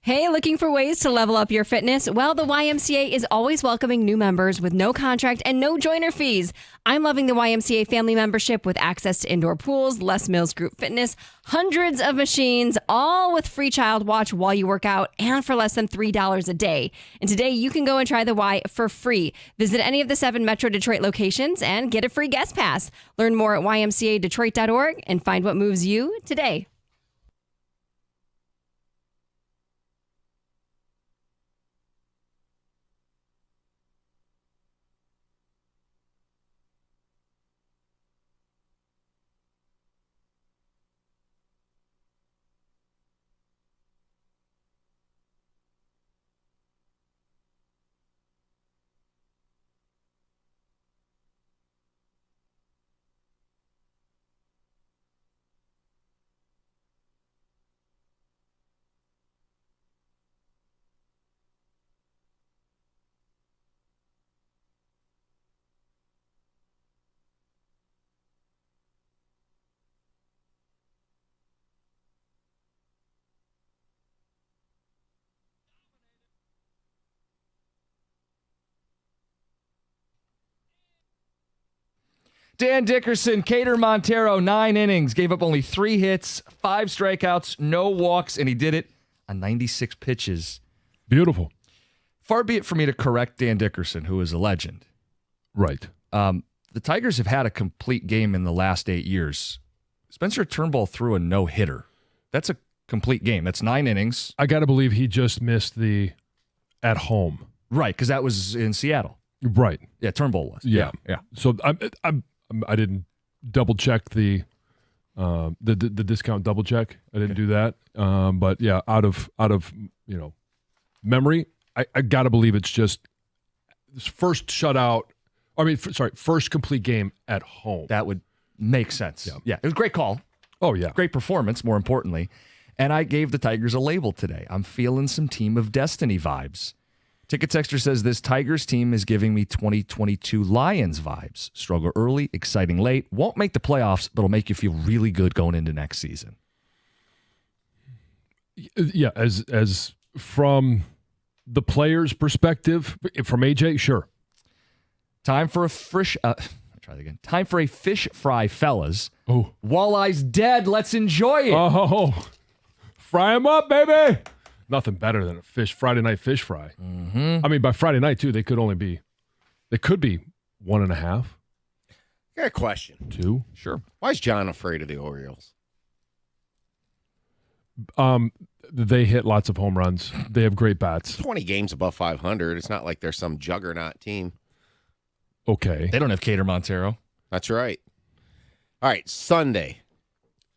Hey, looking for ways to level up your fitness? Well, the YMCA is always welcoming new members with no contract and no joiner fees. I'm loving the YMCA family membership with access to indoor pools, Les Mills group fitness, hundreds of machines, all with free child watch while you work out and for less than $3 a day. And today you can go and try the Y for free. Visit any of the 7 Metro Detroit locations and get a free guest pass. Learn more at ymcadetroit.org and find what moves you today. Dan Dickerson, Cater Montero, 9 innings, gave up only 3 hits, 5 strikeouts, no walks, and he did it on 96 pitches. Beautiful. Far be it for me to correct Dan Dickerson, who is a legend. Right. The Tigers have had a complete game in the last 8 years. Spencer Turnbull threw a no-hitter. That's a complete game. That's 9 innings. I got to believe he just missed the at home. Right, because that was in Seattle. Right. Yeah, Turnbull was. Yeah. So I didn't double check the discount double check. I didn't do that. But yeah, out of memory, I got to believe it's just this first shutout. First complete game at home. That would make sense. Yeah, it was a great call. Oh, yeah. Great performance, more importantly. And I gave the Tigers a label today. I'm feeling some Team of Destiny vibes. Ticket Texter says this Tigers team is giving me 2022 Lions vibes. Struggle early, exciting late. Won't make the playoffs, but it'll make you feel really good going into next season. Yeah, as from the player's perspective, from AJ, sure. Time for a fish fry, fellas. Oh. Walleye's dead. Let's enjoy it. Oh, fry them up, baby. Nothing better than a Friday night fish fry. Mm-hmm. I mean, by Friday night, too, they could be 1.5. I got a question. 2. Sure. Why is John afraid of the Orioles? They hit lots of home runs. They have great bats. 20 games above 500. It's not like they're some juggernaut team. Okay. They don't have Cater Montero. That's right. All right, Sunday.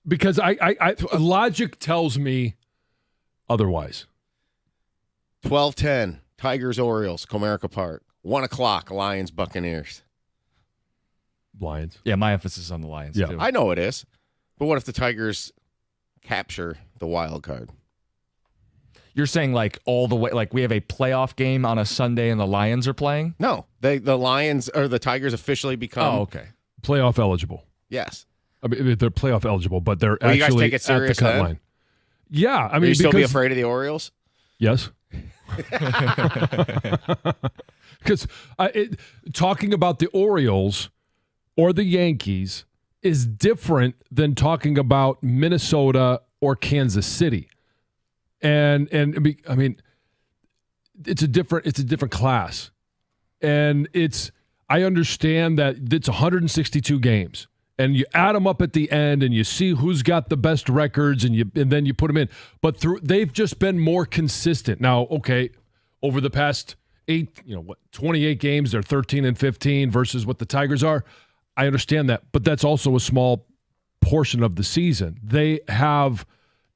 Because I logic tells me otherwise. 12:10, Tigers-Orioles, Comerica Park. 1 o'clock, Lions-Buccaneers. Lions. Yeah, my emphasis is on the Lions, too. I know it is. But what if the Tigers capture the wild card? You're saying like all the way, like we have a playoff game on a Sunday and the Lions are playing? No, the Lions or the Tigers officially become. Oh, okay. Playoff eligible. Yes. I mean, they're playoff eligible, but they're you guys actually take it serious at the cut then? line. Yeah, I mean, Will you still be afraid of the Orioles? Yes. Because talking about the Orioles or the Yankees is different than talking about Minnesota or Kansas City. And I mean, it's a different class. And I understand that it's 162 games. And you add them up at the end, and you see who's got the best records, and then you put them in. But they've just been more consistent. Now, okay, over the past 28 games, they're 13-15 versus what the Tigers are. I understand that, but that's also a small portion of the season. They have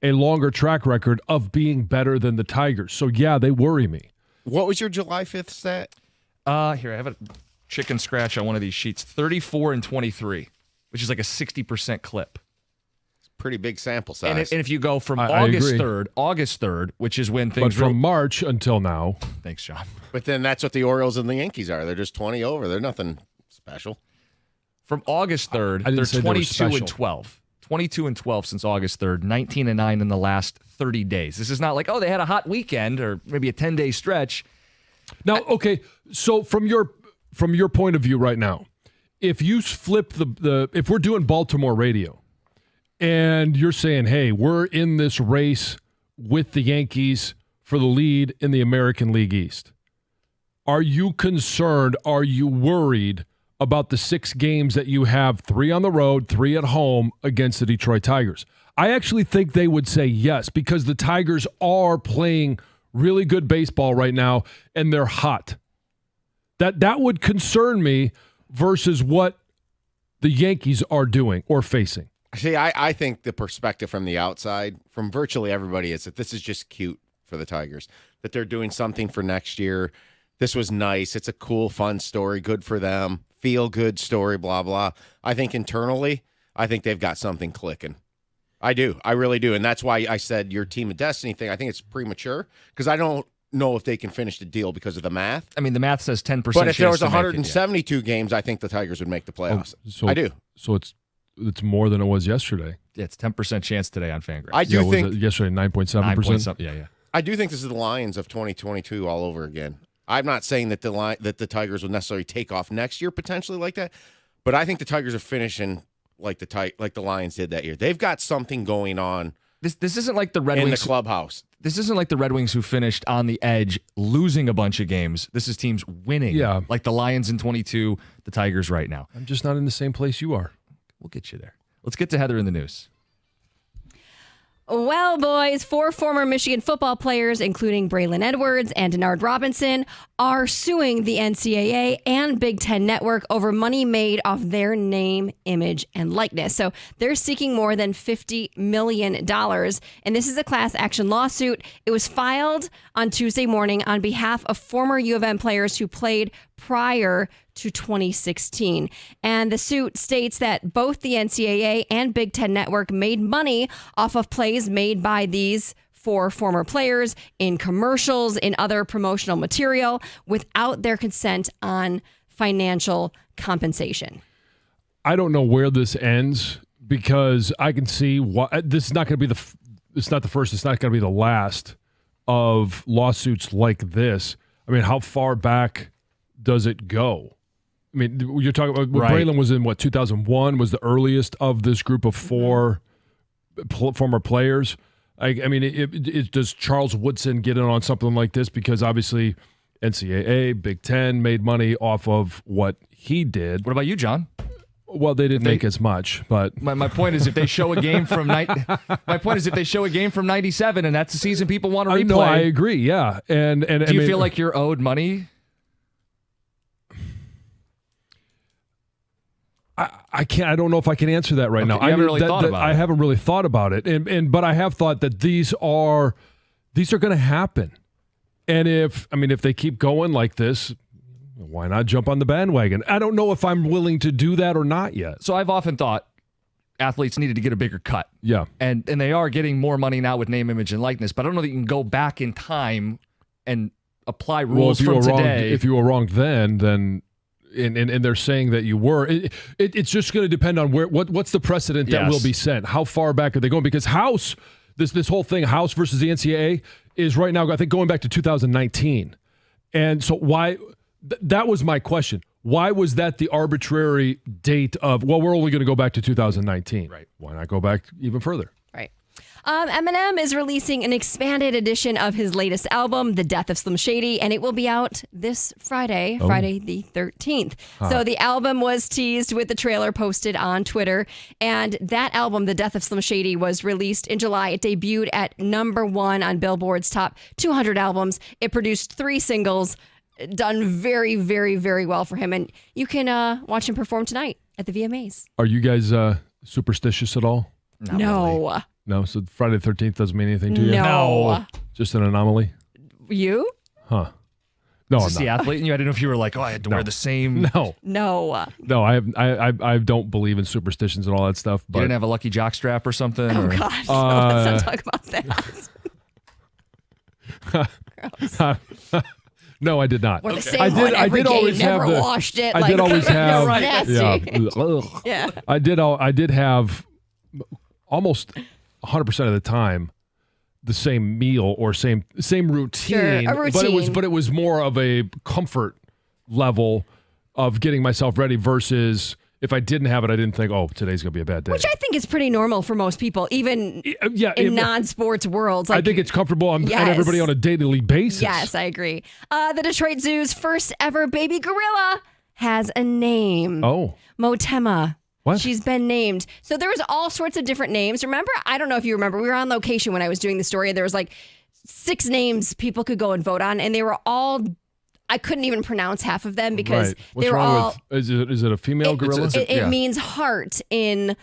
a longer track record of being better than the Tigers. So yeah, they worry me. What was your July 5th stat? Here, I have a chicken scratch on one of these sheets. 34-23. Which is like a 60% clip. It's a pretty big sample size. And if you go from I August agree. 3rd, which is when things... But from March until now... Thanks, John. But then that's what the Orioles and the Yankees are. They're just 20 over. They're nothing special. From August 3rd, they're 22-12. 22-12 since August 3rd, 19-9 in the last 30 days. This is not like, oh, they had a hot weekend or maybe a 10-day stretch. Now, okay, so from your point of view right now, if you flip if we're doing Baltimore radio and you're saying, hey, we're in this race with the Yankees for the lead in the American League East, are you concerned, are you worried about the 6 games that you have, 3 on the road, 3 at home against the Detroit Tigers? I actually think they would say yes, because the Tigers are playing really good baseball right now and they're hot. That would concern me versus what the Yankees are doing or facing. See, I think the perspective from the outside, from virtually everybody, is that this is just cute for the Tigers, that they're doing something for next year. This was nice. It's a cool, fun story. Good for them. Feel good story, blah, blah. I think internally, I think they've got something clicking. I do. I really do. And that's why I said your team of destiny thing, I think it's premature because I don't know if they can finish the deal because of the math. I mean, the math says 10%. But if there was chance to make it, 172 games, I think the Tigers would make the playoffs. So, I do. So it's more than it was yesterday. Yeah, it's 10% chance today on FanGraphs. I do think was it yesterday 9.7%. Yeah. I do think this is the Lions of 2022 all over again. I'm not saying that the Tigers will necessarily take off next year potentially like that, but I think the Tigers are finishing like the Lions did that year. They've got something going on. This isn't like the Red Wings in the clubhouse. This isn't like the Red Wings who finished on the edge, losing a bunch of games. This is teams winning. Yeah. Like the Lions in 22, the Tigers right now. I'm just not in the same place you are. We'll get you there. Let's get to Heather in the news. Well, boys, 4 former Michigan football players, including Braylon Edwards and Denard Robinson, are suing the NCAA and Big Ten Network over money made off their name, image, and likeness. So they're seeking more than $50 million. And this is a class action lawsuit. It was filed on Tuesday morning on behalf of former U of M players who played prior to 2016. And the suit states that both the NCAA and Big Ten Network made money off of plays made by these 4 former players in commercials, in other promotional material, without their consent on financial compensation. I don't know where this ends because I can see why this is not going to be it's not the first, it's not going to be the last of lawsuits like this. I mean, how far back does it go? I mean, you're talking about right. Braylon was in 2001 was the earliest of this group of 4 former players. I mean, does Charles Woodson get in on something like this? Because obviously NCAA, Big Ten made money off of what he did. What about you, John? Well, they didn't make as much, but my point is if they show a game from my point is if they show a game from 97 and that's the season people want to replay. No, I agree. Yeah, and do you feel like you're owed money? I can't. I don't know if I can answer that right now. I haven't really thought about it. I haven't really thought about it, but I have thought that these are going to happen, and if they keep going like this, why not jump on the bandwagon? I don't know if I'm willing to do that or not yet. So I've often thought athletes needed to get a bigger cut. Yeah, and they are getting more money now with name, image, and likeness. But I don't know that you can go back in time and apply rules from today. If you were wrong then. And they're saying that you were. It's just going to depend on what's the precedent that will be set. How far back are they going? Because House, this whole thing, House versus the NCAA, is right now, I think, going back to 2019. And so why? That was my question. Why was that the arbitrary date of, well, we're only going to go back to 2019? Right. Why not go back even further? Right. Eminem is releasing an expanded edition of his latest album, The Death of Slim Shady, and it will be out this Friday, Friday the 13th. So the album was teased with the trailer posted on Twitter, and that album, The Death of Slim Shady, was released in July. It debuted at #1 on Billboard's top 200 albums. It produced 3 singles, done very, very, very well for him, and you can watch him perform tonight at the VMAs. Are you guys superstitious at all? No. Really. No, so Friday the 13th doesn't mean anything to you? No. Just an anomaly? You? Huh. No, I'm Is not. the athlete in you? I didn't know if you were like, I had to wear the same. No. No. I don't believe in superstitions and all that stuff. But You didn't have a lucky jock strap or something? Oh, or? gosh. No, let's not talk about that. Gross. No, I did not. Or the same one every game, never washed it. I did always have. Nasty. Yeah. Yeah. I did have almost 100% of the time the same meal or same routine, Sure, a routine. but it was more of a comfort level of getting myself ready versus if I didn't have it, I didn't think, oh, today's gonna be a bad day. Which I think is pretty normal for most people, even in non-sports worlds. I think it's comfortable on everybody on a daily basis. Yes, I agree. The Detroit Zoo's first ever baby gorilla has a name. Oh. Motema. What? She's been named. So there was all sorts of different names. Remember? I don't know if you remember. We were on location when I was doing the story. There was like 6 names people could go and vote on, and they were all, I couldn't even pronounce half of them because What's they were wrong all. Is it a female gorilla? It means heart in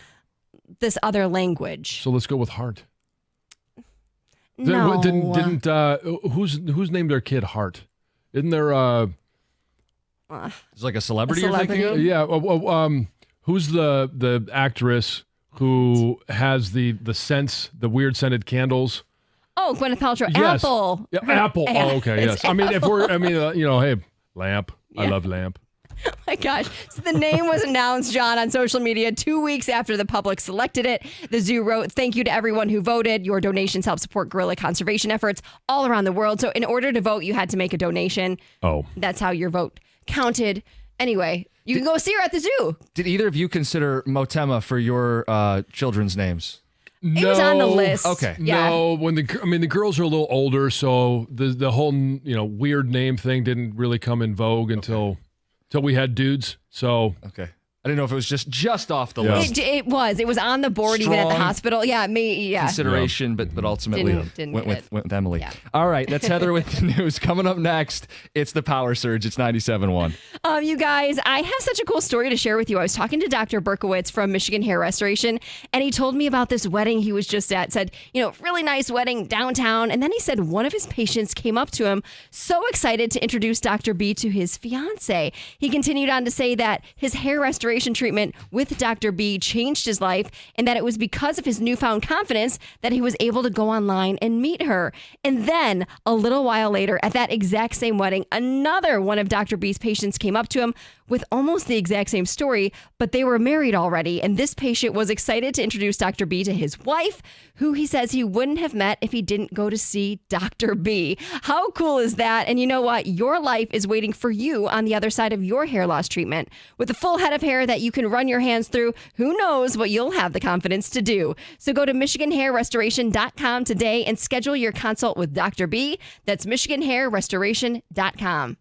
this other language. So let's go with heart. No. Didn't who's named their kid Heart? Isn't there It's like a celebrity, A you're thinking of? yeah, who's the actress who has the scents, the weird scented candles? Oh, Gwyneth Paltrow. Yes. Apple. Yeah, Apple. Oh, okay, yes. It's I mean, Apple. hey, Lamp. I love Lamp. Oh my gosh. So the name was announced, John, on social media 2 weeks after the public selected it. The zoo wrote, "Thank you to everyone who voted. Your donations help support gorilla conservation efforts all around the world." So in order to vote, you had to make a donation. Oh. That's how your vote counted. Anyway, you can go see her at the zoo. Did either of you consider Motema for your children's names? It was on the list. Okay. Yeah. No, the girls are a little older, so the whole weird name thing didn't really come in vogue until we had dudes. So Okay. I didn't know if it was just off the list. It was on the board even at the Strong hospital. Yeah, Consideration, but ultimately Didn't went get with Emily. Yeah. All right, that's Heather with the news. Coming up next, it's the Power Surge. It's 97.1. You guys, I have such a cool story to share with you. I was talking to Dr. Berkowitz from Michigan Hair Restoration, and he told me about this wedding he was just at. Said, really nice wedding downtown. And then he said one of his patients came up to him, so excited to introduce Dr. B to his fiance. He continued on to say that his hair restoration treatment with Dr. B changed his life, and that it was because of his newfound confidence that he was able to go online and meet her. And then a little while later, at that exact same wedding, another one of Dr. B's patients came up to him with almost the exact same story, but they were married already. And this patient was excited to introduce Dr. B to his wife, who he says he wouldn't have met if he didn't go to see Dr. B. How cool is that? And you know what? Your life is waiting for you on the other side of your hair loss treatment. With a full head of hair that you can run your hands through, who knows what you'll have the confidence to do. So go to MichiganHairRestoration.com today and schedule your consult with Dr. B. That's MichiganHairRestoration.com.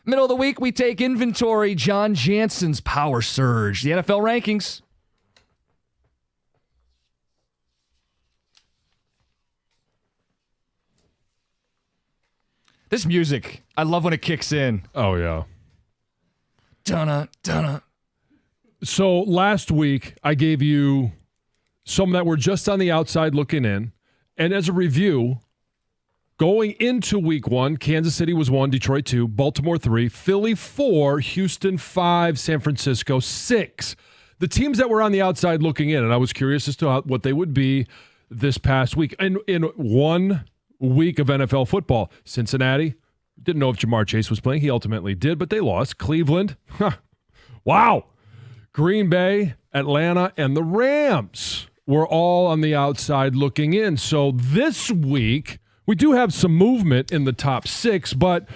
Middle of the week, we take inventory. John Jansen's power surge. The NFL rankings. This music, I love when it kicks in. Oh, yeah. Dunna, dunna. So last week, I gave you some that were just on the outside looking in. And as a review, going into week 1, Kansas City was 1, Detroit 2, Baltimore 3, Philly 4, Houston 5, San Francisco 6. The teams that were on the outside looking in, and I was curious as to what they would be this past week. In 1 week of NFL football, Cincinnati, didn't know if Jamar Chase was playing. He ultimately did, but they lost. Cleveland, wow. Green Bay, Atlanta, and the Rams were all on the outside looking in. So this week, we do have some movement in the top 6, but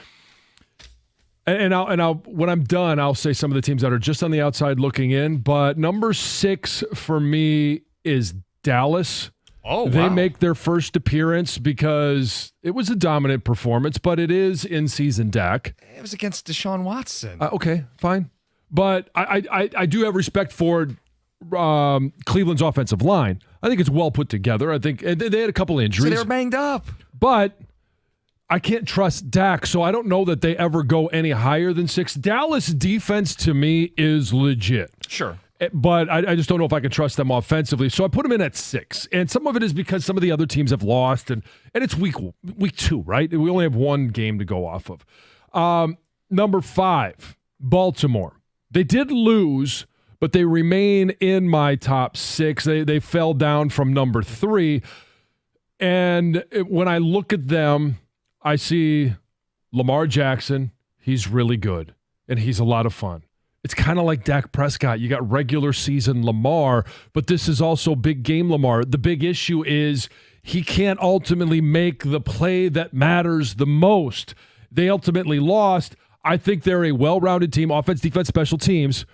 I'll when I'm done, I'll say some of the teams that are just on the outside looking in. But number 6 for me is Dallas. Oh, wow. They make their first appearance because it was a dominant performance, but it is in-season Dak. It was against Deshaun Watson. Okay, fine. But I do have respect for Cleveland's offensive line. I think it's well put together. I think they had a couple injuries. So they were banged up. But I can't trust Dak, so I don't know that they ever go any higher than 6. Dallas defense, to me, is legit. Sure. But I just don't know if I can trust them offensively. So I put them in at 6. And some of it is because some of the other teams have lost. And it's week 2, right? We only have one game to go off of. Number 5, Baltimore. They did lose, but they remain in my top 6. They fell down from number 3. And when I look at them, I see Lamar Jackson. He's really good, and he's a lot of fun. It's kind of like Dak Prescott. You got regular season Lamar, but this is also big game Lamar. The big issue is he can't ultimately make the play that matters the most. They ultimately lost. I think they're a well-rounded team, offense, defense, special teams.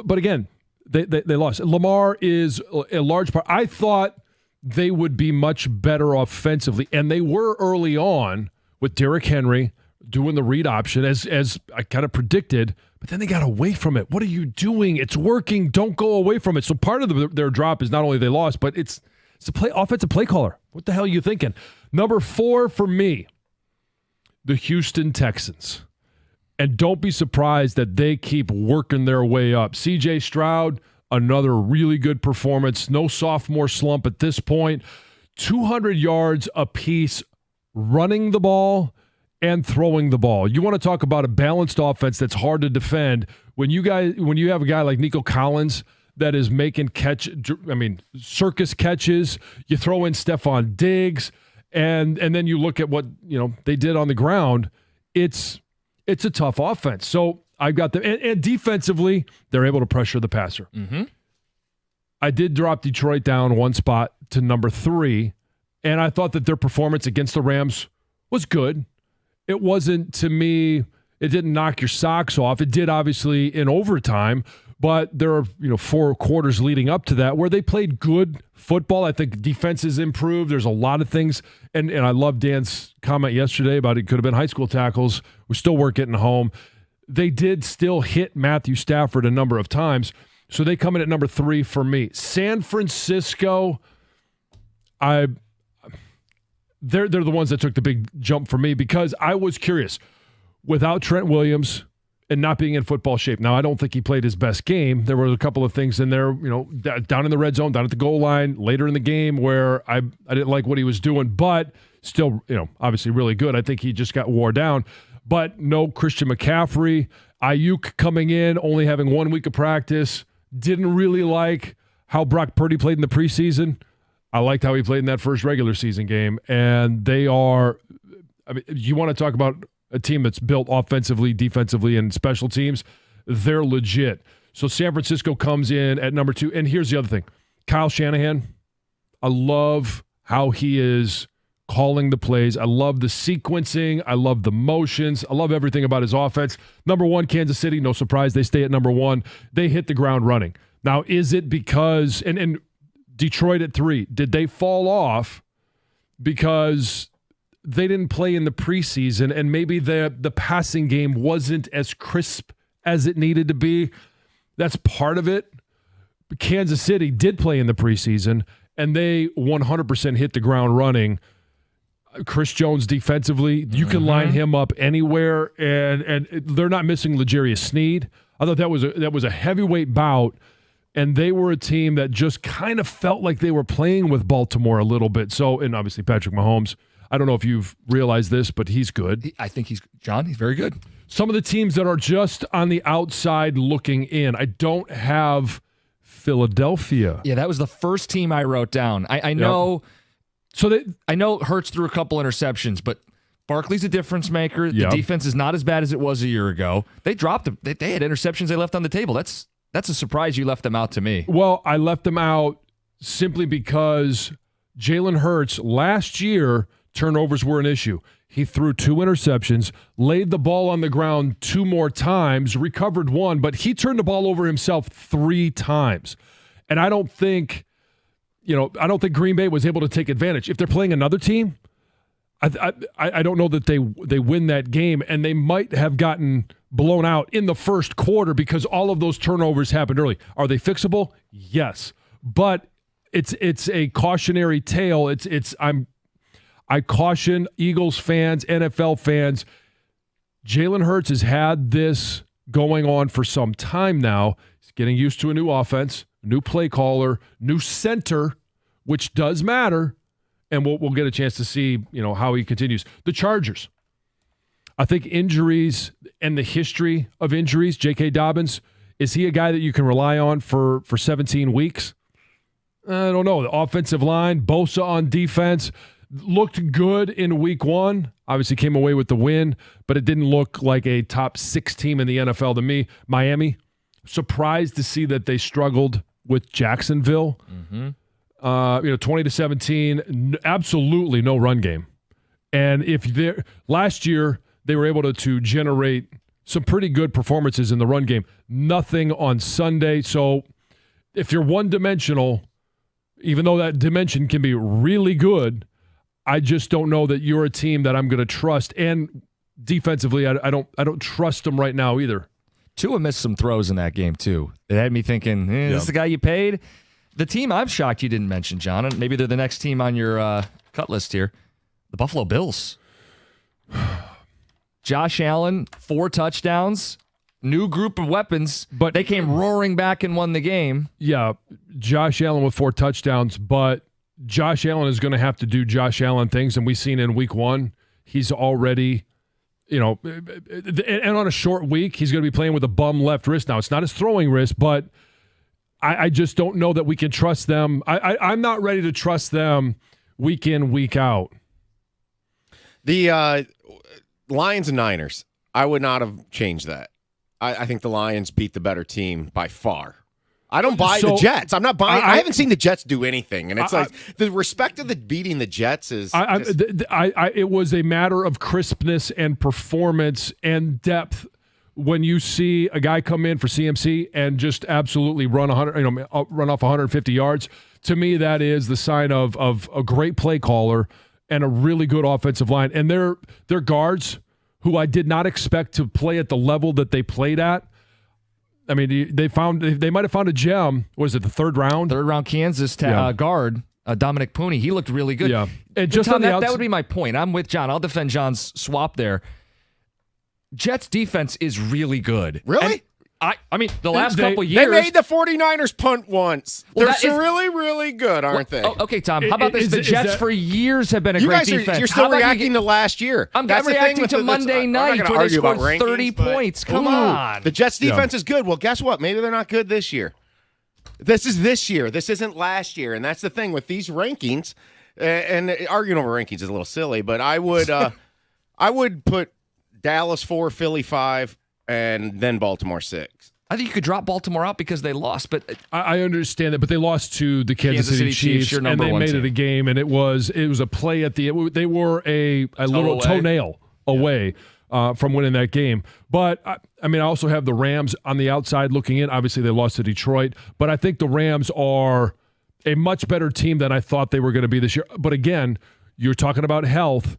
But again, they lost. Lamar is a large part. I thought they would be much better offensively, and they were early on with Derrick Henry doing the read option as I kind of predicted, but then they got away from it. What are you doing? It's working. Don't go away from it. So part of their drop is not only they lost, but it's the offensive play caller. What the hell are you thinking? Number 4 for me, the Houston Texans. And don't be surprised that they keep working their way up. C.J. Stroud, another really good performance. No sophomore slump at this point. 200 yards apiece running the ball and throwing the ball. You want to talk about a balanced offense that's hard to defend. When you have a guy like Nico Collins that is making circus catches, you throw in Stephon Diggs, and then you look at what they did on the ground. It's a tough offense. So I've got them, and defensively, they're able to pressure the passer. Mm-hmm. I did drop Detroit down 1 spot to number 3, and I thought that their performance against the Rams was good. It wasn't, to me, it didn't knock your socks off. It did, obviously, in overtime, but there are 4 quarters leading up to that where they played good football. I think defense has improved. There's a lot of things, and I love Dan's comment yesterday about it could have been high school tackles. We still weren't getting home. They did still hit Matthew Stafford a number of times, so they come in at number 3 for me. San Francisco, they're the ones that took the big jump for me because I was curious. Without Trent Williams and not being in football shape, now I don't think he played his best game. There were a couple of things in there, down in the red zone, down at the goal line, later in the game where I didn't like what he was doing, but still, obviously really good. I think he just got wore down. But no Christian McCaffrey. Ayuk coming in, only having 1 week of practice. Didn't really like how Brock Purdy played in the preseason. I liked how he played in that first regular season game. And they are, you want to talk about a team that's built offensively, defensively, and special teams, they're legit. So San Francisco comes in at number 2. And here's the other thing. Kyle Shanahan, I love how he is calling the plays. I love the sequencing. I love the motions. I love everything about his offense. Number 1, Kansas City, no surprise. They stay at number 1. They hit the ground running. Now, is it because, and Detroit at 3, did they fall off because they didn't play in the preseason, and maybe the passing game wasn't as crisp as it needed to be. That's part of it. Kansas City did play in the preseason, and they 100% hit the ground running. Chris Jones defensively, you can line him up anywhere, and they're not missing L'Jarius Sneed. I thought that was a heavyweight bout, and they were a team that just kind of felt like they were playing with Baltimore a little bit. So, and obviously Patrick Mahomes, I don't know if you've realized this, but he's good. I think he's very good. Some of the teams that are just on the outside looking in, I don't have Philadelphia. Yeah, that was the first team I wrote down. I know. Yep. So I know Hurts threw a couple interceptions, but Barkley's a difference maker. The Yep. defense is not as bad as it was a year ago. They dropped them. They had interceptions they left on the table. That's a surprise you left them out to me. Well, I left them out simply because Jalen Hurts last year, turnovers were an issue. He threw 2 interceptions, laid the ball on the ground 2 more times, recovered 1, but he turned the ball over himself 3 times. And I don't think Green Bay was able to take advantage. If they're playing another team, I don't know that they win that game, and they might have gotten blown out in the first quarter because all of those turnovers happened early. Are they fixable? Yes, but it's a cautionary tale. I caution Eagles fans, NFL fans. Jalen Hurts has had this going on for some time now. He's getting used to a new offense, new play caller, new center, which does matter, and we'll get a chance to see how he continues. The Chargers, I think injuries and the history of injuries. J.K. Dobbins, is he a guy that you can rely on for 17 weeks? I don't know. The offensive line, Bosa on defense, looked good in week 1. Obviously came away with the win, but it didn't look like a top 6 team in the NFL to me. Miami, surprised to see that they struggled with Jacksonville. 20-17, absolutely no run game. And last year they were able to generate some pretty good performances in the run game. Nothing on Sunday. So if you're one-dimensional, even though that dimension can be really good, I just don't know that you're a team that I'm going to trust. And defensively, I don't trust them right now either. Tua missed some throws in that game too. It had me thinking, this is the guy you paid? The team I'm shocked you didn't mention, John, and maybe they're the next team on your cut list here, the Buffalo Bills. Josh Allen, 4 touchdowns, new group of weapons, but they came roaring back and won the game. Yeah, Josh Allen with 4 touchdowns, but Josh Allen is going to have to do Josh Allen things, and we've seen in week 1, he's already, and on a short week, he's going to be playing with a bum left wrist. Now, it's not his throwing wrist, but I just don't know that we can trust them. I'm not ready to trust them week in, week out. The Lions and Niners, I would not have changed that. I think the Lions beat the better team by far. I don't buy the Jets. I'm not buying. I haven't seen the Jets do anything, and it's the respect of beating the Jets is. It was a matter of crispness and performance and depth. When you see a guy come in for CMC and just absolutely run run off 150 yards, to me that is the sign of a great play caller and a really good offensive line. And their guards, who I did not expect to play at the level that they played at. I mean, they might have found a gem. Was it the third round? Third round Kansas guard, Dominic Pooney. He looked really good. Yeah, and just Tom, that would be my point. I'm with John. I'll defend John's swap there. Jets defense is really good. Really? And I mean, the last couple years. They made the 49ers punt once. They're really, really good, aren't they? Okay, Tom, how about this? The Jets for years have been a great defense. You're still reacting to last year. I'm reacting to Monday night where they scored 30 points. Come on. The Jets defense is good. Well, guess what? Maybe they're not good this year. This is this year. This isn't last year. And that's the thing with these rankings. And arguing over rankings is a little silly, but I would put Dallas 4, Philly 5, and then Baltimore 6. I think you could drop Baltimore out because they lost, but I understand that. But they lost to the Kansas City Chiefs, and they made it a game, and it was a play at the end. They were a little toenail away from winning that game. But I also have the Rams on the outside looking in. Obviously, they lost to Detroit, but I think the Rams are a much better team than I thought they were going to be this year. But again, you're talking about health.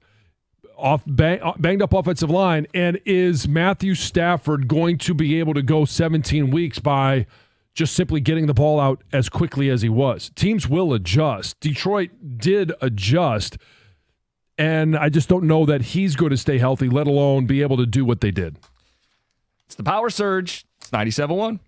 banged up offensive line, and is Matthew Stafford going to be able to go 17 weeks by just simply getting the ball out as quickly as he was? Teams will adjust. Detroit did adjust, and I just don't know that he's going to stay healthy, let alone be able to do what they did. It's the Power Surge. It's 97.1.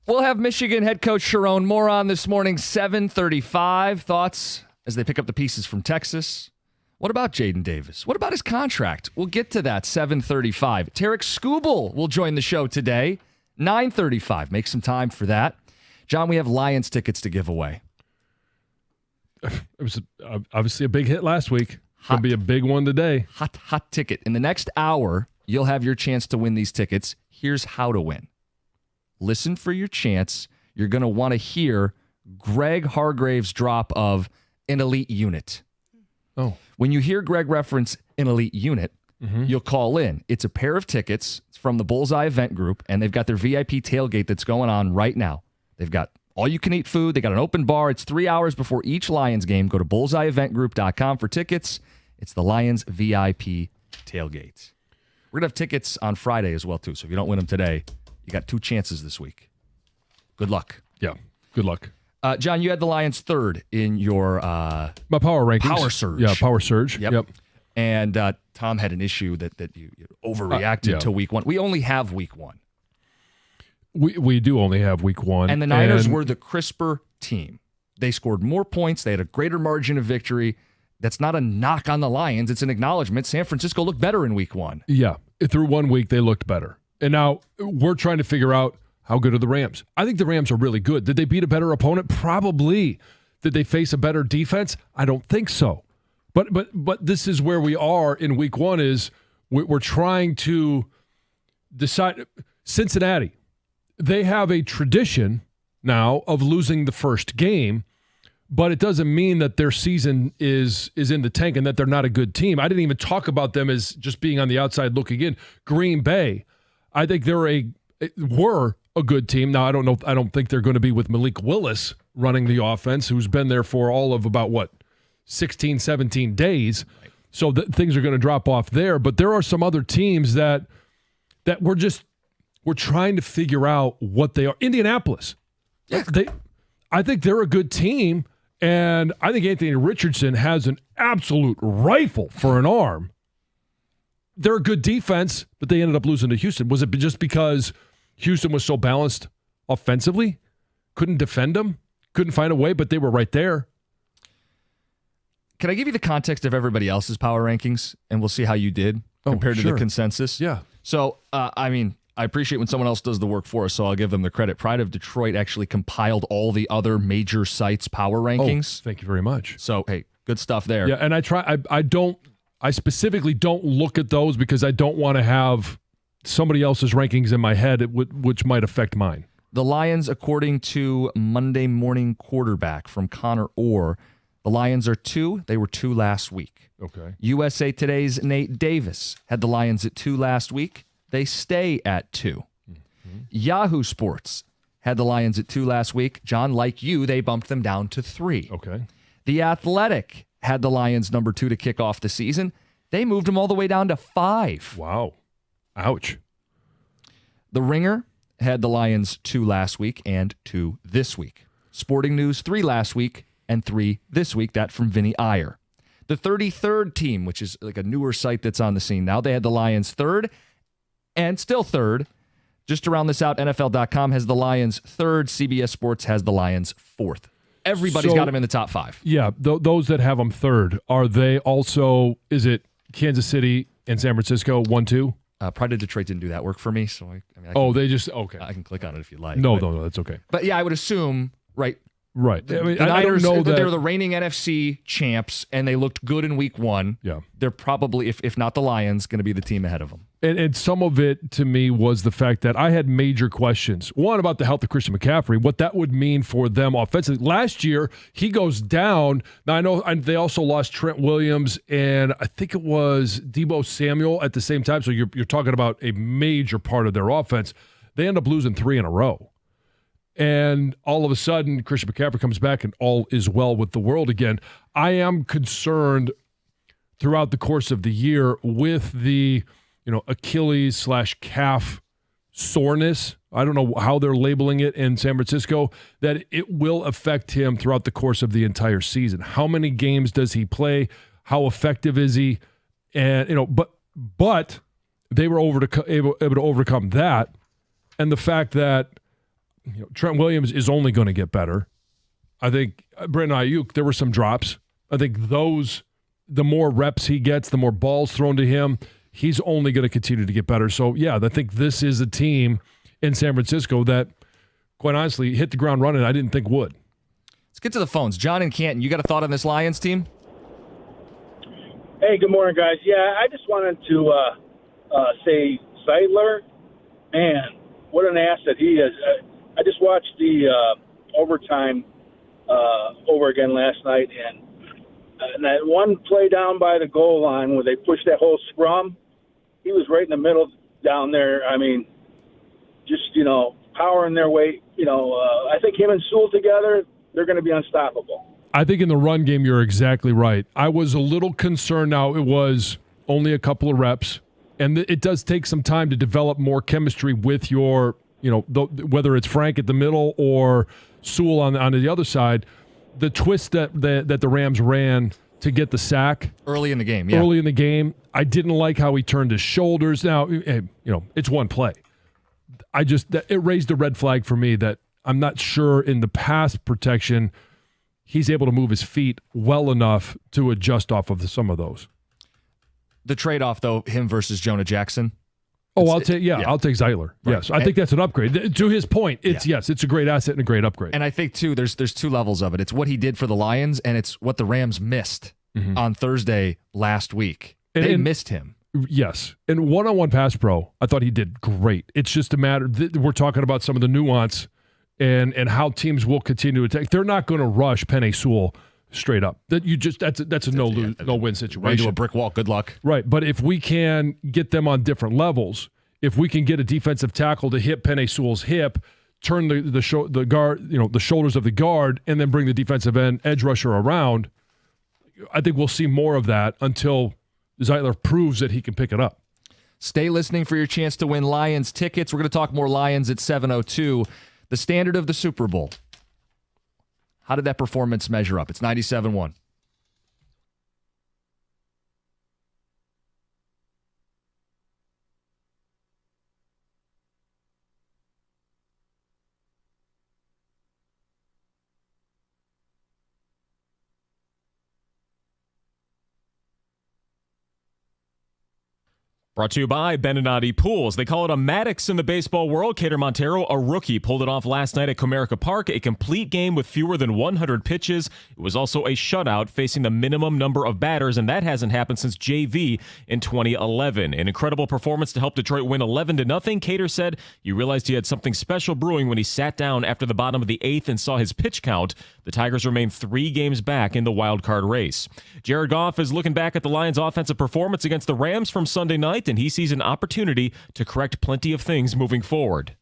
We'll have Michigan head coach Sharon Moron this morning, 7:35. Thoughts as they pick up the pieces from Texas. What about Jaden Davis? What about his contract? We'll get to that, 7:35. Tarek Skubal will join the show today, 9:35. Make some time for that. John, we have Lions tickets to give away. It was obviously a big hit last week. Going to be a big one today. Hot ticket. In the next hour, you'll have your chance to win these tickets. Here's how to win. Listen for your chance. You're going to want to hear Greg Hargrave's drop of an elite unit. Oh. When you hear Greg reference an elite unit, you'll call in. It's a pair of tickets from the Bullseye Event Group, and they've got their VIP tailgate that's going on right now. They've got all-you-can-eat food. They got an open bar. It's 3 hours before each Lions game. Go to bullseyeeventgroup.com for tickets. It's the Lions VIP tailgate. We're going to have tickets on Friday as well, too. So if you don't win them today, you got 2 chances this week. Good luck. Yeah, good luck. John, you had the Lions third in your my power rankings. Power surge. Yeah, power surge. Yep. And Tom had an issue that you overreacted to week one. We only have week one. We do only have week one. And the Niners were the crisper team. They scored more points. They had a greater margin of victory. That's not a knock on the Lions. It's an acknowledgement. San Francisco looked better in week one. Yeah. Through 1 week, they looked better. And now we're trying to figure out how good are the Rams. I think the Rams are really good. Did they beat a better opponent? Probably. Did they face a better defense? I don't think so. But this is where we are in week one is we're trying to decide. Cincinnati, they have a tradition now of losing the first game, but it doesn't mean that their season is in the tank and that they're not a good team. I didn't even talk about them as just being on the outside looking in. Green Bay, I think were a good team. Now, I don't know. I don't think they're going to be with Malik Willis running the offense, who's been there for all of about, 16, 17 days. Right. So things are going to drop off there. But there are some other teams that we're trying to figure out what they are. Indianapolis. Yeah. I think they're a good team, and I think Anthony Richardson has an absolute rifle for an arm. They're a good defense, but they ended up losing to Houston. Was it just because Houston was so balanced offensively? Couldn't defend them? Couldn't find a way, but they were right there. Can I give you the context of everybody else's power rankings, and we'll see how you did compared to the consensus? Yeah. So, I appreciate when someone else does the work for us, so I'll give them the credit. Pride of Detroit actually compiled all the other major sites' power rankings. Oh, thank you very much. So, hey, good stuff there. Yeah, and I specifically don't look at those because I don't want to have somebody else's rankings in my head, which might affect mine. The Lions, according to Monday Morning Quarterback from Connor Orr, the Lions are 2. They were 2 last week. Okay. USA Today's Nate Davis had the Lions at 2 last week. They stay at 2. Mm-hmm. Yahoo Sports had the Lions at 2 last week. John, like you, they bumped them down to 3. Okay. The Athletic had the Lions number 2 to kick off the season. They moved them all the way down to 5. Wow. Ouch. The Ringer had the Lions 2 last week and 2 this week. Sporting News 3 last week and 3 this week. That from Vinny Iyer. The 33rd team, which is like a newer site that's on the scene now, they had the Lions 3rd and still 3rd. Just to round this out, NFL.com has the Lions 3rd. CBS Sports has the Lions 4th. Everybody's got them in the top 5. Yeah, those that have them 3rd, are they also, is it Kansas City and San Francisco 1, 2? Pride of Detroit didn't do that work for me, so I can click on it if you like. No, that's okay. But yeah, I would assume, right. I mean, I don't know that they're the reigning NFC champs, and they looked good in week 1. Yeah, they're probably, if not the Lions, going to be the team ahead of them. And some of it to me was the fact that I had major questions. One, about the health of Christian McCaffrey, what that would mean for them offensively. Last year, he goes down. Now, I know they also lost Trent Williams, and I think it was Deebo Samuel at the same time. So you're talking about a major part of their offense. They end up losing 3 in a row. And all of a sudden, Christian McCaffrey comes back and all is well with the world again. I am concerned throughout the course of the year with the Achilles/calf soreness. I don't know how they're labeling it in San Francisco, that it will affect him throughout the course of the entire season. How many games does he play? How effective is he? And but they were able to overcome that, and the fact that Trent Williams is only going to get better. I think Brandon Ayuk, there were some drops. I think the more reps he gets, the more balls thrown to him, he's only going to continue to get better. So, yeah, I think this is a team in San Francisco that, quite honestly, hit the ground running I didn't think would. Let's get to the phones. John in Canton, you got a thought on this Lions team? Hey, good morning, guys. Yeah, I just wanted to say Zeitler, man, what an asset he is. I just watched the overtime over again last night, and that one play down by the goal line where they pushed that whole scrum, he was right in the middle down there. I mean, just, powering their way. I think him and Sewell together, they're going to be unstoppable. I think in the run game, you're exactly right. I was a little concerned. Now, it was only a couple of reps, and it does take some time to develop more chemistry with your, whether it's Frank at the middle or Sewell on the other side. The twist that the Rams ran to get the sack early in the game, I didn't like how he turned his shoulders. Now, it's one play. It raised a red flag for me that I'm not sure in the pass protection he's able to move his feet well enough to adjust off of some of those. The trade-off, though, him versus Jonah Jackson. I'll take Zeitler. Right. Yes, I think that's an upgrade. To his point, it's a great asset and a great upgrade. And I think, too, there's two levels of it. It's what he did for the Lions, and it's what the Rams missed on Thursday last week. They missed him. Yes. And one-on-one pass pro, I thought he did great. It's just a matter, we're talking about some of the nuance and how teams will continue to attack. They're not going to rush Penei Sewell straight up. That's a no-win situation. Right into a brick wall. Good luck. Right. But if we can get them on different levels, if we can get a defensive tackle to hit Penei Sewell's hip, turn the guard, the shoulders of the guard, and then bring the defensive end edge rusher around, I think we'll see more of that until Zeitler proves that he can pick it up. Stay listening for your chance to win Lions tickets. We're going to talk more Lions at 7:02. The standard of the Super Bowl. How did that performance measure up? It's 97-1. Brought to you by Beninati Pools. They call it a Maddox in the baseball world. Cater Montero, a rookie, pulled it off last night at Comerica Park. A complete game with fewer than 100 pitches. It was also a shutout facing the minimum number of batters, and that hasn't happened since JV in 2011. An incredible performance to help Detroit win 11-0. Cater said he realized he had something special brewing when he sat down after the bottom of the eighth and saw his pitch count. The Tigers remain 3 games back in the wild card race. Jared Goff is looking back at the Lions' offensive performance against the Rams from Sunday night, and he sees an opportunity to correct plenty of things moving forward.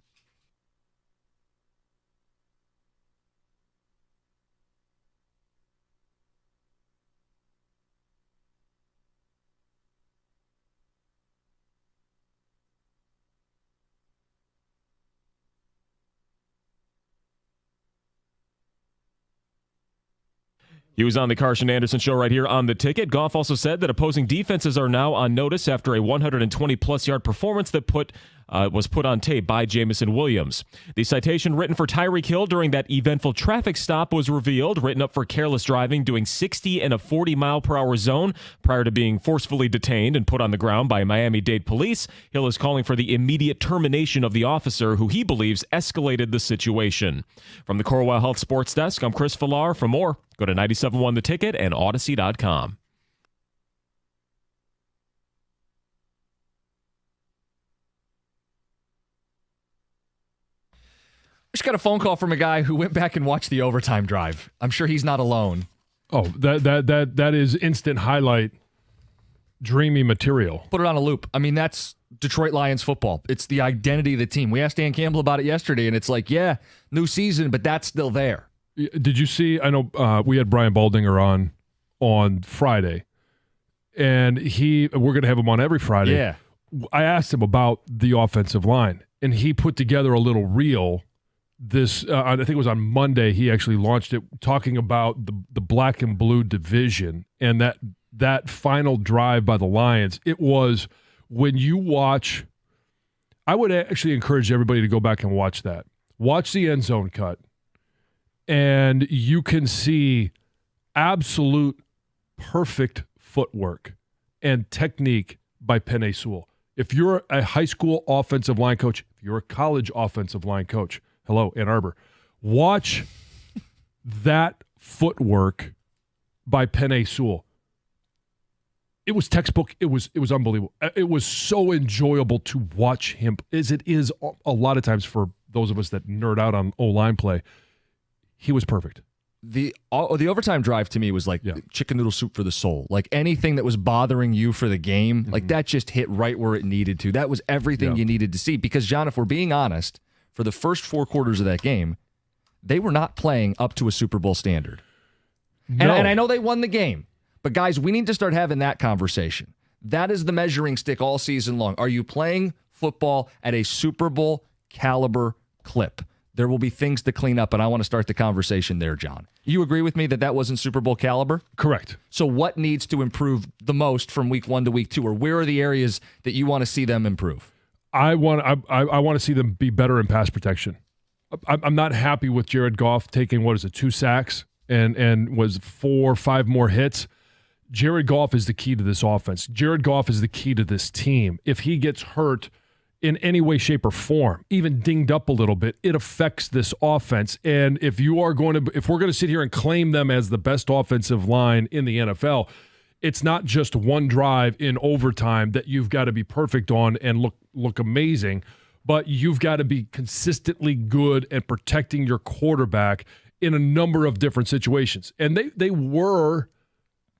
He was on the Carson Anderson Show right here on The Ticket. Goff also said that opposing defenses are now on notice after a 120-plus yard performance that was put on tape by Jamison Williams. The citation written for Tyreek Hill during that eventful traffic stop was revealed, written up for careless driving, doing 60 in a 40-mile-per-hour zone prior to being forcefully detained and put on the ground by Miami-Dade police. Hill is calling for the immediate termination of the officer, who he believes escalated the situation. From the Corewell Health Sports Desk, I'm Chris Villar. For more, go to 97.1 The Ticket and Odyssey.com. Just got a phone call from a guy who went back and watched the overtime drive. I'm sure he's not alone. Oh, that is instant highlight, dreamy material. Put it on a loop. I mean, that's Detroit Lions football. It's the identity of the team. We asked Dan Campbell about it yesterday, and it's like, yeah, new season, but that's still there. Did you see? I know we had Brian Baldinger on Friday, and we're going to have him on every Friday. Yeah. I asked him about the offensive line, and he put together a little reel. I think it was on Monday. He actually launched it, talking about the black and blue division and that final drive by the Lions. It was, when you watch, I would actually encourage everybody to go back and watch that. Watch the end zone cut, and you can see absolute perfect footwork and technique by Penei Sewell. If you're a high school offensive line coach, if you're a college offensive line coach, hello, Ann Arbor, watch that footwork by Penei Sewell. It was textbook. It was unbelievable. It was so enjoyable to watch him, as it is a lot of times for those of us that nerd out on O-line play. He was perfect. The overtime drive to me was like chicken noodle soup for the soul. Like anything that was bothering you for the game, like that just hit right where it needed to. That was everything you needed to see. Because, John, if we're being honest, for the first 4 quarters of that game, they were not playing up to a Super Bowl standard. No. And I know they won the game. But, guys, we need to start having that conversation. That is the measuring stick all season long. Are you playing football at a Super Bowl caliber clip? There will be things to clean up, and I want to start the conversation there, John. You agree with me that that wasn't Super Bowl caliber? Correct. So what needs to improve the most from week 1 to week 2, or where are the areas that you want to see them improve? I want to see them be better in pass protection. I'm not happy with Jared Goff taking, 2 sacks and was 4 or 5 more hits. Jared Goff is the key to this offense. Jared Goff is the key to this team. If he gets hurt in any way, shape, or form, even dinged up a little bit, it affects this offense. And if we're going to sit here and claim them as the best offensive line in the NFL, it's not just one drive in overtime that you've got to be perfect on and look amazing, but you've got to be consistently good at protecting your quarterback in a number of different situations. And they were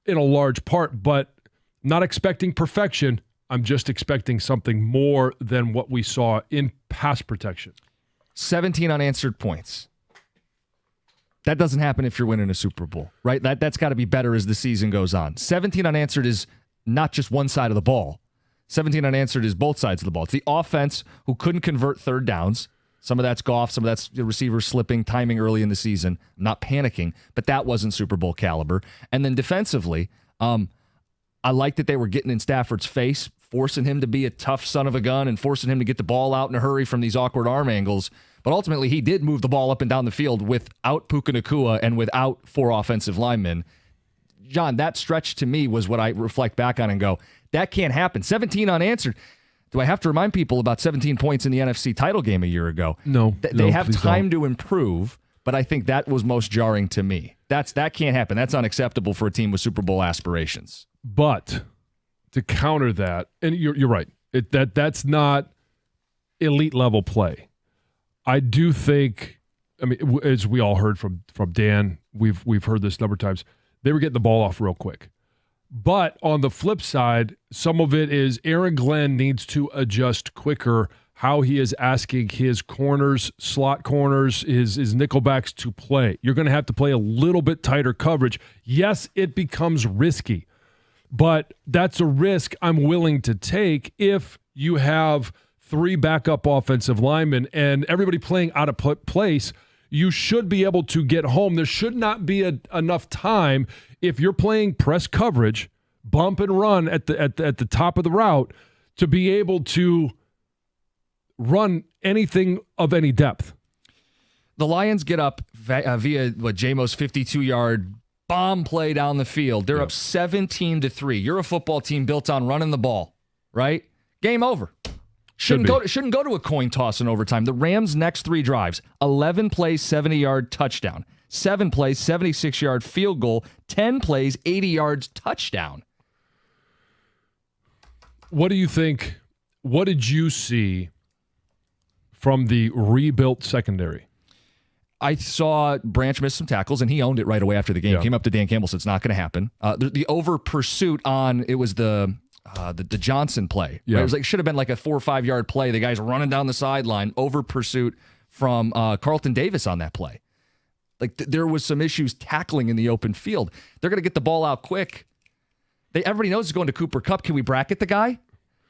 in a large part, but not expecting perfection. I'm just expecting something more than what we saw in pass protection. 17 unanswered points. That doesn't happen if you're winning a Super Bowl, right? That's got to be better as the season goes on. 17 unanswered is not just one side of the ball. 17 unanswered is both sides of the ball. It's the offense who couldn't convert third downs. Some of that's Goff, some of that's the receivers slipping, timing early in the season. I'm not panicking, but that wasn't Super Bowl caliber. And then defensively, I like that they were getting in Stafford's face, forcing him to be a tough son of a gun and forcing him to get the ball out in a hurry from these awkward arm angles. But ultimately, he did move the ball up and down the field without Puka Nacua and without 4 offensive linemen. John, that stretch to me was what I reflect back on and go, that can't happen. 17 unanswered. Do I have to remind people about 17 points in the NFC title game a year ago? No. They have time to improve, but I think that was most jarring to me. That can't happen. That's unacceptable for a team with Super Bowl aspirations. But to counter that, and you're right, that's not elite level play. I do think, as we all heard from Dan, we've heard this a number of times, they were getting the ball off real quick. But on the flip side, some of it is Aaron Glenn needs to adjust quicker how he is asking his corners, slot corners, his nickelbacks to play. You're going to have to play a little bit tighter coverage. Yes, it becomes risky, but that's a risk I'm willing to take if you have 3 backup offensive linemen and everybody playing out of place. You should be able to get home. There should not be enough time if you're playing press coverage, bump and run at the top of the route to be able to run anything of any depth. The Lions get up via J-Mo's 52-yard bomb play down the field. They're up 17-3. You're a football team built on running the ball, right? Game over. Shouldn't go to a coin toss in overtime. The Rams' next 3 drives, 11 plays, 70-yard touchdown. 7 plays, 76-yard field goal. 10 plays, 80 yards touchdown. What do you think? What did you see from the rebuilt secondary? I saw Branch miss some tackles, and he owned it right away after the game. Yeah. Came up to Dan Campbell, said it's not going to happen. The over pursuit on, it was the Johnson play. Yeah. Right? It was should have been like a 4 or 5 yard play. The guy's running down the sideline, over pursuit from Carlton Davis on that play. There was some issues tackling in the open field. They're going to get the ball out quick. Everybody knows it's going to Cooper Kupp. Can we bracket the guy?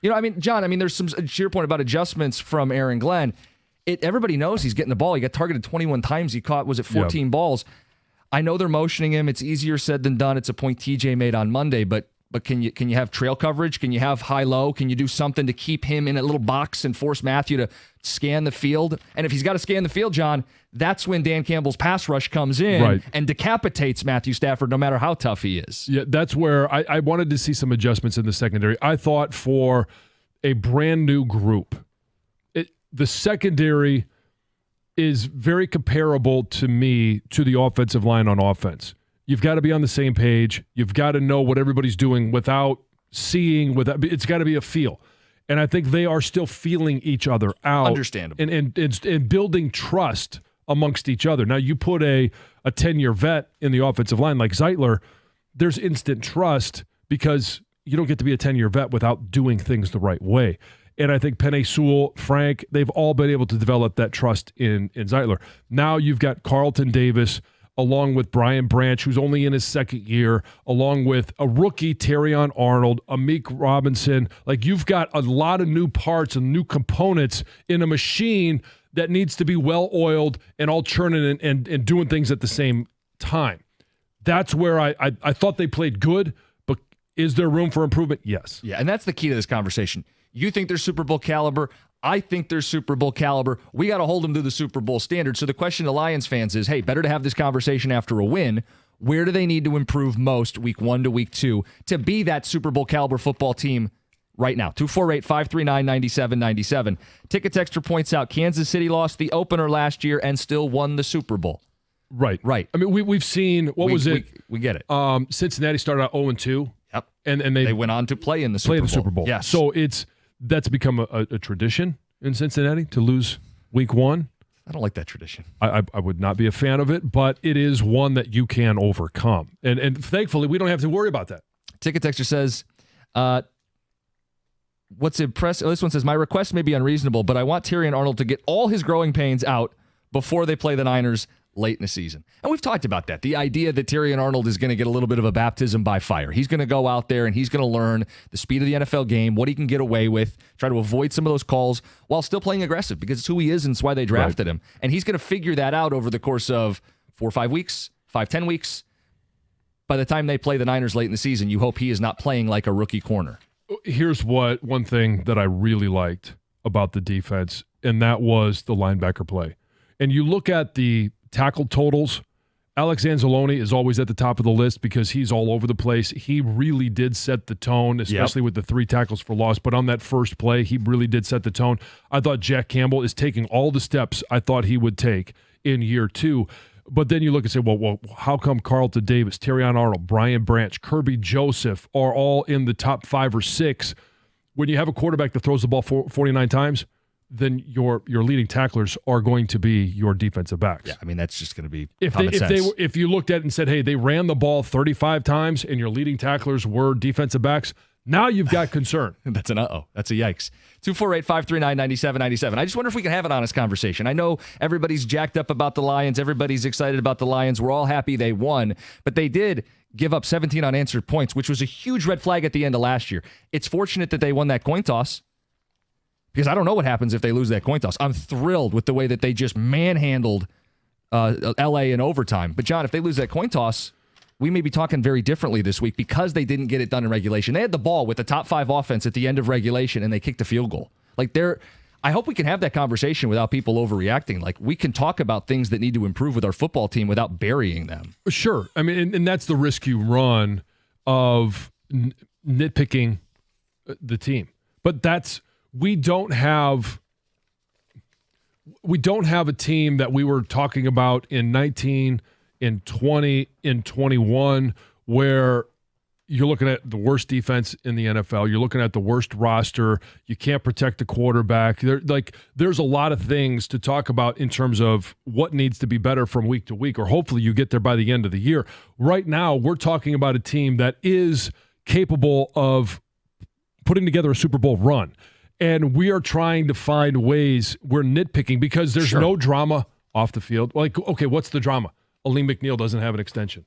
John, there's some, to your point about adjustments from Aaron Glenn. Everybody knows he's getting the ball. He got targeted 21 times. He caught, 14 balls? I know they're motioning him. It's easier said than done. It's a point TJ made on Monday, but but can you have trail coverage? Can you have high-low? Can you do something to keep him in a little box and force Matthew to scan the field? And if he's got to scan the field, John, that's when Dan Campbell's pass rush comes in and decapitates Matthew Stafford no matter how tough he is. Yeah, that's where I wanted to see some adjustments in the secondary. I thought for a brand new group, the secondary is very comparable to me to the offensive line on offense. You've got to be on the same page. You've got to know what everybody's doing without seeing. It's got to be a feel. And I think they are still feeling each other out. Understandable. And building trust amongst each other. Now, you put a 10-year vet in the offensive line like Zeitler, there's instant trust because you don't get to be a 10-year vet without doing things the right way. And I think Penei Sewell, Frank, they've all been able to develop that trust in Zeitler. Now you've got Carlton Davis along with Brian Branch, who's only in his second year, along with a rookie, Terrion Arnold, Amik Robinson. Like, you've got a lot of new parts and new components in a machine that needs to be well-oiled and all churning and doing things at the same time. That's where I thought they played good, but is there room for improvement? Yes. Yeah, and that's the key to this conversation. You think they're Super Bowl caliber. I think they're Super Bowl caliber. We got to hold them to the Super Bowl standard. So the question to Lions fans is, hey, better to have this conversation after a win. Where do they need to improve most week 1 to week 2 to be that Super Bowl caliber football team right now? 248-539-9797. Ticket Extra points out Kansas City lost the opener last year and still won the Super Bowl. Right. I mean, we've seen, we get it. Cincinnati started out 0-2. Yep. And they went on to play in the Super Bowl. Yeah. So that's become a tradition in Cincinnati to lose week 1. I don't like that tradition. I would not be a fan of it, but it is one that you can overcome. And thankfully, we don't have to worry about that. Ticket Texter says, what's impressive, this one says, my request may be unreasonable, but I want Terrion Arnold to get all his growing pains out before they play the Niners late in the season. And we've talked about that. The idea that Terrion Arnold is going to get a little bit of a baptism by fire. He's going to go out there and he's going to learn the speed of the NFL game, what he can get away with, try to avoid some of those calls while still playing aggressive because it's who he is and it's why they drafted him. And he's going to figure that out over the course of 4 or 5 weeks, 5-10 weeks. By the time they play the Niners late in the season, you hope he is not playing like a rookie corner. Here's one thing that I really liked about the defense, and that was the linebacker play. And you look at the tackle totals, Alex Anzalone is always at the top of the list because he's all over the place. He really did set the tone, especially with the 3 tackles for loss. But on that first play, he really did set the tone. I thought Jack Campbell is taking all the steps I thought he would take in year 2. But then you look and say, well, how come Carlton Davis, Terrion Arnold, Brian Branch, Kirby Joseph are all in the top 5 or 6? When you have a quarterback that throws the ball 49 times, then your leading tacklers are going to be your defensive backs. Yeah, I mean, that's just going to be if you looked at it and said, hey, they ran the ball 35 times and your leading tacklers were defensive backs, now you've got concern. That's an uh-oh. That's a yikes. 248-539-9797. I just wonder if we can have an honest conversation. I know everybody's jacked up about the Lions. Everybody's excited about the Lions. We're all happy they won, but they did give up 17 unanswered points, which was a huge red flag at the end of last year. It's fortunate that they won that coin toss, because I don't know what happens if they lose that coin toss. I'm thrilled with the way that they just manhandled L.A. in overtime. But, John, if they lose that coin toss, we may be talking very differently this week because they didn't get it done in regulation. They had the ball with the top 5 offense at the end of regulation, and they kicked a field goal. I hope we can have that conversation without people overreacting. Like, we can talk about things that need to improve with our football team without burying them. Sure. I mean, and that's the risk you run of nitpicking the team. But we don't have a team that we were talking about in 19, in 20, in 21, where you're looking at the worst defense in the NFL. You're looking at the worst roster. You can't protect the quarterback. There's a lot of things to talk about in terms of what needs to be better from week to week, or hopefully you get there by the end of the year. Right now, we're talking about a team that is capable of putting together a Super Bowl run. And we are trying to find ways. We're nitpicking because there's no drama off the field. Like, okay, what's the drama? Aleem McNeil doesn't have an extension.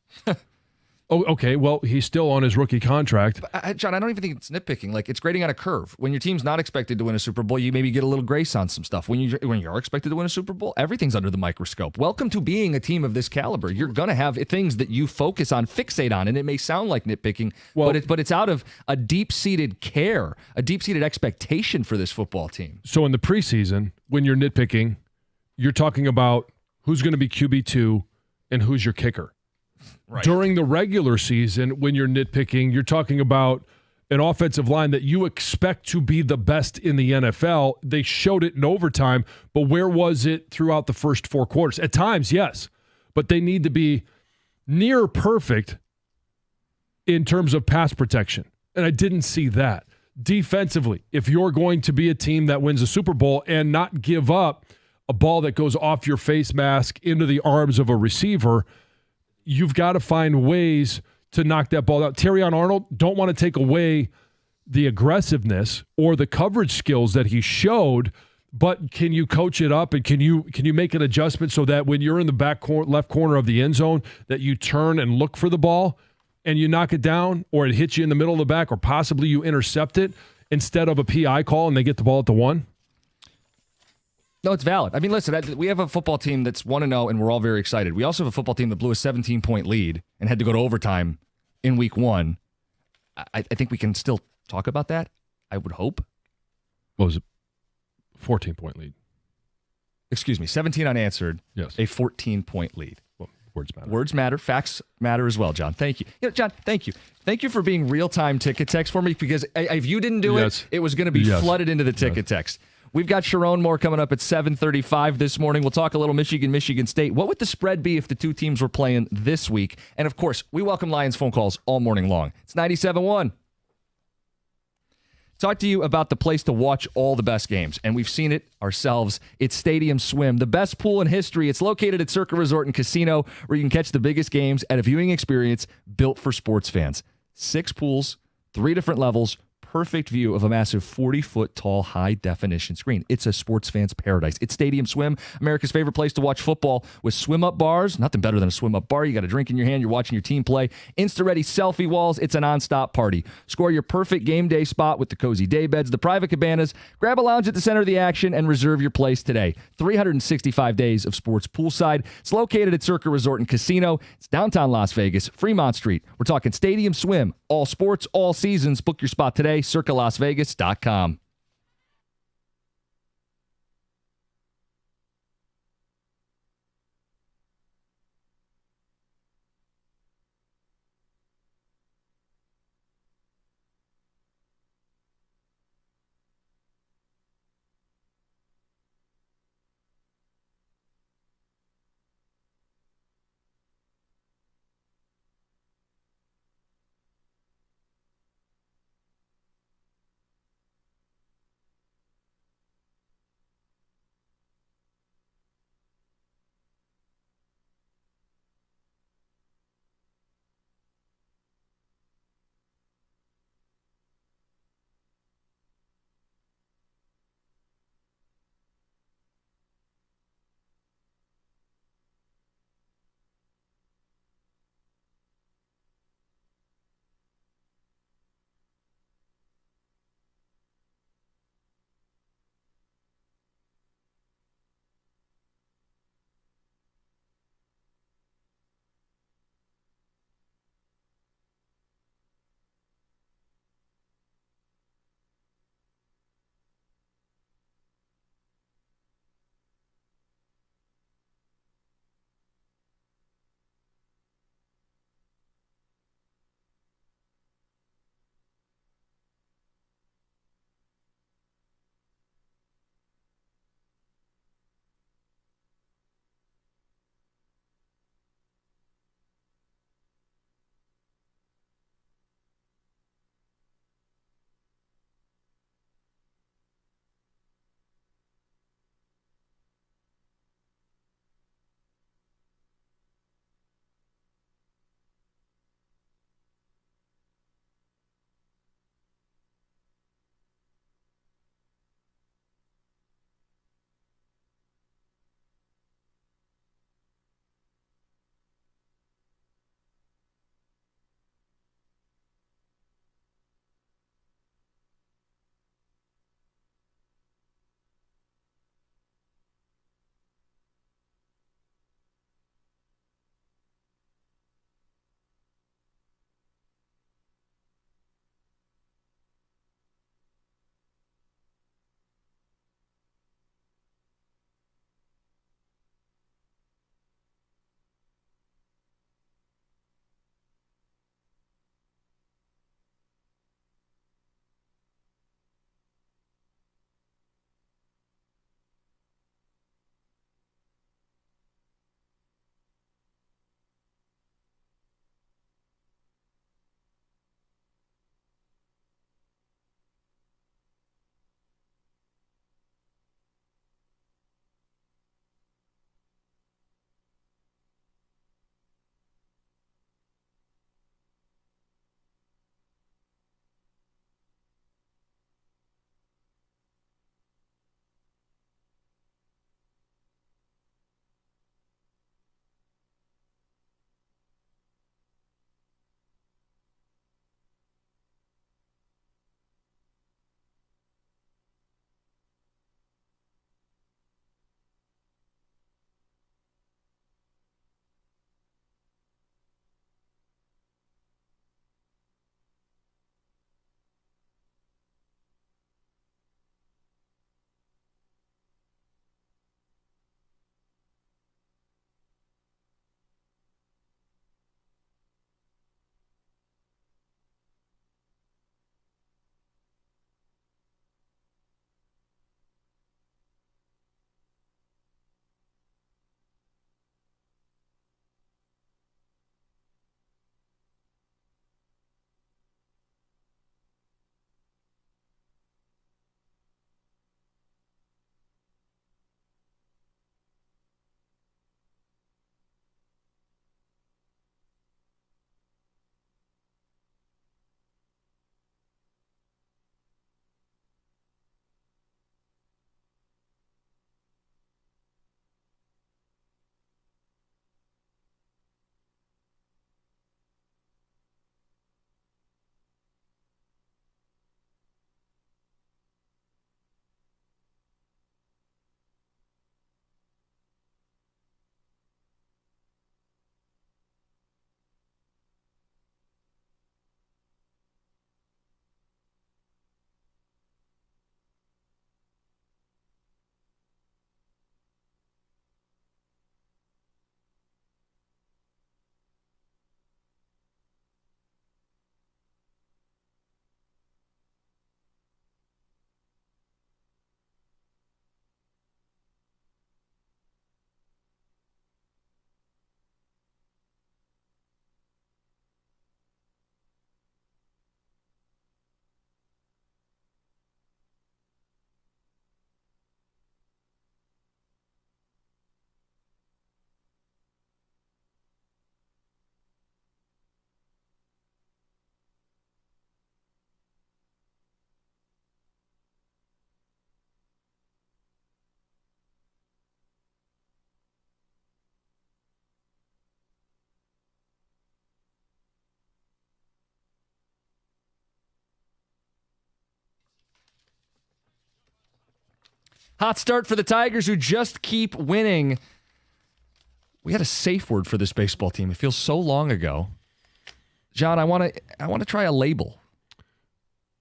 Oh, okay. Well, he's still on his rookie contract. John, I don't even think it's nitpicking. Like, it's grading on a curve. When your team's not expected to win a Super Bowl, you maybe get a little grace on some stuff. When you're expected to win a Super Bowl, everything's under the microscope. Welcome to being a team of this caliber. You're going to have things that you focus on, fixate on, and it may sound like nitpicking, but it's out of a deep-seated care, a deep-seated expectation for this football team. So in the preseason, when you're nitpicking, you're talking about who's going to be QB2 and who's your kicker. Right. During the regular season, when you're nitpicking, you're talking about an offensive line that you expect to be the best in the NFL. They showed it in overtime, but where was it throughout the first 4 quarters? At times, yes, but they need to be near perfect in terms of pass protection, and I didn't see that. Defensively, if you're going to be a team that wins a Super Bowl and not give up a ball that goes off your face mask into the arms of a receiver, you've got to find ways to knock that ball out. Terrion Arnold, don't want to take away the aggressiveness or the coverage skills that he showed, but can you coach it up and can you make an adjustment so that when you're in the left corner of the end zone that you turn and look for the ball and you knock it down, or it hits you in the middle of the back, or possibly you intercept it instead of a PI call and they get the ball at the 1? No, it's valid. I mean, listen, we have a football team that's 1-0, and we're all very excited. We also have a football team that blew a 17-point lead and had to go to overtime in week 1. I think we can still talk about that, I would hope. What was it? 14-point lead. Excuse me, 17 unanswered, yes. A 14-point lead. Well, words matter. Words matter. Facts matter as well, John. Thank you. John, thank you. Thank you for being real-time ticket text for me, because if you didn't do it was going to be flooded into the ticket text. We've got Sharon Moore coming up at 7:35 this morning. We'll talk a little Michigan State. What would the spread be if the two teams were playing this week? And, of course, we welcome Lions phone calls all morning long. It's 97.1. Talk to you about the place to watch all the best games, and we've seen it ourselves. It's Stadium Swim, the best pool in history. It's located at Serta Resort and Casino, where you can catch the biggest games at a viewing experience built for sports fans. 6 pools, 3 different levels, perfect view of a massive 40-foot tall high-definition screen. It's a sports fan's paradise. It's Stadium Swim, America's favorite place to watch football, with swim-up bars. Nothing better than a swim-up bar. You got a drink in your hand. You're watching your team play. Insta-ready selfie walls. It's a non-stop party. Score your perfect game day spot with the cozy day beds, the private cabanas. Grab a lounge at the center of the action and reserve your place today. 365 days of sports poolside. It's located at Serta Resort and Casino. It's downtown Las Vegas, Fremont Street. We're talking Stadium Swim. All sports, all seasons. Book your spot today. CircaLasVegas.com. Hot start for the Tigers, who just keep winning. We had a safe word for this baseball team. It feels so long ago. John, I want to try a label.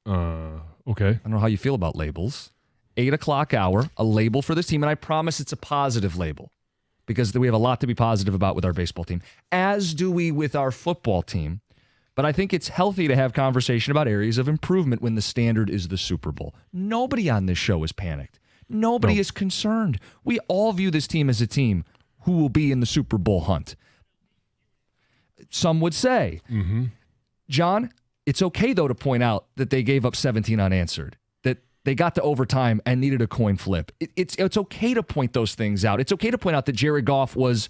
Okay. I don't know how you feel about labels. 8 o'clock hour, a label for this team, and I promise it's a positive label because we have a lot to be positive about with our baseball team, as do we with our football team. But I think it's healthy to have conversation about areas of improvement when the standard is the Super Bowl. Nobody on this show is panicked. Nobody is concerned. We all view this team as a team who will be in the Super Bowl hunt. Some would say, John, it's okay, though, to point out that they gave up 17 unanswered, that they got to overtime and needed a coin flip. It's okay to point those things out. It's okay to point out that Jared Goff was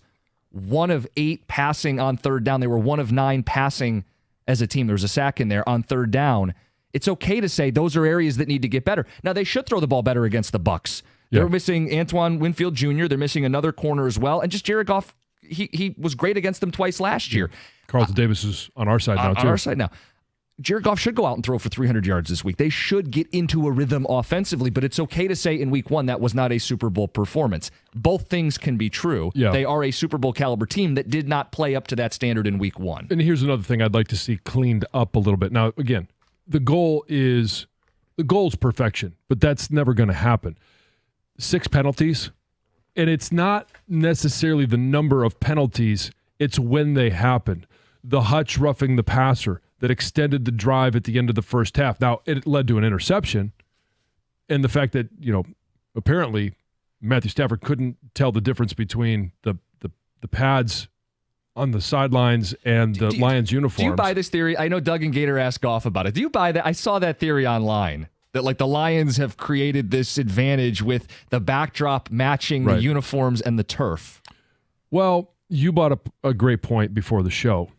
1 of 8 passing on third down. They were 1 of 9 passing as a team. There was a sack in there on third down. It's okay to say those are areas that need to get better. Now, they should throw the ball better against the Bucs. Yeah. They're missing Antoine Winfield Jr. They're missing another corner as well. And just Jared Goff, he was great against them twice last year. Carlton Davis is on our side now, too. On our side now. Jared Goff should go out and throw for 300 yards this week. They should get into a rhythm offensively, but it's okay to say in week 1 that was not a Super Bowl performance. Both things can be true. Yeah. They are a Super Bowl caliber team that did not play up to that standard in week 1. And here's another thing I'd like to see cleaned up a little bit. Now, again, the goal is perfection, but that's never going to happen. 6 penalties, and it's not necessarily the number of penalties, it's when they happen. The Hutch roughing the passer that extended the drive at the end of the first half. Now, it led to an interception, and the fact that, apparently Matthew Stafford couldn't tell the difference between the pads on the sidelines and the Lions uniforms. Do you buy this theory? I know Doug and Gator asked Goff about it. Do you buy that? I saw that theory online, that like the Lions have created this advantage with the backdrop matching the uniforms and the turf. Well, you brought up a great point before the show.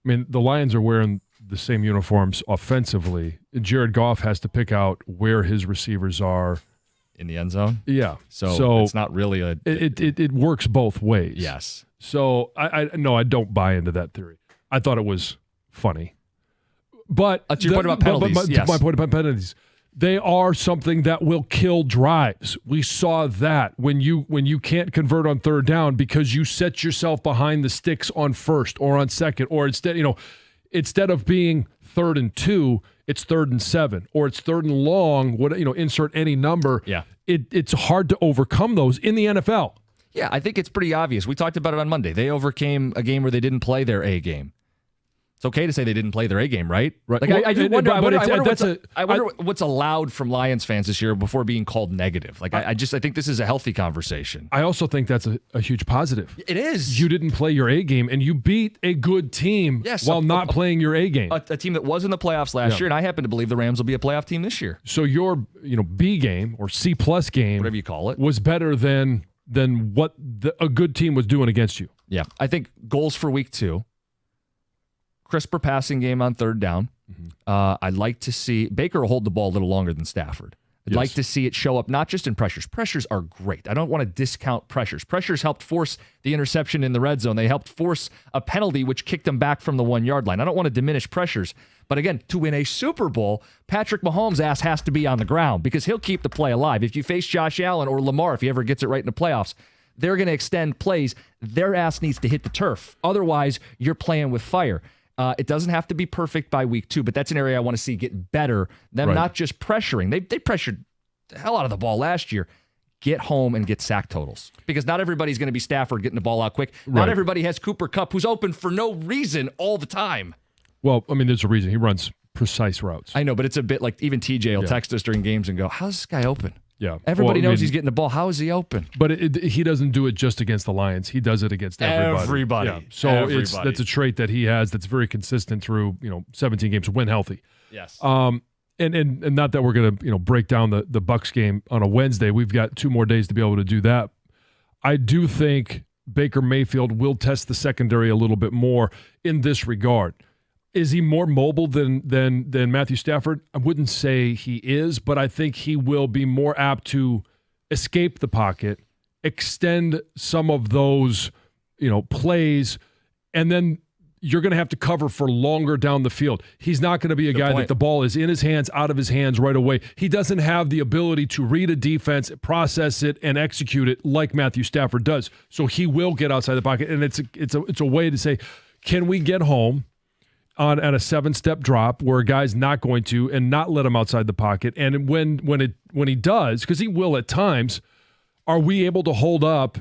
I mean, the Lions are wearing the same uniforms offensively. Jared Goff has to pick out where his receivers are. In the end zone? Yeah. So it's not really a... It works both ways. Yes. So, I don't buy into that theory. I thought it was funny. But... to your point about penalties, yes. My point about penalties. They are something that will kill drives. We saw that when you can't convert on third down because you set yourself behind the sticks on first or on second, or instead of being 3rd and 2, it's 3rd and 7, or it's 3rd and long. Insert any number. Yeah, it's hard to overcome those in the NFL. Yeah, I think it's pretty obvious. We talked about it on Monday. They overcame a game where they didn't play their A game. It's okay to say they didn't play their A game, right? Right. Like, I wonder But what's allowed from Lions fans this year before being called negative. Like, I think this is a healthy conversation. I also think that's a huge positive. It is. You didn't play your A game, and you beat a good team while not playing your A game. A team that was in the playoffs last year, and I happen to believe the Rams will be a playoff team this year. So your B game or C+ game, whatever you call it, was better than what a good team was doing against you. Yeah. I think goals for week 2. Crisper passing game on third down. I'd like to see Baker hold the ball a little longer than Stafford. I'd like to see it show up not just in pressures. Pressures are great. I don't want to discount pressures. Pressures helped force the interception in the red zone. They helped force a penalty which kicked them back from the 1-yard line. I don't want to diminish pressures. But again, to win a Super Bowl, Patrick Mahomes' ass has to be on the ground because he'll keep the play alive. If you face Josh Allen or Lamar, if he ever gets it right in the playoffs, they're going to extend plays. Their ass needs to hit the turf. Otherwise, you're playing with fire. It doesn't have to be perfect by week 2, but that's an area I want to see get better. Them not just pressuring. They pressured the hell out of the ball last year. Get home and get sack totals. Because not everybody's going to be Stafford getting the ball out quick. Not everybody has Cooper Kupp, who's open for no reason all the time. Well, I mean, there's a reason. He runs precise routes. I know, but it's a bit like even TJ will text us during games and go, how's this guy open? Yeah. Everybody knows he's getting the ball. How is he open? But he doesn't do it just against the Lions. He does it against everybody. Yeah. So that's a trait that he has that's very consistent through 17 games when healthy. Yes. And not that we're going to break down the Bucs game on a Wednesday. We've got 2 more days to be able to do that. I do think Baker Mayfield will test the secondary a little bit more in this regard. Is he more mobile than Matthew Stafford? I wouldn't say he is, but I think he will be more apt to escape the pocket, extend some of those, plays, and then you're going to have to cover for longer down the field. He's not going to be a guy that the ball is in his hands, out of his hands right away. He doesn't have the ability to read a defense, process it, and execute it like Matthew Stafford does. So he will get outside the pocket, and it's a way to say, can we get home at a 7-step drop where a guy's not going to, and not let him outside the pocket? And when he does, because he will at times, are we able to hold up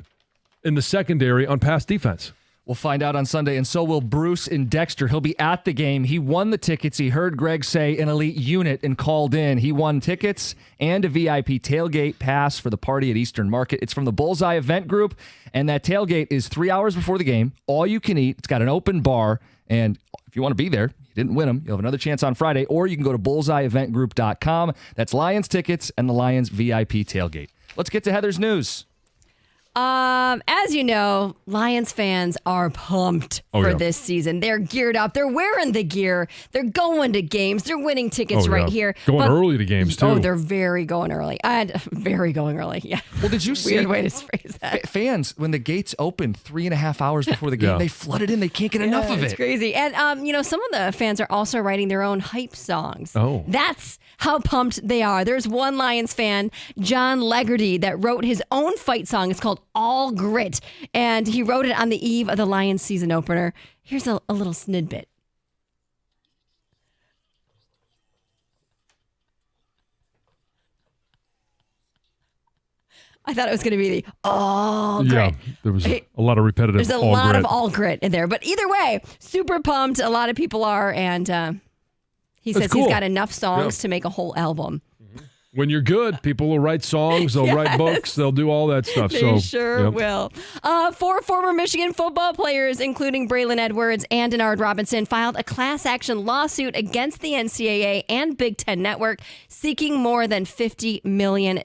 in the secondary on pass defense? We'll find out on Sunday, and so will Bruce in Dexter. He'll be at the game. He won the tickets. He heard Greg say an elite unit and called in. He won tickets and a VIP tailgate pass for the party at Eastern Market. It's from the Bullseye Event Group, and that tailgate is 3 hours before the game. All you can eat. It's got an open bar, and if you want to be there, you didn't win them, you'll have another chance on Friday, or you can go to bullseyeeventgroup.com. That's Lions tickets and the Lions VIP tailgate. Let's get to Heather's news. As you know, Lions fans are pumped for this season. They're geared up. They're wearing the gear. They're going to games. They're winning tickets right here. Going early to games, too. Oh, they're very going early. Very going early, yeah. Well, did you see? Weird way to phrase that. Fans, when the gates opened 3.5 hours before the game, they flooded in. They can't get enough of it. It's crazy. And, some of the fans are also writing their own hype songs. Oh. That's how pumped they are. There's one Lions fan, John Legarty, that wrote his own fight song. It's called All Grit, and he wrote it on the eve of the Lions season opener. Here's a little snippet. I thought it was going to be the all grit. Yeah, there was a lot of repetitive. There's a lot of all grit in there, but either way, super pumped. A lot of people are, and he says he's got enough songs to make a whole album. When you're good, people will write songs, they'll write books, they'll do all that stuff. They sure will. 4 former Michigan football players, including Braylon Edwards and Denard Robinson, filed a class action lawsuit against the NCAA and Big Ten Network, seeking more than $50 million.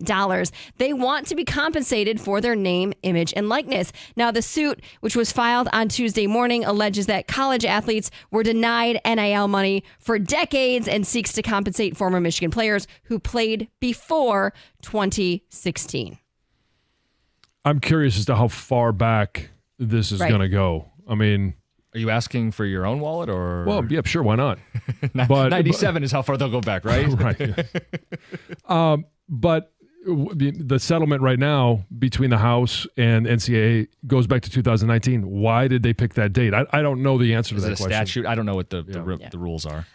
They want to be compensated for their name, image, and likeness. Now, the suit, which was filed on Tuesday morning, alleges that college athletes were denied NIL money for decades and seeks to compensate former Michigan players who played before 2016. I'm curious as to how far back this is going to go. I mean, are you asking for your own wallet or? Well, yeah, sure, why not? But 97 is how far they'll go back, right? Right. Yeah. But the settlement right now between the House and NCAA goes back to 2019. Why did they pick that date? I don't know the answer to that question. Statute? I don't know what the rules are.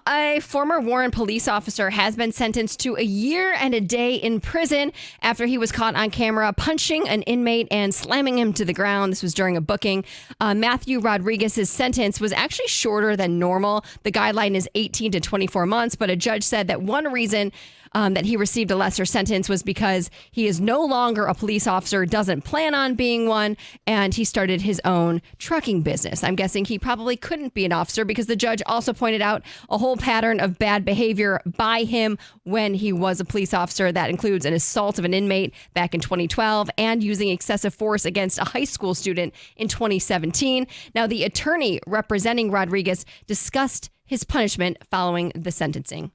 A former Warren police officer has been sentenced to a year and a day in prison after he was caught on camera punching an inmate and slamming him to the ground. This was during a booking. Matthew Rodriguez's sentence was actually shorter than normal. The guideline is 18 to 24 months, but a judge said that one reason that he received a lesser sentence was because he is no longer a police officer, doesn't plan on being one, and he started his own trucking business. I'm guessing he probably couldn't be an officer because the judge also pointed out a whole pattern of bad behavior by him when he was a police officer. That includes an assault of an inmate back in 2012 and using excessive force against a high school student in 2017. Now, the attorney representing Rodriguez discussed his punishment following the sentencing.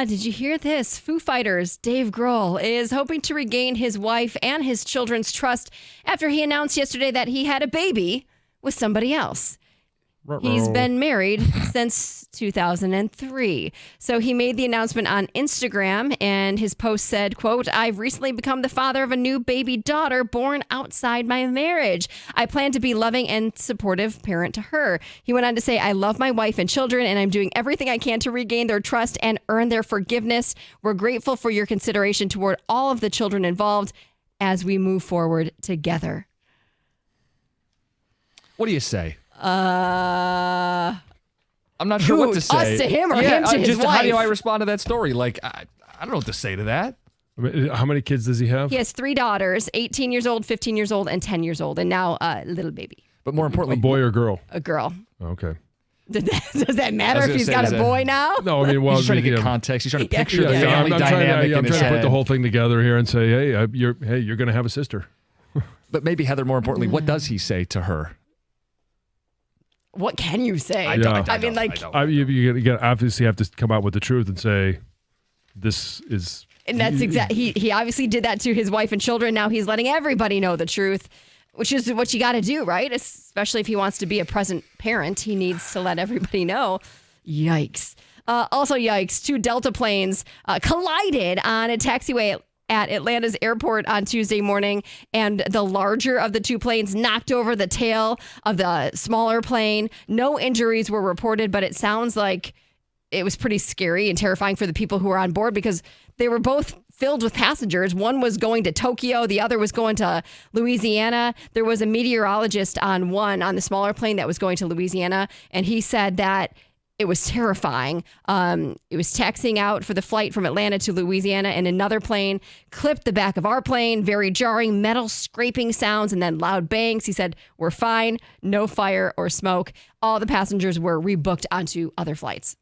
Did you hear this? Foo Fighters' Dave Grohl is hoping to regain his wife and his children's trust after he announced yesterday that he had a baby with somebody else. He's been married since 2003. So he made the announcement on Instagram, and his post said, quote, "I've recently become the father of a new baby daughter born outside my marriage. I plan to be loving and supportive parent to her." He went on to say, "I love my wife and children, and I'm doing everything I can to regain their trust and earn their forgiveness. We're grateful for your consideration toward all of the children involved as we move forward together." What do you say? I'm not sure what to say. Us to him or him to his wife? How do I respond to that story? Like, I don't know what to say to that. I mean, how many kids does he have? He has 3 daughters, 18 years old, 15 years old, and 10 years old, and now a little baby. But more importantly, a boy or girl? A girl. Okay. Does that matter I was if gonna he's say, got is a that- boy now? No, I mean, well, He's trying to get yeah. context. He's trying to picture Yeah, the family I'm dynamic in trying his to put head. the whole thing together here and say, hey, you're going to have a sister. But maybe, Heather, more importantly, what does he say to her? What can you say? I don't- I mean, like, You obviously have to come out with the truth and say, this is. and that's he obviously did that to his wife and children. Now he's letting everybody know the truth, which is what you got to do, right? Especially if he wants to be a present parent, he needs to let everybody know. Yikes. Also, yikes. 2 Delta planes collided on a taxiway at Atlanta's airport on Tuesday morning, and the larger of the 2 planes knocked over the tail of the smaller plane. No injuries were reported, but it sounds like it was pretty scary and terrifying for the people who were on board because they were both filled with passengers. One was going to Tokyo, the other was going to Louisiana. There was a meteorologist on the smaller plane that was going to Louisiana, and he said that it was terrifying. It was taxiing out for the flight from Atlanta to Louisiana, and another plane clipped the back of our plane. Very jarring, metal scraping sounds, and then loud bangs. He said, "We're fine, no fire or smoke." All the passengers were rebooked onto other flights.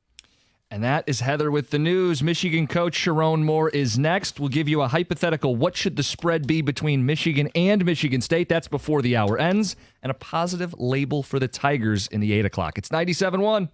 And that is Heather with the news. Michigan coach Sharon Moore is next. We'll give you a hypothetical. What should the spread be between Michigan and Michigan State? That's before the hour ends. And a positive label for the Tigers in the 8 o'clock. It's 97.1.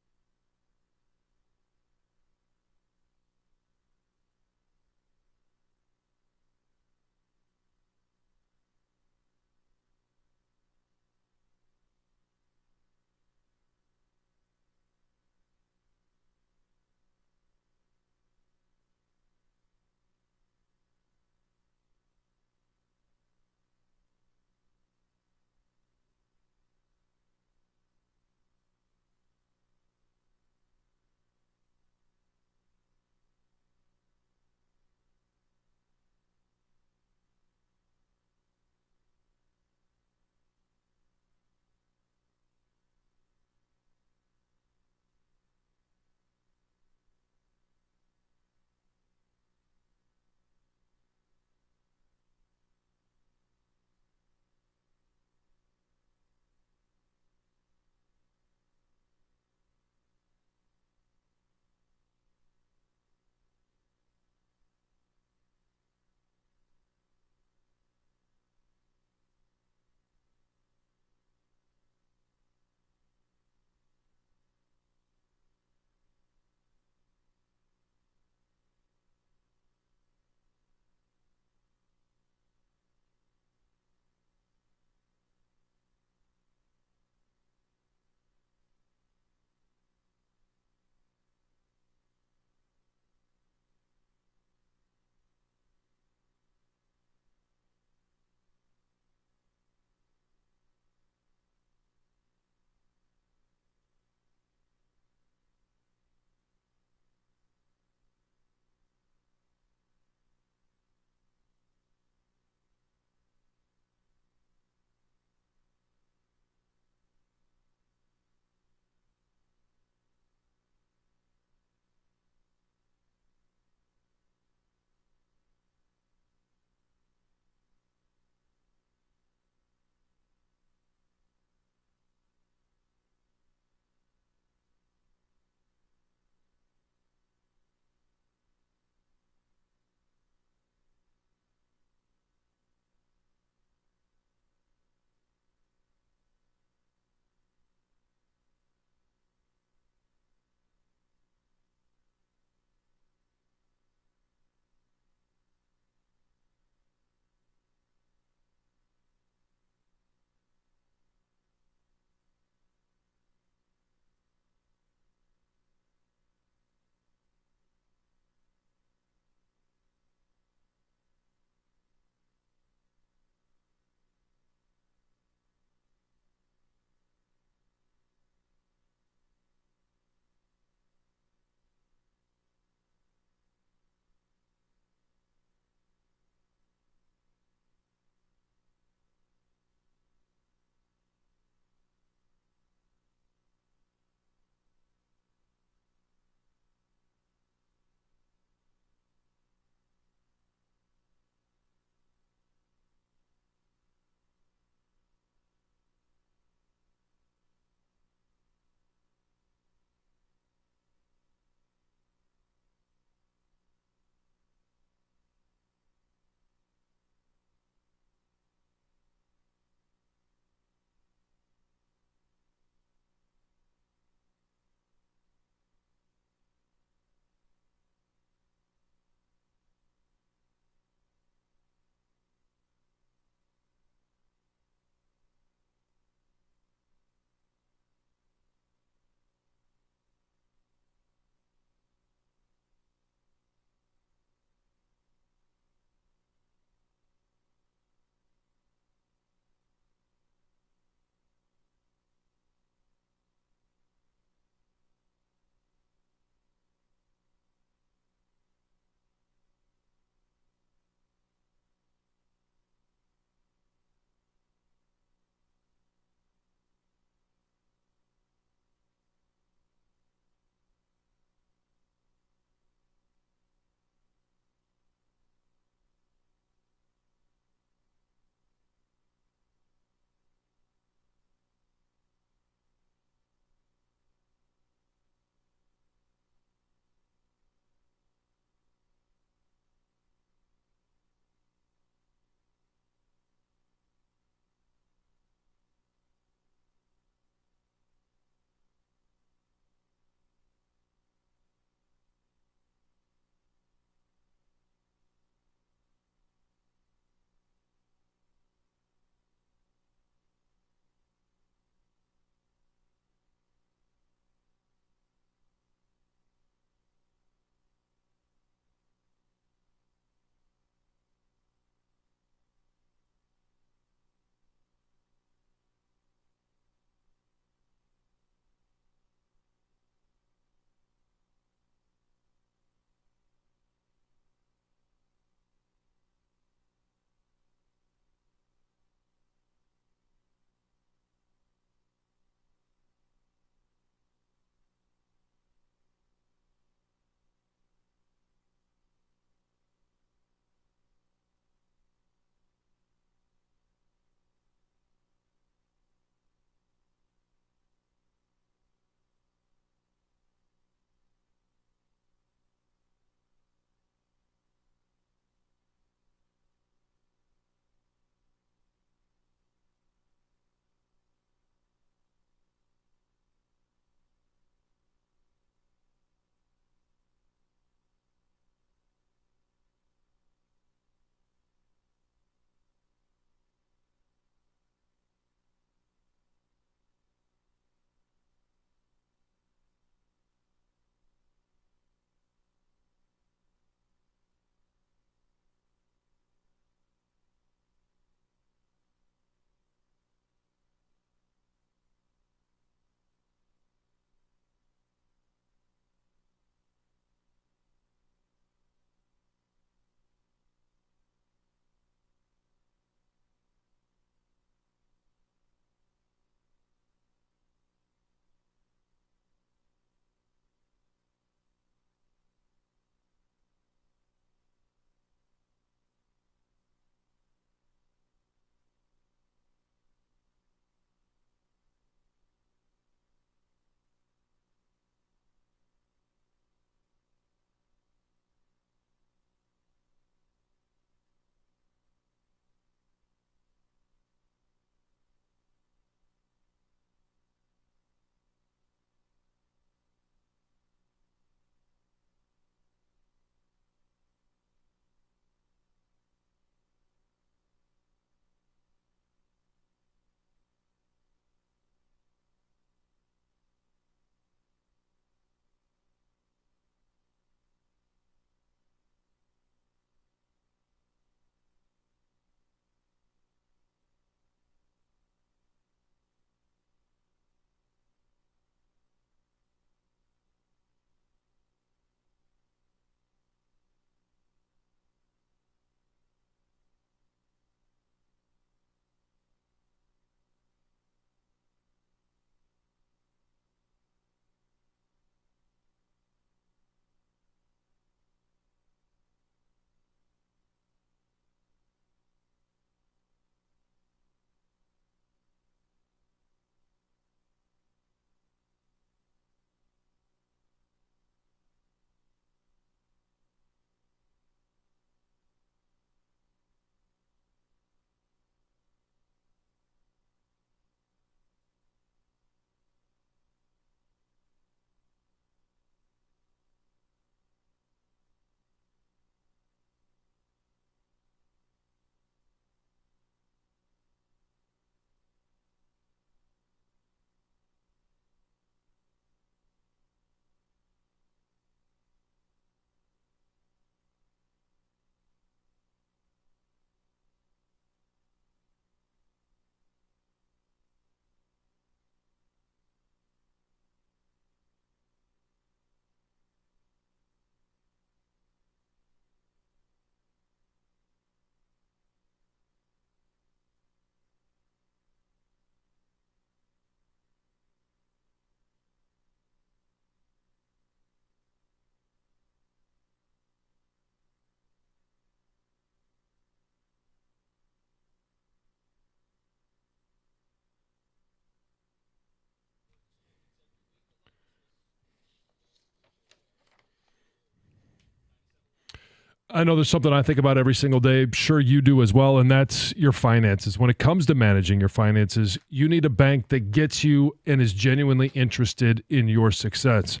I know there's something I think about every single day. Sure, you do as well, and that's your finances. When it comes to managing your finances, you need a bank that gets you and is genuinely interested in your success.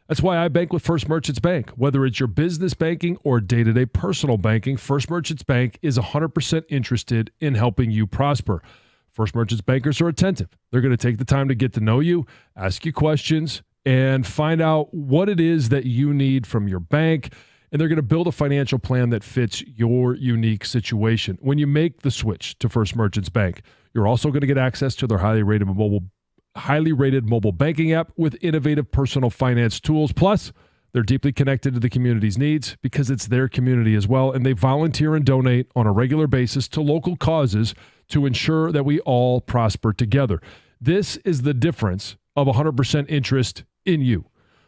That's why I bank with First Merchants Bank. Whether it's your business banking or day-to-day personal banking, First Merchants Bank is 100% interested in helping you prosper. First Merchants bankers are attentive. They're going to take the time to get to know you, ask you questions, and find out what it is that you need from your bank. And they're going to build a financial plan that fits your unique situation. When you make the switch to First Merchants Bank, you're also going to get access to their highly rated mobile banking app with innovative personal finance tools. Plus, they're deeply connected to the community's needs because it's their community as well. And they volunteer and donate on a regular basis to local causes to ensure that we all prosper together. This is the difference of 100% interest in you.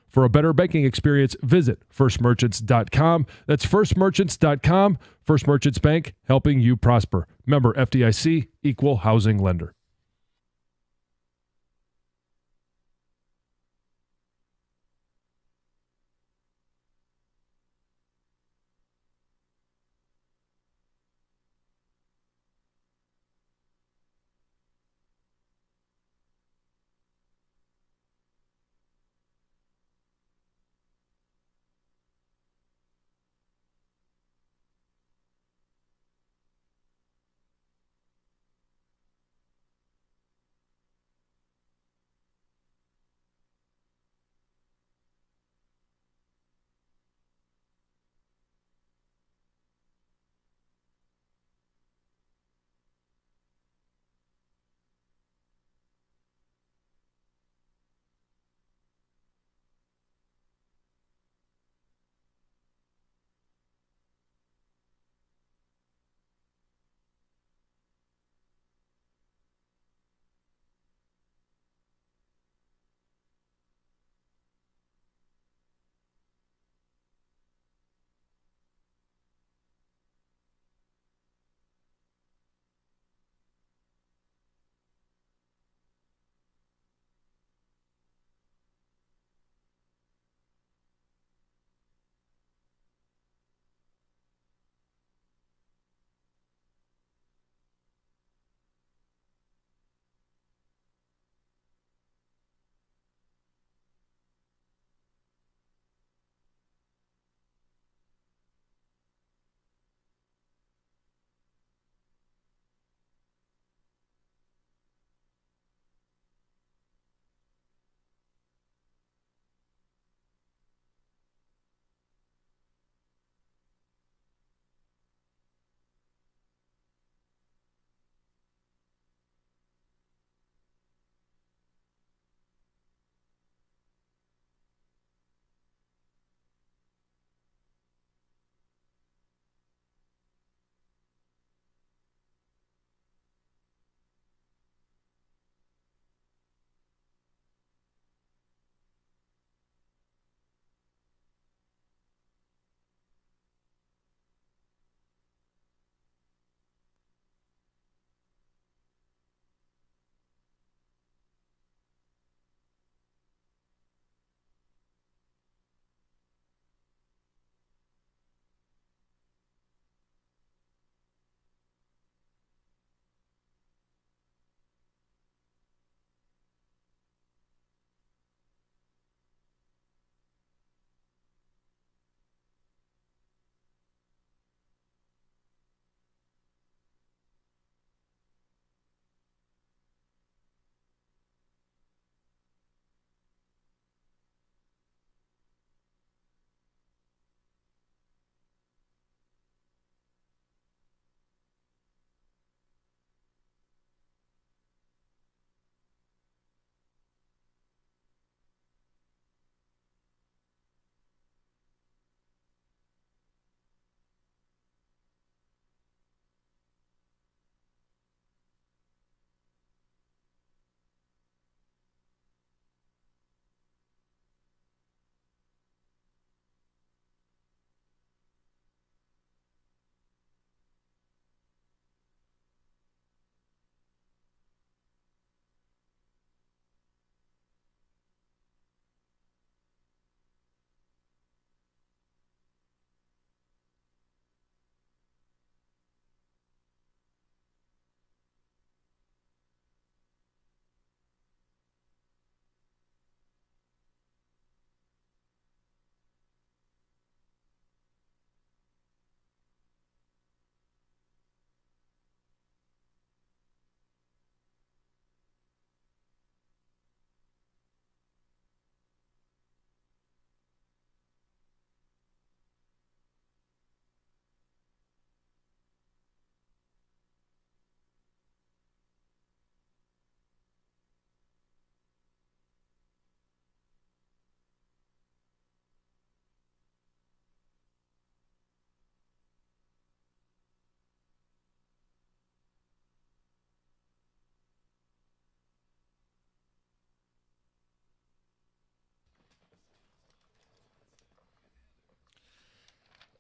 For a better banking experience, visit firstmerchants.com. That's firstmerchants.com. First Merchants Bank, helping you prosper. Member FDIC, equal housing lender.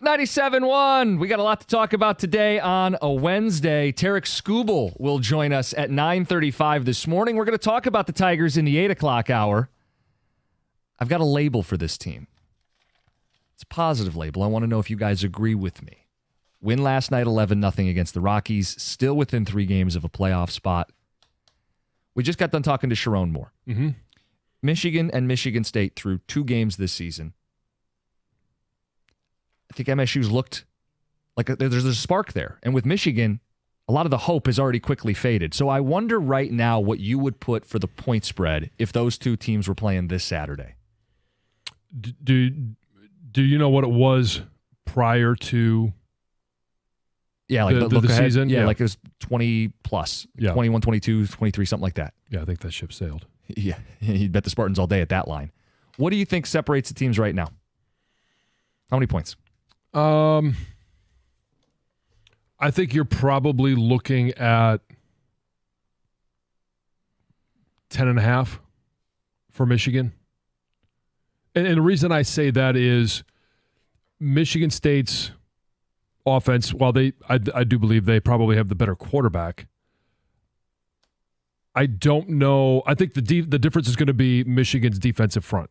97.1. We got a lot to talk about today on a Wednesday. Tarek Skubal will join us at 9:35 this morning. We're going to talk about the Tigers in the 8 o'clock hour. I've got a label for this team. It's a positive label. I want to know if you guys agree with me. Win last night 11-0 against the Rockies. Still within 3 games of a playoff spot. We just got done talking to Sharon Moore. Mm-hmm. Michigan and Michigan State through 2 games this season. I think MSU's looked like there's a spark there. And with Michigan, a lot of the hope has already quickly faded. So I wonder right now what you would put for the point spread if those 2 teams were playing this Saturday. Do you know what it was prior to the season? Yeah, like it was 20 plus, 21, 22, 23, something like that. Yeah, I think that ship sailed. Yeah, you'd bet the Spartans all day at that line. What do you think separates the teams right now? How many points? I think you're probably looking at 10.5 for Michigan. And the reason I say that is Michigan State's offense, while I do believe they probably have the better quarterback, I don't know. I think the difference is going to be Michigan's defensive front.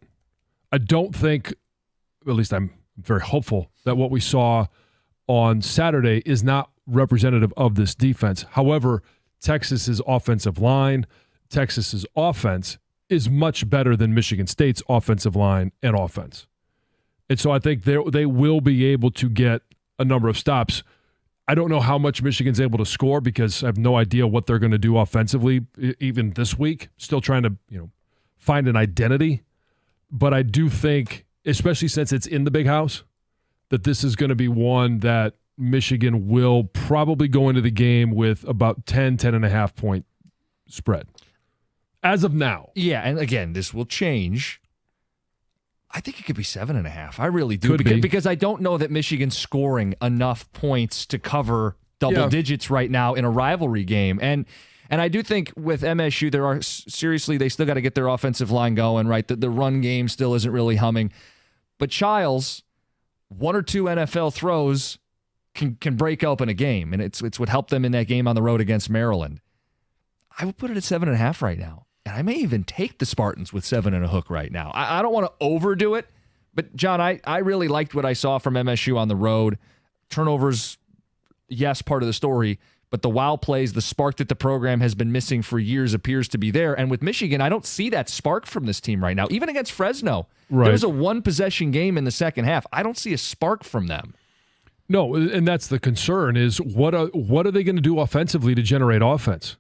I don't think, at least I'm very hopeful, that what we saw on Saturday is not representative of this defense. However, Texas's offensive line, Texas's offense is much better than Michigan State's offensive line and offense. And so I think they will be able to get a number of stops. I don't know how much Michigan's able to score because I have no idea what they're going to do offensively, even this week. Still trying to, find an identity. But I do think, especially since it's in the big house, that this is going to be one that Michigan will probably go into the game with about 10.5 point spread. As of now. Yeah, and again, this will change. I think it could be 7.5. I really do. Because I don't know that Michigan's scoring enough points to cover double digits right now in a rivalry game. And I do think with MSU, they still got to get their offensive line going, right? The run game still isn't really humming. But Childs, 1 or 2 NFL throws can break open a game, and it's what helped them in that game on the road against Maryland. I would put it at 7.5 right now. And I may even take the Spartans with 7 and a hook right now. I don't want to overdo it, but John, I really liked what I saw from MSU on the road. Turnovers, yes, part of the story, but the wow plays, the spark that the program has been missing for years appears to be there. And with Michigan, I don't see that spark from this team right now. Even against Fresno, There was a 1-possession game in the second half. I don't see a spark from them. No, and that's the concern is what are they going to do offensively to generate offense?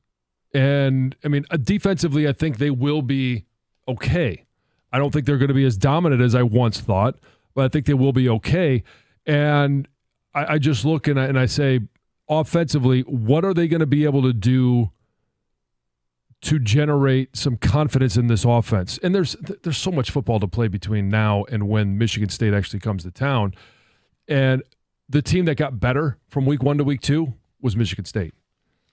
And, defensively, I think they will be okay. I don't think they're going to be as dominant as I once thought, but I think they will be okay. And I just look and I say, offensively, what are they going to be able to do to generate some confidence in this offense? And there's so much football to play between now and when Michigan State actually comes to town. And the team that got better from week 1 to week 2 was Michigan State.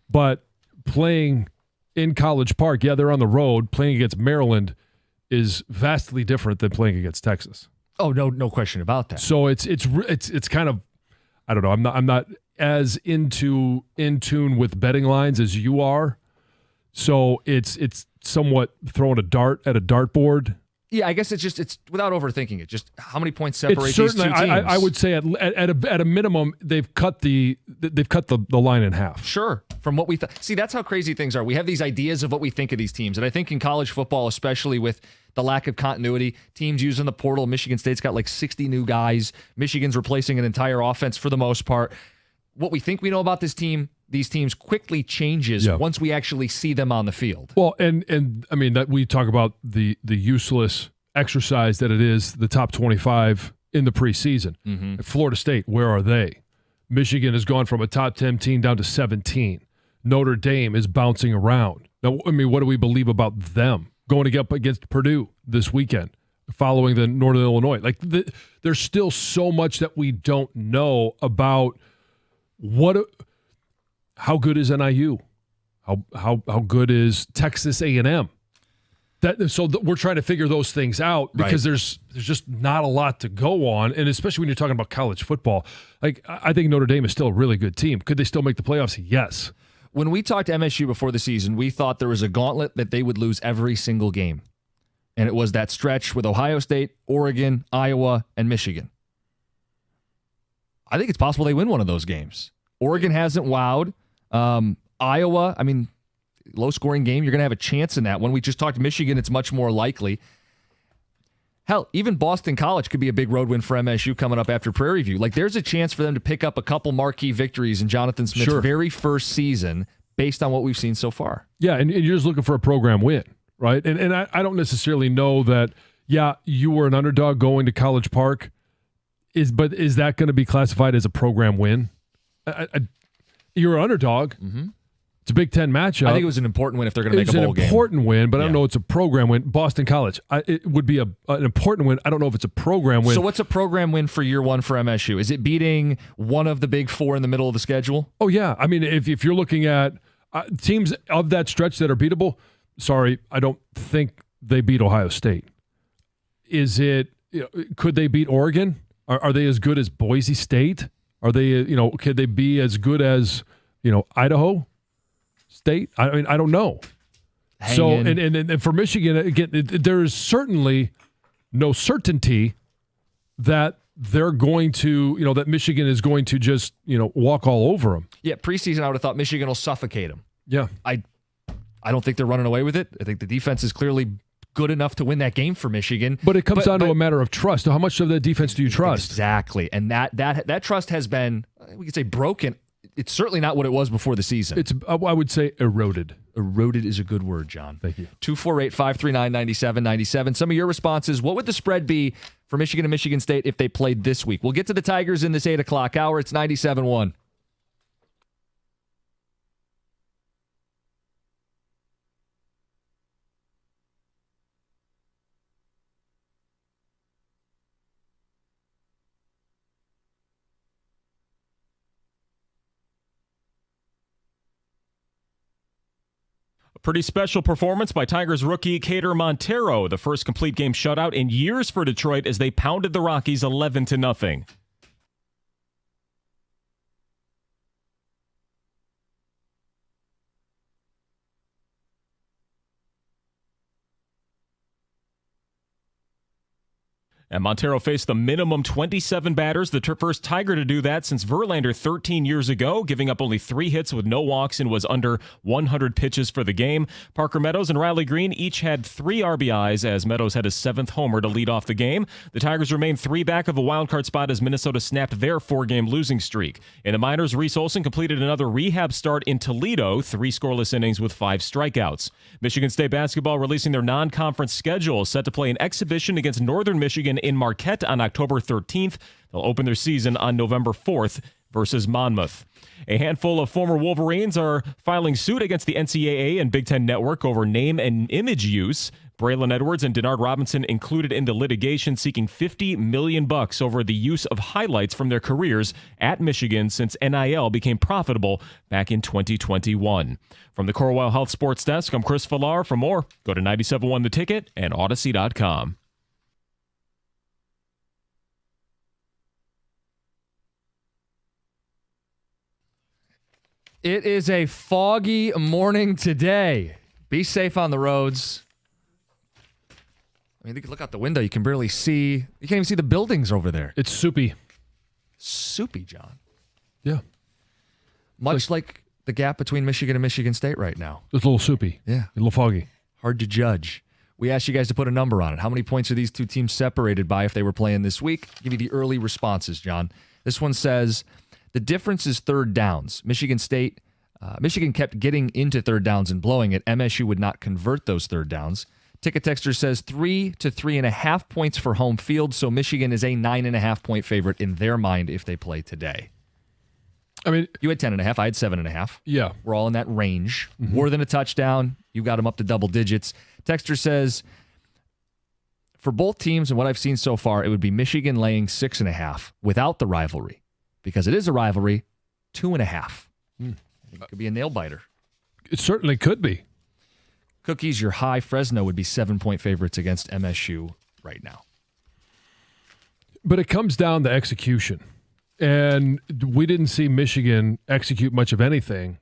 But playing in College Park, they're on the road. Playing against Maryland is vastly different than playing against Texas. Oh, no question about that. So it's kind of, I don't know. I'm not as in tune with betting lines as you are. So it's somewhat throwing a dart at a dartboard. Yeah, I guess it's without overthinking it. Just how many points separate these 2 teams? I would say at a minimum they've cut the line in half. Sure, from what we thought. See, that's how crazy things are. We have these ideas of what we think of these teams, and I think in college football, especially with the lack of continuity, teams using the portal. Michigan State's got like 60 new guys. Michigan's replacing an entire offense for the most part. What we think we know about these teams quickly changes once we actually see them on the field. Well, and that we talk about the useless exercise that it is the top 25 in the preseason. Mm-hmm. Florida State, where are they? Michigan has gone from a top 10 team down to 17. Notre Dame is bouncing around. Now, what do we believe about them going up against Purdue this weekend, following the Northern Illinois? There's still so much that we don't know about how good is NIU? How good is Texas A&M? We're trying to figure those things out because Right. there's just not a lot to go on, and especially when you're talking about college football. Like, I think Notre Dame is still a really good team. Could they still make the playoffs? Yes. When we talked to MSU before the season, we thought there was a gauntlet that they would lose every single game. And it was that stretch with Ohio State, Oregon, Iowa, and Michigan. I think it's possible they win one of those games. Oregon hasn't wowed. Iowa, I mean, low-scoring game, you're going to have a chance in that one. We just talked to Michigan, it's much more likely. Hell, even Boston College could be a big road win for MSU coming up after Prairie View. Like, there's a chance for them to pick up a couple marquee victories in Jonathan Smith's very first season based on what we've seen so far. Yeah, and you're just looking for a program win, right? And I don't necessarily know that, you were an underdog going to College Park, but is that going to be classified as a program win? You're an underdog. Mm-hmm. It's a Big Ten matchup. I think it was an important win if they're going to make a bowl game. It's an important win, but I don't know it's a program win. Boston College, it would be an important win. I don't know if it's a program win. So what's a program win for year one for MSU? Is it beating one of the big four in the middle of the schedule? Oh, yeah. I mean, if you're looking at teams of that stretch that are beatable, sorry, I don't think they beat Ohio State. Is it, could they beat Oregon? Are they as good as Boise State? Are they, could they be as good as, Idaho State? I mean, I don't know. So, and for Michigan, again, there is certainly no certainty that they're going to, that Michigan is going to just, walk all over them. Yeah, preseason, I would have thought Michigan will suffocate them. Yeah. I don't think they're running away with it. I think the defense is clearly good enough to win that game for Michigan. But it comes down to a matter of trust. How much of the defense do you trust? Exactly. And that trust has been, we could say, broken. It's certainly not what it was before the season. It's, I would say, eroded. Eroded is a good word, John. Thank you. 248-539-9797. Some of your responses. What would the spread be for Michigan and Michigan State if they played this week? We'll get to the Tigers in this 8 o'clock hour. It's 97.1. Pretty special performance by Tigers rookie Cater Montero, the first complete game shutout in years for Detroit as they pounded the Rockies 11-0. And Montero faced the minimum 27 batters, the first Tiger to do that since Verlander 13 years ago, giving up only 3 hits with no walks and was under 100 pitches for the game. Parker Meadows and Riley Green each had 3 RBIs as Meadows had his 7th homer to lead off the game. The Tigers remain 3 back of a wildcard spot as Minnesota snapped their 4-game losing streak. In the minors, Reese Olson completed another rehab start in Toledo, 3 scoreless innings with 5 strikeouts. Michigan State basketball releasing their non-conference schedule, set to play an exhibition against Northern Michigan in Marquette on October 13th. They'll open their season on November 4th versus Monmouth. A handful of former Wolverines are filing suit against the NCAA and Big Ten Network over name and image use. Braylon Edwards and Denard Robinson included in the litigation, seeking $50 million over the use of highlights from their careers at Michigan since NIL became profitable back in 2021. From the Corewell Health Sports Desk, I'm Chris Villar. For more, go to 97.1 The Ticket and Odyssey.com. It is a foggy morning today. Be safe on the roads. I mean, you can look out the window. You can barely see. You can't even see the buildings over there. It's soupy. Soupy, John. Yeah. Much like the gap between Michigan and Michigan State right now. It's a little soupy. Yeah. A little foggy. Hard to judge. We asked you guys to put a number on it. How many points are these two teams separated by if they were playing this week? Give you the early responses, John. This one says the difference is third downs. Michigan kept getting into third downs and blowing it. MSU would not convert those third downs. Ticket Texter says 3 to 3.5 points for home field, so Michigan is a 9.5 point favorite in their mind if they play today. I mean, you had 10.5. I had 7.5. Yeah. We're all in that range. Mm-hmm. More than a touchdown. You got them up to double digits. Texter says, for both teams and what I've seen so far, it would be Michigan laying 6.5 without the rivalry. Because it is a rivalry, 2.5. It could be a nail biter. It certainly could be. Cookies, you're high. Fresno would be 7-point favorites against MSU right now. But it comes down to execution. And we didn't see Michigan execute much of anything.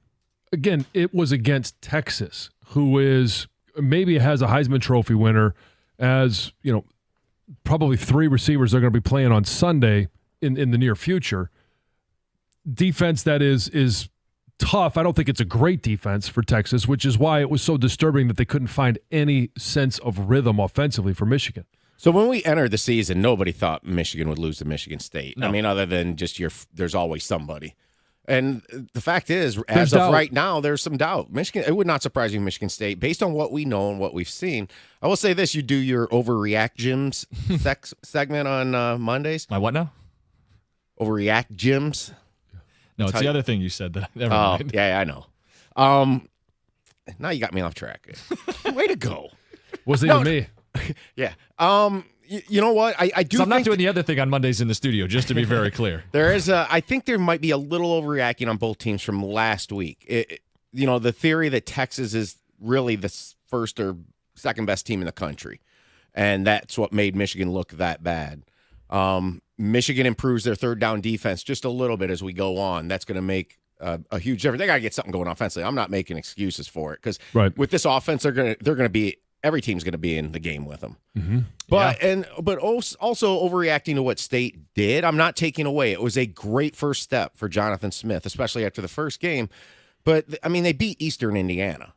Again, it was against Texas, who is maybe has a Heisman Trophy winner, as probably 3 receivers are going to be playing on Sunday in the near future. Defense that is tough. I don't think it's a great defense for Texas, which is why it was so disturbing that they couldn't find any sense of rhythm offensively for Michigan. So when we entered the season, nobody thought Michigan would lose to Michigan State. No. I mean, other than just there's always somebody. And the fact is, as of right now, there's some doubt. Michigan, it would not surprise me, Michigan State, based on what we know and what we've seen. I will say this: you do your overreact gyms segment on Mondays. My what now? Overreact gyms. No, it's the other thing you said that. Never mind. Yeah, I know. Now you got me off track. Way to go. Wasn't even me. Yeah. You know what? I do. So I'm not think doing the other thing on Mondays in the studio, just to be very clear. I think there might be a little overreacting on both teams from last week. The theory that Texas is really the first or second best team in the country, and that's what made Michigan look that bad. Michigan improves their third down defense just a little bit as we go on. That's going to make a huge difference. They got to get something going offensively. I'm not making excuses for it because with this offense, they're going to be. Every team's going to be in the game with them. Mm-hmm. But also overreacting to what State did, I'm not taking away. It was a great first step for Jonathan Smith, especially after the first game. But, I mean, they beat Eastern Indiana.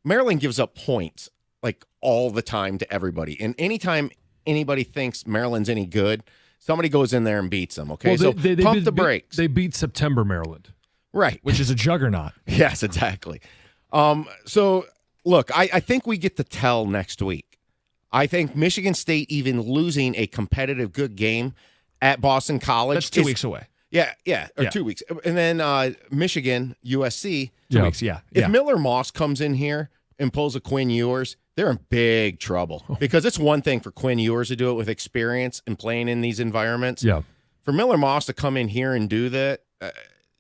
Maryland gives up points like all the time to everybody. And anytime anybody thinks Maryland's any good, somebody goes in there and beats them, okay? Well, they pump the brakes. They beat September Maryland. Right. Which is a juggernaut. Yes, exactly. Look, I think we get to tell next week. I think Michigan State even losing a competitive good game at Boston College. That's 2 weeks away. Yeah, 2 weeks. And then Michigan, USC. 2 weeks, yeah. If Miller Moss comes in here and pulls a Quinn Ewers, they're in big trouble. Because it's one thing for Quinn Ewers to do it with experience and playing in these environments. Yeah. For Miller Moss to come in here and do that,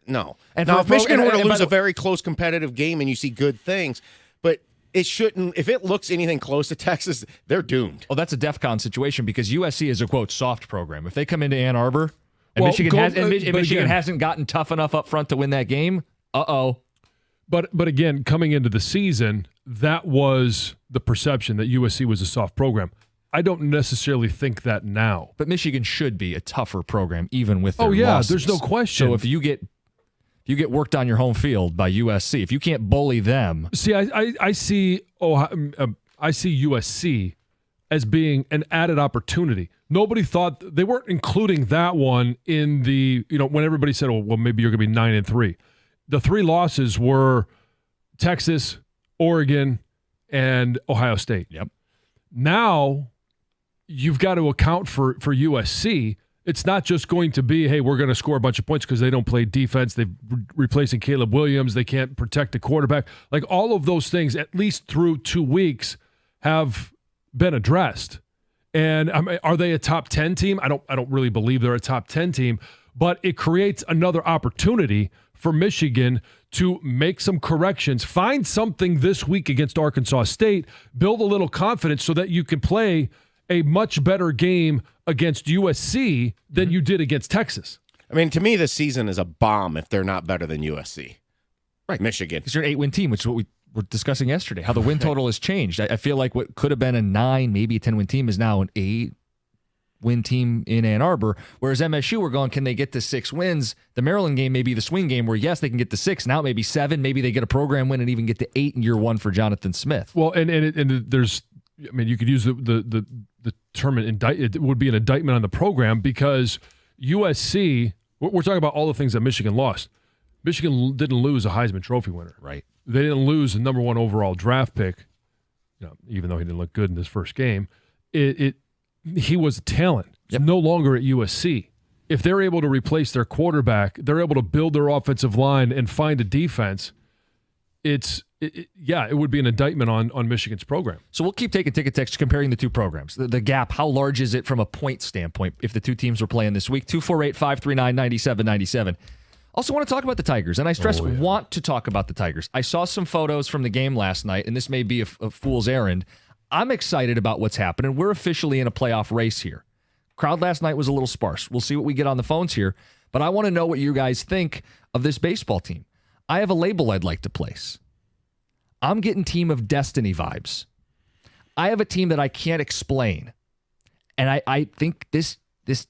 no. And now, for if Michigan were to and lose a very close competitive game and you see good things, but it shouldn't. If it looks anything close to Texas, they're doomed. Oh, that's a DEFCON situation because USC is a, quote, soft program. If they come into Ann Arbor and Well, Michigan hasn't gotten tough enough up front to win that game, uh-oh. But again, coming into the season, that was the perception that USC was a soft program. I don't necessarily think that now. But Michigan should be a tougher program even with their losses. There's no question. So if you get worked on your home field by USC, if you can't bully them. See, I see USC as being an added opportunity. Nobody thought they weren't including that one in the, when everybody said, oh, well, maybe you're going to be 9-3. The 3 losses were Texas, Oregon, and Ohio State. Yep. Now you've got to account for USC. It's not just going to be, hey, we're going to score a bunch of points because they don't play defense. They're replacing Caleb Williams. They can't protect the quarterback. Like all of those things, at least through 2 weeks, have been addressed. And are they a top 10 team? I don't really believe they're a top 10 team, but it creates another opportunity for Michigan to make some corrections, find something this week against Arkansas State, build a little confidence so that you can play a much better game against USC than you did against Texas. I mean, to me, this season is a bomb if they're not better than USC. Right. Michigan. Because you're an 8-win team, which is what we were discussing yesterday, how the win total has changed. I feel like what could have been a 9, maybe a 10-win team is now an 8-win team in Ann Arbor, whereas MSU, we're going, can they get to 6 wins? The Maryland game may be the swing game where, yes, they can get to 6. Now maybe 7. Maybe they get a program win and even get to 8 in year 1 for Jonathan Smith. Well, and there's, I mean, you could use the term it would be an indictment on the program because USC, we're talking about all the things that Michigan lost. Michigan didn't lose a Heisman Trophy winner. Right. They didn't lose the number 1 overall draft pick, even though he didn't look good in his first game. He was a talent. He's no longer at USC. If they're able to replace their quarterback, they're able to build their offensive line and find a defense, it would be an indictment on Michigan's program. So we'll keep taking ticket texts comparing the two programs. The gap, how large is it from a point standpoint if the two teams were playing this week? 248-539-9797. Also want to talk about the Tigers, and I stress want to talk about the Tigers. I saw some photos from the game last night, and this may be a fool's errand. I'm excited about what's happening. We're officially in a playoff race here. Crowd last night was a little sparse. We'll see what we get on the phones here, but I want to know what you guys think of this baseball team. I have a label I'd like to place. I'm getting team of destiny vibes. I have a team that I can't explain, and I think this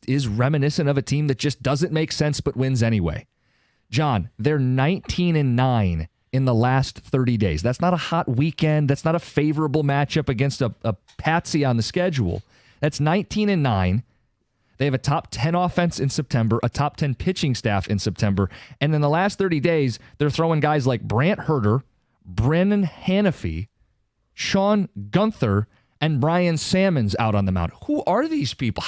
is reminiscent of a team that just doesn't make sense but wins anyway. John, they're 19-9 in the last 30 days. That's not a hot weekend. That's not a favorable matchup against a patsy on the schedule. That's 19-9. They have a top 10 offense in September, a top 10 pitching staff in September, and in the last 30 days, they're throwing guys like Brant Herter, Brennan Hanafy, Sean Gunther, and Brian Sammons out on the mound. Who are these people?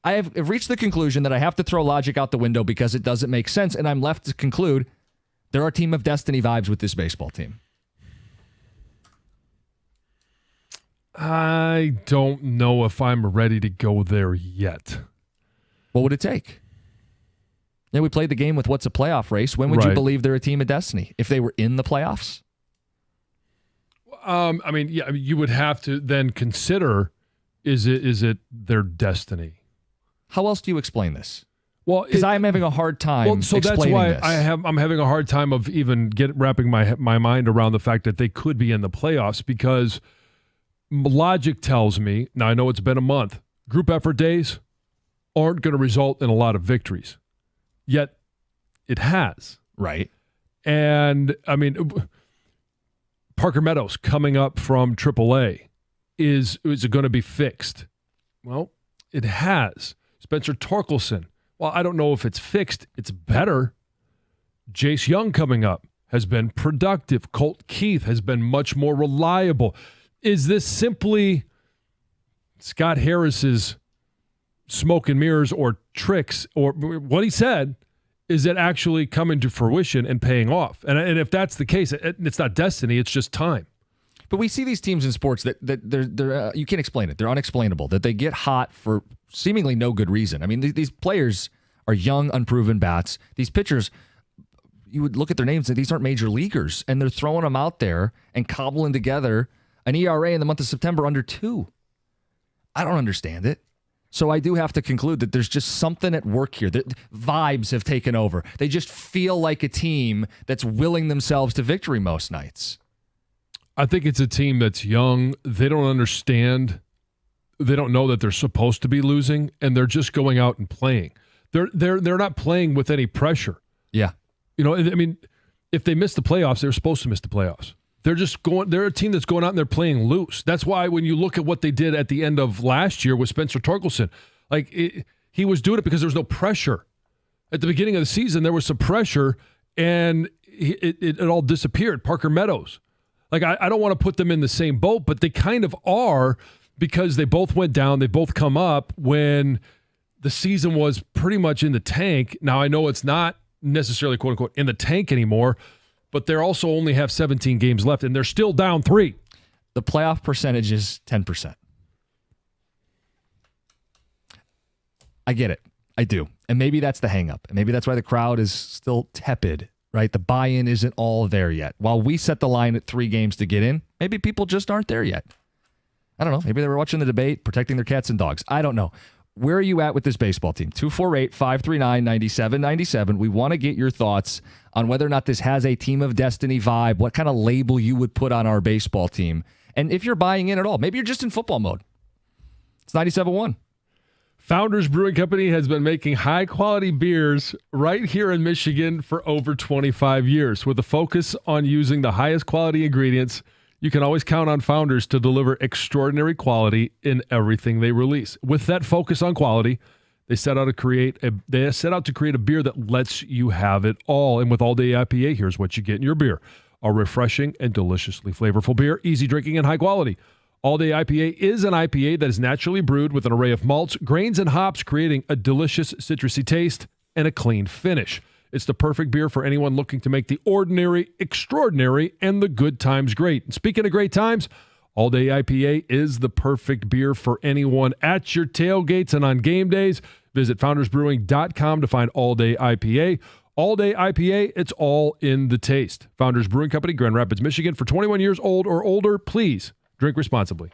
I have reached the conclusion that I have to throw logic out the window because it doesn't make sense, and I'm left to conclude there are team of destiny vibes with this baseball team. I don't know if I'm ready to go there yet. What would it take? Yeah, we played the game with what's a playoff race. When would you believe they're a team of destiny? If they were in the playoffs? You would have to then consider, is it their destiny? How else do you explain this? Well, because I'm having a hard time explaining that's why this. I'm having a hard time of even wrapping my mind around the fact that they could be in the playoffs, because logic tells me, now I know it's been a month, group effort days aren't going to result in a lot of victories. Yet it has. Right. And I mean, Parker Meadows coming up from AAA, is it going to be fixed? Well, it has. Spencer Torkelson, well, I don't know if it's fixed. It's better. Jace Young coming up has been productive. Colt Keith has been much more reliable. Is this simply Scott Harris's smoke and mirrors or tricks, or what he said? Is it actually coming to fruition and paying off? And if that's the case, it's not destiny, it's just time. But we see these teams in sports that they're you can't explain it. They're unexplainable, that they get hot for seemingly no good reason. I mean, these players are young, unproven bats. These pitchers, you would look at their names and these aren't major leaguers, and they're throwing them out there and cobbling together an ERA in the month of September under 2. I don't understand it. So I do have to conclude that there's just something at work here. That vibes have taken over. They just feel like a team that's willing themselves to victory most nights. I think it's a team that's young. They don't understand. They don't know that they're supposed to be losing, and they're just going out and playing. They're not playing with any pressure. Yeah. You know, I mean, if they miss the playoffs, they're supposed to miss the playoffs. They're a team that's going out and they're playing loose. That's why when you look at what they did at the end of last year with Spencer Torkelson, he was doing it because there was no pressure. At the beginning of the season, there was some pressure, and it all disappeared. Parker Meadows. I don't want to put them in the same boat, but they kind of are, because they both went down. They both come up when the season was pretty much in the tank. Now, I know it's not necessarily, quote unquote, in the tank anymore, but they also only have 17 games left, and they're still down 3. The playoff percentage is 10%. I get it. I do. And maybe that's the hang up. And maybe that's why the crowd is still tepid, right? The buy-in isn't all there yet. While we set the line at 3 games to get in, maybe people just aren't there yet. I don't know. Maybe they were watching the debate, protecting their cats and dogs. I don't know. Where are you at with this baseball team? 248-539-9797. We want to get your thoughts on whether or not this has a team of destiny vibe, what kind of label you would put on our baseball team, and if you're buying in at all. Maybe you're just in football mode. It's 97.1. Founders Brewing Company has been making high-quality beers right here in Michigan for over 25 years. With a focus on using the highest quality ingredients, you can always count on Founders to deliver extraordinary quality in everything they release. With that focus on quality, they set out to create a beer that lets you have it all. And with All Day IPA, here's what you get in your beer: a refreshing and deliciously flavorful beer, easy drinking and high quality. All Day IPA is an IPA that is naturally brewed with an array of malts, grains, and hops, creating a delicious citrusy taste and a clean finish. It's the perfect beer for anyone looking to make the ordinary extraordinary and the good times great. And speaking of great times, All Day IPA is the perfect beer for anyone at your tailgates and on game days. Visit foundersbrewing.com to find All Day IPA. All-day IPA, it's all in the taste. Founders Brewing Company, Grand Rapids, Michigan. For 21 years old or older, please drink responsibly.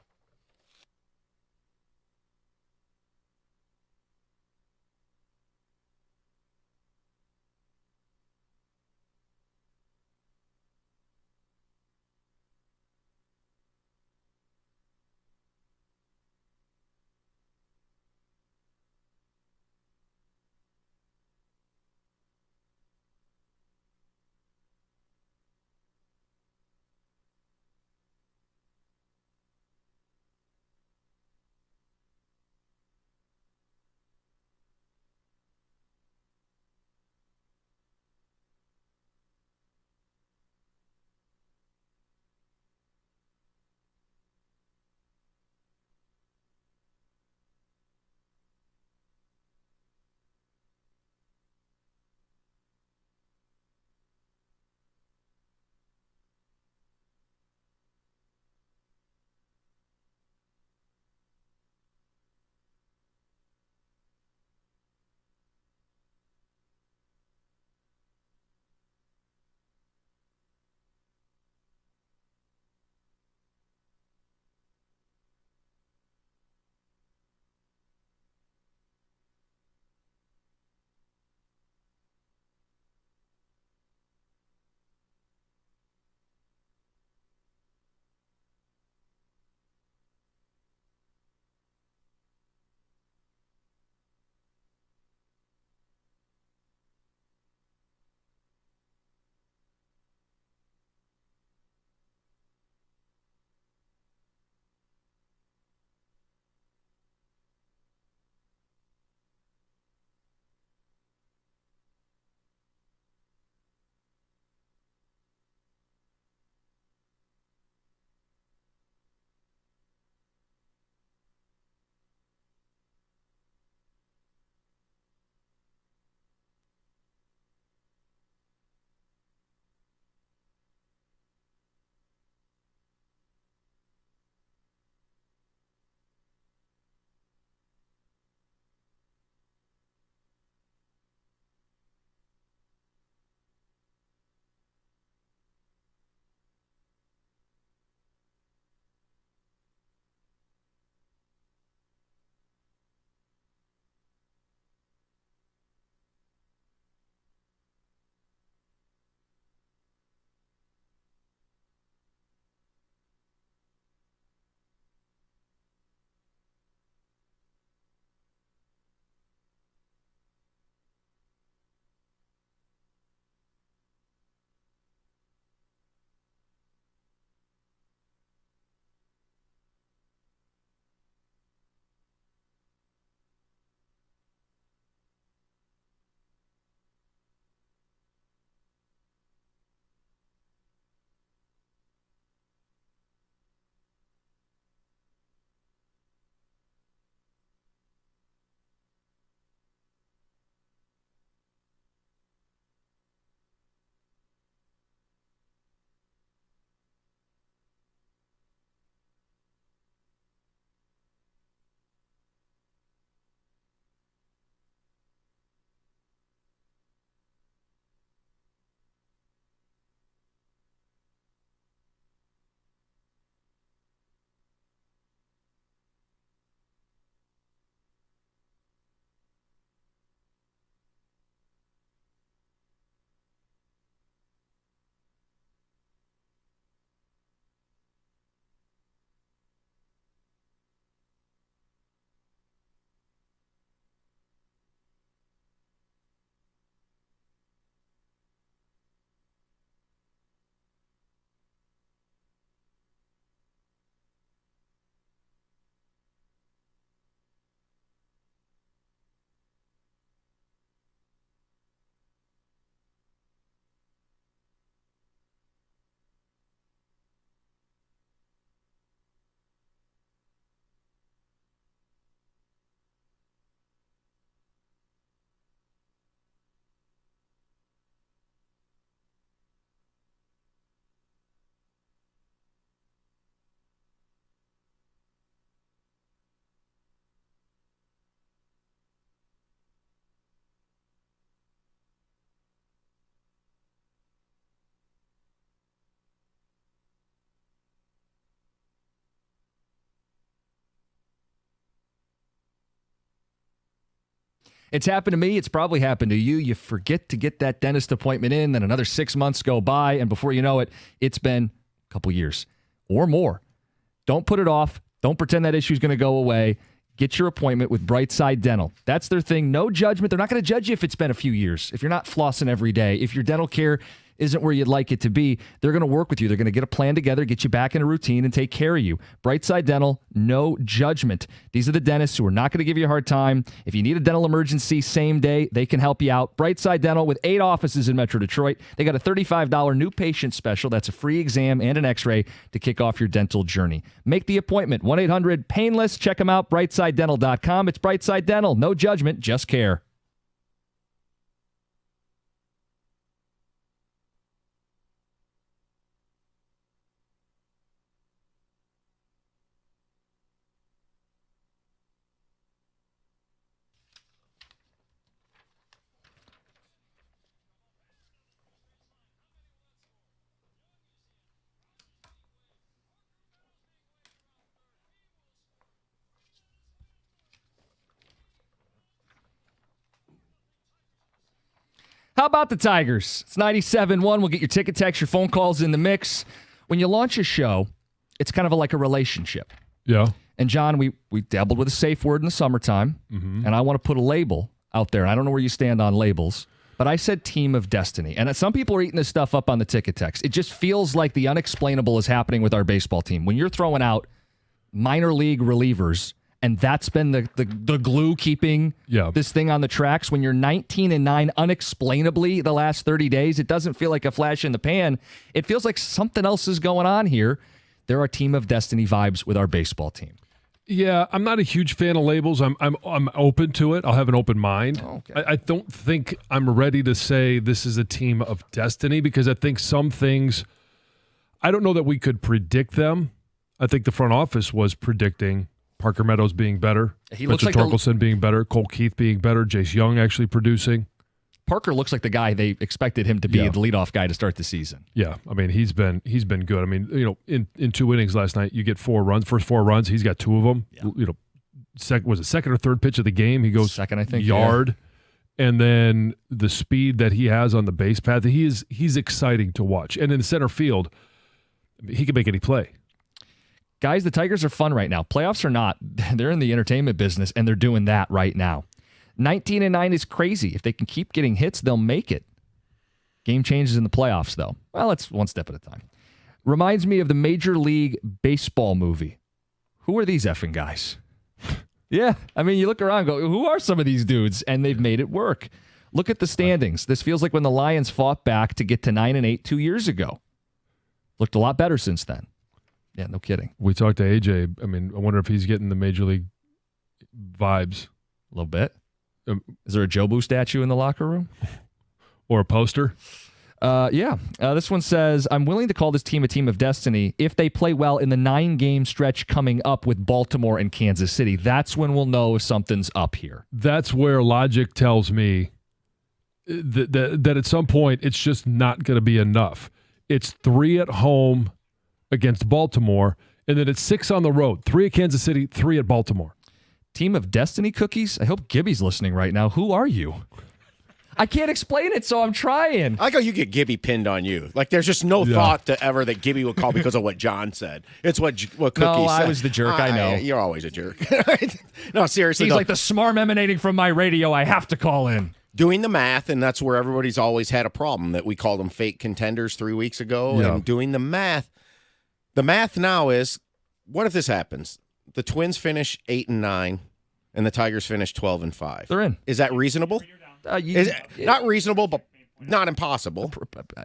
It's happened to me. It's probably happened to you. You forget to get that dentist appointment in, then another 6 months go by, and before you know it, it's been a couple years or more. Don't put it off. Don't pretend that issue is going to go away. Get your appointment with Brightside Dental. That's their thing. No judgment. They're not going to judge you if it's been a few years, if you're not flossing every day, if your dental care isn't where you'd like it to be. They're going to work with you. They're going to get a plan together, get you back in a routine, and take care of you. Brightside Dental, no judgment. These are the dentists who are not going to give you a hard time. If you need a dental emergency same day, they can help you out. Brightside Dental with 8 offices in Metro Detroit. They got a $35 new patient special. That's a free exam and an x-ray to kick off your dental journey. Make the appointment. 1-800-PAINLESS. Check them out, brightsidedental.com. It's Brightside Dental. No judgment, just care. How about the Tigers? It's 97.1. We'll get your ticket, text, your phone calls in the mix. When you launch a show, it's kind of like a relationship. Yeah. And, John, we dabbled with a safe word in the summertime, and I want to put a label out there. I don't know where you stand on labels, but I said team of destiny. And some people are eating this stuff up on the ticket text. It just feels like the unexplainable is happening with our baseball team. When you're throwing out minor league relievers, and that's been the glue keeping this thing on the tracks. When you're 19-9 unexplainably the last 30 days, it doesn't feel like a flash in the pan. It feels like something else is going on here. There are team of destiny vibes with our baseball team. Yeah, I'm not a huge fan of labels. I'm open to it. I'll have an open mind. Okay. I don't think I'm ready to say this is a team of destiny because I think some things, I don't know that we could predict them. I think the front office was predicting Parker Meadows being better, He looks like Torkelson being better, Cole Keith being better, Jace Young actually producing. Parker looks like the guy they expected him to be, the leadoff guy to start the season. Yeah, I mean he's been good. I mean, in 2 innings last night, you get 4 runs. First 4 runs, he's got 2 of them. Yeah. Was it second or third pitch of the game? He goes second, I think, yard, and then the speed that he has on the base path, he's exciting to watch. And in center field, he can make any play. Guys, the Tigers are fun right now. Playoffs are not. They're in the entertainment business, and they're doing that right now. 19-9 is crazy. If they can keep getting hits, they'll make it. Game changes in the playoffs, though. Well, it's one step at a time. Reminds me of the Major League Baseball movie. Who are these effing guys? Yeah, I mean, you look around and go, who are some of these dudes? And they've made it work. Look at the standings. This feels like when the Lions fought back to get to 9-8 2 years ago. Looked a lot better since then. Yeah, no kidding. We talked to AJ. I mean, I wonder if he's getting the Major League vibes. A little bit. Is there a Jobu statue in the locker room? Or a poster? Yeah. This one says, I'm willing to call this team a team of destiny if they play well in the 9-game stretch coming up with Baltimore and Kansas City. That's when we'll know if something's up here. That's where logic tells me that at some point it's just not going to be enough. It's 3 at home against Baltimore, and then it's 6 on the road. 3 at Kansas City, 3 at Baltimore. Team of destiny cookies? I hope Gibby's listening right now. Who are you? I can't explain it, so I'm trying. I go, you get Gibby pinned on you. Like, there's just no thought to ever that Gibby would call because of what John said. It's what Cookie said. I was the jerk, I know. You're always a jerk. No, seriously. He's like the smarm emanating from my radio. I have to call in. Doing the math, and that's where everybody's always had a problem, that we called them fake contenders 3 weeks ago, and doing the math. The math now is, what if this happens? The Twins finish 8-9, and the Tigers finish 12-5. They're in. Is that reasonable? Not reasonable, but not impossible.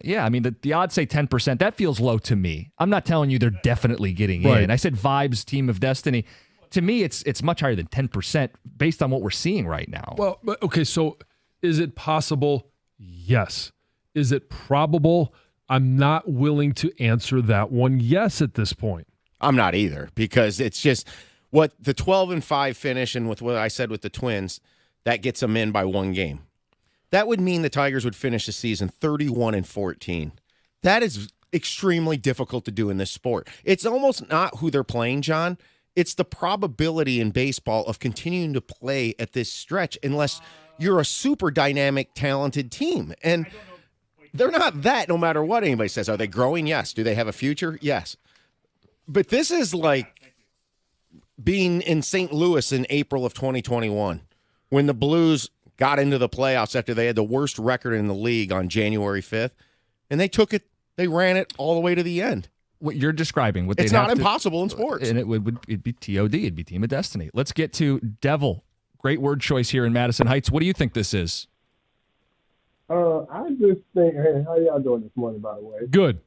Yeah, I mean, the odds say 10%. That feels low to me. I'm not telling you they're definitely getting in. I said vibes, team of destiny. To me, it's much higher than 10% based on what we're seeing right now. Well, okay, so is it possible? Yes. Is it probable? I'm not willing to answer that one yes at this point. I'm not either, because it's just what the 12-5 finish, and with what I said with the Twins, that gets them in by 1 game. That would mean the Tigers would finish the season 31-14. That is extremely difficult to do in this sport. It's almost not who they're playing, John. It's the probability in baseball of continuing to play at this stretch unless you're a super dynamic, talented team. And they're not that no matter what anybody says. Are they growing? Yes. Do they have a future? Yes. But this is like being in St. Louis in April of 2021 when the Blues got into the playoffs after they had the worst record in the league on January 5th, and they ran it all the way to the end. What you're describing, it's not impossible in sports. And it'd be TOD, it'd be Team of Destiny. Let's get to Devil. Great word choice here in Madison Heights. What do you think this is? I just think, hey, how y'all doing this morning, by the way? Good.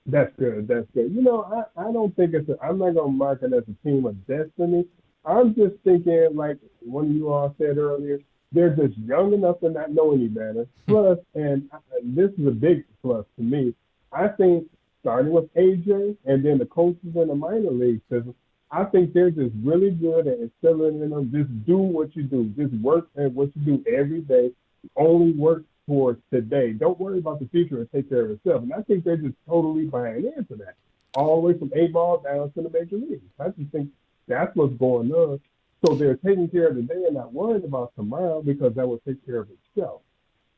That's good. You know, I don't think I'm not going to mark it as a team of destiny. I'm just thinking, like one of you all said earlier, they're just young enough to not know any better. Plus, and this is a big plus to me, I think starting with AJ and then the coaches in the minor league system, I think they're just really good at instilling in them, just do what you do. Just work at what you do every day. Only work towards today. Don't worry about the future and take care of yourself. And I think they're just totally buying into that, all the way from A-ball down to the major leagues. I just think that's what's going on. So they're taking care of today and not worried about tomorrow because that will take care of itself.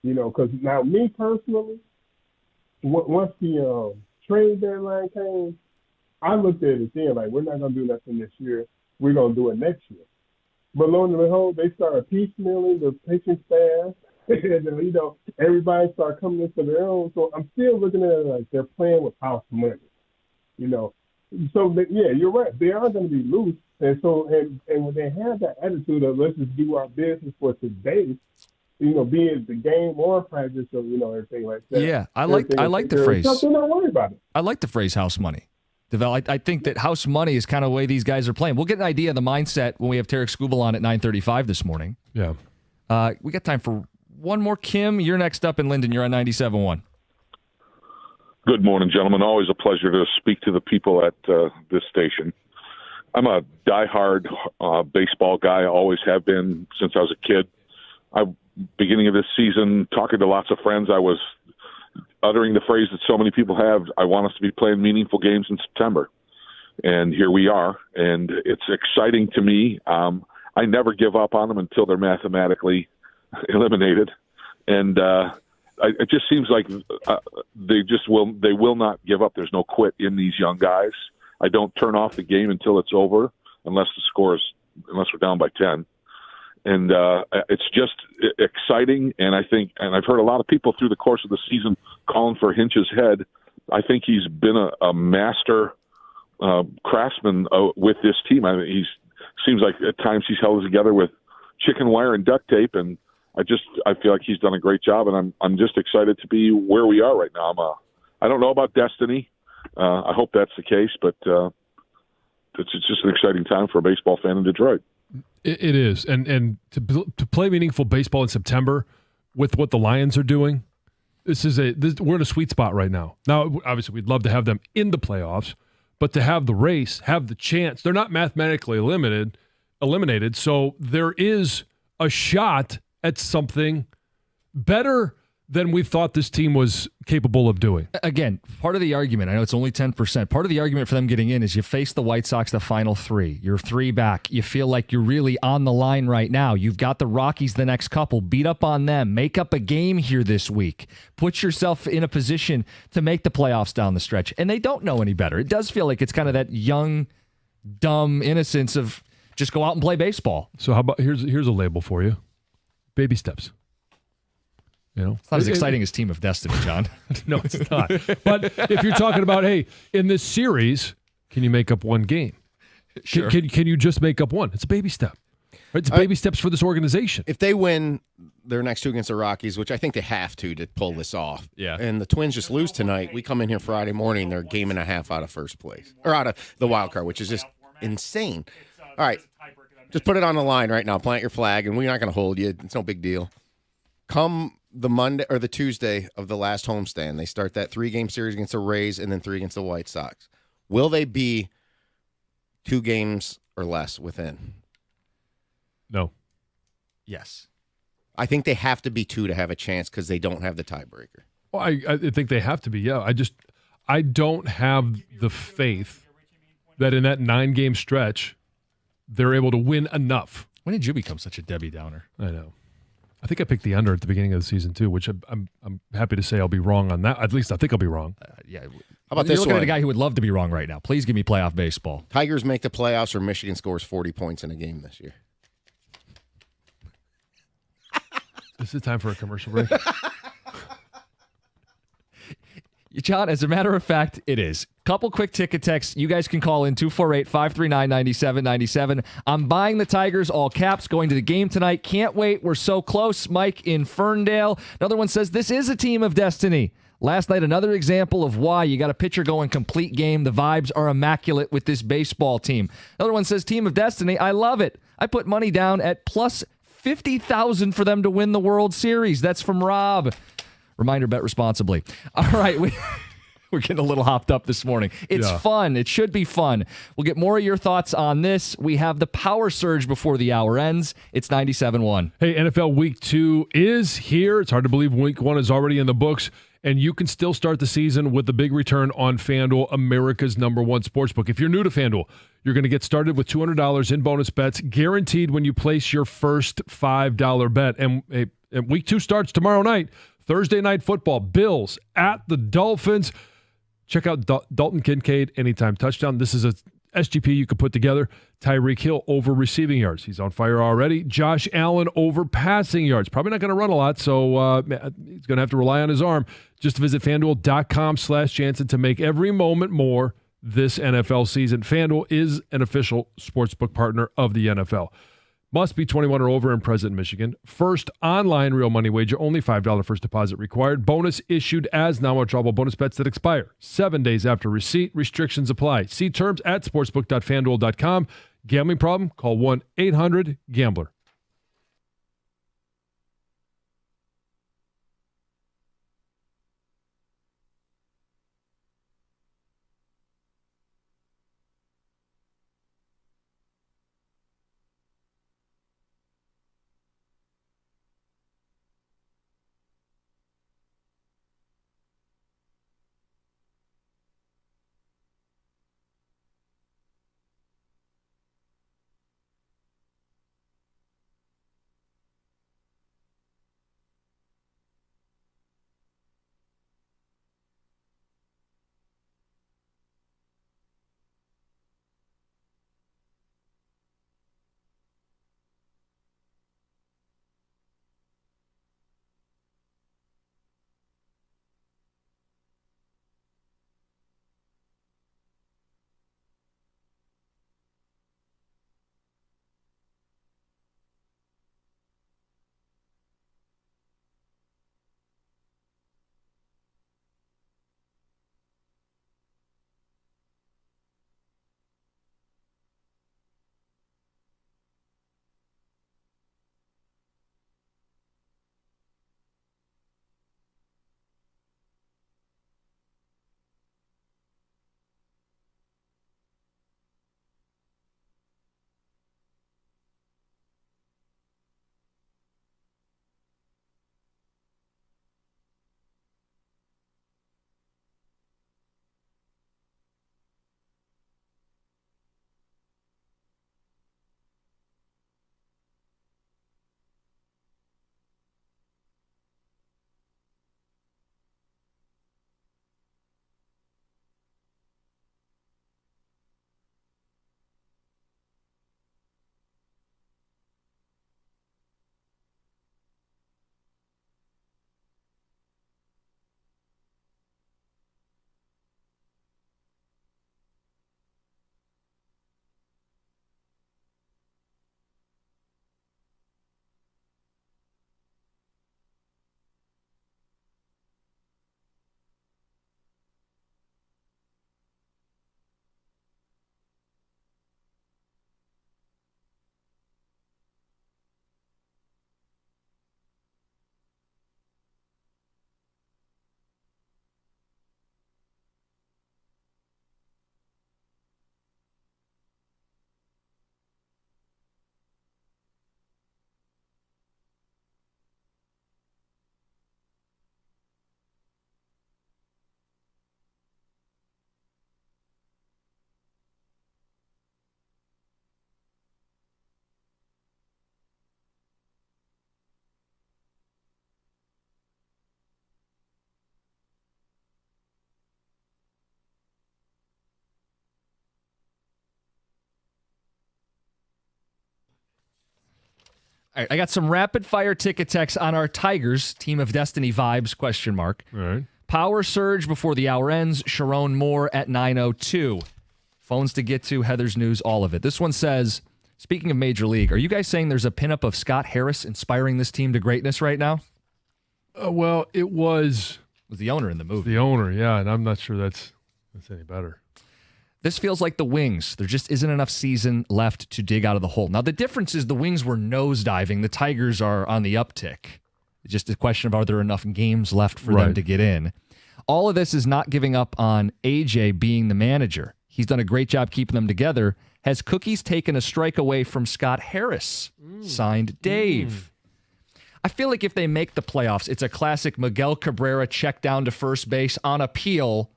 You know, because now me personally, once the trade deadline came, I looked at it then like, we're not going to do nothing this year. We're going to do it next year. But lo and behold, they started piecemealing the pitching staff. And, you know, everybody started coming into their own. So I'm still looking at it like they're playing with house money, you know. So, yeah, you're right. They are going to be loose. And so, and when they have that attitude of let's just do our business for today, you know, be it the game or practice or, you know, everything like that. Yeah, I like the phrase. They're not worried about it. I like the phrase house money. I think that house money is kind of the way these guys are playing. We'll get an idea of the mindset when we have Tarek Skubal on at 9:35 this morning. Yeah. We got time for one more. Kim, you're next up in Linden. You're on 97.1. Good morning, gentlemen. Always a pleasure to speak to the people at this station. I'm a diehard baseball guy. I always have been since I was a kid. Beginning of this season, talking to lots of friends, I was uttering the phrase that so many people have, I want us to be playing meaningful games in September. And here we are, and it's exciting to me. I never give up on them until they're mathematically eliminated. And it just seems like they will not give up. There's no quit in these young guys. I don't turn off the game until it's over, unless we're down by 10. And it's just exciting, and I've heard a lot of people through the course of the season calling for Hinch's head. I think he's been a master craftsman with this team. I mean, he seems like at times he's held it together with chicken wire and duct tape, and I feel like he's done a great job, and I'm just excited to be where we are right now. I don't know about destiny. I hope that's the case, but it's just an exciting time for a baseball fan in Detroit. It is, and to play meaningful baseball in September with what the Lions are doing, we're in a sweet spot right now. Now, obviously, we'd love to have them in the playoffs, but to have the race, have the chance, they're not mathematically eliminated, so there is a shot at something better than we thought this team was capable of doing. Again, part of the argument, I know it's only 10%, part of the argument for them getting in is you face the White Sox the final three. You're 3 back. You feel like you're really on the line right now. You've got the Rockies the next couple. Beat up on them. Make up a game here this week. Put yourself in a position to make the playoffs down the stretch. And they don't know any better. It does feel like it's kind of that young, dumb innocence of just go out and play baseball. So how about here's a label for you. Baby steps. You know, it's not as exciting as Team of Destiny, John. No, it's not. But if you're talking about, hey, in this series, can you make up one game? Sure. Can you just make up one? It's a baby step. Right? It's baby steps for this organization. If they win their next two against the Rockies, which I think they have to pull this off, and the Twins just lose tonight, we come in here Friday morning, they're a game and a half out of first place, or out of the wild card, which is just insane. All right, just put it on the line right now. Plant your flag, and we're not going to hold you. It's no big deal. Come the Monday or the Tuesday of the last homestand, they start that 3-game series against the Rays and then 3 against the White Sox. Will they be 2 games or less within? No. Yes. I think they have to be 2 to have a chance because they don't have the tiebreaker. Well, I think they have to be, yeah. I don't have the faith that in that 9-game stretch, they're able to win enough. When did you become such a Debbie Downer? I know. I think I picked the under at the beginning of the season too, which I'm happy to say I'll be wrong on that. At least I think I'll be wrong. Yeah. How about You're this looking one? at a guy who would love to be wrong right now. Please give me playoff baseball. Tigers make the playoffs or Michigan scores 40 points in a game this year. Is it time for a commercial break? John, as a matter of fact, it is. Couple quick ticket texts. You guys can call in 248-539-9797. I'm buying the Tigers, all caps, going to the game tonight. Can't wait. We're so close. Mike in Ferndale. Another one says, this is a team of destiny. Last night, another example of why you got a pitcher going complete game. The vibes are immaculate with this baseball team. Another one says, team of destiny. I love it. I put money down at plus 50,000 for them to win the World Series. That's from Rob. Reminder, bet responsibly. All right, we're getting a little hopped up this morning. It's fun. It should be fun. We'll get more of your thoughts on this. We have the power surge before the hour ends. It's 97.1. Hey, NFL Week 2 is here. It's hard to believe Week 1 is already in the books, and you can still start the season with the big return on FanDuel, America's #1 sportsbook. If you're new to FanDuel, you're going to get started with $200 in bonus bets, guaranteed when you place your first $5 bet. And Week 2 starts tomorrow night. Thursday night football, Bills at the Dolphins. Check out Dalton Kincaid anytime touchdown. This is a SGP you could put together. Tyreek Hill over receiving yards. He's on fire already. Josh Allen over passing yards. Probably not going to run a lot, so he's going to have to rely on his arm. Just visit FanDuel.com/Jansen to make every moment more this NFL season. FanDuel is an official sportsbook partner of the NFL. Must be 21 or over and present in Michigan. First online real money wager, only $5 first deposit required. Bonus issued as non-withdrawable bonus bets that expire 7 days after receipt. Restrictions apply. See terms at sportsbook.fanduel.com. Gambling problem? Call 1-800-GAMBLER. All right, I got some rapid fire ticket texts on our Tigers team of destiny vibes ? All right. Power surge before the hour ends. Sharon Moore at 9:02. Phones to get to. Heather's news. All of it. This one says, speaking of Major League, are you guys saying there's a pinup of Scott Harris inspiring this team to greatness right now? Well, it was The owner in the movie. the owner, yeah, and I'm not sure that's any better. This feels like the Wings. There just isn't enough season left to dig out of the hole. Now, the difference is the Wings were nosediving. The Tigers are on the uptick. It's just a question of are there enough games left for them to get in. All of this is not giving up on AJ being the manager. He's done a great job keeping them together. Has Cookies taken a strike away from Scott Harris? Signed, Dave. I feel like if they make the playoffs, it's a classic Miguel Cabrera check down to first base on appeal.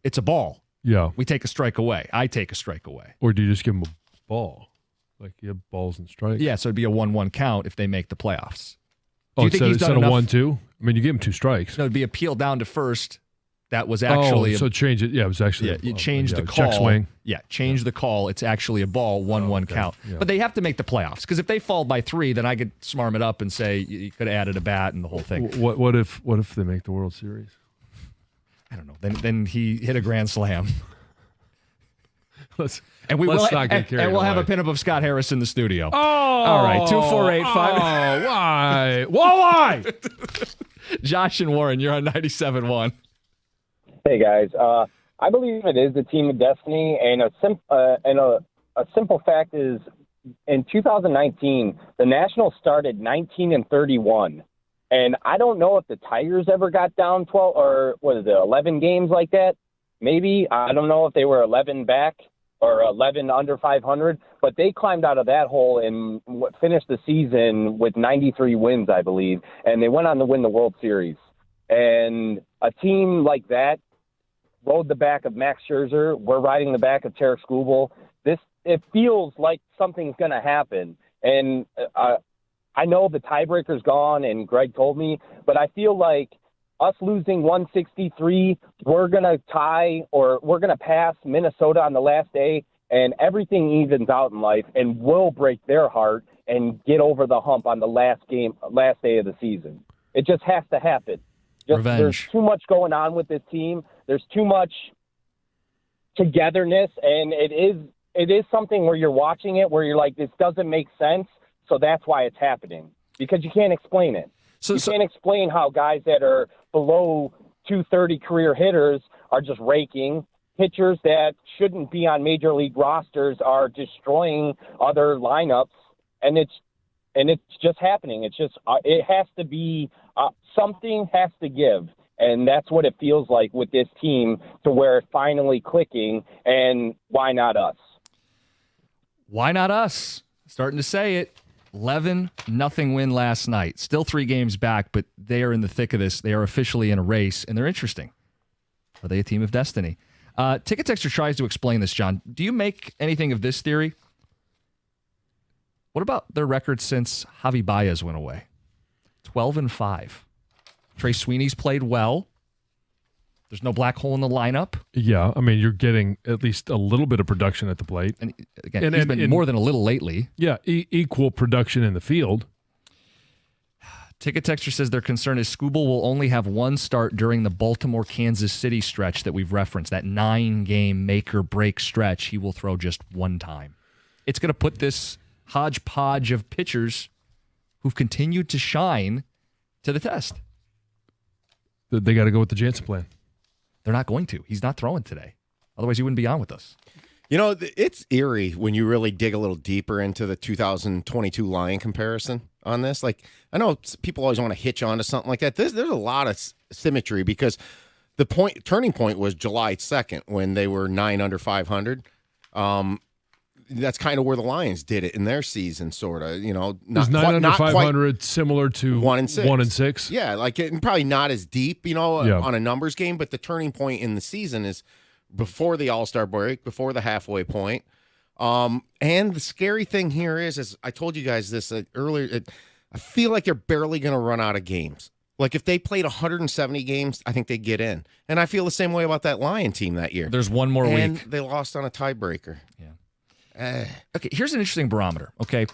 It's a ball. Yeah. We take a strike away. I take a strike away. Or do you just give them a ball? Like you have balls and strikes? Yeah, so it'd be a 1-1 count if they make the playoffs. Oh, you think he's done instead of enough? 1-2? I mean, you give him 2 strikes. No, it'd be appealed down to first. That was actually so change it. Yeah, it was actually you change the call. Check swing. Yeah, change the call. It's actually a ball, 1-1 count. Yeah. But they have to make the playoffs because if they fall by 3, then I could smarm it up and say you could have added a bat and the whole thing. What if they make the World Series? I don't know. Then he hit a grand slam. Let's And we'll not get carried we'll have a away. pinup of Scott Harris in the studio. Oh, all right. 248-5. Oh, why? Why? Josh and Warren, you're on 97.1. Hey guys, I believe it is a team of destiny, and a simple fact is, in 2019, the Nationals started 19-31, and I don't know if the Tigers ever got down 12 or 11 games like that. Maybe I don't know if they were 11 back or 11 under 500, but they climbed out of that hole and finished the season with 93 wins, I believe, and they went on to win the World Series. And a team like that rode the back of Max Scherzer. We're riding the back of Skubal. It feels like something's going to happen. And I know the tiebreaker's gone, and Greg told me, but I feel like us losing 163, we're going to tie or we're going to pass Minnesota on the last day, and everything evens out in life, and we'll break their heart and get over the hump on the last day of the season. It just has to happen. Revenge. There's too much going on with this team. There's too much togetherness, and it is something where you're watching it where you're like, this doesn't make sense, so that's why it's happening, because you can't explain it. You can't explain how guys that are below 230 career hitters are just raking. Pitchers that shouldn't be on major league rosters are destroying other lineups, and it's just happening. It's just it has to be something has to give, and that's what it feels like with this team, to where it's finally clicking. And why not us? Why not us? Starting to say it. 11-0 win last night. Still 3 games back, but they are in the thick of this. They are officially in a race, and they're interesting. Are they a team of destiny? Ticket Texter tries to explain this, John. Do you make anything of this theory? What about their record since Javi Baez went away? 12-5. Trey Sweeney's played well. There's no black hole in the lineup. Yeah, I mean, you're getting at least a little bit of production at the plate. And again, he's been more than a little lately. Yeah, equal production in the field. Ticket Texter says their concern is Skubal will only have 1 start during the Baltimore-Kansas City stretch that we've referenced, that 9-game make-or-break stretch. He will throw just 1 time. It's going to put this hodgepodge of pitchers who've continued to shine to the test. They got to go with the Jansen plan. They're not going to. He's not throwing today. Otherwise, he wouldn't be on with us. You know, it's eerie when you really dig a little deeper into the 2022 Lion comparison on this. Like, I know people always want to hitch on to something like that. There's a lot of symmetry, because the turning point was July 2nd when they were 9 under 500. That's kind of where the Lions did it in their season, sort of. You know, not 9 under 500, similar to 1-6. 1-6. Yeah, like probably not as deep, you know, Yeah. on a numbers game. But the turning point in the season is before the All-Star break, before the halfway point. And the scary thing here is I told you guys this earlier, I feel like they're barely going to run out of games. Like, if they played 170 games, I think they'd get in. And I feel the same way about that Lion team that year. There's 1 more and week. They lost on a tiebreaker. Yeah. Okay, here's an interesting barometer, okay?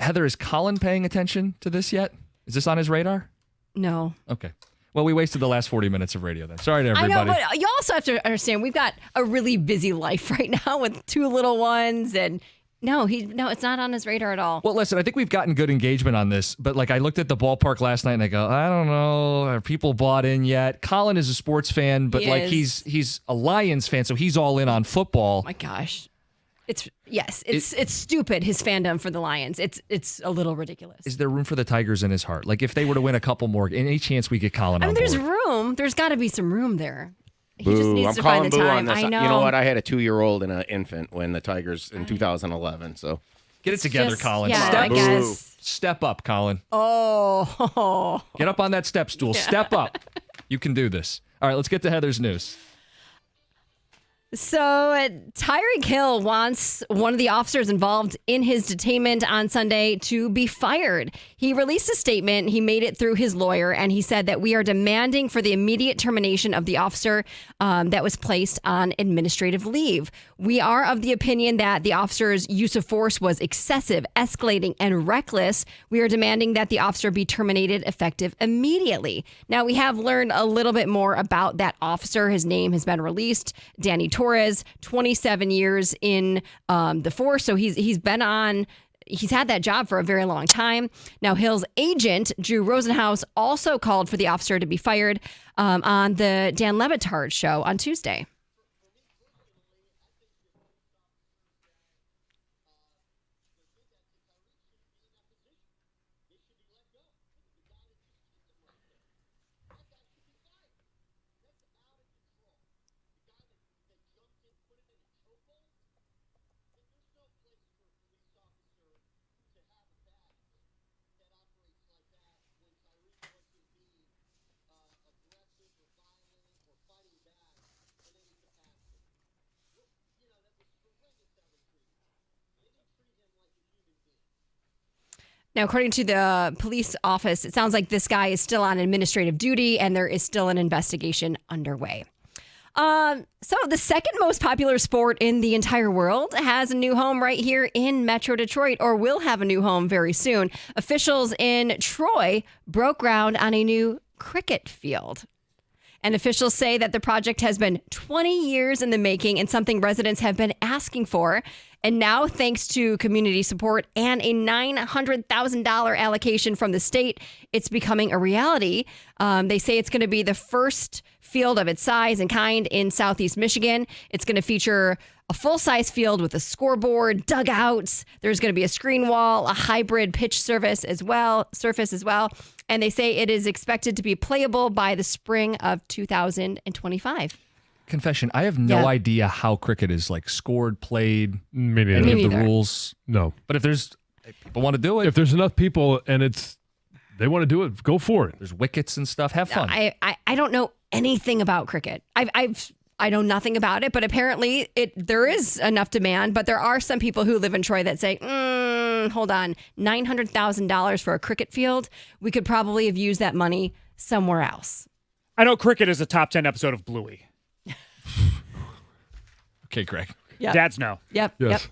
Heather, is Colin paying attention to this yet? Is this on his radar? No. Okay. Well, we wasted the last 40 minutes of radio then. Sorry to I everybody. know, but you also have to understand we've got a really busy life right now with 2 little ones, and no, it's not on his radar at all. Well, listen, I think we've gotten good engagement on this, but like I looked at the ballpark last night and I go, I don't know, are people bought in yet? Colin is a sports fan, but he's a Lions fan, so he's all in on football. Oh my gosh. It's stupid, his fandom for the Lions. It's a little ridiculous. Is there room for the Tigers in his heart? Like if they were to win a couple more, any chance we get Colin on there's board? room. There's got to be some room there. He Boo. just needs I'm to calling find the boo time. on this. I know. You know what? I had a 2-year-old and an infant when the Tigers in 2011. So Get it together, Colin. Yeah, Step, I guess. Step up, Colin. Oh. Get up on that step stool. Step up. You can do this. All right, let's get to Heather's news. So Tyreek Hill wants one of the officers involved in his detainment on Sunday to be fired. He released a statement. He made it through his lawyer, and he said that we are demanding for the immediate termination of the officer that was placed on administrative leave. We are of the opinion that the officer's use of force was excessive, escalating, and reckless. We are demanding that the officer be terminated effective immediately. Now, we have learned a little bit more about that officer. His name has been released. Danny Torres, 27 years in the force. So he's had that job for a very long time. Now, Hill's agent, Drew Rosenhaus, also called for the officer to be fired on the Dan Le Batard show on Tuesday. Now, according to the police office, it sounds like this guy is still on administrative duty and there is still an investigation underway. So the second most popular sport in the entire world has a new home right here in Metro Detroit, or will have a new home very soon. Officials in Troy broke ground on a new cricket field. And officials say that the project has been 20 years in the making and something residents have been asking for. And now, thanks to community support and a $900,000 allocation from the state, it's becoming a reality. They say it's going to be the first field of its size and kind in Southeast Michigan. It's going to feature a full-size field with a scoreboard, dugouts. There's going to be a screen wall, a hybrid pitch surface as well. And they say it is expected to be playable by the spring of 2025. Confession, I have no idea how cricket is like scored, played, Me neither. any of the rules. No. But if people want to do it, If there's enough people and they want to do it, go for it. there's wickets and stuff, have fun. I don't know anything about cricket. I know nothing about it, but apparently there is enough demand. But there are some people who live in Troy that say, hold on, $900,000 for a cricket field. We could probably have used that money somewhere else. I know cricket is a top 10 episode of Bluey. Okay, Greg. Yep. Dads know. Yep. Yes.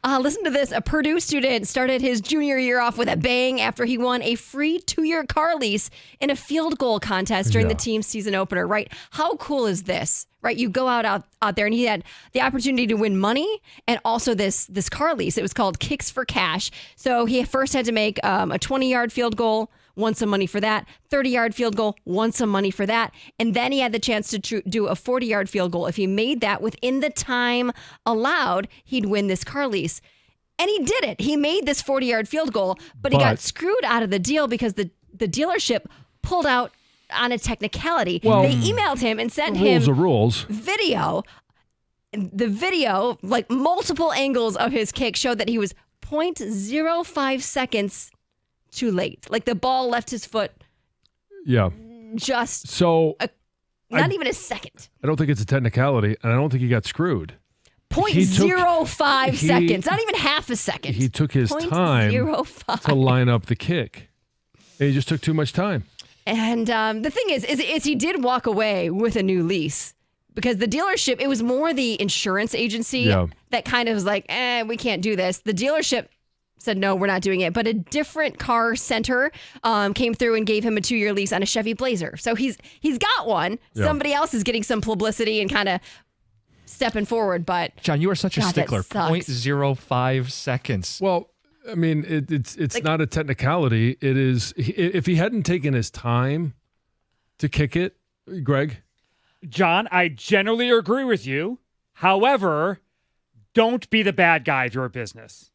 Yep. Listen to this. A Purdue student started his junior year off with a bang after he won a free 2-year car lease in a field goal contest during the team's season opener, right? How cool is this, right? You go out there and he had the opportunity to win money and also this car lease. It was called Kicks for Cash. So he first had to make a 20-yard field goal, won some money for that, 30-yard field goal, won some money for that, and then he had the chance to do a 40-yard field goal. If he made that within the time allowed, he'd win this car lease. And he did it. He made this 40-yard field goal, but he got screwed out of the deal because the dealership pulled out on a technicality. Well, they emailed him and sent rules him are rules. video. The video, like multiple angles of his kick, showed that he was 0.05 seconds too late. Like the ball left his foot just So not even a second. I don't think it's a technicality, and I don't think he got screwed. 0.05 seconds, not even half a second. He took his time 0.05. to line up the kick. And he just took too much time. And the thing is he did walk away with a new lease because the dealership, it was more the insurance agency that kind of was like, we can't do this. The dealership said, no, we're not doing it. But a different car center came through and gave him a 2-year lease on a Chevy Blazer. So he's got one. Yeah. Somebody else is getting some publicity and kind of stepping forward. But John, you are such a God, that stickler. sucks. 0.05 seconds. Well, I mean, it's not a technicality. It is, if he hadn't taken his time to kick it, Greg? John, I generally agree with you. However, don't be the bad guy of your business.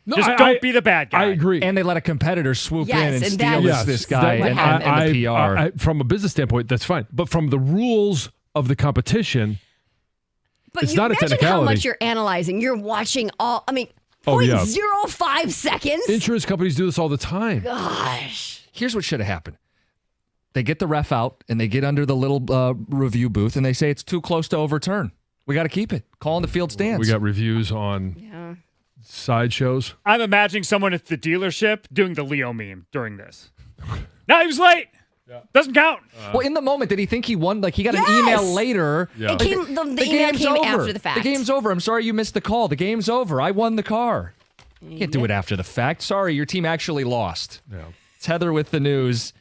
No, Just don't be the bad guy. I agree. And they let a competitor swoop Yes, in and and steal that's this guy what and happened. the PR. From a business standpoint, that's fine. But from the rules of the competition, But it's you not a imagine how technicality. much you're analyzing. You're watching all. I mean, Oh, yeah. 0.05 seconds. insurance companies do this all the time. Gosh. Here's what should have happened. They get the ref out and they get under the little review booth and they say it's too close to overturn. We got to keep it. Call in the field stands. We got reviews on sideshows. I'm imagining someone at the dealership doing the Leo meme during this. No, he was late. Doesn't count. Well, in the moment, did he think he won? Like, he got an Yes! email later. Yeah. The email game's came over. after the fact. The game's over. I'm sorry you missed the call. The game's over. I won the car. You can't do it after the fact. Sorry, your team actually lost. Yeah. It's Heather with the news.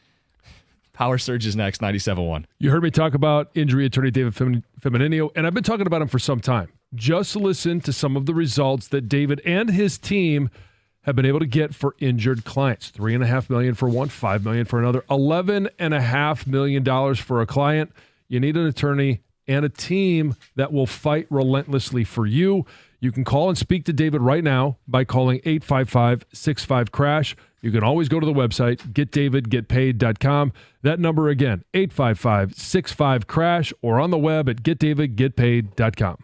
Power Surge is next, 97.1. You heard me talk about injury attorney David Feminino, and I've been talking about him for some time. Just listen to some of the results that David and his team have been able to get for injured clients. $3.5 million for one, $5 million for another, $11.5 million for a client. You need an attorney and a team that will fight relentlessly for you. You can call and speak to David right now by calling 855-65-CRASH. You can always go to the website, getdavidgetpaid.com. That number again, 855-65-CRASH, or on the web at getdavidgetpaid.com.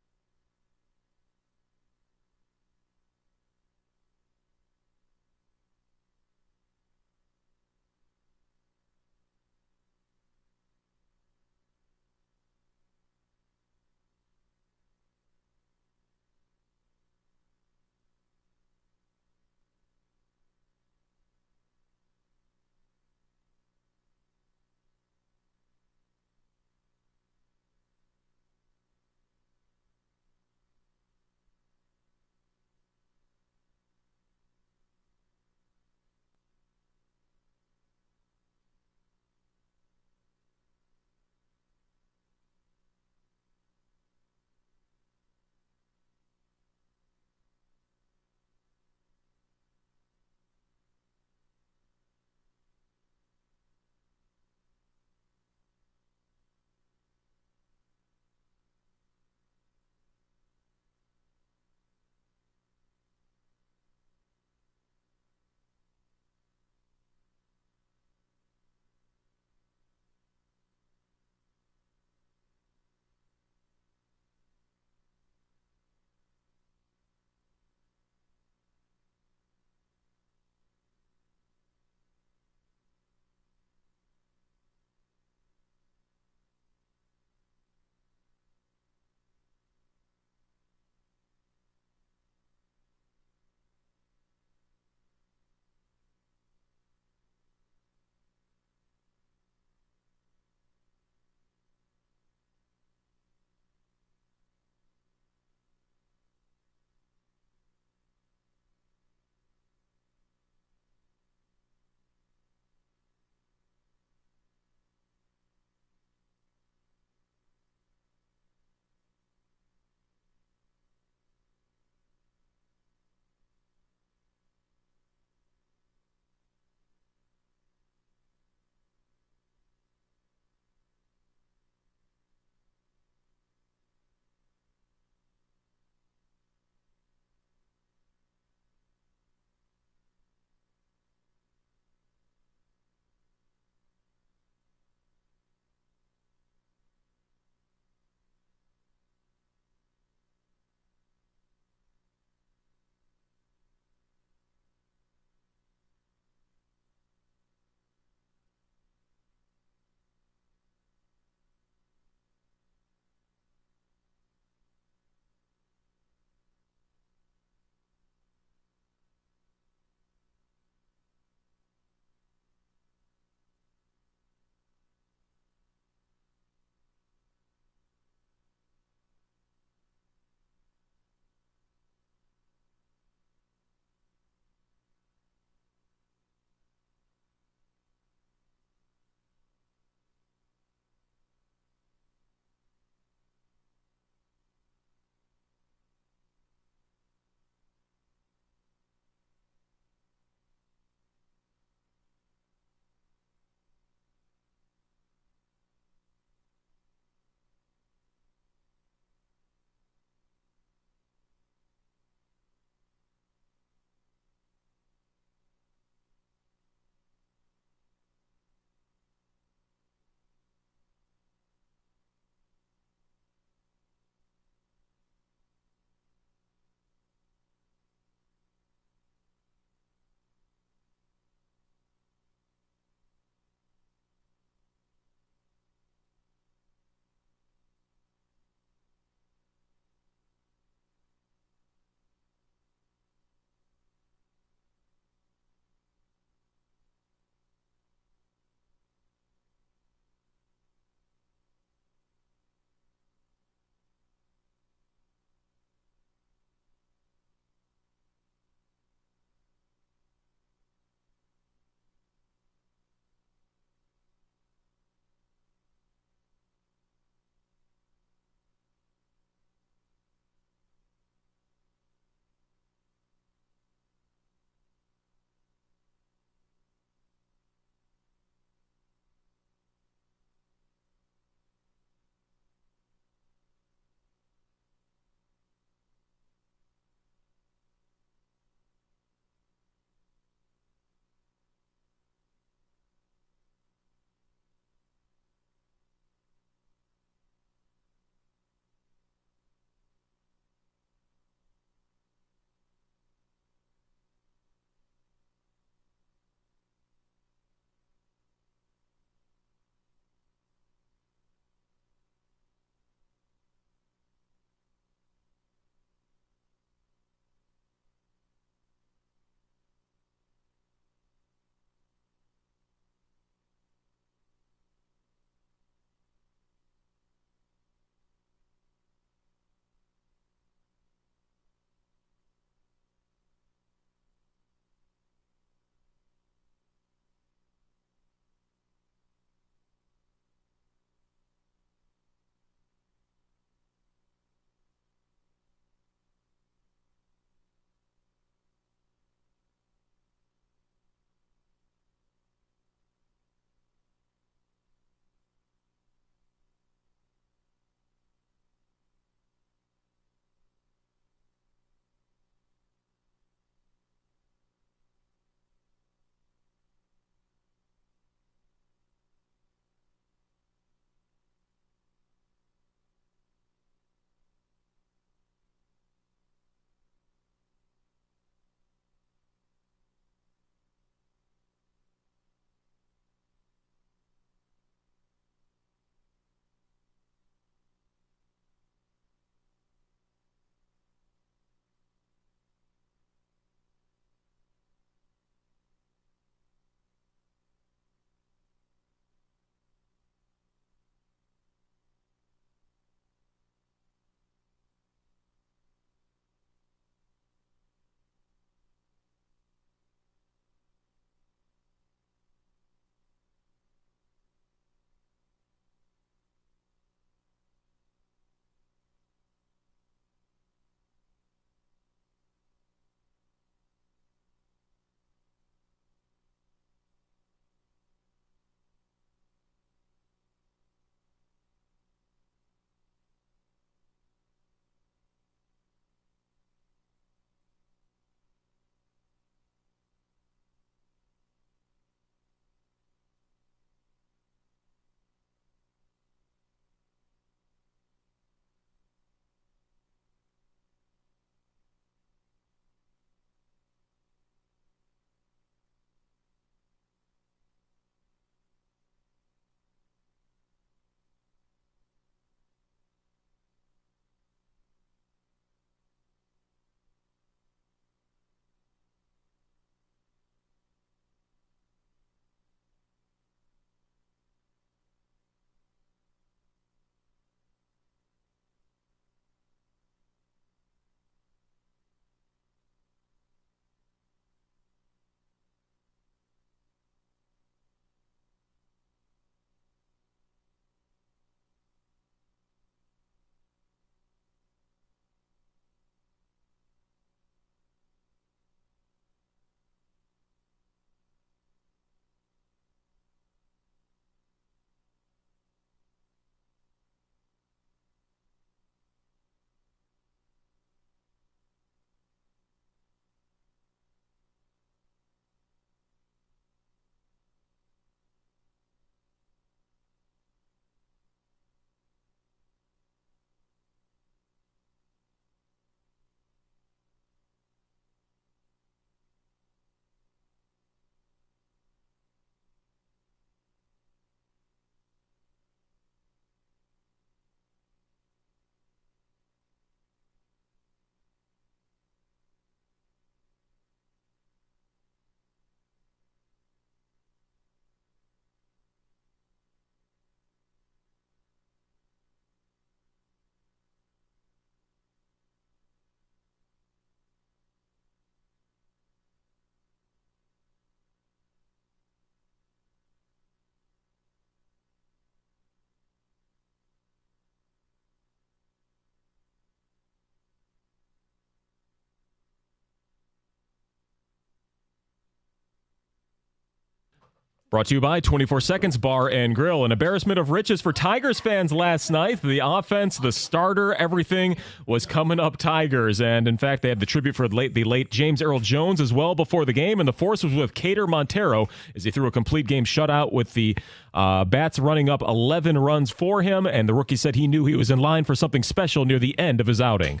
Brought to you by 24 Seconds Bar and Grill. An embarrassment of riches for Tigers fans last night. The offense, the starter, everything was coming up Tigers. And in fact, they had the tribute for the late James Earl Jones as well before the game. And the force was with Cater Montero as he threw a complete game shutout with the bats running up 11 runs for him. And the rookie said he knew he was in line for something special near the end of his outing.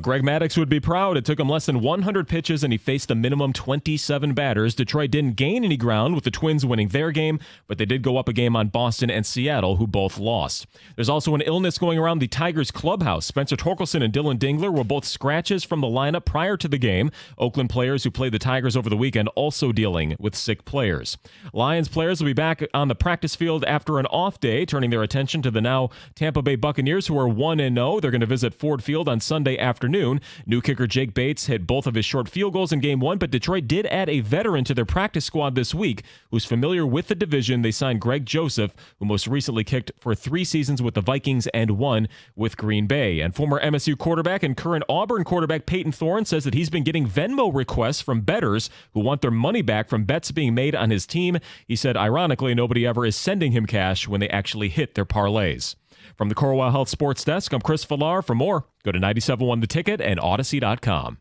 Greg Maddux would be proud. It took him less than 100 pitches, and he faced a minimum 27 batters. Detroit didn't gain any ground with the Twins winning their game, but they did go up a game on Boston and Seattle, who both lost. There's also an illness going around the Tigers clubhouse. Spencer Torkelson and Dylan Dingler were both scratches from the lineup prior to the game. Oakland players who played the Tigers over the weekend also dealing with sick players. Lions players will be back on the practice field after an off day, turning their attention to the now Tampa Bay Buccaneers, who are 1-0. They're going to visit Ford Field on Sunday afternoon. New kicker Jake Bates hit both of his short field goals in Game 1, but Detroit did add a veteran to their practice squad this week who's familiar with the division. They signed Greg Joseph, who most recently kicked for 3 seasons with the Vikings and 1 with Green Bay. And former MSU quarterback and current Auburn quarterback Peyton Thorne says that he's been getting Venmo requests from bettors who want their money back from bets being made on his team. He said, ironically, nobody ever is sending him cash when they actually hit their parlays. From the Corewell Health Sports Desk, I'm Chris Villar. For more, go to 97.1 The Ticket and Odyssey.com.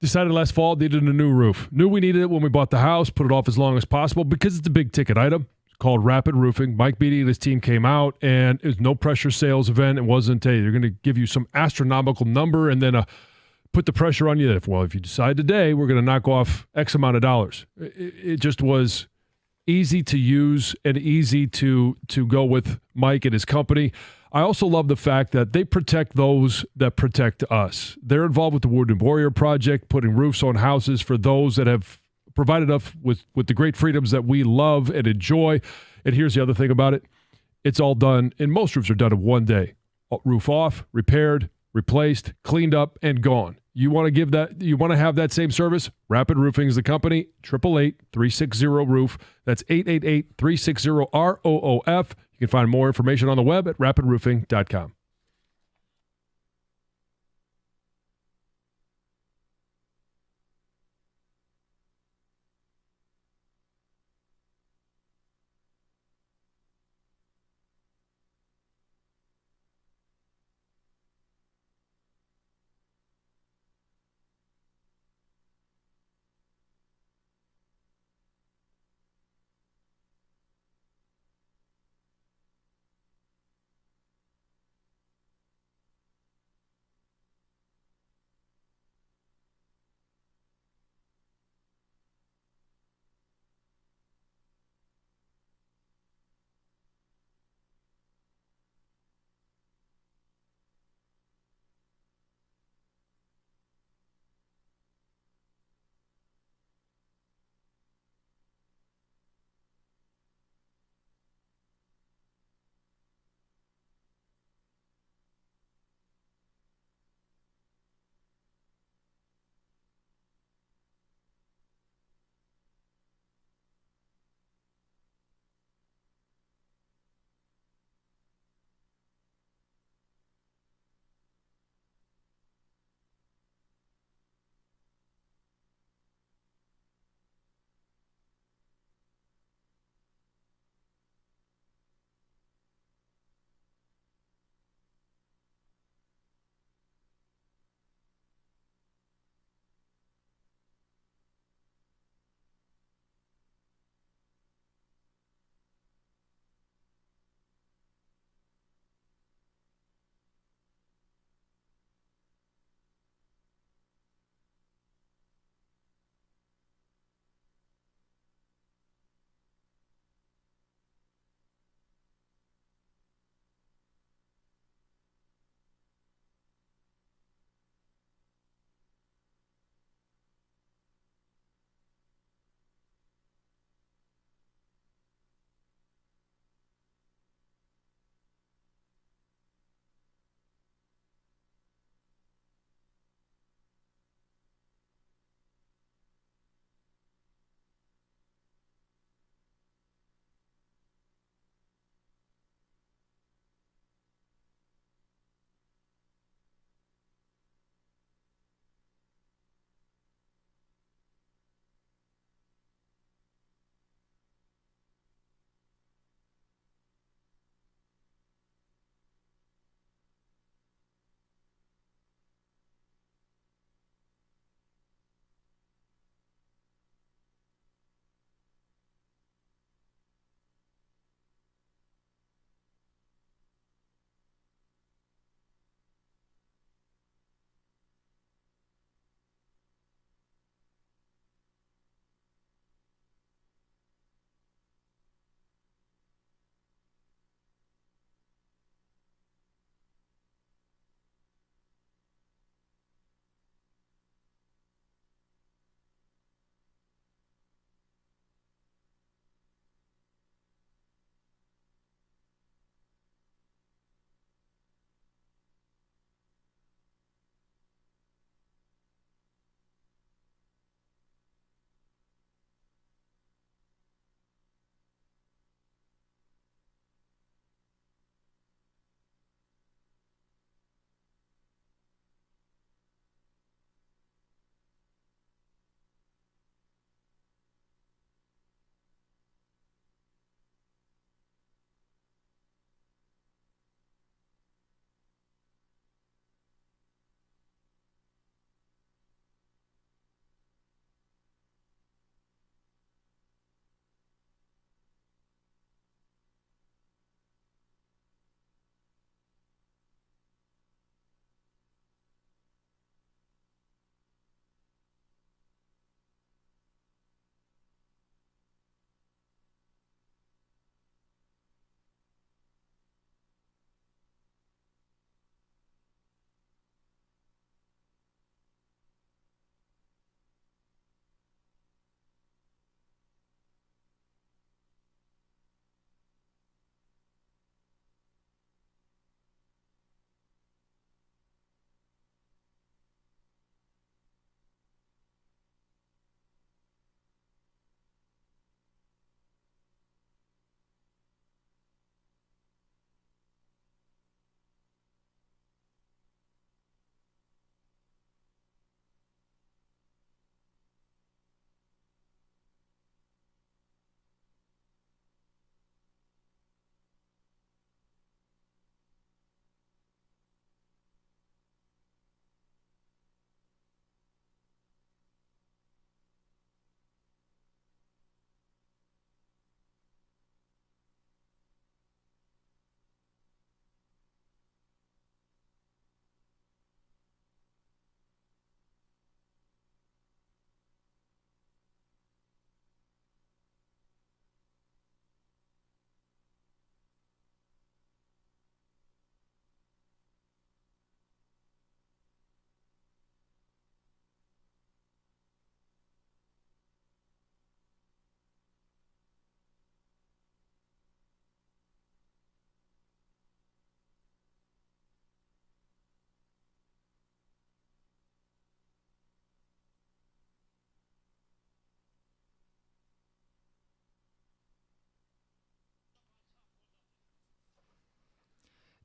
Decided last fall needed a new roof. Knew we needed it when we bought the house, put it off as long as possible because it's a big ticket item. It's called Rapid Roofing. Mike Beatty and his team came out, and it was no pressure sales event. It wasn't they're going to give you some astronomical number and then put the pressure on you that, if you decide today, we're going to knock off X amount of dollars. It just was easy to use and easy to go with Mike and his company. I also love the fact that they protect those that protect us. They're involved with the Wounded Warrior Project, putting roofs on houses for those that have provided us with the great freedoms that we love and enjoy. And here's the other thing about it. It's all done, and most roofs are done in one day. Roof off, repaired, replaced, cleaned up, and gone. You want to have that same service? Rapid Roofing is the company. 888-360-ROOF. That's 888-360-ROOF. You can find more information on the web at rapidroofing.com.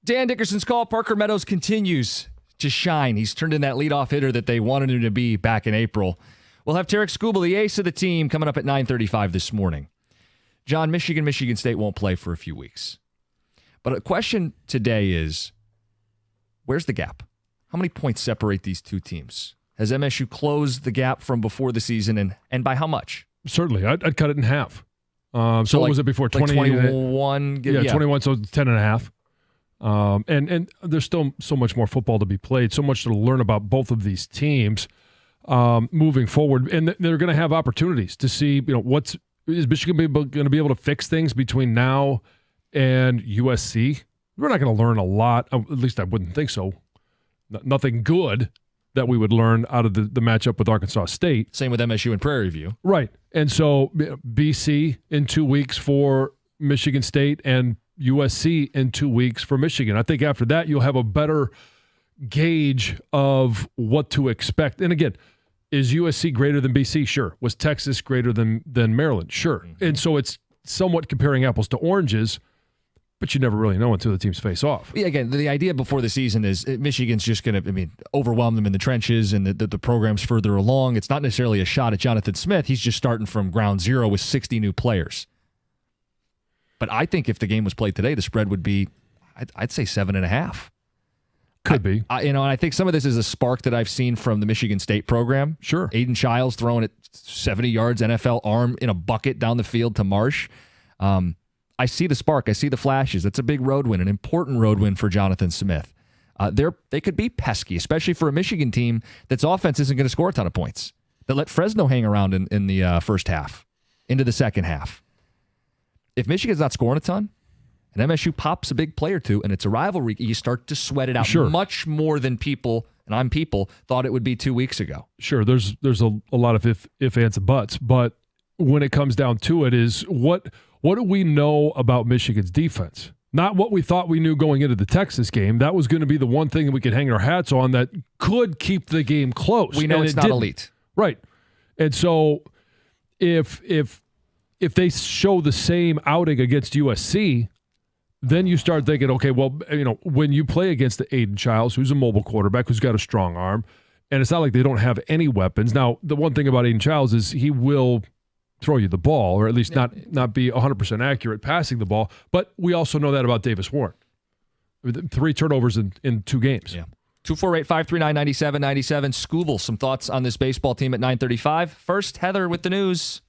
Dan Dickerson's call. Parker Meadows continues to shine. He's turned in that leadoff hitter that they wanted him to be back in April. We'll have Tarek Skubal, the ace of the team, coming up at 9:35 this morning. John, Michigan State won't play for a few weeks. But a question today is, where's the gap? How many points separate these two teams? Has MSU closed the gap from before the season, and by how much? Certainly. I'd cut it in half. So what was it before? 21? Yeah, 21, so 10 and a half. And there's still so much more football to be played, so much to learn about both of these teams moving forward. And they're going to have opportunities to see, is Michigan going to be able to fix things between now and USC? We're not going to learn a lot. At least I wouldn't think so. Nothing good that we would learn out of the matchup with Arkansas State. Same with MSU and Prairie View. Right. And so BC in 2 weeks for Michigan State and USC in 2 weeks for Michigan. I think after that, you'll have a better gauge of what to expect. And again, is USC greater than BC? Sure. Was Texas greater than Maryland? Sure. Mm-hmm. And so it's somewhat comparing apples to oranges, but you never really know until the teams face off. Yeah, again, the idea before the season is Michigan's just going to, overwhelm them in the trenches, and the program's further along. It's not necessarily a shot at Jonathan Smith. He's just starting from ground zero with 60 new players. But I think if the game was played today, the spread would be, I'd say 7.5. Could be. And I think some of this is a spark that I've seen from the Michigan State program. Sure. Aiden Childs throwing it 70 yards, NFL arm in a bucket down the field to Marsh. I see the spark. I see the flashes. That's a big road win, an important road win for Jonathan Smith. They could be pesky, especially for a Michigan team that's offense isn't going to score a ton of points. That let Fresno hang around in the first half, into the second half. If Michigan's not scoring a ton, and MSU pops a big play or two, and it's a rivalry, you start to sweat it out much more than people, and I'm people, thought it would be 2 weeks ago. Sure, there's a lot of if, ands, and buts, but when it comes down to it is what do we know about Michigan's defense? Not what we thought we knew going into the Texas game. That was going to be the one thing that we could hang our hats on that could keep the game close. We know it's not elite. Right. And so if they show the same outing against USC, then you start thinking, okay, well, when you play against the Aiden Childs, who's a mobile quarterback, who's got a strong arm, and it's not like they don't have any weapons. Now, the one thing about Aiden Childs is he will throw you the ball, or at least not be 100% accurate passing the ball. But we also know that about Davis Warren. 3 turnovers in 2 games. Yeah. 248-539-9797. Skubal, some thoughts on this baseball team at 9:35. First, Heather with the news.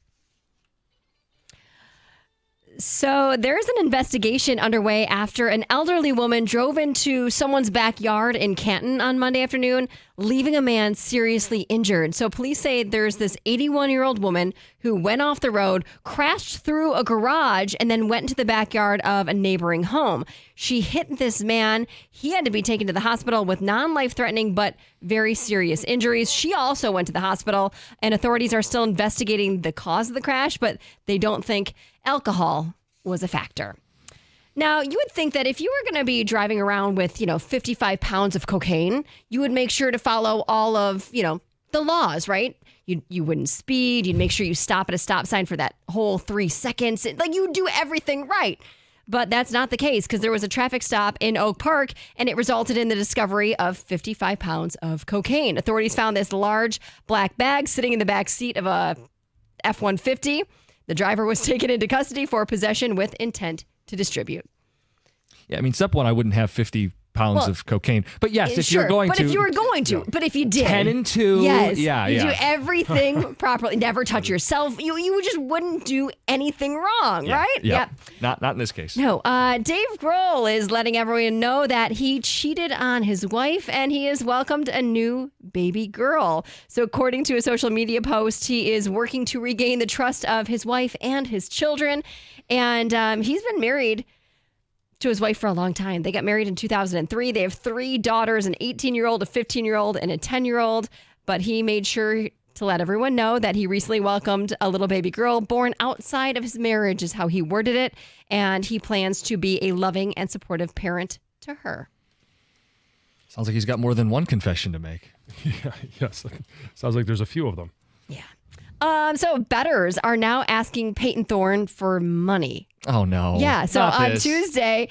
So there's an investigation underway after an elderly woman drove into someone's backyard in Canton on Monday afternoon, leaving a man seriously injured. So police say there's this 81-year-old woman who went off the road, crashed through a garage, and then went into the backyard of a neighboring home. She hit this man. He had to be taken to the hospital with non-life-threatening but very serious injuries. She also went to the hospital, and authorities are still investigating the cause of the crash, but they don't think alcohol was a factor. Now, you would think that if you were going to be driving around with, 55 pounds of cocaine, you would make sure to follow all of, the laws, right? You wouldn't speed. You'd make sure you stop at a stop sign for that whole 3 seconds. Like, you would do everything right. But that's not the case, because there was a traffic stop in Oak Park, and it resulted in the discovery of 55 pounds of cocaine. Authorities found this large black bag sitting in the back seat of a F-150. The driver was taken into custody for possession with intent to distribute. Yeah, step one, I wouldn't have 50 pounds of cocaine. But yes, if you're going to. But if you were going to. But if you did. 10 and 2. Yes. Yeah, you do everything properly. Never touch yourself. You just wouldn't do anything wrong, right? Yeah. Not in this case. No. Dave Grohl is letting everyone know that he cheated on his wife, and he has welcomed a new baby girl. So according to a social media post, he is working to regain the trust of his wife and his children. And he's been married to his wife for a long time. They got married in 2003. They have 3 daughters, an 18-year-old, a 15-year-old, and a 10-year-old. But he made sure to let everyone know that he recently welcomed a little baby girl born outside of his marriage, is how he worded it. And he plans to be a loving and supportive parent to her. Sounds like he's got more than one confession to make. Yeah, yes. Sounds like there's a few of them. Yeah. So bettors are now asking Peyton Thorne for money. Oh, no. Yeah. So on Tuesday,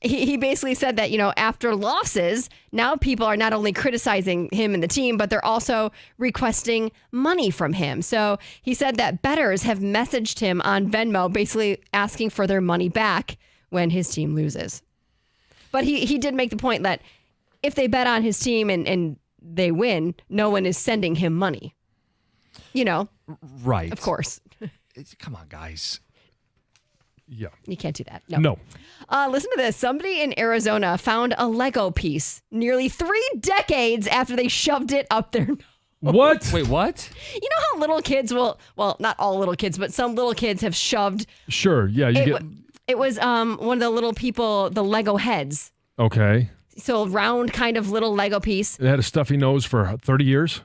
he basically said that, after losses, now people are not only criticizing him and the team, but they're also requesting money from him. So he said that bettors have messaged him on Venmo, basically asking for their money back when his team loses. But he did make the point that if they bet on his team and they win, no one is sending him money. Right. Of course. Come on, guys. Yeah. You can't do that. No. Listen to this. Somebody in Arizona found a Lego piece nearly 3 decades after they shoved it up their nose. What? Wait, what? You know how little kids will, well, not all little kids, but some little kids have shoved. Sure. Yeah. It was one of the little people, the Lego heads. Okay. So round kind of little Lego piece. It had a stuffy nose for 30 years?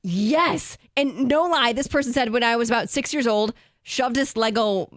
Yes. And no lie, this person said when I was about 6 years old, shoved this Lego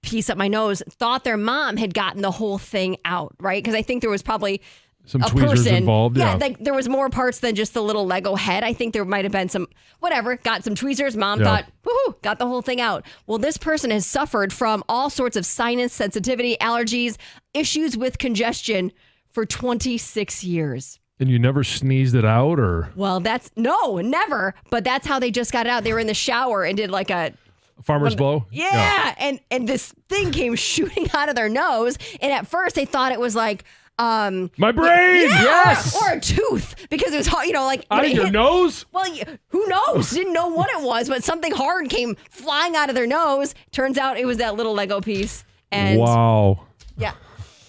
piece up my nose, thought their mom had gotten the whole thing out, right? Because I think there was probably some a tweezers person involved. Yeah. Like there was more parts than just the little Lego head. I think there might have been some, whatever, got some tweezers. Mom thought, woohoo, got the whole thing out. Well, this person has suffered from all sorts of sinus sensitivity, allergies, issues with congestion for 26 years. And you never sneezed it out, or? Well, no, never. But that's how they just got it out. They were in the shower and did like a farmer's blow? Yeah. And this thing came shooting out of their nose. And at first they thought it was like, my brain! Yes! Or a tooth, because it was hard, like. Out of your nose? Well, who knows? Didn't know what it was, but something hard came flying out of their nose. Turns out it was that little Lego piece. And wow. Yeah.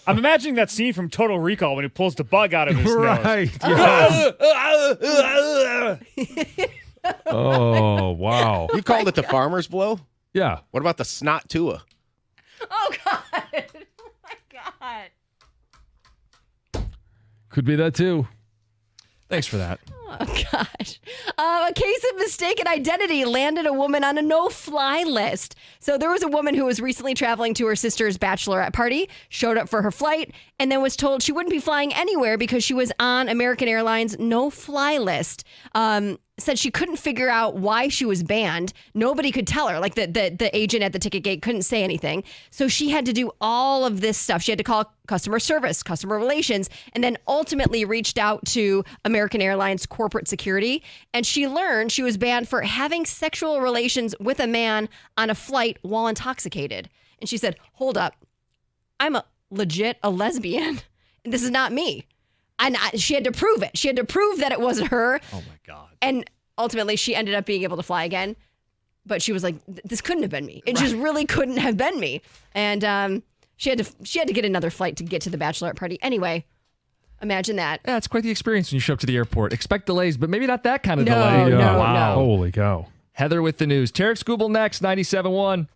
I'm imagining that scene from Total Recall when he pulls the bug out of his right. nose. Oh, wow. You called it the farmer's blow? Yeah. What about the snot tua? Oh, God. Oh, my God. Could be that too. Thanks for that. Oh, gosh. A case of mistaken identity landed a woman on a no-fly list. So there was a woman who was recently traveling to her sister's bachelorette party, showed up for her flight, and then was told she wouldn't be flying anywhere because she was on American Airlines no-fly list. Said she couldn't figure out why she was banned. Nobody could tell her. Like the agent at the ticket gate couldn't say anything. So she had to do all of this stuff. She had to call customer service, customer relations, and then ultimately reached out to American Airlines corporate security. And she learned she was banned for having sexual relations with a man on a flight while intoxicated. And she said, hold up. I'm a lesbian. This is not me. And she had to prove it. She had to prove that it wasn't her. Oh, my God. And ultimately, she ended up being able to fly again. But she was like, this couldn't have been me. It just really couldn't have been me. And she had to get another flight to get to the bachelorette party. Anyway, imagine that. Yeah, it's quite the experience when you show up to the airport. Expect delays, but maybe not that kind of No, delay. no, Wow. no. Holy cow. Heather with the news. Tarek Skubal next, 97.1.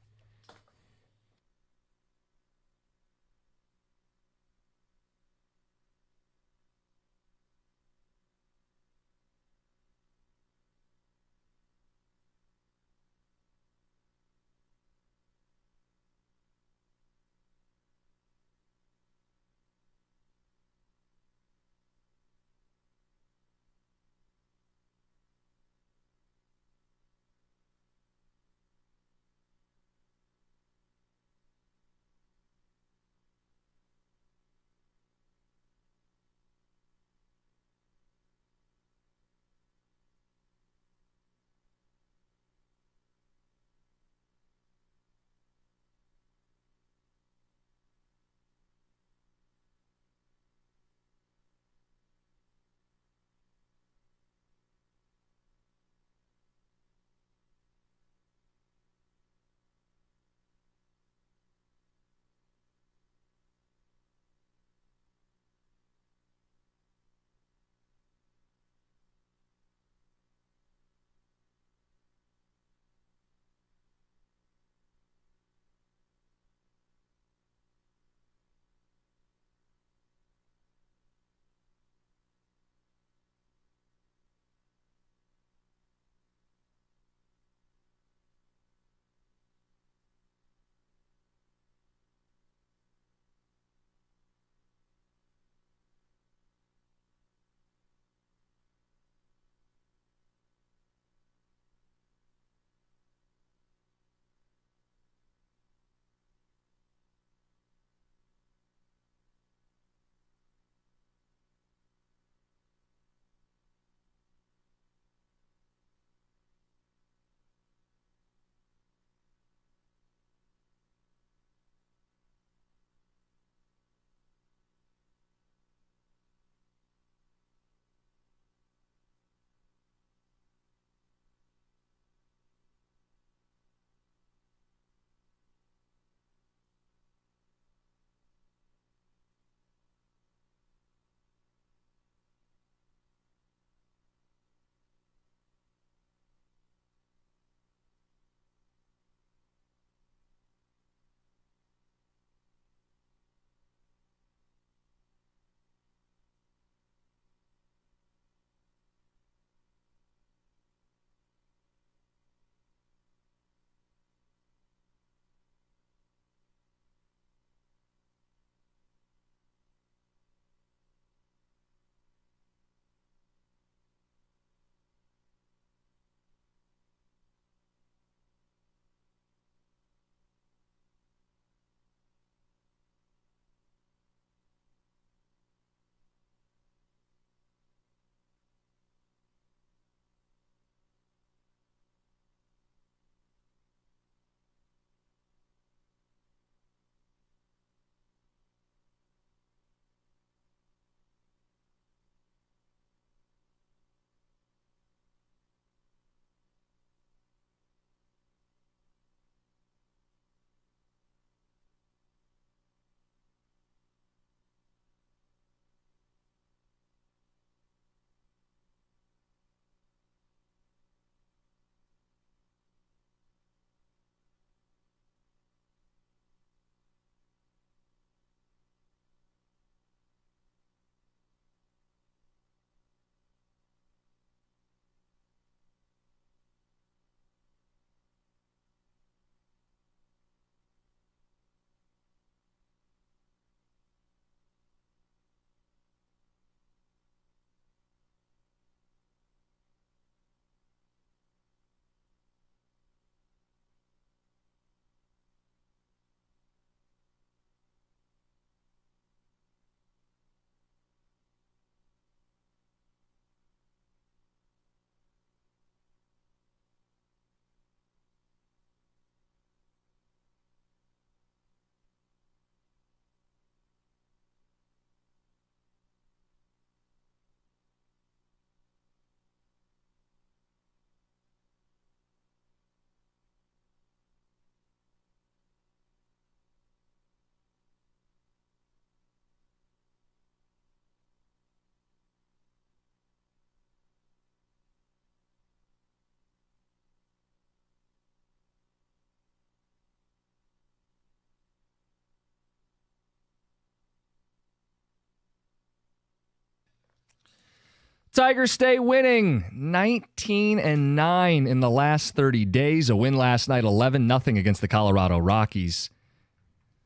Tigers stay winning 19-9 in the last 30 days. A win last night, 11-0 against the Colorado Rockies.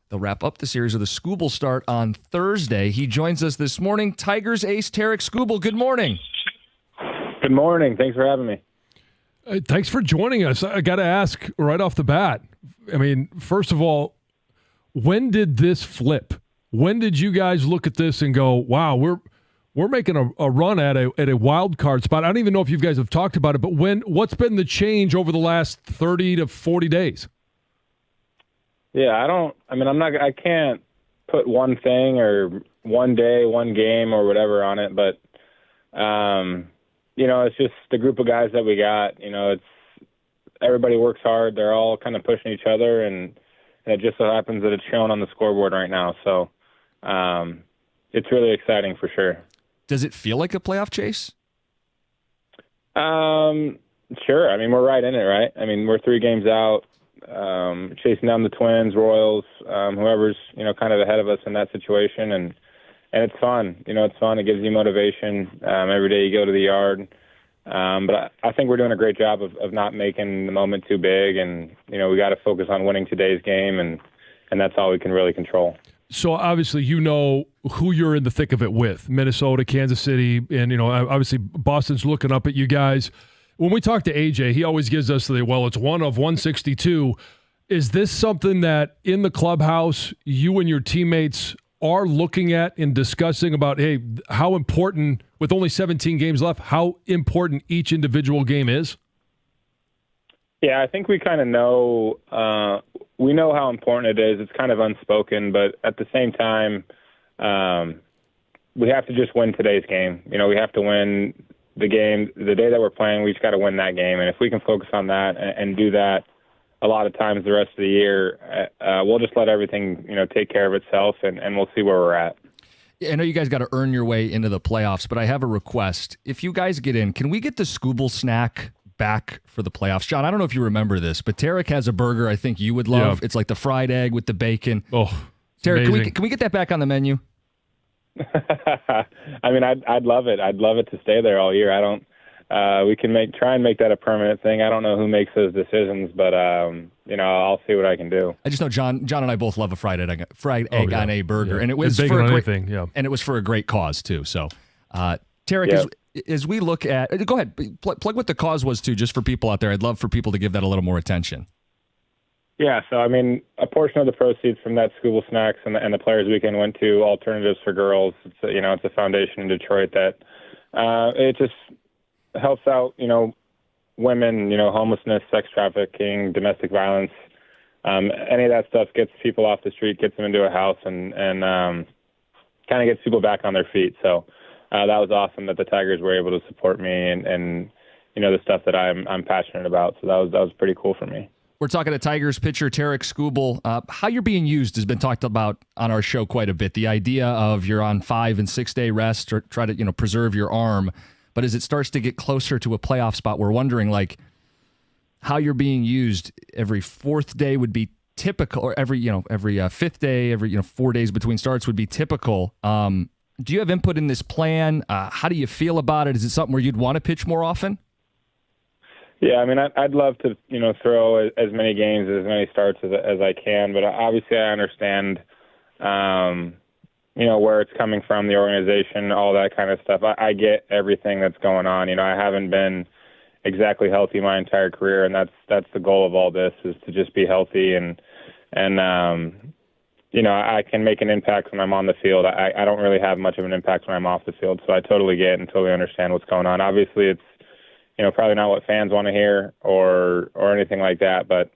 They'll wrap up the series with a Skubal start on Thursday. He joins us this morning. Tigers ace Tarek Skubal. Good morning. Good morning. Thanks for having me. Thanks for joining us. I got to ask right off the bat. I mean, first of all, when did this flip? When did you guys look at this and go, wow, we're making a run at a wild card spot? I don't even know if you guys have talked about it, but what's been the change over the last 30 to 40 days? Yeah, I can't put one thing or one day, one game or whatever on it, but, it's just the group of guys that we got. It's everybody works hard. They're all kind of pushing each other, and it just so happens that it's shown on the scoreboard right now. So it's really exciting for sure. Does it feel like a playoff chase? Sure. I mean, we're right in it, right? I mean, we're 3 games out, chasing down the Twins, Royals, whoever's, kind of ahead of us in that situation. And it's fun. It's fun. It gives you motivation. Every day you go to the yard. But I think we're doing a great job of not making the moment too big. And, we got to focus on winning today's game, and that's all we can really control. So obviously, who you're in the thick of it with, Minnesota, Kansas City, and, obviously Boston's looking up at you guys. When we talk to AJ, he always gives us it's one of 162. Is this something that in the clubhouse, you and your teammates are looking at and discussing about, hey, how important, with only 17 games left, how important each individual game is? Yeah, I think we kind of know, we know how important it is. It's kind of unspoken, but at the same time, we have to just win today's game. We have to win the game. The day that we're playing, we just got to win that game. And if we can focus on that and do that a lot of times the rest of the year, we'll just let everything, take care of itself, and we'll see where we're at. I know you guys got to earn your way into the playoffs, but I have a request. If you guys get in, can we get the Skubal snack back for the playoffs? John, I don't know if you remember this, but Tarek has a burger I think you would love. Yeah. It's like the fried egg with the bacon. Oh, Tarek, can we get that back on the menu? I mean, I'd love it. I'd love it to stay there all year. We can try and make that a permanent thing. I don't know who makes those decisions, but I'll see what I can do. I just know John and I both love a fried egg on a burger, yeah. And it was for anything, yeah. And it was for a great cause too. So, Tarek, as we look at, go ahead, plug what the cause was too, just for people out there. I'd love for people to give that a little more attention. Yeah, so I mean, a portion of the proceeds from that Skubal Snacks and the Players Weekend went to Alternatives for Girls. It's a foundation in Detroit that it just helps out, women, homelessness, sex trafficking, domestic violence. Any of that stuff gets people off the street, gets them into a house, and kind of gets people back on their feet. So that was awesome that the Tigers were able to support me and the stuff that I'm passionate about. So that was pretty cool for me. We're talking to Tigers pitcher Tarek Skubal. How you're being used has been talked about on our show quite a bit. The idea of you're on 5 and 6 day rest or try to preserve your arm. But as it starts to get closer to a playoff spot, we're wondering how you're being used. Every 4th day would be typical, or every 5th day, every 4 days between starts would be typical. Do you have input in this plan? How do you feel about it? Is it something where you'd want to pitch more often? Yeah, I mean, I'd love to, throw as many games, as many starts as I can, but obviously I understand, where it's coming from, the organization, all that kind of stuff. I get everything that's going on. I haven't been exactly healthy my entire career, and that's the goal of all this, is to just be healthy and I can make an impact when I'm on the field. I don't really have much of an impact when I'm off the field, so I totally get and totally understand what's going on. Obviously, it's probably not what fans want to hear or anything like that. But,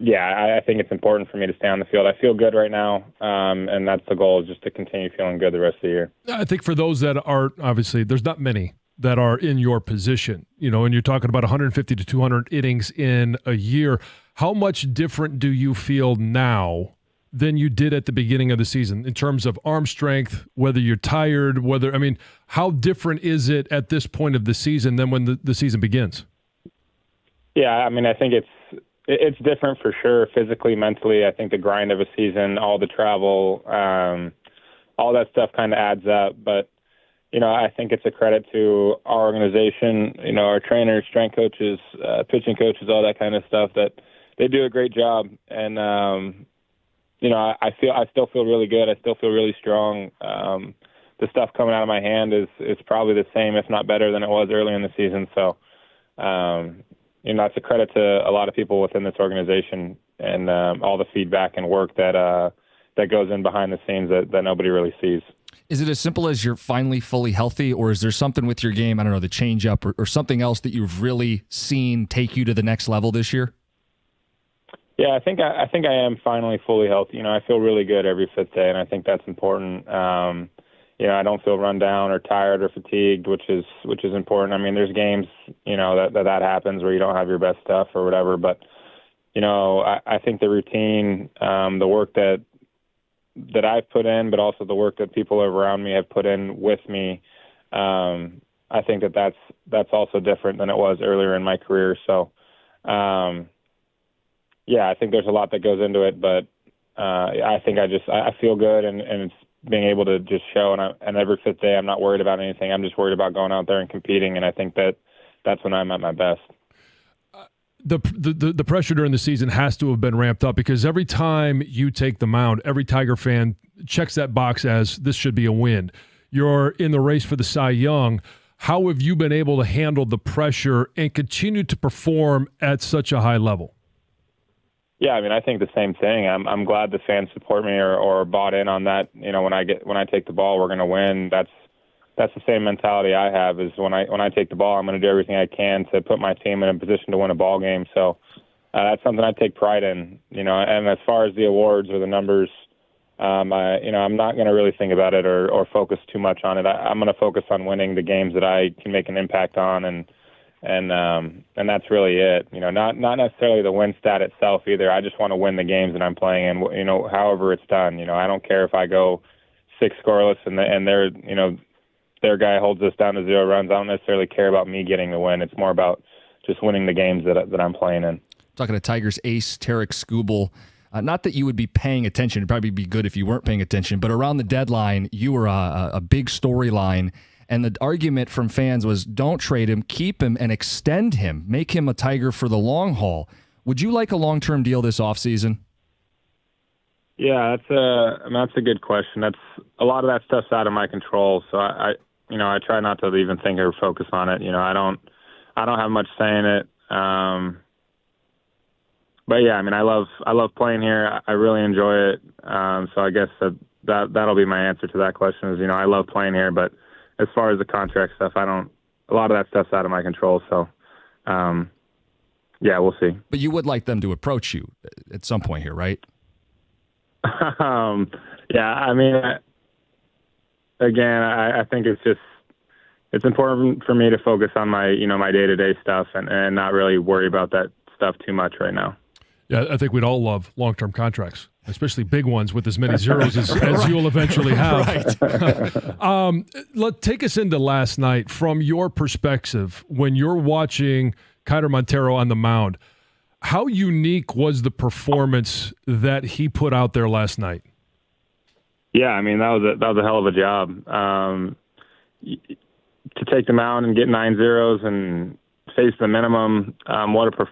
I think it's important for me to stay on the field. I feel good right now, and that's the goal, is just to continue feeling good the rest of the year. I think for those that are, obviously, there's not many that are in your position, and you're talking about 150 to 200 innings in a year. How much different do you feel now than you did at the beginning of the season in terms of arm strength, whether you're tired, how different is it at this point of the season than when the season begins? Yeah, I mean, I think it's different for sure, physically, mentally. I think the grind of a season, all the travel, all that stuff kind of adds up. But, I think it's a credit to our organization, our trainers, strength coaches, pitching coaches, all that kind of stuff, that they do a great job. And, I still feel really good. I still feel really strong. The stuff coming out of my hand is probably the same, if not better than it was early in the season. So, it's a credit to a lot of people within this organization and all the feedback and work that goes in behind the scenes that nobody really sees. Is it as simple as you're finally fully healthy, or is there something with your game, I don't know, the changeup or something else that you've really seen take you to the next level this year? Yeah, I think I am finally fully healthy. I feel really good every fifth day, and I think that's important. I don't feel run down or tired or fatigued, which is important. I mean, there's games, that happens where you don't have your best stuff or whatever. But, I think the routine, the work that I've put in, but also the work that people around me have put in with me, I think that's also different than it was earlier in my career. So, I think there's a lot that goes into it, but I think I feel good, and it's being able to just show, and every fifth day I'm not worried about anything. I'm just worried about going out there and competing, and I think that's when I'm at my best. The pressure during the season has to have been ramped up, because every time you take the mound, every Tiger fan checks that box as this should be a win. You're in the race for the Cy Young. How have you been able to handle the pressure and continue to perform at such a high level? Yeah, I mean, I think the same thing. I'm glad the fans support me or bought in on that. When I take the ball, we're going to win. That's the same mentality I have. Is when I take the ball, I'm going to do everything I can to put my team in a position to win a ball game. So that's something I take pride in. And as far as the awards or the numbers, I'm not going to really think about it or focus too much on it. I'm going to focus on winning the games that I can make an impact on, and that's really it. Not necessarily the win stat itself either. I just want to win the games that I'm playing, and however it's done. I don't care if I go 6 scoreless and their guy holds us down to 0 runs. I don't necessarily care about me getting the win. It's more about just winning the games that I'm playing in. Talking to Tigers ace Tarek Skubal. Not that you would be paying attention. It'd probably be good if you weren't paying attention. But around the deadline, you were a big storyline. And the argument from fans was, don't trade him, keep him, and extend him. Make him a Tiger for the long haul. Would you like a long-term deal this offseason? Yeah, that's a good question. That's a lot of that stuff's out of my control. So I try not to even think or focus on it. I don't have much say in it. But yeah, I mean, I love playing here. I really enjoy it. So I guess that'll be my answer to that question is, I love playing here, but as far as the contract stuff, a lot of that stuff's out of my control. So, we'll see. But you would like them to approach you at some point here, right? Yeah, I mean, again, I think it's important for me to focus on my, my day-to-day stuff and not really worry about that stuff too much right now. Yeah, I think we'd all love long-term contracts, especially big ones with as many zeros as you'll eventually have. Right. Take us into last night from your perspective when you're watching Keider Montero on the mound. How unique was the performance that he put out there last night? Yeah, I mean, that was a hell of a job. To take the mound and get 9 zeros and face the minimum, what a performance.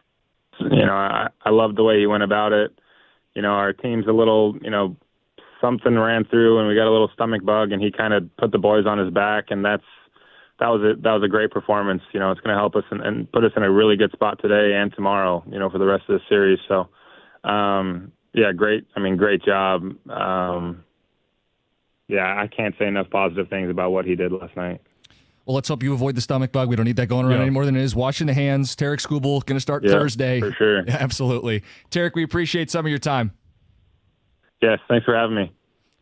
I loved the way he went about it. Our team's a little, something ran through and we got a little stomach bug and he kind of put the boys on his back, and that was a great performance. It's going to help us and put us in a really good spot today and tomorrow, for the rest of the series. So, great. I mean, great job. I can't say enough positive things about what he did last night. Well, let's hope you avoid the stomach bug. We don't need that going around any more than it is. Washing the hands. Tarek Skubal going to start Thursday. For sure. Yeah, absolutely. Tarek, we appreciate some of your time. Yes, thanks for having me.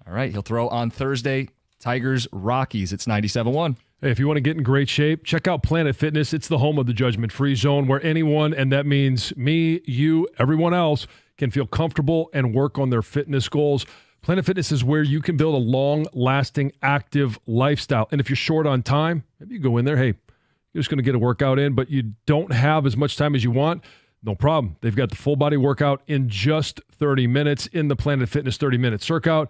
All right, he'll throw on Thursday. Tigers, Rockies. It's 97-1. Hey, if you want to get in great shape, check out Planet Fitness. It's the home of the judgment-free zone where anyone, and that means me, you, everyone else, can feel comfortable and work on their fitness goals. Planet Fitness is where you can build a long-lasting, active lifestyle. And if you're short on time, maybe you go in there, hey, you're just going to get a workout in, but you don't have as much time as you want, no problem. They've got the full-body workout in just 30 minutes in the Planet Fitness 30-minute circuit.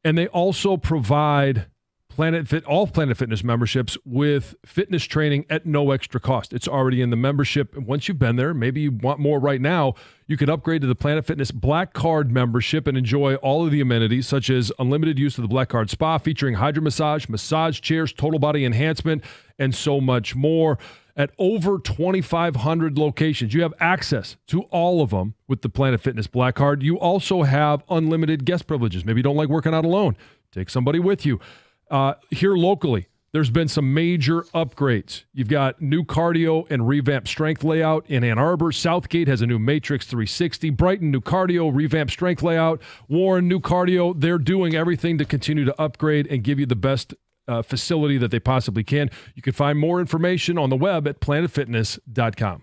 And they also provide all Planet Fitness memberships with fitness training at no extra cost. It's already in the membership. And once you've been there, maybe you want more right now, you can upgrade to the Planet Fitness Black Card membership and enjoy all of the amenities, such as unlimited use of the Black Card Spa featuring hydro massage chairs, total body enhancement, and so much more. At over 2,500 locations, you have access to all of them with the Planet Fitness Black Card. You also have unlimited guest privileges. Maybe you don't like working out alone. Take somebody with you. Here locally, there's been some major upgrades. You've got new cardio and revamped strength layout in Ann Arbor. Southgate has a new Matrix 360. Brighton, new cardio, revamped strength layout. Warren, new cardio. They're doing everything to continue to upgrade and give you the best facility that they possibly can. You can find more information on the web at planetfitness.com.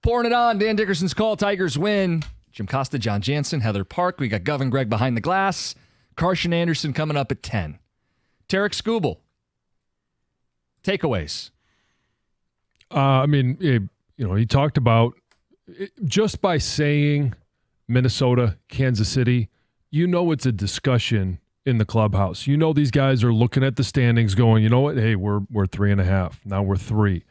Pouring it on. Dan Dickerson's call. Tigers win. Jim Costa, John Jansen, Heather Park. We got Govin Gregg behind the glass. Carson Anderson coming up at 10. Tarek Skubal. Takeaways. He talked about just by saying Minnesota, Kansas City, it's a discussion in the clubhouse. These guys are looking at the standings going, you know what? Hey, we're 3.5. Now we're 3.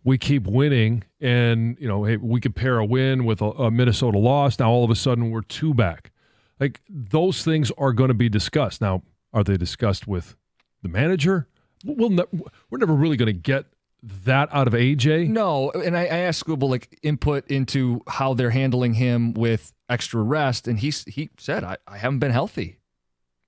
We keep winning, and hey, we could pair a win with a Minnesota loss. Now all of a sudden we're 2 back. Like, those things are going to be discussed. Now, are they discussed with the manager? We're never really going to get that out of AJ. No, and I asked Skubal input into how they're handling him with extra rest, and he said, I haven't been healthy.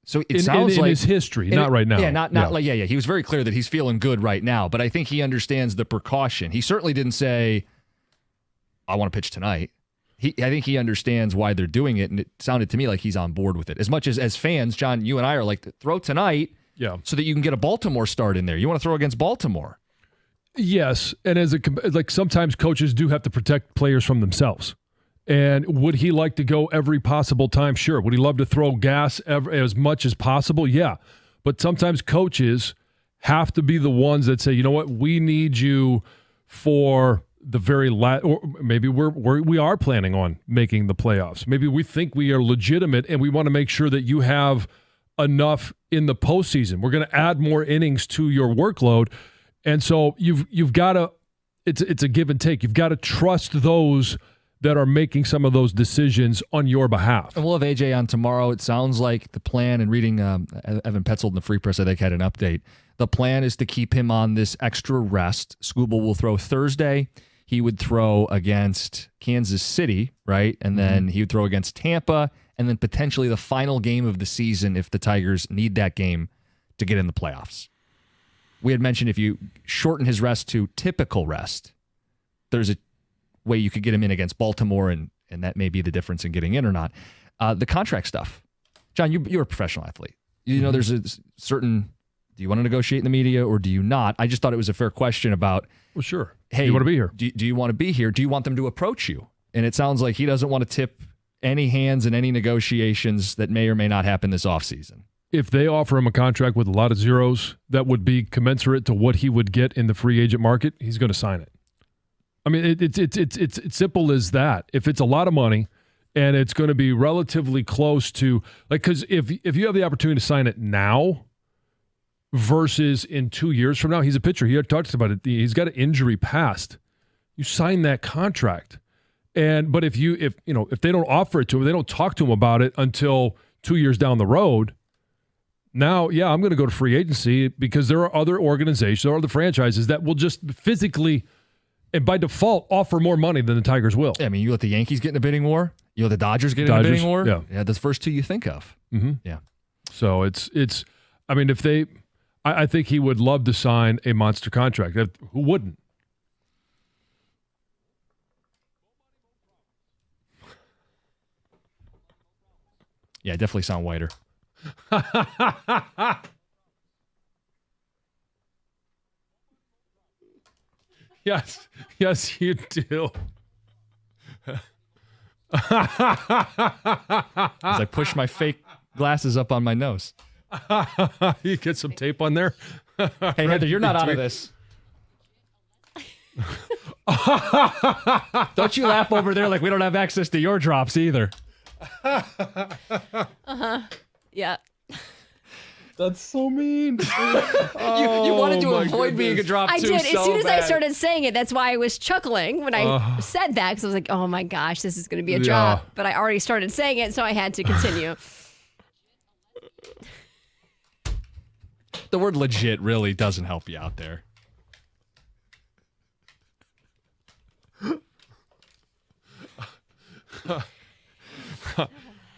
So it sounds in like his history, not right now. Yeah, not like He was very clear that he's feeling good right now, but I think he understands the precaution. He certainly didn't say, I want to pitch tonight. I think he understands why they're doing it, and it sounded to me like he's on board with it. As much as fans, John, you and I are like, throw tonight, so that you can get a Baltimore start in there. You want to throw against Baltimore. Yes, and sometimes coaches do have to protect players from themselves. And would he like to go every possible time? Sure. Would he love to throw gas as much as possible? Yeah. But sometimes coaches have to be the ones that say, you know what, we need you for the very last, or maybe we are planning on making the playoffs. Maybe we think we are legitimate and we want to make sure that you have enough in the postseason. We're going to add more innings to your workload. And so you've got to, it's a give and take. You've got to trust those that are making some of those decisions on your behalf. And we'll have AJ on tomorrow. It sounds like the plan, and reading Evan Petzold in the Free Press, I think, had an update. The plan is to keep him on this extra rest. Skubal will throw Thursday. He would throw against Kansas City, right? And then he would throw against Tampa, and then potentially the final game of the season if the Tigers need that game to get in the playoffs. We had mentioned if you shorten his rest to typical rest, there's a way you could get him in against Baltimore, and that may be the difference in getting in or not. The contract stuff. John, you're a professional athlete. There's a certain, do you want to negotiate in the media or do you not? I just thought it was a fair question about, well, sure. Hey, do you want to be here? Do you want to be here? Do you want them to approach you? And it sounds like he doesn't want to tip any hands in any negotiations that may or may not happen this offseason. If they offer him a contract with a lot of zeros that would be commensurate to what he would get in the free agent market, he's going to sign it. I mean, it's simple as that. If it's a lot of money and it's going to be relatively close to, because if you have the opportunity to sign it now versus in 2 years from now, he's a pitcher. He had talked about it. He's got an injury past. You sign that contract, but if they don't offer it to him, they don't talk to him about it until 2 years down the road. Now, I'm going to go to free agency because there are other organizations or other franchises that will just physically and by default offer more money than the Tigers will. Yeah, I mean, you let the Yankees get in a bidding war. You let the Dodgers get in a bidding war. Yeah, that's the first two you think of. Mm-hmm. Yeah. So it's. I mean, if they, I think he would love to sign a monster contract. Who wouldn't? Yeah, definitely sound whiter. Yes, you do. As I push my fake glasses up on my nose. You get some tape on there. Hey, Heather, you're not out of this. Don't you laugh over there like we don't have access to your drops either. Yeah. That's so mean. You wanted to avoid being a drop I too. did. So as soon as bad. I started saying it, that's why I was chuckling when I said that, because I was like, oh my gosh, this is going to be a drop. But I already started saying it, so I had to continue. The word legit really doesn't help you out there.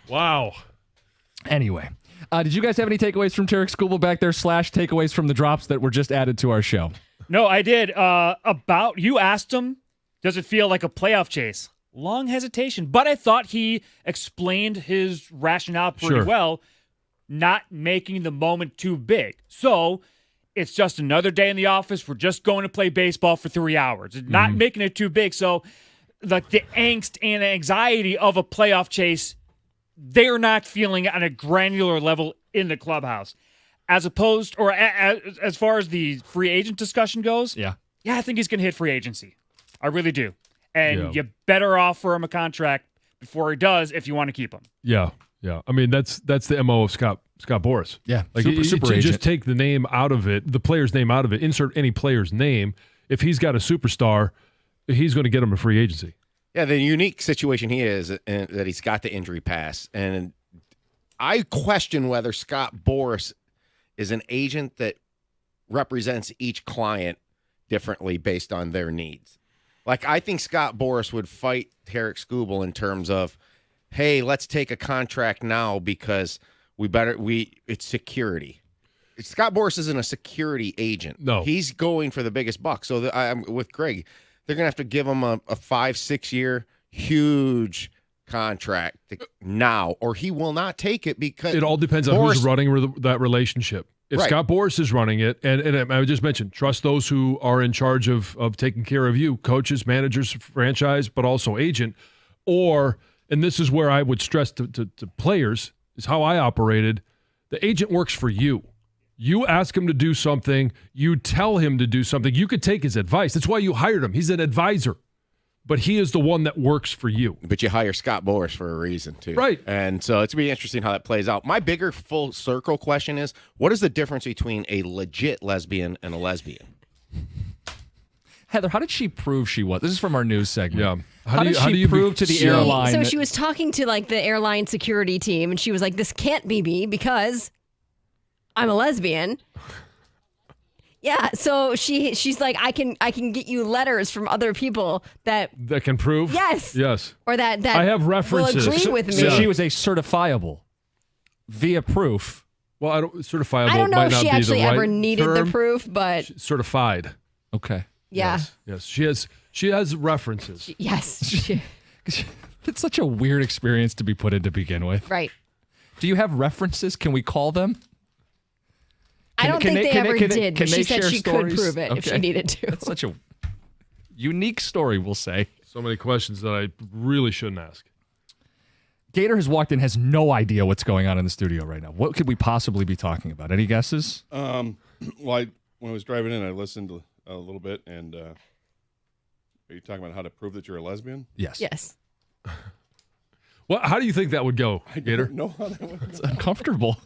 Wow. Anyway, did you guys have any takeaways from Tarek Skubal back there / takeaways from the drops that were just added to our show? No, I did. You asked him, does it feel like a playoff chase? Long hesitation, but I thought he explained his rationale pretty well, not making the moment too big. So it's just another day in the office. We're just going to play baseball for 3 hours. Not making it too big. So like the angst and anxiety of a playoff chase, they're not feeling on a granular level in the clubhouse. As opposed, or as far as the free agent discussion goes, Yeah, I think he's going to hit free agency. I really do. And you better offer him a contract before he does if you want to keep him. Yeah. I mean, that's the MO of Scott Boras. Yeah, like super to agent. just take the name out of it, the player's name out of it, insert any player's name. If he's got a superstar, he's going to get him a free agency. Yeah, the unique situation he is that he's got the injury pass. And I question whether Scott Boras is an agent that represents each client differently based on their needs. Like, I think Scott Boras would fight Tarek Skubal in terms of, hey, let's take a contract now because it's security. Scott Boras isn't a security agent. No. He's going for the biggest buck. So I'm with Greg. They're going to have to give him a 5-6 year huge contract now, or he will not take it because it all depends on who's running that relationship. If Right. Scott Boras is running it, and I just mentioned, trust those who are in charge of taking care of you, coaches, managers, franchise, but also agent. Or, and this is where I would stress to players, is how I operated. The agent works for you. You ask him to do something. You tell him to do something. You could take his advice. That's why you hired him. He's an advisor. But he is the one that works for you. But you hire Scott Boras for a reason, too. Right. And so it's going to be interesting how that plays out. My bigger full circle question is, what is the difference between a legit lesbian and a lesbian? Heather, how did she prove she was? This is from our news segment. Yeah. How did she prove to the airline? So she was talking to like the airline security team, and she was like, "This can't be me because I'm a lesbian." Yeah, so she's like, I can get you letters from other people that can prove. Yes. Or that I have references. will agree with me. So she was a certifiable via proof. Well, certifiable. I don't know might if not she be actually the right ever needed term. the proof, but Certified. Okay. yeah, Yes. She has references. yes, It's such a weird experience to be put in to begin with. right. Do you have references? Can we call them? I don't think they ever did, but she said share she stories? could prove it if she needed to. It's such a unique story, we'll say. So many questions that I really shouldn't ask. Gator has walked in, has no idea what's going on in the studio right now. What could we possibly be talking about? Any guesses? Well, when I was driving in, I listened a little bit, and are you talking about how to prove that you're a lesbian? Yes. Yes. Well, how do you think that would go, Gator? I don't know how that would It's uncomfortable.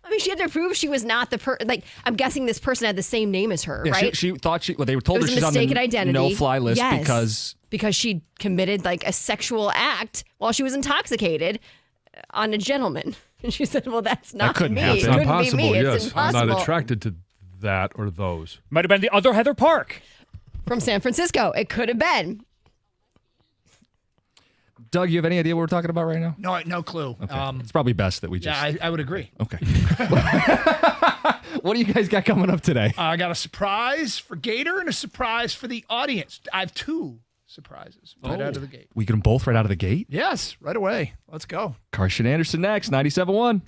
I mean, she had to prove she was not the like. I'm guessing this person had the same name as her, Yeah, right? she thought they were told It her was a she's on mistaken the identity. no-fly list Yes. because she committed like a sexual act while she was intoxicated on a gentleman. And she said, "Well, that's not couldn't me. happen. It It's couldn't not possible. be me. It's Yes, I'm impossible." not attracted to that or those. Might have been the other Heather Park. From San Francisco, it could have been. Doug, you have any idea what we're talking about right now? No clue. Okay. It's probably best that we just. Yeah, I would agree. Okay. What do you guys got coming up today? I got a surprise for Gator and a surprise for the audience. I have two surprises right out of the gate. We get them both right out of the gate? Yes, right away. Let's go. Carson Anderson next, 97.1.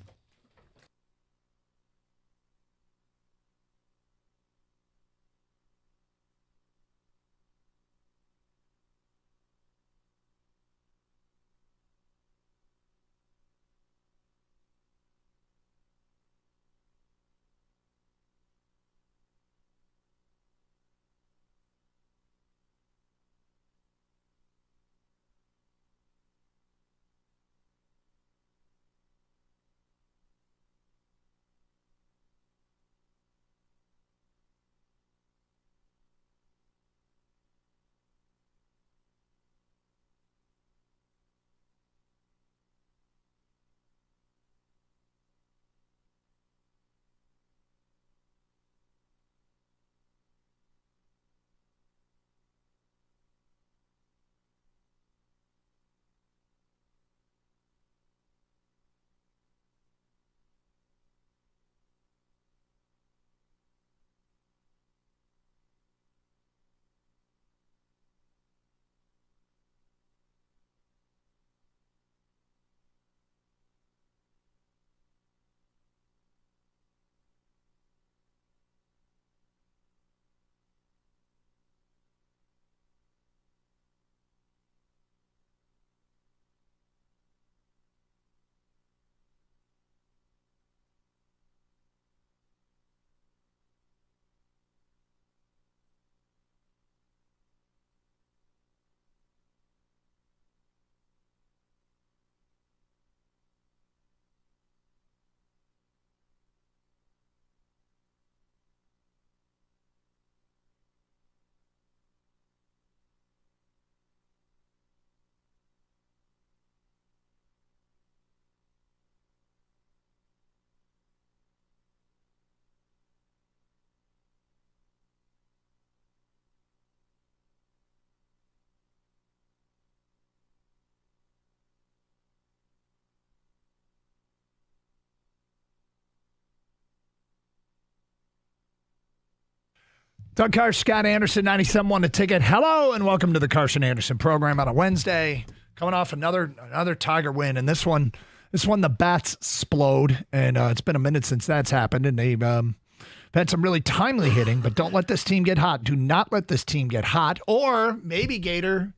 Doug Carson, Scott Anderson, 97.1 The Ticket. Hello, and welcome to the Carson Anderson program on a Wednesday. Coming off another Tiger win, and this one the bats explode, and it's been a minute since that's happened, and they've had some really timely hitting, but don't let this team get hot. Do not let this team get hot, or maybe, Gator,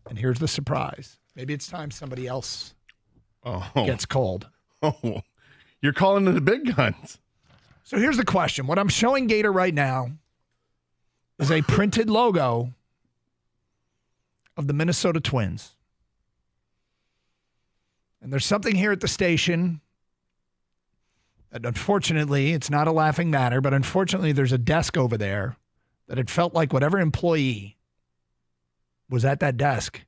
and here's the surprise, maybe it's time somebody else gets cold. Oh, you're calling to the big guns. So here's the question. What I'm showing Gator right now is a printed logo of the Minnesota Twins. And there's something here at the station that, unfortunately, it's not a laughing matter, but unfortunately there's a desk over there that it felt like whatever employee was at that desk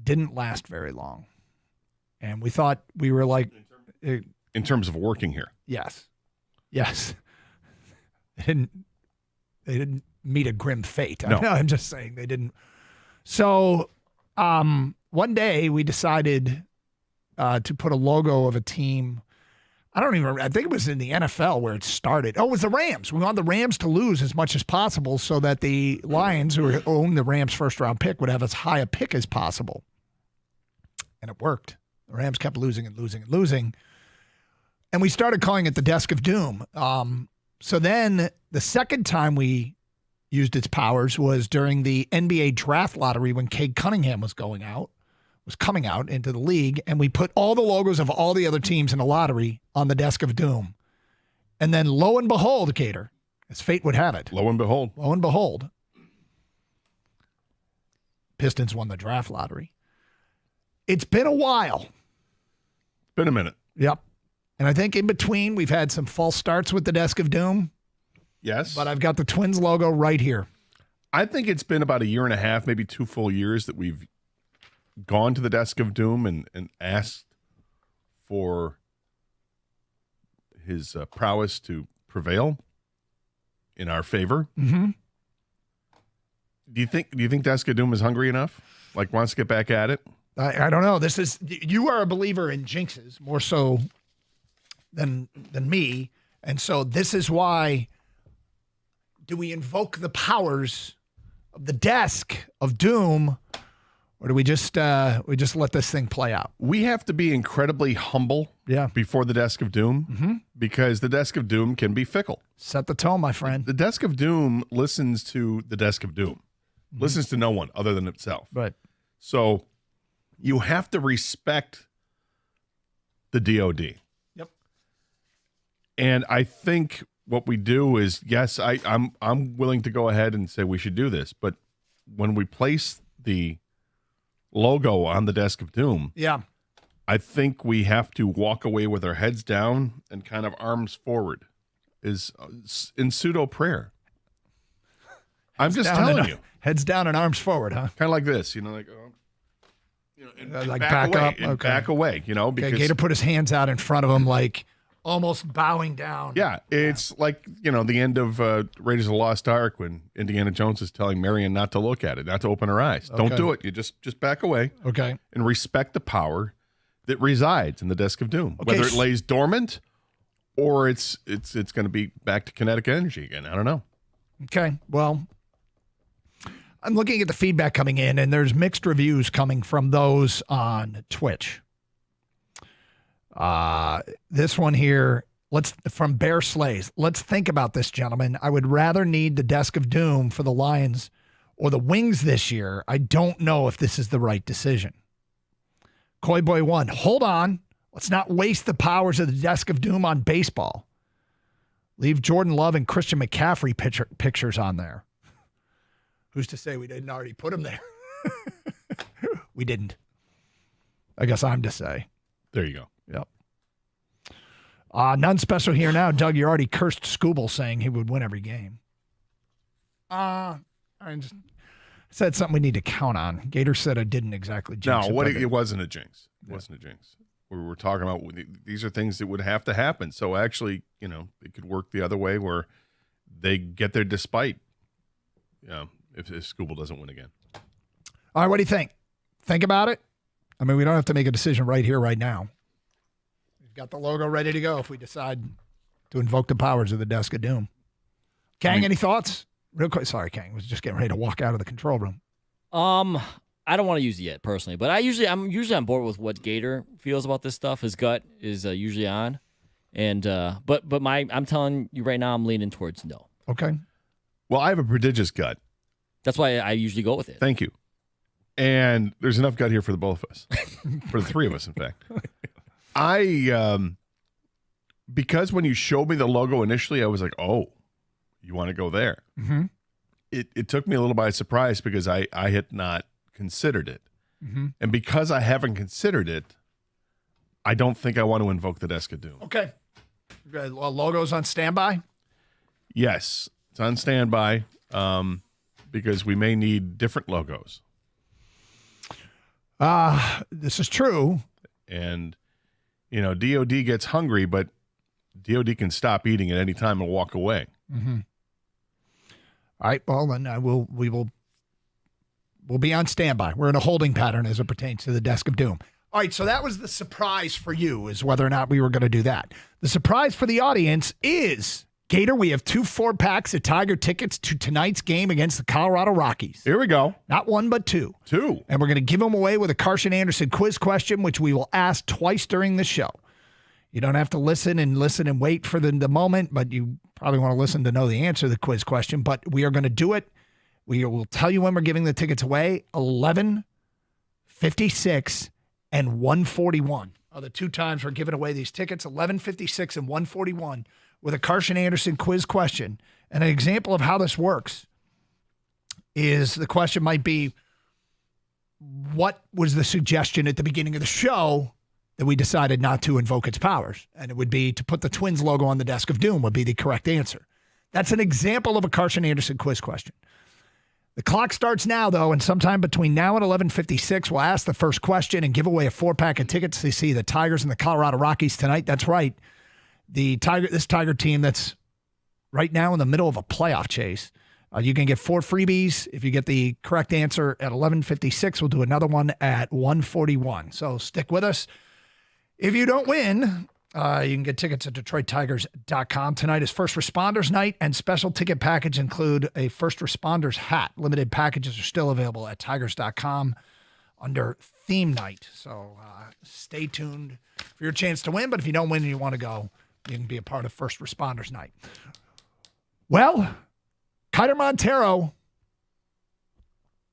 didn't last very long. And we thought we were like... In terms of working here. Yes. They didn't meet a grim fate. No. I'm just saying they didn't. So one day we decided to put a logo of a team. I think it was in the NFL where it started. Oh, it was the Rams. We wanted the Rams to lose as much as possible so that the Lions, who own the Rams' first-round pick, would have as high a pick as possible. And it worked. The Rams kept losing and losing and losing. And we started calling it the Desk of Doom. So then the second time we used its powers was during the NBA draft lottery when Cade Cunningham was coming out into the league, and we put all the logos of all the other teams in the lottery on the Desk of Doom. And then lo and behold, Gator, as fate would have it. Lo and behold. Pistons won the draft lottery. It's been a while. Been a minute. Yep. And I think in between, we've had some false starts with the Desk of Doom. Yes. But I've got the Twins logo right here. I think it's been about a year and a half, maybe 2 full years that we've gone to the Desk of Doom and asked for his prowess to prevail in our favor. Mm-hmm. Do you think Desk of Doom is hungry enough? Like wants to get back at it? I don't know. You are a believer in jinxes more so than me. And so this is why, do we invoke the powers of the Desk of Doom, or do we just let this thing play out? We have to be incredibly humble before the Desk of Doom because the Desk of Doom can be fickle. Set the tone, my friend. The Desk of Doom listens to the Desk of Doom. Listens to no one other than itself. Right. So you have to respect the DOD. Yep. And I think what we do is, yes, I'm willing to go ahead and say we should do this, but when we place the logo on the Desk of Doom, I think we have to walk away with our heads down and kind of arms forward, is in pseudo prayer. I'm just telling you, heads down and arms forward, huh? Kind of like this, like. And like back away, up, and okay. back away, because Gator put his hands out in front of him, like almost bowing down. Yeah, it's like the end of Raiders of the Lost Ark when Indiana Jones is telling Marion not to look at it, not to open her eyes. Okay. Don't do it. You just back away. Okay. And respect the power that resides in the Desk of Doom, Okay, whether it lays dormant or it's going to be back to kinetic energy again. I don't know. Okay. Well, I'm looking at the feedback coming in, and there's mixed reviews coming from those on Twitch. This one here, from Bear Slays. Let's think about this, gentlemen. I would rather need the Desk of Doom for the Lions or the Wings this year. I don't know if this is the right decision. Coy Boy 1, hold on. Let's not waste the powers of the Desk of Doom on baseball. Leave Jordan Love and Christian McCaffrey pictures on there. Who's to say we didn't already put him there? We didn't. I guess I'm to say. There you go. Yep. None special here now. Doug, you already cursed Skubal saying he would win every game. I just said something we need to count on. Gator said I didn't exactly jinx it. No, it wasn't a jinx. It wasn't a jinx. We were talking about these are things that would have to happen. So actually, it could work the other way where they get their despite. Yeah. If Skubal doesn't win again. All right, what do you think? Think about it. I mean, we don't have to make a decision right here, right now. We've got the logo ready to go if we decide to invoke the powers of the Desk of Doom. Kang, any thoughts? Real quick. Sorry, Kang. Was just getting ready to walk out of the control room. I don't want to use it yet personally, but I'm usually on board with what Gator feels about this stuff. His gut is usually on, and but I'm telling you right now, I'm leaning towards no. Okay. Well, I have a prodigious gut. That's why I usually go with it. Thank you. And there's enough gut here for the both of us, for the three of us, in fact. Because when you showed me the logo initially, I was like, oh, you want to go there? Mm-hmm. It took me a little by surprise because I had not considered it. Mm-hmm. And because I haven't considered it, I don't think I want to invoke the Desk of Doom. Okay. Logo's on standby? Yes, it's on standby because we may need different logos. This is true. And, DOD gets hungry, but DOD can stop eating at any time and walk away. Mm-hmm. All right. Well, then we'll be on standby. We're in a holding pattern as it pertains to the Desk of Doom. All right. So that was the surprise for you, is whether or not we were going to do that. The surprise for the audience is, Gator, we have 2 4-packs of Tiger tickets to tonight's game against the Colorado Rockies. Here we go. Not 1, but 2. 2. And we're going to give them away with a Carson Anderson quiz question, which we will ask twice during the show. You don't have to listen and wait for the moment, but you probably want to listen to know the answer to the quiz question. But we are going to do it. We will tell you when we're giving the tickets away. 11:56 and 1:41 are the 2 times we're giving away these tickets. 11:56 and 1:41 with a Carson Anderson quiz question. And an example of how this works is the question might be, what was the suggestion at the beginning of the show that we decided not to invoke its powers? And it would be to put the Twins logo on the Desk of Doom would be the correct answer. That's an example of a Carson Anderson quiz question. The clock starts now, though, and sometime between now and 11:56, we'll ask the first question and give away a 4-pack of tickets to see the Tigers and the Colorado Rockies tonight. That's right. This Tiger team that's right now in the middle of a playoff chase. You can get 4 freebies if you get the correct answer at 11:56. We'll do another one at 1:41. So stick with us. If you don't win, you can get tickets at DetroitTigers.com. Tonight is First Responders Night, and special ticket package include a First Responders hat. Limited packages are still available at Tigers.com under Theme Night. So stay tuned for your chance to win. But if you don't win and you want to go, you can be a part of First Responders Night. Well, Kiter Montero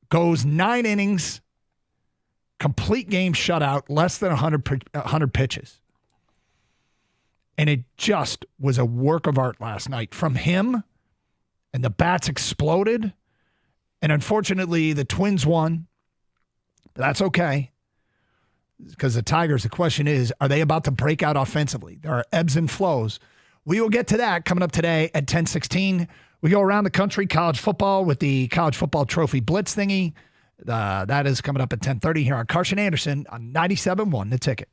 goes 9 innings, complete game shutout, less than 100 pitches. And it just was a work of art last night from him, and the bats exploded. And unfortunately, the Twins won. But that's okay, because the Tigers, the question is, are they about to break out offensively? There are ebbs and flows. We will get to that coming up today at 10:16. We go around the country, college football, with the College Football Trophy Blitz thingy. That is coming up at 10:30 here on Carson Anderson on 97.1 The Ticket.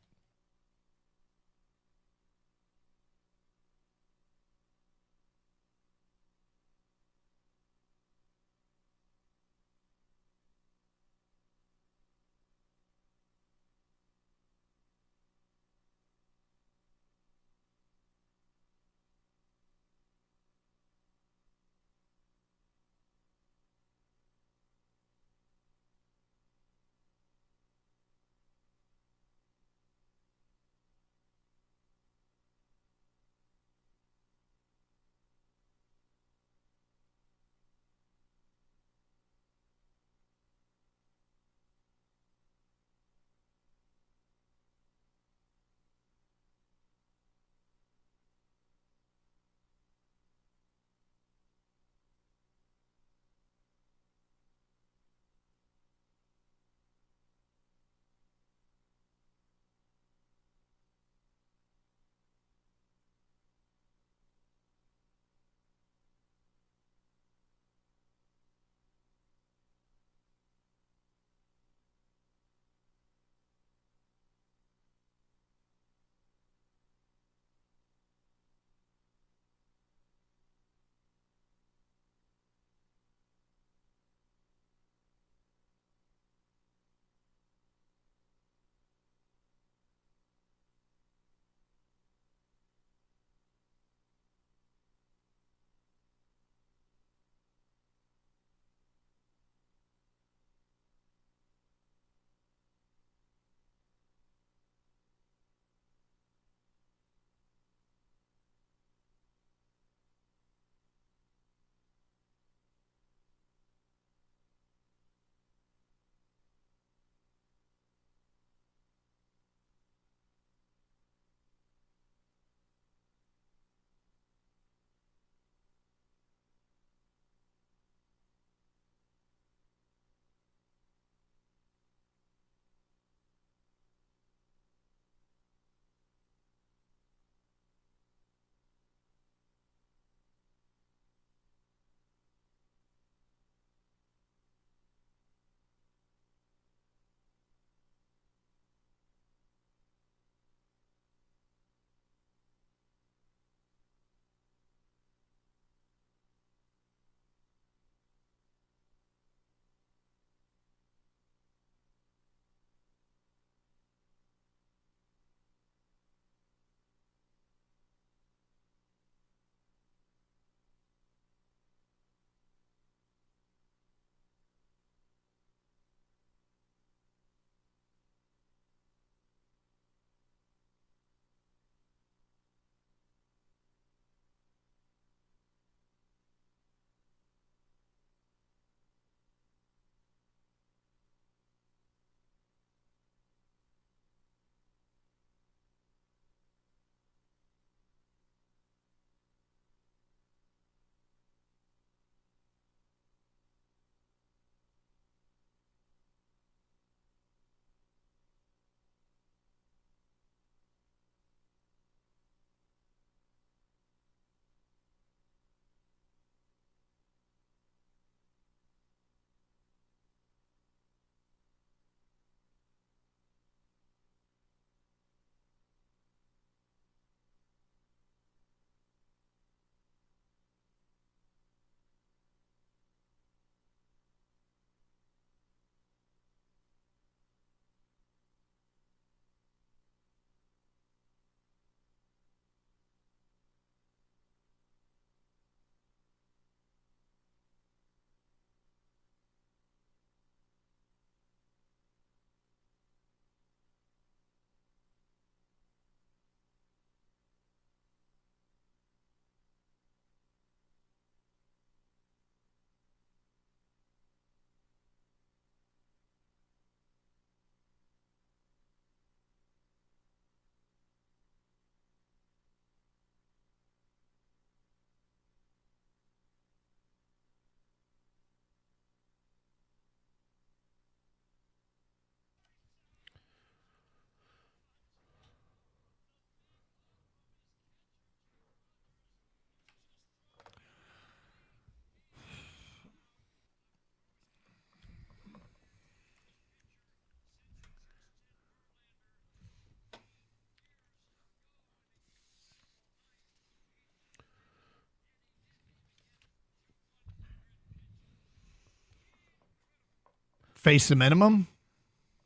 face the minimum?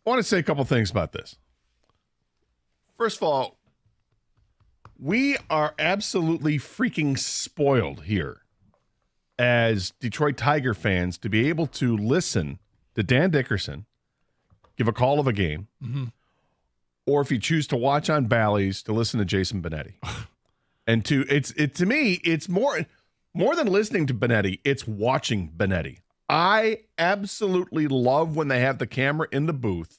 I want to say a couple things about this. First of all, we are absolutely freaking spoiled here as Detroit Tiger fans to be able to listen to Dan Dickerson give a call of a game, or if you choose to watch on Bally's, to listen to Jason Benetti. And to me, it's more than listening to Benetti, it's watching Benetti. I absolutely love when they have the camera in the booth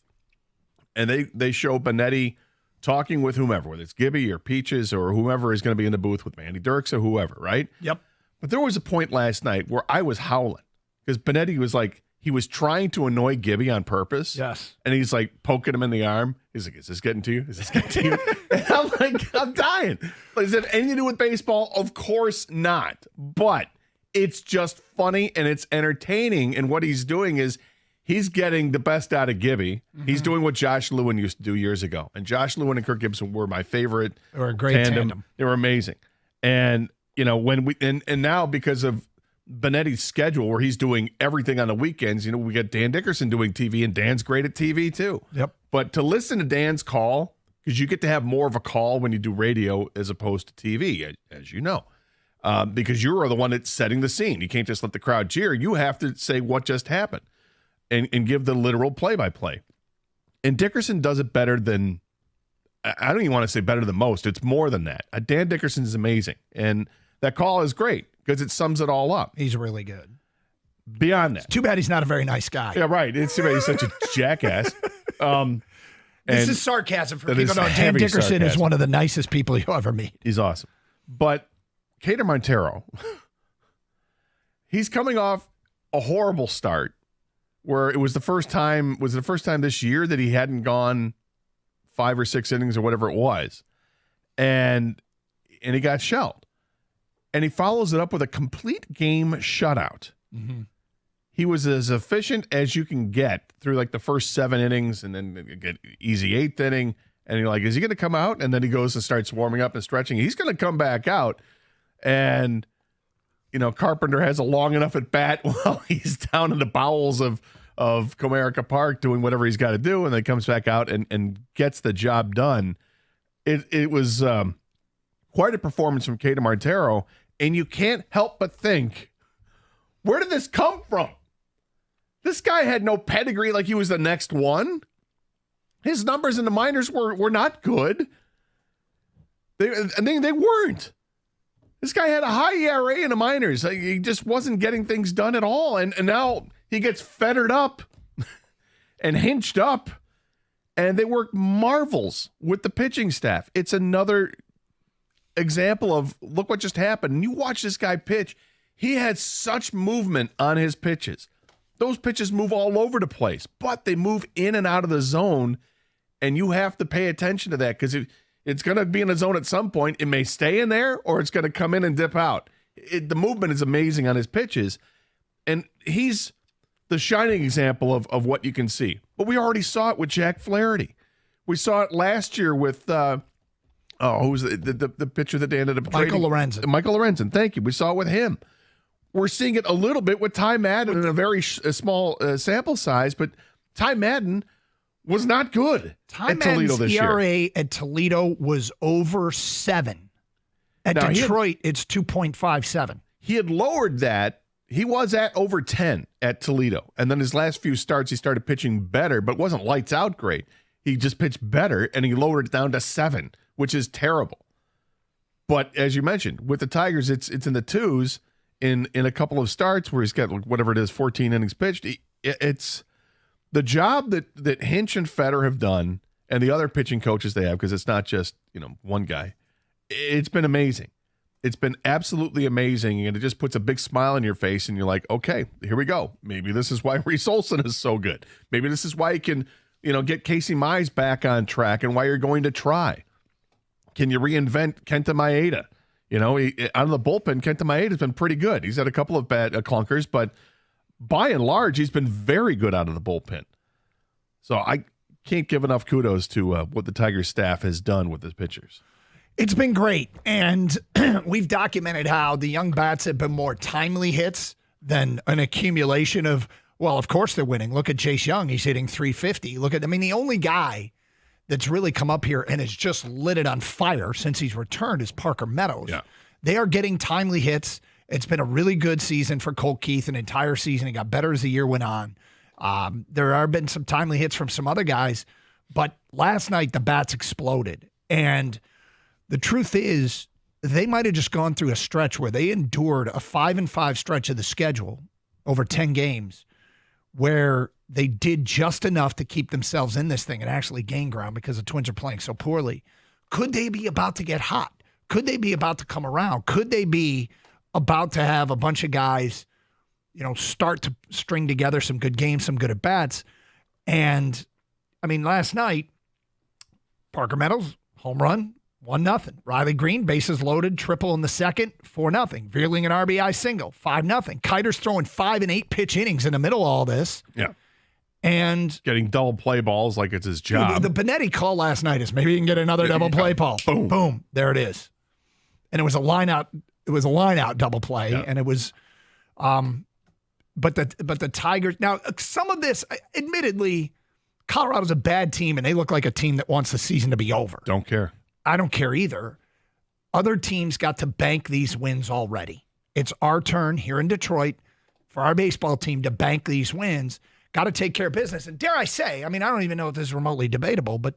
and they show Benetti talking with whomever, whether it's Gibby or Peaches or whomever is going to be in the booth with Andy Dirks or whoever, right? Yep. But there was a point last night where I was howling because Benetti was like, he was trying to annoy Gibby on purpose. Yes. And he's like poking him in the arm. He's like, is this getting to you? Is this getting to you? And I'm like, I'm dying. Like, does it have anything to do with baseball? Of course not. But it's just funny and it's entertaining. And what he's doing is he's getting the best out of Gibby. He's doing what Josh Lewin used to do years ago. And Josh Lewin and Kirk Gibson were my favorite. They were a great tandem. They were amazing. And, you know, when we, and now because of Benetti's schedule where he's doing everything on the weekends, you know, we got Dan Dickerson doing TV and Dan's great at TV too. Yep. But to listen to Dan's call, because you get to have more of a call when you do radio as opposed to TV, as you know, because you are the one that's setting the scene. You can't just let the crowd cheer. You have to say what just happened and give the literal play-by-play. And Dickerson does it better than, I don't even want to say better than most. It's more than that. Dan Dickerson is amazing. And that call is great because it sums it all up. He's really good. Beyond that. It's too bad he's not a very nice guy. Yeah, right. It's too bad he's such a jackass. This is sarcasm for people. No, Dan Dickerson is one of the nicest people you'll ever meet. He's awesome. But Cater Montero, he's coming off a horrible start where it was the first time this year that he hadn't gone 5 or 6 innings or whatever it was. And he got shelled. And he follows it up with a complete game shutout. Mm-hmm. He was as efficient as you can get through like the first 7 innings and then get easy 8th inning. And you're like, is he going to come out? And then he goes and starts warming up and stretching. He's going to come back out. And, you know, Carpenter has a long enough at bat while he's down in the bowels of Comerica Park doing whatever he's got to do. And then comes back out and gets the job done. It was quite a performance from Cater Montero. And you can't help but think, where did this come from? This guy had no pedigree like he was the next one. His numbers in the minors were not good. They weren't. This guy had a high ERA in the minors. He just wasn't getting things done at all. And now he gets fettered up and hinched up. And they work marvels with the pitching staff. It's another example of look what just happened. And you watch this guy pitch. He had such movement on his pitches. Those pitches move all over the place, but they move in and out of the zone, and you have to pay attention to that because it's going to be in the zone at some point. It may stay in there, or it's going to come in and dip out. The movement is amazing on his pitches, and he's the shining example of what you can see. But we already saw it with Jack Flaherty. We saw it last year with who's the pitcher that they ended up trading? Michael Lorenzen. Thank you. We saw it with him. We're seeing it a little bit with Ty Madden in a very small sample size, but Ty Madden was not good at Toledo this year. ERA at Toledo was over 7. At now, Detroit, it's 2.57. He had lowered that. He was at over 10 at Toledo. And then his last few starts, he started pitching better, but wasn't lights out great. He just pitched better, and he lowered it down to 7, which is terrible. But as you mentioned, with the Tigers, it's in the 2s. In a couple of starts where he's got whatever it is, 14 innings pitched. It's the job that Hinch and Fetter have done and the other pitching coaches they have, because it's not just, you know, one guy. It's been amazing. It's been absolutely amazing, and it just puts a big smile on your face, and you're like, okay, here we go. Maybe this is why Reese Olson is so good. Maybe this is why you can, you know, get Casey Mize back on track and why you're going to try. Can you reinvent Kenta Maeda? You know, out of the bullpen, Kenta Maeda has been pretty good. He's had a couple of bad clunkers, but by and large, he's been very good out of the bullpen. So I can't give enough kudos to what the Tigers staff has done with his pitchers. It's been great, and we've documented how the young bats have been more timely hits than an accumulation of Well, of course they're winning. Look at Chase Young. He's hitting 350. The only guy that's really come up here and has just lit it on fire since he's returned is Parker Meadows. Yeah. They are getting timely hits. It's been a really good season for Colt Keith, an entire season. It got better as the year went on. There have been some timely hits from some other guys, but last night the bats exploded. And the truth is, they might have just gone through a stretch where they endured a 5-5 stretch of the schedule over 10 games where they did just enough to keep themselves in this thing and actually gain ground because the Twins are playing so poorly. Could they be about to get hot? Could they be about to come around? Could they be about to have a bunch of guys, start to string together some good games, some good at-bats? And, last night, Parker Meadows, home run, 1-0. Riley Green, bases loaded, triple in the second, 4-0. Veerling an RBI single, 5-0. Kiter's throwing 5 and 8 pitch innings in the middle of all this. Yeah. And getting double play balls like it's his job. The Benetti call last night is maybe you can get another double play ball. Boom. There it is. And it was a line out. It was a line out double play, and it was, but the Tigers. Now, some of this, admittedly, Colorado's a bad team, and they look like a team that wants the season to be over. Don't care. I don't care either. Other teams got to bank these wins already. It's our turn here in Detroit for our baseball team to bank these wins. Got to take care of business. And dare I say, I don't even know if this is remotely debatable, but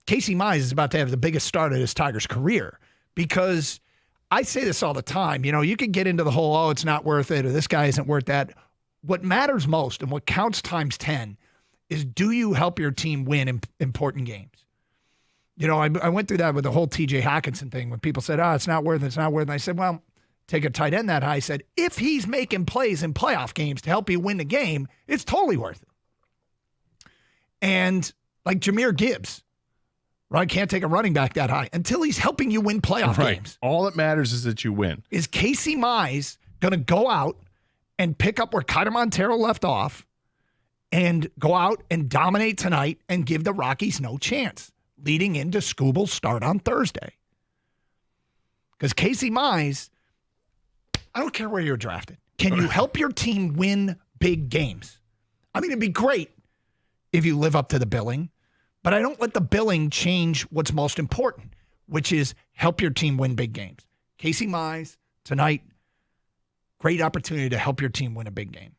Casey Mize is about to have the biggest start of his Tigers career, because I say this all the time. You can get into the whole, it's not worth it, or this guy isn't worth that. What matters most and what counts times 10 is, do you help your team win important games? I went through that with the whole TJ Hawkinson thing when people said, it's not worth it, it's not worth it. And I said, well, take a tight end that high. I said, if he's making plays in playoff games to help you win the game, it's totally worth it. And like Jahmyr Gibbs, right? Can't take a running back that high until he's helping you win playoff games. All that matters is that you win. Is Casey Mize going to go out and pick up where Kiter Montero left off and go out and dominate tonight and give the Rockies no chance leading into Skubal's start on Thursday? Because Casey Mize, I don't care where you're drafted. Can you help your team win big games? It'd be great if you live up to the billing, but I don't let the billing change what's most important, which is help your team win big games. Casey Mize, tonight, great opportunity to help your team win a big game.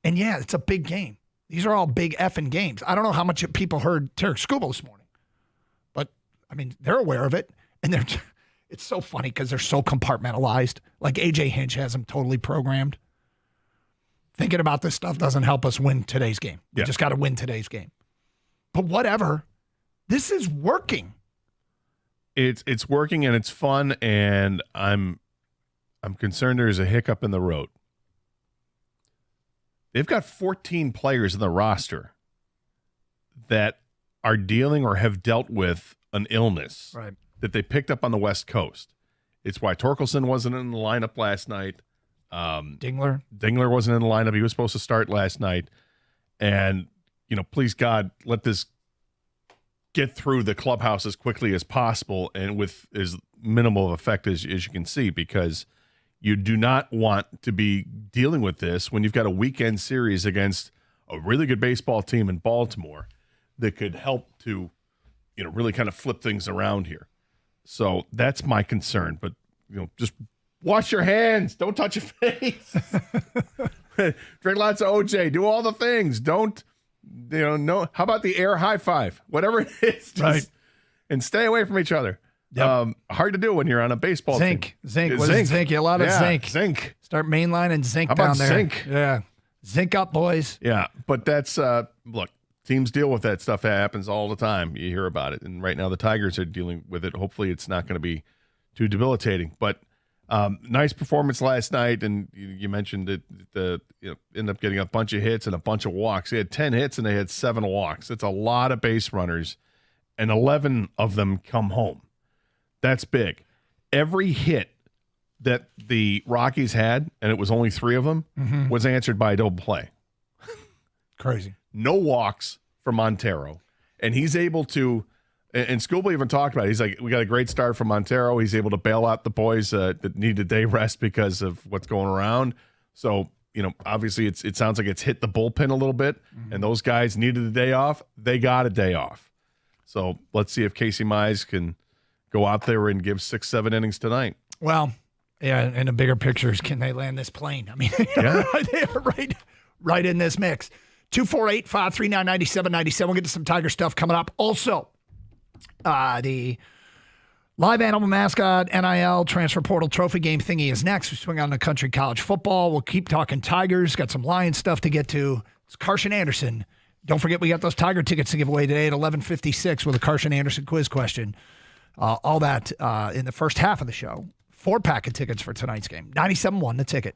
And yeah, it's a big game. These are all big effing games. I don't know how much people heard Tarek Skubal this morning, but they're aware of it, and it's so funny because they're so compartmentalized. Like AJ Hinch has them totally programmed. Thinking about this stuff doesn't help us win today's game. We just got to win today's game. But whatever, this is working. It's working and it's fun, and I'm concerned there's a hiccup in the road. They've got 14 players in the roster that are dealing or have dealt with an illness that they picked up on the West Coast. It's why Torkelson wasn't in the lineup last night. Dingler wasn't in the lineup. He was supposed to start last night. And, please God, let this get through the clubhouse as quickly as possible and with as minimal of effect as you can see, because you do not want to be dealing with this when you've got a weekend series against a really good baseball team in Baltimore that could help to, really kind of flip things around here. So that's my concern. But, just wash your hands. Don't touch your face. Drink lots of OJ. Do all the things. Don't, no. How about the air high five? Whatever it is. Just, and stay away from each other. Yep. Hard to do when you're on a baseball team. Zinc. What is zinc? A lot of zinc. Start mainlining zinc down there. Zinc? Yeah. Zinc up, boys. Yeah. But that's, look, teams deal with that stuff. That happens all the time. You hear about it. And right now the Tigers are dealing with it. Hopefully it's not going to be too debilitating. But nice performance last night. And you mentioned that ended up getting a bunch of hits and a bunch of walks. They had 10 hits and they had 7 walks. It's a lot of base runners, and 11 of them come home. That's big. Every hit that the Rockies had, and it was only 3 of them, was answered by a double play. Crazy. No walks for Montero. And he's able to, and Skubal even talked about it. He's like, we got a great start from Montero. He's able to bail out the boys that need a day rest because of what's going around. So obviously it sounds like it's hit the bullpen a little bit, and those guys needed a day off. They got a day off. So let's see if Casey Mize can go out there and give 6-7 innings tonight. Well, yeah, and the bigger picture is, can they land this plane? I mean, they are right in this mix. 248-539-9797. We'll get to some Tiger stuff coming up. Also, the live animal mascot NIL transfer portal trophy game thingy is next. We swing on to country college football. We'll keep talking Tigers. Got some Lions stuff to get to. It's Carson Anderson. Don't forget, we got those Tiger tickets to give away today at 11:56 with a Carson Anderson quiz question. All that in the first half of the show. 4-pack of tickets for tonight's game. 97.1 The Ticket.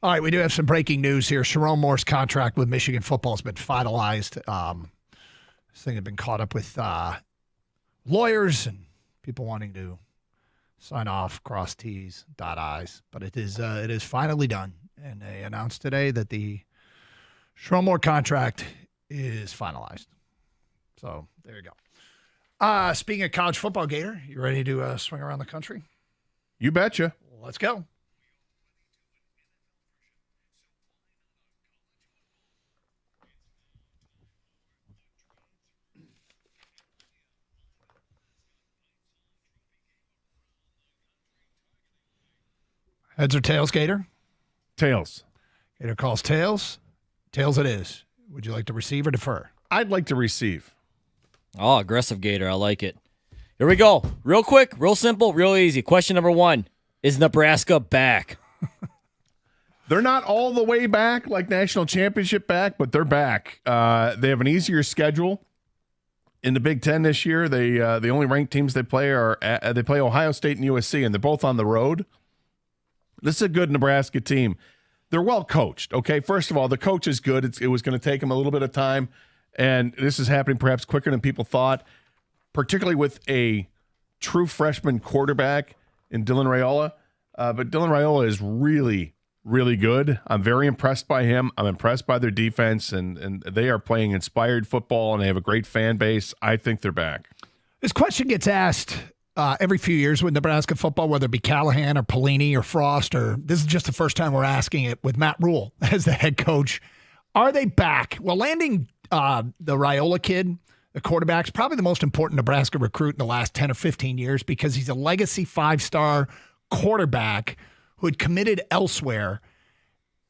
All right, we do have some breaking news here. Sharon Moore's contract with Michigan football has been finalized. This thing had been caught up with lawyers and people wanting to sign off, cross T's, dot I's. But it is finally done. And they announced today that the Sharon Moore contract is finalized. So there you go. Speaking of college football, Gator, you ready to swing around the country? You betcha. Let's go. Heads or tails, Gator? Tails. Gator calls tails. Tails it is. Would you like to receive or defer? I'd like to receive. Oh, aggressive Gator. I like it. Here we go. Real quick, real simple, real easy. Question number 1. Is Nebraska back? They're not all the way back, like national championship back, but they're back. They have an easier schedule in the Big Ten this year. The only ranked teams they play they play Ohio State and USC, and they're both on the road. This is a good Nebraska team. They're well coached. Okay, first of all, the coach is good. It was going to take him a little bit of time, and this is happening perhaps quicker than people thought, particularly with a true freshman quarterback in Dylan Raiola. But Dylan Raiola is really, really good. I'm very impressed by him. I'm impressed by their defense, and they are playing inspired football, and they have a great fan base. I think they're back. This question gets asked every few years with Nebraska football, whether it be Callahan or Pelini or Frost, or this is just the first time we're asking it with Matt Rule as the head coach. Are they back? Well, landing the Raiola kid, the quarterback's probably the most important Nebraska recruit in the last 10 or 15 years because he's a legacy 5-star quarterback who had committed elsewhere,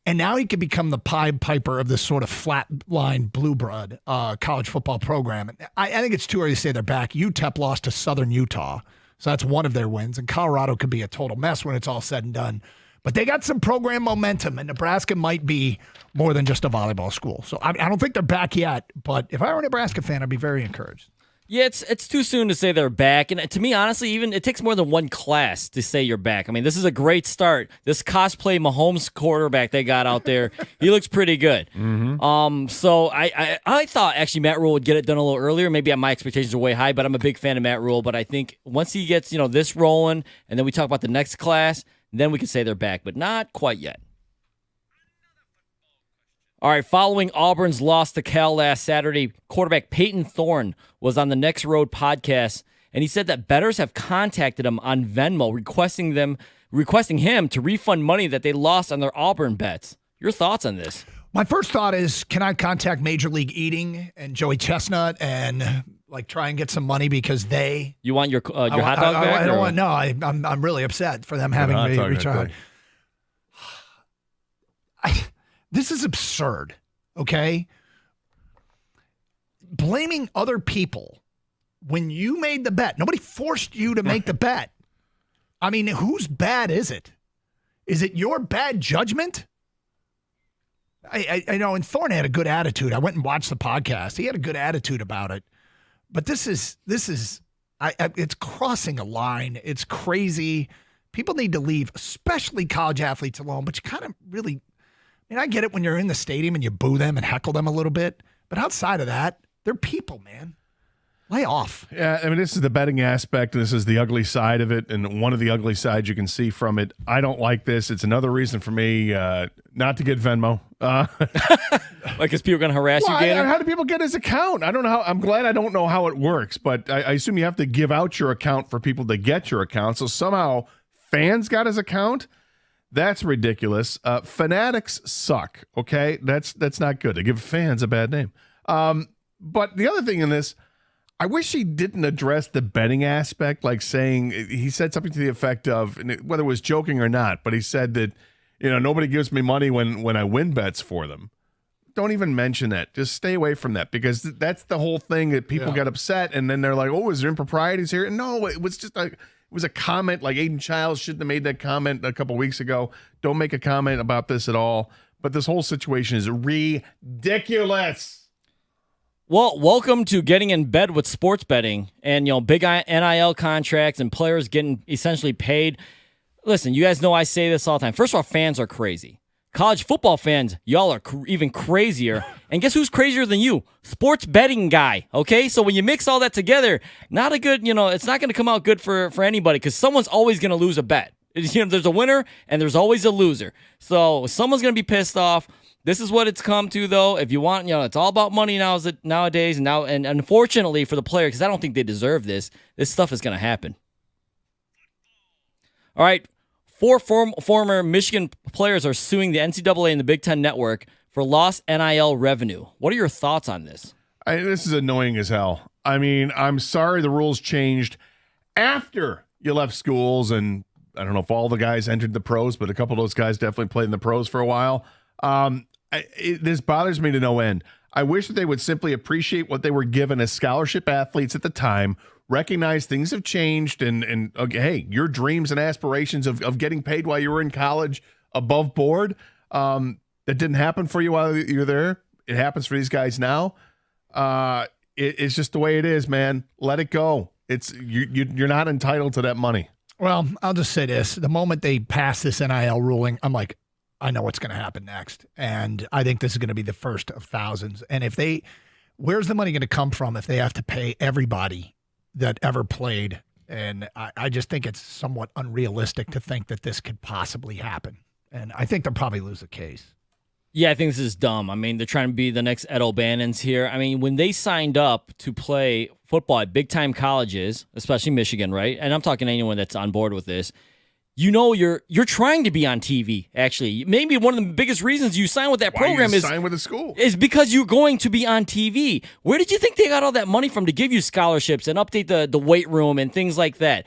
and now he could become the Pied Piper of this sort of flat-line blue blood college football program. I think it's too early to say they're back. UTEP lost to Southern Utah, so that's one of their wins, and Colorado could be a total mess when it's all said and done. But they got some program momentum, and Nebraska might be more than just a volleyball school. So I don't think they're back yet, but if I were a Nebraska fan, I'd be very encouraged. Yeah, it's too soon to say they're back. And to me, honestly, even it takes more than one class to say you're back. I mean, this is a great start. This cosplay Mahomes quarterback they got out there, he looks pretty good. Mm-hmm. So I thought actually Matt Rule would get it done a little earlier. Maybe my expectations are way high, but I'm a big fan of Matt Rule. But I think once he gets this rolling, and then we talk about the next class, then we can say they're back, but not quite yet. All right, following Auburn's loss to Cal last Saturday, quarterback Peyton Thorne was on the Next Road podcast, and he said that bettors have contacted him on Venmo, requesting him to refund money that they lost on their Auburn bets. Your thoughts on this? My first thought is, can I contact Major League Eating and Joey Chestnut and try and get some money because they? You want your hot dog back? I don't want. No, I'm really upset for them having me returned. This is absurd, okay? Blaming other people when you made the bet. Nobody forced you to make the bet. I mean, whose bad is it? Is it your bad judgment? I know, and Thorne had a good attitude. I went and watched the podcast. He had a good attitude about it. But this is it's crossing a line. It's crazy. People need to leave, especially college athletes alone, but you kind of really... I mean, I get it when you're in the stadium and you boo them and heckle them a little bit, but outside of that, they're people, man. Lay off. Yeah, I mean, this is the betting aspect. This is the ugly side of it, and one of the ugly sides you can see from it. I don't like this. It's another reason for me not to get Venmo. Because people are going to harass you, Gator? How do people get his account? I don't know how. I'm glad I don't know how it works, but I assume you have to give out your account for people to get your account. So somehow fans got his account. That's ridiculous. Fanatics suck. Okay, that's not good. They give fans a bad name. But the other thing in this, I wish he didn't address the betting aspect, like saying he said something to the effect of, whether it was joking or not, but he said that nobody gives me money when I win bets for them. Don't even mention that. Just stay away from that because that's the whole thing that people get upset and then they're like, oh, is there improprieties here? No, it was just It was a comment, like Aiden Childs shouldn't have made that comment a couple weeks ago. Don't make a comment about this at all. But this whole situation is ridiculous. Well, welcome to getting in bed with sports betting and, big NIL contracts and players getting essentially paid. Listen, you guys know I say this all the time. First of all, fans are crazy. College football fans, y'all are even crazier. And guess who's crazier than you? Sports betting guy, okay? So when you mix all that together, not a good, it's not going to come out good for anybody because someone's always going to lose a bet. There's a winner and there's always a loser. So someone's going to be pissed off. This is what it's come to, though. If you want, it's all about money nowadays. And unfortunately for the player, because I don't think they deserve this stuff is going to happen. All right. 4 former Michigan players are suing the NCAA and the Big Ten Network for lost NIL revenue. What are your thoughts on this? This is annoying as hell. I mean, I'm sorry the rules changed after you left schools and I don't know if all the guys entered the pros, but a couple of those guys definitely played in the pros for a while. This bothers me to no end. I wish that they would simply appreciate what they were given as scholarship athletes at the time, recognize things have changed, and hey, your dreams and aspirations of getting paid while you were in college above board, that didn't happen for you while you're there. It happens for these guys now. It's just the way it is, man. Let it go. You're not entitled to that money. Well, I'll just say this. The moment they pass this NIL ruling, I'm like, I know what's going to happen next. And I think this is going to be the first of thousands. And where's the money going to come from if they have to pay everybody that ever played? And I just think it's somewhat unrealistic to think that this could possibly happen. And I think they'll probably lose the case. Yeah, I think this is dumb. I mean, they're trying to be the next Ed O'Bannons here. I mean, when they signed up to play football at big-time colleges, especially Michigan, right? And I'm talking to anyone that's on board with this. You know, you're trying to be on TV, actually. Maybe one of the biggest reasons you sign with that program is sign with a school. Is because you're going to be on TV. Where did you think they got all that money from to give you scholarships and update the weight room and things like that?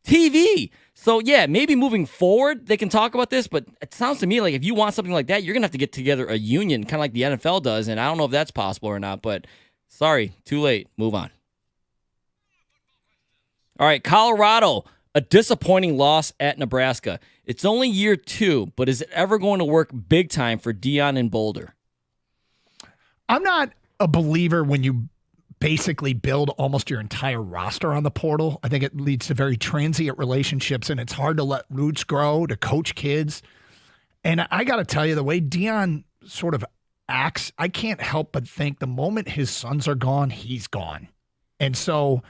TV. So, yeah, maybe moving forward they can talk about this, but it sounds to me like if you want something like that, you're going to have to get together a union, kind of like the NFL does, and I don't know if that's possible or not, but sorry, too late. Move on. All right, Colorado, a disappointing loss at Nebraska. It's only year 2, but is it ever going to work big time for Deion in Boulder? I'm not a believer when you basically build almost your entire roster on the portal. I think it leads to very transient relationships, and it's hard to let roots grow, to coach kids. And I got to tell you, the way Deion sort of acts, I can't help but think the moment his sons are gone, he's gone. And so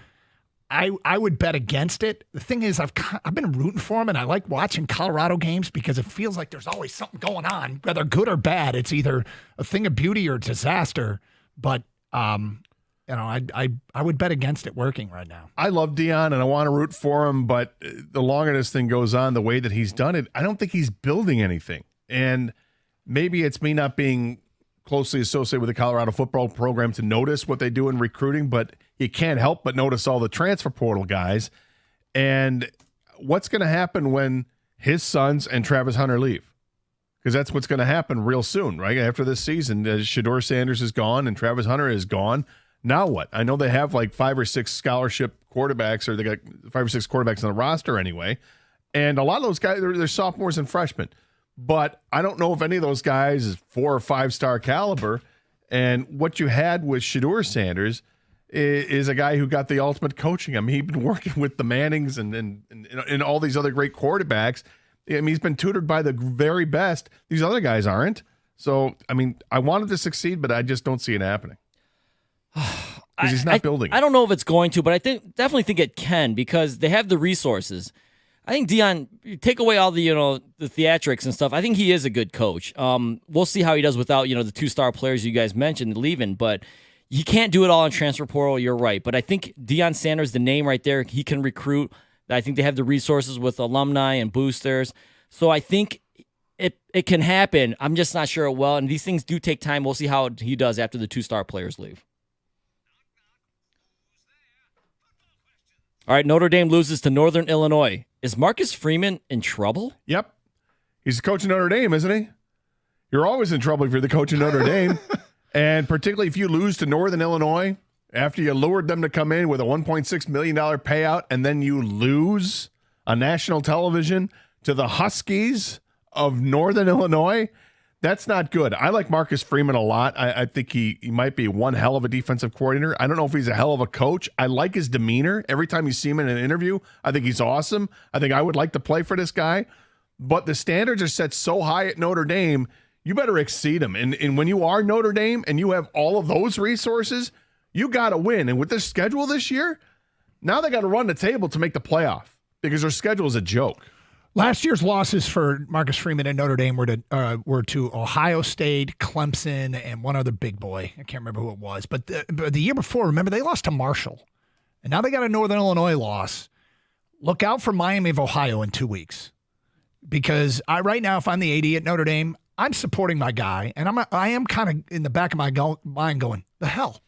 I would bet against it. The thing is, I've been rooting for him, and I like watching Colorado games because it feels like there's always something going on, whether good or bad. It's either a thing of beauty or disaster. But I would bet against it working right now. I love Deion, and I want to root for him, but the longer this thing goes on, the way that he's done it, I don't think he's building anything. And maybe it's me not being closely associated with the Colorado football program to notice what they do in recruiting, but you can't help but notice all the transfer portal guys. And what's going to happen when his sons and Travis Hunter leave? Because that's what's going to happen real soon, right? After this season, Shedeur Sanders is gone and Travis Hunter is gone. Now what? I know they have like 5 or 6 scholarship quarterbacks, or they got 5 or 6 quarterbacks on the roster anyway. And a lot of those guys, they're sophomores and freshmen. But I don't know if any of those guys is 4 or 5 star caliber. And what you had with Shedeur Sanders is a guy who got the ultimate coaching. I mean, he'd been working with the Mannings and all these other great quarterbacks. I mean, he's been tutored by the very best. These other guys aren't. So, I mean, I wanted to succeed, but I just don't see it happening. Because he's not building. I don't know if it's going to, but I definitely think it can because they have the resources. I think Deion, take away all the the theatrics and stuff. I think he is a good coach. We'll see how he does without the 2-star players you guys mentioned leaving, but you can't do it all in transfer portal. You're right, but I think Deion Sanders, the name right there, he can recruit. I think they have the resources with alumni and boosters, so I think it can happen. I'm just not sure it will, and these things do take time. We'll see how he does after the 2-star players leave. All right, Notre Dame loses to Northern Illinois. Is Marcus Freeman in trouble? Yep. He's the coach of Notre Dame, isn't he? You're always in trouble if you're the coach of Notre Dame. And particularly if you lose to Northern Illinois after you lured them to come in with a $1.6 million payout and then you lose on national television to the Huskies of Northern Illinois. That's not good. I like Marcus Freeman a lot. I think he might be one hell of a defensive coordinator. I don't know if he's a hell of a coach. I like his demeanor. Every time you see him in an interview, I think he's awesome. I think I would like to play for this guy. But the standards are set so high at Notre Dame, you better exceed them. And when you are Notre Dame and you have all of those resources, you got to win. And with their schedule this year, now they got to run the table to make the playoff because their schedule is a joke. Last year's losses for Marcus Freeman and Notre Dame were to Ohio State, Clemson, and one other big boy. I can't remember who it was. But the year before, remember, they lost to Marshall. And now they got a Northern Illinois loss. Look out for Miami of Ohio in 2 weeks. Because right now, if I'm the AD at Notre Dame, I'm supporting my guy. And I am kind of in the back of my mind going, the hell?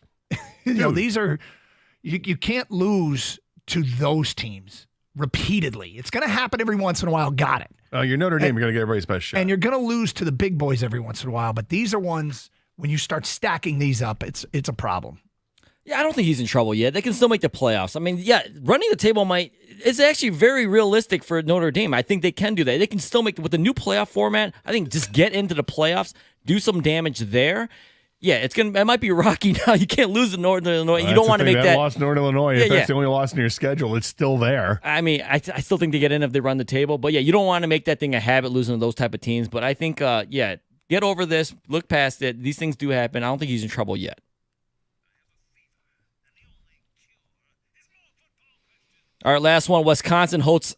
These are – you can't lose to those teams. repeatedly. It's going to happen every once in a while. Got it. You're Notre Dame. You're going to get everybody's best shot. And you're going to lose to the big boys every once in a while. But these are ones, when you start stacking these up, it's a problem. Yeah, I don't think he's in trouble yet. They can still make the playoffs. I mean, yeah, running the table it's actually very realistic for Notre Dame. I think they can do that. They can still make, with the new playoff format, I think just get into the playoffs, do some damage there. Yeah, it might be rocky now. You can't lose to Northern Illinois. You don't want to make that. Lost Northern Illinois. If that's the only loss in your schedule, it's still there. I mean, I still think they get in if they run the table. But yeah, you don't want to make that thing a habit, losing to those type of teams. But I think, get over this, look past it. These things do happen. I don't think he's in trouble yet. All right, last one. Wisconsin hosts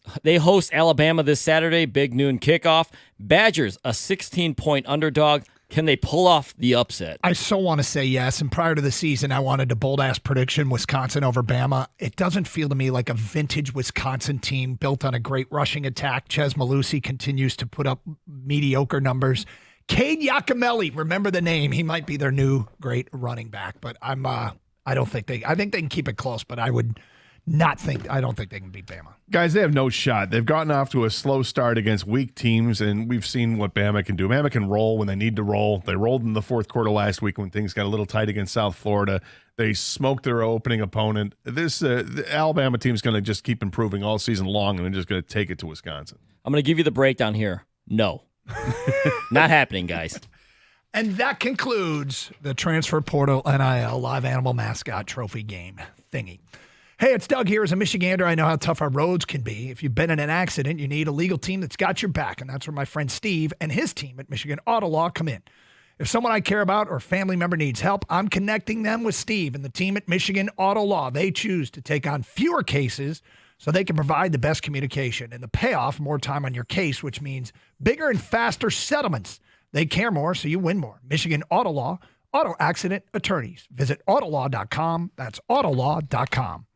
Alabama this Saturday, big noon kickoff. Badgers, a 16-point underdog. Can they pull off the upset? I so want to say yes. And prior to the season, I wanted a bold-ass prediction, Wisconsin over Bama. It doesn't feel to me like a vintage Wisconsin team built on a great rushing attack. Ches Malusi continues to put up mediocre numbers. Cade Yakimelli, remember the name. He might be their new great running back. But I think they can keep it close, but I don't think they can beat Bama. Guys, they have no shot. They've gotten off to a slow start against weak teams, and we've seen what Bama can do. Bama can roll when they need to roll. They rolled in the fourth quarter last week when things got a little tight against South Florida. They smoked their opening opponent. The Alabama team's going to just keep improving all season long, and they're just going to take it to Wisconsin. I'm going to give you the breakdown here. No. Not happening, guys. And that concludes the Transfer Portal NIL Live Animal Mascot Trophy game thingy. Hey, it's Doug here. As a Michigander, I know how tough our roads can be. If you've been in an accident, you need a legal team that's got your back, and that's where my friend Steve and his team at Michigan Auto Law come in. If someone I care about or a family member needs help, I'm connecting them with Steve and the team at Michigan Auto Law. They choose to take on fewer cases so they can provide the best communication and the payoff, more time on your case, which means bigger and faster settlements. They care more, so you win more. Michigan Auto Law, auto accident attorneys. Visit autolaw.com. That's autolaw.com.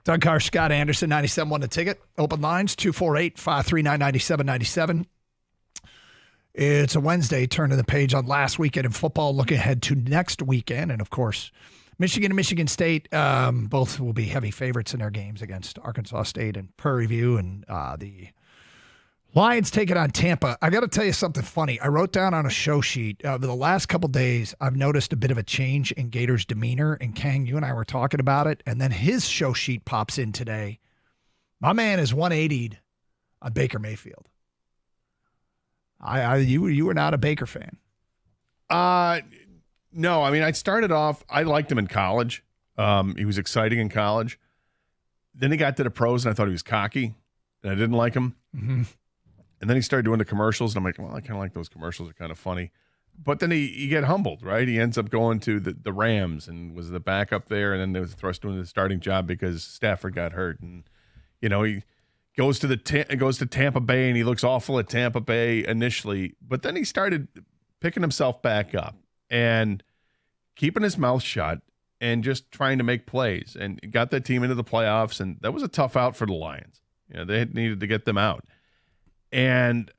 Doug Carr, Scott Anderson, 97.1 The Ticket. Open lines, 248-539-9797. It's a Wednesday, turning the page on last weekend in football, looking ahead to next weekend. And, of course, Michigan and Michigan State both will be heavy favorites in their games against Arkansas State and Prairie View. And the Lions take it on Tampa. I got to tell you something funny. I wrote down on a show sheet, over the last couple days, I've noticed a bit of a change in Gator's demeanor. And Kang, you and I were talking about it. And then his show sheet pops in today. My man is 180'd on Baker Mayfield. You were not a Baker fan. No, I mean, I started off, I liked him in college. He was exciting in college. Then he got to the pros, and I thought he was cocky, and I didn't like him. Mm-hmm. And then he started doing the commercials, and I'm like, well, I kind of like those commercials. They're kind of funny. But then he get humbled, right? He ends up going to the Rams and was the backup there, and then they was thrust into the starting job because Stafford got hurt. And, you know, he goes to Tampa Bay, and he looks awful at Tampa Bay initially. But then he started picking himself back up and keeping his mouth shut and just trying to make plays, and got that team into the playoffs. And that was a tough out for the Lions. You know, they needed to get them out. And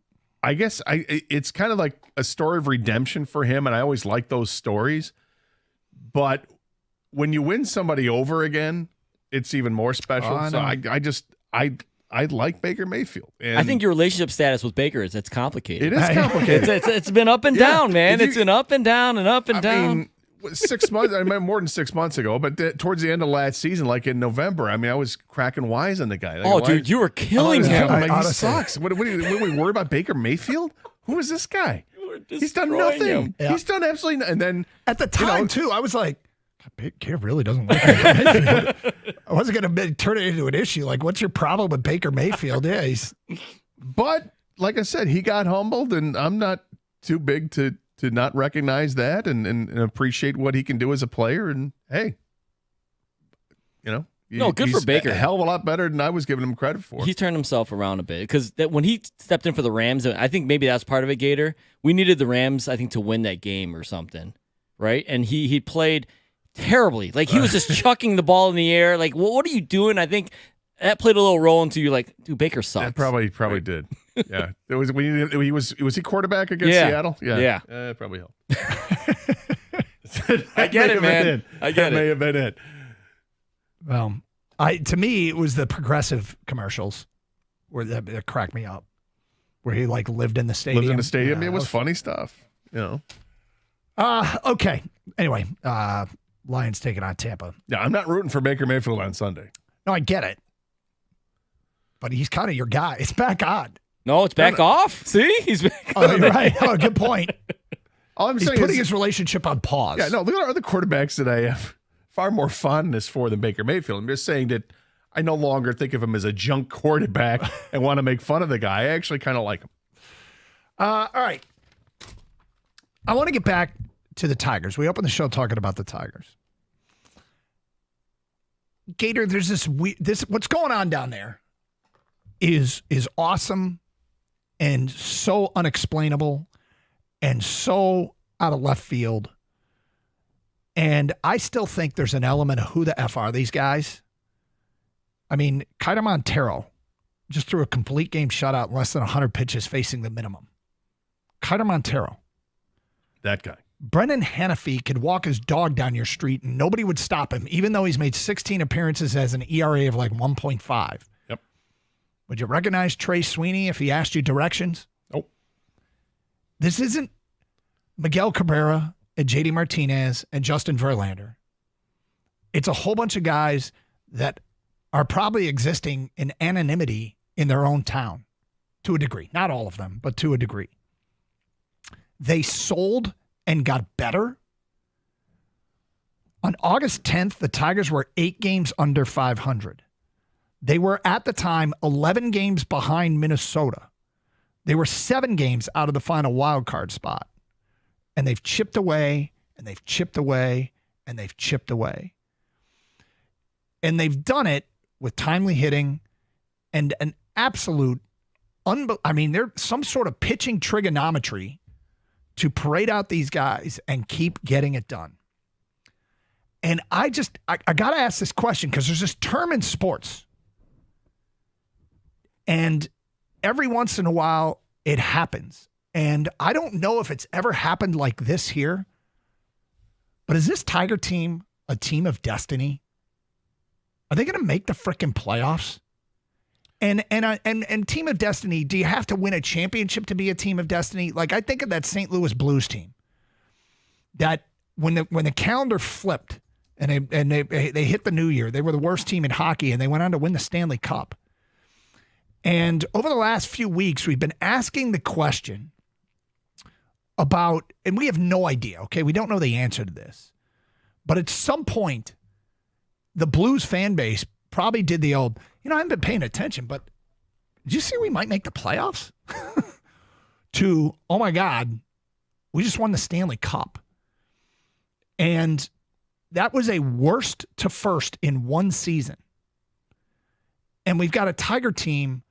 I guess it's kind of like a story of redemption for him, and I always like those stories. But when you win somebody over again, it's even more special. So I like Baker Mayfield. And I think your relationship status with Baker is complicated. It is complicated. It's been up and down, man. It's been up and down and up and down. I mean, 6 months, I mean, more than 6 months ago, but towards the end of last season, like in November, I mean, I was cracking wise on the guy. Like, dude, you were killing him. I'm like, he sucks. What are we worried about Baker Mayfield? Who is this guy? He's done nothing. Yeah. He's done absolutely nothing. And then at the time, too, I was like, Baker really doesn't like Baker Mayfield. I wasn't going to turn it into an issue. Like, what's your problem with Baker Mayfield? Yeah, But like I said, he got humbled, and I'm not too big to not recognize that and appreciate what he can do as a player. And hey, you know, good for Baker. A hell of a lot better than I was giving him credit for. He's turned himself around a bit because when he stepped in for the Rams, I think maybe that's part of it, Gator. We needed the Rams, I think, to win that game or something, right? And he played terribly. Like, he was just chucking the ball in the air. Like, what are you doing? I think that played a little role into you. Like, dude, Baker sucks. That probably did. Yeah, was he quarterback against Seattle? Yeah. It probably helped. I get it, man. I get it. May have been it. Well, to me, it was the Progressive commercials where that cracked me up, where he like lived in the stadium. Lived in the stadium. It was funny stuff, you know. Okay. Anyway, Lions taking on Tampa. Yeah, I'm not rooting for Baker Mayfield on Sunday. No, I get it, but he's kind of your guy. It's back on. No, it's back off. See? He's back on. You're right. Oh, good point. All I'm He's saying putting is, his relationship on pause. Yeah, no, look at our other quarterbacks that I have far more fondness for than Baker Mayfield. I'm just saying that I no longer think of him as a junk quarterback and want to make fun of the guy. I actually kind of like him. All right. I want to get back to the Tigers. We opened the show talking about the Tigers. Gator, there's this what's going on down there is awesome and so unexplainable and so out of left field. And I still think there's an element of who the F are these guys. I mean, Kyler Montero just threw a complete game shutout in less than 100 pitches facing the minimum. Kyler Montero. That guy. Brendan Hannafy could walk his dog down your street and nobody would stop him, even though he's made 16 appearances as an ERA of like 1.5. Yep. Would you recognize Trey Sweeney if he asked you directions? Nope. This isn't Miguel Cabrera and JD Martinez and Justin Verlander. It's a whole bunch of guys that are probably existing in anonymity in their own town to a degree. Not all of them, but to a degree. They sold and got better. On August 10th, the Tigers were 8 games under 500. They were at the time 11 games behind Minnesota. They were 7 games out of the final wild card spot. And they've chipped away, and they've chipped away, and they've chipped away. And they've done it with timely hitting and an absolute, there's some sort of pitching trigonometry to parade out these guys and keep getting it done. And I got to ask this question because there's this term in sports. And every once in a while, it happens. And I don't know if it's ever happened like this here. But is this Tiger team a team of destiny? Are they going to make the frickin' playoffs? And team of destiny, do you have to win a championship to be a team of destiny? Like, I think of that St. Louis Blues team that when the calendar flipped and they hit the new year, they were the worst team in hockey and they went on to win the Stanley Cup. And over the last few weeks, we've been asking the question about, and we have no idea, okay? We don't know the answer to this. But at some point, the Blues fan base probably did the old, I haven't been paying attention, but did you see we might make the playoffs? To, oh my God, we just won the Stanley Cup. And that was a worst to first in one season. And we've got a Tiger team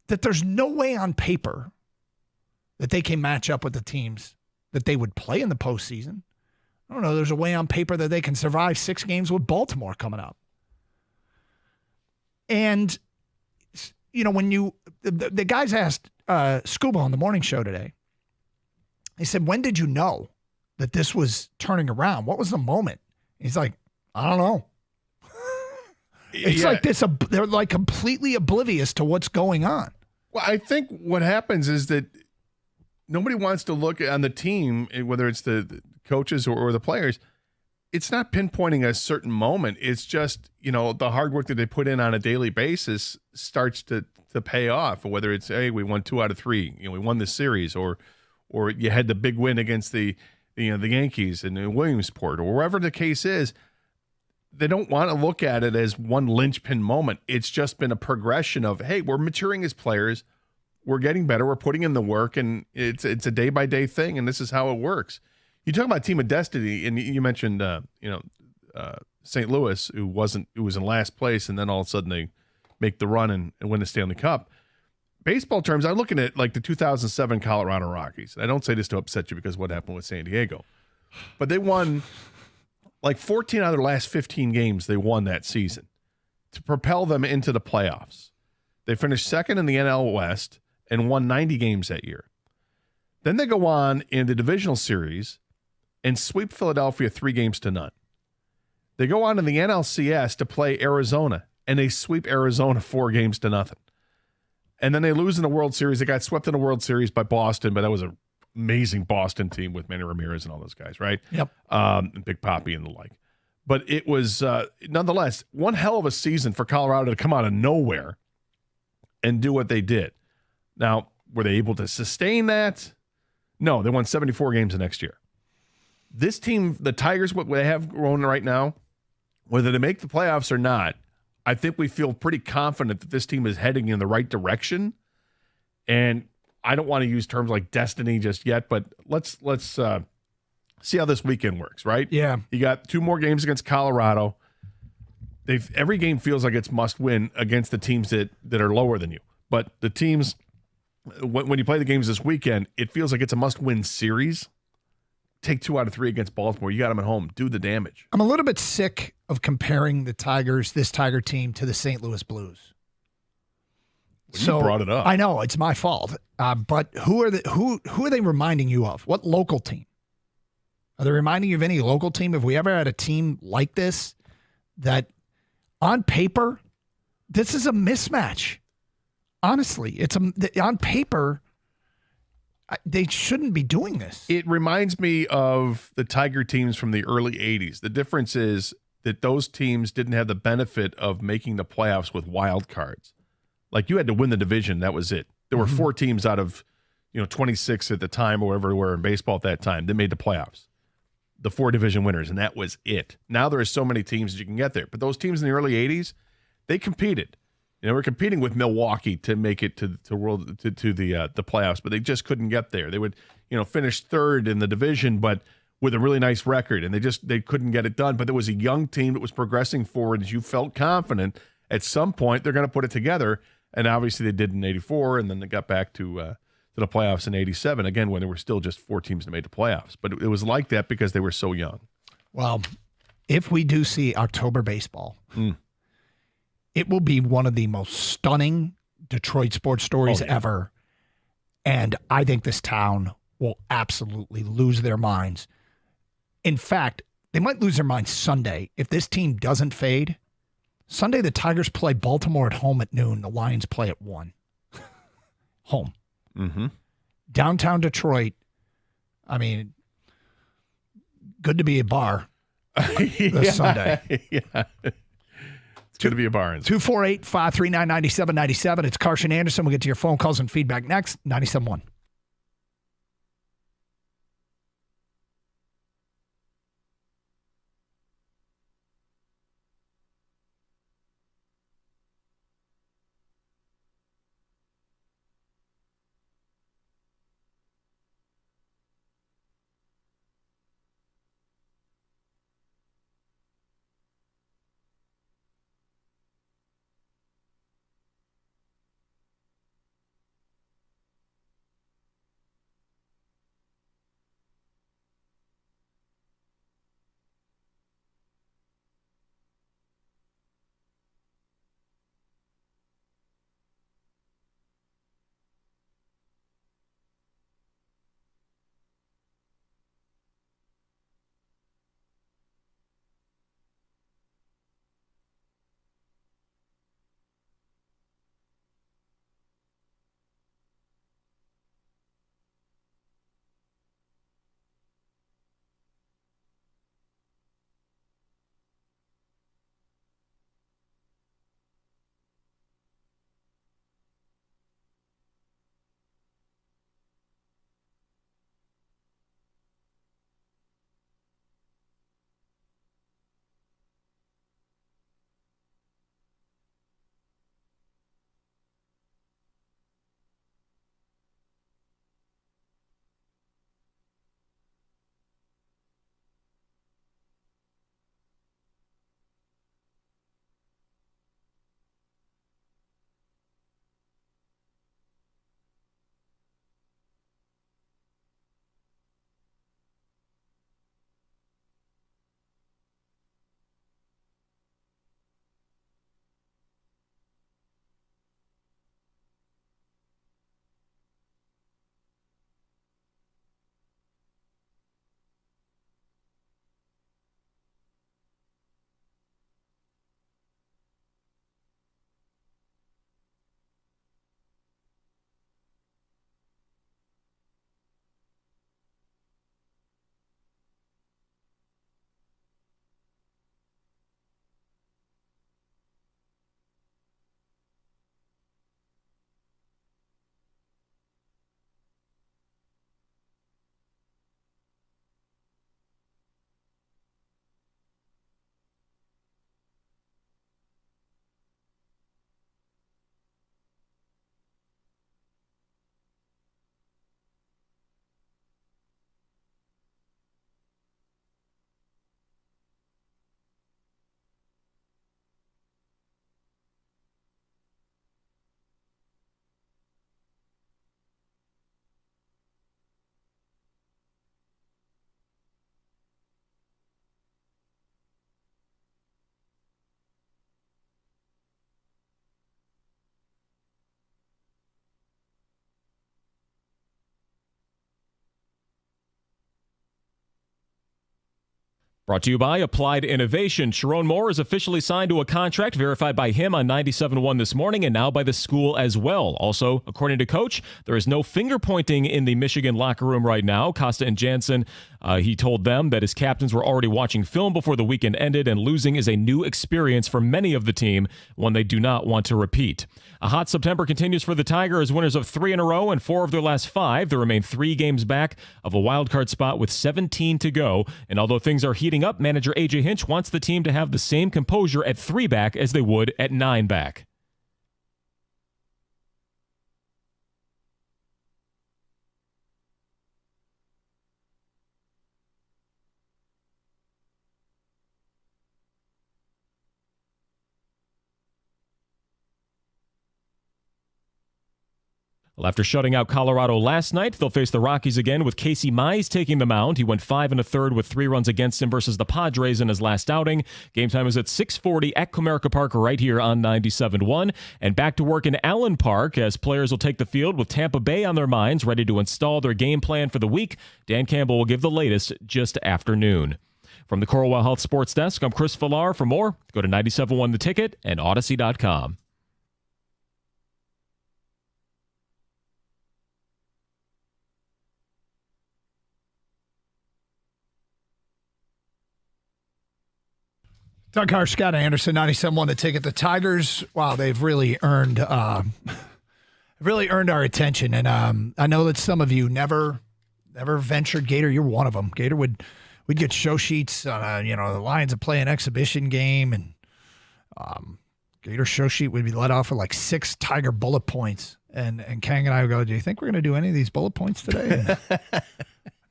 that there's no way on paper that they can match up with the teams that they would play in the postseason. I don't know. There's a way on paper that they can survive 6 games with Baltimore coming up. And, when the guys asked Skubal on the morning show today, they said, when did you know that this was turning around? What was the moment? He's like, I don't know. It's like this. They're like completely oblivious to what's going on. Well, I think what happens is that nobody wants to look on the team, whether it's the coaches or the players. It's not pinpointing a certain moment. It's just, the hard work that they put in on a daily basis starts to pay off. Whether it's, hey, we won 2 out of 3, we won this series, or you had the big win against the Yankees in Williamsport, or wherever the case is. They don't want to look at it as one linchpin moment. It's just been a progression of, hey, we're maturing as players, we're getting better, we're putting in the work, and it's a day-by-day thing, and this is how it works. You talk about team of destiny, and you mentioned, St. Louis, who was in last place, and then all of a sudden they make the run and win the Stanley Cup. Baseball terms, I'm looking at like the 2007 Colorado Rockies. I don't say this to upset you because of what happened with San Diego, but they won like 14 out of their last 15 games. They won that season to propel them into the playoffs. They finished second in the NL West and won 90 games that year. Then they go on in the divisional series and sweep Philadelphia 3-0. They go on in the NLCS to play Arizona, and they sweep Arizona 4-0. And then they lose in the World Series. They got swept in the World Series by Boston, but that was an amazing Boston team with Manny Ramirez and all those guys, right? Yep. And Big Papi and the like. But it was, nonetheless, one hell of a season for Colorado to come out of nowhere and do what they did. Now, were they able to sustain that? No, they won 74 games the next year. This team, the Tigers, what they have going right now, whether they make the playoffs or not, I think we feel pretty confident that this team is heading in the right direction. And I don't want to use terms like destiny just yet, but let's see how this weekend works, right? Yeah. You got 2 more games against Colorado. Every game feels like it's must win against the teams that are lower than you. But the teams, when you play the games this weekend, it feels like it's a must win series. Take 2 out of 3 against Baltimore. You got them at home. Do the damage. I'm a little bit sick of comparing this Tiger team, to the St. Louis Blues. You brought it up. I know it's my fault. But who are they reminding you of? What local team? Are they reminding you of any local team? Have we ever had a team like this that on paper, this is a mismatch? Honestly, on paper, they shouldn't be doing this. It reminds me of the Tiger teams from the early 80s. The difference is that those teams didn't have the benefit of making the playoffs with wild cards. Like, you had to win the division. That was it. There were 4 teams out of 26 at the time, or wherever we were in baseball at that time, that made the playoffs. The 4 division winners, and that was it. Now there are so many teams that you can get there. But those teams in the early 80s, they competed. We're competing with Milwaukee to make it to the playoffs, but they just couldn't get there. They would, finish 3rd in the division, but with a really nice record, and they couldn't get it done. But there was a young team that was progressing forward, as you felt confident at some point they're going to put it together, and obviously they did in '84, and then they got back to the playoffs in '87 again when there were still just 4 teams that made the playoffs. But it was like that because they were so young. Well, if we do see October baseball, it will be one of the most stunning Detroit sports stories ever. And I think this town will absolutely lose their minds. In fact, they might lose their minds Sunday. If this team doesn't fade, Sunday the Tigers play Baltimore at home at noon. The Lions play at 1. Home. Mm-hmm. Downtown Detroit, I mean, good to be a bar this Sunday. Yeah. It's going to be a bar. 248-539-9797. It's Carson Anderson. We'll get to your phone calls and feedback next. 97.1. Brought to you by Applied Innovation. Sharon Moore is officially signed to a contract verified by him on 97.1 this morning and now by the school as well. Also, according to Coach, there is no finger pointing in the Michigan locker room right now. Costa and Jansen, he told them that his captains were already watching film before the weekend ended, and losing is a new experience for many of the team, one they do not want to repeat. A hot September continues for the Tigers, winners of 3 in a row and 4 of their last 5. They remain 3 games back of a wildcard spot with 17 to go. And although things are heating up, manager AJ Hinch wants the team to have the same composure at 3 back as they would at 9 back. Well, after shutting out Colorado last night, they'll face the Rockies again with Casey Mize taking the mound. He went 5 1/3 with 3 runs against him versus the Padres in his last outing. Game time is at 6:40 at Comerica Park right here on 97.1. And back to work in Allen Park as players will take the field with Tampa Bay on their minds, ready to install their game plan for the week. Dan Campbell will give the latest just after noon. From the Coralwell Health Sports Desk, I'm Chris Villar. For more, go to 97.1 The Ticket and Odyssey.com. Doug Harsh, Scott Anderson, 97.1 The Ticket. The Tigers, wow, they've really earned our attention. And I know that some of you never ventured. Gator, you're one of them. Gator we'd get show sheets on the Lions would play an exhibition game, and Gator show sheet would be let off with like 6 Tiger bullet points. And Kang and I would go, do you think we're going to do any of these bullet points today?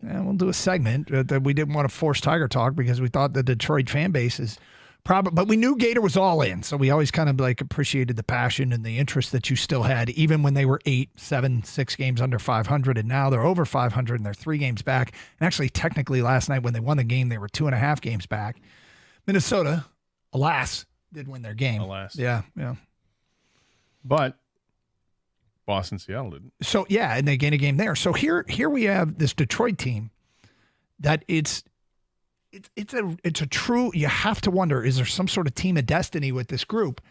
And we'll do a segment that we didn't want to force Tiger talk because we thought the Detroit fan base is probably, but we knew Gator was all in. So we always kind of like appreciated the passion and the interest that you still had, even when they were 8, 7, 6 games under 500. And now they're over 500 and they're 3 games back. And actually, technically last night when they won the game, they were 2.5 games back. Minnesota, alas, did win their game. Alas. Yeah. But Boston, Seattle didn't. So, yeah, and they gained a game there. So here we have this Detroit team that it's a true, you have to wonder, is there some sort of team of destiny with this group?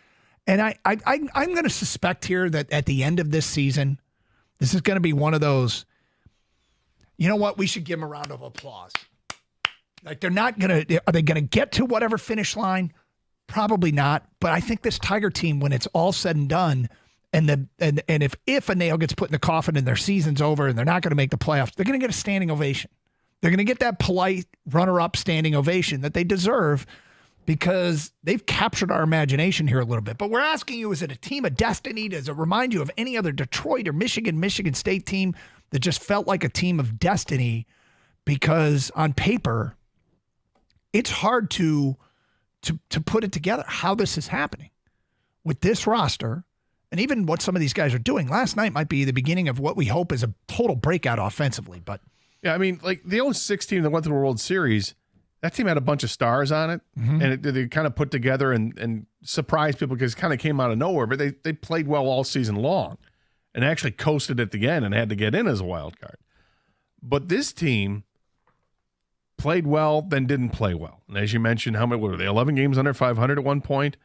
And I'm going to suspect here that at the end of this season, this is going to be one of those, you know what, we should give them a round of applause. Like are they going to get to whatever finish line? Probably not. But I think this Tiger team, when it's all said and done, and if a nail gets put in the coffin and their season's over and they're not going to make the playoffs, they're going to get a standing ovation. They're going to get that polite runner-up standing ovation that they deserve because they've captured our imagination here a little bit. But we're asking you, is it a team of destiny? Does it remind you of any other Detroit or Michigan State team that just felt like a team of destiny? Because on paper, it's hard to put it together how this is happening with this roster. And even what some of these guys are doing. Last night might be the beginning of what we hope is a total breakout offensively. But yeah, I mean, like the 06 team that went to the World Series, that team had a bunch of stars on it, and they kind of put together and surprised people because it kind of came out of nowhere. But they played well all season long and actually coasted at the end and had to get in as a wild card. But this team played well, then didn't play well. And as you mentioned, how many were they? 11 games under 500 at one point.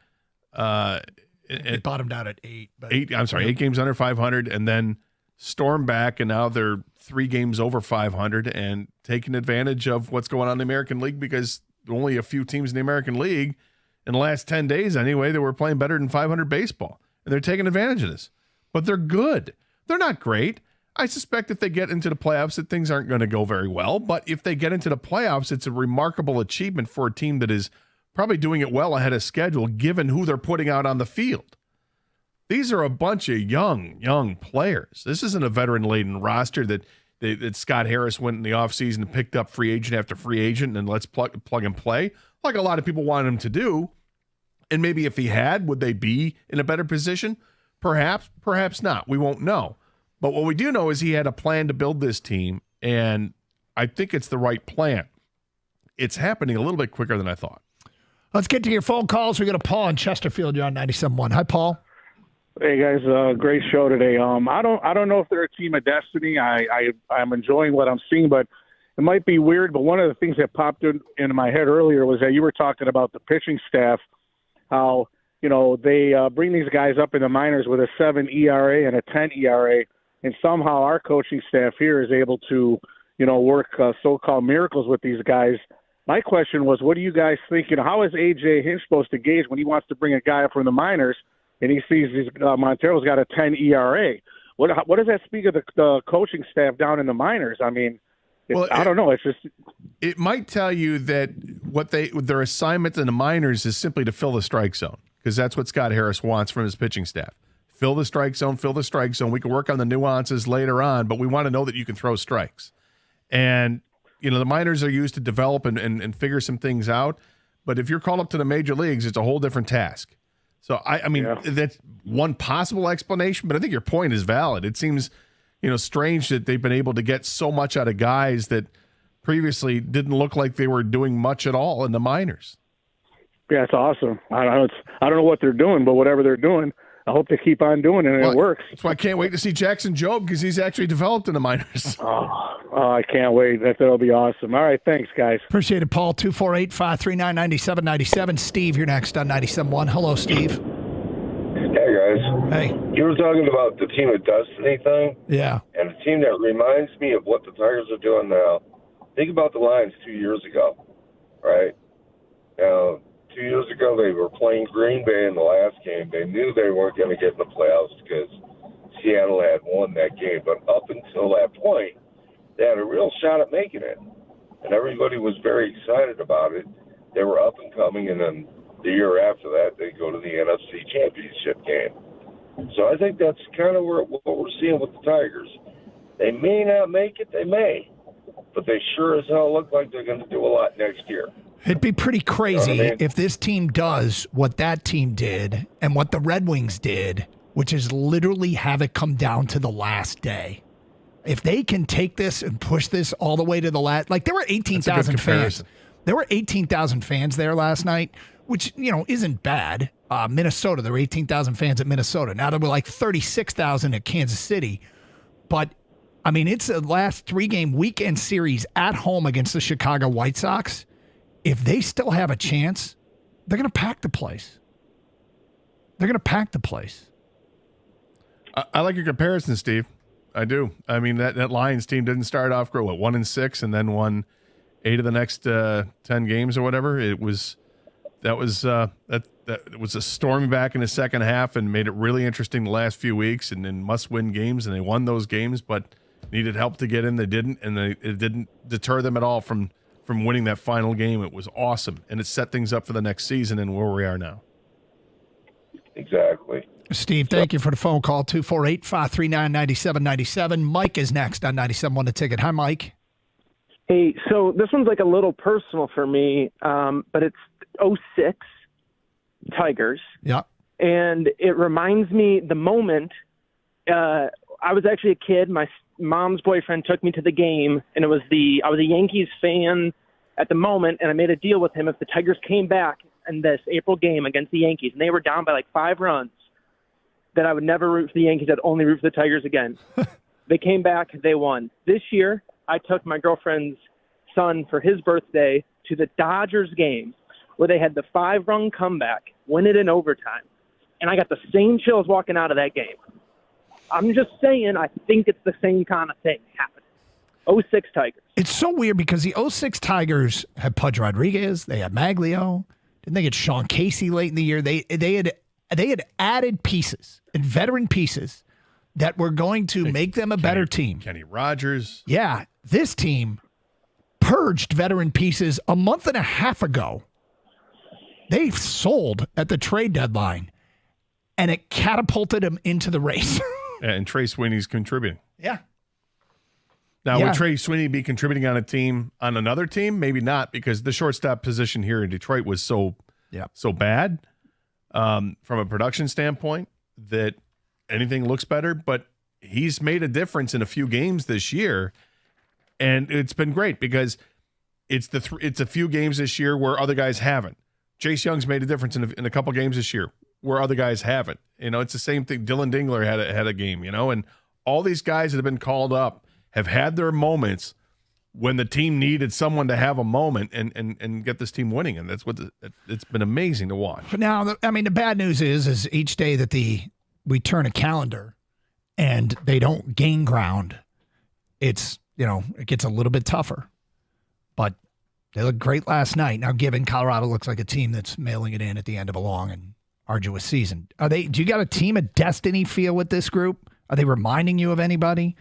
It bottomed out at 8. But 8 games under 500, and then stormed back, and now they're 3 games over 500 and taking advantage of what's going on in the American League because only a few teams in the American League in the last 10 days anyway that were playing better than 500 baseball, and they're taking advantage of this. But they're good. They're not great. I suspect if they get into the playoffs that things aren't going to go very well, but if they get into the playoffs, it's a remarkable achievement for a team that is probably doing it well ahead of schedule, given who they're putting out on the field. These are a bunch of young players. This isn't a veteran-laden roster that Scott Harris went in the offseason and picked up free agent after free agent and let's plug and play, like a lot of people wanted him to do. And maybe if he had, would they be in a better position? Perhaps, perhaps not. We won't know. But what we do know is he had a plan to build this team, and I think it's the right plan. It's happening a little bit quicker than I thought. Let's get to your phone calls. We got a Paul in Chesterfield. You're on 97.1. Hi, Paul. Hey guys, great show today. I don't know if they're a team of destiny. I'm enjoying what I'm seeing, but it might be weird. But one of the things that popped into my head earlier was that you were talking about the pitching staff, how they bring these guys up in the minors with a 7 ERA and a 10 ERA, and somehow our coaching staff here is able to work so-called miracles with these guys. My question was, what do you guys think? How is A.J. Hinch supposed to gauge when he wants to bring a guy up from the minors and he sees Montero's got a 10 ERA? What does that speak of the coaching staff down in the minors? I mean, I don't know. It's just it might tell you that their assignment in the minors is simply to fill the strike zone because that's what Scott Harris wants from his pitching staff. Fill the strike zone. We can work on the nuances later on, but we want to know that you can throw strikes. And the minors are used to develop and figure some things out. But if you're called up to the major leagues, it's a whole different task. So, I mean, that's one possible explanation, but I think your point is valid. It seems strange that they've been able to get so much out of guys that previously didn't look like they were doing much at all in the minors. Yeah, it's awesome. I don't know what they're doing, but whatever they're doing, I hope they keep on doing it, and it works. That's why I can't wait to see Jackson Jobe, because he's actually developed in the minors. Oh, I can't wait. That'll be awesome. All right, thanks, guys. Appreciate it, Paul. 248-539-9797. Steve, you're next on 97.1. Hello, Steve. Hey, guys. Hey. You were talking about the team of destiny thing. Yeah. And a team that reminds me of what the Tigers are doing now. Think about the Lions 2 years ago, right? 2 years ago, they were playing Green Bay in the last game. They knew they weren't going to get in the playoffs because Seattle had won that game. But up until that point, they had a real shot at making it. And everybody was very excited about it. They were up and coming, and then the year after that, they go to the NFC Championship game. So I think that's kind of what we're seeing with the Tigers. They may not make it, they may. But they sure as hell look like they're going to do a lot next year. It'd be pretty crazy You know what I mean? if this team does what that team did and what the Red Wings did, which is literally have it come down to the last day. If they can take this and push this all the way to the last, like there were 18,000 fans. There were 18,000 fans there last night, which, isn't bad. Minnesota, there were 18,000 fans at Minnesota. Now there were like 36,000 at Kansas City. But, I mean, it's a last 3-game weekend series at home against the Chicago White Sox. If they still have a chance, they're going to pack the place. They're going to pack the place. I like your comparison, Steve. I do. I mean, that Lions team didn't start off great. 1-6 and then won 8 of the next 10 games or whatever. It was that was a stormy back in the second half and made it really interesting the last few weeks, and then must-win games, and they won those games, but needed help to get in. They didn't, and it didn't deter them at all from winning that final game. It was awesome, and it set things up for the next season and where we are now. Exactly. Steve, thank you for the phone call. 248-539-9797. Mike is next on 97.1 The Ticket. Hi, Mike. Hey, so this one's like a little personal for me, but it's 06 Tigers. Yeah. And it reminds me the moment I was actually a kid. My mom's boyfriend took me to the game, and I was a Yankees fan at the moment, and I made a deal with him if the Tigers came back in this April game against the Yankees, and they were down by like 5 runs, that I would never root for the Yankees. I'd only root for the Tigers again. They came back. They won. This year, I took my girlfriend's son for his birthday to the Dodgers game where they had the 5-run comeback, win it in overtime, and I got the same chills walking out of that game. I'm just saying, I think it's the same kind of thing happening. 06 Tigers. It's so weird because the 06 Tigers had Pudge Rodriguez, they had Maglio, didn't they get Sean Casey late in the year? They had added pieces and veteran pieces that were going to make them a better team. Kenny Rogers. Yeah, this team purged veteran pieces a month and a half ago. They sold at the trade deadline, and it catapulted them into the race. And Trey Sweeney's contributing. Yeah. Now, would Trey Sweeney be contributing on another team? Maybe not, because the shortstop position here in Detroit was so bad from a production standpoint that anything looks better. But he's made a difference in a few games this year, and it's been great because it's a few games this year where other guys haven't. Chase Young's made a difference in a couple games this year where other guys haven't. It's the same thing. Dylan Dingler had a game, and all these guys that have been called up have had their moments when the team needed someone to have a moment and get this team winning, and that's it's been amazing to watch. But now, the bad news is each day that we turn a calendar and they don't gain ground, it gets a little bit tougher. But they looked great last night. Now, given Colorado looks like a team that's mailing it in at the end of a long and arduous season. Do you got a team of destiny feel with this group? Are they reminding you of anybody?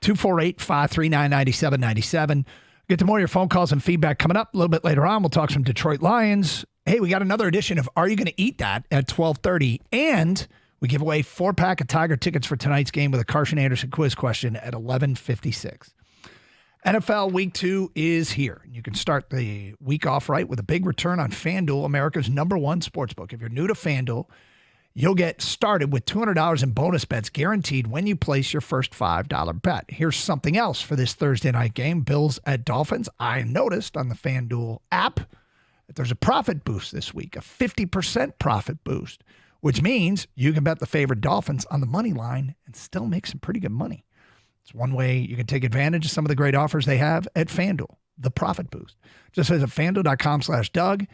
248-539-9797. Get to more of your phone calls and feedback coming up a little bit later on. We'll talk some Detroit Lions. Hey, we got another edition of Are You Going to Eat That at 12:30, and we give away 4-pack of Tiger tickets for tonight's game with a Carson Anderson quiz question at 11:56. NFL Week 2 is here. You can start the week off right with a big return on FanDuel, America's #1 sportsbook. If you're new to FanDuel, You'll get started with $200 in bonus bets guaranteed when you place your first $5 bet. Here's something else for this Thursday night game, Bills at Dolphins. I noticed on the FanDuel app that there's a profit boost this week, a 50% profit boost, which means you can bet the favorite Dolphins on the money line and still make some pretty good money. It's one way you can take advantage of some of the great offers they have at FanDuel, the profit boost. Just visit FanDuel.com/Doug.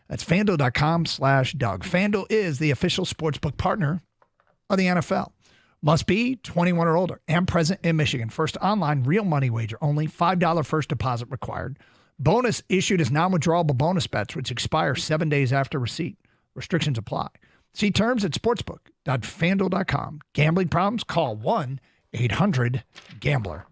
That's FanDuel.com/Doug. FanDuel is the official sportsbook partner of the NFL. Must be 21 or older and present in Michigan. First online real money wager only. $5 first deposit required. Bonus issued as non-withdrawable bonus bets, which expire 7 days after receipt. Restrictions apply. See terms at sportsbook.fanduel.com. Gambling problems? Call 1-800-GAMBLER.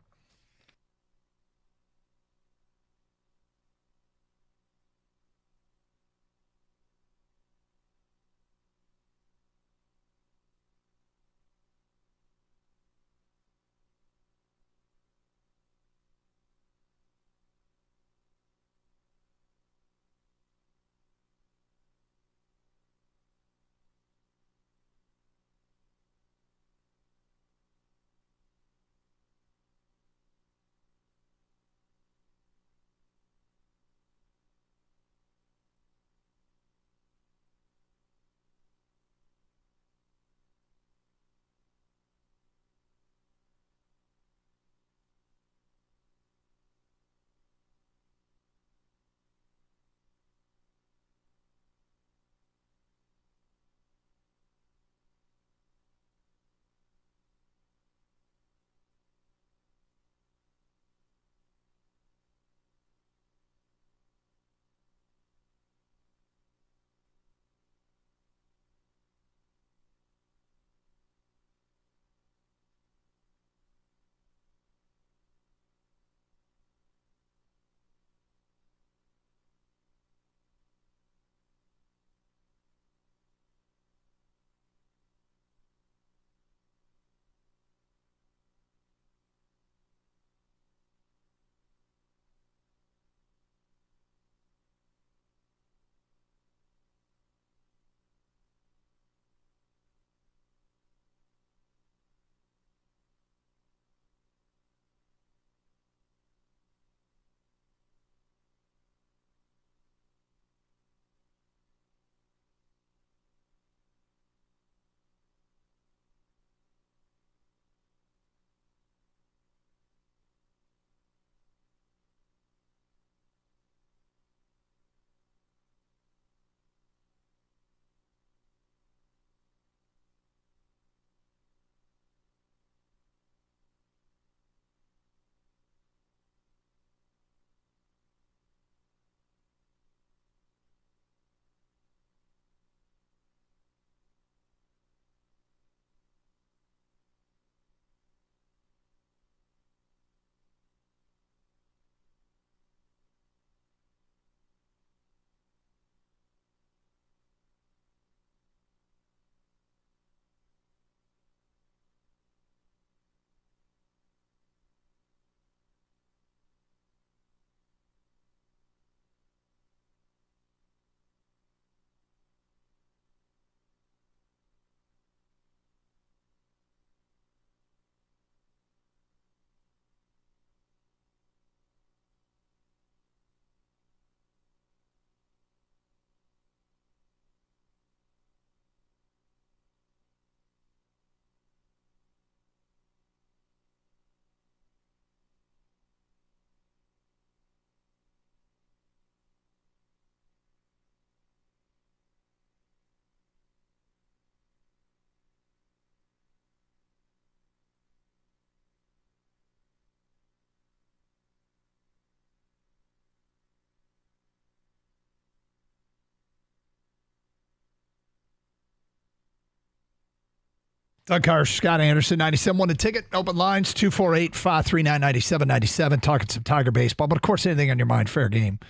Doug Karsch, Scott Anderson, 97.1 The Ticket. Open lines, 248-539-9797. Talking some Tiger baseball. But, of course, anything on your mind, fair game.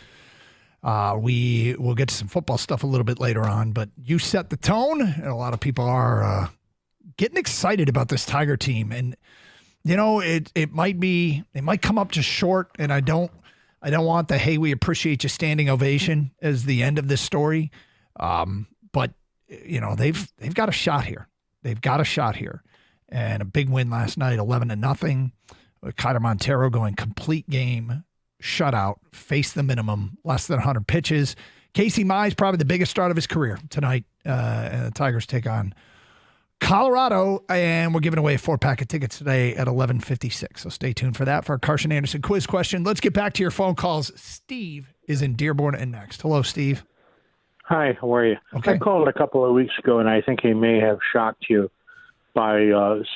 We will get to some football stuff a little bit later on. But you set the tone, and a lot of people are getting excited about this Tiger team. And, you know, it might be – they might come up just short, and I don't want the, hey, we appreciate you standing ovation as the end of this story. But they've got a shot here. They've got a shot here. And a big win last night, 11-0. Kyler Montero going complete game, shutout, face the minimum, less than 100 pitches. Casey Mize, probably the biggest start of his career tonight. And the Tigers take on Colorado, and we're giving away a 4-pack of tickets today at 11:56. So stay tuned for that. For our Carson Anderson quiz question, let's get back to your phone calls. Steve is in Dearborn and next. Hello, Steve. Hi, how are you? Okay. I called a couple of weeks ago, and I think he may have shocked you by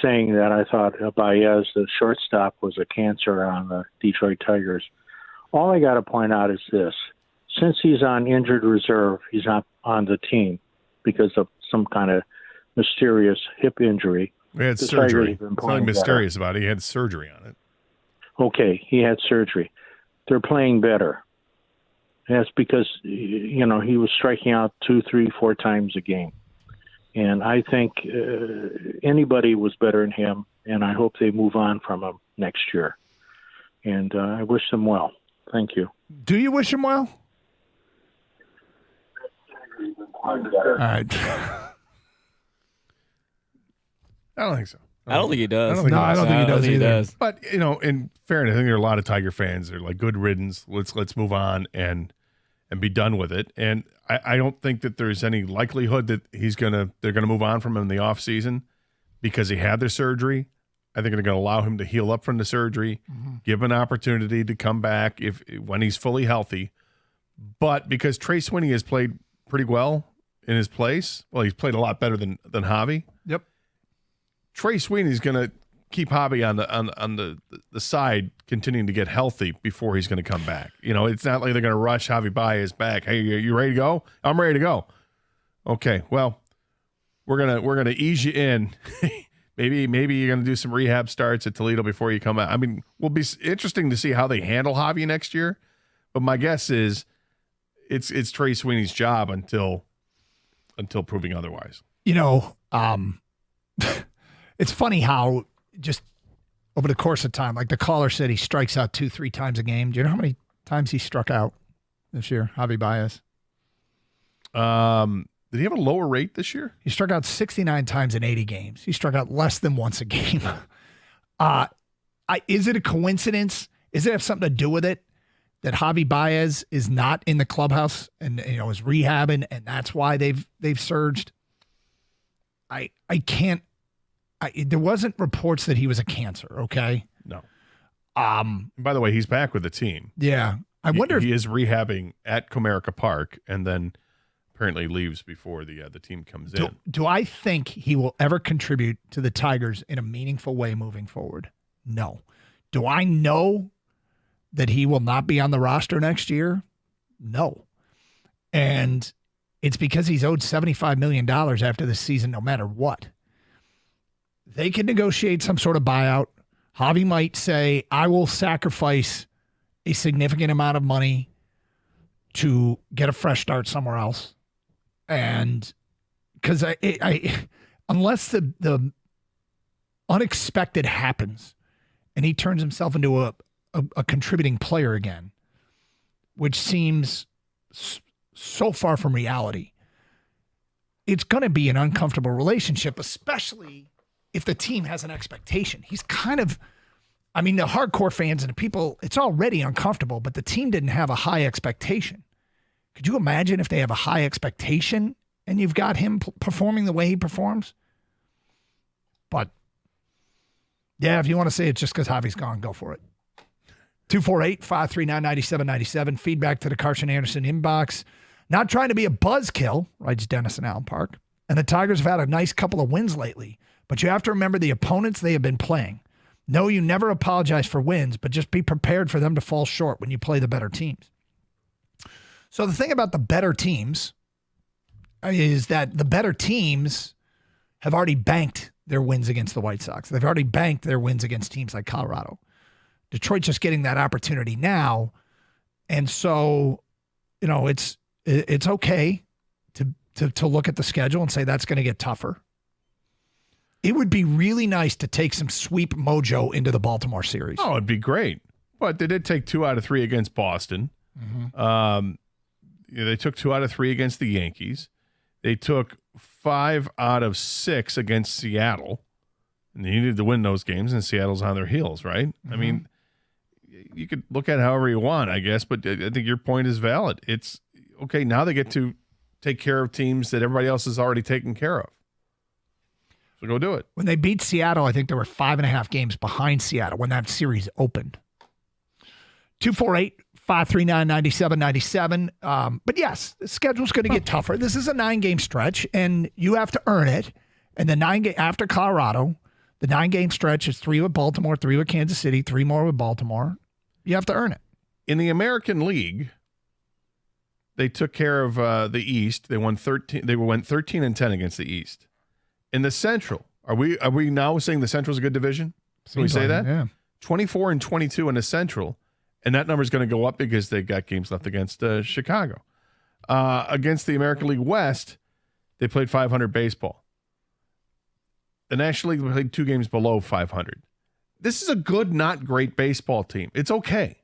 saying that I thought Baez, the shortstop, was a cancer on the Detroit Tigers. All I got to point out is this. Since he's on injured reserve, he's not on the team because of some kind of mysterious hip injury. He had The surgery. Tigers have been It's playing nothing mysterious better. about it. He had surgery on it. Okay, he had surgery. They're playing better. That's because, he was striking out 2, 3, 4 times a game. And I think anybody was better than him, and I hope they move on from him next year. And I wish them well. Thank you. Do you wish him well? All right. I don't think so. I don't think he does. I don't think he does. he does. But in fairness, I think there are a lot of Tiger fans that are like, good riddance. Let's move on and be done with it. And I don't think that there's any likelihood that they're gonna move on from him in the offseason because he had the surgery. I think they're going to allow him to heal up from the surgery, give him an opportunity to come back when he's fully healthy. But because Trey Sweeney has played pretty well in his place, well, he's played a lot better than Javi. Yep. Trey Sweeney's going to keep Javi on the side, continuing to get healthy before he's going to come back. It's not like they're going to rush Javi Baez back. Hey, you ready to go? I'm ready to go. Okay, well, we're gonna ease you in. Maybe you're going to do some rehab starts at Toledo before you come out. I mean, will be interesting to see how they handle Javi next year. But my guess is it's Trey Sweeney's job until proving otherwise. It's funny how just over the course of time, like the caller said, he strikes out 2-3 times a game. Do you know how many times he struck out this year, Javi Baez? Did he have a lower rate this year? He struck out 69 times in 80 games. He struck out less than once a game. Is it a coincidence? Does it have something to do with it that Javi Baez is not in the clubhouse and is rehabbing, and that's why they've surged? I can't. There wasn't reports that he was a cancer. Okay. No. By the way, he's back with the team. Yeah. I wonder he is rehabbing at Comerica Park, and then apparently leaves before the team comes in. Do I think he will ever contribute to the Tigers in a meaningful way moving forward? No. Do I know that he will not be on the roster next year? No. And it's because he's owed $75 million after this season no matter what. They can negotiate some sort of buyout. Javi might say, I will sacrifice a significant amount of money to get a fresh start somewhere else. And because unless the unexpected happens and he turns himself into a contributing player again, which seems so far from reality, it's going to be an uncomfortable relationship, especially if the team has an expectation. He's kind of, the hardcore fans and the people, it's already uncomfortable, but the team didn't have a high expectation. Could you imagine if they have a high expectation and you've got him performing the way he performs? But, yeah, if you want to say it's just because Javi's gone, go for it. 248-539-9797. Feedback to the Carson Anderson inbox. Not trying to be a buzzkill, writes Dennis in Allen Park. And the Tigers have had a nice couple of wins lately. But you have to remember the opponents they have been playing. No, you never apologize for wins, but just be prepared for them to fall short when you play the better teams. So the thing about the better teams is that the better teams have already banked their wins against the White Sox. They've already banked their wins against teams like Colorado. Detroit's just getting that opportunity now. And so, it's okay to look at the schedule and say that's going to get tougher. It would be really nice to take some sweep mojo into the Baltimore series. Oh, it'd be great. But they did take 2 out of 3 against Boston. Mm-hmm. They took 2 out of 3 against the Yankees. They took 5 out of 6 against Seattle, and you needed to win those games, and Seattle's on their heels, right? I mean, you could look at it however you want, I guess, but I think your point is valid. It's okay, now they get to take care of teams that everybody else is already taken care of. So go do it. When they beat Seattle, I think there were 5.5 games behind Seattle when that series opened. 248-539-9797. But yes, the schedule's going to get tougher. This is a 9-game stretch, and you have to earn it. And the 9 game after Colorado, the 9-game stretch is 3 with Baltimore, 3 with Kansas City, 3 more with Baltimore. You have to earn it. In the American League, they took care of the East. They won 13. They went 13-10 against the East. In the Central, are we now saying the Central is a good division? Can we say that? Yeah. 24-22 in the Central, and that number is going to go up because they got games left against Chicago. Against the American League West, they played 500 baseball. The National League played 2 games below 500. This is a good, not great baseball team. It's okay.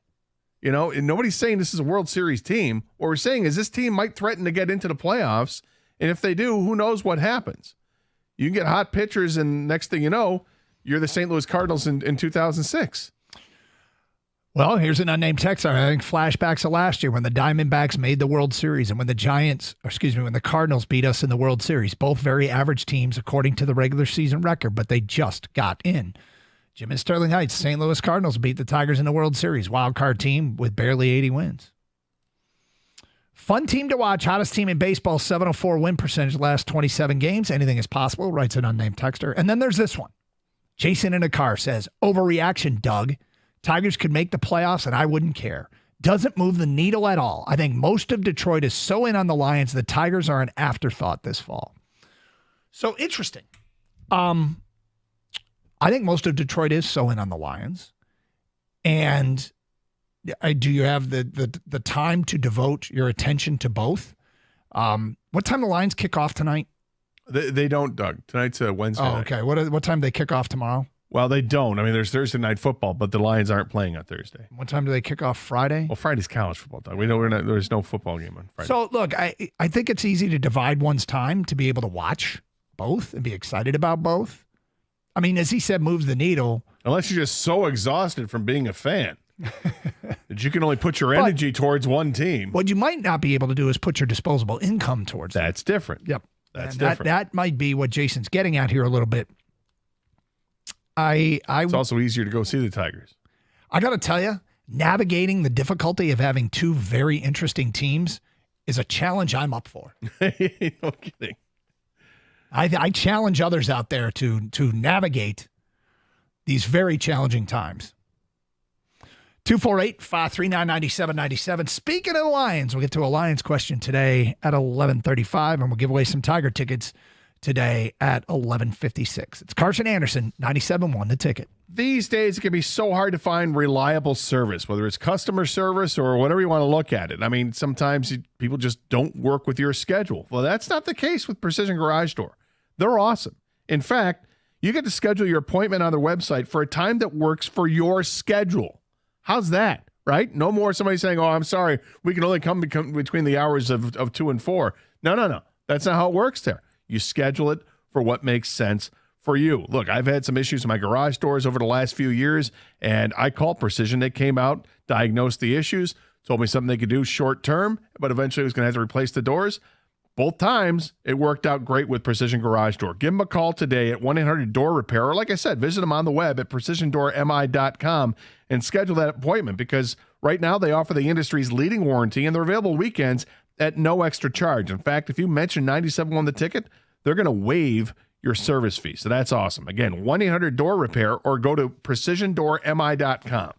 You know, and nobody's saying this is a World Series team. What we're saying is this team might threaten to get into the playoffs, and if they do, who knows what happens. You can get hot pitchers, and next thing you know, you're the St. Louis Cardinals in 2006. Well, here's an unnamed texter. I think flashbacks of last year when the Diamondbacks made the World Series and when the when the Cardinals beat us in the World Series. Both very average teams according to the regular season record, but they just got in. Jim and Sterling Heights, St. Louis Cardinals beat the Tigers in the World Series. Wild card team with barely 80 wins. Fun team to watch. Hottest team in baseball, 704 win percentage the last 27 games. Anything is possible, writes an unnamed texter. And then there's this one. Jason in a car says, overreaction, Doug. Tigers could make the playoffs, and I wouldn't care. Doesn't move the needle at all. I think most of Detroit is so in on the Lions, the Tigers are an afterthought this fall. So interesting. I think most of Detroit is so in on the Lions. And do you have the time to devote your attention to both? What time the Lions kick off tonight? They don't, Doug. Tonight's a Wednesday night. Okay. What time do they kick off tomorrow? Well, they don't. I mean, there's Thursday night football, but the Lions aren't playing on Thursday. What time do they kick off Friday? Well, Friday's college football, Doug. We know there's no football game on Friday. So, look, I think it's easy to divide one's time to be able to watch both and be excited about both. I mean, as he said, moves the needle. Unless you're just so exhausted from being a fan that you can only put your energy towards one team. What you might not be able to do is put your disposable income towards them. That's different. Yep. That's and different. That might be what Jason's getting at here a little bit. It's also easier to go see the Tigers. I got to tell you, navigating the difficulty of having 2 very interesting teams is a challenge I'm up for. No kidding. I challenge others out there to navigate these very challenging times. 248-539-9797. Speaking of the Lions, we'll get to a Lions question today at 11:35, and we'll give away some Tiger tickets today at 11:56. It's Carson Anderson, 97.1 The Ticket. These days, it can be so hard to find reliable service, whether it's customer service or whatever you want to look at it. I mean, sometimes people just don't work with your schedule. Well, that's not the case with Precision Garage Door. They're awesome. In fact, you get to schedule your appointment on their website for a time that works for your schedule. How's that, right? No more somebody saying, oh, I'm sorry, we can only come between the hours of 2 and 4. No. That's not how it works there. You schedule it for what makes sense for you. Look, I've had some issues with my garage doors over the last few years, and I called Precision. They came out, diagnosed the issues, told me something they could do short term, but eventually I was going to have to replace the doors. Both times, it worked out great with Precision Garage Door. Give them a call today at 1-800-DOOR-REPAIR, or like I said, visit them on the web at precisiondoormi.com and schedule that appointment, because right now they offer the industry's leading warranty, and they're available weekends at no extra charge. In fact, if you mention 97 on the ticket, they're going to waive your service fee. So that's awesome. Again, 1-800-DOOR-REPAIR, or go to precisiondoormi.com.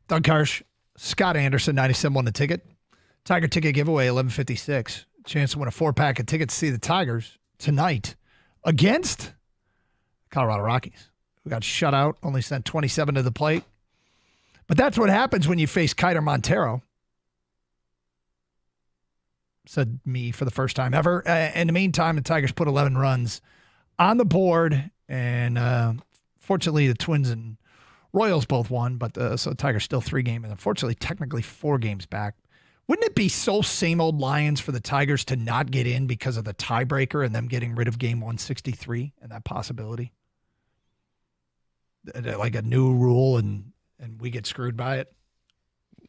Doug Karsh, Scott Anderson, 97 won the ticket. Tiger ticket giveaway, 11:56. Chance to win a 4-pack of tickets to see the Tigers tonight against Colorado Rockies, who got shut out, only sent 27 to the plate. But that's what happens when you face Kiter Montero. Said me for the first time ever. In the meantime, the Tigers put 11 runs on the board, and fortunately, the Twins and Royals both won, but so the Tigers still 3 games, and unfortunately, technically 4 games back. Wouldn't it be so same old Lions for the Tigers to not get in because of the tiebreaker and them getting rid of game 163 and that possibility? Like a new rule and we get screwed by it?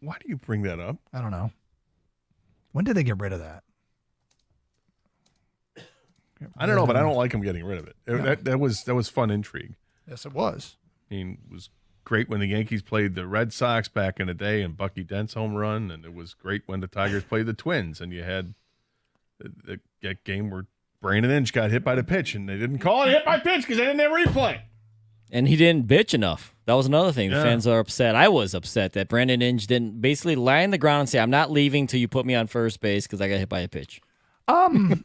Why do you bring that up? I don't know. When did they get rid of that? I don't know, but I don't like them getting rid of it. No. That was fun intrigue. Yes, it was. I mean, it was great when the Yankees played the Red Sox back in the day and Bucky Dent's home run, and it was great when the Tigers played the Twins, and you had that game where Brandon Inge got hit by the pitch, and they didn't call it hit by pitch because they didn't have replay. And he didn't bitch enough. That was another thing. The Yeah. fans are upset. I was upset that Brandon Inge didn't basically lie on the ground and say, I'm not leaving till you put me on first base because I got hit by a pitch. And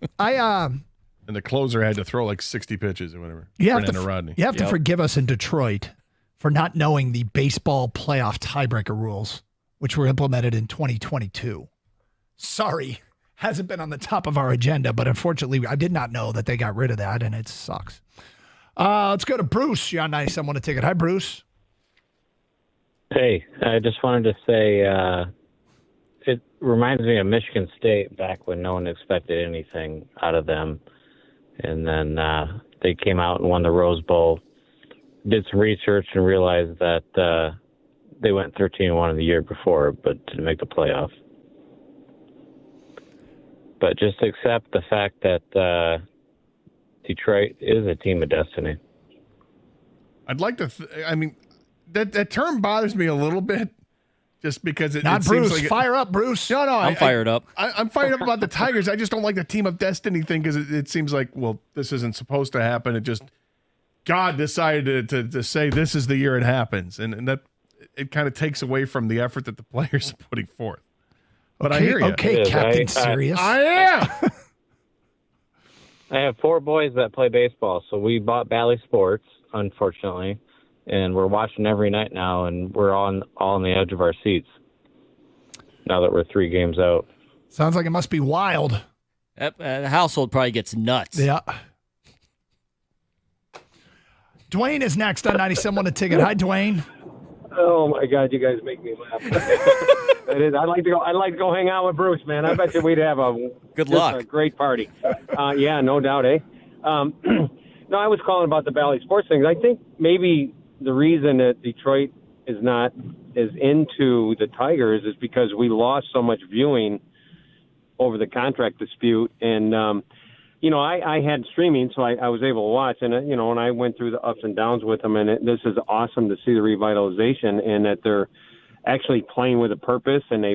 the closer had to throw like 60 pitches or whatever. You have Fernando Rodney. You have to forgive us in Detroit for not knowing the baseball playoff tiebreaker rules, which were implemented in 2022. Sorry, hasn't been on the top of our agenda, but unfortunately, I did not know that they got rid of that, and it sucks. Let's go to Bruce. You're on 97 won a ticket. Hi, Bruce. Hey, I just wanted to say it reminds me of Michigan State back when no one expected anything out of them. And then they came out and won the Rose Bowl, did some research and realized that they went 13-1 in the year before, but didn't make the playoff. But just accept the fact that Detroit is a team of destiny. I'd like to. I mean, that term bothers me a little bit, just because it. Not it Bruce. Seems like Fire up, Bruce. No, I'm fired up. I'm fired up about the Tigers. I just don't like the team of destiny thing because it seems like, well, this isn't supposed to happen. It just God decided to say this is the year it happens, and that it kind of takes away from the effort that the players are putting forth. But I hear you. Okay, Captain Serious. I am. I have 4 boys that play baseball, so we bought Bally Sports, unfortunately, and we're watching every night now, and we're all on the edge of our seats now that we're 3 games out. Sounds like it must be wild. The household probably gets nuts. Yeah. Dwayne is next on 97 won a ticket. Hi, Dwayne. Oh my God, you guys make me laugh. It is. I'd like to go hang out with Bruce, man. I bet you we'd have a great party. Yeah, no doubt, eh? No, I was calling about the Bally Sports things. I think maybe the reason that Detroit is not as into the Tigers is because we lost so much viewing over the contract dispute, and I had streaming, so I was able to watch, and and I went through the ups and downs with them, and this is awesome to see the revitalization and that they're actually playing with a purpose, and I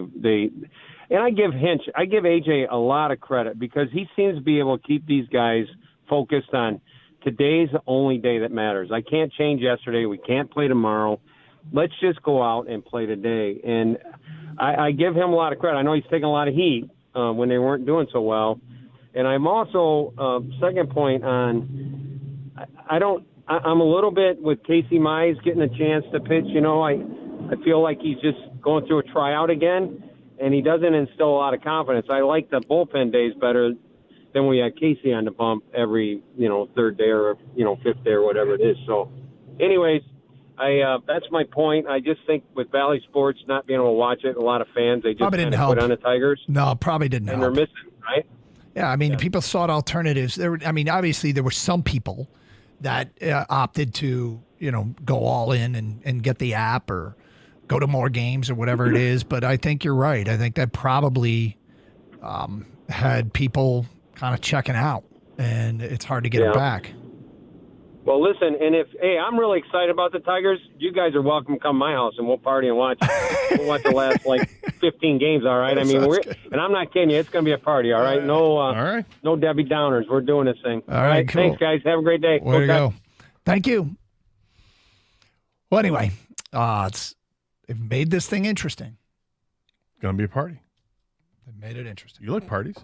give AJ a lot of credit because he seems to be able to keep these guys focused on today's the only day that matters. I can't change yesterday. We can't play tomorrow. Let's just go out and play today, and I give him a lot of credit. I know he's taking a lot of heat when they weren't doing so well. And I'm also, second point on, I'm a little bit with Casey Mize getting a chance to pitch. I feel like he's just going through a tryout again, and he doesn't instill a lot of confidence. I like the bullpen days better than we had Casey on the bump every, third day or, fifth day or whatever it is. So anyways, that's my point. I just think with Bally Sports not being able to watch it, a lot of fans, they just kind of put on the Tigers. No, probably didn't help. And they're missing, right? Yeah, I mean, people sought alternatives. Obviously, there were some people that opted to, go all in and get the app or go to more games or whatever it is. But I think you're right. I think that probably had people kind of checking out, and it's hard to get it back. Well, listen, and I'm really excited about the Tigers. You guys are welcome to come to my house, and we'll party and watch. We'll watch the last 15 games. All right. I mean, and I'm not kidding you. It's going to be a party. All right. No, no Debbie Downers. We're doing this thing. All right. Cool. Thanks, guys. Have a great day. Way to go. Thank you. Well, anyway, They've made this thing interesting. Gonna be a party. They've made it interesting. You like parties?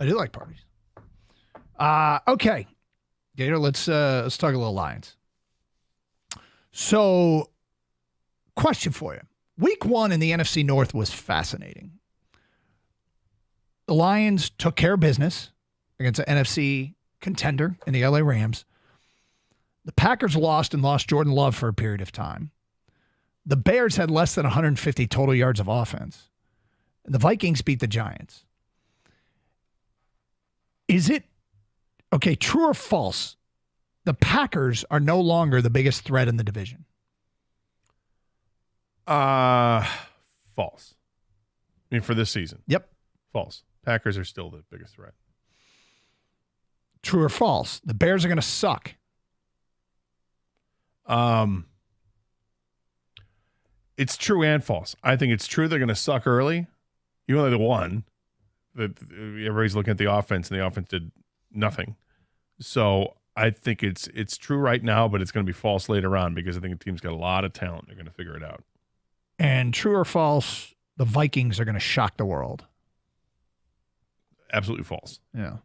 I do like parties. Okay, Gator. Let's talk a little Lions. So, question for you: Week 1 in the NFC North was fascinating. The Lions took care of business against an NFC contender in the LA Rams. The Packers lost Jordan Love for a period of time. The Bears had less than 150 total yards of offense. And the Vikings beat the Giants. Is it, okay, true or false, the Packers are no longer the biggest threat in the division? False. I mean, for this season. Yep. False. Packers are still the biggest threat. True or false, the Bears are going to suck. It's true and false. I think it's true they're going to suck early. You only won. Everybody's looking at the offense, and the offense did nothing. So I think it's true right now, but it's going to be false later on because I think the team's got a lot of talent. They're going to figure it out. And true or false, the Vikings are going to shock the world. Absolutely false. Yeah.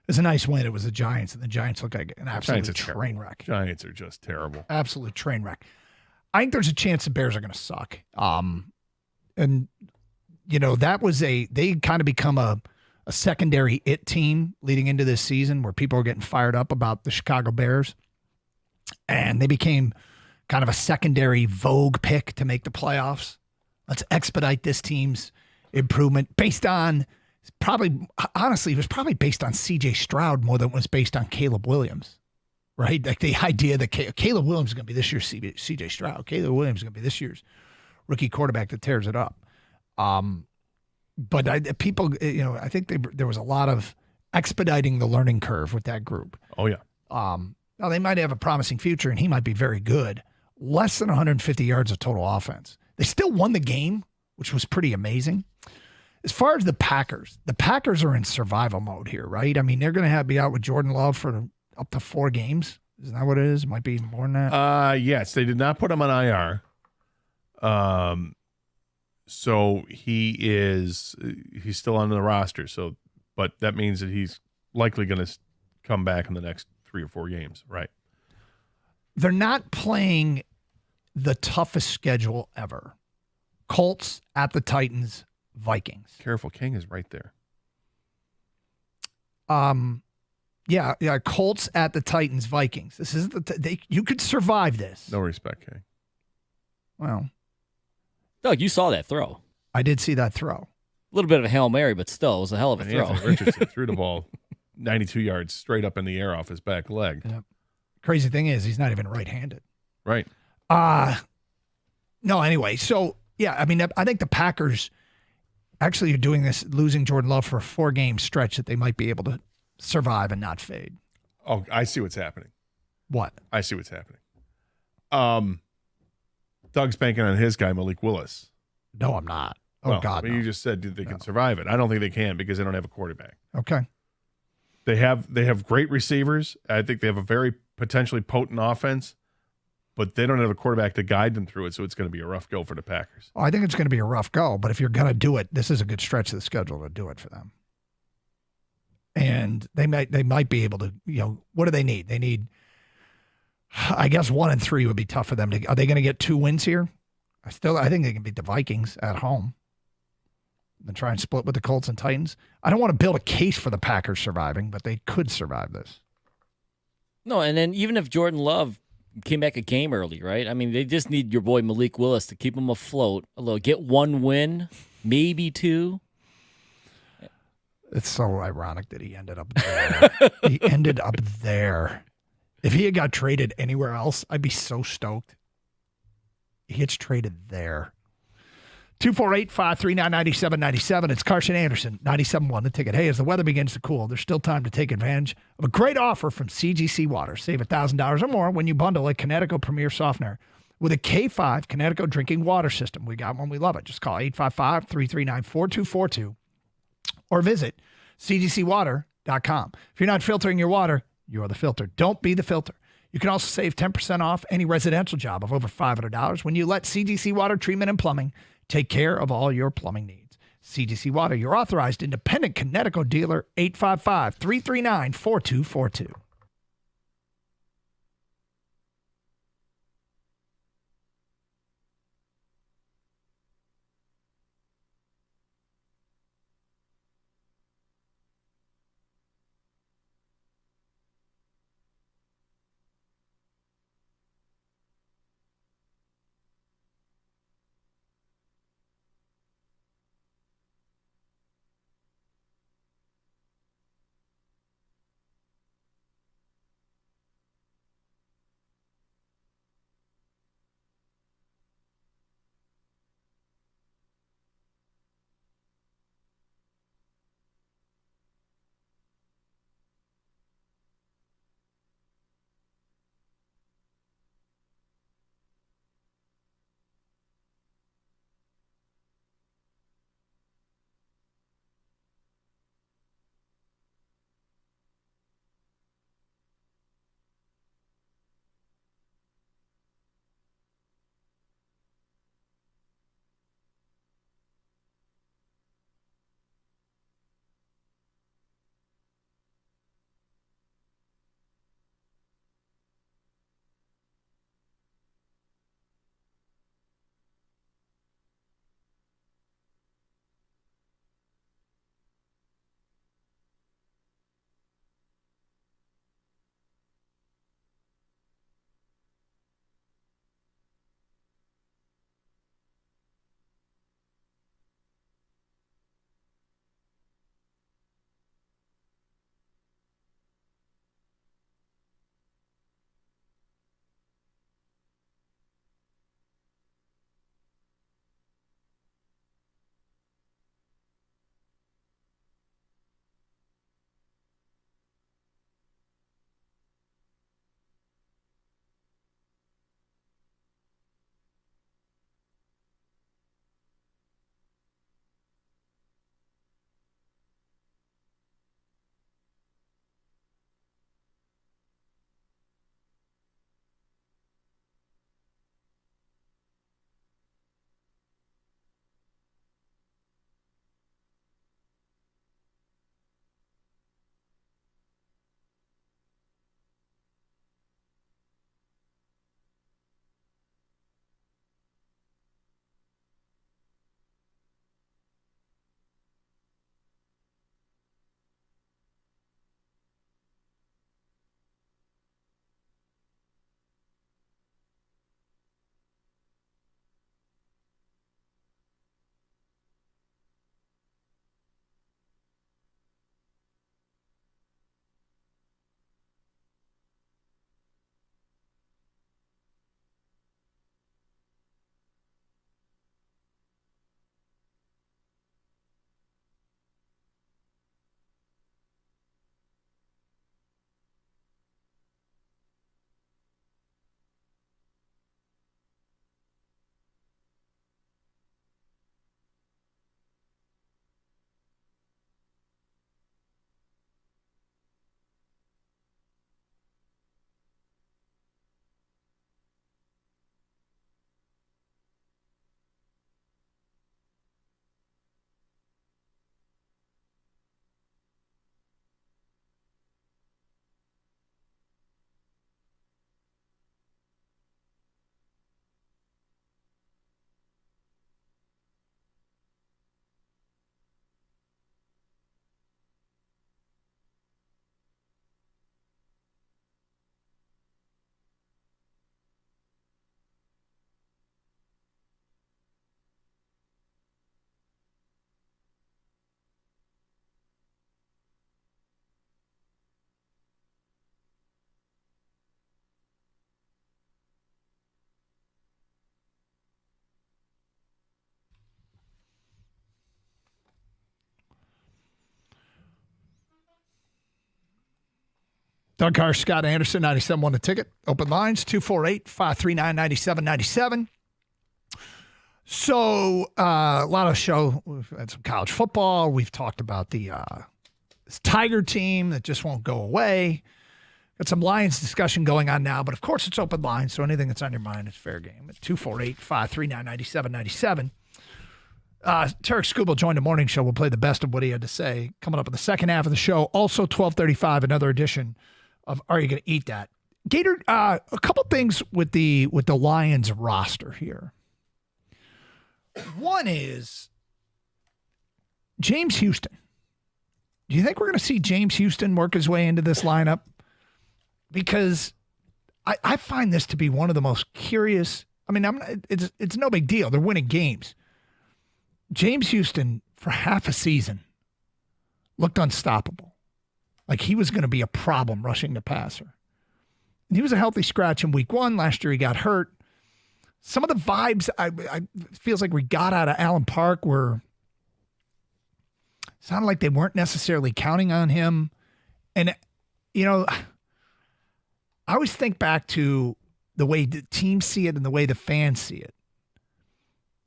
It's a nice win. It was the Giants, and the Giants look like an absolute train wreck. Giants are just terrible. Absolute train wreck. I think there's a chance the Bears are going to suck. And, you know, they kind of become a secondary it team leading into this season where people are getting fired up about the Chicago Bears. And they became kind of a secondary vogue pick to make the playoffs. Let's expedite this team's improvement based on it was probably based on C.J. Stroud more than it was based on Caleb Williams. Right? Like the idea that Caleb Williams is going to be this year's C.J. Stroud. Caleb Williams is going to be this year's rookie quarterback that tears it up. But I think there was a lot of expediting the learning curve with that group. Oh, yeah. Now, they might have a promising future, and he might be very good. Less than 150 yards of total offense. They still won the game, which was pretty amazing. As far as the Packers are in survival mode here, right? I mean, they're going to be out with Jordan Love for up to 4 games. Isn't that what it is? It might be more than that. Yes, they did not put him on IR. So he's still on the roster. So, but that means that he's likely going to come back in the next 3 or 4 games, right? They're not playing the toughest schedule ever. Colts at the Titans, Vikings. Careful, King is right there. Yeah. Colts at the Titans, Vikings. This isn't you could survive this. No respect, King. Well, Doug, you saw that throw. I did see that throw. A little bit of a Hail Mary, but still, it was a hell of a throw. Anthony Richardson threw the ball 92 yards straight up in the air off his back leg. Yep. Crazy thing is, he's not even right-handed. Right. No, anyway. So, yeah, I mean, I think the Packers actually are doing this, losing Jordan Love for a 4-game stretch that they might be able to survive and not fade. Oh, I see what's happening. What? I see what's happening. Doug's banking on his guy, Malik Willis. No, I'm not. Oh, God, no. You just said they can survive it. I don't think they can because they don't have a quarterback. Okay. They have great receivers. I think they have a very potentially potent offense, but they don't have a quarterback to guide them through it, so it's going to be a rough go for the Packers. Oh, I think it's going to be a rough go, but if you're going to do it, this is a good stretch of the schedule to do it for them. And they might be able to, what do they need? They need, I guess 1 and 3 would be tough for them. Are they going to get 2 wins here? I think they can beat the Vikings at home and try and split with the Colts and Titans. I don't want to build a case for the Packers surviving, but they could survive this. No, and then even if Jordan Love came back a game early, right? I mean, they just need your boy Malik Willis to keep him afloat a little. Get 1 win, maybe 2. It's so ironic that he ended up there. If he had got traded anywhere else, I'd be so stoked. He gets traded there. 248-539-9797. It's Carson Anderson, 97.1 The Ticket. Hey, as the weather begins to cool, there's still time to take advantage of a great offer from CGC Water. Save $1,000 or more when you bundle a Connecticut Premier Softener with a K5 Connecticut drinking water system. We got one. We love it. Just call 855-339-4242 or visit cgcwater.com. If you're not filtering your water, you're the filter. Don't be the filter. You can also save 10% off any residential job of over $500 when you let CGC Water Treatment and Plumbing take care of all your plumbing needs. CGC Water, your authorized independent Connecticut dealer, 855-339-4242. Doug Carr, Scott Anderson, 97.1 The Ticket. Open lines, 248-539-9797. So a lot of show. We've had some college football. We've talked about the this Tiger team that just won't go away. Got some Lions discussion going on now, but of course it's open line, so anything that's on your mind is fair game. At 248-539-9797. Tarek Skubal joined the morning show. We'll play the best of what he had to say. Coming up in the second half of the show. Also 12:35, another edition of Are You Going to Eat That? Gator, a couple things with the Lions roster here. One is James Houston. Do you think we're going to see James Houston work his way into this lineup? Because I find this to be one of the most curious. I mean, it's no big deal. They're winning games. James Houston, for half a season, looked unstoppable. Like he was going to be a problem rushing the passer. And he was a healthy scratch in week 1. Last year he got hurt. Some of the vibes I feels like we got out of Allen Park were sounded like they weren't necessarily counting on him. And, you know, I always think back to the way the teams see it and the way the fans see it.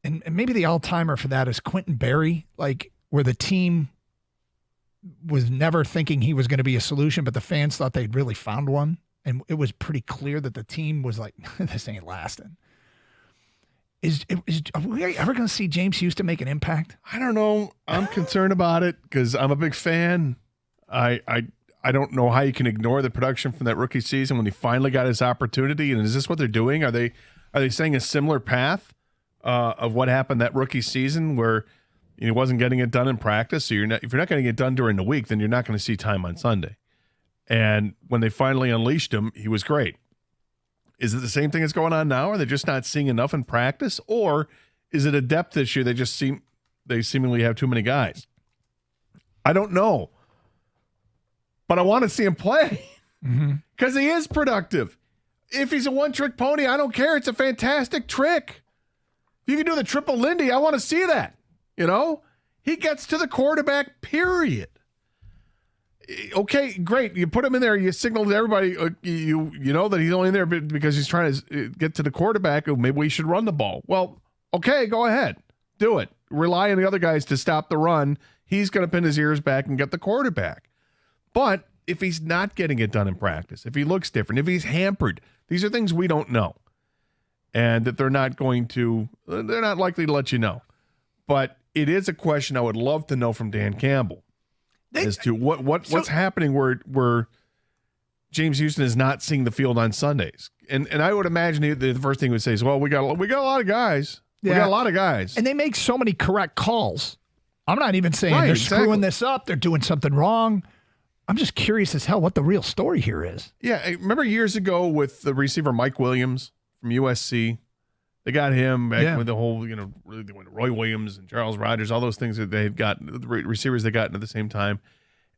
And maybe the all-timer for that is Quentin Berry, like where the team was never thinking he was going to be a solution, but the fans thought they'd really found one. And it was pretty clear that the team was like, this ain't lasting. Are we ever going to see James Houston make an impact? I don't know. I'm concerned about it because I'm a big fan. I don't know how you can ignore the production from that rookie season when he finally got his opportunity. And is this what they're doing? Are they saying a similar path of what happened that rookie season where he wasn't getting it done in practice? So if you're not getting it done during the week, then you're not going to see time on Sunday. And when they finally unleashed him, he was great. Is it the same thing that's going on now? Are they just not seeing enough in practice? Or is it a depth issue? They seemingly have too many guys. I don't know. But I want to see him play because he is productive. If he's a one-trick pony, I don't care. It's a fantastic trick. If you can do the triple Lindy, I want to see that. You know? He gets to the quarterback, period. Okay, great. You put him in there. You signal to everybody. You know that he's only in there because he's trying to get to the quarterback. Maybe we should run the ball. Well, okay, go ahead. Do it. Rely on the other guys to stop the run. He's going to pin his ears back and get the quarterback. But if he's not getting it done in practice, if he looks different, if he's hampered, these are things we don't know. And that they're not likely to let you know. But it is a question I would love to know from Dan Campbell. As to what's happening where James Houston is not seeing the field on Sundays, and I would imagine the first thing he would say is, "Well, we got a lot of guys. Yeah. We got a lot of guys, and they make so many correct calls." I'm not even saying they're screwing this up. They're doing something wrong. I'm just curious as hell what the real story here is. Yeah, I remember years ago with the receiver Mike Williams from USC. They got him back with the whole, really they went to Roy Williams and Charles Rogers, all those things that they had gotten, the receivers they got at the same time.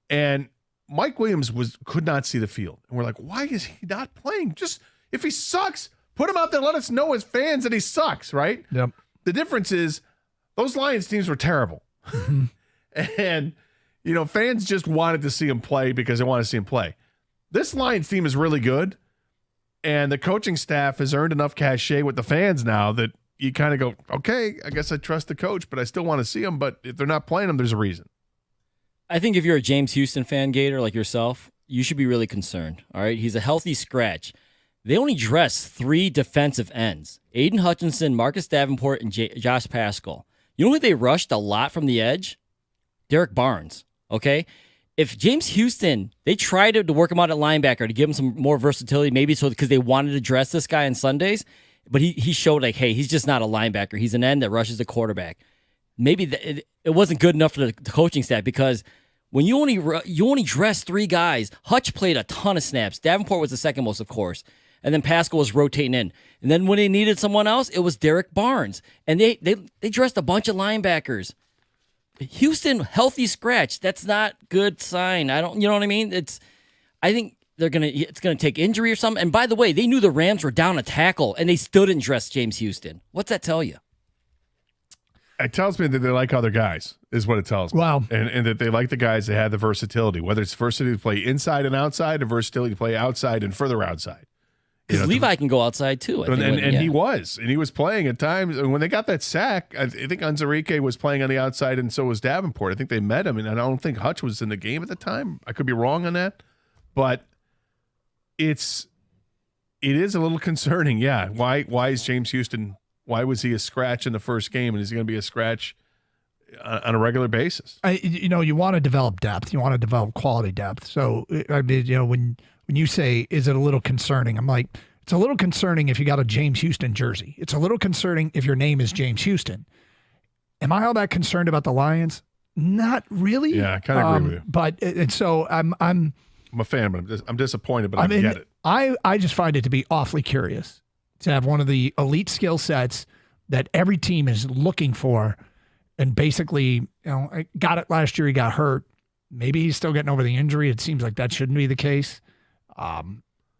And Mike Williams could not see the field. And we're like, why is he not playing? Just, if he sucks, put him out there, let us know as fans that he sucks, right? Yep. The difference is those Lions teams were terrible. And, fans just wanted to see him play because they wanted to see him play. This Lions team is really good. And the coaching staff has earned enough cachet with the fans now that you kind of go, okay, I guess I trust the coach, but I still want to see him. But if they're not playing him, there's a reason. I think if you're a James Houston fan, Gator, like yourself, you should be really concerned. All right, he's a healthy scratch. They only dress 3 defensive ends: Aiden Hutchinson, Marcus Davenport, and Josh Paschal. You know who they rushed a lot from the edge? Derek Barnes. Okay. If James Houston, they tried to work him out at linebacker to give him some more versatility, maybe so because they wanted to dress this guy on Sundays, but he showed like, hey, he's just not a linebacker. He's an end that rushes the quarterback. Maybe it wasn't good enough for the coaching staff because when you only dress 3 guys, Hutch played a ton of snaps. Davenport was the second most, of course, and then Paschal was rotating in. And then when they needed someone else, it was Derek Barnes, and they dressed a bunch of linebackers. Houston, healthy scratch. That's not good sign. You know what I mean? I think it's gonna take injury or something. And by the way, they knew the Rams were down a tackle and they still didn't dress James Houston. What's that tell you? It tells me that they like other guys, is what it tells me. Wow. And that they like the guys that have the versatility, whether it's versatility to play inside and outside, or versatility to play outside and further outside. Because Levi can go outside too. He was playing at times. And when they got that sack, I think Anzarike was playing on the outside, and so was Davenport. I think they met him, and I don't think Hutch was in the game at the time. I could be wrong on that, but it is a little concerning. Yeah. Why is James Houston, why was he a scratch in the first game, and is he going to be a scratch on a regular basis? You want to develop depth. You want to develop quality depth. So, I mean, when you say, is it a little concerning? I'm like, it's a little concerning if you got a James Houston jersey. It's a little concerning if your name is James Houston. Am I all that concerned about the Lions? Not really. Yeah, I kind of agree with you. But and so I'm a fan, but I'm disappointed, but I get it. I just find it to be awfully curious to have one of the elite skill sets that every team is looking for, and basically, I got it last year. He got hurt. Maybe he's still getting over the injury. It seems like that shouldn't be the case.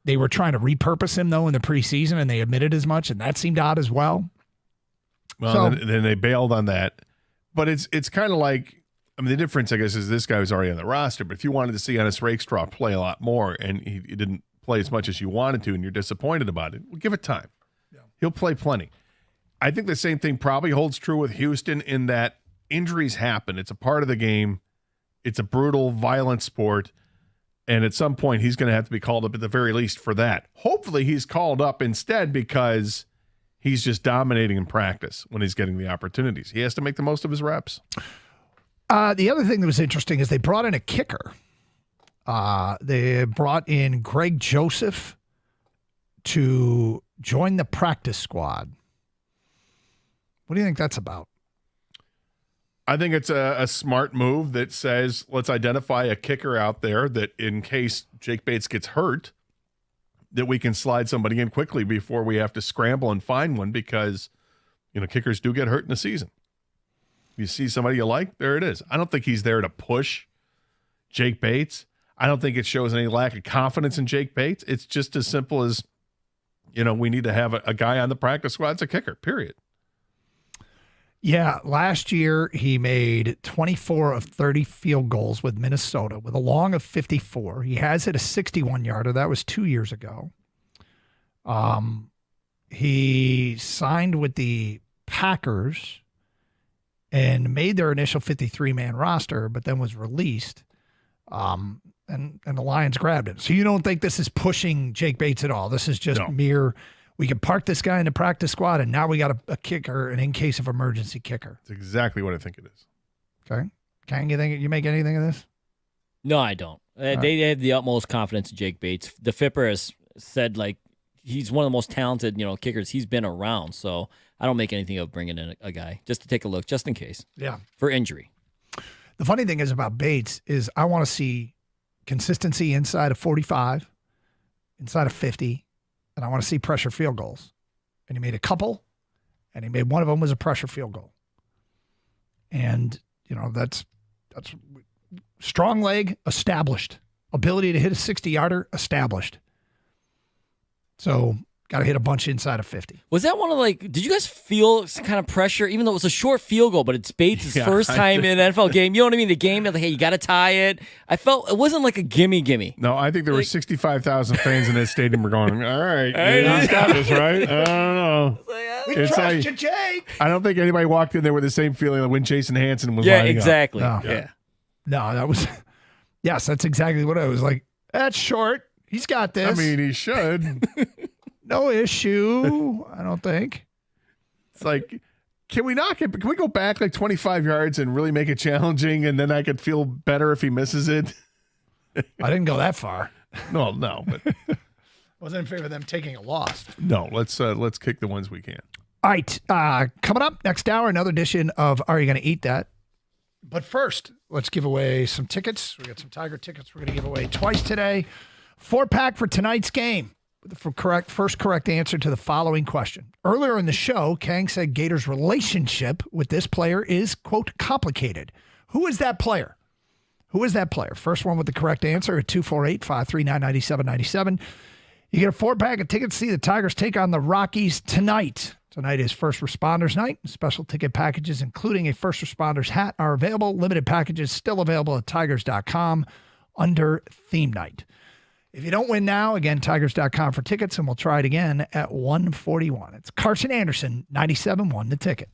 They were trying to repurpose him though in the preseason, and they admitted as much, and that seemed odd as well. Well, then they bailed on that. But it's kind of like, I mean, the difference, I guess, is this guy was already on the roster. But if you wanted to see Ennis Rakestraw play a lot more and he didn't play as much as you wanted to and you're disappointed about it, well, give it time. Yeah. He'll play plenty. I think the same thing probably holds true with Houston in that injuries happen. It's a part of the game. It's a brutal, violent sport. And at some point, he's going to have to be called up at the very least for that. Hopefully, he's called up instead because he's just dominating in practice when he's getting the opportunities. He has to make the most of his reps. The other thing that was interesting is they brought in a kicker. They brought in Greg Joseph to join the practice squad. What do you think that's about? I think it's a smart move that says, let's identify a kicker out there that in case Jake Bates gets hurt, that we can slide somebody in quickly before we have to scramble and find one, because, kickers do get hurt in the season. You see somebody you like, there it is. I don't think he's there to push Jake Bates. I don't think it shows any lack of confidence in Jake Bates. It's just as simple as, we need to have a guy on the practice squad as a kicker, period. Yeah, last year he made 24 of 30 field goals with Minnesota with a long of 54. He has hit a 61-yarder. That was 2 years ago. He signed with the Packers and made their initial 53-man roster, but then was released, and the Lions grabbed him. So you don't think this is pushing Jake Bates at all? This is just mere, we can park this guy in the practice squad, and now we got a kicker, an in case of emergency kicker. It's exactly what I think it is. Okay. Kang, you make anything of this? No, I don't. They have the utmost confidence in Jake Bates. The Fipper has said, he's one of the most talented, kickers he's been around. So I don't make anything of bringing in a guy just to take a look, just in case. Yeah. For injury. The funny thing is about Bates is I want to see consistency inside of 45, inside of 50, and I want to see pressure field goals. And he made a couple, and he made one of them was a pressure field goal. And, that's strong leg, established. Ability to hit a 60-yarder, established. So got to hit a bunch inside of 50. Was that one of did you guys feel some kind of pressure, even though it was a short field goal, but it's Bates' first time in an NFL game? You know what I mean? The game, hey, you got to tie it. I felt it wasn't like a gimme. No, I think there were 65,000 fans in that stadium were going, all right, he's got this, right? I don't know. We trust you, Jake. I don't think anybody walked in there with the same feeling that when Jason Hansen was lining exactly. up. No, that was, yes, that's exactly what I was like. That's short. He's got this. I mean, he should. No issue, I don't think. It's like, can we go back 25 yards and really make it challenging, and then I could feel better if he misses it? I didn't go that far. No, but wasn't in favor of them taking a loss. No, let's kick the ones we can. All right, coming up next hour, another edition of Are You Going to Eat That? But first, let's give away some tickets. We got some Tiger tickets we're going to give away twice today. 4-pack for tonight's game. For first correct answer to the following question. Earlier in the show, Kang said Gators' relationship with this player is, quote, complicated. Who is that player? First one with the correct answer at 248-539-9797. You get a 4-pack of tickets to see the Tigers take on the Rockies tonight. Tonight is First Responders Night. Special ticket packages, including a First Responders hat, are available. Limited packages still available at tigers.com under Theme Night. If you don't win now, again, tigers.com for tickets, and we'll try it again at 1:41. It's Carson Anderson, 97.1 The Ticket.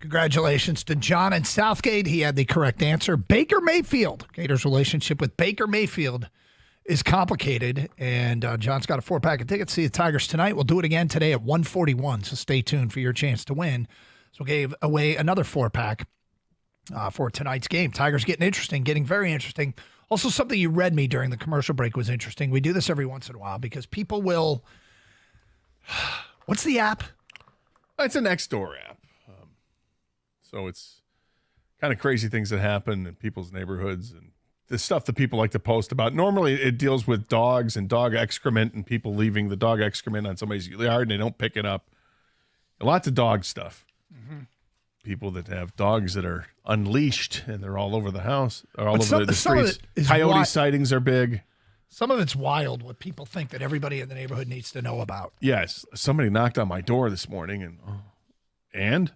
Congratulations to John in Southgate. He had the correct answer. Baker Mayfield. Gators' relationship with Baker Mayfield is complicated, and John's got a 4-pack of tickets to see the Tigers tonight. We'll do it again today at 1:41, so stay tuned for your chance to win. So we gave away another 4-pack for tonight's game. Tigers getting very interesting. Also, something you read me during the commercial break was interesting. We do this every once in a while because people will – what's the app? It's a Nextdoor app. So it's kind of crazy things that happen in people's neighborhoods and the stuff that people like to post about. Normally, it deals with dogs and dog excrement and people leaving the dog excrement on somebody's yard and they don't pick it up. Lots of dog stuff. Mm-hmm. People that have dogs that are unleashed and they're all over the house, or all over the streets. Coyote sightings are big. Some of it's wild what people think that everybody in the neighborhood needs to know about. Yes. Somebody knocked on my door this morning and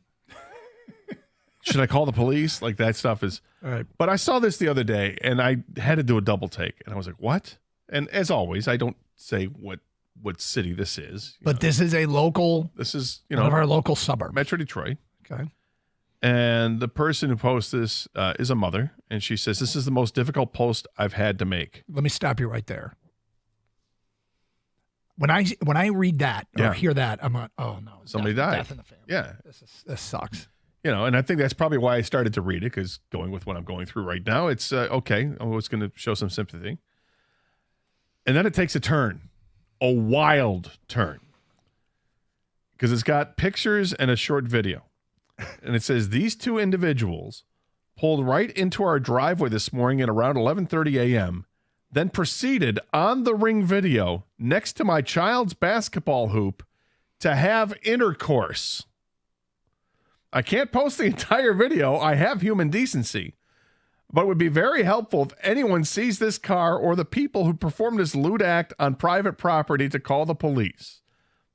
should I call the police? Like, that stuff is. Right. But I saw this the other day, and I had to do a double take, and I was like, "What?" And as always, I don't say what city this is. But this is a local. This is one of our local suburbs, Metro Detroit. Okay. And the person who posts this is a mother, and she says, "This is the most difficult post I've had to make." Let me stop you right there. When I read that or hear that, I'm like, "Oh no, somebody died." Death in the family. Yeah, this sucks. And I think that's probably why I started to read it, because going with what I'm going through right now, it's okay. I was going to show some sympathy. And then it takes a wild turn, because it's got pictures and a short video. And it says, "These two individuals pulled right into our driveway this morning at around 11:30 a.m., then proceeded on the Ring video next to my child's basketball hoop to have intercourse. I can't post the entire video. I have human decency, but it would be very helpful if anyone sees this car or the people who performed this lewd act on private property to call the police.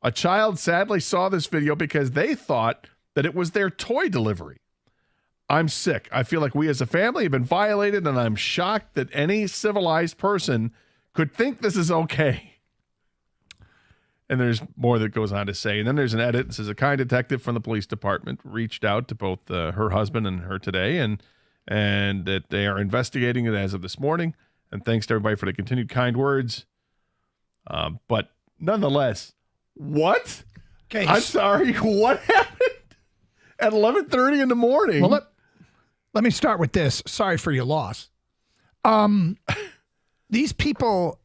A child sadly saw this video because they thought that it was their toy delivery. I'm sick. I feel like we as a family have been violated, and I'm shocked that any civilized person could think this is okay." And there's more that goes on to say. And then there's an edit. It says, "A kind detective from the police department reached out to both her husband and her today, and that they are investigating it as of this morning. And thanks to everybody for the continued kind words." But nonetheless, what? Okay, I'm sorry. What happened at 11:30 in the morning? Well, let me start with this. Sorry for your loss. These people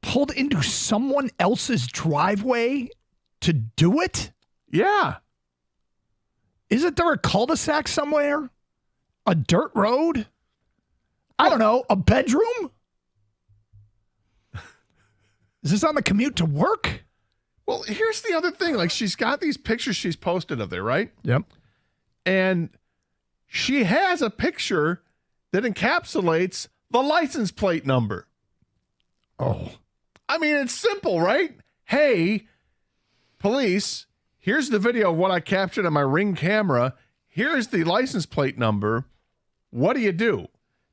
pulled into someone else's driveway to do it? Yeah. Isn't there a cul-de-sac somewhere? A dirt road? I don't know. A bedroom? Is this on the commute to work? Well, here's the other thing. Like, she's got these pictures she's posted of there, right? Yep. And she has a picture that encapsulates the license plate number. Oh. I mean, it's simple, right? Hey, police, here's the video of what I captured on my Ring camera. Here's the license plate number. What do you do?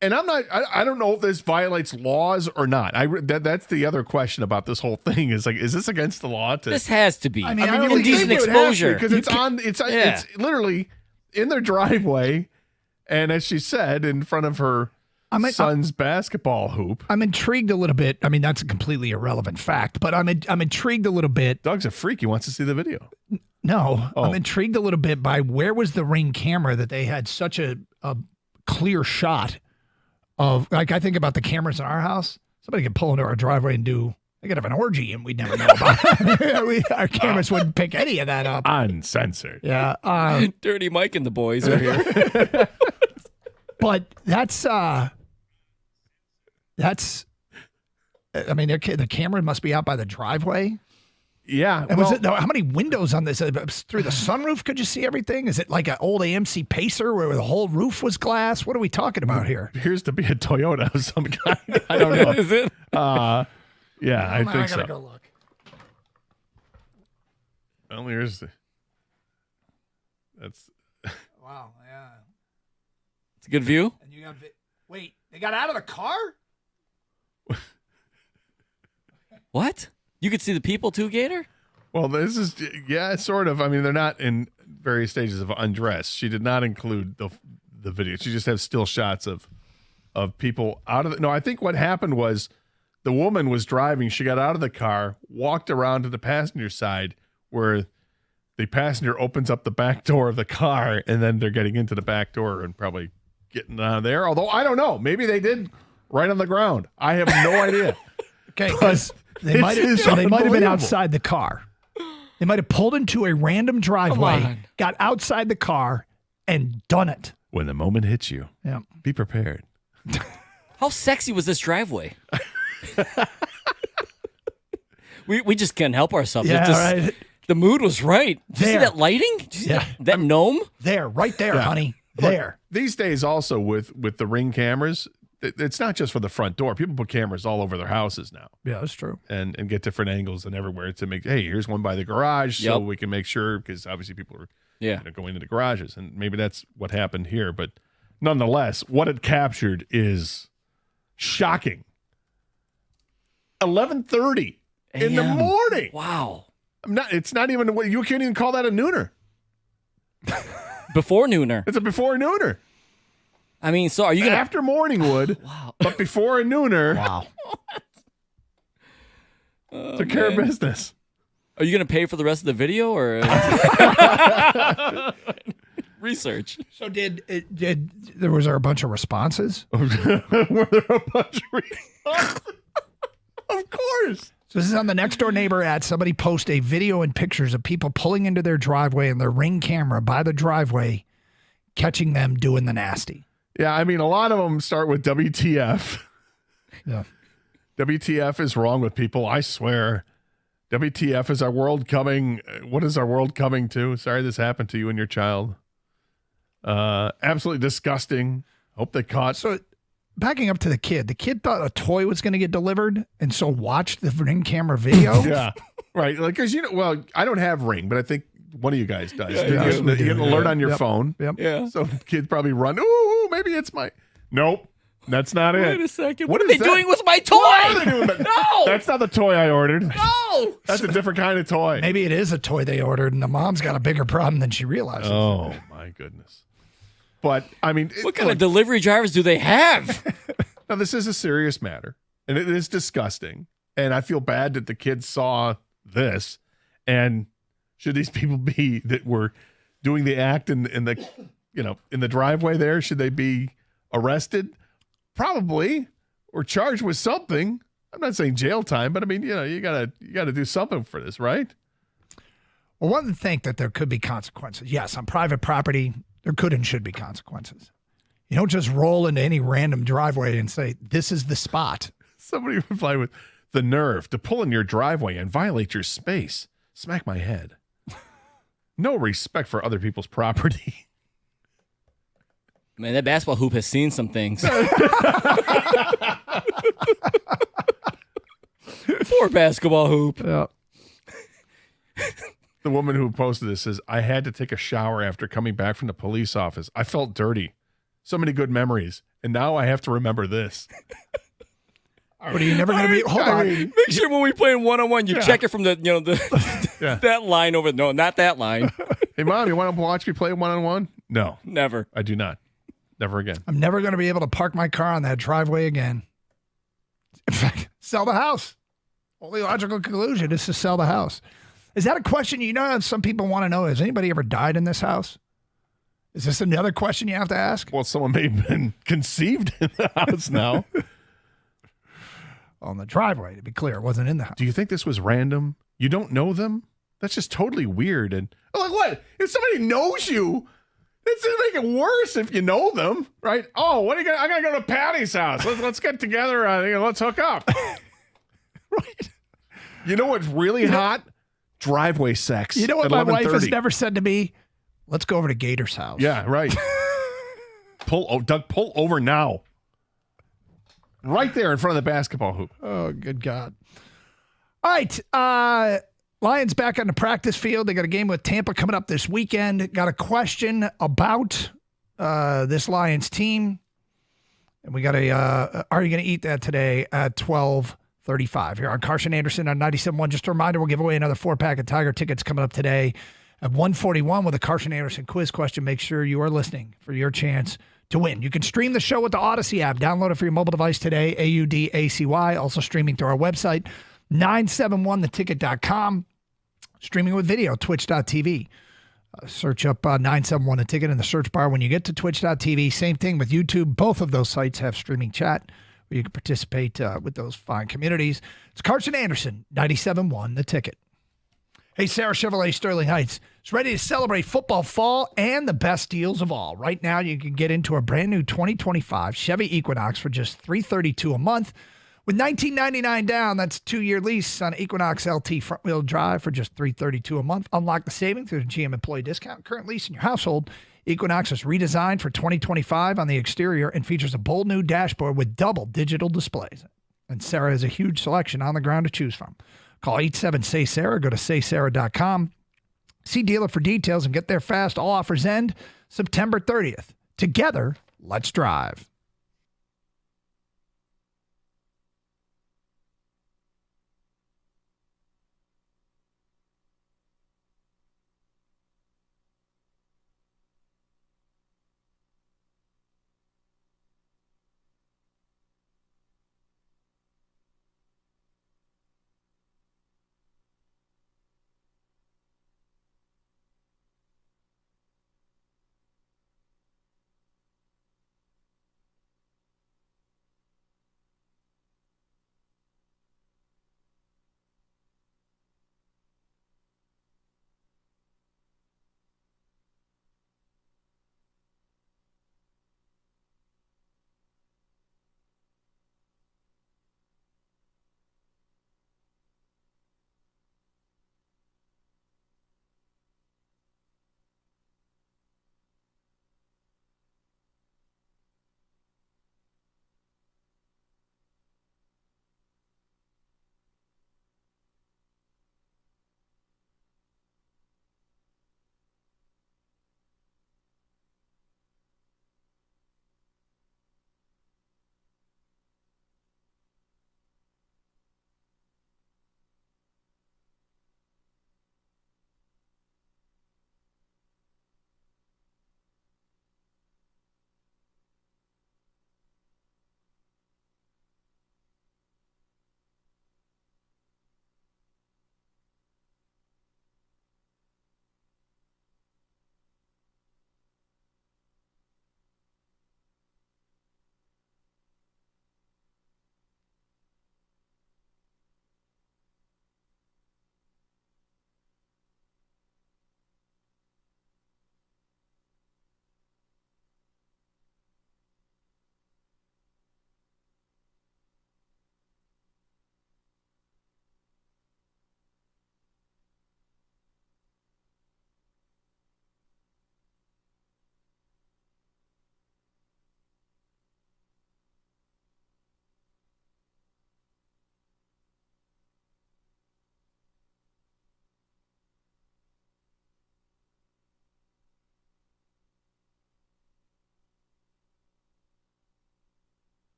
And I don't know if this violates laws or not. That's the other question about this whole thing is, like, is this against the law? This has to be. I mean, indecent exposure. Because it's literally in their driveway. And as she said, in front of her son's basketball hoop. I'm intrigued a little bit. I mean, that's a completely irrelevant fact, but I'm intrigued a little bit. Doug's a freak. He wants to see the video. No, I'm intrigued a little bit by where was the Ring camera that they had such a clear shot of. Like, I think about the cameras in our house. Somebody could pull into our driveway and they could have an orgy and we'd never know about it. Our cameras wouldn't pick any of that up. Uncensored. Yeah. Dirty Mike and the boys are here. But that's I mean, the camera must be out by the driveway. Yeah. And how many windows on this? Through the sunroof, could you see everything? Is it like an old AMC Pacer where the whole roof was glass? What are we talking about here? Appears to be a Toyota of some kind. I don't know. Is it? Yeah, I think so. I gotta go look. Well, here's that's. Wow. Yeah. It's a good view. And you got wait, they got out of the car? What? You could see the people too, Gator? Well, this is sort of. I mean, they're not in various stages of undress. She did not include the video. She just has still shots of people out of the. No, I think what happened was the woman was driving. She got out of the car, walked around to the passenger side where the passenger opens up the back door of the car, and then they're getting into the back door and probably getting out of there. Although I don't know. Maybe they did right on the ground. I have no idea. Okay, because they might have been outside the car. They might have pulled into a random driveway, got outside the car, and done it. When the moment hits you, be prepared. How sexy was this driveway? we just can't help ourselves. Right. The mood was right. Did you see that lighting? Did you see that gnome? There, right there, honey. There. Look, these days also with the Ring cameras, it's not just for the front door. People put cameras all over their houses now. Yeah, that's true. And get different angles and everywhere to make, hey, here's one by the garage so we can make sure, because obviously people are going into the garages. And maybe that's what happened here. But nonetheless, what it captured is shocking. 11:30 in the morning. Wow. It's not even, you can't even call that a nooner. Before nooner. It's a before nooner. I mean, so are you going to... After Morningwood, but before a nooner. Wow. Took care of business. Are you going to pay for the rest of the video or... Research. So was there a bunch of responses? Were there a bunch of responses? Of course. So this is on the Next Door Neighbor ad. Somebody post a video and pictures of people pulling into their driveway and their Ring camera by the driveway, catching them doing the nasty. Yeah, I mean, a lot of them start with WTF. Yeah. WTF is wrong with people, I swear. WTF is our world coming. What is our world coming to? Sorry this happened to you and your child. Absolutely disgusting. Hope they caught. So backing up to the kid thought a toy was going to get delivered and so watched the Ring camera video. Yeah, right. Like, because, well, I don't have Ring, but I think one of you guys does. Yeah, you get an alert on your phone. Yep. Yeah. So kids probably run, ooh, maybe it's my... Nope. That's not it. Wait a second. What are they doing with my toy? What are they doing with No! That's not the toy I ordered. No! That's a different kind of toy. Maybe it is a toy they ordered and the mom's got a bigger problem than she realizes. Oh, my goodness. But, I mean... What kind of delivery drivers do they have? Now, this is a serious matter, and it is disgusting. And I feel bad that the kids saw this. And should these people be that were doing the act in the driveway there? Should they be arrested? Probably, or charged with something. I'm not saying jail time, but I mean, you gotta do something for this, right? Well, one would think that there could be consequences. Yes, on private property, there could and should be consequences. You don't just roll into any random driveway and say, this is the spot. Somebody replied with, the nerve to pull in your driveway and violate your space. Smack my head. No respect for other people's property. Man, that basketball hoop has seen some things. Poor basketball hoop. Yeah. The woman who posted this says, I had to take a shower after coming back from the police office. I felt dirty. So many good memories. And now I have to remember this. But are you never going to be? Hold on. Make sure when we play in one-on-one, you check it from the that line over. No, not that line. Hey, Mom, you want to watch me play one-on-one? No. Never. I do not. Never again. I'm never going to be able to park my car on that driveway again. In fact, sell the house. Only logical conclusion is to sell the house. Is that a question? Some people want to know, has anybody ever died in this house? Is this another question you have to ask? Well, someone may have been conceived in the house now. On the driveway, to be clear, it wasn't in the house. Do you think this was random? You don't know them? That's just totally weird. And like, what? If somebody knows you, it's going to make it worse if you know them, right? Oh, what are you gonna? I'm gonna go to Patty's house. Let's get together. Let's hook up. Right. You know what's really hot? Driveway sex. You know what my wife has never said to me? Let's go over to Gator's house. Yeah, right. Doug, pull over now. Right there in front of the basketball hoop. Oh, good God. All right. Lions back on the practice field. They got a game with Tampa coming up this weekend. Got a question about this Lions team. And we got are you going to eat that today at 12:35 here on Carson Anderson on 97.1. Just a reminder, we'll give away another 4-pack of Tiger tickets coming up today At 1:41 with a Carson Anderson quiz question, make sure you are listening for your chance to win. You can stream the show with the Odyssey app. Download it for your mobile device today, AUDACY. Also streaming through our website, 971theticket.com. Streaming with video, twitch.tv. Search up 971 The Ticket in the search bar when you get to twitch.tv. Same thing with YouTube. Both of those sites have streaming chat where you can participate with those fine communities. It's Carson Anderson, 97.1 The Ticket. Hey, Sarah Chevrolet Sterling Heights is ready to celebrate football fall and the best deals of all. Right now, you can get into a brand new 2025 Chevy Equinox for just $332 a month. With $19.99 down, that's a 2-year lease on Equinox LT front-wheel drive for just $332 a month. Unlock the savings through the GM employee discount. Current lease in your household. Equinox is redesigned for 2025 on the exterior and features a bold new dashboard with double digital displays. And Sarah has a huge selection on the ground to choose from. Call 87-SAY-SARAH. Go to saysarah.com. See dealer for details and get there fast. All offers end September 30th. Together, let's drive.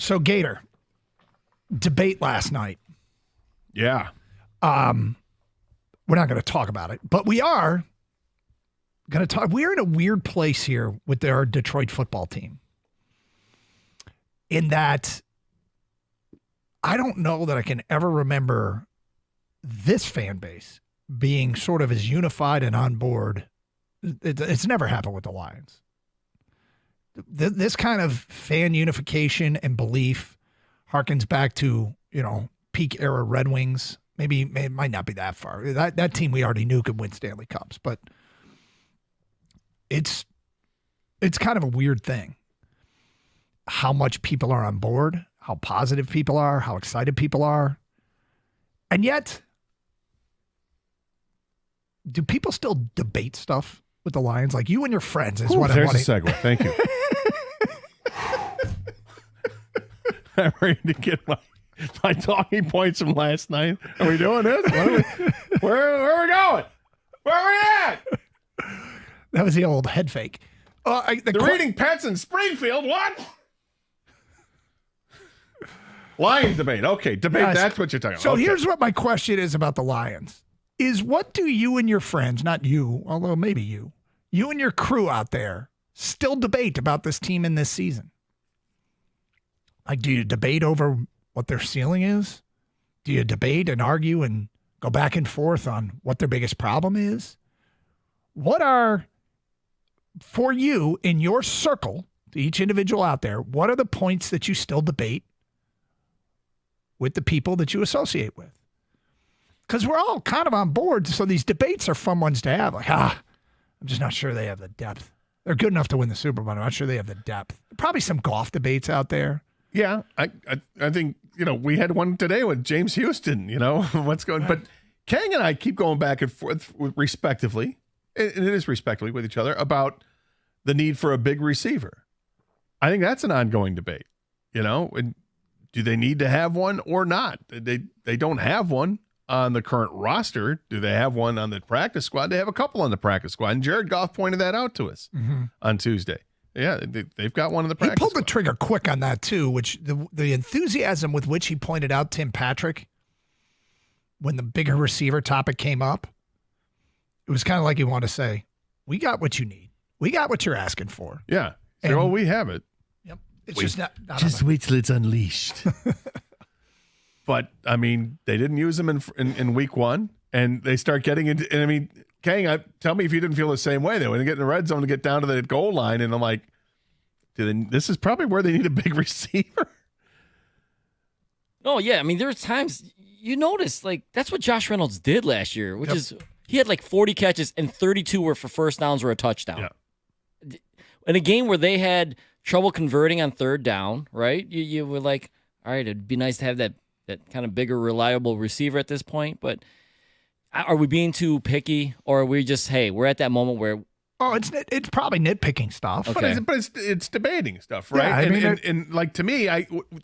So, Gator, debate last night. Yeah. We're not going to talk about it, but we are going to talk. We're in a weird place here with our Detroit football team in that I don't know that I can ever remember this fan base being sort of as unified and on board. It's never happened with the Lions. This kind of fan unification and belief harkens back to, peak era Red Wings. Maybe it might not be that far. That team we already knew could win Stanley Cups, but it's kind of a weird thing. How much people are on board, how positive people are, how excited people are. And yet, do people still debate stuff with the Lions? Like you and your friends is what I'm wanting. There's a segue. Thank you. I'm ready to get my talking points from last night. Are we doing this? Where are we going? Where are we at? That was the old head fake. They're eating pets in Springfield. What? Lions debate. Okay, debate. Yes. That's what you're talking about. So okay. Here's what my question is about the Lions. Is what do you and your friends, not you, although maybe you and your crew out there still debate about this team in this season? Like, do you debate over what their ceiling is? Do you debate and argue and go back and forth on what their biggest problem is? What are, for you in your circle, to each individual out there, what are the points that you still debate with the people that you associate with? Because we're all kind of on board, so these debates are fun ones to have. Like, I'm just not sure they have the depth. They're good enough to win the Super Bowl. I'm not sure they have the depth. Probably some golf debates out there. Yeah, I think, we had one today with James Houston, what's going, but Kang and I keep going back and forth respectively, and it is respectively with each other, about the need for a big receiver. I think that's an ongoing debate, and do they need to have one or not? They don't have one on the current roster. Do they have one on the practice squad? They have a couple on the practice squad, and Jared Goff pointed that out to us on Tuesday. Yeah, they've got one in the practice. He pulled the trigger quick on that, too, which the enthusiasm with which he pointed out Tim Patrick when the bigger receiver topic came up, it was kind of like he wanted to say, we got what you need. We got what you're asking for. Yeah. Well, we have it. Yep. It's just not wait till it's unleashed. But, they didn't use him in week one, and they start getting into – and, Kang, tell me if you didn't feel the same way, though. When they get in the red zone to get down to the goal line, and I'm like, this is probably where they need a big receiver. Oh, yeah. There's times you notice, that's what Josh Reynolds did last year, which is he had 40 catches and 32 were for first downs or a touchdown. Yeah. In a game where they had trouble converting on third down, right? You were like, all right, it'd be nice to have that kind of bigger, reliable receiver at this point, but are we being too picky, or are we just, hey, we're at that moment where? Oh, it's probably nitpicking stuff. Okay. But it's debating stuff, right? Yeah, and to me,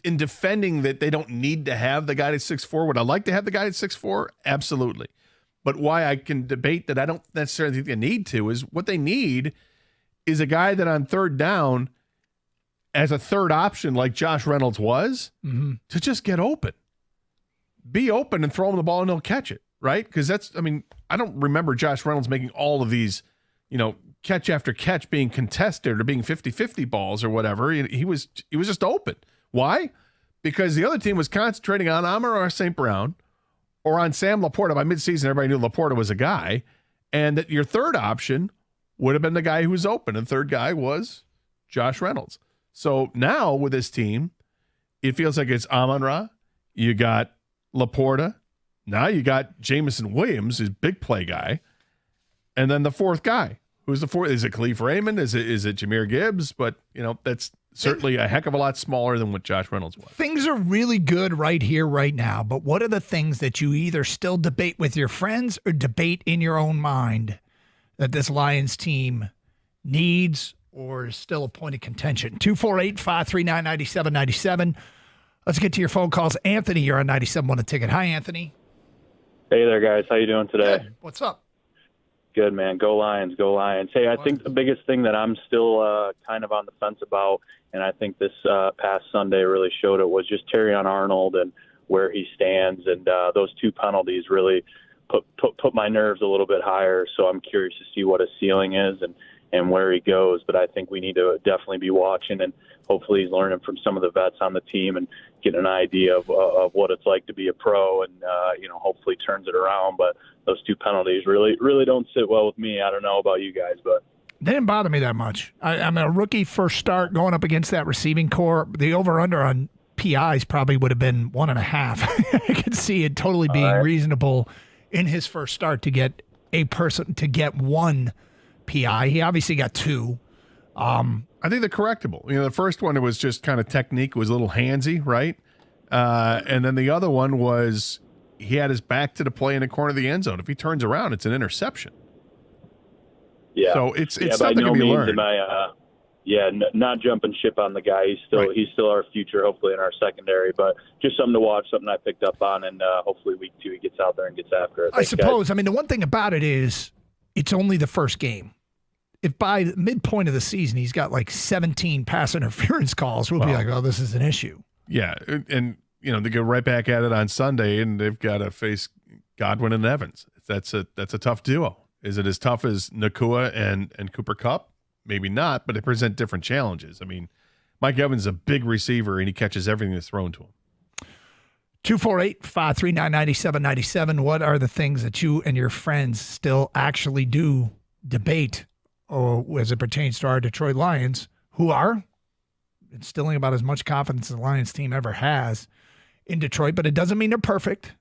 in defending that they don't need to have the guy at 6'4", would I like to have the guy at 6'4"? Absolutely. But why I can debate that I don't necessarily think they need to is what they need is a guy that on third down, as a third option like Josh Reynolds was, to just get open. Be open and throw him the ball and he'll catch it. Right? Because I don't remember Josh Reynolds making all of these, catch after catch being contested or being 50-50 balls or whatever. He was just open. Why? Because the other team was concentrating on Amon-Ra St. Brown or on Sam Laporta. By midseason, everybody knew Laporta was a guy, and that your third option would have been the guy who was open, and third guy was Josh Reynolds. So now with this team, it feels like it's Amon-Ra, you got Laporta, now you got Jamison Williams, his big play guy, and then the fourth guy. Who's the fourth? Is it Khalif Raymond? Is it Jahmyr Gibbs? But, that's certainly a heck of a lot smaller than what Josh Reynolds was. Things are really good right here, right now. But what are the things that you either still debate with your friends or debate in your own mind that this Lions team needs or is still a point of contention? 248-539-9797. Let's get to your phone calls. Anthony, you're on 97.1 The Ticket. Hi, Anthony. Hey there, guys. How you doing today? Good. What's up? Good, man. Go Lions, go Lions. Hey, I think the biggest thing that I'm still kind of on the fence about, and I think this past Sunday really showed it, was just Terrion Arnold and where he stands. And those 2 penalties really put my nerves a little bit higher. So I'm curious to see what his ceiling is and where he goes. But I think we need to definitely be watching, and hopefully he's learning from some of the vets on the team and getting an idea of what it's like to be a pro, and hopefully turns it around. But those 2 penalties really don't sit well with me. I don't know about you guys, but they didn't bother me that much. I'm a rookie first start going up against that receiving core. The over-under on PIs probably would have been 1.5. I could see it totally being reasonable in his first start to get a person to get 1 PI. He obviously got 2. I think they're correctable. The first one, it was just kind of technique. It was a little handsy, right? And then the other one was he had his back to the play in the corner of the end zone. If he turns around, it's an interception. Yeah. So it's by stuff that no can be means learned. am I, not jumping ship on the guy. He's still our future, hopefully in our secondary. But just something to watch, something I picked up on, and hopefully week 2 he gets out there and gets after it. I suppose. I mean, the one thing about it is it's only the first game. If by the midpoint of the season he's got like 17 pass interference calls, we'll be like, oh, this is an issue. Yeah, and they go right back at it on Sunday, and they've got to face Godwin and Evans. That's a tough duo. Is it as tough as Nakua and Cooper Kupp? Maybe not, but they present different challenges. I mean, Mike Evans is a big receiver, and he catches everything that's thrown to him. 248-539-9797. What are the things that you and your friends still actually do debate as it pertains to our Detroit Lions, who are instilling about as much confidence as the Lions team ever has in Detroit? But it doesn't mean they're perfect.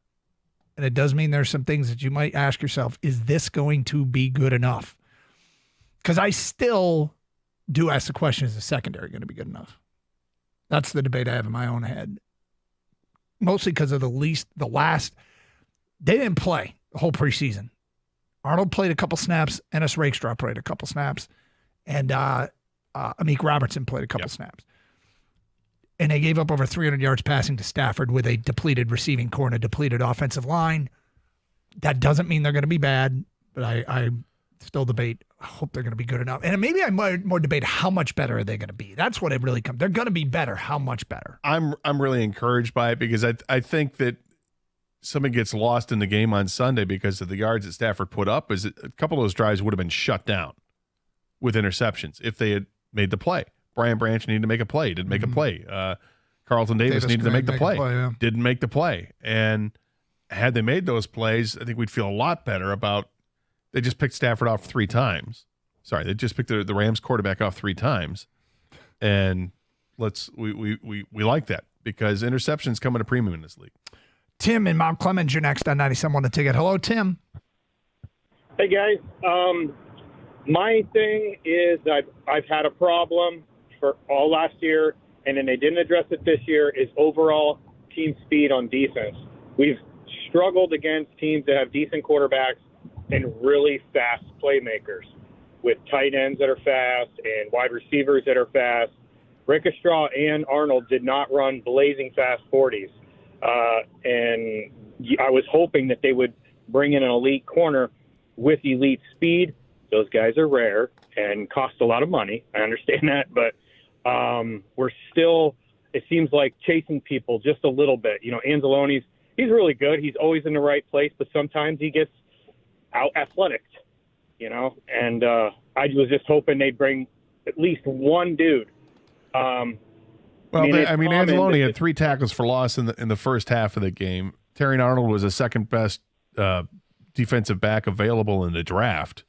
And it does mean there's some things that you might ask yourself, is this going to be good enough? Because I still do ask the question, is the secondary going to be good enough? That's the debate I have in my own head. Mostly because of they didn't play the whole preseason. Arnold played a couple snaps. Ennis Rakestraw played a couple snaps. And Amik Robertson played a couple snaps. And they gave up over 300 yards passing to Stafford with a depleted receiving core and a depleted offensive line. That doesn't mean they're going to be bad, but I still debate. I hope they're going to be good enough. And maybe I might more debate how much better are they going to be. That's what it really comes. They're going to be better. How much better? I'm really encouraged by it because I think that something gets lost in the game on Sunday because of the yards that Stafford put up. Is a couple of those drives would have been shut down with interceptions if they had made the play. Brian Branch needed to make a play. Didn't make a play. Carlton Davis needed to make the play. Didn't make the play. And had they made those plays, I think we'd feel a lot better about. They just picked Stafford off 3 times. Sorry, they just picked the Rams quarterback off 3 times, and we like that because interceptions come at a premium in this league. Tim in Mount Clemens, you're next on 97 on the ticket. Hello, Tim. Hey guys, my thing is I've had a problem for all last year, and then they didn't address it this year. Is overall team speed on defense. We've struggled against teams that have decent quarterbacks and really fast playmakers with tight ends that are fast and wide receivers that are fast. Rakestraw and Arnold did not run blazing fast 40s. And I was hoping that they would bring in an elite corner with elite speed. Those guys are rare and cost a lot of money. I understand that, but we're still, it seems like, chasing people just a little bit. Anzalone's, he's really good. He's always in the right place, but sometimes he gets out athletic, and I was just hoping they'd bring at least one dude. Anzalone had 3 tackles for loss in the first half of the game. Terrion Arnold was the second best defensive back available in the draft,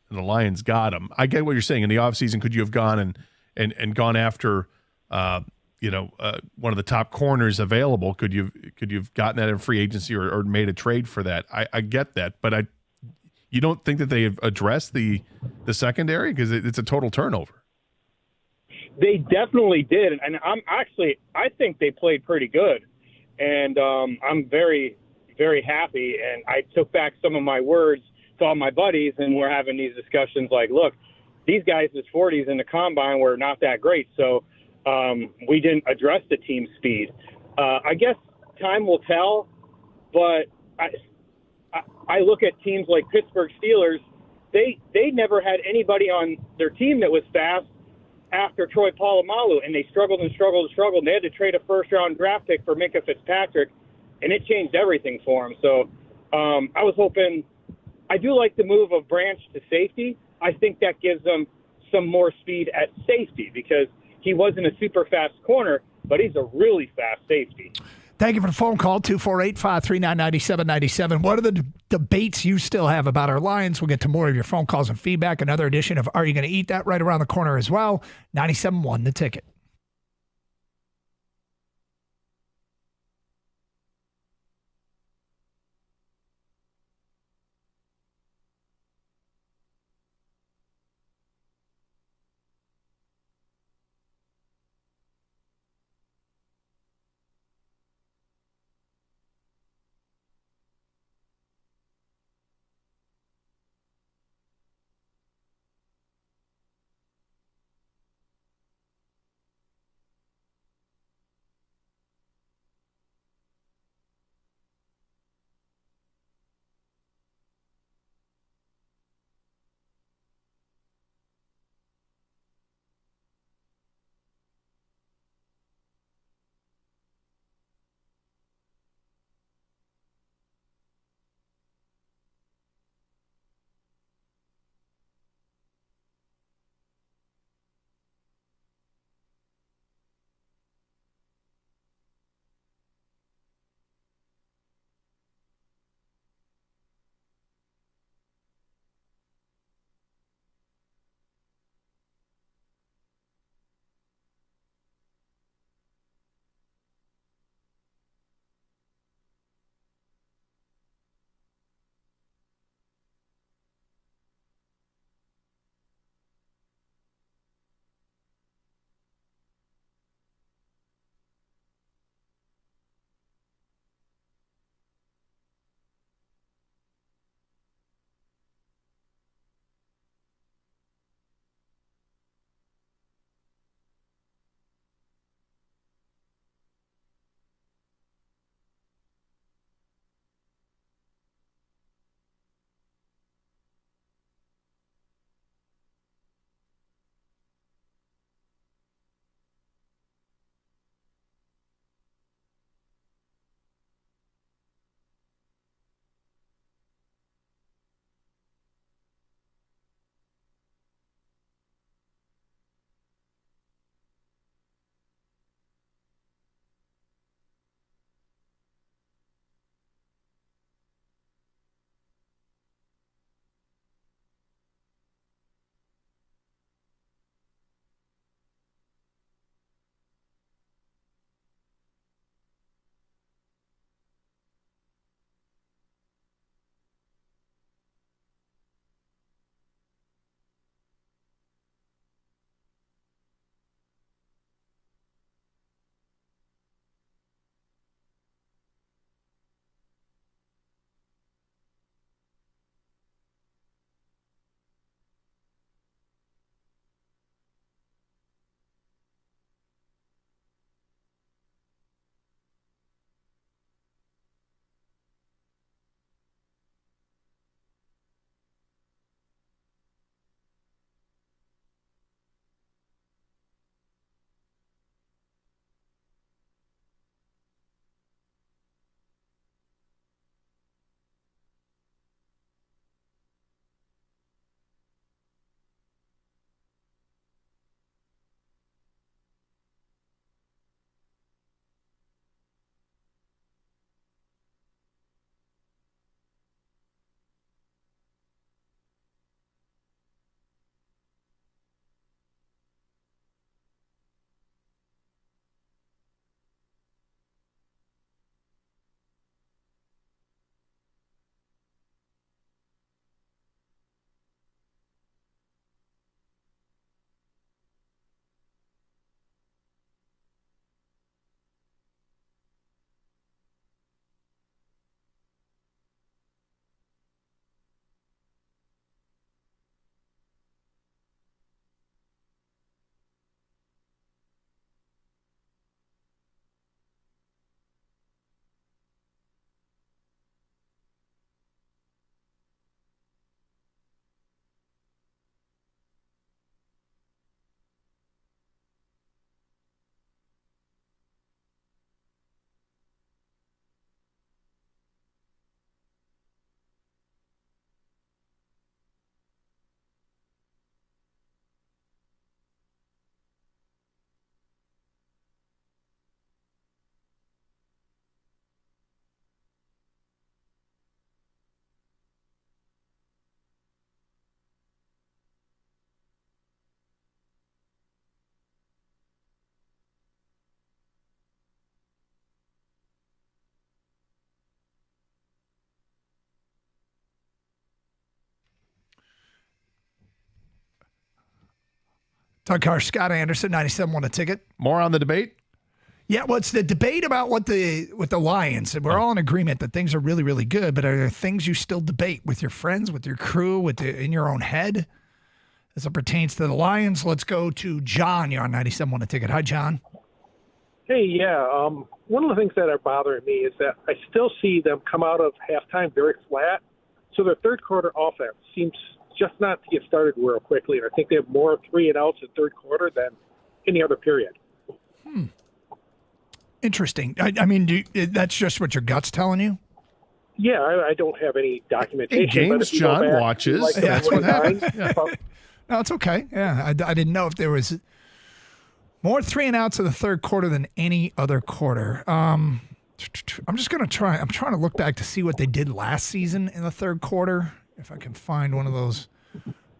and the Lions got him. I get what you're saying. In the offseason, could you have gone and gone after one of the top corners available? Could you've gotten that in free agency or made a trade for that? I get that, but you don't think that they have addressed the secondary because it's a total turnover. They definitely did, and I think they played pretty good, and I'm very, very happy. And I took back some of my words to all my buddies, and we're having these discussions like, look, these guys' 40s in the combine were not that great, so we didn't address the team speed. I guess time will tell, but I look at teams like Pittsburgh Steelers, they never had anybody on their team that was fast after Troy Polamalu, and they struggled and struggled and struggled. And they had to trade a first-round draft pick for Minka Fitzpatrick, and it changed everything for them. So I was hoping – I do like the move of Branch to safety. I think that gives them some more speed at safety because he wasn't a super fast corner, but he's a really fast safety. Thank you for the phone call, 248-539-9797. What are the debates you still have about our Lions? We'll get to more of your phone calls and feedback. Another edition of Are You Going to Eat That? Right around the corner as well. 97.1 The Ticket. Doug Carr, Scott Anderson, 97 won a ticket. More on the debate? Yeah, well, it's the debate about with the Lions. And we're all in agreement that things are really, really good, but are there things you still debate with your friends, with your crew, in your own head as it pertains to the Lions? Let's go to John. You're on 97 won a ticket. Hi, John. Hey, yeah. One of the things that are bothering me is that I still see them come out of halftime very flat. So their third quarter offense seems just not to get started real quickly. And I think they have more 3-and-outs in third quarter than any other period. Interesting. I mean, that's just what your gut's telling you? Yeah, I don't have any documentation. In games John watches, that's what happens. Yeah. No, it's okay. Yeah, I didn't know if there was more 3-and-outs in the third quarter than any other quarter. I'm just going to try. I'm trying to look back to see what they did last season in the third quarter. If I can find one of those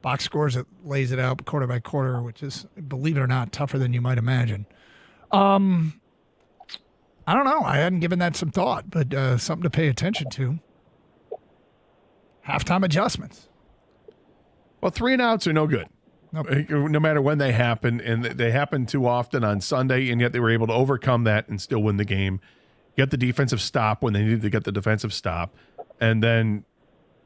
box scores that lays it out quarter by quarter, which is, believe it or not, tougher than you might imagine. I don't know. I hadn't given that some thought, but something to pay attention to. Halftime adjustments. Well, 3-and-outs are no good. Nope. No matter when they happen, and they happen too often on Sunday, and yet they were able to overcome that and still win the game, get the defensive stop when they needed to get the defensive stop, and then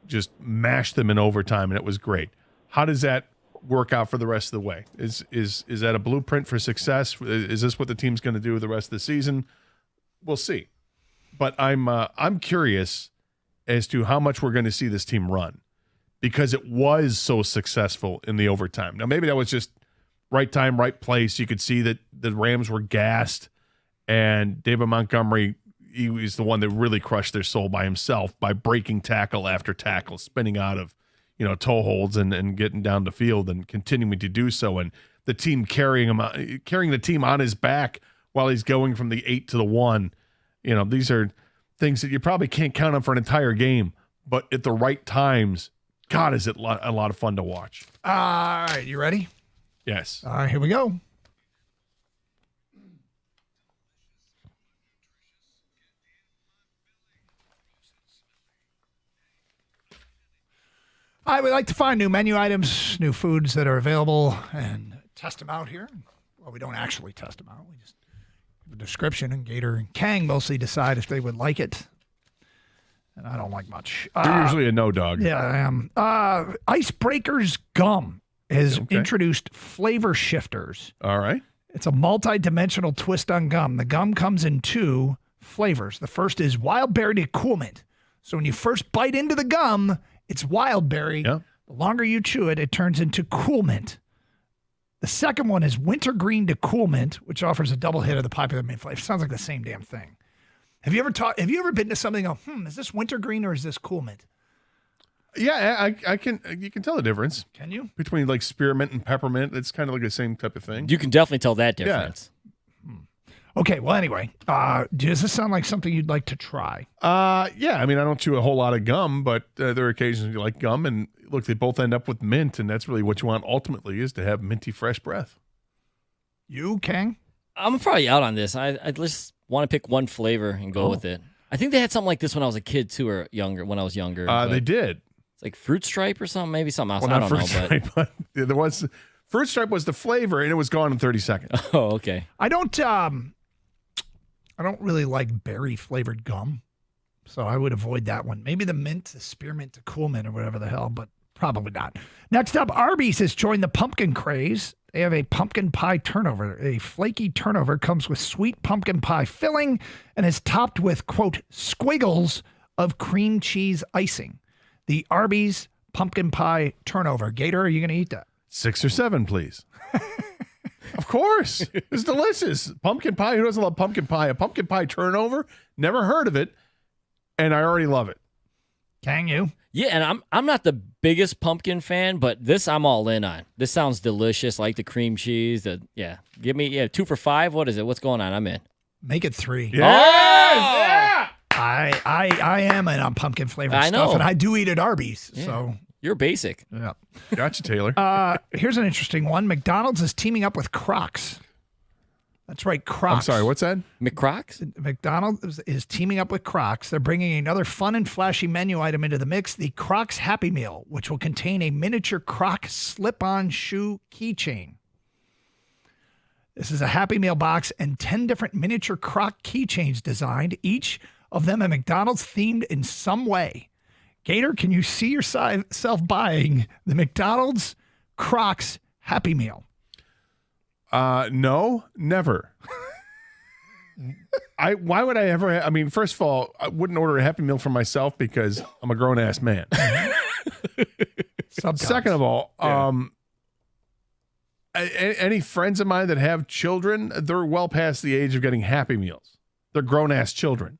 just mash them in overtime, and it was great. How does that work out for the rest of the way? Is that a blueprint for success? Is this what the team's going to do the rest of the season? We'll see. But I'm curious as to how much we're going to see this team run, because it was so successful in the overtime. Now, maybe that was just right time, right place. You could see that the Rams were gassed, and David Montgomery, he was the one that really crushed their soul by himself by breaking tackle after tackle, spinning out of toe holds and getting down the field and continuing to do so, and the team carrying the team on his back while he's going from the 8 to the 1. These are things that you probably can't count on for an entire game, but at the right times, God, is it a lot of fun to watch. All right, you ready? Yes. All right, here we go. I would like to find new menu items, new foods that are available, and test them out here. Well, we don't actually test them out. We just give a description, and Gator and Kang mostly decide if they would like it. And I don't like much. You're usually a no dog. Yeah, I am. Icebreakers Gum has introduced flavor shifters. All right. It's a multi-dimensional twist on gum. The gum comes in 2 flavors. The first is wild berry to cool mint. So when you first bite into the gum, it's wild berry. Yeah. The longer you chew it, it turns into cool mint. The second one is wintergreen to cool mint, which offers a double hit of the popular mint flavor. Sounds like the same damn thing. Have you ever been to something and go, is this wintergreen or is this cool mint? Yeah, I can. You can tell the difference. Can you? Between like spearmint and peppermint, it's kind of like the same type of thing. You can definitely tell that difference. Yeah. Okay, well, anyway, does this sound like something you'd like to try? Yeah, I mean, I don't chew a whole lot of gum, but there are occasions you like gum, and look, they both end up with mint, and that's really what you want ultimately, is to have minty fresh breath. You, Kang? I'm probably out on this. I just want to pick one flavor and go with it. I think they had something like this when I was a kid, too, or younger, when I was younger. They did. It's like Fruit Stripe or something, maybe something else. Well, I not don't Fruit know. Stripe, but there was Fruit Stripe was the flavor, and it was gone in 30 seconds. Oh, okay. I don't really like berry flavored gum, so I would avoid that one. Maybe the mint, the spearmint, the cool mint, or whatever the hell, but probably not. Next up, Arby's has joined the pumpkin craze. They have a pumpkin pie turnover. A flaky turnover comes with sweet pumpkin pie filling and is topped with, quote, squiggles of cream cheese icing. The Arby's pumpkin pie turnover. Gator, are you going to eat that? 6 or 7, please. Of course. It's delicious. Pumpkin pie. Who doesn't love pumpkin pie? A pumpkin pie turnover? Never heard of it, and I already love it. Can you? Yeah, and I'm not the biggest pumpkin fan, but this I'm all in on. This sounds delicious, like the cream cheese. Give me 2 for $5. What is it? What's going on? I'm in. Make it 3. Yeah. I am in on pumpkin flavored I stuff, know. and I do eat at Arby's. Yeah. So You're basic. yeah. Gotcha, Taylor. Here's an interesting one. McDonald's is teaming up with Crocs. That's right, Crocs. I'm sorry, what's that? McCrocs? McDonald's is teaming up with Crocs. They're bringing another fun and flashy menu item into the mix, the Crocs Happy Meal, which will contain a miniature Croc slip-on shoe keychain. This is a Happy Meal box and 10 different miniature Croc keychains designed, each of them a McDonald's themed in some way. Gator, can you see yourself buying the McDonald's Crocs Happy Meal? No, never. Why would I ever? I mean, first of all, I wouldn't order a Happy Meal for myself because I'm a grown ass man. Second of all, any friends of mine that have children, they're well past the age of getting Happy Meals. They're grown ass children.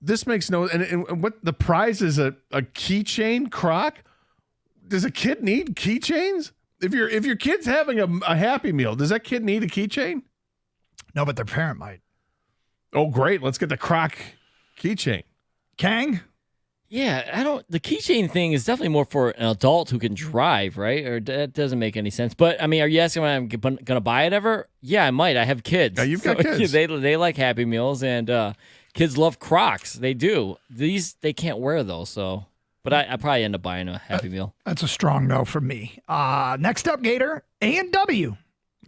This makes no. And what the prize is a keychain Croc? Does a kid need keychains? If your kid's having a Happy Meal, does that kid need a keychain? No, but their parent might. Oh, great. Let's get the Croc keychain. Kang? Yeah, the keychain thing is definitely more for an adult who can drive, right? Or that doesn't make any sense. But I mean, are you asking when I'm going to buy it ever? Yeah, I might. I have kids. Yeah, you've got kids. They like Happy Meals, and kids love Crocs. They do. They can't wear those, so. But I probably end up buying a Happy Meal. That's a strong no from me. Next up, Gator, A&W.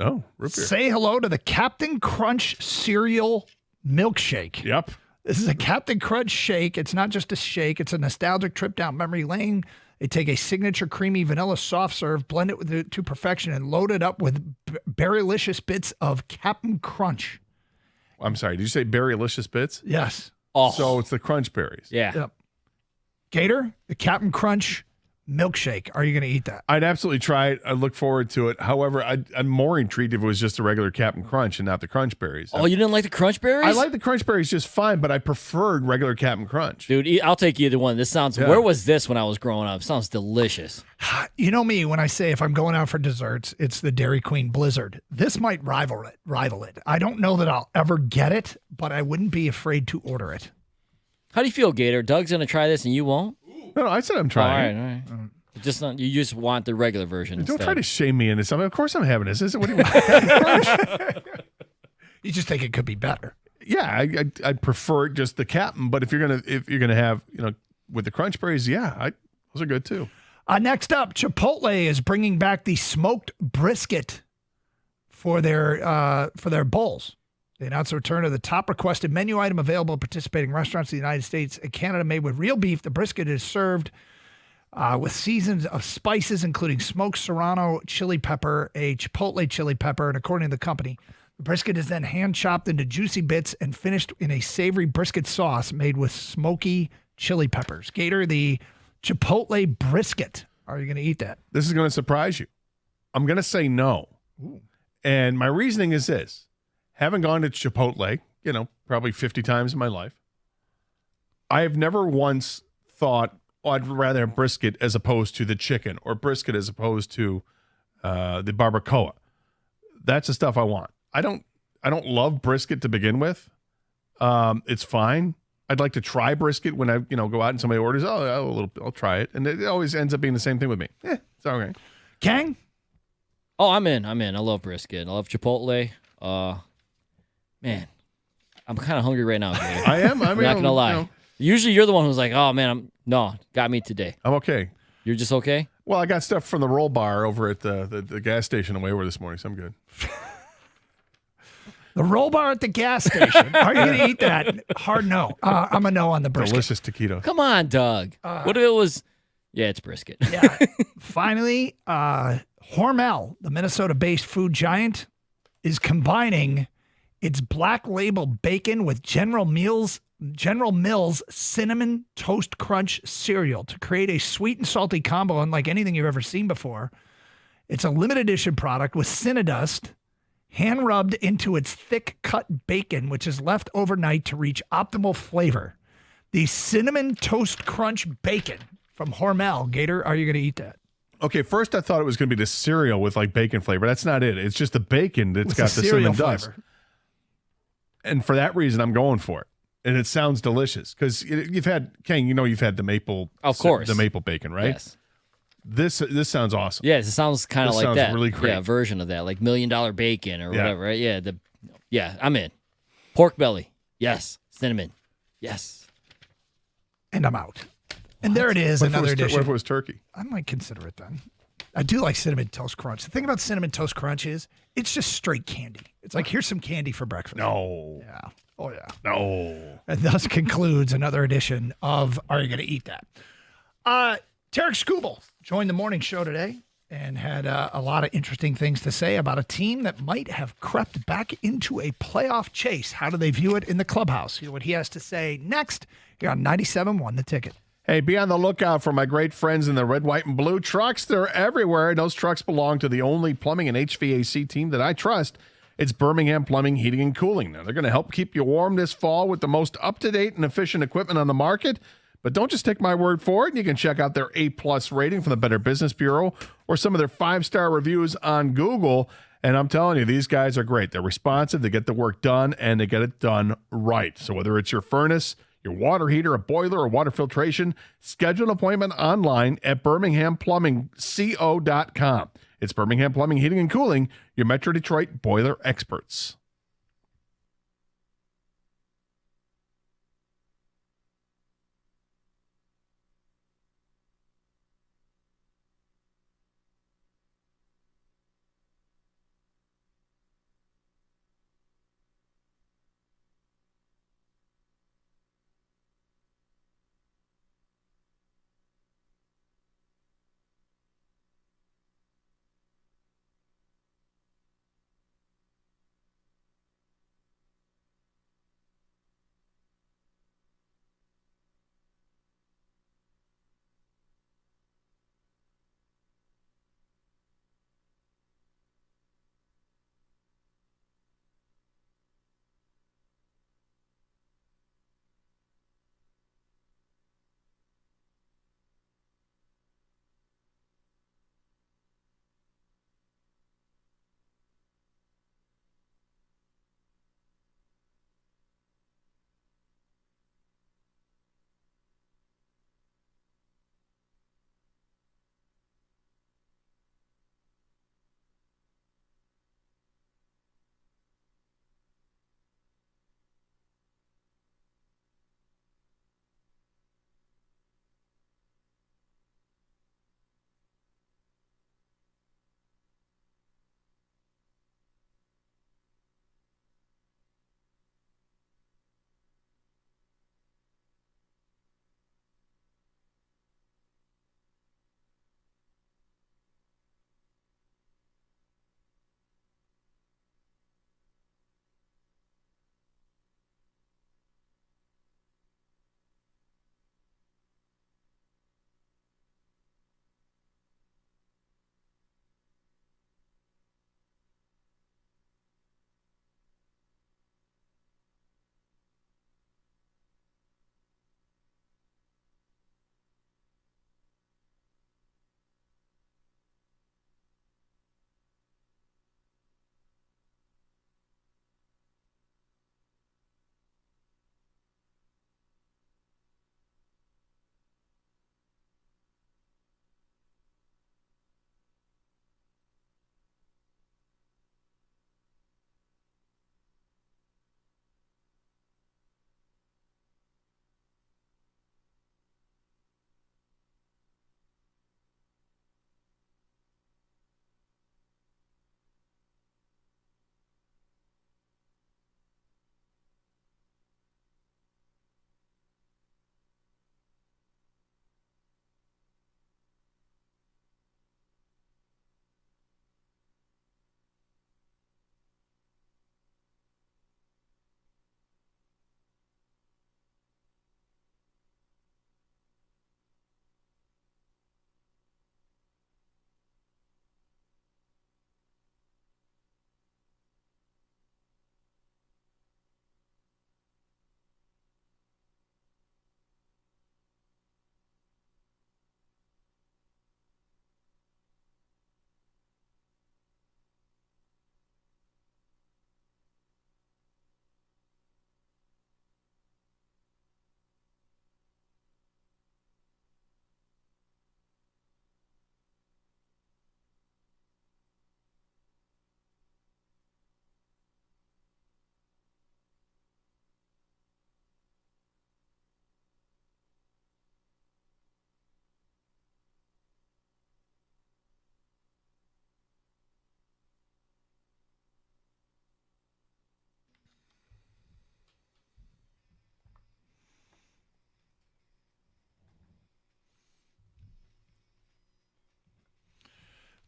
Oh, root beer. Say hello to the Captain Crunch cereal milkshake. Yep. This is a Captain Crunch shake. It's not just a shake. It's a nostalgic trip down memory lane. They take a signature creamy vanilla soft serve, blend it to perfection, and load it up with berrylicious bits of Captain Crunch. I'm sorry. Did you say berrylicious bits? Yes. Oh. So it's the Crunch Berries. Yeah. Yep. Gator, the Captain Crunch milkshake. Are you going to eat that? I'd absolutely try it. I look forward to it. However, I'm more intrigued if it was just a regular Captain Crunch and not the Crunch Berries. Oh, you didn't like the Crunch Berries? I like the Crunch Berries just fine, but I preferred regular Captain Crunch. Dude, I'll take either one. This sounds. Yeah. Where was this when I was growing up? It sounds delicious. You know me, when I say if I'm going out for desserts, it's the Dairy Queen Blizzard. This might rival it. I don't know that I'll ever get it, but I wouldn't be afraid to order it. How do you feel, Gator? Doug's going to try this and you won't? No, I said I'm trying. All right. You just want the regular version. Don't instead. try to shame me into something. Of course I'm having this. What do you want? You just think it could be better. Yeah, I'd prefer just the Captain, but if you're gonna have with the Crunch Berries, those are good too. Next up, Chipotle is bringing back the smoked brisket for their bowls. They announced the return of the top requested menu item available at participating restaurants in the United States and Canada, made with real beef. The brisket is served with seasons of spices, including smoked serrano chili pepper, a chipotle chili pepper, and according to the company, the brisket is then hand-chopped into juicy bits and finished in a savory brisket sauce made with smoky chili peppers. Gator, the chipotle brisket. Are you going to eat that? This is going to surprise you. I'm going to say no. Ooh. And my reasoning is this. Having gone to Chipotle, probably 50 times in my life, I have never once thought, I'd rather have brisket as opposed to the chicken or brisket as opposed to the barbacoa. That's the stuff I want. I don't love brisket to begin with. It's fine. I'd like to try brisket when I go out and somebody orders. I'll try it, and it always ends up being the same thing with me. It's all right. Kang? Oh, I'm in. I love brisket. I love Chipotle. Man, I'm kind of hungry right now. Gator. I am. I'm not gonna lie. Usually you're the one who's like, oh man, got me today. I'm okay. You're just okay? Well, I got stuff from the roll bar over at the gas station away over this morning, so I'm good. The roll bar at the gas station. Are you going to eat that? Hard no. I'm a no on the brisket. Delicious taquito. Come on, Doug. What if it was? Yeah, it's brisket. Yeah. Finally, Hormel, the Minnesota-based food giant, is combining its Black Label bacon with General Mills Cinnamon Toast Crunch cereal to create a sweet and salty combo unlike anything you've ever seen before. It's a limited edition product with Cinnadust hand-rubbed into its thick-cut bacon, which is left overnight to reach optimal flavor. The Cinnamon Toast Crunch bacon from Hormel. Gator, are you going to eat that? Okay, first I thought it was going to be the cereal with like bacon flavor. That's not it. It's just the bacon that's got the cinnamon dust. And for that reason, I'm going for it. And it sounds delicious because you've had, King, you've had the maple, of course, the maple bacon, right? Yes. This sounds awesome. Yeah, it sounds kind of like that. Really great. Yeah, version of that, like $1 Million Bacon or whatever, right? Yeah, I'm in. Pork belly, yes. Cinnamon, yes. And I'm out. And there it is, another edition. What if it was turkey? I might consider it then. I do like Cinnamon Toast Crunch. The thing about Cinnamon Toast Crunch is it's just straight candy. It's like, here's some candy for breakfast. No. Yeah. Oh, yeah. No. And thus concludes another edition of Are You Going to Eat That? Tarek Skubal joined the morning show today and had a lot of interesting things to say about a team that might have crept back into a playoff chase. How do they view it in the clubhouse? Hear what he has to say next here on 97.1 The Ticket. Hey, be on the lookout for my great friends in the red, white, and blue trucks. They're everywhere. Those trucks belong to the only plumbing and HVAC team that I trust. It's Birmingham Plumbing, Heating, and Cooling. Now, they're going to help keep you warm this fall with the most up-to-date and efficient equipment on the market. But don't just take my word for it. You can check out their A-plus rating from the Better Business Bureau or some of their 5-star reviews on Google. And I'm telling you, these guys are great. They're responsive, they get the work done, and they get it done right. So whether it's your furnace, your water heater, a boiler, or water filtration, schedule an appointment online at birminghamplumbingco.com. It's Birmingham Plumbing, Heating, and Cooling, your Metro Detroit boiler experts.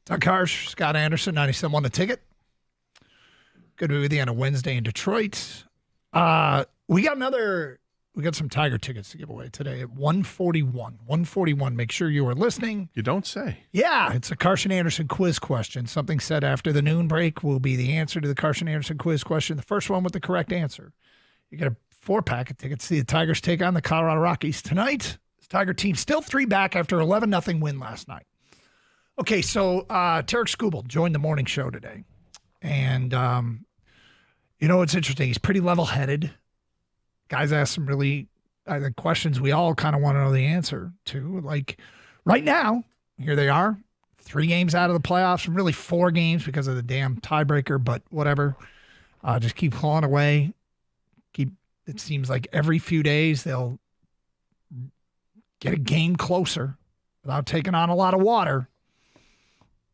Doug Harsh, Scott Anderson, 97.1 The Ticket. Good to be with you on a Wednesday in Detroit. We got some Tiger tickets to give away today at 141. 141. Make sure you are listening. You don't say. Yeah, it's a Carson Anderson quiz question. Something said after the noon break will be the answer to the Carson Anderson quiz question. The first one with the correct answer. You get a 4-pack of tickets to see the Tigers take on the Colorado Rockies tonight. The Tiger team still 3 back after 11-0 win last night. Okay, so Tarek Skubal joined the morning show today. And, it's interesting. He's pretty level-headed. Guys ask some really, I think, questions we all kind of want to know the answer to. Like, right now, here they are, 3 games out of the playoffs, and really 4 games because of the damn tiebreaker, but whatever. Just keep clawing away. It seems like every few days they'll get a game closer without taking on a lot of water.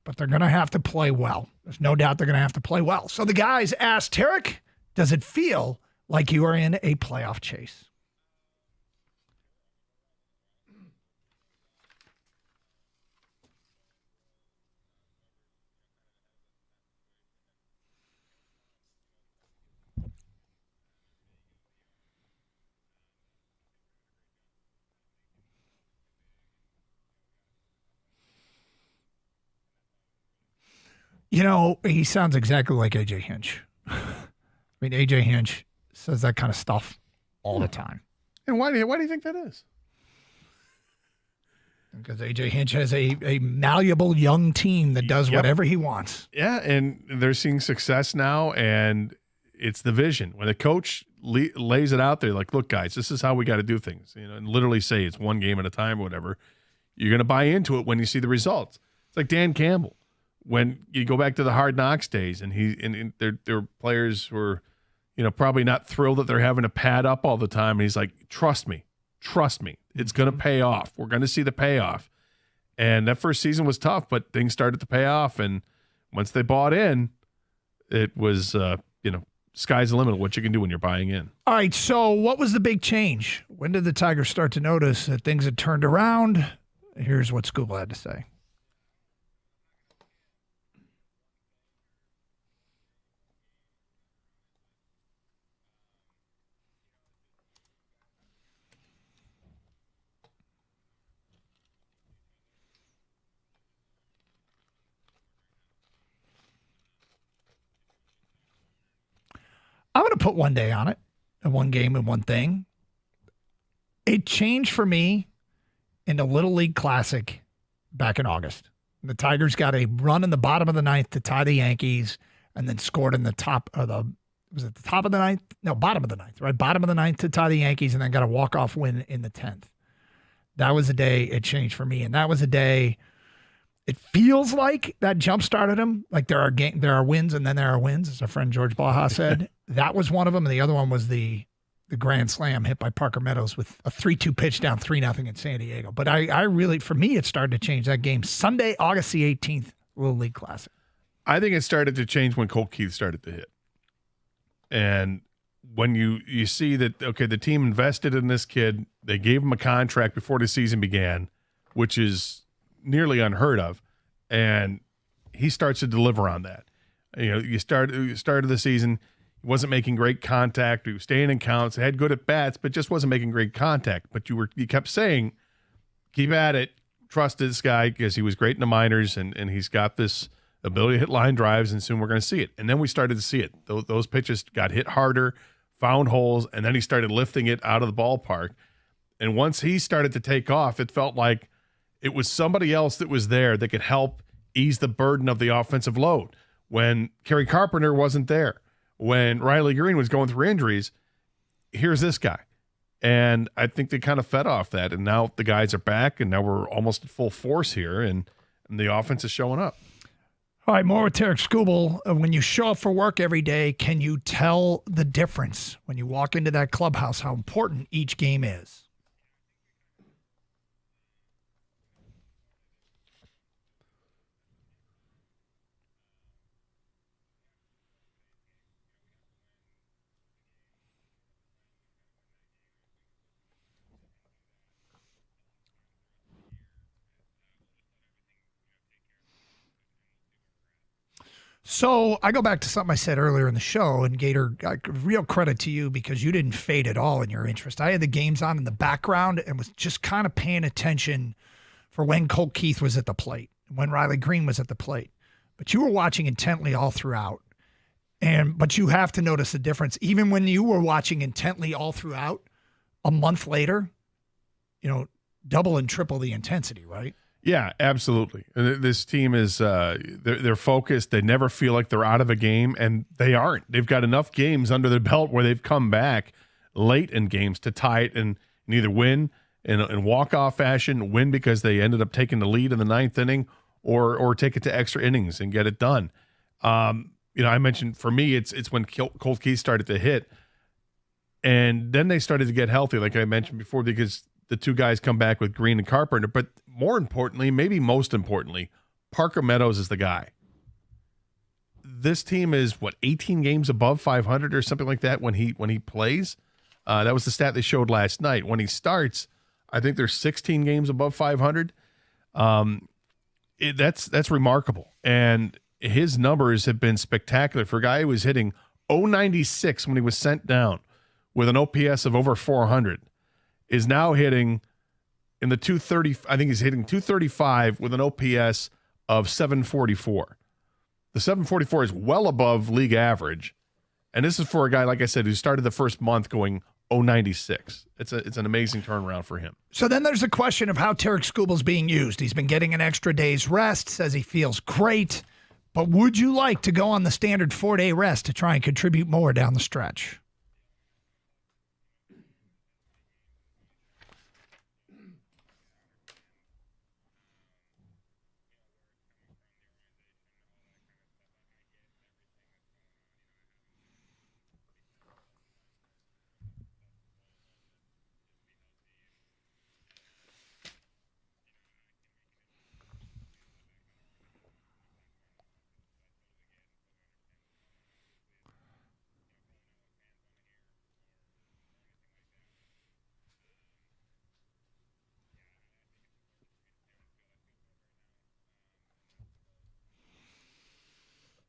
But they're going to have to play well. There's no doubt they're going to have to play well. So the guys asked Tarek, does it feel like you are in a playoff chase? He sounds exactly like A.J. Hinch. I mean, A.J. Hinch says that kind of stuff all the time. And why do you think that is? Because A.J. Hinch has a malleable young team that does whatever he wants. Yeah, and they're seeing success now, and it's the vision. When the coach lays it out there, like, look, guys, this is how we got to do things, and literally say it's one game at a time or whatever, you're going to buy into it when you see the results. It's like Dan Campbell. When you go back to the Hard Knocks days, and their players were, probably not thrilled that they're having to pad up all the time. And he's like, trust me, it's going to pay off. We're going to see the payoff. And that first season was tough, but things started to pay off. And once they bought in, it was, sky's the limit of what you can do when you're buying in. All right. So what was the big change? When did the Tigers start to notice that things had turned around? Here's what Skubal had to say. I'm going to put one day on it, and one game and one thing. It changed for me in the Little League Classic back in August. The Tigers got a run in the bottom of the ninth to tie the Yankees, and then scored in the top of the top of the ninth? No, bottom of the ninth, right? Bottom of the ninth to tie the Yankees, and then got a walk-off win in the 10th. That was the day it changed for me, and that was the day it feels like that jump-started them. Like there are wins, and then there are wins, as our friend George Blaha said. That was one of them, and the other one was the grand slam hit by Parker Meadows with a 3-2 pitch down 3-0 in San Diego. But I really, for me, it started to change that game. Sunday, August the 18th, Little League Classic. I think it started to change when Colt Keith started to hit. And when you see that, okay, the team invested in this kid, they gave him a contract before the season began, which is nearly unheard of, and he starts to deliver on that. You started the season, he wasn't making great contact, he was staying in counts, had good at bats, but just wasn't making great contact. But you kept saying, keep at it, trust this guy, because he was great in the minors, and he's got this ability to hit line drives, and soon we're going to see it. And then we started to see it. Those pitches got hit harder, found holes, and then he started lifting it out of the ballpark. And once he started to take off, it felt like it was somebody else that was there that could help ease the burden of the offensive load. When Kerry Carpenter wasn't there, when Riley Green was going through injuries, here's this guy. And I think they kind of fed off that. And now the guys are back, and now we're almost at full force here, and the offense is showing up. All right, more with Tarek Skubal. When you show up for work every day, can you tell the difference when you walk into that clubhouse, how important each game is? So I go back to something I said earlier in the show, and Gator, real credit to you because you didn't fade at all in your interest. I had the games on in the background and was just kind of paying attention for when Colt Keith was at the plate, when Riley Green was at the plate. But you were watching intently all throughout. But you have to notice the difference. Even when you were watching intently all throughout, a month later, double and triple the intensity, right? Yeah, absolutely. This team is they're focused. They never feel like they're out of a game, and they aren't. They've got enough games under their belt where they've come back late in games to tie it and either win in walk-off fashion, win because they ended up taking the lead in the ninth inning, or take it to extra innings and get it done. I mentioned for me, it's when Colt Keith started to hit, and then they started to get healthy, like I mentioned before, because the two guys come back with Green and Carpenter. But more importantly, maybe most importantly, Parker Meadows is the guy. This team is 18 games above 500 or something like that when he plays. That was the stat they showed last night. When he starts, I think they're 16 games above 500. That's remarkable, and his numbers have been spectacular for a guy who was hitting .096 when he was sent down with an OPS of over 400. Is now hitting in the 230. I think he's hitting 235 with an OPS of 744. The 744 is well above league average, and this is for a guy, like I said, who started the first month going .096. It's an amazing turnaround for him. So then there's a question of how Tarek Skubal's being used. He's been getting an extra day's rest, says he feels great, but would you like to go on the standard 4-day rest to try and contribute more down the stretch?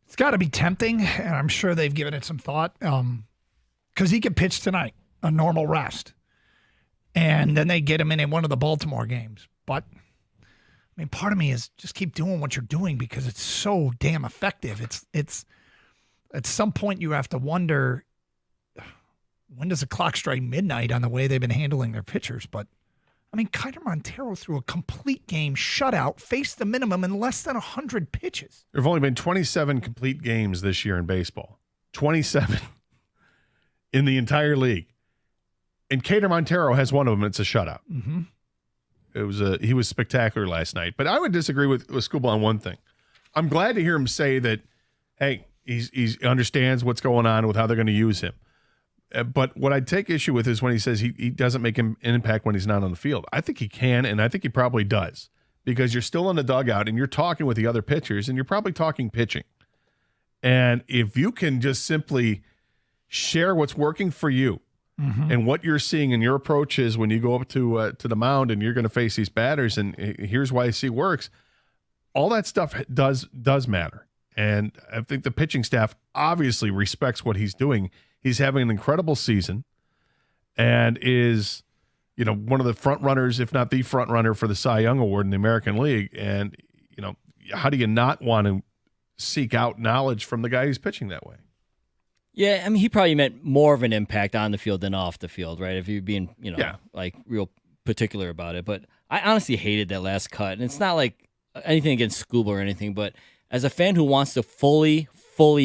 It's got to be tempting, and I'm sure they've given it some thought, because he could pitch tonight, a normal rest, and then they get him in one of the Baltimore games. But, part of me is just keep doing what you're doing because it's so damn effective. It's at some point you have to wonder, when does the clock strike midnight on the way they've been handling their pitchers? But, Kiter Montero threw a complete game shutout, faced the minimum in less than 100 pitches. There have only been 27 complete games this year in baseball. 27 in the entire league. And Kiter Montero has one of them. It's a shutout. Mm-hmm. He was spectacular last night. But I would disagree with Skubal on one thing. I'm glad to hear him say that, hey, he understands what's going on with how they're going to use him. But what I take issue with is when he says he doesn't make an impact when he's not on the field. I think he can, and I think he probably does, because you're still in the dugout and you're talking with the other pitchers, and you're probably talking pitching. And if you can just simply share what's working for you and what you're seeing in your approaches when you go up to the mound and you're going to face these batters, and here's why I see works, all that stuff does matter. And I think the pitching staff obviously respects what he's doing. He's having an incredible season and is, one of the front runners, if not the front runner for the Cy Young Award in the American League. And, how do you not want to seek out knowledge from the guy who's pitching that way? Yeah, he probably meant more of an impact on the field than off the field, right? If you're being, like real particular about it. But I honestly hated that last cut. And it's not like anything against Skubal or anything, but as a fan who wants to fully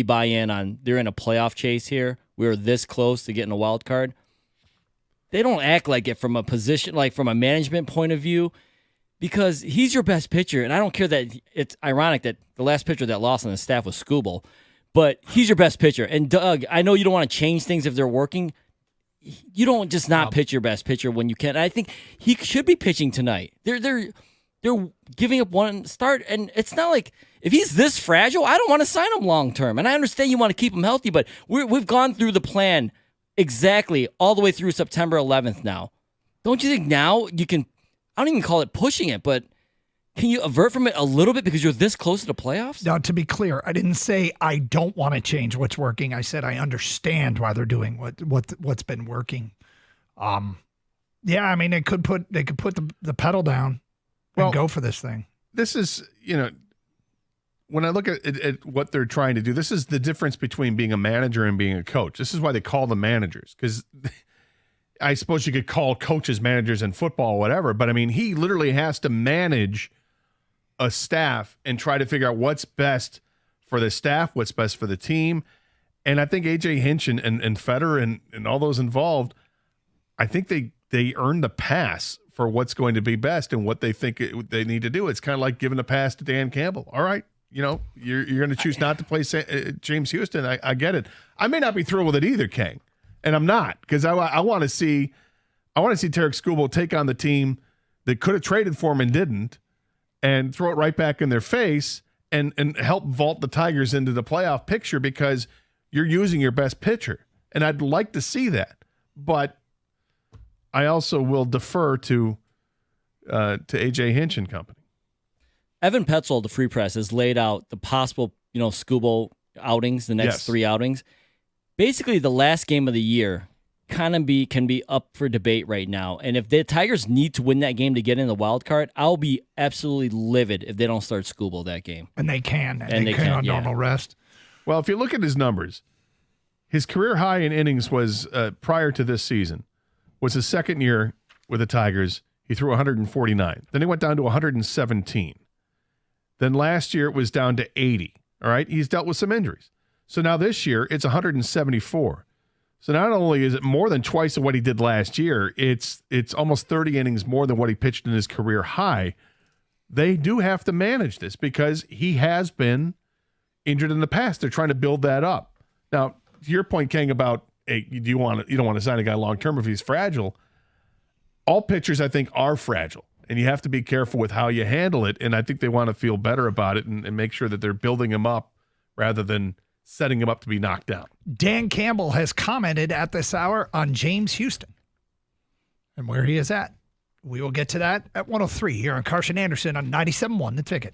buy in on they're in a playoff chase here, we were this close to getting a wild card, they don't act like it from a position, like from a management point of view, because he's your best pitcher. And I don't care that it's ironic that the last pitcher that lost on the staff was Skubal, but he's your best pitcher. And Doug, I know you don't want to change things if they're working. You don't just not pitch your best pitcher when you can. I think he should be pitching tonight. They're giving up one start, and it's not like if he's this fragile, I don't want to sign him long term. And I understand you want to keep him healthy, but we've gone through the plan exactly all the way through September 11th now. Don't you think now you can, I don't even call it pushing it, but Can you avert from it a little bit because you're this close to the playoffs? Now, to be clear, I didn't say I don't want to change what's working. I said I understand why they're doing what's been working. Yeah, I mean, they could put the pedal down and go for this thing. This is, when I look at what they're trying to do, this is the difference between being a manager and being a coach. This is why they call them managers, because I suppose you could call coaches managers in football or whatever, but I mean, he literally has to manage a staff and try to figure out what's best for the staff, what's best for the team. And I think A.J. Hinch and Feder and all those involved, I think they earned the pass for what's going to be best and what they think they need to do. It's kind of like giving a pass to Dan Campbell. All right, you're going to choose not to play James Houston. I get it. I may not be thrilled with it either, Kang, and I'm not, because I want to see Tarek Skubal take on the team that could have traded for him and didn't, and throw it right back in their face and help vault the Tigers into the playoff picture because you're using your best pitcher. And I'd like to see that. But I also will defer to A.J. Hinch and company. Evan Petzold, the Free Press, has laid out the possible, Skubal outings, the next 3 outings. Basically, the last game of the year can be up for debate right now. And if the Tigers need to win that game to get in the wild card, I'll be absolutely livid if they don't start Skubal that game. And they can. And they can on normal rest. Well, if you look at his numbers, his career high in innings was prior to this season, was his second year with the Tigers. He threw 149. Then he went down to 117. Then last year it was down to 80. All right. He's dealt with some injuries. So now this year it's 174. So not only is it more than twice of what he did last year, it's almost 30 innings more than what he pitched in his career high. They do have to manage this because he has been injured in the past. They're trying to build that up. Now, to your point, King, about you don't want to sign a guy long term if he's fragile. All pitchers, I think, are fragile, and you have to be careful with how you handle it. And I think they want to feel better about it and make sure that they're building him up rather than setting him up to be knocked out. Dan Campbell has commented at this hour on James Houston and where he is at. We will get to that at 103 here on Carson Anderson on 97.1 The Ticket.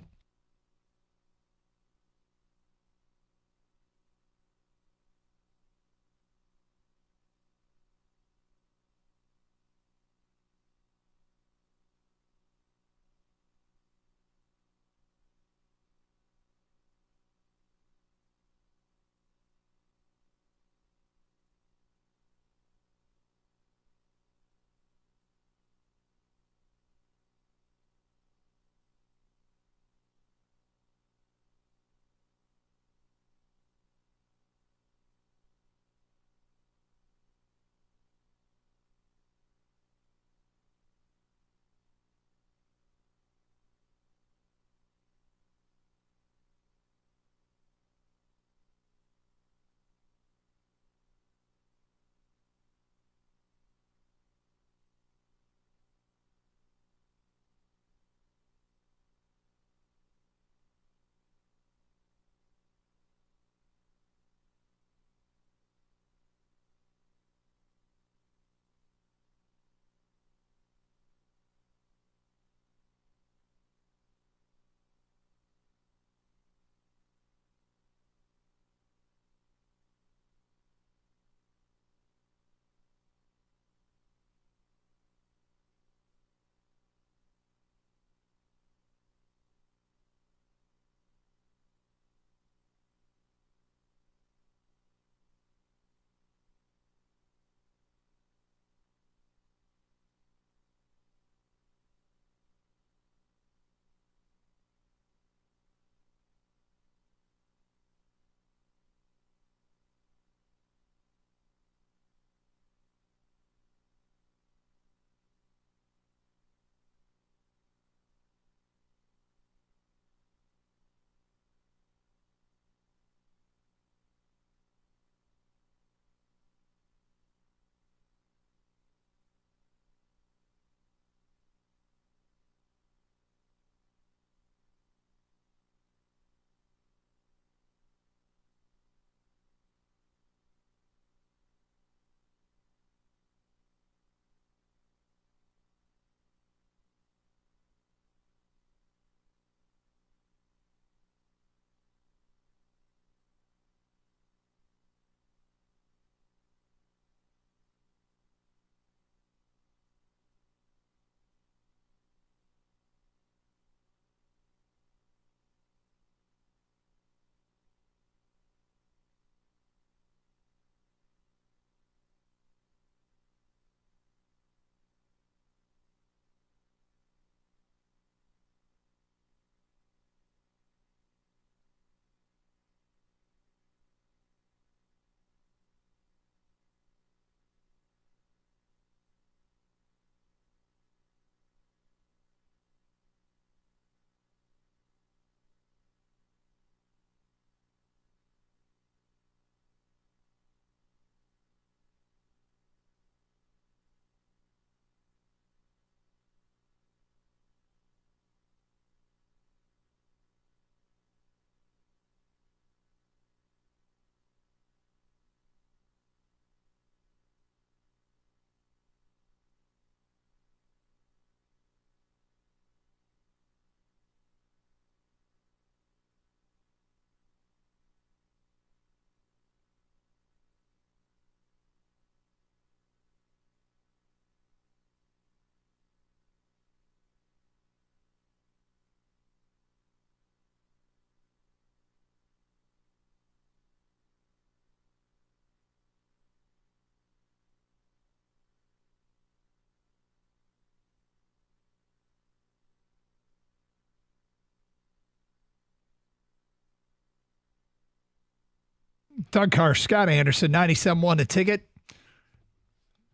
Doug Carr, Scott Anderson, 97.1 the ticket.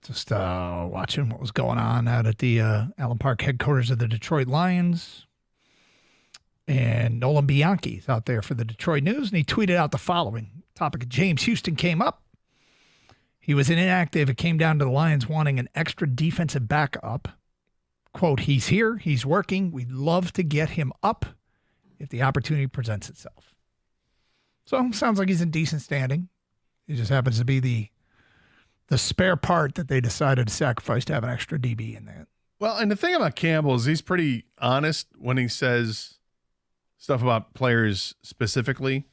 Just watching what was going on out at the Allen Park headquarters of the Detroit Lions. And Nolan Bianchi is out there for the Detroit News, and he tweeted out the following. Topic of James Houston came up. He was inactive. It came down to the Lions wanting an extra defensive backup. Quote, he's here. He's working. We'd love to get him up if the opportunity presents itself. So sounds like he's in decent standing. He just happens to be the spare part that they decided to sacrifice to have an extra DB in there. Well, and the thing about Campbell is he's pretty honest when he says stuff about players specifically.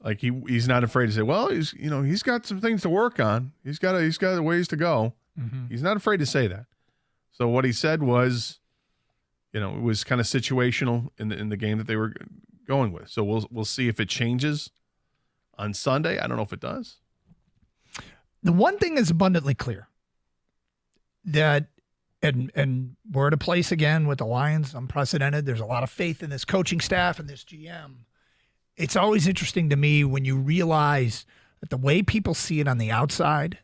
Like he's not afraid to say, well, he's got some things to work on. He's got a ways to go. Mm-hmm. He's not afraid to say that. So what he said was, it was kind of situational in the game that they were going with. So we'll see if it changes on Sunday. I don't know if it does. The one thing is abundantly clear that, and we're at a place again with the Lions, unprecedented. There's a lot of faith in this coaching staff and this GM. It's always interesting to me when you realize that the way people see it on the outside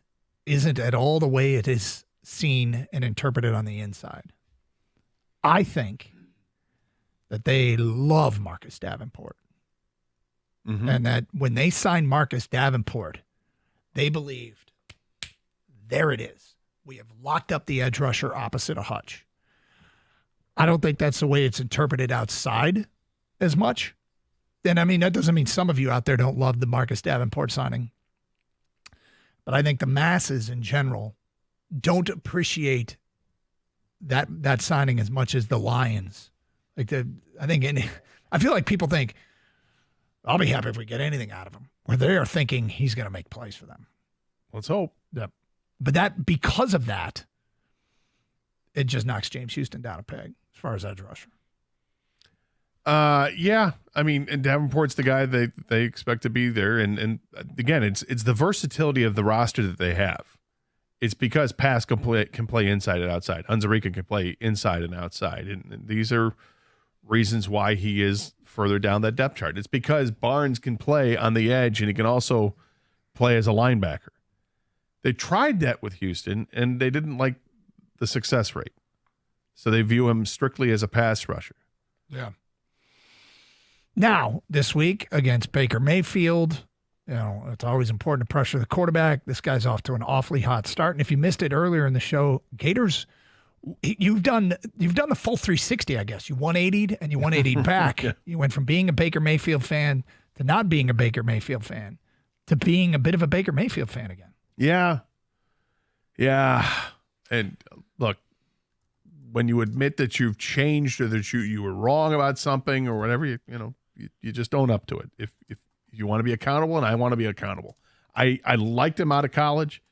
isn't at all the way it is seen and interpreted on the inside. I think that they love Marcus Davenport. Mm-hmm. And that when they signed Marcus Davenport, they believed, there it is. We have locked up the edge rusher opposite of Hutch. I don't think that's the way it's interpreted outside as much. And I mean, that doesn't mean some of you out there don't love the Marcus Davenport signing. But I think the masses in general don't appreciate that signing as much as the Lions. I feel like people think, I'll be happy if we get anything out of him. Where they are thinking he's going to make plays for them. Let's hope. Yep. But because of that, it just knocks James Houston down a peg as far as edge rusher. Yeah. I mean, and Davenport's the guy they expect to be there. And again, it's the versatility of the roster that they have. It's because Pass can play inside and outside. Hunzarika can play inside and outside. And these are reasons why he is further down that depth chart. It's because Barnes can play on the edge and he can also play as a linebacker. They tried that with Houston and they didn't like the success rate. So they view him strictly as a pass rusher. Yeah. Now, this week against Baker Mayfield, it's always important to pressure the quarterback. This guy's off to an awfully hot start. And if you missed it earlier in the show, Gators, you've done the full 360, I guess. You 180'd and you 180'd back. Yeah. You went from being a Baker Mayfield fan to not being a Baker Mayfield fan to being a bit of a Baker Mayfield fan again. Yeah. Yeah. And look, when you admit that you've changed or that you were wrong about something or whatever, you just own up to it. If you want to be accountable, and I want to be accountable. I liked him out of college.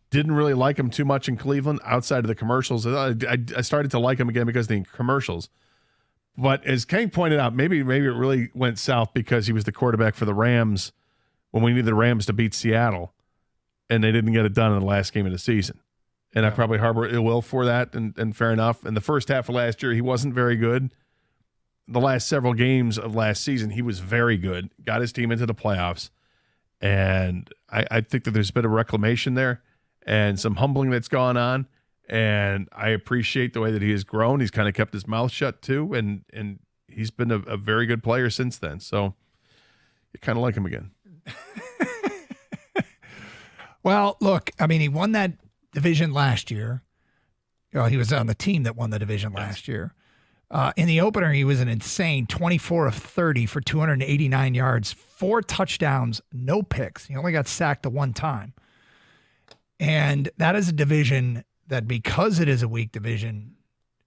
Didn't really like him too much in Cleveland outside of the commercials. I started to like him again because of the commercials. But as Kang pointed out, maybe it really went south because he was the quarterback for the Rams when we needed the Rams to beat Seattle, and they didn't get it done in the last game of the season. And I probably harbor ill will for that, and fair enough. In the first half of last year, he wasn't very good. The last several games of last season, he was very good, got his team into the playoffs. And I think that there's a bit of reclamation there and some humbling that's gone on. And I appreciate the way that he has grown. He's kind of kept his mouth shut too. And he's been a very good player since then. So you kind of like him again. Well, look, I mean, he won that division last year. He was on the team that won the division last year. In the opener, he was an insane 24 of 30 for 289 yards, 4 touchdowns, no picks. He only got sacked the one time. And that is a division that, because it is a weak division,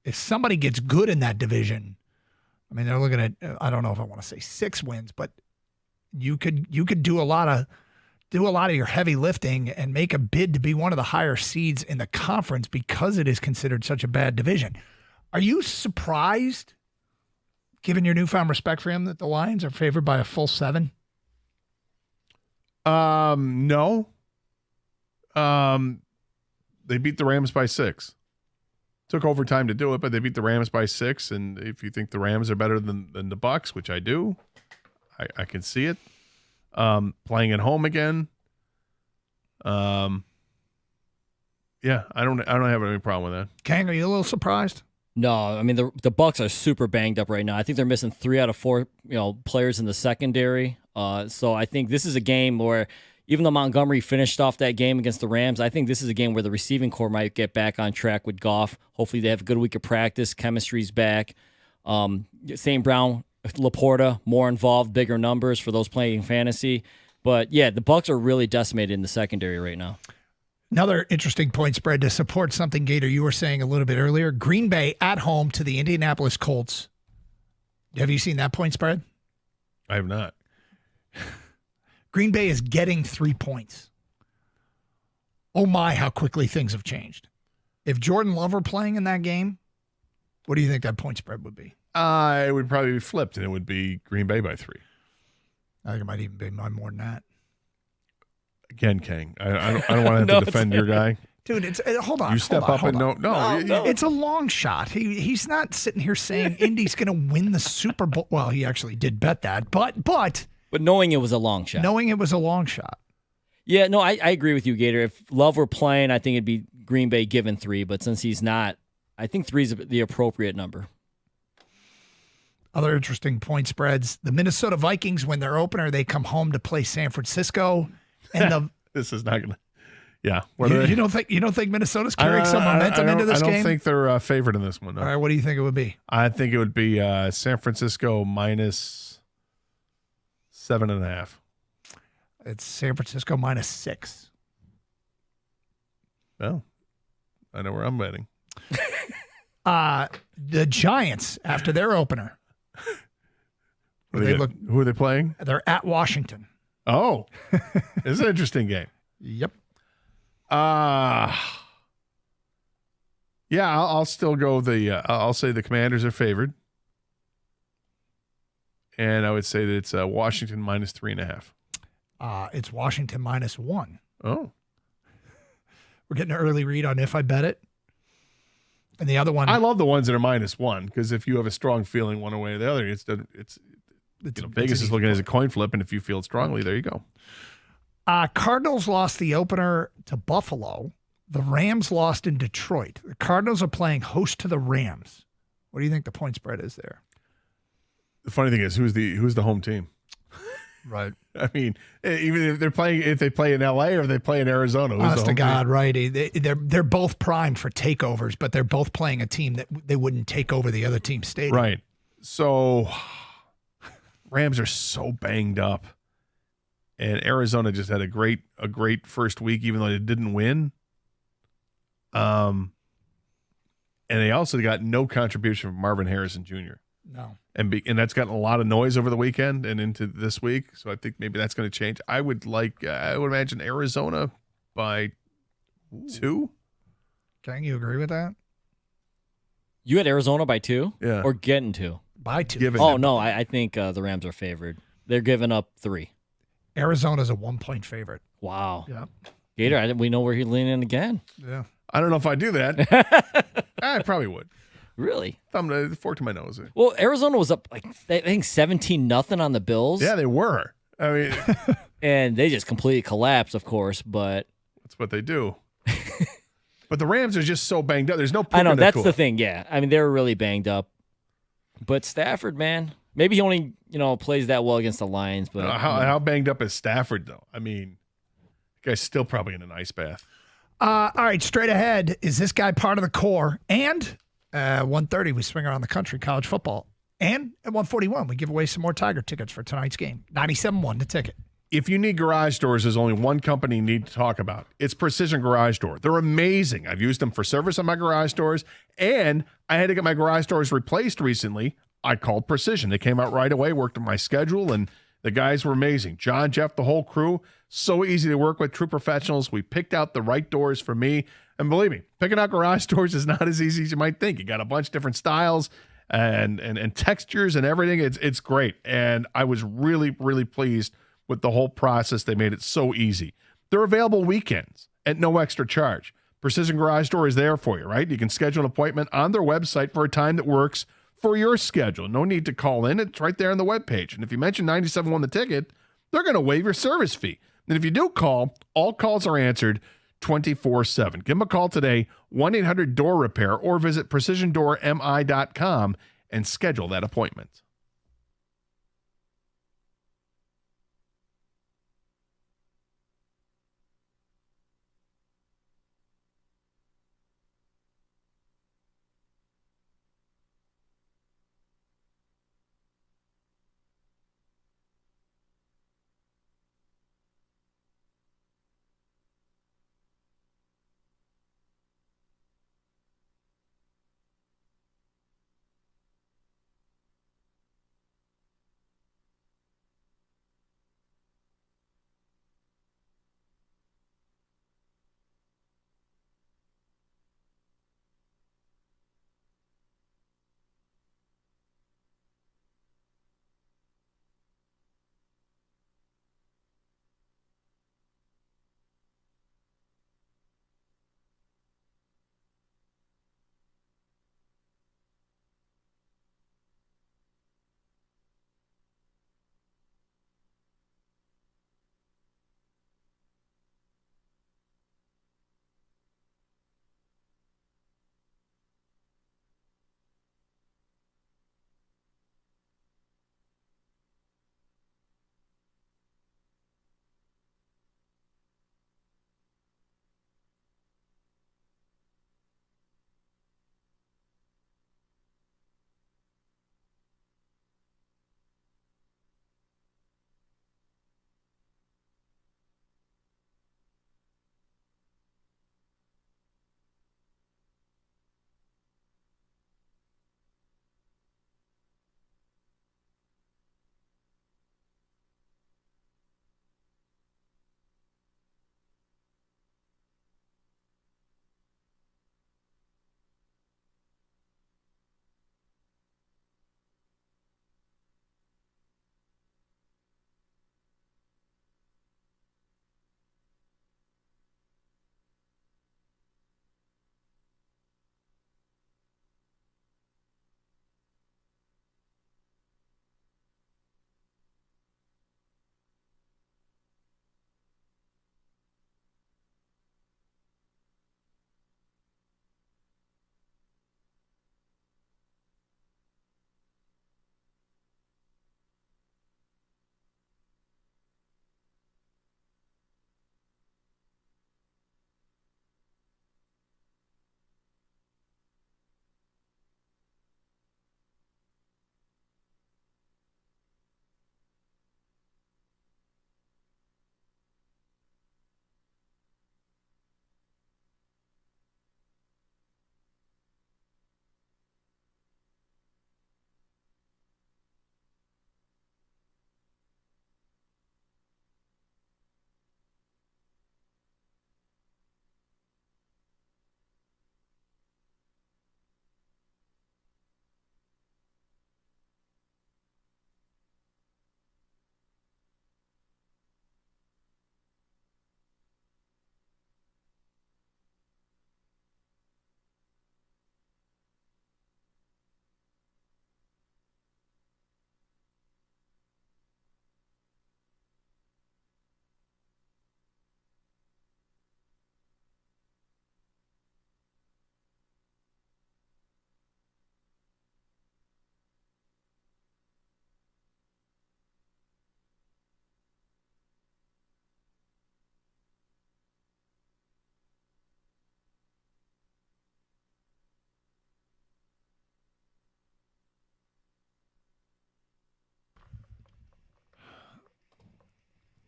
if somebody gets good in that division, I mean, they're looking at, I don't know if I want to say 6 wins, but you could do a lot of your heavy lifting and make a bid to be one of the higher seeds in the conference because it is considered such a bad division. Are you surprised, given your newfound respect for him, that the Lions are favored by a full 7? No. They beat the Rams by 6. Took overtime to do it, but they beat the Rams by 6. And if you think the Rams are better than the Bucs, which I do, I can see it. Playing at home again. Yeah, I don't have any problem with that. Kang, are you a little surprised? No, I mean the Bucks are super banged up right now. I think they're missing 3 out of 4 players in the secondary. So I think this is a game where even though Montgomery finished off that game against the Rams, I think this is a game where the receiving core might get back on track with Goff. Hopefully they have a good week of practice. Chemistry's back. St. Brown, Laporta, more involved, bigger numbers for those playing fantasy. But yeah, the Bucks are really decimated in the secondary right now. Another interesting point spread to support something, Gator, you were saying a little bit earlier. Green Bay at home to the Indianapolis Colts. Have you seen that point spread? I have not. Green Bay is getting 3 points. Oh my, how quickly things have changed. If Jordan Love were playing in that game, what do you think that point spread would be? It would probably be flipped, and it would be Green Bay by 3. I think it might even be more than that. Again, Kang, I don't want to have to defend your guy. Dude, it's hold on. You step up and no. It's a long shot. He's not sitting here saying Indy's going to win the Super Bowl. Well, he actually did bet that, but knowing it was a long shot. Knowing it was a long shot. Yeah, no, I agree with you, Gator. If Love were playing, I think it'd be Green Bay given 3, but since he's not, I think 3 is the appropriate number. Other interesting point spreads. The Minnesota Vikings, when they're opener, they come home to play San Francisco. And this is not going to. Yeah. You don't think Minnesota's carrying some momentum into this game? I don't think they're a favorite in this one. No. All right, what do you think it would be? I think it would be San Francisco minus 7.5. It's San Francisco minus 6. Well, I know where I'm betting. The Giants, after their opener. Who are they playing? They're at Washington. Oh, it's an interesting game. Yep. Yeah, I'll still go I'll say the Commanders are favored. And I would say that it's Washington minus 3.5. It's Washington minus 1. Oh. We're getting an early read on if I bet it. And the other one. I love the ones that are minus 1 because if you have a strong feeling one way or the other, Vegas is looking at it as a coin flip, and if you feel strongly, there you go. Cardinals lost the opener to Buffalo. The Rams lost in Detroit. The Cardinals are playing host to the Rams. What do you think the point spread is there? The funny thing is, who's the home team? Right. I mean, even if they play in LA or if they play in Arizona. Honest to God, right? They're both primed for takeovers, but they're both playing a team that they wouldn't take over the other team's stadium. Right. So Rams are so banged up, and Arizona just had a great first week, even though they didn't win. And they also got no contribution from Marvin Harrison Jr. No. And that's gotten a lot of noise over the weekend and into this week. So I think maybe that's going to change. I would imagine Arizona by 2. Can you agree with that? You had Arizona by 2? Yeah. Or getting 2? By 2. No, I think the Rams are favored. They're giving up 3. Arizona's a 1-point favorite. Wow. Yeah. Gator, we know where he's leaning again. Yeah. I don't know if I do that. I probably would. Really? Fork to my nose. Well, Arizona was up, I think 17-0 on the Bills. Yeah, they were. I mean, and they just completely collapsed, of course, but that's what they do. But the Rams are just so banged up. There's no. I know that's the thing. Yeah, I mean they were really banged up. But Stafford, man, maybe he only plays that well against the Lions. But how banged up is Stafford though? I mean, the guy's still probably in an ice bath. All right, straight ahead. Is this guy part of the core? And 1:30, we swing around the country, college football. And at 1:41, we give away some more Tiger tickets for tonight's game. 97.1 the ticket. If you need garage doors, there's only one company you need to talk about. It's Precision Garage Door. They're amazing. I've used them for service on my garage doors, and I had to get my garage doors replaced recently. I called Precision. They came out right away, worked on my schedule, and the guys were amazing. John, Jeff, the whole crew, so easy to work with, true professionals. We picked out the right doors for me. And believe me, picking out garage doors is not as easy as you might think. You got a bunch of different styles and textures and everything. It's great. And I was really, really pleased with the whole process. They made it so easy. They're available weekends at no extra charge. Precision Garage Door is there for you, right? You can schedule an appointment on their website for a time that works for your schedule. No need to call in. It's right there on the webpage. And if you mention 97.1 the ticket, they're going to waive your service fee. And if you do call, all calls are answered 24/7. Give them a call today, 1-800-DOOR-REPAIR, or visit precisiondoormi.com and schedule that appointment.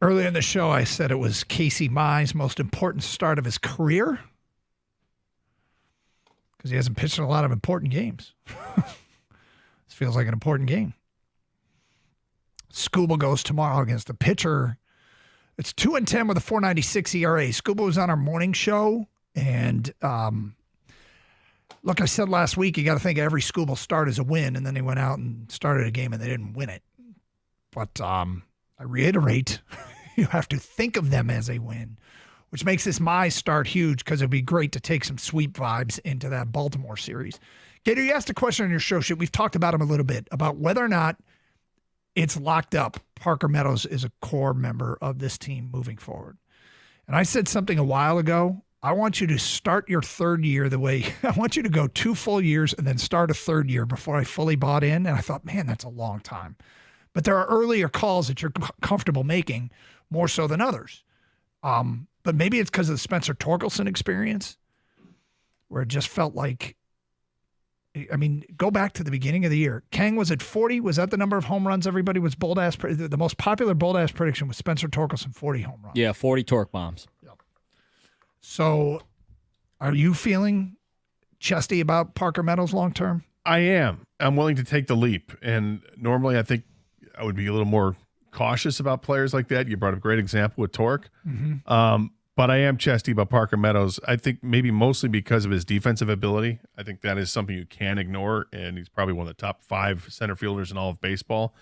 Earlier in the show, I said it was Casey Mize' most important start of his career because he hasn't pitched in a lot of important games. This feels like an important game. Skubal goes tomorrow against the pitcher. It's 2-10 with a 4.96 ERA. Skubal was on our morning show, and look, I said last week, you got to think every Skubal start is a win, and then they went out and started a game and they didn't win it. But I reiterate, you have to think of them as a win, which makes this Mize start huge because it'd be great to take some sweep vibes into that Baltimore series. Gator, you asked a question on your show sheet. We've talked about him a little bit, about whether or not it's locked up. Parker Meadows is a core member of this team moving forward. And I said something a while ago. I want you to start your third year the way I want you to go 2 full years and then start a third year before I fully bought in. And I thought, man, that's a long time. But there are earlier calls that you're comfortable making more so than others. But maybe it's because of the Spencer Torkelson experience where it just felt like, I mean, go back to the beginning of the year. Kang was at 40. Was that the number of home runs everybody was bold-ass? The most popular bold-ass prediction was Spencer Torkelson, 40 home runs. Yeah, 40 torque bombs. So are you feeling chesty about Parker Meadows long-term? I am. I'm willing to take the leap. And normally I think I would be a little more cautious about players like that. You brought up a great example with Torque. Mm-hmm. But I am chesty about Parker Meadows. I think maybe mostly because of his defensive ability. I think that is something you can't ignore. And he's probably one of the top 5 center fielders in all of baseball.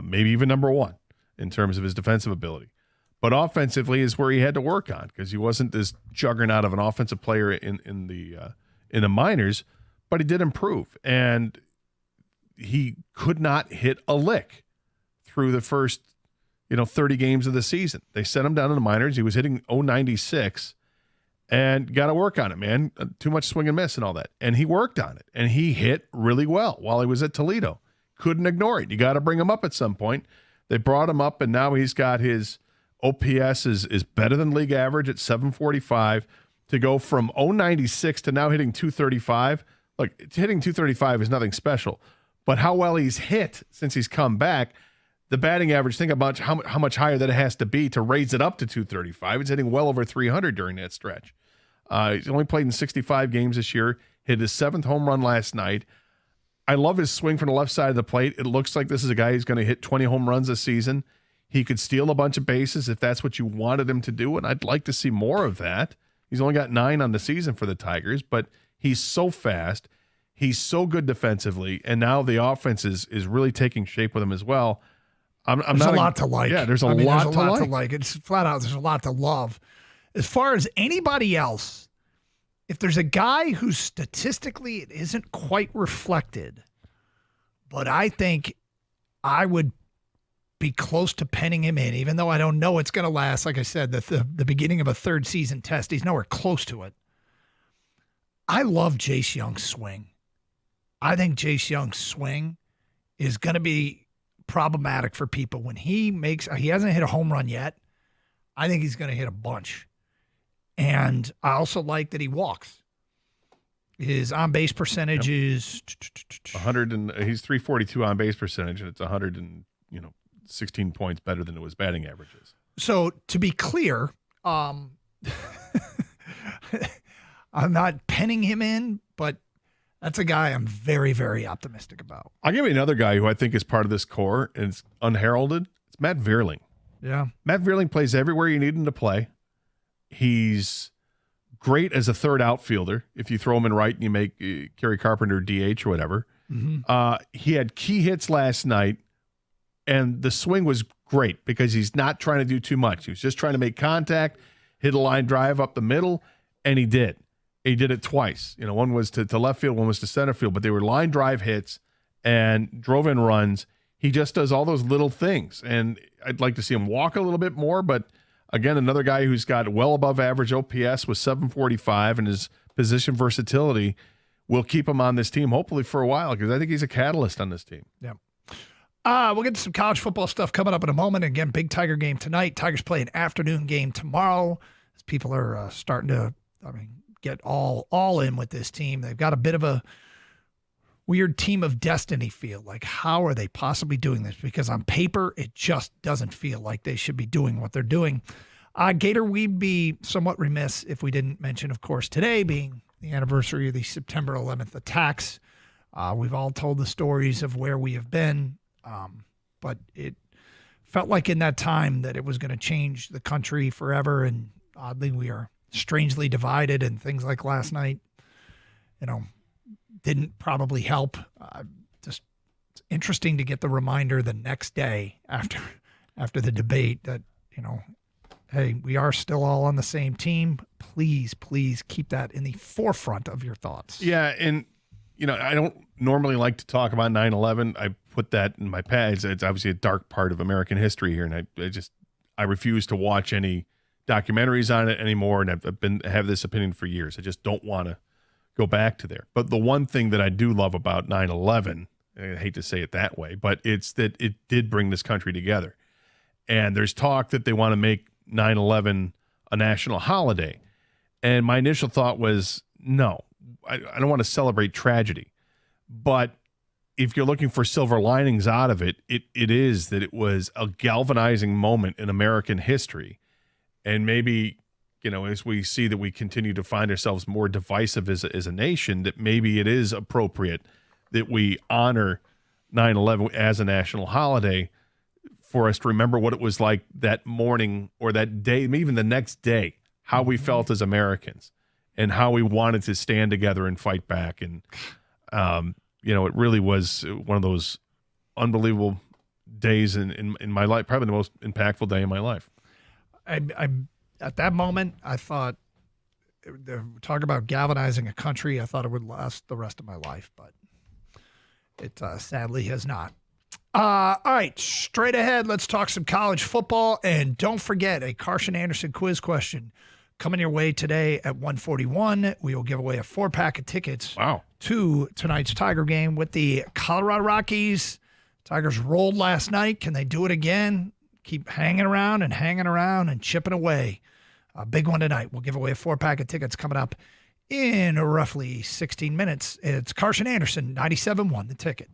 Maybe even number 1 in terms of his defensive ability. But offensively is where he had to work on because he wasn't this juggernaut of an offensive player in the minors, but he did improve. And he could not hit a lick through the first 30 games of the season. They sent him down in the minors. He was hitting 096 and got to work on it, man. Too much swing and miss and all that. And he worked on it. And he hit really well while he was at Toledo. Couldn't ignore it. You got to bring him up at some point. They brought him up, and now he's got his OPS is better than league average at 745. To go from 096 to now hitting 235. Look, hitting 235 is nothing special. But how well he's hit since he's come back, the batting average, think about how much higher that it has to be to raise it up to 235. He's hitting well over 300 during that stretch. He's only played in 65 games this year, hit his 7th home run last night. I love his swing from the left side of the plate. It looks like this is a guy who's going to hit 20 home runs this season. He could steal a bunch of bases if that's what you wanted him to do, and I'd like to see more of that. He's only got 9 on the season for the Tigers, but he's so fast. He's so good defensively, and now the offense is really taking shape with him as well. There's a lot to like. Yeah, there's a lot to like. It's flat out, there's a lot to love. As far as anybody else, if there's a guy who statistically it isn't quite reflected, but I think I would be close to penning him in, even though I don't know it's going to last. Like I said, the beginning of a third season test, he's nowhere close to it. I love Jace Young's swing. I think Jace Young's swing is going to be problematic for people when he hasn't hit a home run yet. I think he's going to hit a bunch. And I also like that he walks. His on-base percentage is 100, and he's 342 on-base percentage, and it's 116 points better than his batting averages. So to be clear, I'm not penning him in, but that's a guy I'm very, very optimistic about. I'll give you another guy who I think is part of this core, and it's unheralded. It's Matt Vierling. Yeah. Matt Vierling plays everywhere you need him to play. He's great as a third outfielder. If you throw him in right and you make Kerry Carpenter DH or whatever. Mm-hmm. He had key hits last night, and the swing was great because he's not trying to do too much. He was just trying to make contact, hit a line drive up the middle, and he did. He did it twice. One was to left field, one was to center field, but they were line drive hits and drove in runs. He just does all those little things, and I'd like to see him walk a little bit more, but again, another guy who's got well above average OPS with 745, and his position versatility will keep him on this team, hopefully for a while, because I think he's a catalyst on this team. Yeah. We'll get to some college football stuff coming up in a moment. Again, big Tiger game tonight. Tigers play an afternoon game tomorrow. As people are starting to, get all in with this team. They've got a bit of a weird team of destiny feel. Like, how are they possibly doing this? Because on paper, it just doesn't feel like they should be doing what they're doing. Gator, we'd be somewhat remiss if we didn't mention, of course, today being the anniversary of the September 11th attacks. We've all told the stories of where we have been, but it felt like in that time that it was going to change the country forever, and oddly, we are strangely divided, and things like last night, didn't probably help. Just it's interesting to get the reminder the next day after the debate that, hey, we are still all on the same team. Please keep that in the forefront of your thoughts. Yeah, and I don't normally like to talk about 9/11. I put that in my pad. It's obviously a dark part of American history here, and I refuse to watch any documentaries on it anymore, and I have this opinion for years. I just don't want to go back to there. But the one thing that I do love about 9/11, I hate to say it that way, but it's that it did bring this country together. And there's talk that they want to make 9/11 a national holiday. And my initial thought was, no, I don't want to celebrate tragedy. But if you're looking for silver linings out of it, it is that it was a galvanizing moment in American history. And maybe, as we see that we continue to find ourselves more divisive as a nation, that maybe it is appropriate that we honor 9/11 as a national holiday for us to remember what it was like that morning or that day, even the next day, how we felt as Americans and how we wanted to stand together and fight back. And, it really was one of those unbelievable days in my life, probably the most impactful day in my life. I at that moment, I thought, talk about galvanizing a country, I thought it would last the rest of my life, but it sadly has not. All right, straight ahead, let's talk some college football. And don't forget, a Carson Anderson quiz question coming your way today at 1:41. We will give away a 4-pack of tickets to tonight's Tiger game with the Colorado Rockies. Tigers rolled last night. Can they do it again? Keep hanging around and chipping away. A big one tonight. We'll give away a 4-pack of tickets coming up in roughly 16 minutes. It's Carson Anderson, 97.1, The Ticket.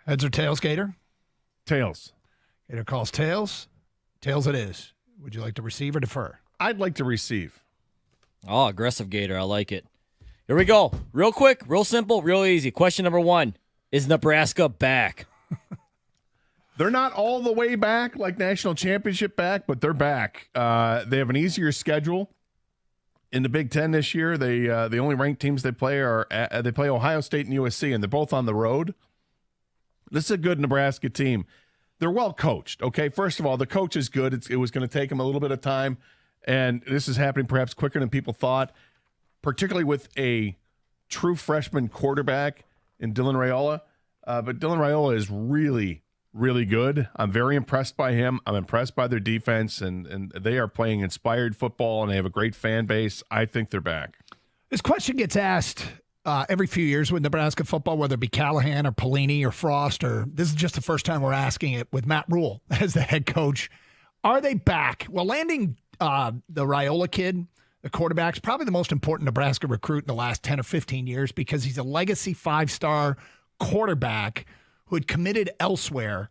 Heads or tails, Gator? Tails. Gator calls tails. Tails it is. Would you like to receive or defer? I'd like to receive. Oh, aggressive Gator. I like it. Here we go. Real quick, real simple, real easy. Question number 1. Is Nebraska back? They're not all the way back, like national championship back, but they're back. They have an easier schedule in the Big Ten this year. The only ranked teams they play they play Ohio State and USC, and they're both on the road. This is a good Nebraska team. They're well coached. Okay, first of all, the coach is good. It was going to take him a little bit of time, and this is happening perhaps quicker than people thought, particularly with a true freshman quarterback in Dylan Raiola. But Dylan Raiola is really, really good. I'm very impressed by him. I'm impressed by their defense, and they are playing inspired football, and they have a great fan base. I think they're back. This question gets asked every few years with Nebraska football, whether it be Callahan or Pelini or Frost, or this is just the first time we're asking it with Matt Rule as the head coach. Are they back? Well, landing the Raiola kid, the quarterback's probably the most important Nebraska recruit in the last 10 or 15 years because he's a legacy 5-star quarterback who had committed elsewhere,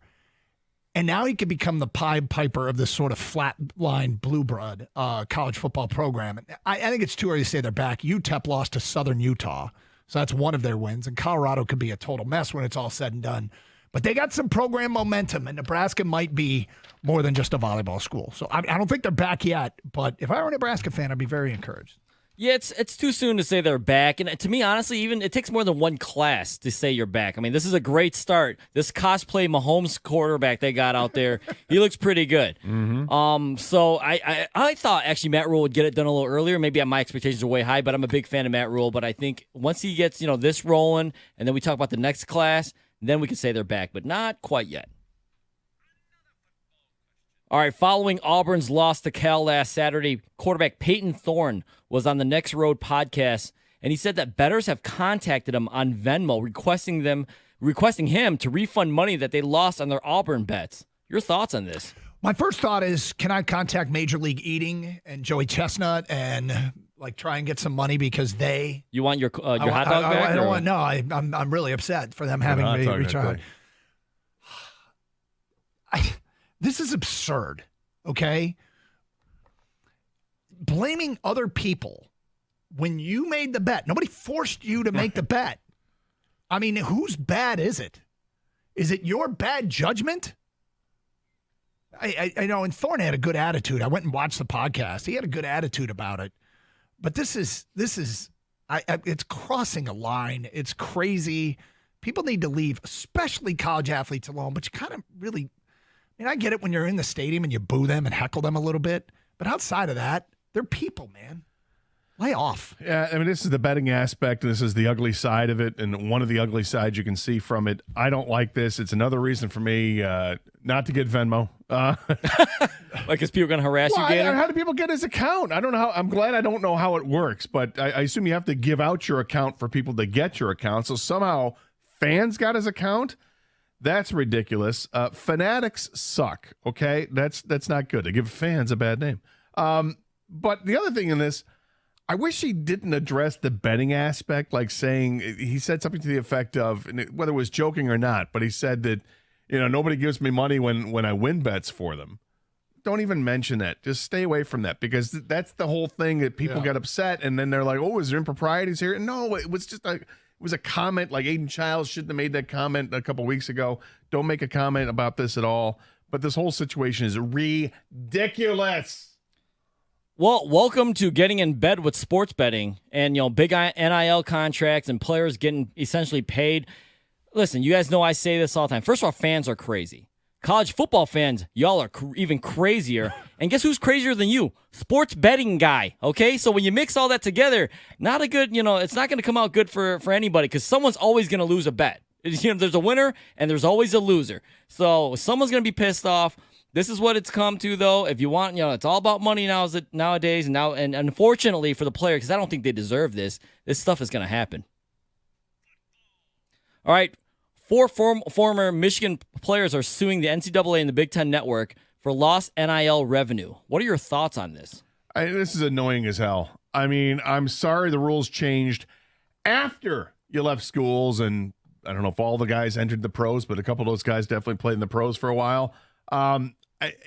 and now he could become the Pied Piper of this sort of flat-line blue blood college football program. I think it's too early to say they're back. UTEP lost to Southern Utah, so that's one of their wins, and Colorado could be a total mess when it's all said and done. But they got some program momentum, and Nebraska might be more than just a volleyball school. So I don't think they're back yet, but if I were a Nebraska fan, I'd be very encouraged. Yeah, it's too soon to say they're back. And to me, honestly, even it takes more than one class to say you're back. I mean, this is a great start. This cosplay Mahomes quarterback they got out there, he looks pretty good. Mm-hmm. So I thought actually Matt Rule would get it done a little earlier. Maybe my expectations are way high, but I'm a big fan of Matt Rule. But I think once he gets this rolling, and then we talk about the next class, then we can say they're back, but not quite yet. All right, following Auburn's loss to Cal last Saturday, quarterback Peyton Thorne was on the Next Road podcast, and he said that bettors have contacted him on Venmo, requesting him to refund money that they lost on their Auburn bets. Your thoughts on this? My first thought is, can I contact Major League Eating and Joey Chestnut and try and get some money because they? You want your hot dog back? I don't want. No, I'm really upset for them having me retire. This is absurd, okay? Blaming other people when you made the bet. Nobody forced you to make the bet. I mean, whose bad is it? Is it your bad judgment? I know, and Thorne had a good attitude. I went and watched the podcast. He had a good attitude about it. But this is it's crossing a line. It's crazy. People need to leave, especially college athletes alone, but you kind of really – I get it when you're in the stadium and you boo them and heckle them a little bit, but outside of that, they're people, man. Lay off. Yeah, I mean, this is the betting aspect. This is the ugly side of it, and one of the ugly sides you can see from it. I don't like this. It's another reason for me not to get Venmo. Because people are going to harass you, Gator? How do people get his account? I don't know how. I'm glad I don't know how it works, but I assume you have to give out your account for people to get your account. So somehow fans got his account. That's ridiculous. Fanatics suck, okay? That's not good. They give fans a bad name. But the other thing in this, I wish he didn't address the betting aspect, like saying, he said something to the effect of, whether it was joking or not, but he said that, nobody gives me money when I win bets for them. Don't even mention that. Just stay away from that, because that's the whole thing that people get upset, and then they're like, oh, is there improprieties here? No, it was just It was a comment, like Aiden Childs shouldn't have made that comment a couple weeks ago. Don't make a comment about this at all. But this whole situation is ridiculous. Well, welcome to getting in bed with sports betting and, big NIL contracts and players getting essentially paid. Listen, you guys know I say this all the time. First of all, fans are crazy. College football fans, y'all are even crazier. And guess who's crazier than you? Sports betting guy, okay? So when you mix all that together, not a good, it's not going to come out good for anybody, because someone's always going to lose a bet. There's a winner and there's always a loser. So someone's going to be pissed off. This is what it's come to, though. If you want, it's all about money nowadays. And unfortunately for the player, because I don't think they deserve this stuff is going to happen. All right. 4 former Michigan players are suing the NCAA and the Big Ten Network for lost NIL revenue. What are your thoughts on this? This is annoying as hell. I mean, I'm sorry the rules changed after you left schools and I don't know if all the guys entered the pros, but a couple of those guys definitely played in the pros for a while.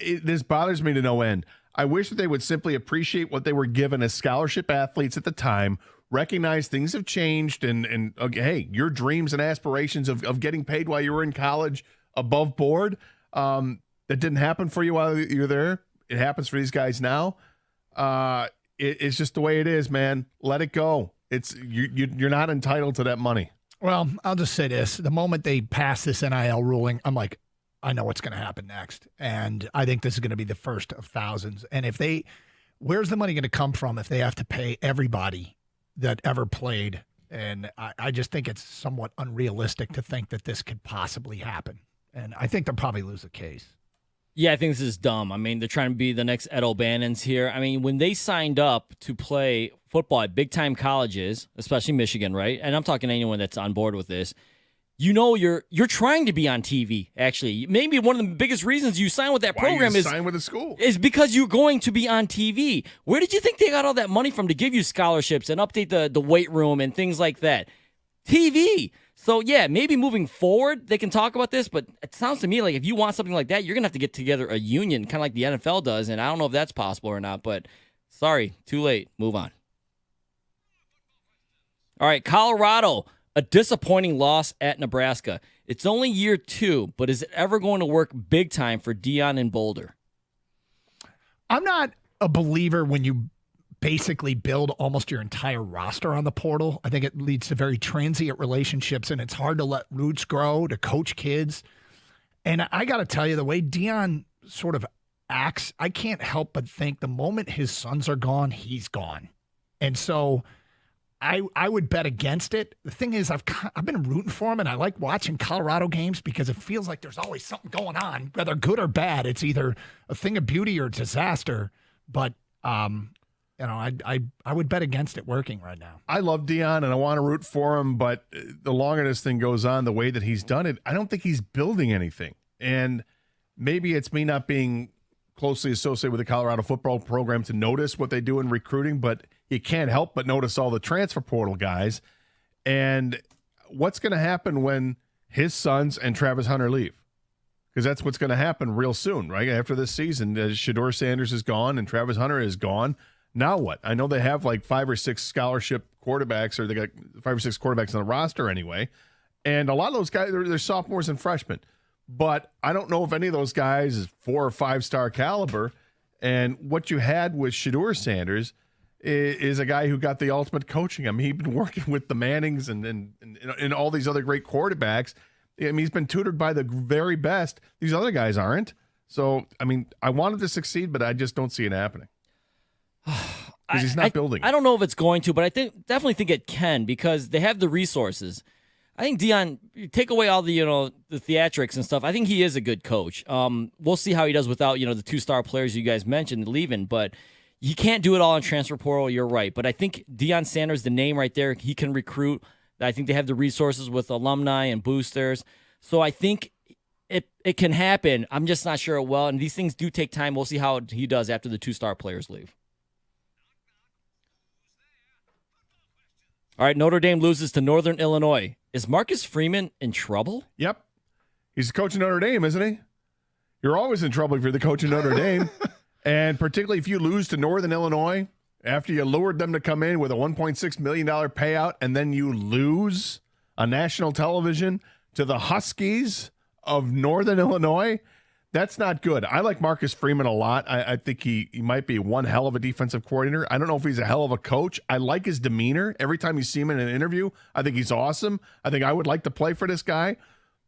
This bothers me to no end. I wish that they would simply appreciate what they were given as scholarship athletes at the time, recognize things have changed, and okay, hey, your dreams and aspirations of getting paid while you were in college above board, that didn't happen for you while you're there. It happens for these guys now. It's just the way it is, man. Let it go. You're not entitled to that money. Well, I'll just say this. The moment they pass this NIL ruling, I'm like, I know what's going to happen next. And I think this is going to be the first of thousands. And where's the money going to come from if they have to pay everybody that ever played? And I just think it's somewhat unrealistic to think that this could possibly happen. And I think they'll probably lose the case. Yeah, I think this is dumb. I mean, they're trying to be the next Ed O'Bannons here. I mean, when they signed up to play football at big-time colleges, especially Michigan, right? And I'm talking to anyone that's on board with this. You know, you're trying to be on TV, actually. Maybe one of the biggest reasons you sign with that program is sign with a school. Is because you're going to be on TV. Where did you think they got all that money from to give you scholarships and update the weight room and things like that? TV. So, yeah, maybe moving forward they can talk about this, but it sounds to me like if you want something like that, you're going to have to get together a union, kind of like the NFL does, and I don't know if that's possible or not, but sorry, too late. Move on. All right, Colorado. A disappointing loss at Nebraska. It's only year 2, but is it ever going to work big time for Deion and Boulder? I'm not a believer when you basically build almost your entire roster on the portal. I think it leads to very transient relationships, and it's hard to let roots grow, to coach kids. And I got to tell you, the way Deion sort of acts, I can't help but think the moment his sons are gone, he's gone. And so I would bet against it. The thing is, I've been rooting for him, and I like watching Colorado games because it feels like there's always something going on, whether good or bad. It's either a thing of beauty or disaster. But I would bet against it working right now. I love Deion, and I want to root for him, but the longer this thing goes on, the way that he's done it, I don't think he's building anything. And maybe it's me not being closely associated with the Colorado football program to notice what they do in recruiting, but you can't help but notice all the transfer portal guys. And what's going to happen when his sons and Travis Hunter leave? Because that's what's going to happen real soon, right? After this season, Shedeur Sanders is gone and Travis Hunter is gone. Now what? I know they have like 5 or 6 scholarship quarterbacks, or they got 5 or 6 quarterbacks on the roster anyway. And a lot of those guys, they're sophomores and freshmen. But I don't know if any of those guys is 4 or 5 star caliber. And what you had with Shedeur Sanders is a guy who got the ultimate coaching. I mean, he's been working with the Mannings and all these other great quarterbacks. I mean, he's been tutored by the very best. These other guys aren't. So, I mean, I wanted to succeed, but I just don't see it happening. Because he's not building. I don't know if it's going to, but I definitely think it can because they have the resources. I think Deion, take away all the the theatrics and stuff. I think he is a good coach. We'll see how he does without the 2-star players you guys mentioned leaving, but you can't do it all in transfer portal. You're right, but I think Deion Sanders, the name right there, he can recruit. I think they have the resources with alumni and boosters, so I think it can happen. I'm just not sure it will, and these things do take time. We'll see how he does after the 2-star players leave. All right, Notre Dame loses to Northern Illinois. Is Marcus Freeman in trouble? Yep. He's the coach of Notre Dame, isn't he? You're always in trouble if you're the coach of Notre Dame. And particularly if you lose to Northern Illinois after you lured them to come in with a $1.6 million payout and then you lose on national television to the Huskies of Northern Illinois. That's not good. I like Marcus Freeman a lot. I think he might be one hell of a defensive coordinator. I don't know if he's a hell of a coach. I like his demeanor. Every time you see him in an interview, I think he's awesome. I think I would like to play for this guy.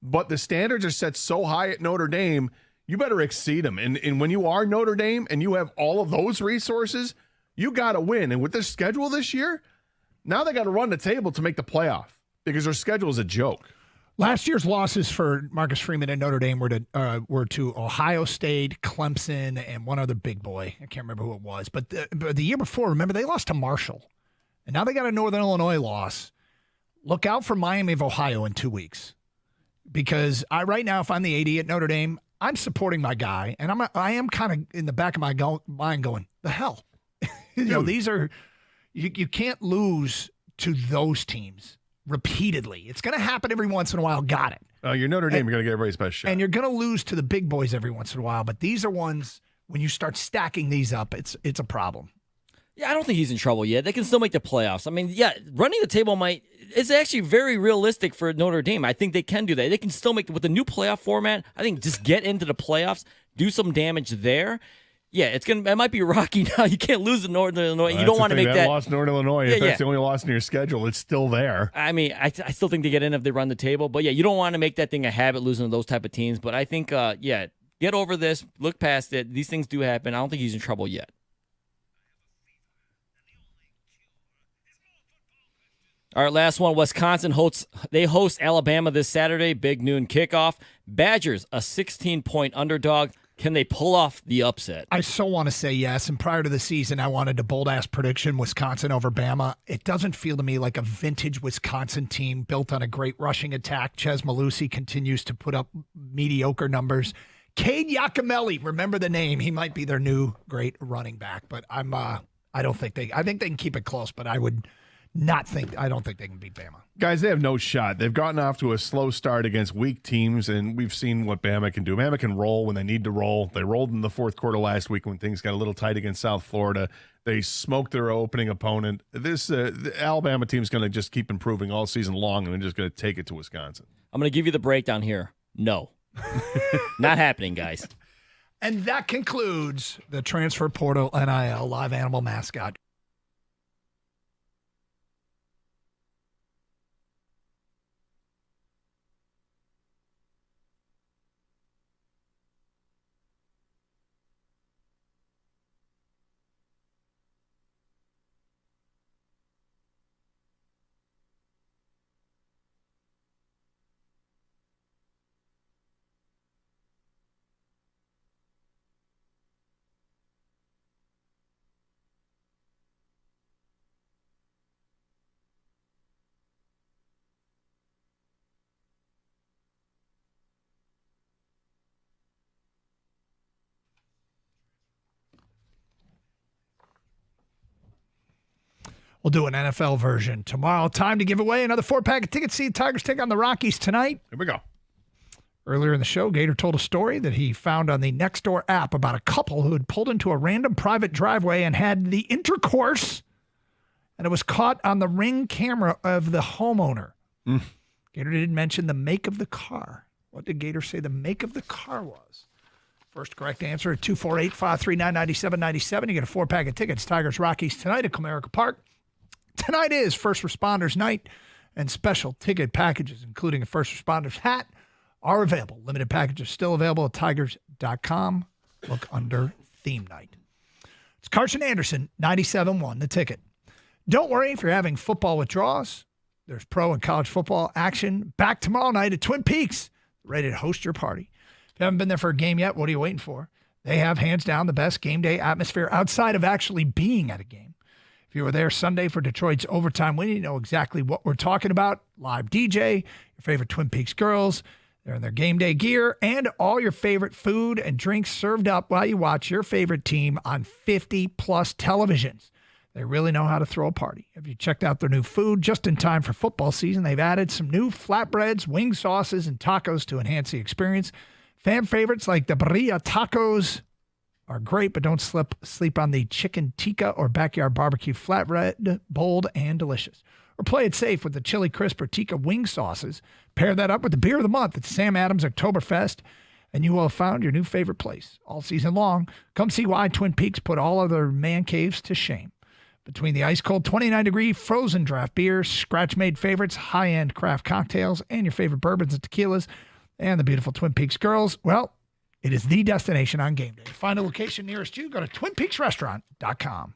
But the standards are set so high at Notre Dame, you better exceed them. And when you are Notre Dame and you have all of those resources, you got to win. And with their schedule this year, now they got to run the table to make the playoff because their schedule is a joke. Last year's losses for Marcus Freeman and Notre Dame were to Ohio State, Clemson, and one other big boy. I can't remember who it was. But the year before, remember, they lost to Marshall. And now they got a Northern Illinois loss. Look out for Miami of Ohio in 2 weeks. Because right now, if I'm the AD at Notre Dame, I'm supporting my guy. And I am kind of in the back of my mind going, the hell? These are – you can't lose to those teams. repeatedly. It's going to happen every once in a while. Got it. You're Notre Dame. You're going to get everybody's best shot. And you're going to lose to the big boys every once in a while. But these are ones, when you start stacking these up, it's a problem. Yeah, I don't think he's in trouble yet. They can still make the playoffs. I mean, yeah, running the table it's actually very realistic for Notre Dame. I think they can do that. They can still make, with the new playoff format, I think just get into the playoffs, do some damage there. Yeah, it might be rocky now. You can't lose to Northern Illinois. You don't want to make that. Lost Northern Illinois. If that's the only loss in your schedule, it's still there. I mean, I still think they get in if they run the table. But yeah, you don't want to make that thing a habit, losing to those type of teams. But I think, get over this, look past it. These things do happen. I don't think he's in trouble yet. All right, last one. Wisconsin hosts Alabama this Saturday, big noon kickoff. Badgers, a 16-point underdog. Can they pull off the upset? I so want to say yes. And prior to the season, I wanted a bold-ass prediction, Wisconsin over Bama. It doesn't feel to me like a vintage Wisconsin team built on a great rushing attack. Ches Malusi continues to put up mediocre numbers. Cade Yakimelli, remember the name. He might be their new great running back. But I think they can keep it close, but I don't think they can beat Bama. Guys, they have no shot. They've gotten off to a slow start against weak teams, and we've seen what Bama can do. Bama can roll when they need to roll. They rolled in the fourth quarter last week when things got a little tight against South Florida. They smoked their opening opponent. The Alabama team's going to just keep improving all season long, and they're just going to take it to Wisconsin. I'm going to give you the breakdown here. No. Not happening, guys. And that concludes the Transfer Portal NIL Live Animal Mascot. We'll do an NFL version tomorrow. Time to give away another 4-pack of tickets. See the Tigers take on the Rockies tonight. Here we go. Earlier in the show, Gator told a story that he found on the Nextdoor app about a couple who had pulled into a random private driveway and had the intercourse, and it was caught on the Ring camera of the homeowner. Gator didn't mention the make of the car. What did Gator say the make of the car was? First correct answer at 248-539-9797. You get a 4-pack of tickets. Tigers Rockies tonight at Comerica Park. Tonight is First Responders Night, and special ticket packages, including a First Responders hat, are available. Limited packages still available at tigers.com. Look under Theme Night. It's Carson Anderson, 97.1, The Ticket. Don't worry if you're having football withdrawals. There's pro and college football action back tomorrow night at Twin Peaks, ready to host your party. If you haven't been there for a game yet, what are you waiting for? They have, hands down, the best game day atmosphere outside of actually being at a game. If you were there Sunday for Detroit's overtime win, you know exactly what we're talking about. Live DJ, your favorite Twin Peaks girls. They're in their game day gear, and all your favorite food and drinks served up while you watch your favorite team on 50-plus televisions. They really know how to throw a party. Have you checked out their new food just in time for football season? They've added some new flatbreads, wing sauces, and tacos to enhance the experience. Fan favorites like the birria tacos are great, but don't sleep on the chicken tikka or backyard barbecue flatbread, bold and delicious. Or play it safe with the chili crisp or tikka wing sauces. Pair that up with the beer of the month at Sam Adams Oktoberfest, and you will have found your new favorite place all season long. Come see why Twin Peaks put all other man caves to shame. Between the ice-cold 29-degree frozen draft beers, scratch-made favorites, high-end craft cocktails, and your favorite bourbons and tequilas, and the beautiful Twin Peaks girls, well, it is the destination on game day. To find a location nearest you, go to TwinPeaksRestaurant.com.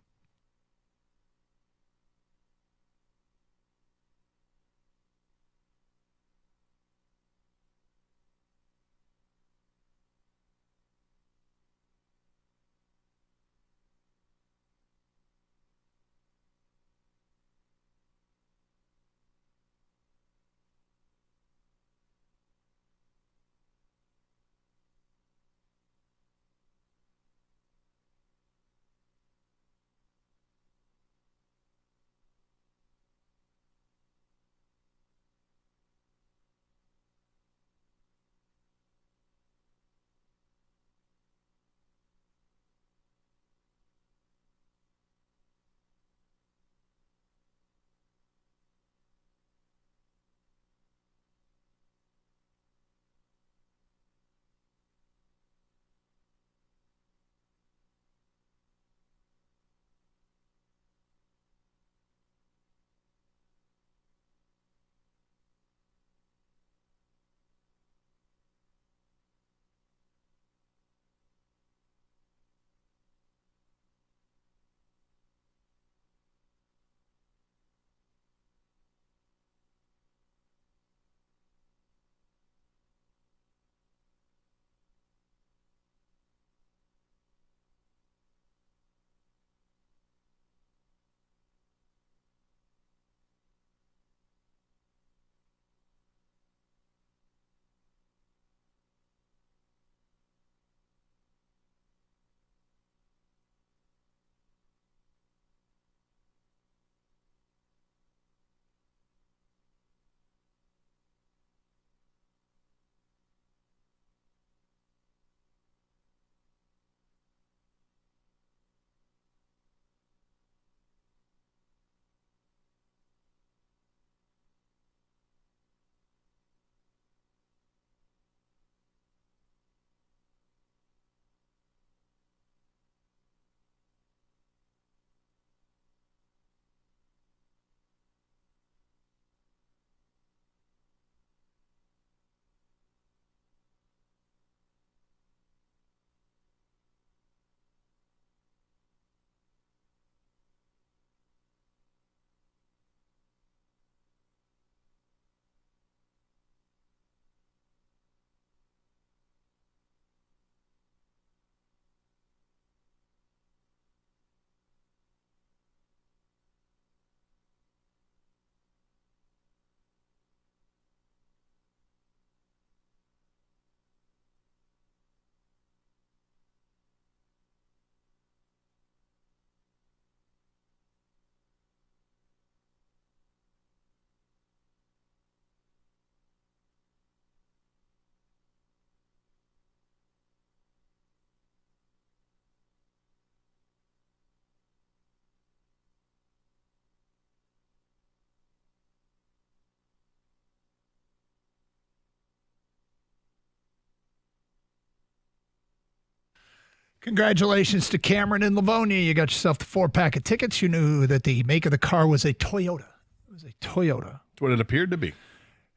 Congratulations to Cameron in Livonia. You got yourself the 4-pack of tickets. You knew that the make of the car was a Toyota. It was a Toyota. That's what it appeared to be.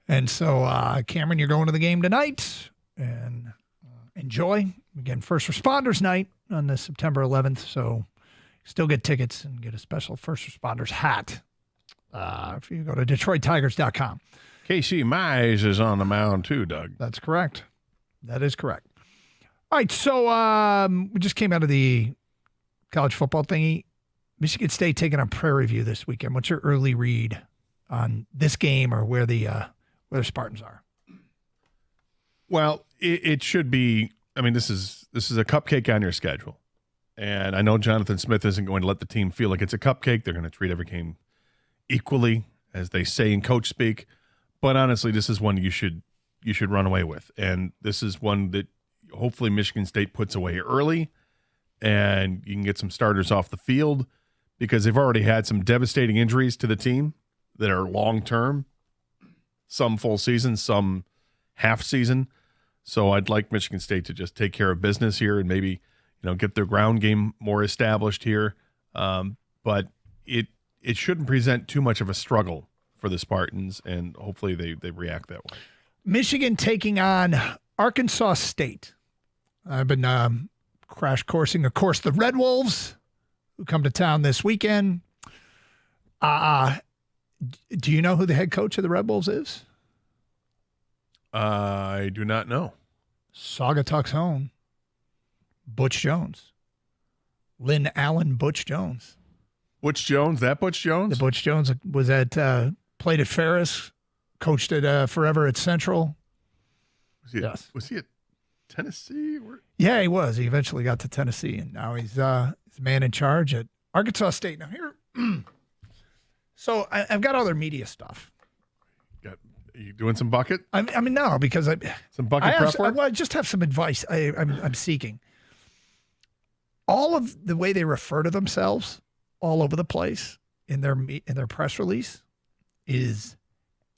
And so, Cameron, you're going to the game tonight. And enjoy. Again, First Responders Night on the September 11th. So still get tickets and get a special First Responders hat if you go to DetroitTigers.com. Casey Mize is on the mound too, Doug. That's correct. That is correct. All right, so we just came out of the college football thingy. Michigan State taking on Prairie View this weekend. What's your early read on this game or where the Spartans are? Well, it should be. I mean, this is a cupcake on your schedule, and I know Jonathan Smith isn't going to let the team feel like it's a cupcake. They're going to treat every game equally, as they say in coach speak. But honestly, this is one you should run away with, and this is one that hopefully Michigan State puts away early, and you can get some starters off the field because they've already had some devastating injuries to the team that are long term, some full season, some half season. So I'd like Michigan State to just take care of business here and maybe get their ground game more established here. But it shouldn't present too much of a struggle for the Spartans, and hopefully they react that way. Michigan taking on Arkansas State. I've been crash coursing, of course, the Red Wolves, who come to town this weekend. Do you know who the head coach of the Red Wolves is? I do not know. Saugatuck's own Butch Jones. Lynn Allen Butch Jones. Butch Jones? That Butch Jones? The Butch Jones was played at Ferris, coached at forever at Central. Was he at Tennessee? Yeah, he was. He eventually got to Tennessee, and now he's the man in charge at Arkansas State. Now here, so I've got other media stuff. Are you doing some bucket? I mean, no, because some bucket prep work? I just have some advice I'm seeking. All of the way they refer to themselves all over the place in their press release is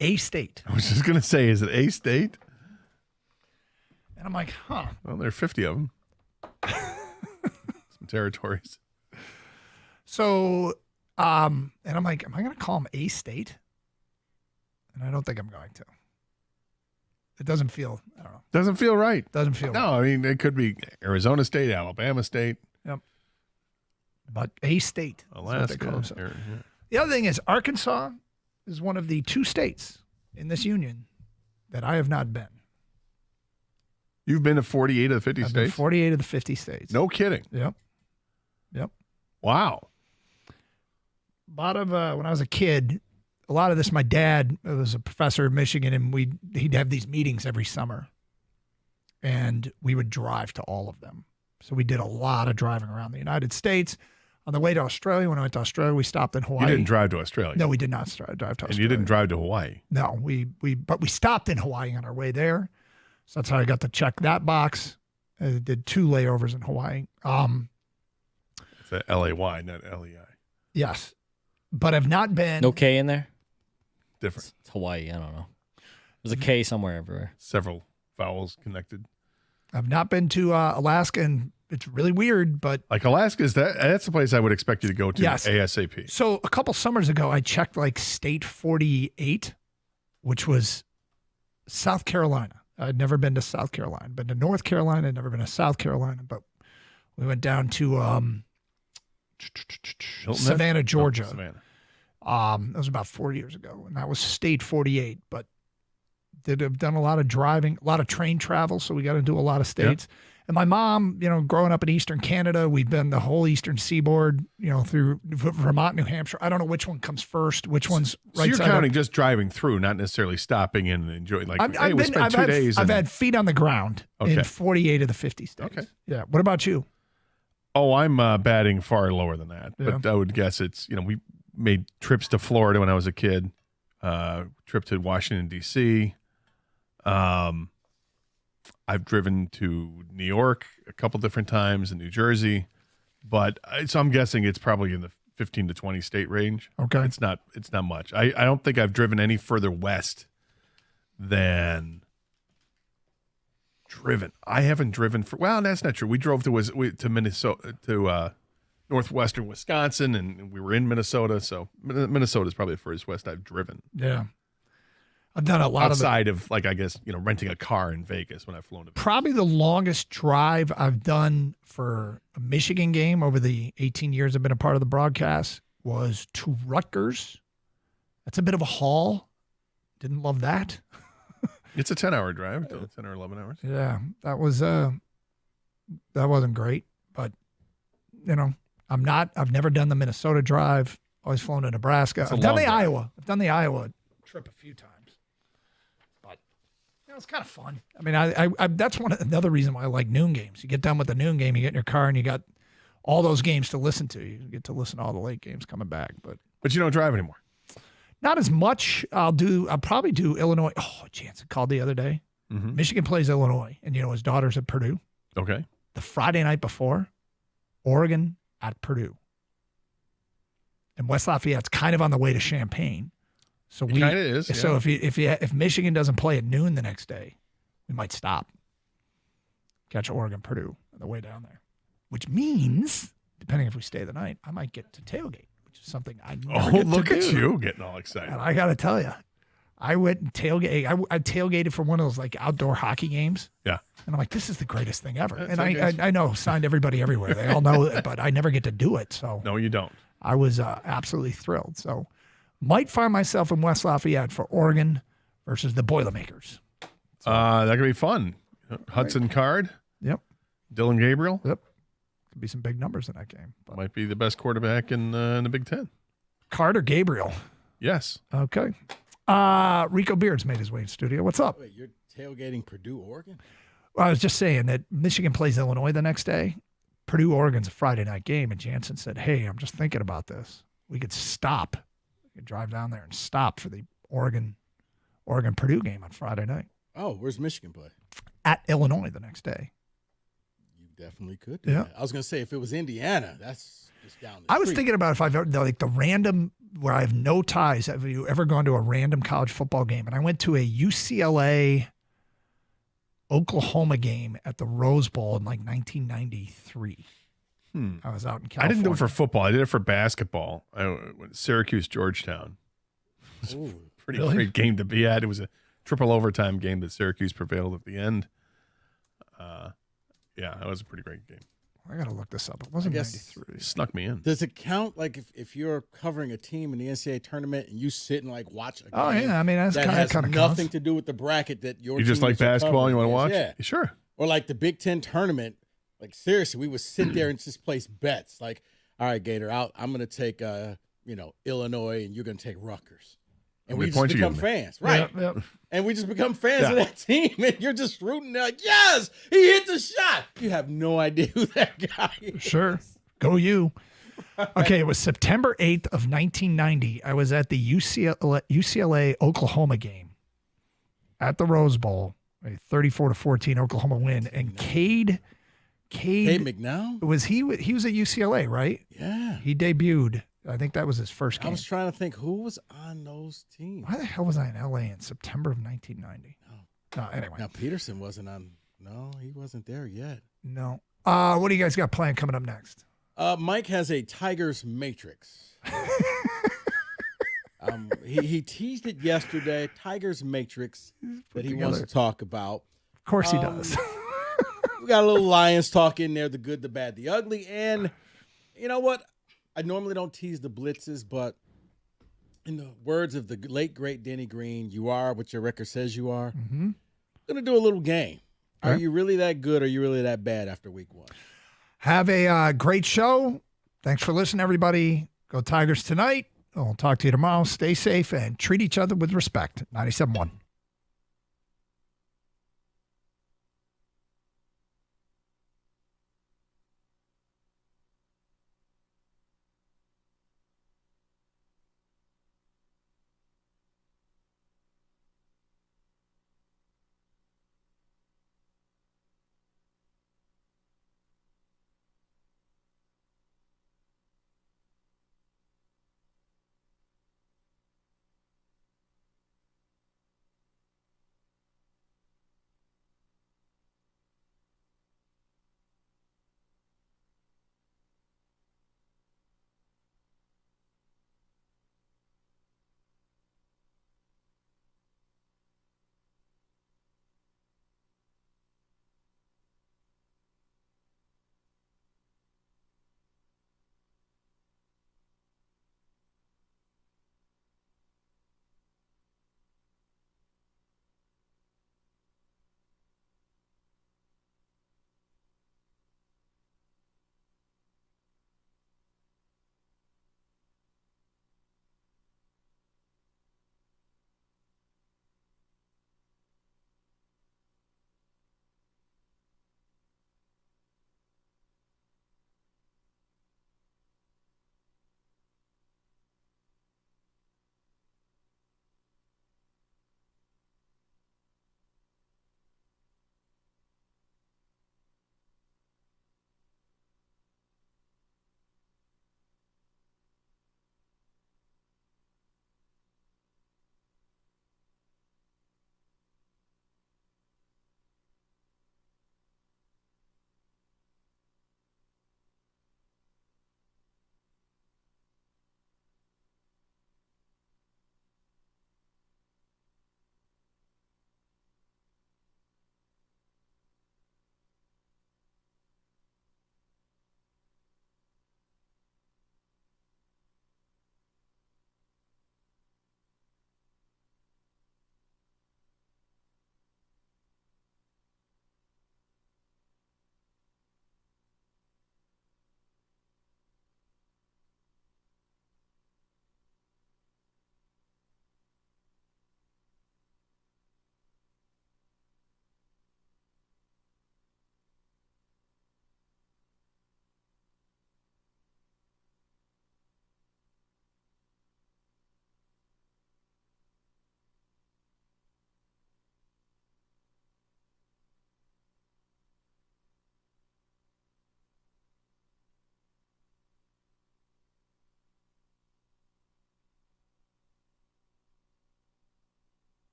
A State. I was just going to say, is it A State? And I'm like, huh. Well, there are 50 of them. Some territories. So, and I'm like, am I going to call them A State? And I don't think I'm going to. It doesn't feel, I don't know. Doesn't feel right. Doesn't feel right. No, I mean, it could be Arizona State, Alabama State. Yep. But A State. Alaska. The other thing is Arkansas is one of the 2 states in this union that I have not been. You've been to 48 of the 50 I've states? been 48 of the 50 states. No kidding. Yep. Wow. A lot of, when I was a kid, a lot of this, my dad was a professor in Michigan, and he'd have these meetings every summer. And we would drive to all of them. So we did a lot of driving around the United States. On the way to Australia, when I went to Australia, we stopped in Hawaii. You didn't drive to Australia? No, we did not drive to Australia. And you didn't drive to Hawaii? No, but we stopped in Hawaii on our way there. So that's how I got to check that box. I did 2 layovers in Hawaii. It's a L-A-Y, not L-E-I. Yes. But I've not been. No K in there? Different. It's Hawaii. I don't know. There's a K somewhere everywhere. Several vowels connected. I've not been to Alaska, and it's really weird, but. Like Alaska, that's the place I would expect you to go to ASAP. So a couple summers ago, I checked like State 48, which was South Carolina. I'd never been to South Carolina. Been to North Carolina. I'd never been to South Carolina, but we went down to Savannah, Georgia. Savannah. That was about 4 years ago, and that was State 48. But have done a lot of driving, a lot of train travel, so we got to do a lot of states. Yep. And my mom, growing up in Eastern Canada, we've been the whole Eastern Seaboard, through Vermont, New Hampshire. I don't know which one comes first, which one's right. So you're counting just driving through, not necessarily stopping in and enjoying. Like, we spent 2 days. I've had feet on the ground in 48 of the 50 states. Okay. Yeah. What about you? Oh, I'm batting far lower than that. Yeah. But I would guess it's, we made trips to Florida when I was a kid, trip to Washington, D.C., I've driven to New York a couple different times, in New Jersey, but so I'm guessing it's probably in the 15 to 20 state range. Okay. It's not much. I don't think I've driven any further west than Driven. I haven't driven for. Well, that's not true. We drove to Minnesota to northwestern Wisconsin, and we were in Minnesota. So Minnesota is probably the furthest west I've driven. Yeah. I've done a lot outside of like, I guess, renting a car in Vegas when I've flown to Vegas. Probably the longest drive I've done for a Michigan game over the 18 years I've been a part of the broadcast was to Rutgers. That's a bit of a haul. Didn't love that. It's a 10-hour drive, 10 or 11 hours. Yeah, that wasn't great, but I've never done the Minnesota drive. Always flown to Nebraska. I've done the Iowa. I've done the Iowa trip a few times. It's kind of fun. I mean, I that's another reason why I like noon games. You get done with the noon game, you get in your car, and you got all those games to listen to. You get to listen to all the late games coming back. But you don't drive anymore. Not as much. I'll probably do Illinois. Oh, Jansen called the other day. Mm-hmm. Michigan plays Illinois, and his daughter's at Purdue. Okay. The Friday night before, Oregon at Purdue. And West Lafayette's kind of on the way to Champaign. So it kind of is. Yeah. So if Michigan doesn't play at noon the next day, we might stop. Catch Oregon, Purdue on the way down there, which means, depending if we stay the night, I might get to tailgate, which is something I never get look to at do. you getting all excited! And I got to tell you, I went and tailgate. I tailgated for one of those like outdoor hockey games. Yeah, and I'm like, this is the greatest thing ever. That's and I know signed everybody everywhere. They all know it, but I never get to do it. So no, you don't. I was absolutely thrilled. So. Might find myself in West Lafayette for Oregon versus the Boilermakers. So, that could be fun. Hudson Card. Yep. Dylan Gabriel. Yep. Could be some big numbers in that game. But. Might be the best quarterback in the Big Ten. Card or Gabriel? Yes. Okay. Rico Beard's made his way in studio. What's up? Wait, you're tailgating Purdue, Oregon? Well, I was just saying that Michigan plays Illinois the next day. Purdue, Oregon's a Friday night game, and Jansen said, hey, I'm just thinking about this. We could stop. You could drive down there and stop for the Oregon Purdue game on Friday night. Oh, where's Michigan play? At Illinois the next day. You definitely could do that. I was going to say, if it was Indiana, that's just down the street. I was thinking about if I've ever, like the random, where I have no ties, have you ever gone to a random college football game? And I went to a UCLA Oklahoma game at the Rose Bowl in like 1993. I was out in California. I didn't do it for football. I did it for basketball. I went Syracuse, Georgetown. It was a pretty great game to be at. It was a triple overtime game that Syracuse prevailed at the end. Yeah, that was a pretty great game. I got to look this up. It wasn't 93. Snuck me in. Does it count like if you're covering a team in the NCAA tournament and you sit and like watch a game? Oh, yeah. I mean, that's that kind has of nothing counts. to do with the bracket that your You team just like that you're basketball and you covering want to is. watch? Yeah. Sure. Or like the Big Ten tournament. Like, seriously, we would sit there and just place bets. Like, all right, Gator, I'm going to take, Illinois, and you're going to take Rutgers. And we just become fans. Right. Yep. And we just become fans of that team. And you're just rooting. They're like, yes, he hit the shot. You have no idea who that guy is. Sure. Go you. Okay, it was September 8th of 1990. I was at the UCLA Oklahoma game at the Rose Bowl. A 34-14 Oklahoma win, and Cade McNown he was at UCLA, right? Yeah, he debuted. I think that was his first game. I was trying to think who was on those teams. Why the hell was I in LA in September of 1990? No, anyway. Now Peterson wasn't on. No, he wasn't there yet. No. What do you guys got planned coming up next? Mike has a Tigers Matrix. He teased it yesterday, Tigers Matrix, that he wants to talk about. Of course he does. We got a little Lions talk in there, the good, the bad, the ugly. And you know what? I normally don't tease the blitzes, but in the words of the late, great Denny Green, you are what your record says you are. Mm-hmm. I'm going to do a little game. Are Okay. you really that good or are you really that bad after week one? Have a great show. Thanks for listening, everybody. Go Tigers tonight. I'll talk to you tomorrow. Stay safe and treat each other with respect. 97.1.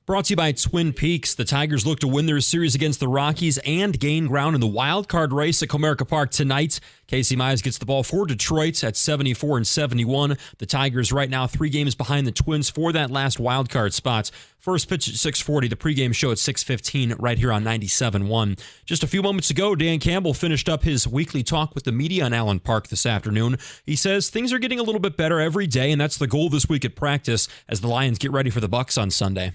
Brought to you by Twin Peaks. The Tigers look to win their series against the Rockies and gain ground in the wild card race at Comerica Park tonight. Casey Mize gets the ball for Detroit at 74-71. The Tigers right now 3 games behind the Twins for that last wild card spot. First pitch at 6:40. The pregame show at 6:15 right here on 97.1. Just a few moments ago, Dan Campbell finished up his weekly talk with the media on Allen Park this afternoon. He says things are getting a little bit better every day, and that's the goal this week at practice as the Lions get ready for the Bucs on Sunday.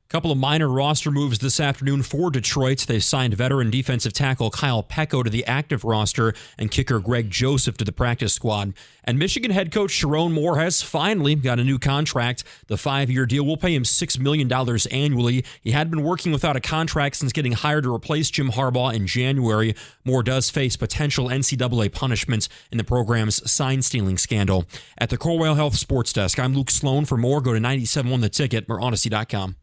Couple of minor roster moves this afternoon for Detroit. They signed veteran defensive tackle Kyle Pecco to the active roster and kicker Greg Joseph to the practice squad. And Michigan head coach Sharon Moore has finally got a new contract. The 5-year deal will pay him $6 million annually. He had been working without a contract since getting hired to replace Jim Harbaugh in January. Moore does face potential NCAA punishment in the program's sign-stealing scandal. At the Corewell Health Sports Desk, I'm Luke Sloan. For more, go to 97.1 The Ticket or Odyssey.com.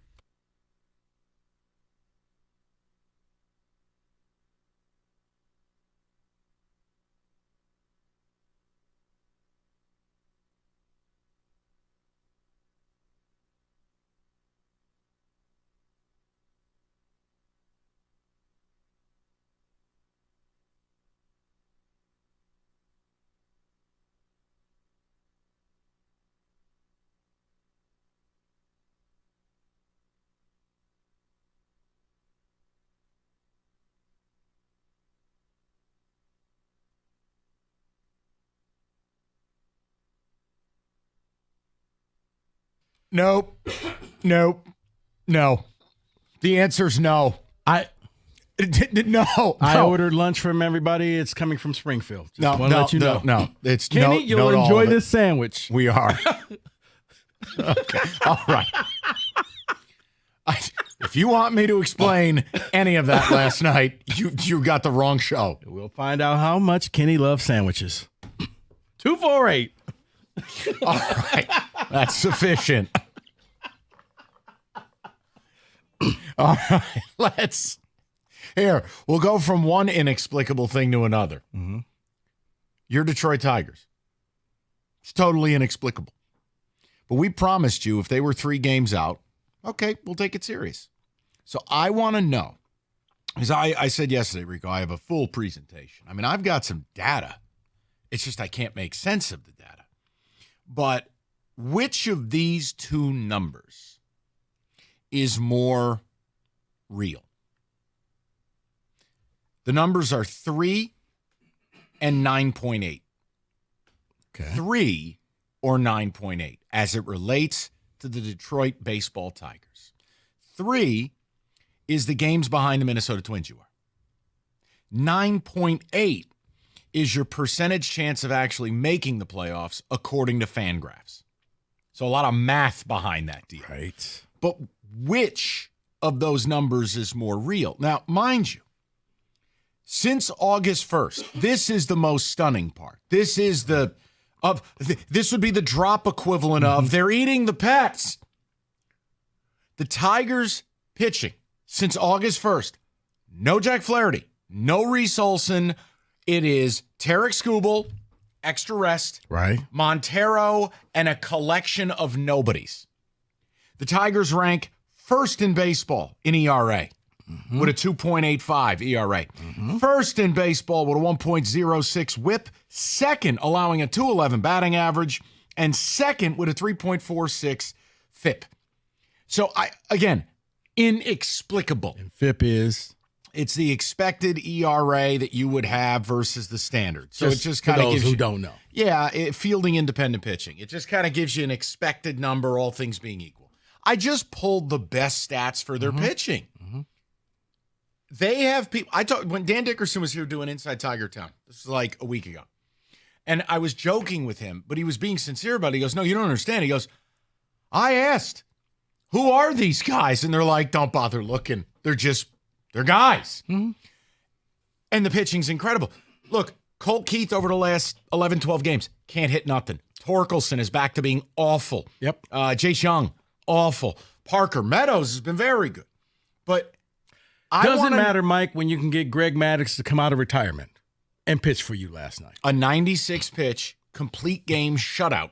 Nope. No. The answer's no. No. I ordered lunch from everybody. It's coming from Springfield. Just want to let you know. No. It's Kenny, no, you'll no enjoy this sandwich. We are. Okay. All right. If you want me to explain any of that last night, you got the wrong show. We'll find out how much Kenny loves sandwiches. 248. All right. That's sufficient. All right. We'll go from one inexplicable thing to another. Mm-hmm. Your Detroit Tigers. It's totally inexplicable. But we promised you if they were 3 games out, okay, we'll take it serious. So I want to know, because I said yesterday, Rico, I have a full presentation. I mean, I've got some data. It's just I can't make sense of the data. But which of these 2 numbers is more real? The numbers are 3 and 9.8. Okay. 3 or 9.8 as it relates to the Detroit baseball Tigers. 3 is the games behind the Minnesota Twins you are. 9.8 is your percentage chance of actually making the playoffs according to FanGraphs. So a lot of math behind that deal. Right. But which of those numbers is more real? Now, mind you, since August 1st, this is the most stunning part. This is this would be the drop equivalent of they're eating the pets. The Tigers pitching since August 1st, no Jack Flaherty, no Reese Olson. It is Tarek Skubal, extra rest, right? Montero, and a collection of nobodies. The Tigers rank first in baseball in ERA with a 2.85 ERA. First in baseball with a 1.06 whip. Second, allowing a 2.11 batting average. And second with a 3.46 FIP. So, again, inexplicable. And FIP is? It's the expected ERA that you would have versus the standard. So it just kind of gives those who you, don't know. Yeah, fielding independent pitching. It just kind of gives you an expected number, all things being equal. I just pulled the best stats for their pitching. They have people. When Dan Dickerson was here doing Inside Tiger Town, this was like a week ago, and I was joking with him, but he was being sincere about it. He goes, "No, you don't understand." He goes, "I asked, who are these guys?" And they're like, "Don't bother looking. They're guys." And the pitching's incredible. Look, Colt Keith over the last 11, 12 games, can't hit nothing. Torkelson is back to being awful. Yep. Jace Young, awful. Parker Meadows has been very good. But doesn't matter, Mike, when you can get Greg Maddux to come out of retirement and pitch for you last night. A 96-pitch, complete game shutout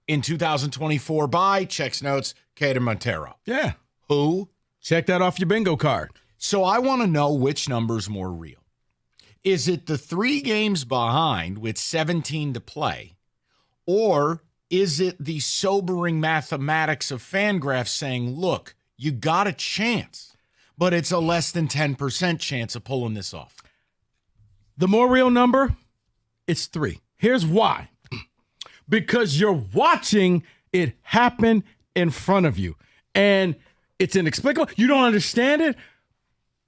in 2024 by, checks notes, Cater Montero. Yeah. Who? Check that off your bingo card. So I want to know which number's more real. Is it the 3 games behind with 17 to play, or is it the sobering mathematics of FanGraphs saying, look, you got a chance, but it's a less than 10% chance of pulling this off? The more real number, it's 3. Here's why. Because you're watching it happen in front of you. And it's inexplicable. You don't understand it.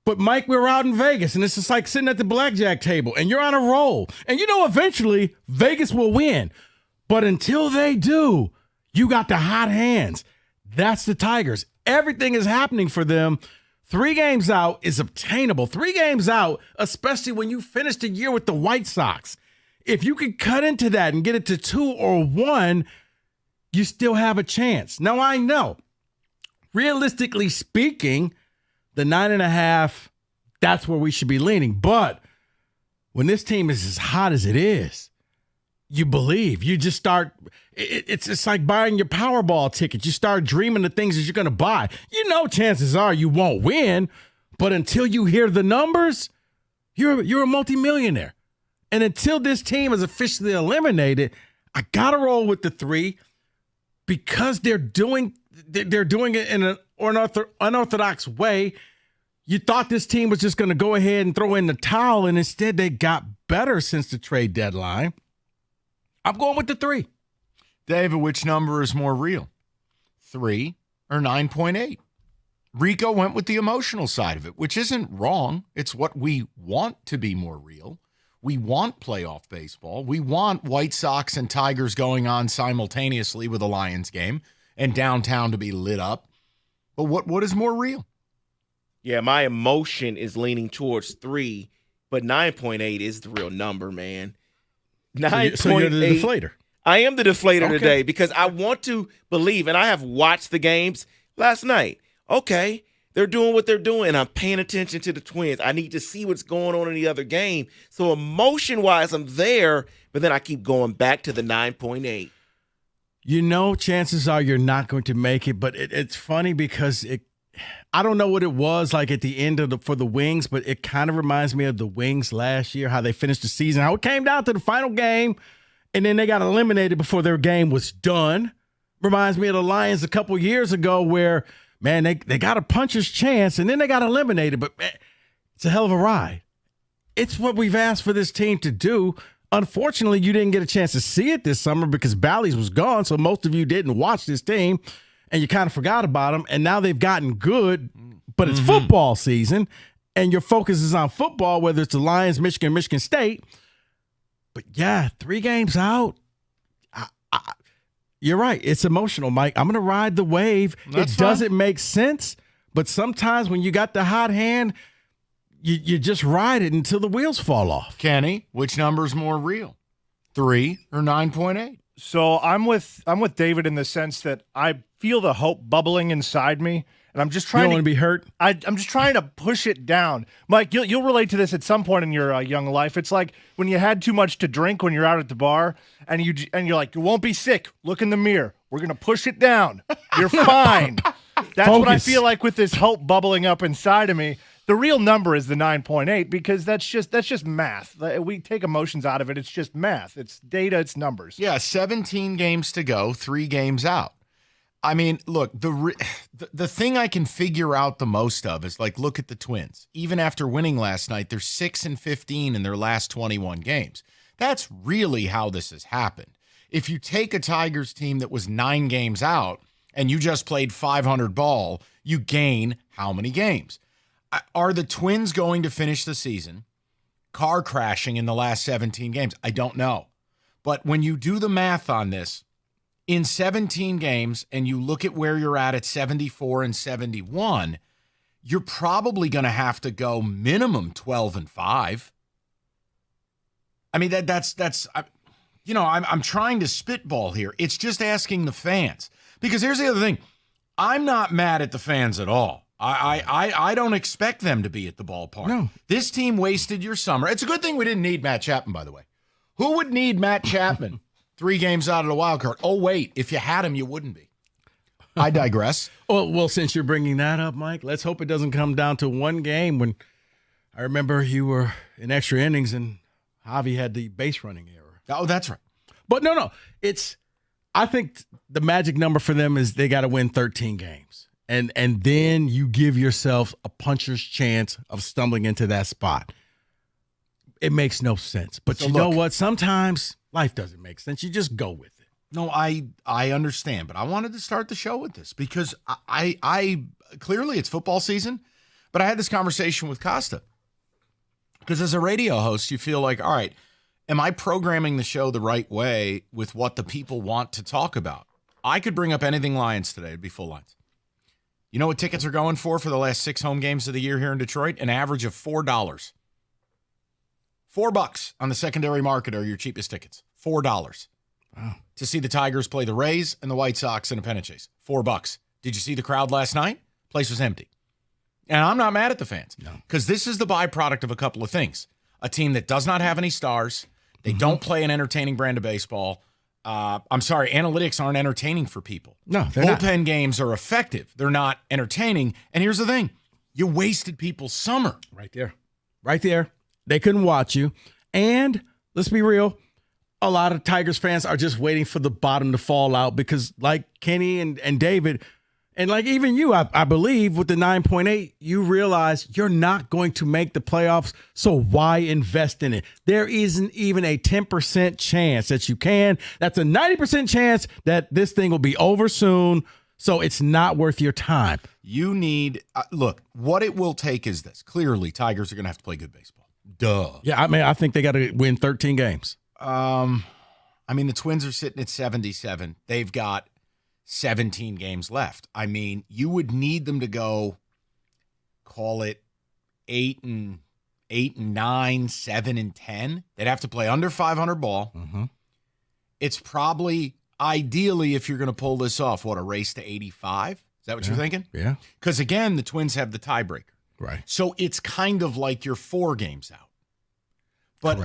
But, Mike, we were out in Vegas, and it's just like sitting at the blackjack table, and you're on a roll. And you know eventually Vegas will win. But until they do, you got the hot hands. That's the Tigers. Everything is happening for them. 3 games out is obtainable. 3 games out, especially when you finish the year with the White Sox. If you can cut into that and get it to 2 or 1, you still have a chance. Now, I know, realistically speaking, the 9.5, that's where we should be leaning. But when this team is as hot as it is, you believe. You just start, it's like buying your Powerball ticket. You start dreaming the things that you're going to buy. You know chances are you won't win, but until you hear the numbers, you're a multimillionaire. And until this team is officially eliminated, I got to roll with the 3 because they're doing it in an unorthodox way. You thought this team was just going to go ahead and throw in the towel, and instead they got better since the trade deadline. I'm going with the 3. David, which number is more real? 3 or 9.8? Rico went with the emotional side of it, which isn't wrong. It's what we want to be more real. We want playoff baseball. We want White Sox and Tigers going on simultaneously with a Lions game and downtown to be lit up. But what is more real? Yeah, my emotion is leaning towards 3, but 9.8 is the real number, man. 9.8. So you're the deflator. I am the deflator today because I want to believe, and I have watched the games last night. Okay, they're doing what they're doing, and I'm paying attention to the Twins. I need to see what's going on in the other game. So emotion-wise, I'm there, but then I keep going back to the 9.8. You know, chances are you're not going to make it, but it's funny because I don't know what it was like at the end of for the Wings, but it kind of reminds me of the Wings last year, how they finished the season, how it came down to the final game, and then they got eliminated before their game was done. Reminds me of the Lions a couple years ago where, man, they got a puncher's chance, and then they got eliminated, but man, it's a hell of a ride. It's what we've asked for this team to do. Unfortunately, you didn't get a chance to see it this summer because Bally's was gone, so most of you didn't watch this team, and you kind of forgot about them, and now they've gotten good, but it's football season, and your focus is on football, whether it's the Lions, Michigan, Michigan State. But, yeah, 3 games out, you're right. It's emotional, Mike. I'm going to ride the wave. It doesn't make sense, but sometimes when you got the hot hand, you just ride it until the wheels fall off. Kenny, which number is more real, 3 or 9.8? So I'm with David in the sense that I feel the hope bubbling inside me, and I'm just trying. You don't want to be hurt. I'm just trying to push it down. Mike, you'll relate to this at some point in your young life. It's like when you had too much to drink when you're out at the bar, and you're like, you won't be sick. Look in the mirror. We're gonna push it down. You're fine. That's what I feel like with this hope bubbling up inside of me. The real number is the 9.8 because that's just math. We take emotions out of it. It's just math. It's data. It's numbers. Yeah, 17 games to go, 3 games out. I mean, look, the thing I can figure out the most of is, like, look at the Twins. Even after winning last night, they're 6-15 in their last 21 games. That's really how this has happened. If you take a Tigers team that was 9 games out and you just played 500 ball, you gain how many games? Are the Twins going to finish the season car crashing in the last 17 games? I don't know. But when you do the math on this, in 17 games, and you look at where you're at 74 and 71, you're probably going to have to go minimum 12-5. I mean, I'm trying to spitball here. It's just asking the fans. Because here's the other thing. I'm not mad at the fans at all. I don't expect them to be at the ballpark. No. This team wasted your summer. It's a good thing we didn't need Matt Chapman, by the way. Who would need Matt Chapman 3 games out of the wild card? Oh, wait. If you had him, you wouldn't be. I digress. Well, since you're bringing that up, Mike, let's hope it doesn't come down to one game when I remember you were in extra innings and Javi had the base running error. Oh, that's right. But no. I think the magic number for them is they got to win 13 games. And then you give yourself a puncher's chance of stumbling into that spot. It makes no sense. But know what? Sometimes life doesn't make sense. You just go with it. No, I understand, but I wanted to start the show with this because I clearly it's football season, but I had this conversation with Costa. Because as a radio host, you feel like, all right, am I programming the show the right way with what the people want to talk about? I could bring up anything Lions today. It'd be full lines. You know what tickets are going for the last 6 home games of the year here in Detroit? An average of $4. $4 on the secondary market are your cheapest tickets. $4. Wow. To see the Tigers play the Rays and the White Sox in a pennant chase. $4. Did you see the crowd last night? Place was empty. And I'm not mad at the fans. No. Because this is the byproduct of a couple of things. A team that does not have any stars. They don't play an entertaining brand of baseball. I'm sorry, analytics aren't entertaining for people. No, they're not. Bullpen games are effective. They're not entertaining. And here's the thing. You wasted people's summer. Right there. They couldn't watch you. And let's be real, a lot of Tigers fans are just waiting for the bottom to fall out because like Kenny and David, and like even you, I believe with the 9.8, you realize you're not going to make the playoffs, so why invest in it? There isn't even a 10% chance that you can. That's a 90% chance that this thing will be over soon, so it's not worth your time. You need, look, what it will take is this. Clearly, Tigers are going to have to play good baseball. Duh. Yeah, I think they got to win 13 games. The Twins are sitting at 77. They've got 17 games left. I mean, you would need them to go, call it 8-9, 7-10. They'd have to play under 500 ball. Mm-hmm. It's probably, ideally, if you're going to pull this off, a race to 85? Is that what you're thinking? Yeah. Because, again, the Twins have the tiebreaker. Right. So it's kind of like you're 4 games out. But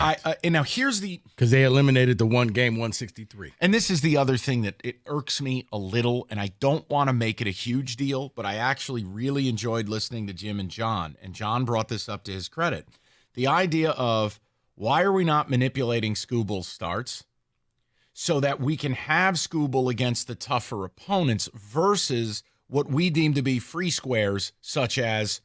and now here's the... Because they eliminated the one game 163. And this is the other thing that it irks me a little, and I don't want to make it a huge deal, but I actually really enjoyed listening to Jim and John. And John brought this up to his credit. The idea of why are we not manipulating Skubal's starts so that we can have Skubal against the tougher opponents versus what we deem to be free squares, such as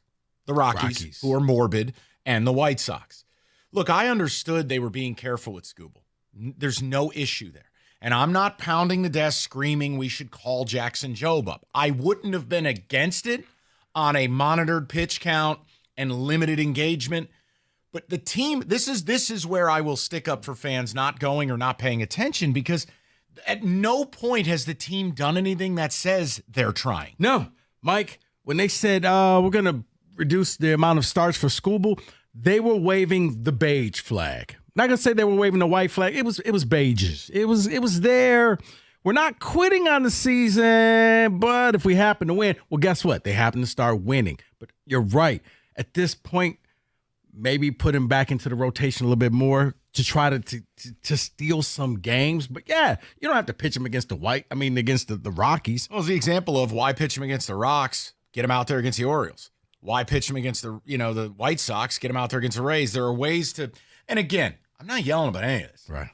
the Rockies. Who are morbid, and the White Sox. Look, I understood they were being careful with Skubal. There's no issue there. And I'm not pounding the desk screaming we should call Jackson Jobe up. I wouldn't have been against it on a monitored pitch count and limited engagement. But the team, this is where I will stick up for fans not going or not paying attention, because at no point has the team done anything that says they're trying. No, Mike, when they said we're going to reduce the amount of starts for Skubal, they were waving the beige flag. Not gonna say they were waving the white flag. It was beige. It was there. We're not quitting on the season, but if we happen to win, well, guess what? They happen to start winning. But you're right. At this point, maybe put him back into the rotation a little bit more to try to steal some games. But yeah, you don't have to pitch him against the Rockies. Well, it's the example of why pitch him against the Rocks, get him out there against the Orioles. Why pitch him against the White Sox, get him out there against the Rays? There are ways to, and again, I'm not yelling about any of this. Right.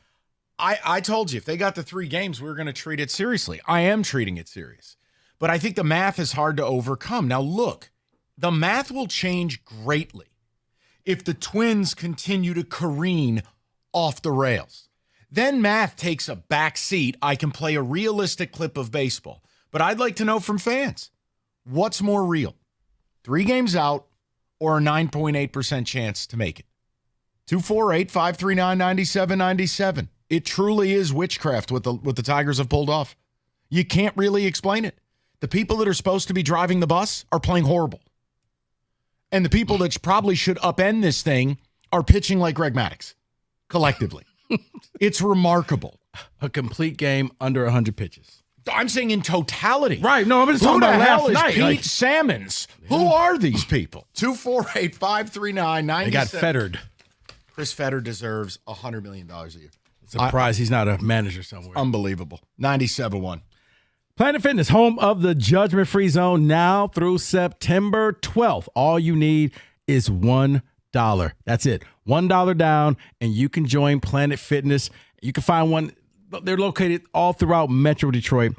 I told you, if they got the 3 games, we were going to treat it seriously. I am treating it serious. But I think the math is hard to overcome. Now, look, the math will change greatly if the Twins continue to careen off the rails. Then math takes a back seat. I can play a realistic clip of baseball. But I'd like to know from fans, what's more real? 3 games out or a 9.8% chance to make it? 248-539-9797. It truly is witchcraft what the Tigers have pulled off. You can't really explain it. The people that are supposed to be driving the bus are playing horrible. And the people that probably should upend this thing are pitching like Greg Maddux. collectively. It's remarkable. A complete game under 100 pitches. I'm saying in totality. Right. No, I'm just talking Who the about hell last is night. Pete Like, Salmons? Who are these people? 248-539-97. They got fettered. Chris Fetter deserves $100 million a year. Surprised he's not a manager somewhere. Unbelievable. 97-1. Planet Fitness, home of the judgment-free zone now through September 12th. All you need is $1. That's it. $1 down, and you can join Planet Fitness. You can find one. They're located all throughout Metro Detroit.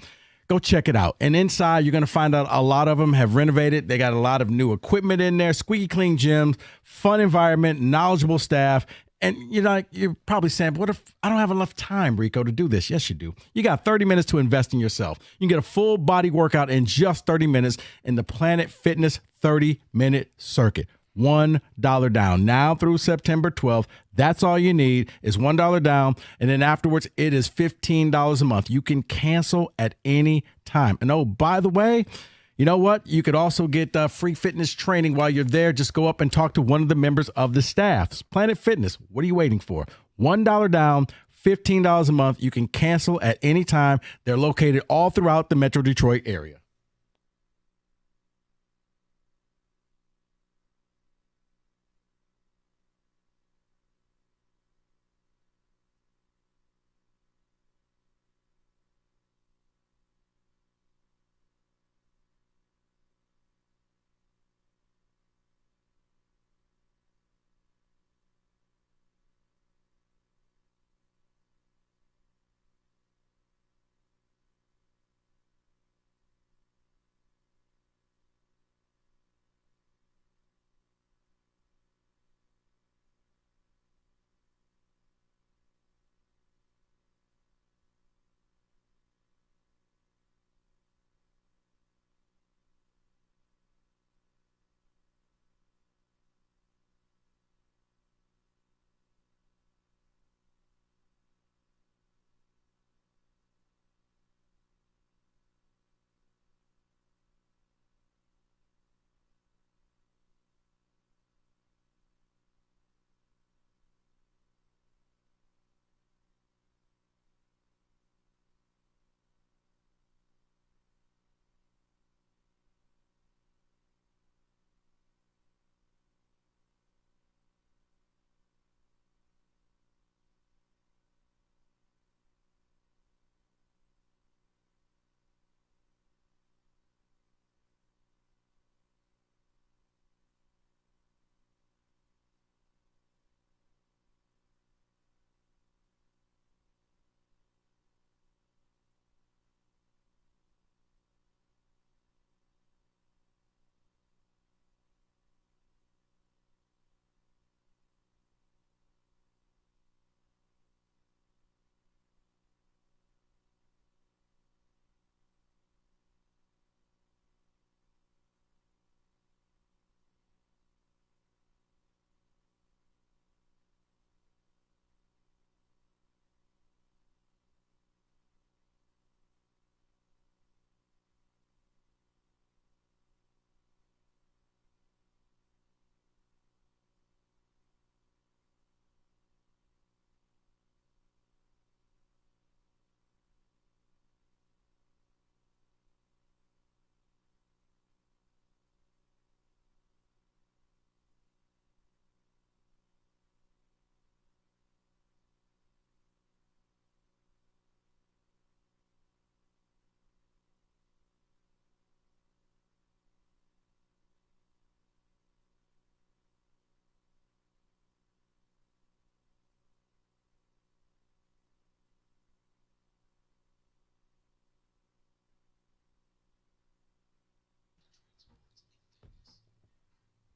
Go check it out. And inside, you're going to find out a lot of them have renovated. They got a lot of new equipment in there, squeaky clean gyms, fun environment, knowledgeable staff. And you're probably saying, what if I don't have enough time, Rico, to do this? Yes, you do. You got 30 minutes to invest in yourself. You can get a full body workout in just 30 minutes in the Planet Fitness 30-minute circuit. $1 down now through September 12th. That's all you need is $1 down. And then afterwards, it is $15 a month. You can cancel at any time. And oh, by the way, you know what? You could also get free fitness training while you're there. Just go up and talk to one of the members of the staff. Planet Fitness, what are you waiting for? $1 down, $15 a month. You can cancel at any time. They're located all throughout the Metro Detroit area.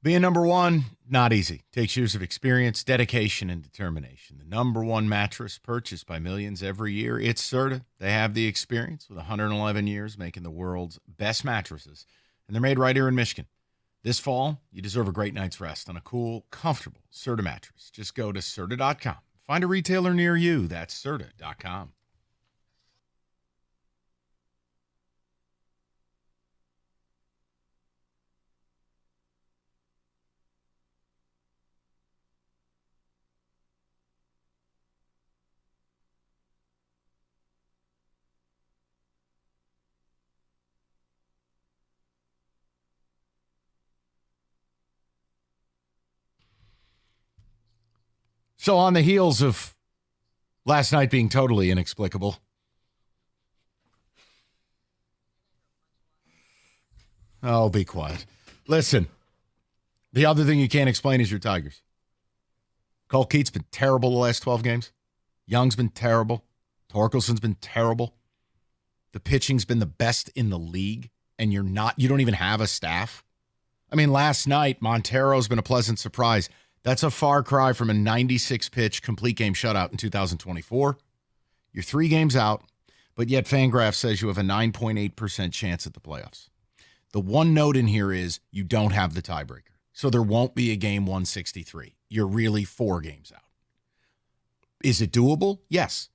Being number one, not easy. Takes years of experience, dedication, and determination. The number one mattress purchased by millions every year, it's Serta. They have the experience with 111 years making the world's best mattresses, and they're made right here in Michigan. This fall, you deserve a great night's rest on a cool, comfortable Serta mattress. Just go to Serta.com. Find a retailer near you. That's Serta.com. So on the heels of last night being totally inexplicable, oh, be quiet. Listen, the other thing you can't explain is your Tigers. Cole Keats been terrible the last 12 games. Young's been terrible. Torkelson's been terrible. The pitching's been the best in the league, and you don't even have a staff. I mean, last night, Montero's been a pleasant surprise. That's a far cry from a 96-pitch complete game shutout in 2024. You're 3 games out, but yet FanGraphs says you have a 9.8% chance at the playoffs. The one note in here is you don't have the tiebreaker, so there won't be a game 163. You're really 4 games out. Is it doable? Yes.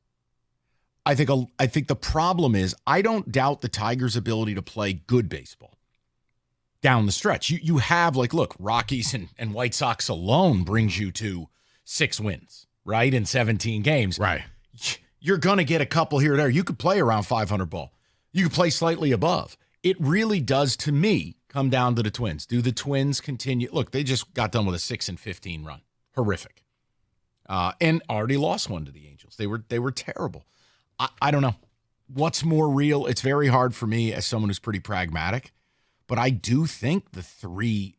I think the problem is I don't doubt the Tigers' ability to play good baseball down the stretch. You have, look, Rockies and White Sox alone brings you to 6 wins, right, in 17 games. Right. You're going to get a couple here or there. You could play around 500 ball. You could play slightly above. It really does, to me, come down to the Twins. Do the Twins continue? Look, they just got done with a 6-15 run. Horrific. And already lost one to the Angels. They were terrible. I don't know. What's more real? It's very hard for me as someone who's pretty pragmatic, but I do think the 3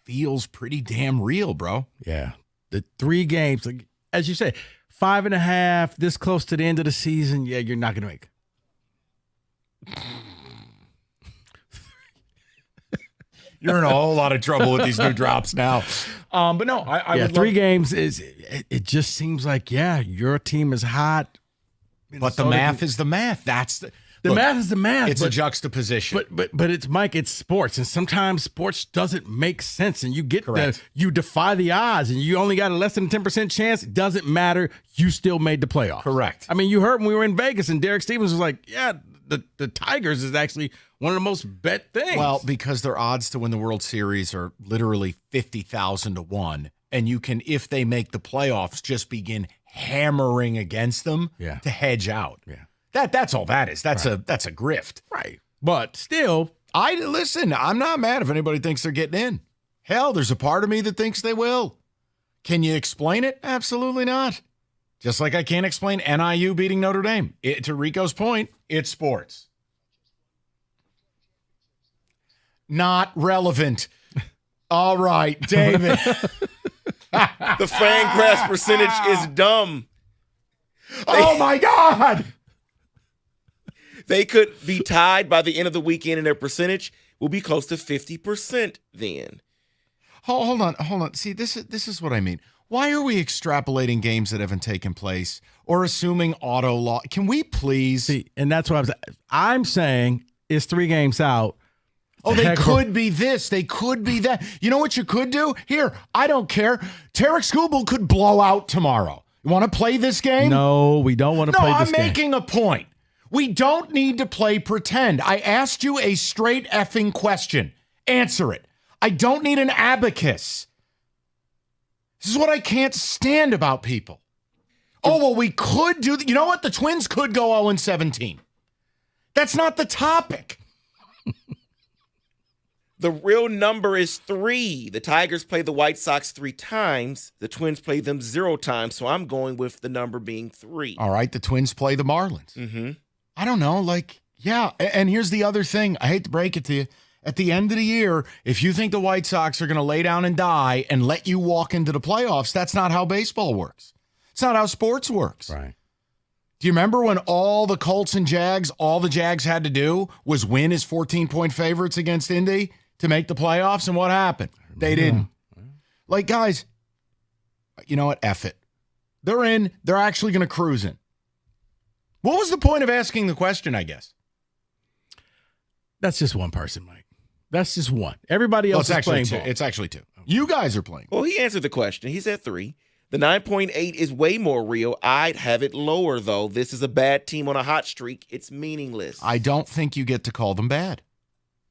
feels pretty damn real, bro. Yeah. The 3 games, as you say, 5.5, this close to the end of the season, yeah, you're not going to make it. You're in a whole lot of trouble with these new drops now. But no, I would 3 games it just seems like, yeah, your team is hot. But the math is the math. That's the math is the math. It's a juxtaposition. But it's, Mike, it's sports, and sometimes sports doesn't make sense, and you get you defy the odds, and you only got a less than 10% chance. It doesn't matter. You still made the playoffs. Correct. I mean, you heard when we were in Vegas, and Derek Stevens was like, yeah, the Tigers is actually one of the most bet things. Well, because their odds to win the World Series are literally 50,000 to 1, and you can, if they make the playoffs, just begin hammering against them to hedge out. Yeah. That's all that is. That's a grift. Right. But still, I'm not mad if anybody thinks they're getting in. Hell, there's a part of me that thinks they will. Can you explain it? Absolutely not. Just like I can't explain NIU beating Notre Dame. To Rico's point, it's sports. Not relevant. All right, David. The FanGraphs percentage is dumb. Oh, my God. They could be tied by the end of the weekend, and their percentage will be close to 50% then. Hold on. See, this is what I mean. Why are we extrapolating games that haven't taken place or assuming auto law? Can we please? See, and that's what I'm saying is 3 games out. Oh, they could be this. They could be that. You know what you could do? Here, I don't care. Tarek Skubal could blow out tomorrow. You want to play this game? No, we don't want to play this game. No, I'm making a point. We don't need to play pretend. I asked you a straight effing question. Answer it. I don't need an abacus. This is what I can't stand about people. Oh, well, we could do that. You know what? The Twins could go 0-17. That's not the topic. The real number is 3. The Tigers play the White Sox 3 times. The Twins play them 0 times. So I'm going with the number being 3. All right. The Twins play the Marlins. Mm-hmm. I don't know. Yeah. And here's the other thing. I hate to break it to you. At the end of the year, if you think the White Sox are going to lay down and die and let you walk into the playoffs, that's not how baseball works. It's not how sports works. Right. Do you remember when all the Colts and Jags, all the Jags had to do was win as 14-point favorites against Indy to make the playoffs? And what happened? They didn't. Guys, you know what? F it. They're in. They're actually going to cruise in. What was the point of asking the question, I guess? That's just one person, Mike. That's just one. Everybody else is playing ball. It's actually 2. You guys are playing. Well, he answered the question. He said 3. The 9.8 is way more real. I'd have it lower, though. This is a bad team on a hot streak. It's meaningless. I don't think you get to call them bad.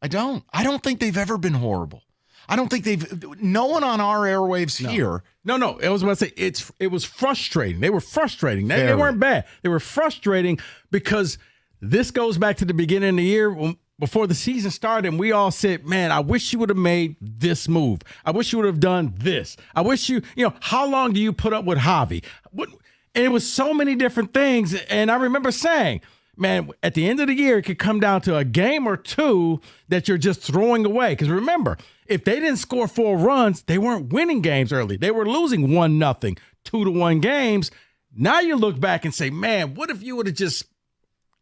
I don't think they've ever been horrible. I don't think no one on our airwaves here. No. I was about to say it was frustrating. They were frustrating. They weren't bad. They were frustrating because this goes back to the beginning of the year when before the season started, and we all said, man, I wish you would have made this move. I wish you would have done this. I wish how long do you put up with Javi? And it was so many different things. And I remember saying, man, at the end of the year, it could come down to a game or two that you're just throwing away. Because remember, if they didn't score 4 runs, they weren't winning games early. They were losing 1-0, 2-1 games. Now you look back and say, man, what if you would have just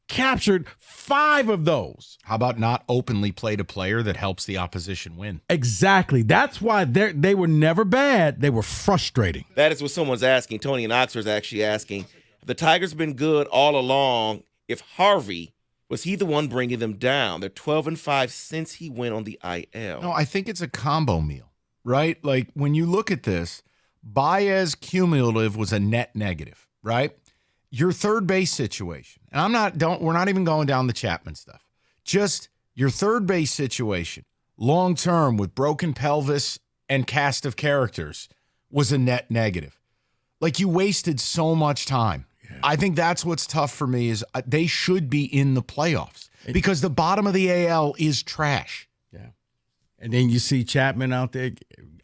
captured 5 of those? How about not openly played a player that helps the opposition win? Exactly. That's why they were never bad. They were frustrating. That is what someone's asking. Tony in Oxford is actually asking. The Tigers have been good all along. If Harvey, was he the one bringing them down? They're 12-5 since he went on the IL. No, I think it's a combo meal, right? Like when you look at this, Baez cumulative was a net negative, right? Your third base situation, and we're not even going down the Chapman stuff. Just your third base situation, long term with broken pelvis and cast of characters, was a net negative. Like you wasted so much time. Yeah. I think that's what's tough for me is they should be in the playoffs because the bottom of the AL is trash. Yeah. And then you see Chapman out there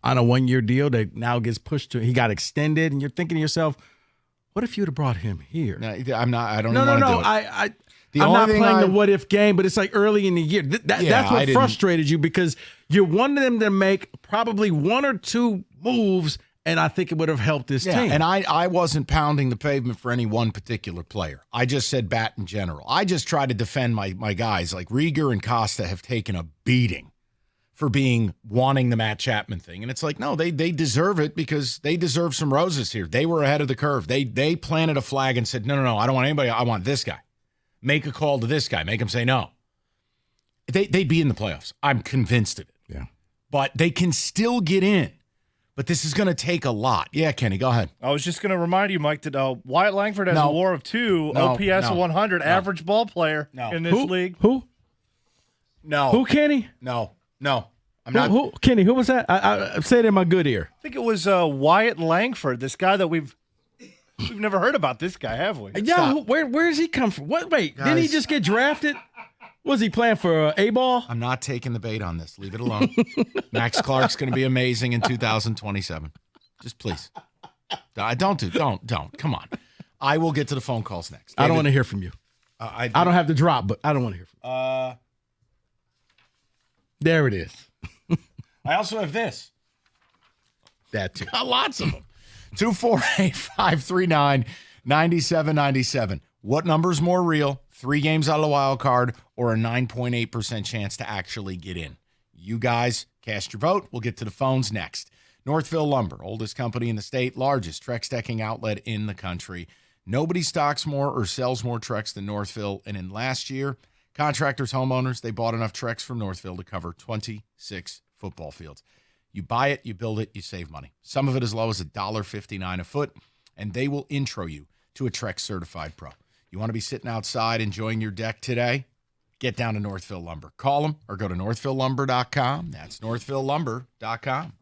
on a 1-year deal that now gets pushed to, he got extended, and you're thinking to yourself, what if you'd have brought him here? No, I'm not. I don't even want to do it. I'm not playing the what if game, but it's like early in the year. That's what frustrated you because you wanted them to make probably 1 or 2 moves, and I think it would have helped this team. And I wasn't pounding the pavement for any one particular player. I just said bat in general. I just try to defend my guys. Like Rieger and Costa have taken a beating for wanting the Matt Chapman thing. And it's like, no, they deserve it because they deserve some roses here. They were ahead of the curve. They planted a flag and said, no, I don't want anybody. I want this guy. Make a call to this guy. Make him say no. They'd be in the playoffs. I'm convinced of it. Yeah. But they can still get in. But this is going to take a lot. Yeah, Kenny, go ahead. I was just going to remind you, Mike, that Wyatt Langford has a WAR of 2, OPS 100, average ball player in this league. Who? No. Who, Kenny? No. I'm not. Who, Kenny, who was that? I said in my good ear. I think it was Wyatt Langford, this guy that we've never heard about this guy, have we? Yeah, where does he come from? Wait, Guys. didn't he just get drafted? Was he playing for A-ball? I'm not taking the bait on this. Leave it alone. Max Clark's going to be amazing in 2027. Just please. Don't. Come on. I will get to the phone calls next. I don't want to hear from you. I don't have the drop, but I don't want to hear from you. There it is. I also have this. That too. Got lots of them. 248-539-9797. What number's more real? 3 games out of the wild card or a 9.8% chance to actually get in? You guys cast your vote. We'll get to the phones next. Northville Lumber, oldest company in the state, largest Trex decking outlet in the country. Nobody stocks more or sells more Trex than Northville. And in last year, contractors, homeowners, they bought enough Trex from Northville to cover 26 football fields. You buy it, you build it, you save money. Some of it as low as $1.59 a foot, and they will intro you to a Trex certified pro. You want to be sitting outside enjoying your deck today? Get down to Northville Lumber. Call them or go to northvillelumber.com. That's northvillelumber.com.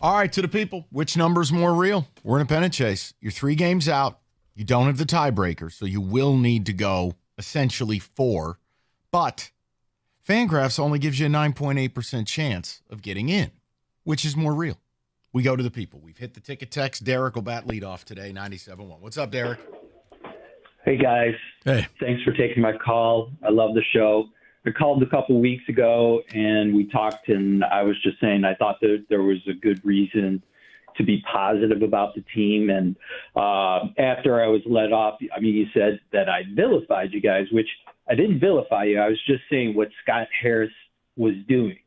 All right, to the people, which number's more real? We're in a pennant chase. You're 3 games out. You don't have the tiebreaker, so you will need to go essentially 4. But FanGraphs only gives you a 9.8% chance of getting in. Which is more real? We go to the people. We've hit the ticket text. Derek will bat leadoff today, 97.1. What's up, Derek? Hey, guys. Hey. Thanks for taking my call. I love the show. I called a couple weeks ago, and we talked, and I was just saying I thought that there was a good reason to be positive about the team. And after I was let off, I mean, you said that I vilified you guys, which I didn't vilify you. I was just saying what Scott Harris was doing.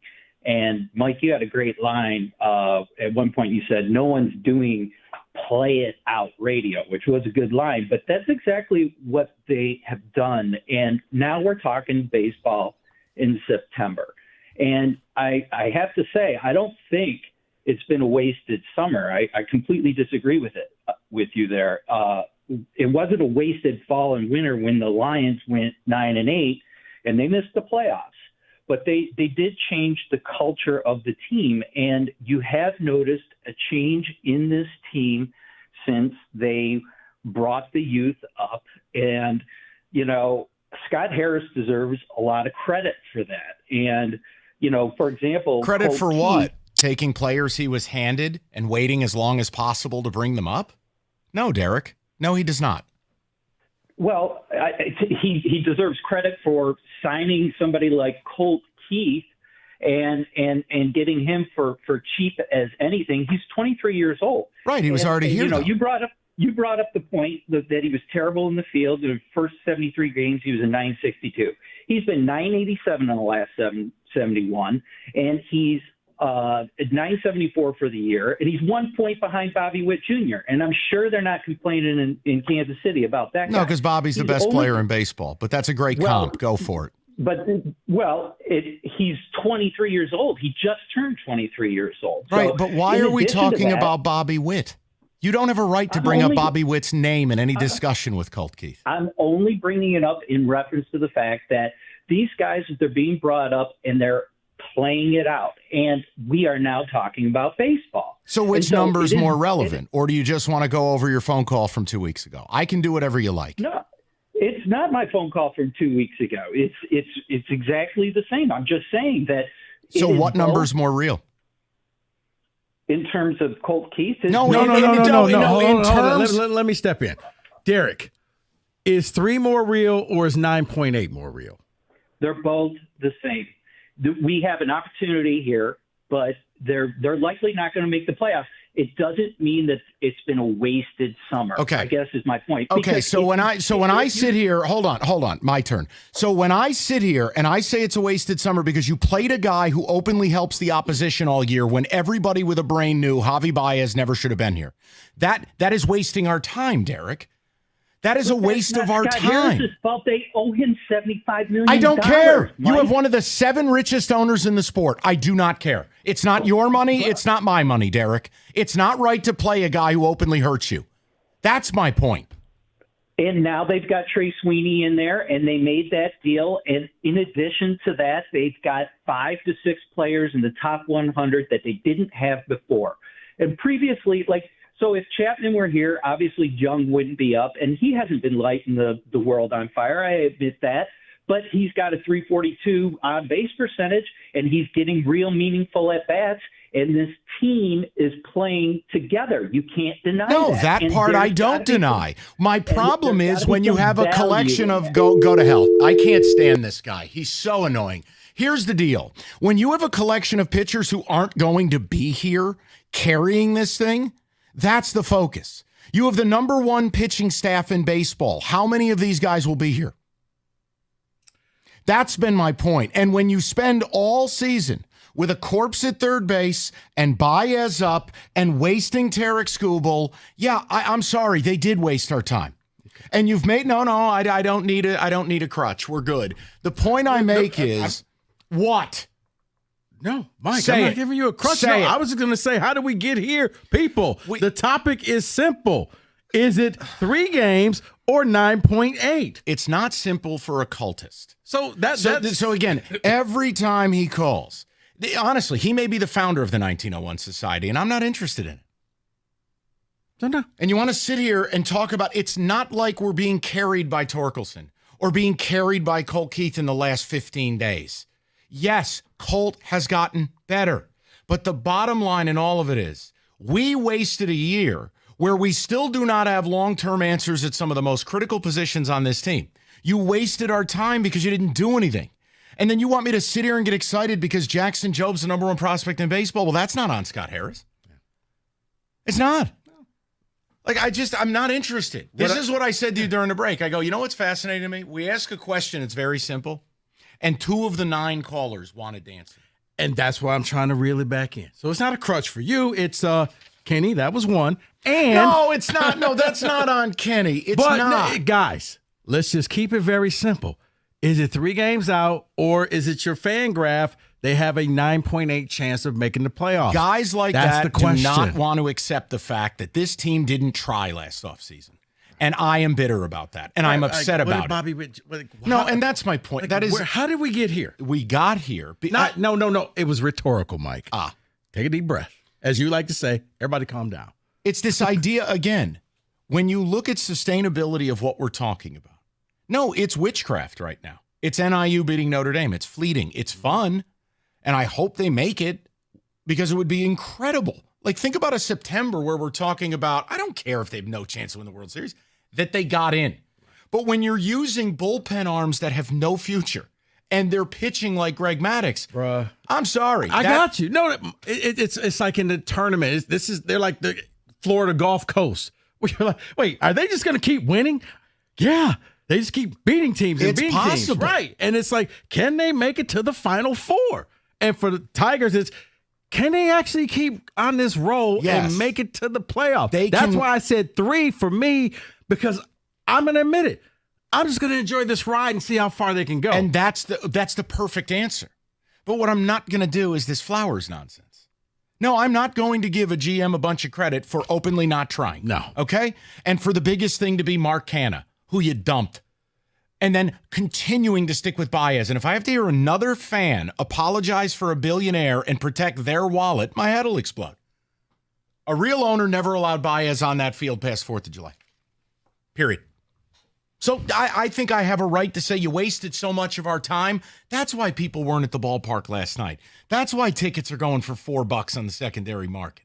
And, Mike, you had a great line. At one point you said, no one's doing play it out radio, which was a good line. But that's exactly what they have done. And now we're talking baseball in September. And I have to say, I don't think it's been a wasted summer. I completely disagree with you there. It wasn't a wasted fall and winter when the Lions went 9-8 and they missed the playoffs. But they did change the culture of the team, and you have noticed a change in this team since they brought the youth up. And, you know, Scott Harris deserves a lot of credit for that. And, you know, for example— Credit Colt for Keith— what? Taking players he was handed and waiting as long as possible to bring them up? No, Derek. No, he does not. Well, he deserves credit for signing somebody like Colt Keith and getting him for cheap as anything. He's 23 years old. Right, he was already here. You know, though. you brought up the point that he was terrible in the field. In the first 73 games, he was a 962. He's been 987 in the last 71, and he's at 974 for the year, and he's 1 point behind Bobby Witt Jr. And I'm sure they're not complaining in Kansas City about that. No, guy. because Bobby's the best player in baseball, but that's a great comp. Go for it. But, he's 23 years old. He just turned 23 years old. Right, So, but why in are we addition to talking that, about Bobby Witt? You don't have a right to bring up Bobby Witt's name in any discussion with Colt Keith. I'm only bringing it up in reference to the fact that these guys, they're being brought up and they're playing it out. And we are now talking about baseball. So which And so number is it more relevant? Or do you just want to go over your phone call from 2 weeks ago? I can do whatever you like. No, it's not my phone call from 2 weeks ago. It's exactly the same. I'm just saying that. So what number is more real? In terms of Colt Keith? No. Hold on. Let me step in. Derek, is 3 more real or is 9.8 more real? They're both the same. We have an opportunity here, but they're likely not going to make the playoffs. It doesn't mean that it's been a wasted summer. Okay. I guess is my point. Okay, Because so when I sit here, hold on, my turn. So when I sit here and I say it's a wasted summer because you played a guy who openly helps the opposition all year when everybody with a brain knew Javi Baez never should have been here. That is wasting our time, Derek. That is a waste of our Scott time. Harris's fault. They owe him $75 million. I don't care. You Mike. have one of the 7 richest owners in the sport. I do not care. It's not your money. It's not my money, Derek. It's not right to play a guy who openly hurts you. That's my point. And now they've got Trey Sweeney in there, and they made that deal. And in addition to that, they've got 5 to 6 players in the top 100 that they didn't have before. And previously, so if Chapman were here, obviously Jung wouldn't be up, and he hasn't been lighting the world on fire. I admit that. But he's got a 342 on-base percentage, and he's getting real meaningful at-bats, and this team is playing together. You can't deny that. No, that And part I there's don't gotta be deny. My problem there's is gotta when be you some have a value collection in of that. go to hell. I can't stand this guy. He's so annoying. Here's the deal. When you have a collection of pitchers who aren't going to be here carrying this thing, that's the focus. You have the number 1 pitching staff in baseball. How many of these guys will be here? That's been my point. And when you spend all season with a corpse at third base and Baez up and wasting Tarek Skubal, yeah, I'm sorry. They did waste our time. And you've made, I don't need a crutch. We're good. The point I make is what? No, Mike, Say I'm not it. giving you a crutch. Say it. I was going to say, how do we get here? People, the topic is simple. Is it 3 games or 9.8? It's not simple for a cultist. So So again, every time he calls, Honestly, he may be the founder of the 1901 Society, and I'm not interested in it. No. And you want to sit here and talk about, it's not like we're being carried by Torkelson or being carried by Colt Keith in the last 15 days. Yes, Colt has gotten better. But the bottom line in all of it is, we wasted a year where we still do not have long-term answers at some of the most critical positions on this team. You wasted our time because you didn't do anything. And then you want me to sit here and get excited because Jackson Job's the number one prospect in baseball? Well, that's not on Scott Harris. It's not. Like, I'm not interested. This is what I said to you during the break. I go, you know what's fascinating to me? We ask a question, it's very simple, and 2 of the 9 callers wanted to answer. And that's why I'm trying to reel it back in. So it's not a crutch for you. It's Kenny, that was one. And no, it's not. No, that's not on Kenny. It's not. Guys, let's just keep it very simple. Is it 3 games out, or is it your fan graph? They have a 9.8 chance of making the playoffs. Guys like that do not want to accept the fact that this team didn't try last offseason. And I am bitter about that. And I'm upset about it. No, and that's my point. How did we get here? We got here. No. It was rhetorical, Mike. Take a deep breath. As you like to say, everybody calm down. It's this idea, again, when you look at sustainability of what we're talking about. No, it's witchcraft right now. It's NIU beating Notre Dame. It's fleeting. It's fun. And I hope they make it because it would be incredible. Like, think about a September where we're talking about, I don't care if they have no chance to win the World Series, that they got in. But when you're using bullpen arms that have no future and they're pitching like Greg Maddux, bruh, I'm sorry. I got you. No, it's like in the tournament. They're like the Florida Gulf Coast. You're like, wait, are they just going to keep winning? Yeah. They just keep beating teams and beating teams. Right. And it's like, can they make it to the Final Four? And for the Tigers, it's, can they actually keep on this roll and make it to the playoff? That's why I said 3 for me, because I'm going to admit it. I'm just going to enjoy this ride and see how far they can go. And that's the perfect answer. But what I'm not going to do is this Flowers nonsense. No, I'm not going to give a GM a bunch of credit for openly not trying. No. Okay? And for the biggest thing to be Mark Canha, who you dumped. And then continuing to stick with Baez. And if I have to hear another fan apologize for a billionaire and protect their wallet, my head will explode. A real owner never allowed Baez on that field past 4th of July. Period. So I think I have a right to say you wasted so much of our time. That's why people weren't at the ballpark last night. That's why tickets are going for $4 on the secondary market.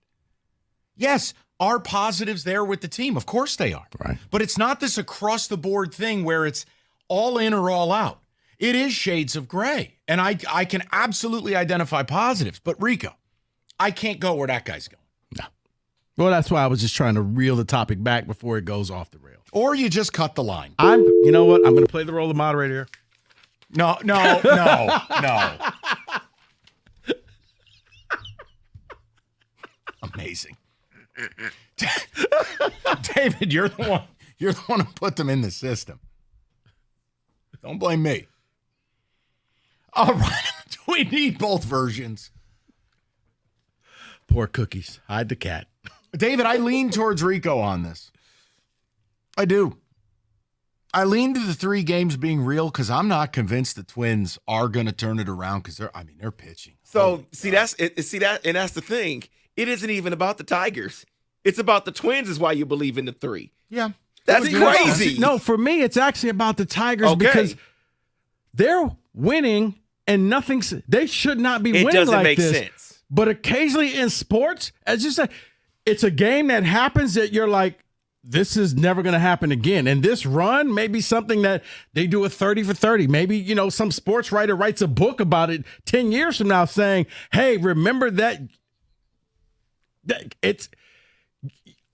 Yes, are positives there with the team? Of course they are. Right. But it's not this across-the-board thing where it's all in or all out. It is shades of gray. And I can absolutely identify positives. But, Rico, I can't go where that guy's going. No. Well, that's why I was just trying to reel the topic back before it goes off the rails. Or you just cut the line. You know what? I'm going to play the role of moderator here. No. Amazing. David, you're the one who put them in the system. Don't blame me. All right. Do we need both versions? Poor cookies. Hide the cat. David, I lean towards Rico on this. I do. I lean to the 3 games being real because I'm not convinced the Twins are going to turn it around because they're pitching. So that's the thing. It isn't even about the Tigers. It's about the Twins is why you believe in the 3. Yeah. That's crazy. No, for me, it's actually about the Tigers because they're winning and they should not be winning like this. It doesn't make sense. But occasionally in sports, as you said, it's a game that happens that you're like, this is never going to happen again. And this run may be something that they do a 30 for 30. Maybe, some sports writer writes a book about it 10 years from now saying, hey, remember that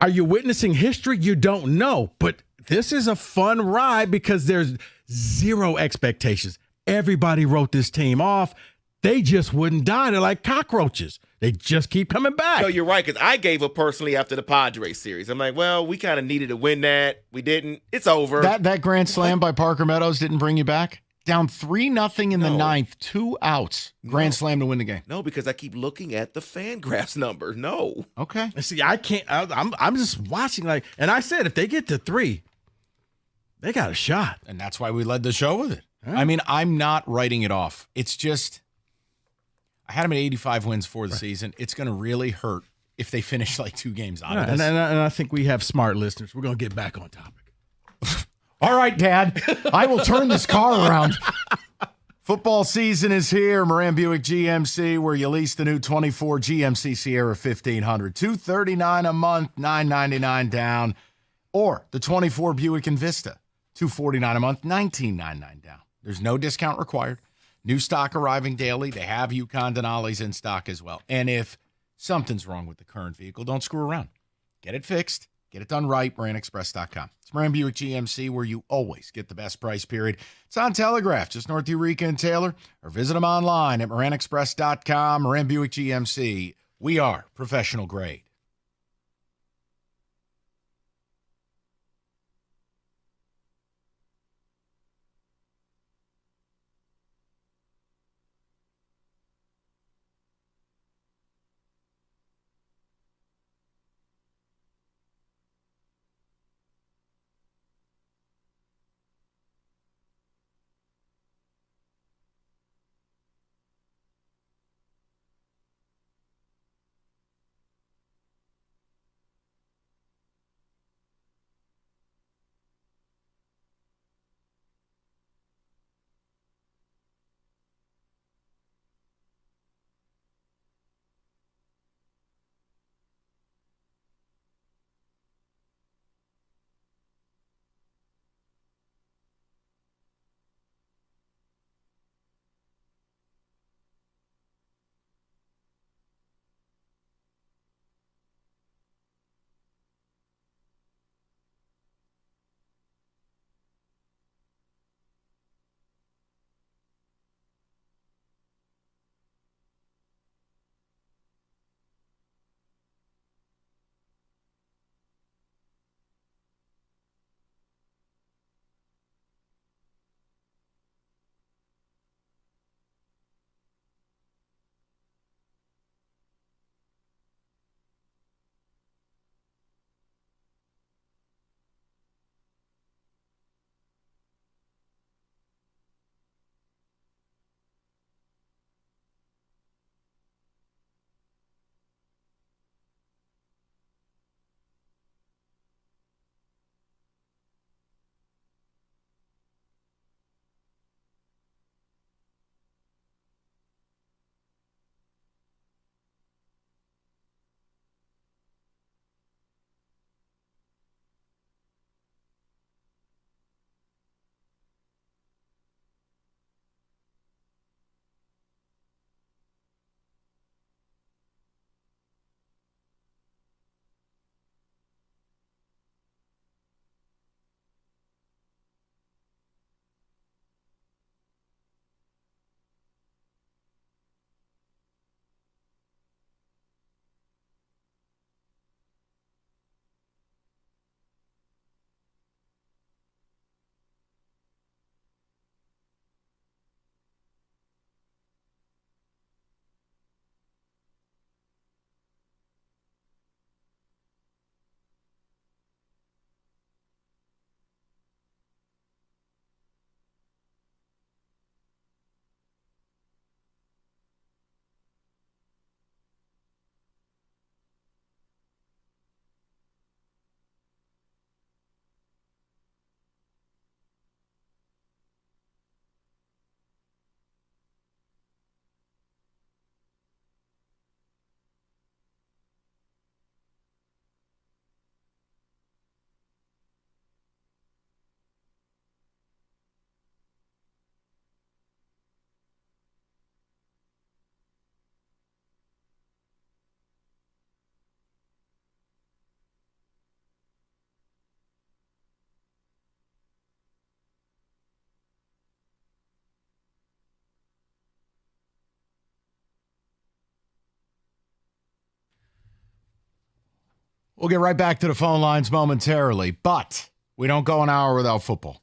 are you witnessing history? You don't know. But this is a fun ride because there's 0 expectations. Everybody wrote this team off. They just wouldn't die. They're like cockroaches. They just keep coming back. No, you're right, because I gave up personally after the Padres series. I'm like, well, we kind of needed to win that. We didn't. It's over. That grand slam by Parker Meadows didn't bring you back? Down 3-0 in the 9th, 2 outs. Grand slam to win the game. No, because I keep looking at the FanGraphs number. No. Okay. See, I can't. I'm just watching and I said if they get to 3, they got a shot. And that's why we led the show with it. Huh? I mean, I'm not writing it off. It's just, I had them at 85 wins for the season. It's going to really hurt if they finish like 2 games out of And, this. and I think we have smart listeners. We're going to get back on topic. All right, Dad. I will turn this car around. Football season is here. Moran Buick GMC, where you lease the new 24 GMC Sierra 1500. $239 a month, $999 down. Or the 24 Buick Envista, $249 a month, $1999 down. There's no discount required. New stock arriving daily. They have Yukon Denali's in stock as well. And if something's wrong with the current vehicle, don't screw around. Get it fixed. Get it done right. MoranExpress.com. It's Moran Buick GMC, where you always get the best price, period. It's on Telegraph, just north of Eureka and Taylor, or visit them online at MoranExpress.com. Moran Buick GMC. We are professional grade. We'll get right back to the phone lines momentarily, but we don't go an hour without football.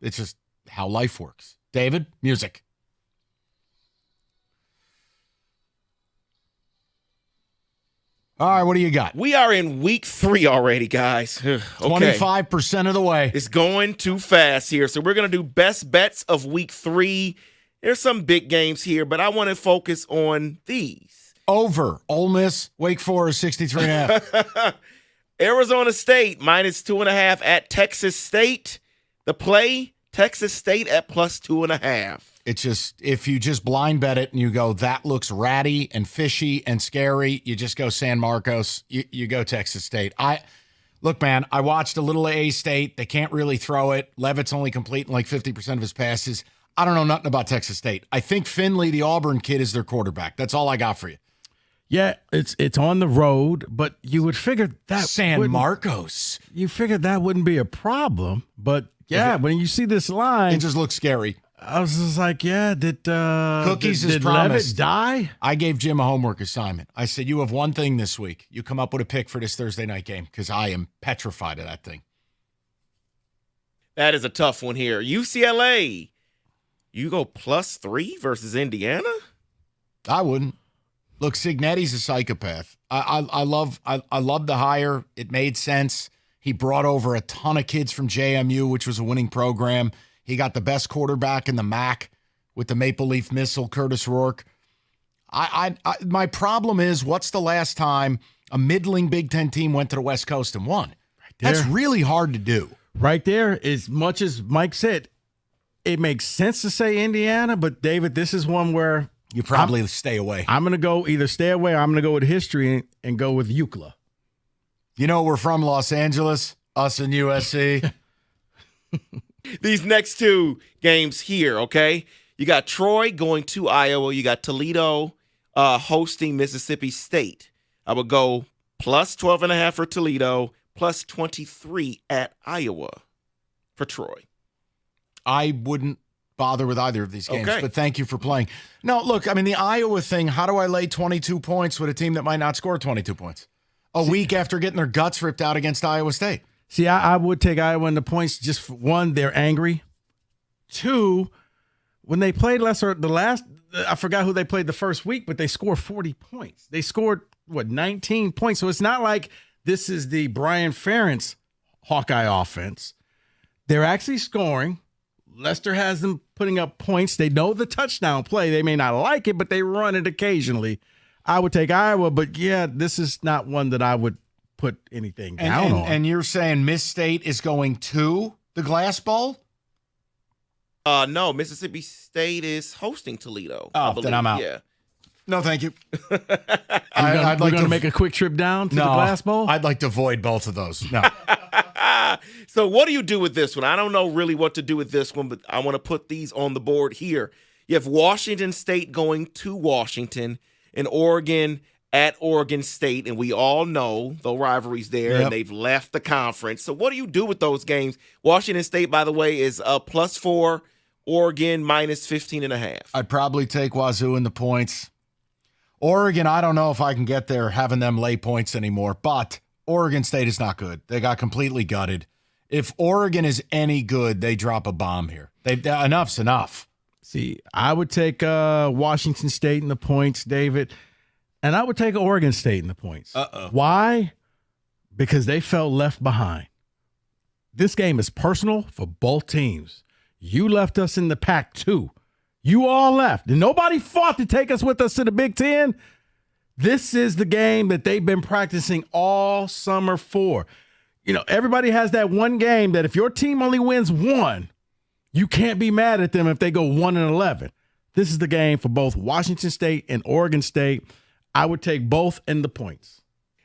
It's just how life works. David, music. All right, what do you got? We are in week 3 already, guys. Okay. 25% of the way. It's going too fast here. So we're going to do best bets of week 3. There's some big games here, but I want to focus on these. Over. Ole Miss, Wake Forest, 63.5. Arizona State -2.5 at Texas State. The play, Texas State at +2.5. It's just, if you just blind bet it and you go, that looks ratty and fishy and scary, you just go San Marcos, you go Texas State. Look, man, I watched a little A-State. They can't really throw it. Levitt's only completing like 50% of his passes. I don't know nothing about Texas State. I think Finley, the Auburn kid, is their quarterback. That's all I got for you. Yeah, it's on the road, but you would figure that San Marcos. You figured that wouldn't be a problem, but yeah, when you see this line, it just looks scary. I was just like, yeah, did Cookies did is promised. Levitt die? I gave Jim a homework assignment. I said, you have one thing this week. You come up with a pick for this Thursday night game because I am petrified of that thing. That is a tough one here. UCLA, you go +3 versus Indiana? I wouldn't. Look, Cignetti's a psychopath. I love the hire. It made sense. He brought over a ton of kids from JMU, which was a winning program. He got the best quarterback in the MAC with the Maple Leaf Missile, Curtis Rourke. My problem is, what's the last time a middling Big Ten team went to the West Coast and won? That's really hard to do. Right there, as much as Mike said, it makes sense to say Indiana, but David, this is one where you probably stay away. I'm going to go either stay away or I'm going to go with history and go with UCLA. You know, we're from Los Angeles, us and USC. These next two games here, okay? You got Troy going to Iowa. You got Toledo hosting Mississippi State. I would go +12.5 for Toledo, +23 at Iowa for Troy. I wouldn't bother with either of these games, okay, but thank you for playing. No, look, I mean, the Iowa thing, how do I lay 22 points with a team that might not score 22 points? A week after getting their guts ripped out against Iowa State. See, I would take Iowa in the points just for one, they're angry. Two, when they played I forgot who they played the first week, but they scored 40 points. They scored, 19 points. So it's not like this is the Brian Ferentz Hawkeye offense. They're actually scoring. Leicester has them putting up points. They know the touchdown play. They may not like it, but they run it occasionally. I would take Iowa, but yeah, this is not one that I would put anything down on. And you're saying Miss State is going to the Glass Bowl? No, Mississippi State is hosting Toledo. Oh, then I'm out. Yeah. No, thank you. I'd like to make a quick trip down to the Glass Bowl? I'd like to avoid both of those. No. So what do you do with this one? I don't know really what to do with this one, but I want to put these on the board here. You have Washington State going to Washington and Oregon at Oregon State, and we all know the rivalries there, and they've left the conference. So what do you do with those games? Washington State, by the way, is +4, Oregon -15.5. I'd probably take Wazoo in the points. Oregon, I don't know if I can get there having them lay points anymore, but Oregon State is not good. They got completely gutted. If Oregon is any good, they drop a bomb here. Enough's enough. See, I would take Washington State in the points, David, and I would take Oregon State in the points. Why? Because they felt left behind. This game is personal for both teams. You left us in the pack too. You all left, and nobody fought to take us with us to the Big Ten. This is the game that they've been practicing all summer for. You know, everybody has that one game that if your team only wins one, you can't be mad at them if they go 1-11. This is the game for both Washington State and Oregon State. I would take both in the points.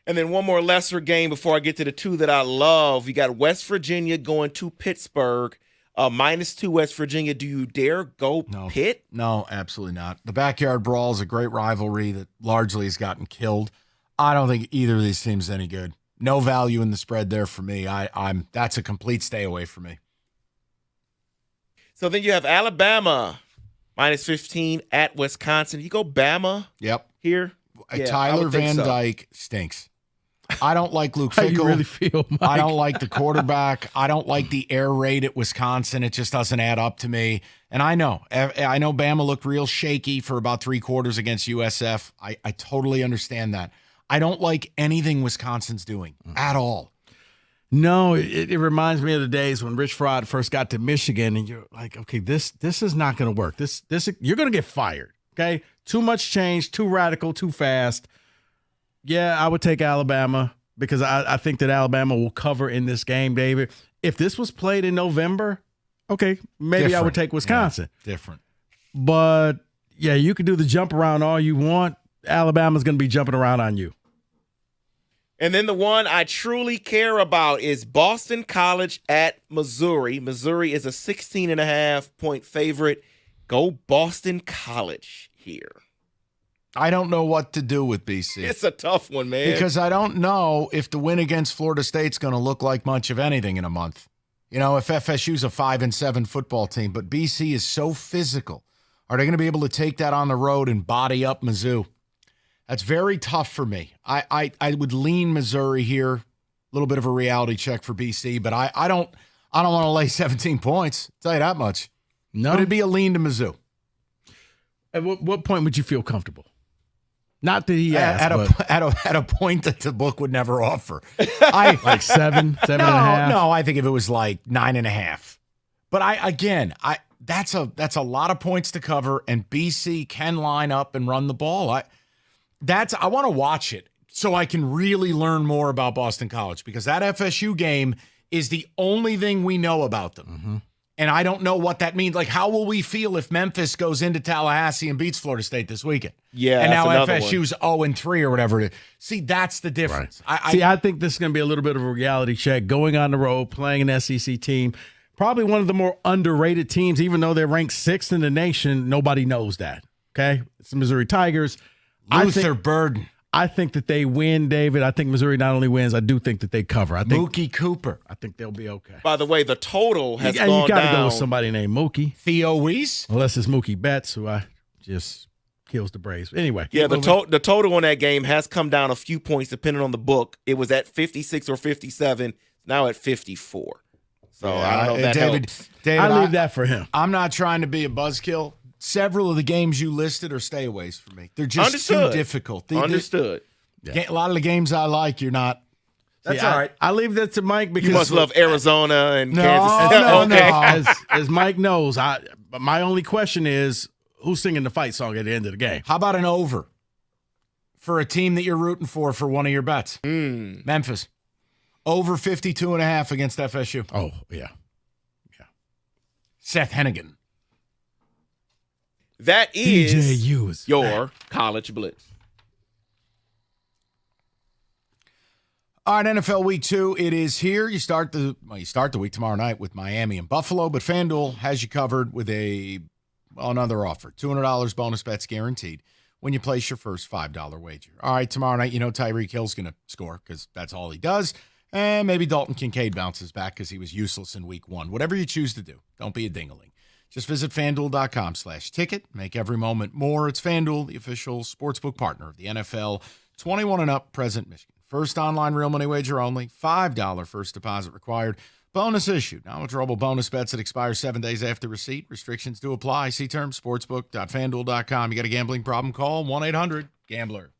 And then one more lesser game before I get to the two that I love. You got West Virginia going to Pittsburgh, -2 West Virginia. Do you dare go Pitt? No, absolutely not. The backyard brawl is a great rivalry that largely has gotten killed. I don't think either of these teams is any good. No value in the spread there for me. That's a complete stay away for me. So then you have Alabama -15 at Wisconsin. You go Bama. Yep. Here. Yeah, Tyler Van Dyke stinks. I don't like Luke Fickell. How you really feel, Mike? I don't like the quarterback. I don't like the air raid at Wisconsin. It just doesn't add up to me. And I know Bama looked real shaky for about 3 quarters against USF. I totally understand that. I don't like anything Wisconsin's doing at all. No, it reminds me of the days when Rich Rod first got to Michigan, and you're like, okay, this is not going to work. This you're going to get fired. Okay, too much change, too radical, too fast. Yeah, I would take Alabama because I think that Alabama will cover in this game, David. If this was played in November, okay, maybe I would take Wisconsin. Yeah, different. But yeah, you can do the jump around all you want. Alabama's going to be jumping around on you. And then the one I truly care about is Boston College at Missouri. Missouri is a 16.5-point favorite. Go Boston College here. I don't know what to do with BC. It's a tough one, man. Because I don't know if the win against Florida State's going to look like much of anything in a month. You know, if FSU's a 5-7 football team, but BC is so physical. Are they going to be able to take that on the road and body up Mizzou? That's very tough for me. I would lean Missouri here. A little bit of a reality check for BC, but I don't want to lay 17 points. I'll tell you that much. No. But it'd be a lean to Mizzou. At what point would you feel comfortable? Not that he asked, at a point that the book would never offer. Like seven and a half. No, I think if it was like 9.5. But that's a lot of points to cover, and BC can line up and run the ball. I want to watch it so I can really learn more about Boston College, because that FSU game is the only thing we know about them. Mm-hmm. And I don't know what that means. Like, how will we feel if Memphis goes into Tallahassee and beats Florida State this weekend? Yeah, and now that's FSU's 0-3 or whatever. See, that's the difference. Right. I think this is going to be a little bit of a reality check. Going on the road, playing an SEC team, probably one of the more underrated teams, even though they're ranked 6th in the nation. Nobody knows that. Okay, it's the Missouri Tigers. Luther Burden. I think that they win, David. I think Missouri not only wins, I do think that they cover. I think Mookie Cooper. I think they'll be okay. By the way, the total has gone down. You got to down. go with somebody named Mookie. Theo Weiss? Unless it's Mookie Betts, who just kills the Braves. Anyway. Yeah, the total on that game has come down a few points depending on the book. It was at 56 or 57, now at 54. So I don't know if that helps. David, I leave that for him. I'm not trying to be a buzzkill. Several of the games you listed are stayaways for me. They're just too difficult. Understood. A lot of the games I like, you're not. That's all right. I leave that to Mike because you must love Arizona and Kansas City. No, Okay. As Mike knows, my only question is who's singing the fight song at the end of the game. How about an over for a team that you're rooting for one of your bets? Memphis. Over 52.5 against FSU. Oh, yeah. Seth Hennigan. That is DJU your college blitz. All right, NFL Week 2, it is here. You start the week tomorrow night with Miami and Buffalo, but FanDuel has you covered with another offer. $200 bonus bets guaranteed when you place your first $5 wager. All right, tomorrow night, you know Tyreek Hill's going to score because that's all he does. And maybe Dalton Kincaid bounces back because he was useless in week 1. Whatever you choose to do, don't be a dingling. Just visit FanDuel.com/ticket. Make every moment more. It's FanDuel, the official sportsbook partner of the NFL. 21 and up, present Michigan. First online real money wager only. $5 first deposit required. Bonus issued. Non-withdrawable bonus bets that expire 7 days after receipt. Restrictions do apply. See terms, sportsbook.fanduel.com. You got a gambling problem? Call 1-800-GAMBLER.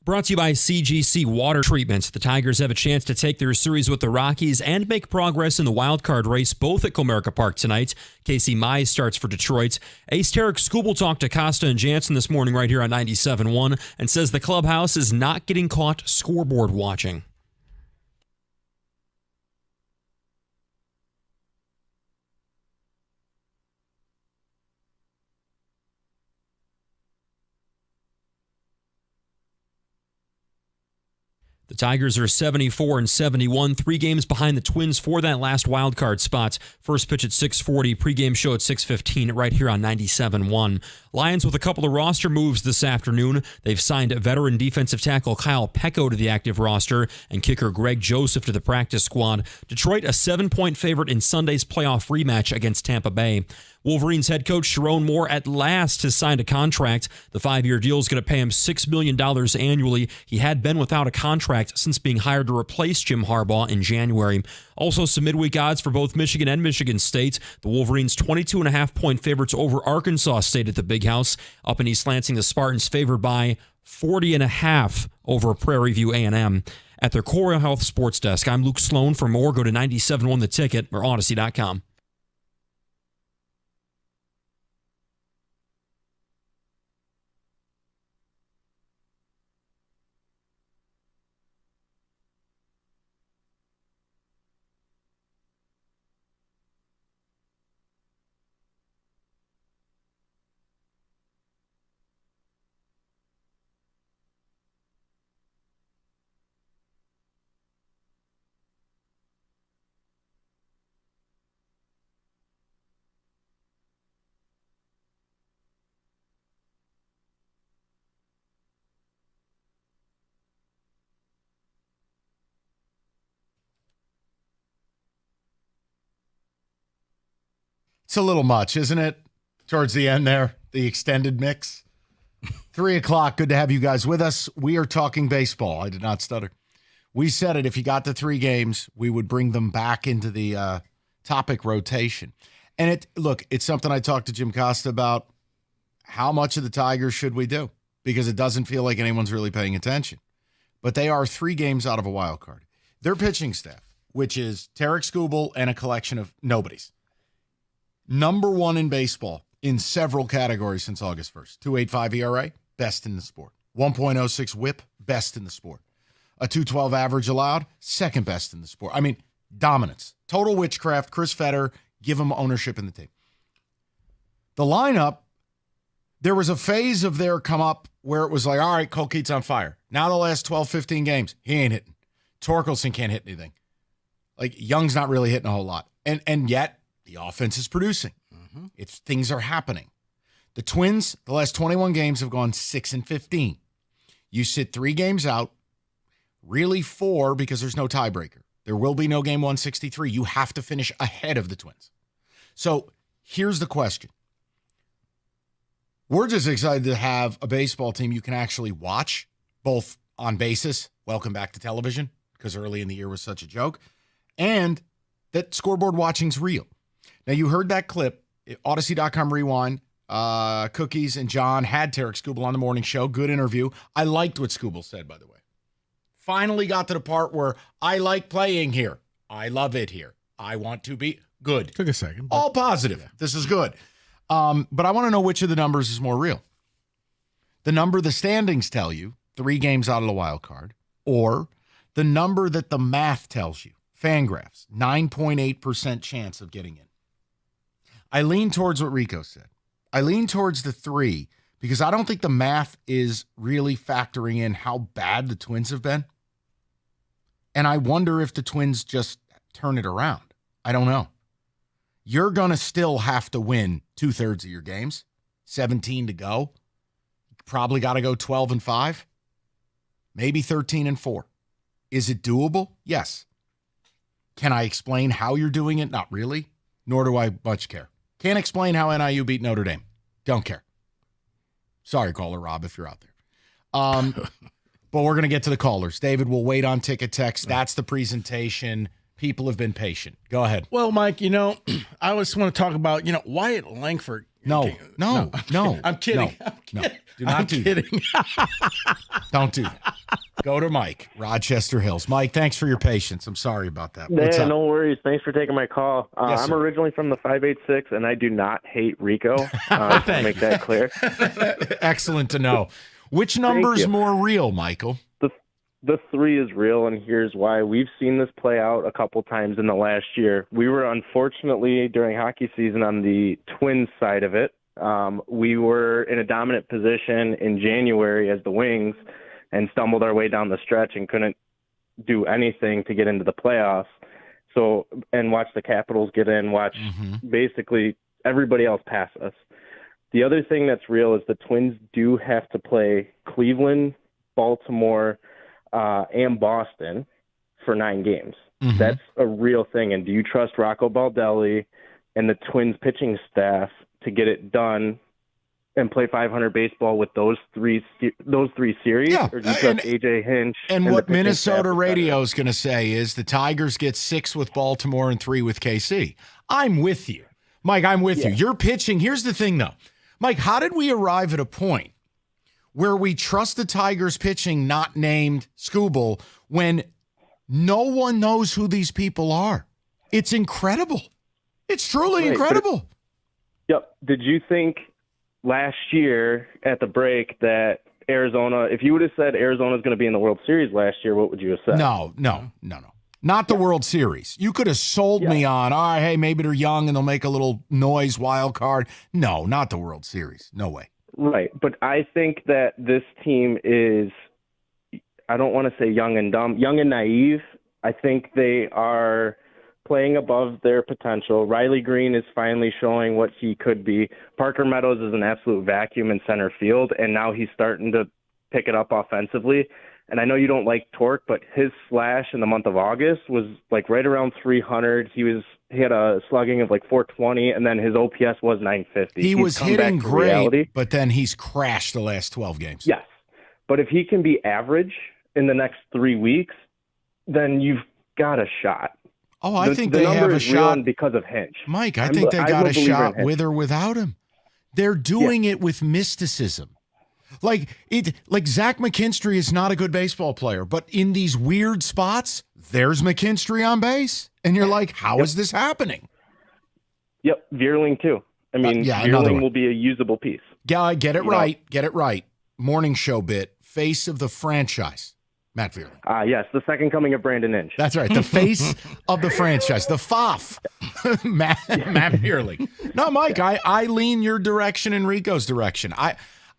Brought to you by CGC Water Treatment. The Tigers have a chance to take their series with the Rockies and make progress in the wild card race, both at Comerica Park tonight. Casey Mize starts for Detroit. Ace Tarek Skubal talked to Costa and Jansen this morning right here on 97.1 and says the clubhouse is not getting caught scoreboard watching. The Tigers are 74-71, 3 games behind the Twins for that last wild card spot. First pitch at 6:40, pregame show at 6:15, right here on 97.1. Lions with a couple of roster moves this afternoon. They've signed veteran defensive tackle Kyle Pecco to the active roster and kicker Greg Joseph to the practice squad. Detroit a 7-point favorite in Sunday's playoff rematch against Tampa Bay. Wolverines head coach Sharon Moore at last has signed a contract. The 5-year deal is going to pay him $6 million annually. He had been without a contract since being hired to replace Jim Harbaugh in January. Also, some midweek odds for both Michigan and Michigan State. The Wolverines 22.5-point favorites over Arkansas State at the Big House. Up in East Lansing, the Spartans favored by 40.5 over Prairie View A&M. At their Coral Health Sports Desk, I'm Luke Sloan. For more, go to 97.1 The Ticket or Odyssey.com. It's a little much, isn't it? Towards the end there, the extended mix. 3 o'clock. Good to have you guys with us. We are talking baseball. I did not stutter. We said it. If you got the 3 games, we would bring them back into the topic rotation. And it's something I talked to Jim Costa about. How much of the Tigers should we do? Because it doesn't feel like anyone's really paying attention. But they are 3 games out of a wild card. Their pitching staff, which is Tarek Skubal and a collection of nobodies. Number 1 in baseball in several categories since August 1st. 2.85 ERA, best in the sport. 1.06 whip, best in the sport. A 2.12 average allowed, second best in the sport. I mean, dominance. Total witchcraft. Chris Fetter, give him ownership in the team. The lineup, there was a phase of their come up where it was like, all right, Colquitt's on fire. Now the last 12, 15 games, he ain't hitting. Torkelson can't hit anything. Like, Young's not really hitting a whole lot. And yet, the offense is producing. Things are happening. The Twins, the last 21 games have gone 6-15. You sit 3 games out, really 4 because there's no tiebreaker. There will be no game 163. You have to finish ahead of the Twins. So here's the question. We're just excited to have a baseball team you can actually watch, both on basis, welcome back to television, because early in the year was such a joke, and that scoreboard watching's real. Now, you heard that clip, Odyssey.com rewind. Cookies and John had Tarek Skubal on the morning show. Good interview. I liked what Skubal said, by the way. Finally got to the part where I like playing here. I love it here. I want to be good. Took a second. All positive. Yeah. This is good. But I want to know which of the numbers is more real. The number the standings tell you, 3 games out of the wild card, or the number that the math tells you, Fangraphs, 9.8% chance of getting in. I lean towards what Rico said. I lean towards the 3 because I don't think the math is really factoring in how bad the Twins have been. And I wonder if the Twins just turn it around. I don't know. You're going to still have to win 2/3 of your games, 17 to go. Probably got to go 12-5, maybe 13-4. Is it doable? Yes. Can I explain how you're doing it? Not really, nor do I much care. Can't explain how NIU beat Notre Dame. Don't care. Sorry, caller Rob, if you're out there. But we're going to get to the callers. David, we'll wait on ticket text. That's the presentation. People have been patient. Go ahead. Well, Mike, I just want to talk about, Wyatt Langford. No. I'm kidding. No. Do not do that. Don't do that. Go to Mike, Rochester Hills. Mike, thanks for your patience. I'm sorry about that. What's Yeah, up? no worries. Thanks for taking my call. Yes, I'm sir. originally from the 586, and I do not hate Rico. To make that clear. Excellent to know. Which number's more real, Michael? The 3 is real, and here's why. We've seen this play out a couple times in the last year. We were unfortunately during hockey season on the Twins side of it. We were in a dominant position in January as the Wings and stumbled our way down the stretch and couldn't do anything to get into the playoffs. So, and watch the Capitals get in, watch basically everybody else pass us. The other thing that's real is the Twins do have to play Cleveland, Baltimore, and Boston for 9 games. That's a real thing. And do you trust Rocco Baldelli and the Twins pitching staff to get it done and play 500 baseball with those three series? Yeah. Or do you trust AJ Hinch? And the what pitching Minnesota staff? radio is going to say is the Tigers get 6 with Baltimore and 3 with KC. I'm with you. Mike, I'm with you. You're pitching. Here's the thing, though. Mike, how did we arrive at a point where we trust the Tigers pitching not named Skubal when no one knows who these people are? It's incredible. It's truly incredible. Yep. Did you think last year at the break that Arizona, if you would have said Arizona's going to be in the World Series last year, what would you have said? No. Not the World Series. You could have sold me on, all right, hey, maybe they're young and they'll make a little noise, wild card. No, not the World Series. No way. Right. But I think that this team is, I don't want to say young and dumb, young and naive. I think they are playing above their potential. Riley Green is finally showing what he could be. Parker Meadows is an absolute vacuum in center field, and now he's starting to pick it up offensively. And I know you don't like torque, but his slash in the month of August was like right around 300. He had a slugging of like 420, and then his OPS was 950. He was hitting great, reality. but then he's crashed the last 12 games. Yes. But if he can be average in the next 3 weeks, then you've got a shot. Oh, I think they have a shot because of Hinch. Mike, I think they got a shot with or without him. They're doing it with mysticism. Like Zach McKinstry is not a good baseball player, but in these weird spots, there's McKinstry on base. And you're like, how is this happening? Yep, Veerling too. I mean, Veerling will be a usable piece. Yeah, get it right. Get it right. Morning show bit, face of the franchise, Matt Veerling. Yes, the second coming of Brandon Inch. That's right, the face of the franchise, the FOF, Matt Veerling. No, Mike, I lean your direction and Rico's direction.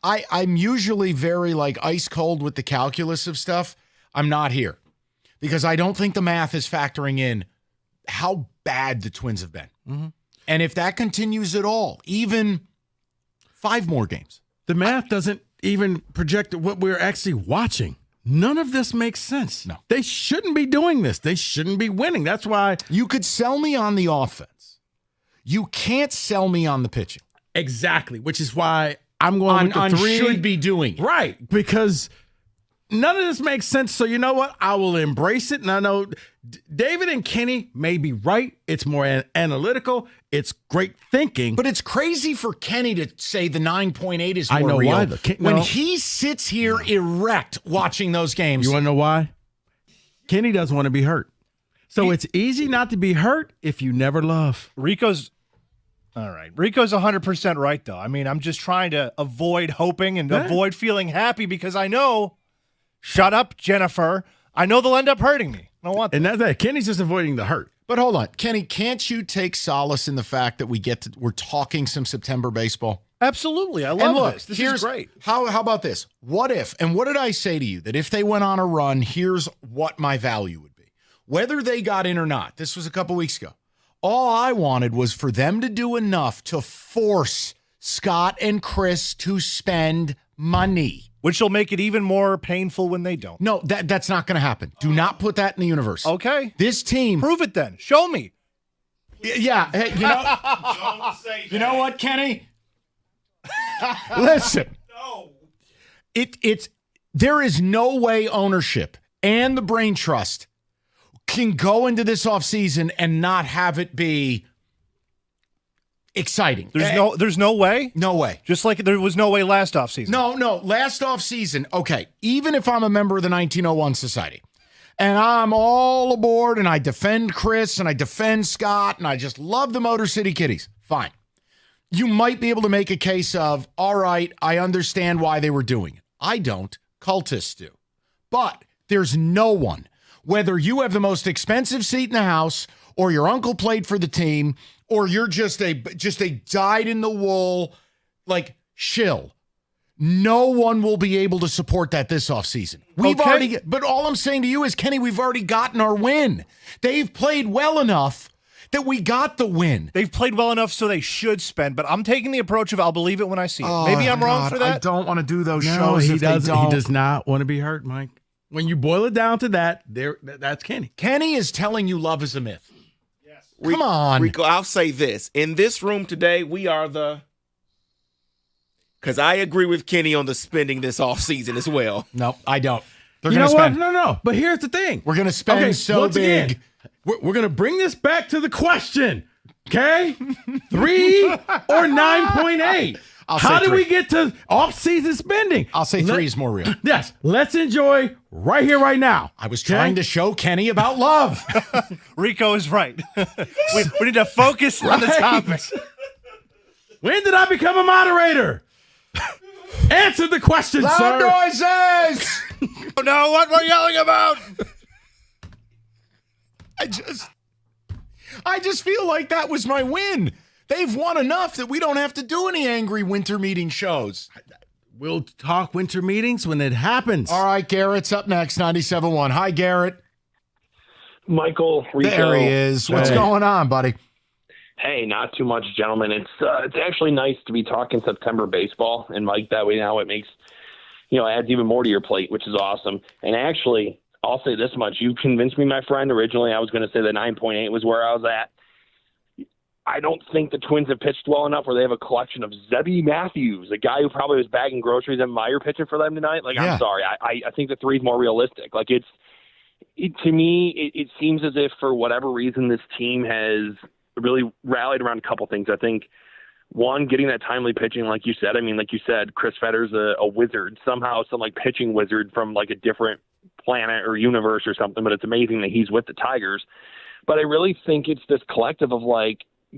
I'm usually very like ice cold with the calculus of stuff. I'm not here because I don't think the math is factoring in how bad the Twins have been. Mm-hmm. And if that continues at all, even 5 more games. The math doesn't even project what we're actually watching. None of this makes sense. No. They shouldn't be doing this. They shouldn't be winning. That's why. You could sell me on the offense. You can't sell me on the pitching. Exactly, which is why I'm going with the 3. Should be doing it. Right, because none of this makes sense. So you know what? I will embrace it. And I know David and Kenny may be right. It's more analytical. It's great thinking. But it's crazy for Kenny to say the 9.8 is more I know real. why. When he sits here erect watching those games. You want to know why? Kenny doesn't want to be hurt. So it's easy not to be hurt if you never love. Rico's 100% right, though. I mean, I'm just trying to avoid hoping and avoid feeling happy because I know, shut up, Jennifer, I know they'll end up hurting me. I don't want that. And that's that. Kenny's just avoiding the hurt. But hold on, Kenny, can't you take solace in the fact that we're talking some September baseball? Absolutely. I love this. This is great. How about this? What if, and what did I say to you? That if they went on a run, here's what my value would be. Whether they got in or not, this was a couple weeks ago. All I wanted was for them to do enough to force Scott and Chris to spend money. Which will make it even more painful when they don't. No, that's not going to happen. Do not put that in the universe. Okay. This team. Prove it then. Show me. Yeah. Hey, you know, Don't say you know what, Kenny? Listen. No. It's there is no way ownership and the brain trust can go into this offseason and not have it be exciting. There's no way? No way. Just like there was no way last offseason. No. Last offseason, okay, even if I'm a member of the 1901 Society, and I'm all aboard, and I defend Chris, and I defend Scott, and I just love the Motor City Kitties, fine. You might be able to make a case of, all right, I understand why they were doing it. I don't. Cultists do. But there's no one, whether you have the most expensive seat in the house, or your uncle played for the team, or you're just a dyed-in-the-wool, like, shill. No one will be able to support that this offseason. But all I'm saying to you is, Kenny, we've already gotten our win. They've played well enough that we got the win. They've played well enough so they should spend, but I'm taking the approach of I'll believe it when I see it. Maybe I'm wrong for that. I don't want to do those No, shows he does not want to be hurt, Mike. When you boil it down to that, that's Kenny. Kenny is telling you love is a myth. Yes. Come on. Rico, I'll say this. In this room today, we are because I agree with Kenny on the spending this offseason as well. No, I don't. They're You going know to what? spend. No. But here's the thing. We're going to spend once big. Again, we're going to bring this back to the question. Okay? 3 or 9.8? How do we get to off-season spending? I'll say 3 is more real. Yes. Let's enjoy right here, right now. I was trying to show Kenny about love. Rico is right. we need to focus on the topic. When did I become a moderator? Answer the question, Loud sir. noises! No, what we're yelling about? I just feel like that was my win. They've won enough that we don't have to do any angry winter meeting shows. We'll talk winter meetings when it happens. All right, Garrett's up next, 97.1. Hi, Garrett. Michael, Rico. There he is. What's going on, buddy? Hey, not too much, gentlemen. It's actually nice to be talking September baseball, and Mike, that way now it makes, adds even more to your plate, which is awesome. And actually, I'll say this much. You convinced me, my friend. Originally, I was going to say that 9.8 was where I was at. I don't think the Twins have pitched well enough where they have a collection of Zebby Matthews, a guy who probably was bagging groceries and Meyer pitching for them tonight. I'm sorry. I think the 3 is more realistic. To me, it seems as if for whatever reason this team has really rallied around a couple things. I think, one, getting that timely pitching, like you said. I mean, like you said, Chris Fetter's a wizard, somehow some pitching wizard from a different planet or universe or something, but it's amazing that he's with the Tigers. But I really think it's this collective of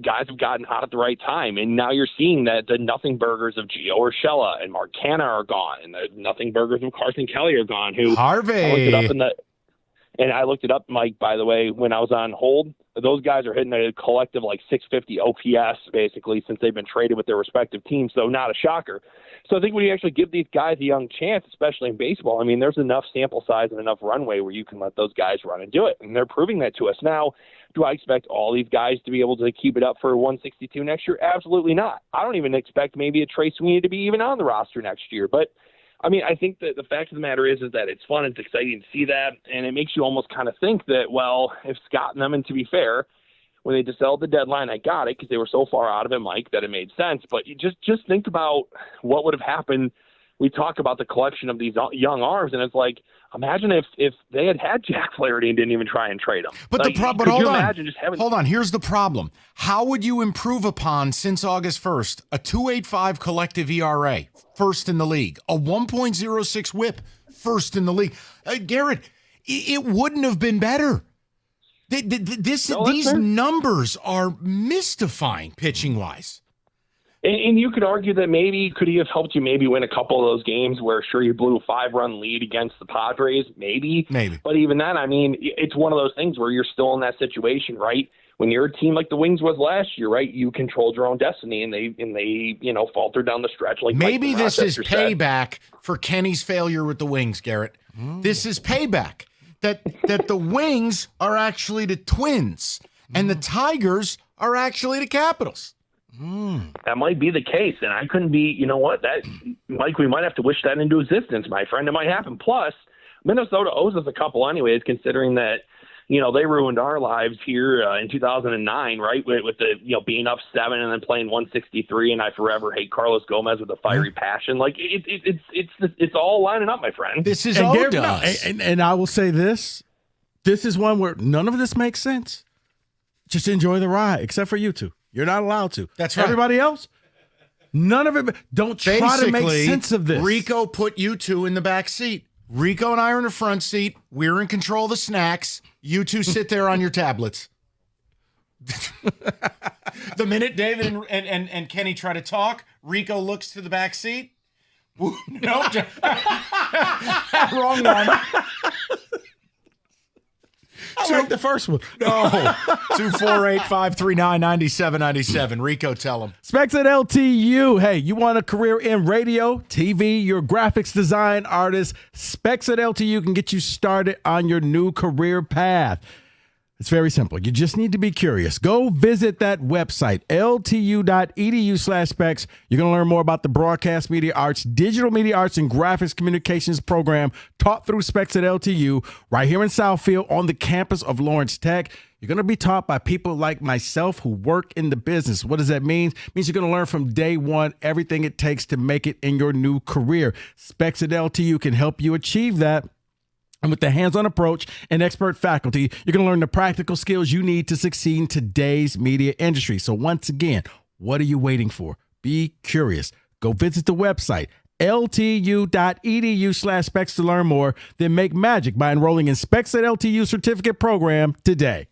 guys have gotten hot at the right time, and now you're seeing that the nothing burgers of Gio Urshela and Mark Canha are gone, and the nothing burgers of Carson Kelly are gone. Harvey. I looked it up, Mike, by the way, when I was on hold. Those guys are hitting a collective 650 OPS, basically, since they've been traded with their respective teams, so not a shocker. So I think when you actually give these guys a young chance, especially in baseball, I mean, there's enough sample size and enough runway where you can let those guys run and do it, and they're proving that to us. Now, do I expect all these guys to be able to keep it up for 162 next year? Absolutely not. I don't even expect maybe a Trey Sweeney to be even on the roster next year, but I mean, I think that the fact of the matter is that it's fun, it's exciting to see that, and it makes you almost kind of think that, well, if Scott and them, and to be fair, when they decided the deadline, I got it because they were so far out of it, Mike, that it made sense. But you just think about what would have happened. We talk about the collection of these young arms, and it's imagine if they had Jack Flaherty and didn't even try and trade him. But hold on. Here's the problem. How would you improve upon, since August 1st, a 2.85 collective ERA, first in the league, a 1.06 WHIP, first in the league? Garrett, it wouldn't have been better. These numbers are mystifying pitching-wise. And you could argue that maybe could he have helped you maybe win a couple of those games where, sure, you blew a 5-run lead against the Padres, maybe. But even then, I mean, it's one of those things where you're still in that situation, right? When you're a team like the Wings was last year, right? You controlled your own destiny, and they faltered down the stretch. Maybe this is payback for Kenny's failure with the Wings, Garrett. This is payback that the Wings are actually the Twins and the Tigers are actually the Capitals. That might be the case, and I couldn't be, you know what, Mike, we might have to wish that into existence, my friend. It might happen. Plus, Minnesota owes us a couple anyways, considering that, they ruined our lives here in 2009, right, with the, being up 7 and then playing 163, and I forever hate Carlos Gomez with a fiery passion. It's all lining up, my friend. This is and I will say this is one where none of this makes sense. Just enjoy the ride, except for you two. You're not allowed to. That's right. Everybody else, none of it. Don't try to make sense of this. Rico put you two in the back seat. Rico and I are in the front seat. We're in control of the snacks. You two sit there on your tablets. The minute David and Kenny try to talk, Rico looks to the back seat. No, wrong one. I like the first one. No. 248-539-9797. Rico, tell him. Specs at LTU. Hey, you want a career in radio, TV, you're a graphics design artist, Specs at LTU can get you started on your new career path. It's very simple. You just need to be curious. Go visit that website, ltu.edu/specs. You're going to learn more about the broadcast media arts, digital media arts, and graphics communications program taught through Specs at LTU right here in Southfield on the campus of Lawrence Tech. You're going to be taught by people like myself who work in the business. What does that mean? It means you're going to learn from day one everything it takes to make it in your new career. Specs at LTU can help you achieve that. And with the hands-on approach and expert faculty, you're going to learn the practical skills you need to succeed in today's media industry. So once again, what are you waiting for? Be curious. Go visit the website, ltu.edu/specs to learn more. Then make magic by enrolling in Specs at LTU certificate program today.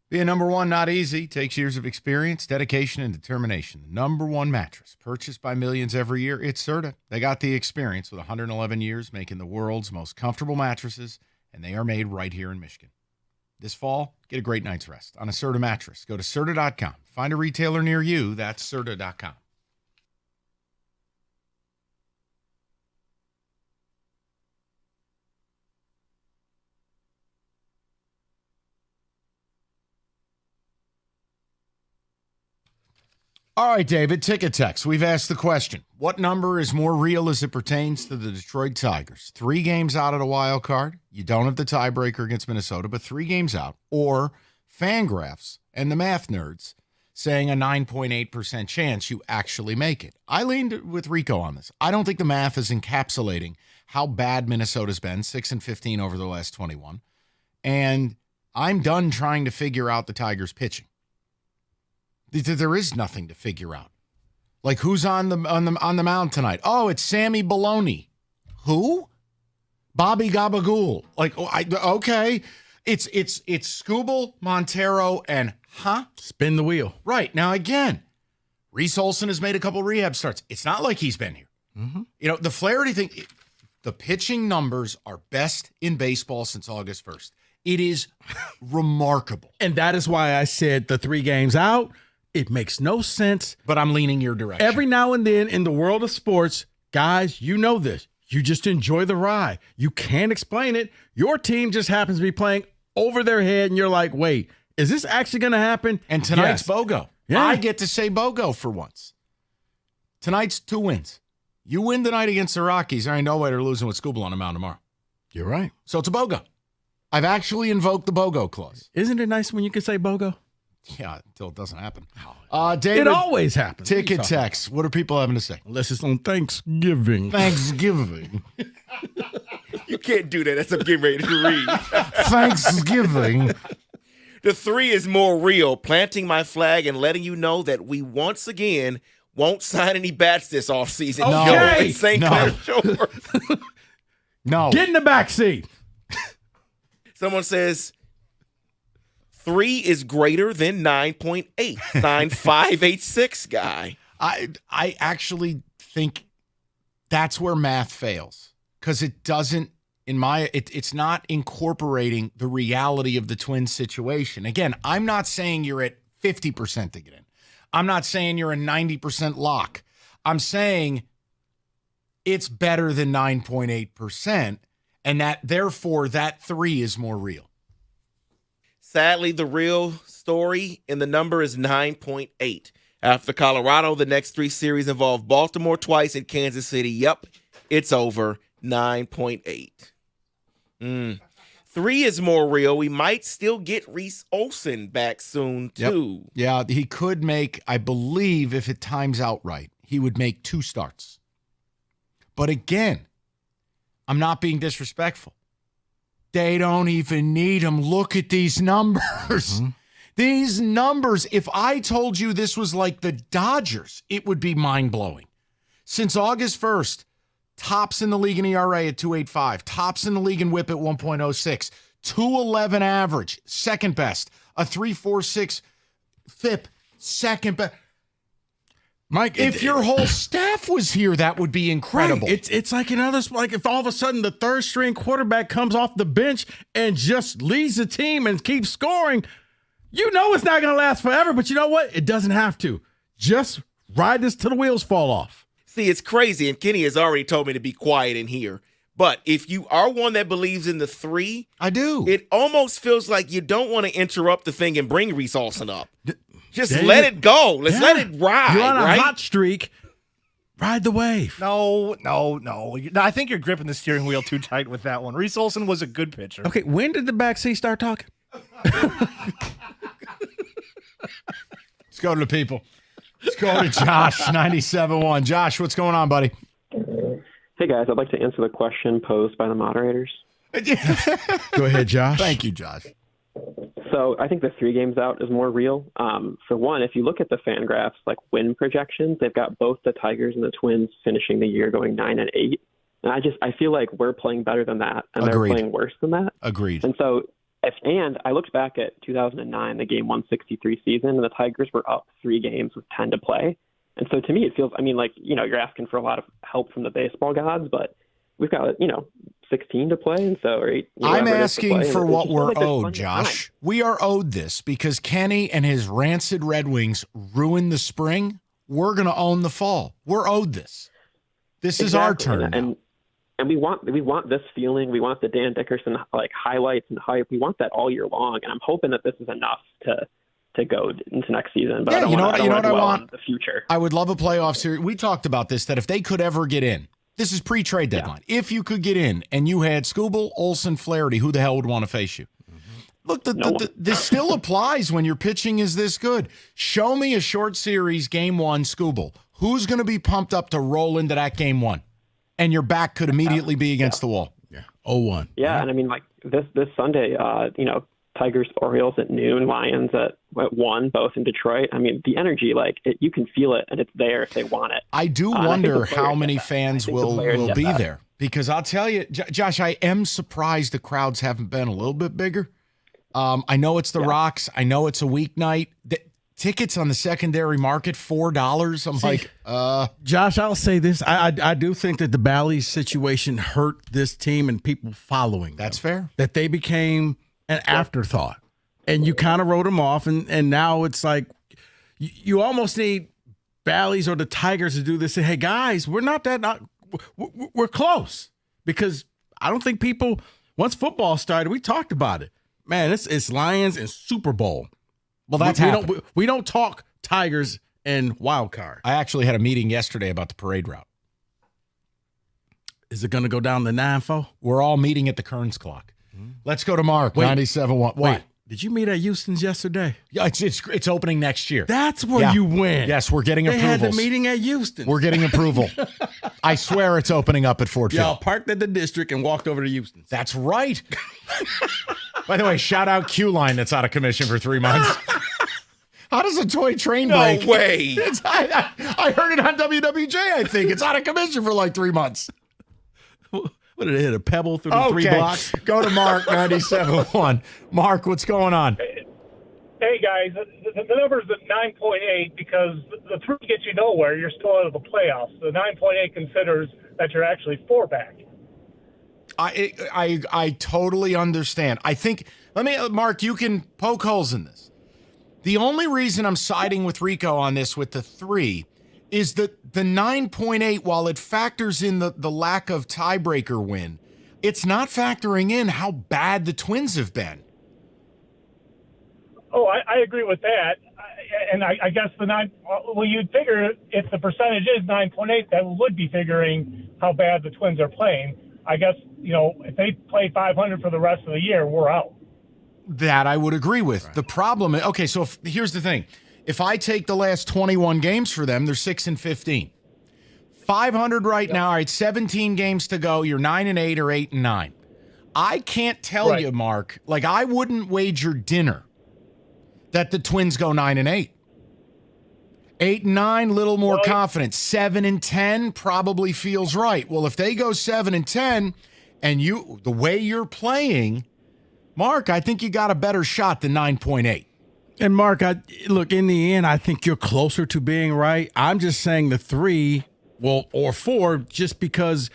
Being number one, not easy. Takes years of experience, dedication, and determination. The number one mattress purchased by millions every year. It's Serta. They got the experience with 111 years making the world's most comfortable mattresses, and they are made right here in Michigan. This fall, get a great night's rest on a Serta mattress. Go to Serta.com. Find a retailer near you. That's Serta.com. All right, David, ticket text. We've asked the question. What number is more real as it pertains to the Detroit Tigers? 3 games out of the wild card. You don't have the tiebreaker against Minnesota, but 3 games out. Or FanGraphs and the math nerds saying a 9.8% chance you actually make it. I leaned with Rico on this. I don't think the math is encapsulating how bad Minnesota's been, 6-15 over the last 21. And I'm done trying to figure out the Tigers' pitching. There is nothing to figure out. Like, who's on the mound tonight? Oh, it's Sammy Baloney. Who? Bobby Gabagool. Like, okay. It's Skubal, Montero, and spin the wheel. Right. Now, again, Reese Olson has made a couple rehab starts. It's not like he's been here. Mm-hmm. You know, the Flaherty thing, the pitching numbers are best in baseball since August 1st. It is remarkable. And that is why I said the 3 games out, it makes no sense. But I'm leaning your direction. Every now and then in the world of sports, guys, you know this. You just enjoy the ride. You can't explain it. Your team just happens to be playing over their head, and you're like, wait, is this actually going to happen? And tonight's Yes. BOGO. Yeah. I get to say BOGO for once. Tonight's 2 wins. You win tonight against the Rockies, there ain't no way they're losing with Skubal on the mound tomorrow. You're right. So it's a BOGO. I've actually invoked the BOGO clause. Isn't it nice when you can say BOGO? Yeah, until it doesn't happen. It David, always happens. Ticket text. What are people having to say? Unless it's on Thanksgiving. Thanksgiving. You can't do that. That's what I'm getting ready to read. Thanksgiving. The 3 is more real. Planting my flag and letting you know that we once again won't sign any bats this offseason. Okay. Joe, St. Clair Shore. No. Get in the back seat. Someone says 3 is greater than 9.8. 9586 guy. I actually think that's where math fails, because it doesn't, it's not incorporating the reality of the Twins situation. Again, I'm not saying you're at 50% to get in. I'm not saying you're a 90% lock. I'm saying it's better than 9.8%, and that therefore that 3 is more real. Sadly, the real story and the number is 9.8. After Colorado, the next 3 series involve Baltimore twice and Kansas City. Yep, it's over. 9.8. 3 is more real. We might still get Reese Olson back soon, too. Yep. Yeah, he could make, I believe, if it times out right, he would make 2 starts. But again, I'm not being disrespectful. They don't even need him. Look at these numbers. Mm-hmm. These numbers, if I told you this was like the Dodgers, it would be mind-blowing. Since August 1st, tops in the league in ERA at 2.85, tops in the league in WHIP at 1.06, 2.11 average, second best, a 3.46 FIP, second best. Mike, if your whole staff was here, that would be incredible. Right. It's like another, like if all of a sudden the 3rd string quarterback comes off the bench and just leads the team and keeps scoring, you know it's not going to last forever, but you know what? It doesn't have to. Just ride this till the wheels fall off. See, it's crazy, and Kenny has already told me to be quiet in here. But if you are one that believes in the 3, I do. It almost feels like you don't want to interrupt the thing and bring Reese Olson up. Just David, let it go. Let's let it ride. You're on a right? hot streak. Ride the wave. No. I think you're gripping the steering wheel too tight with that one. Reese Olson was a good pitcher. Okay, when did the backseat start talking? Let's go to the people. Let's go to Josh, 97.1. Josh, what's going on, buddy? Hey, guys. I'd like to answer the question posed by the moderators. Go ahead, Josh. Thank you, Josh. So I think the 3 games out is more real. For one, if you look at the FanGraphs, like win projections, they've got both the Tigers and the Twins finishing the year going 9-8. And I feel like we're playing better than that, and Agreed. they're playing worse than that. Agreed. And so, and I looked back at 2009, the game 163 season, and the Tigers were up 3 games with 10 to play. And so to me, it feels, you're asking for a lot of help from the baseball gods, but we've got, 16 to play, and so I'm asking for what we're like there's owed, plenty of Josh. time. We are owed this because Kenny and his rancid Red Wings ruined the spring. We're going to own the fall. We're owed this. This is our turn. And we want this feeling. We want the Dan Dickerson highlights and hype. We want that all year long. And I'm hoping that this is enough to to go into next season. But Yeah, I don't want to dwell on the future. I would love a playoff series. We talked about this, that if they could ever get in, this is pre-trade deadline. Yeah. If you could get in and you had Skubal, Olsen, Flaherty, who the hell would want to face you? Look, this still applies when your pitching is this good. Show me a short series, game one, Skubal. Who's going to be pumped up to roll into that game one? And your back could immediately be against the wall. Yeah, 0-1. Yeah, and I mean, like this Sunday, Tigers, Orioles at noon, Lions at 1, both in Detroit. I mean, the energy, you can feel it, and it's there if they want it. I do wonder how many fans will be there. Because I'll tell you, Josh, I am surprised the crowds haven't been a little bit bigger. I know it's the Rocks. I know it's a weeknight. The tickets on the secondary market, $4. I'm like, Josh, I'll say this. I do think that the Bally's situation hurt this team and people following them. That's fair. That they became an afterthought. And you kind of wrote them off. And now it's like you almost need Bally's or the Tigers to do this. Say, hey, guys, we're we're close. Because I don't think people, once football started, we talked about it. Man, it's Lions and Super Bowl. Well, that's happening. We don't talk Tigers and wild card. I actually had a meeting yesterday about the parade route. Is it going to go down the 9-4? We're all meeting at the Kearns clock. Let's go to Mark, 97.1. Wait, did you meet at Houston's yesterday? Yeah, it's opening next year. That's where you win. Yes, we're getting approvals. They had the meeting at Houston. We're getting approval. I swear it's opening up at Ford Field. Y'all parked at the district and walked over to Houston. That's right. By the way, shout out Q Line that's out of commission for 3 months. How does a toy train break? No way. I heard it on WWJ, I think. It's out of commission for like 3 months. What did it hit? A pebble through the 3 blocks? Go to Mark, 97.1. Mark, what's going on? Hey, guys, the number's at 9.8 because the 3 gets you nowhere. You're still out of the playoffs. The 9.8 considers that you're actually 4 back. I totally understand. I think, Mark, you can poke holes in this. The only reason I'm siding with Rico on this with the 3 is that the 9.8, while it factors in the lack of tiebreaker win, it's not factoring in how bad the Twins have been. Oh, I agree with that. And I guess you'd figure if the percentage is 9.8, that would be figuring how bad the Twins are playing. I guess, if they play 500 for the rest of the year, we're out. That I would agree with. Right. The problem is, here's the thing. If I take the last 21 games for them, they're 6-15. 500 right now. All right, 17 games to go. You're 9-8 or 8-9. I can't tell you, Mark, I wouldn't wager dinner that the Twins go 9-8. 8-9, little more confident. 7-10 probably feels right. Well, if they go 7-10 and the way you're playing, Mark, I think you got a better shot than 9.8. And Mark, look, in the end, I think you're closer to being right. I'm just saying the 3, or 4, just because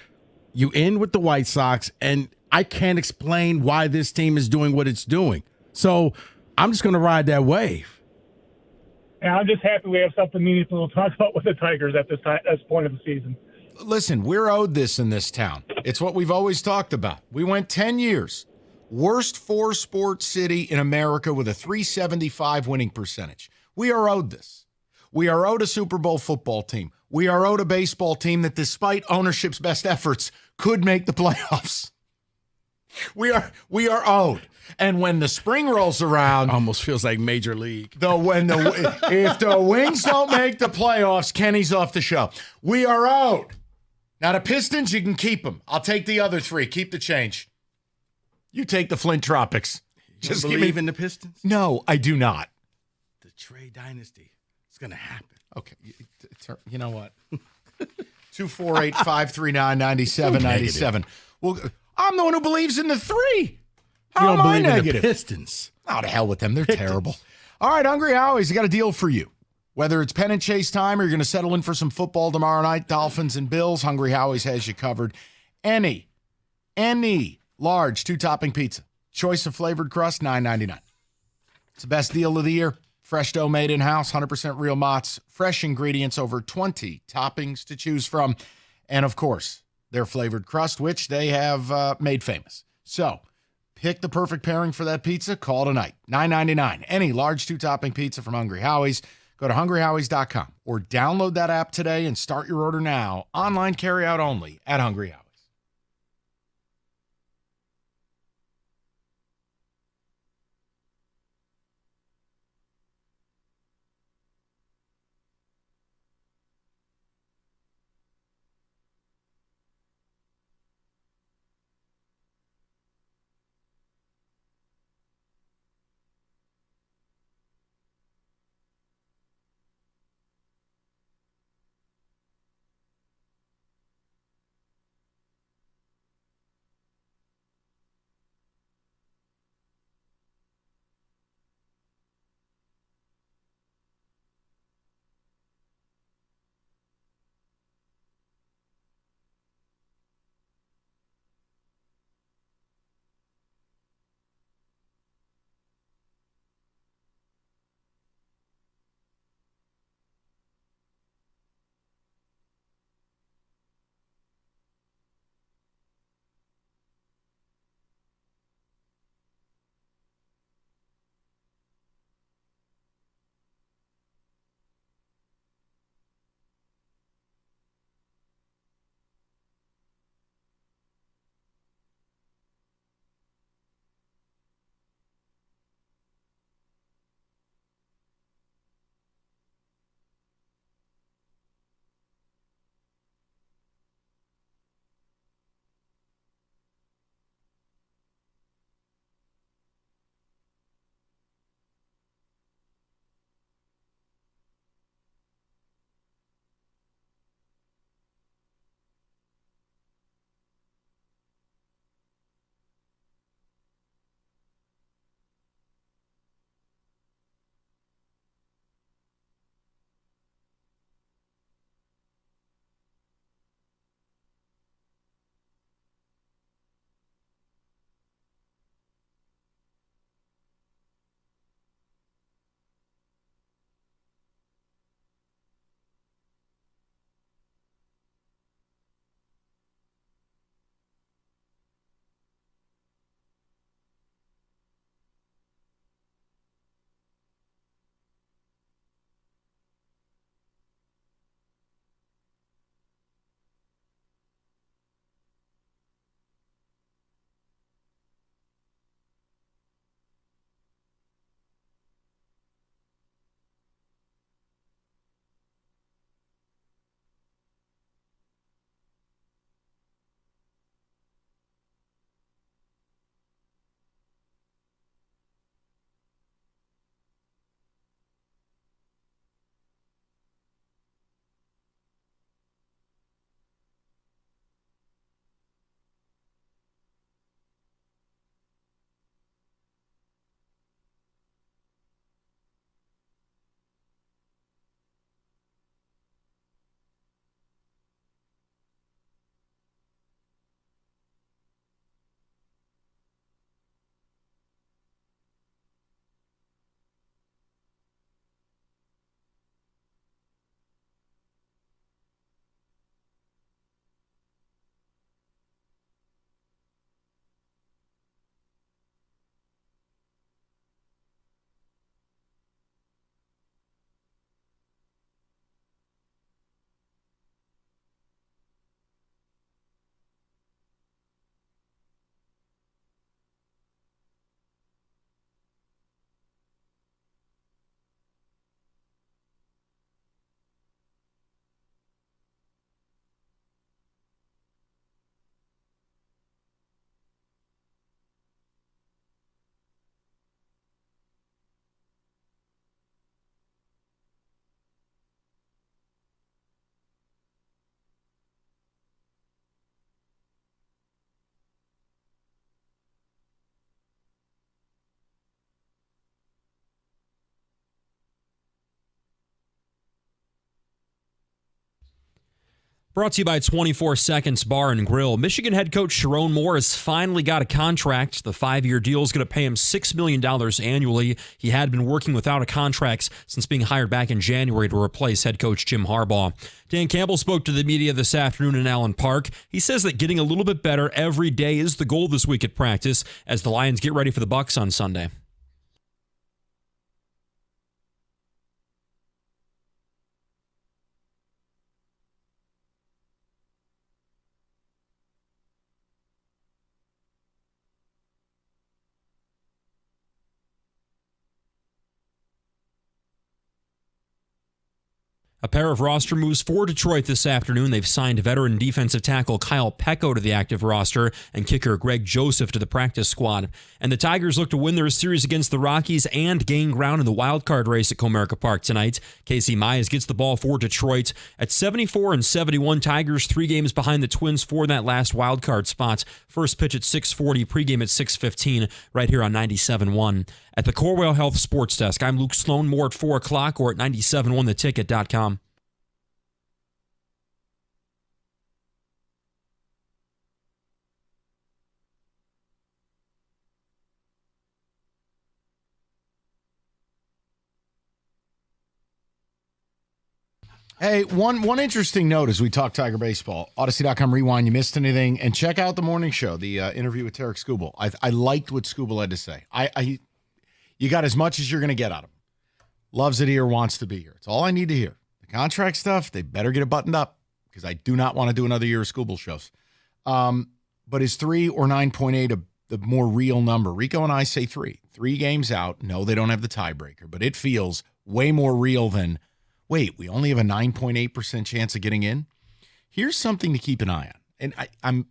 you end with the White Sox, and I can't explain why this team is doing what it's doing. So I'm just going to ride that wave. And I'm just happy we have something meaningful to talk about with the Tigers at this point of the season. Listen, we're owed this in this town. It's what we've always talked about. We went 10 years. Worst 4-sport city in America with a .375 winning percentage. We are owed this. We are owed a Super Bowl football team. We are owed a baseball team that, despite ownership's best efforts, could make the playoffs. We are owed. And when the spring rolls around, almost feels like Major League. If the Wings don't make the playoffs, Kenny's off the show. We are owed. Now the Pistons, you can keep them. I'll take the other 3. Keep the change. You take the Flint Tropics. Just believe in the Pistons? No, I do not. The Trey dynasty. It's going to happen. Okay. You know what? 248-539-9797. Well, I'm the one who believes in the 3. How am I negative? The Pistons. Oh, to hell with them. They're terrible. All right, Hungry Howie's got a deal for you. Whether it's pen and chase time or you're going to settle in for some football tomorrow night, Dolphins and Bills, Hungry Howie's has you covered. Any large 2-topping pizza. Choice of flavored crust, $9.99. It's the best deal of the year. Fresh dough made in-house, 100% real Mott's. Fresh ingredients, over 20 toppings to choose from. And, of course, their flavored crust, which they have made famous. So, pick the perfect pairing for that pizza, call tonight. $9.99. Any large 2-topping pizza from Hungry Howie's. Go to hungryhowies.com or download that app today and start your order now. Online carryout only at Hungry Howie's. Brought to you by 24 Seconds Bar and Grill. Michigan head coach Sharon Moore has finally got a contract. The 5-year deal is going to pay him $6 million annually. He had been working without a contract since being hired back in January to replace head coach Jim Harbaugh. Dan Campbell spoke to the media this afternoon in Allen Park. He says that getting a little bit better every day is the goal this week at practice as the Lions get ready for the Bucs on Sunday. A pair of roster moves for Detroit this afternoon. They've signed veteran defensive tackle Kyle Pecco to the active roster and kicker Greg Joseph to the practice squad. And the Tigers look to win their series against the Rockies and gain ground in the wild card race at Comerica Park tonight. Casey Mize gets the ball for Detroit. At 74-71, Tigers 3 games behind the Twins for that last wild card spot. First pitch at 6:40, pregame at 6:15, right here on 97.1. At the Corwell Health Sports Desk, I'm Luke Sloan. More at 4 o'clock or at 97onetheticket.com. Hey, one interesting note as we talk Tiger baseball. Odyssey.com rewind. You missed anything? And check out the morning show, the interview with Tarek Skubal. I liked what Skubal had to say. You got as much as you're going to get out of him. Loves it here, wants to be here. It's all I need to hear. The contract stuff, they better get it buttoned up because I do not want to do another year of Skubal shows. But is 3 or 9.8 the more real number? Rico and I say 3. 3 games out. No, they don't have the tiebreaker, but it feels way more real than, wait, we only have a 9.8% chance of getting in? Here's something to keep an eye on. And I'm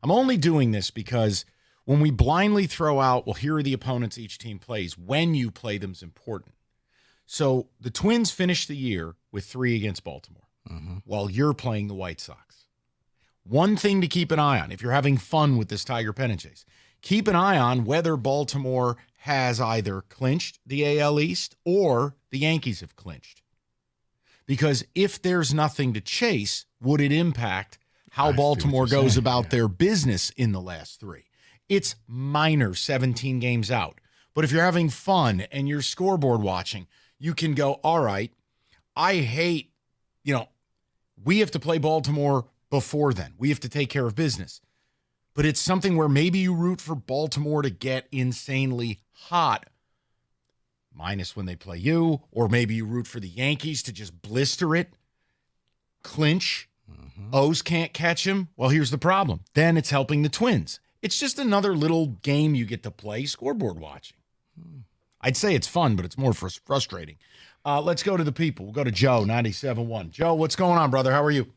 only doing this because when we blindly throw out, well, here are the opponents each team plays, when you play them is important. So the Twins finished the year with 3 against Baltimore while you're playing the White Sox. One thing to keep an eye on, if you're having fun with this Tiger pennant chase, keep an eye on whether Baltimore has either clinched the AL East or the Yankees have clinched. Because if there's nothing to chase, would it impact how Baltimore goes about their business in the last 3? It's minor, 17 games out. But if you're having fun and you're scoreboard watching, you can go, all right, I hate, we have to play Baltimore before then. We have to take care of business. But it's something where maybe you root for Baltimore to get insanely hot, minus when they play you, or maybe you root for the Yankees to just blister it, clinch. O's can't catch him. Well, here's the problem. Then it's helping the Twins. It's just another little game you get to play scoreboard watching. I'd say it's fun, but it's more frustrating. Let's go to the people. We'll go to Joe, 97.1. Joe, what's going on, brother? How are you?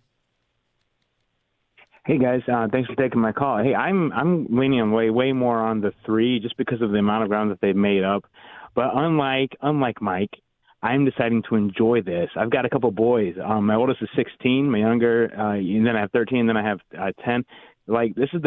Hey guys, thanks for taking my call. Hey, I'm leaning way more on the 3 just because of the amount of ground that they've made up. But unlike Mike, I'm deciding to enjoy this. I've got a couple boys. My oldest is 16, my younger, and then I have 13, and then I have 10. Like this is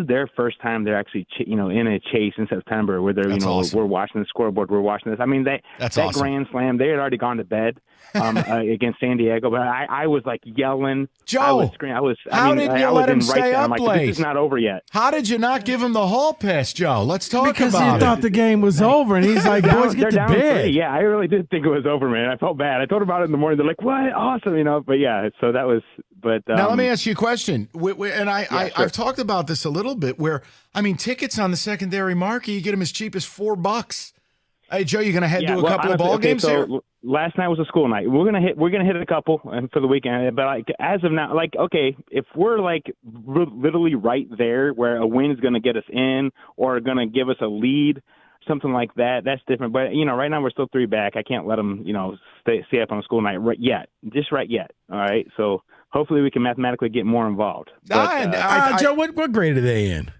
their first time they're actually in a chase in September where they're awesome. We're watching the scoreboard, we're watching this. I mean that awesome. Grand slam, they had already gone to bed against San Diego, but I was like yelling. Joe, I was screaming. How did you let him stay up late? This is not over yet. How did you not give him the hall pass, Joe? Let's talk because about it. Because he thought the game was over, and he's like, boys, get to bed. 3. Yeah, I really did think it was over, man. I felt bad. I told about it in the morning. They're like, what? Awesome, But yeah, so that was. But now let me ask you a question. I've talked about this a little bit. Where tickets on the secondary market, you get them as cheap as $4. Hey Joe, you going to head to a couple of ball games here? Last night was a school night. We're gonna hit a couple for the weekend. But as of now, if we're literally right there where a win is going to get us in or going to give us a lead, something like that, that's different. But right now we're still 3 back. I can't let them stay up on a school night right yet. All right, so. Hopefully we can mathematically get more involved. But, Joe, what grade are they in?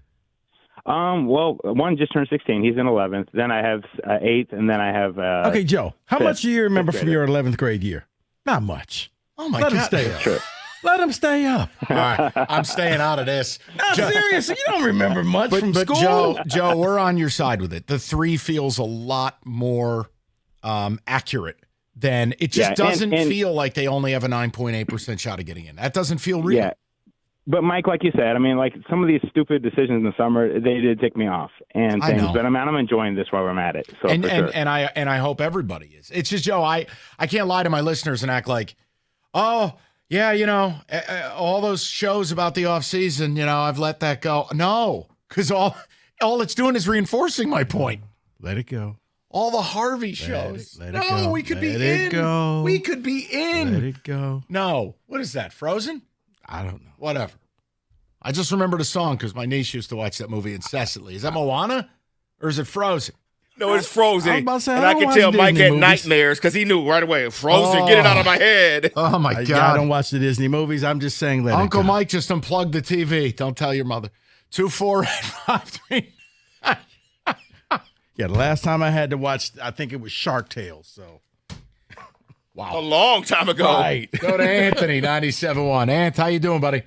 Well, one just turned 16. He's in 11th. Then I have 8th, and then I have. Okay, Joe, how much do you remember from your 11th grade year? Not much. Oh my God! Let him stay up. Sure. Let him stay up. All right, I'm staying out of this. No, seriously, you don't remember much from school. Joe, we're on your side with it. The 3 feels a lot more accurate then it just Yeah, doesn't and feel like they only have a 9.8% shot of getting in. That doesn't feel real. Yeah. But Mike, like you said, I mean, like some of these stupid decisions in the summer, they did tick me off and I things. know. But I'm enjoying this while I'm at it. So and for sure. I hope everybody is. It's just, Joe, I can't lie to my listeners and act like, oh yeah, all those shows about the off season, I've let that go. No, because all it's doing is reinforcing my point. Let it go. All the Harvey shows. Let it go. We could be Let it in. go. We could be in. Let it go. No. What is that? Frozen? I don't know. Whatever. I just remembered a song because my niece used to watch that movie incessantly. Is that Moana or is it Frozen? No, it's Frozen. I was about to say, and I I don't can watch tell Mike Disney had movies. nightmares because he knew right away. Frozen, get it out of my head. Oh, my I God. don't watch the Disney movies. I'm just saying let Uncle it go. Mike just unplugged the TV. Don't tell your mother. 24853. Yeah, the last time I had to watch, I think it was Shark Tale. So, wow. A long time ago. Right. Go to Anthony, 97.1. Ant, how you doing, buddy?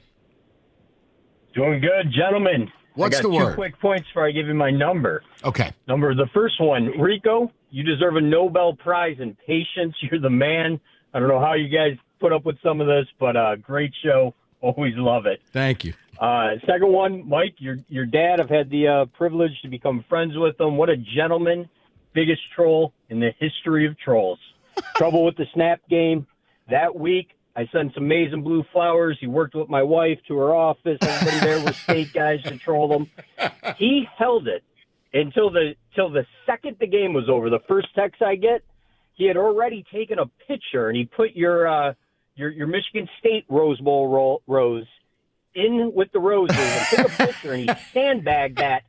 Doing good, gentlemen. What's I got the two word? quick points before I give you my number. Okay. The first one, Rico, you deserve a Nobel Prize in patience. You're the man. I don't know how you guys put up with some of this, but great show. Always love it. Thank you. Second one, Mike, your dad, I've had the privilege to become friends with him. What a gentleman. Biggest troll in the history of trolls. Trouble with the snap game. That week, I sent some maize and blue flowers. He worked with my wife to her office. Everybody there was state guys to troll them. He held it until the second the game was over. The first text I get, he had already taken a picture and he put your Michigan State Rose Bowl rose in with the roses and took a picture and he sandbagged that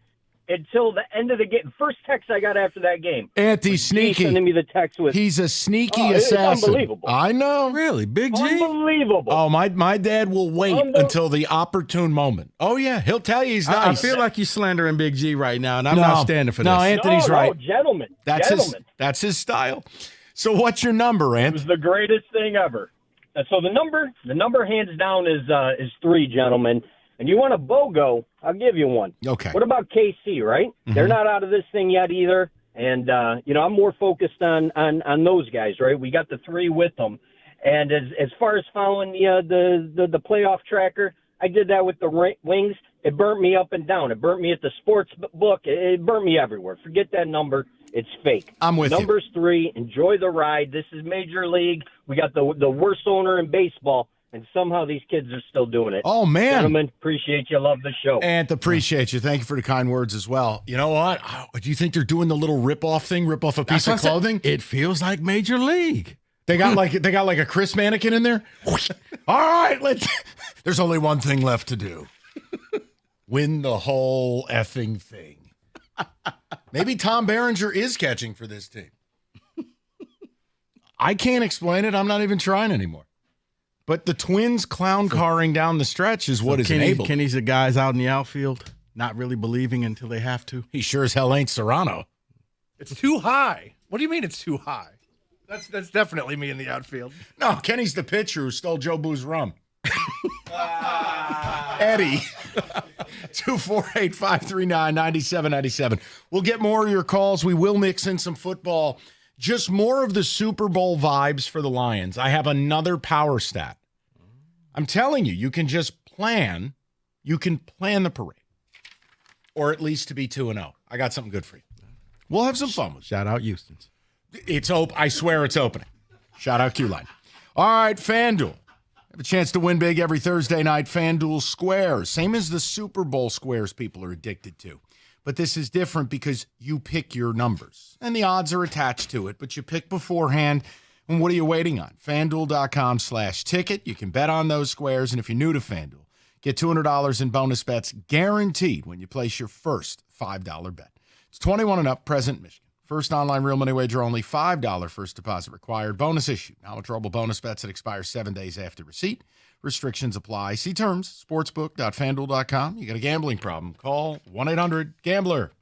until the end of the game. First text I got after that game. Anthony sneaky. Sending me the text with. He's a sneaky It's assassin. unbelievable. I know. Really? Big G? Unbelievable. Oh, my dad will wait until the opportune moment. Oh, yeah. He'll tell you he's nice. I feel like you're slandering Big G right now, and I'm not standing for this. No, Anthony's right. Gentlemen. That's his style. So what's your number, Ant? It was the greatest thing ever. So the number hands down is 3, gentlemen. And you want a BOGO, I'll give you one. Okay. What about KC, right? Mm-hmm. They're not out of this thing yet either. And, I'm more focused on those guys, right? We got the 3 with them. And as far as following the playoff tracker, I did that with the Wings. It burnt me up and down. It burnt me at the sports book. It burnt me everywhere. Forget that number. It's fake. I'm with you. Number's 3. Enjoy the ride. This is Major League. We got the worst owner in baseball. And somehow these kids are still doing it. Oh, man. Gentlemen, appreciate you. Love the show. Ant, appreciate you. Thank you for the kind words as well. You know what? Do you think they're doing the little rip-off thing, rip off a piece of clothing? It feels like Major League. They got like a Chris mannequin in there? All right, there's only one thing left to do. Win the whole effing thing. Maybe Tom Berenger is catching for this team. I can't explain it. I'm not even trying anymore. But the Twins clown carring down the stretch is what is enabled. Kenny's the guys out in the outfield not really believing until they have to. He sure as hell ain't Serrano. It's too high. What do you mean it's too high? That's definitely me in the outfield. No, Kenny's the pitcher who stole Joe Boo's rum. Eddie. 248-539-9797. We'll get more of your calls. We will mix in some football. Just more of the Super Bowl vibes for the Lions. I have another power stat. I'm telling you, you can just plan. You can plan the parade. Or at least to be 2-0. I got something good for you. We'll have some fun with it. Shout out Houston's. It's open. I swear it's opening. Shout out Q-Line. All right, FanDuel. Have a chance to win big every Thursday night. FanDuel Squares. Same as the Super Bowl squares people are addicted to. But this is different because you pick your numbers. And the odds are attached to it, but you pick beforehand. And what are you waiting on? FanDuel.com/ticket. You can bet on those squares. And if you're new to FanDuel, get $200 in bonus bets guaranteed when you place your first $5 bet. It's 21 and up, present Michigan. First online real money wager only, $5 first deposit required. Bonus issued. Non-withdrawable bonus bets that expire 7 days after receipt. Restrictions apply. See terms, sportsbook.fanduel.com. You got a gambling problem, call 1-800-GAMBLER.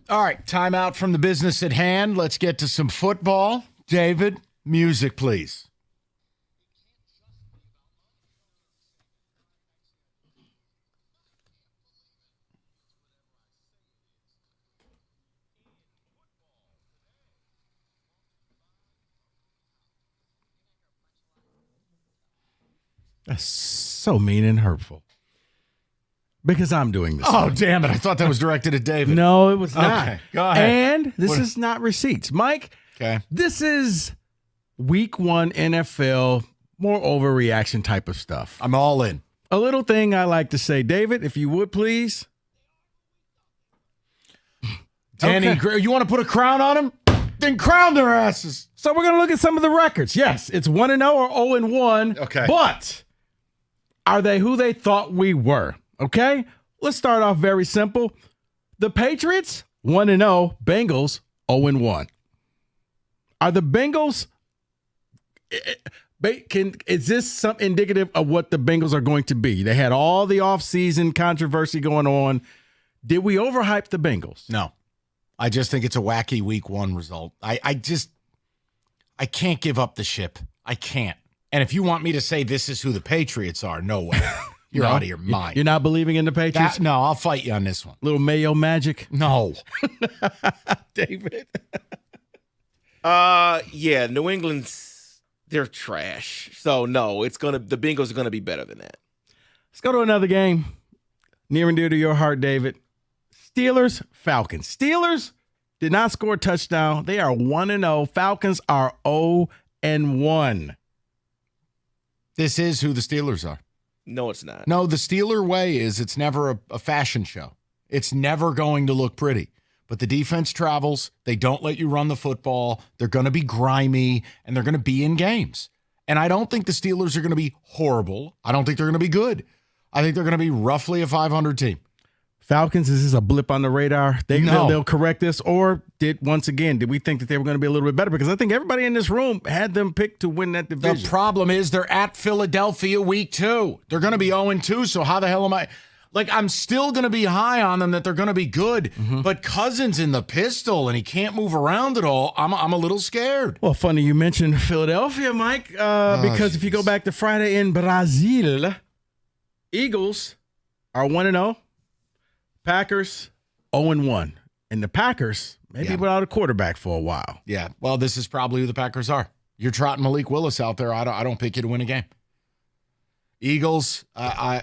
All right, timeout from the business at hand. Let's get to some football. David, music, please. That's so mean and hurtful. Because I'm doing this. Oh, damn it. I thought that was directed at David. No, it was not. Okay, go ahead. And this is not receipts. Mike, this is week 1 NFL, more overreaction type of stuff. I'm all in. A little thing I like to say, David, if you would please. Danny, you want to put a crown on them? Then crown their asses. So we're going to look at some of the records. Yes, it's 1-0 or 0-1. Okay. But are they who they thought we were? Okay, let's start off very simple. The Patriots, 1-0. Bengals, 0-1. Are the Bengals, is this some indicative of what the Bengals are going to be? They had all the offseason controversy going on. Did we overhype the Bengals? No. I just think it's a wacky week 1 result. I can't give up the ship. I can't. And if you want me to say this is who the Patriots are, no way. You're out of your mind. You're not believing in the Patriots? No, I'll fight you on this one. Little Mayo magic? No. David? Yeah, New England's, they're trash. So, no, the Bengals are going to be better than that. Let's go to another game. Near and dear to your heart, David. Steelers, Falcons. Steelers did not score a touchdown. They are 1-0. Falcons are 0-1. This is who the Steelers are. No, it's not. No, the Steeler way is it's never a fashion show. It's never going to look pretty. But the defense travels. They don't let you run the football. They're going to be grimy, and they're going to be in games. And I don't think the Steelers are going to be horrible. I don't think they're going to be good. I think they're going to be roughly a 500 team. Falcons, is this a blip on the radar? They'll correct this, or did we think that they were going to be a little bit better? Because I think everybody in this room had them picked to win that division. The problem is they're at Philadelphia week 2. They're going to be 0-2, so how the hell am I? I'm still going to be high on them that they're going to be good, but Cousins in the pistol, and he can't move around at all. I'm a little scared. Well, funny you mentioned Philadelphia, Mike, because if you go back to Friday in Brazil, Eagles are 1-0. Packers 0-1. And the Packers maybe without a quarterback for a while. Yeah, well, this is probably who the Packers are. You're trotting Malik Willis out there. I don't pick you to win a game. Eagles, I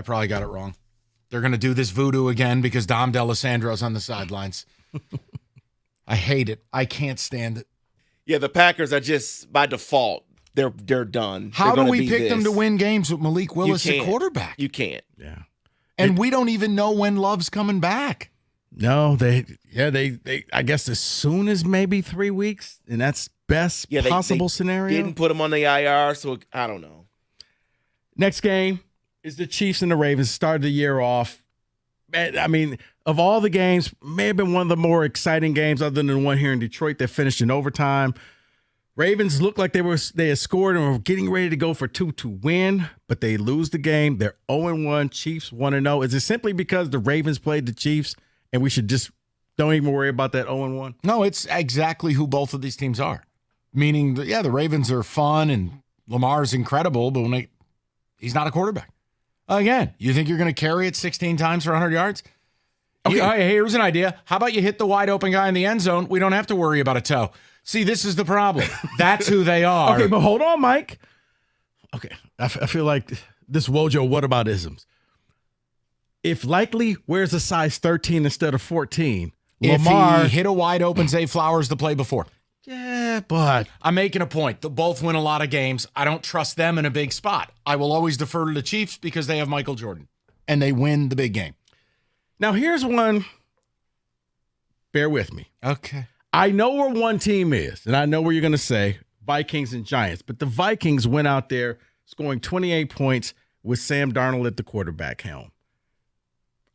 probably got it wrong. They're going to do this voodoo again because Dom DeLisandro's on the sidelines. I hate it. I can't stand it. Yeah, the Packers are just, by default, they're done. How do we pick them to win games with Malik Willis at quarterback? You can't. Yeah. And we don't even know when Love's coming back. No, they I guess as soon as maybe 3 weeks, and that's best possible scenario. Didn't put him on the IR, so I don't know. Next game is the Chiefs and the Ravens. Started the year off. I mean, of all the games, may have been one of the more exciting games other than the one here in Detroit that finished in overtime. Ravens looked like they had scored and were getting ready to go for 2 to win, but they lose the game. They're 0-1. Chiefs 1-0. Is it simply because the Ravens played the Chiefs and we should just don't even worry about that 0-1? No, it's exactly who both of these teams are. Meaning, the Ravens are fun and Lamar's incredible, but he's not a quarterback. Again, you think you're going to carry it 16 times for 100 yards? Okay, here's an idea. How about you hit the wide open guy in the end zone? We don't have to worry about a toe. See, this is the problem. That's who they are. Okay, but hold on, Mike. Okay, I feel like this Wojo whataboutisms. If Likely wears a size 13 instead of 14, Lamar... If he hit a wide open Zay Flowers the play before. Yeah, but... I'm making a point. They'll both win a lot of games. I don't trust them in a big spot. I will always defer to the Chiefs because they have Michael Jordan, and they win the big game. Now, here's one. Bear with me. Okay. I know where one team is, and I know where you're going to say Vikings and Giants, but the Vikings went out there scoring 28 points with Sam Darnold at the quarterback helm.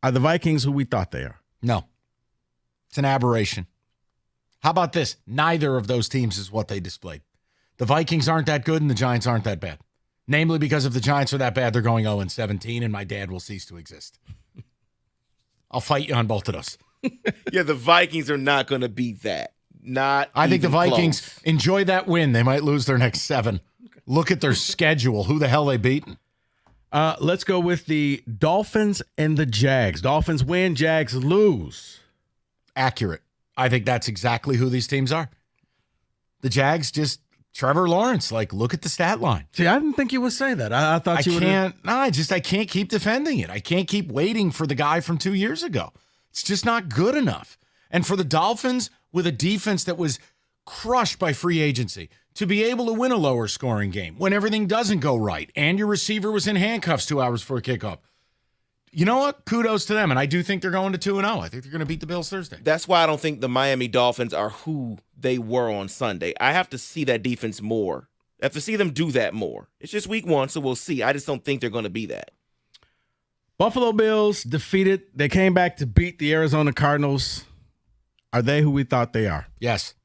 Are the Vikings who we thought they are? No. It's an aberration. How about this? Neither of those teams is what they displayed. The Vikings aren't that good and the Giants aren't that bad. Namely, because if the Giants are that bad, they're going 0-17 and my dad will cease to exist. I'll fight you on both of those. Yeah, the Vikings are not going to be that. I think the even Vikings close. enjoy that win. They might lose their next 7. Look at their schedule. Who the hell they beaten? Let's go with the Dolphins and the Jags. Dolphins win, Jags lose. Accurate. I think that's exactly who these teams are. The Jags just Trevor Lawrence. Like, look at the stat line. See, I didn't think you would say that. I thought you would. I can't keep defending it. I can't keep waiting for the guy from 2 years ago. It's just not good enough. And for the Dolphins, with a defense that was crushed by free agency, to be able to win a lower scoring game when everything doesn't go right and your receiver was in handcuffs 2 hours before kickoff. You know what? Kudos to them. And I do think they're going to 2-0. I think they're going to beat the Bills Thursday. That's why I don't think the Miami Dolphins are who they were on Sunday. I have to see that defense more. I have to see them do that more. It's just week 1, so we'll see. I just don't think they're going to be that. Buffalo Bills defeated. They came back to beat the Arizona Cardinals. Are they who we thought they are? Yes.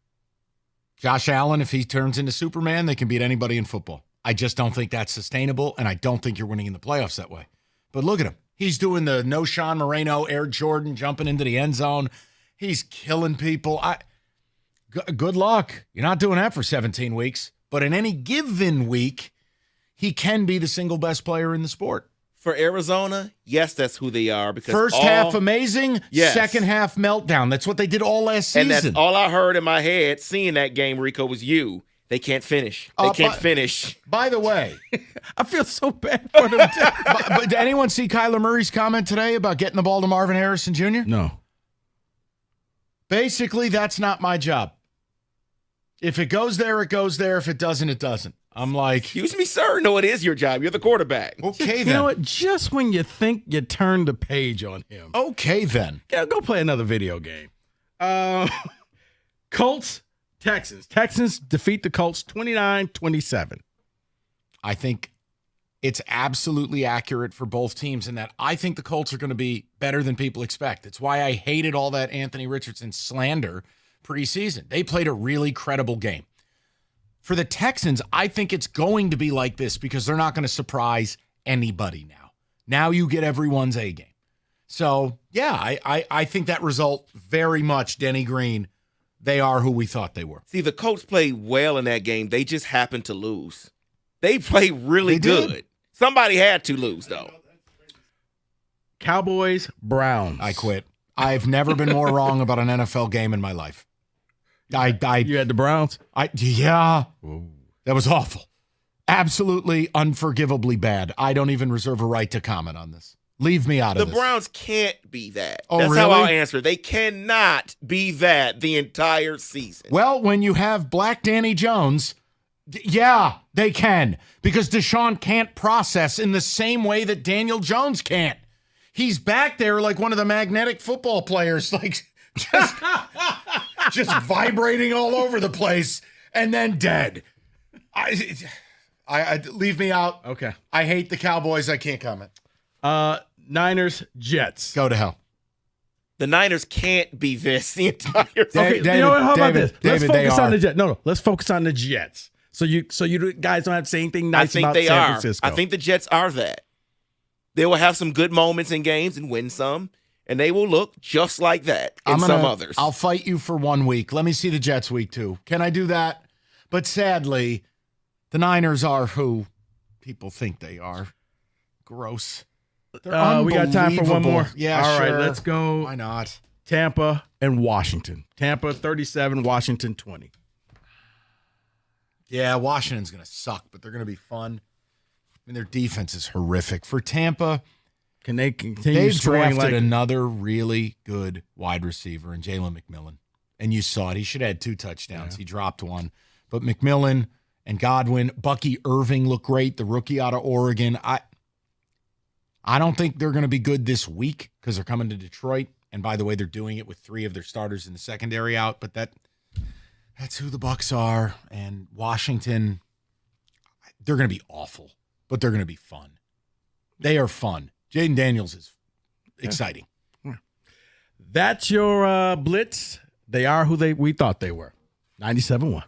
Josh Allen, if he turns into Superman, they can beat anybody in football. I just don't think that's sustainable, and I don't think you're winning in the playoffs that way. But look at him. He's doing the no Sean Moreno, Air Jordan, jumping into the end zone. He's killing people. Good luck. You're not doing that for 17 weeks. But in any given week, he can be the single best player in the sport. For Arizona, yes, that's who they are. Because First half amazing, yes. Second half meltdown. That's what they did all last season. And that's all I heard in my head seeing that game, Rico, was you. They can't finish. They can't finish. By the way, I feel so bad for them. but did anyone see Kyler Murray's comment today about getting the ball to Marvin Harrison Jr.? No. Basically, that's not my job. If it goes there, it goes there. If it doesn't, it doesn't. I'm like, excuse me, sir. No, it is your job. You're the quarterback. Okay, You then. know what? Just when you think you turned the page on him. Okay, then. Yeah, go play another video game. Colts, Texans. Texans defeat the Colts 29-27. I think it's absolutely accurate for both teams in that I think the Colts are going to be better than people expect. It's why I hated all that Anthony Richardson slander preseason. They played a really credible game. For the Texans, I think it's going to be like this because they're not going to surprise anybody now. Now you get everyone's A game. So, yeah, I think that result very much, Denny Green, they are who we thought they were. See, the Colts played well in that game. They just happened to lose. They played really good. Somebody had to lose, though. Cowboys, Browns. I quit. I've never been more wrong about an NFL game in my life. You had the Browns? Yeah. Ooh. That was awful. Absolutely unforgivably bad. I don't even reserve a right to comment on this. Leave me out of this. The Browns can't be that. Oh, That's really? how I'll answer. They cannot be that the entire season. Well, when you have Black Danny Jones, yeah, they can. Because Deshaun can't process in the same way that Daniel Jones can't. He's back there like one of the magnetic football players, like just vibrating all over the place and then dead. I leave me out. Okay. I hate the Cowboys. I can't comment. Niners, Jets. Go to hell. The Niners can't be this the entire season. Okay, you know what? How about this? Let's David, focus on the Jets. No, let's focus on the Jets. So you guys don't have to say anything nice about San Francisco. I think the Jets are that. They will have some good moments in games and win some, and they will look just like that in some others. I'll fight you for 1 week. Let me see the Jets week 2. Can I do that? But sadly, the Niners are who people think they are. Gross. We got time for one more. Yeah, all sure. right, let's go. Why not? Tampa and Washington. Tampa 37, Washington 20. Yeah, Washington's going to suck, but they're going to be fun. I mean, their defense is horrific. For Tampa, can they continue they've scoring drafted another really good wide receiver in Jalen McMillan. And you saw it. He should have had 2 touchdowns. Yeah. He dropped one. But McMillan and Godwin, Bucky Irving look great, the rookie out of Oregon. I don't think they're going to be good this week because they're coming to Detroit. And by the way, they're doing it with 3 of their starters in the secondary out. But that's who the Bucs are. And Washington, they're going to be awful, but they're going to be fun. They are fun. Jaden Daniels is exciting. Yeah. That's your blitz. They are who we thought they were. 97-1.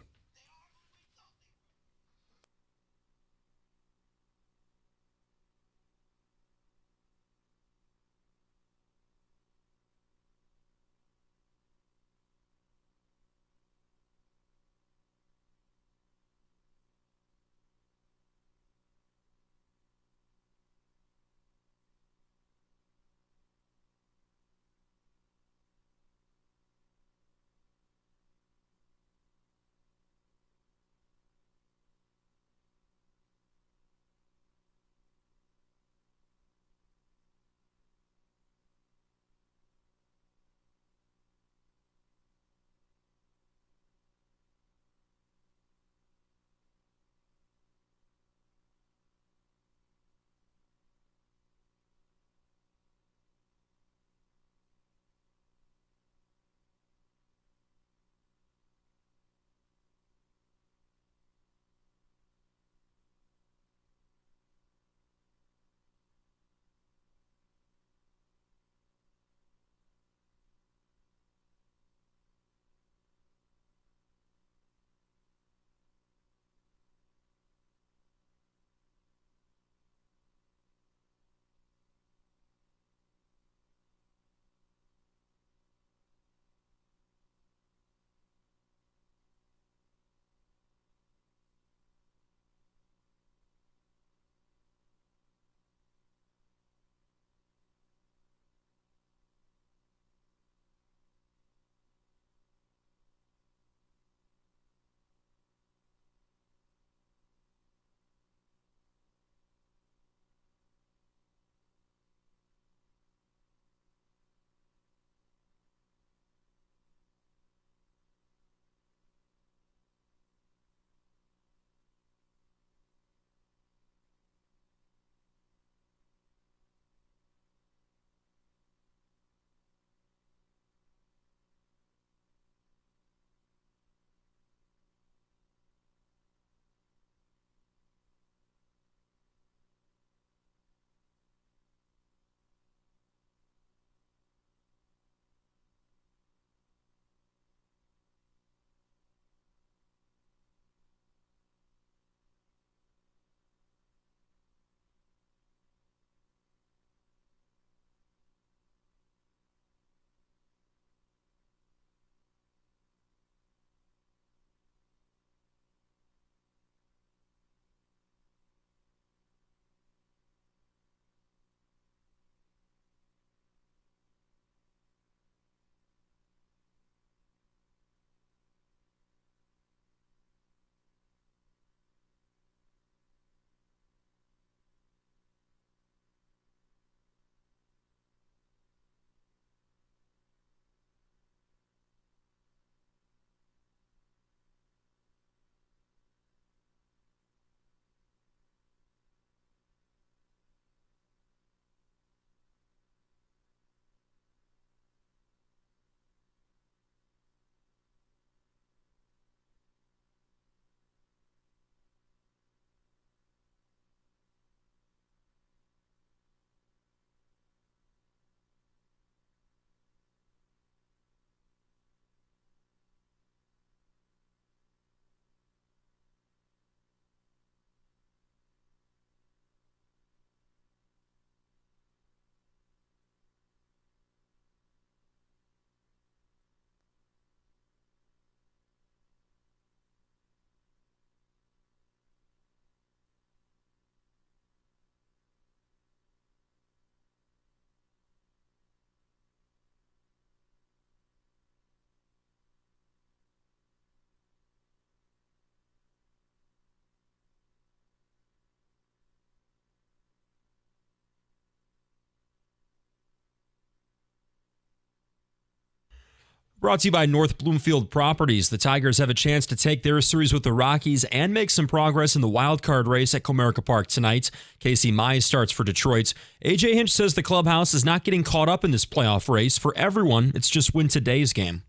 Brought to you by North Bloomfield Properties. The Tigers have a chance to take their series with the Rockies and make some progress in the wild card race at Comerica Park tonight. Casey Mize starts for Detroit. A.J. Hinch says the clubhouse is not getting caught up in this playoff race. For everyone, it's just win today's game.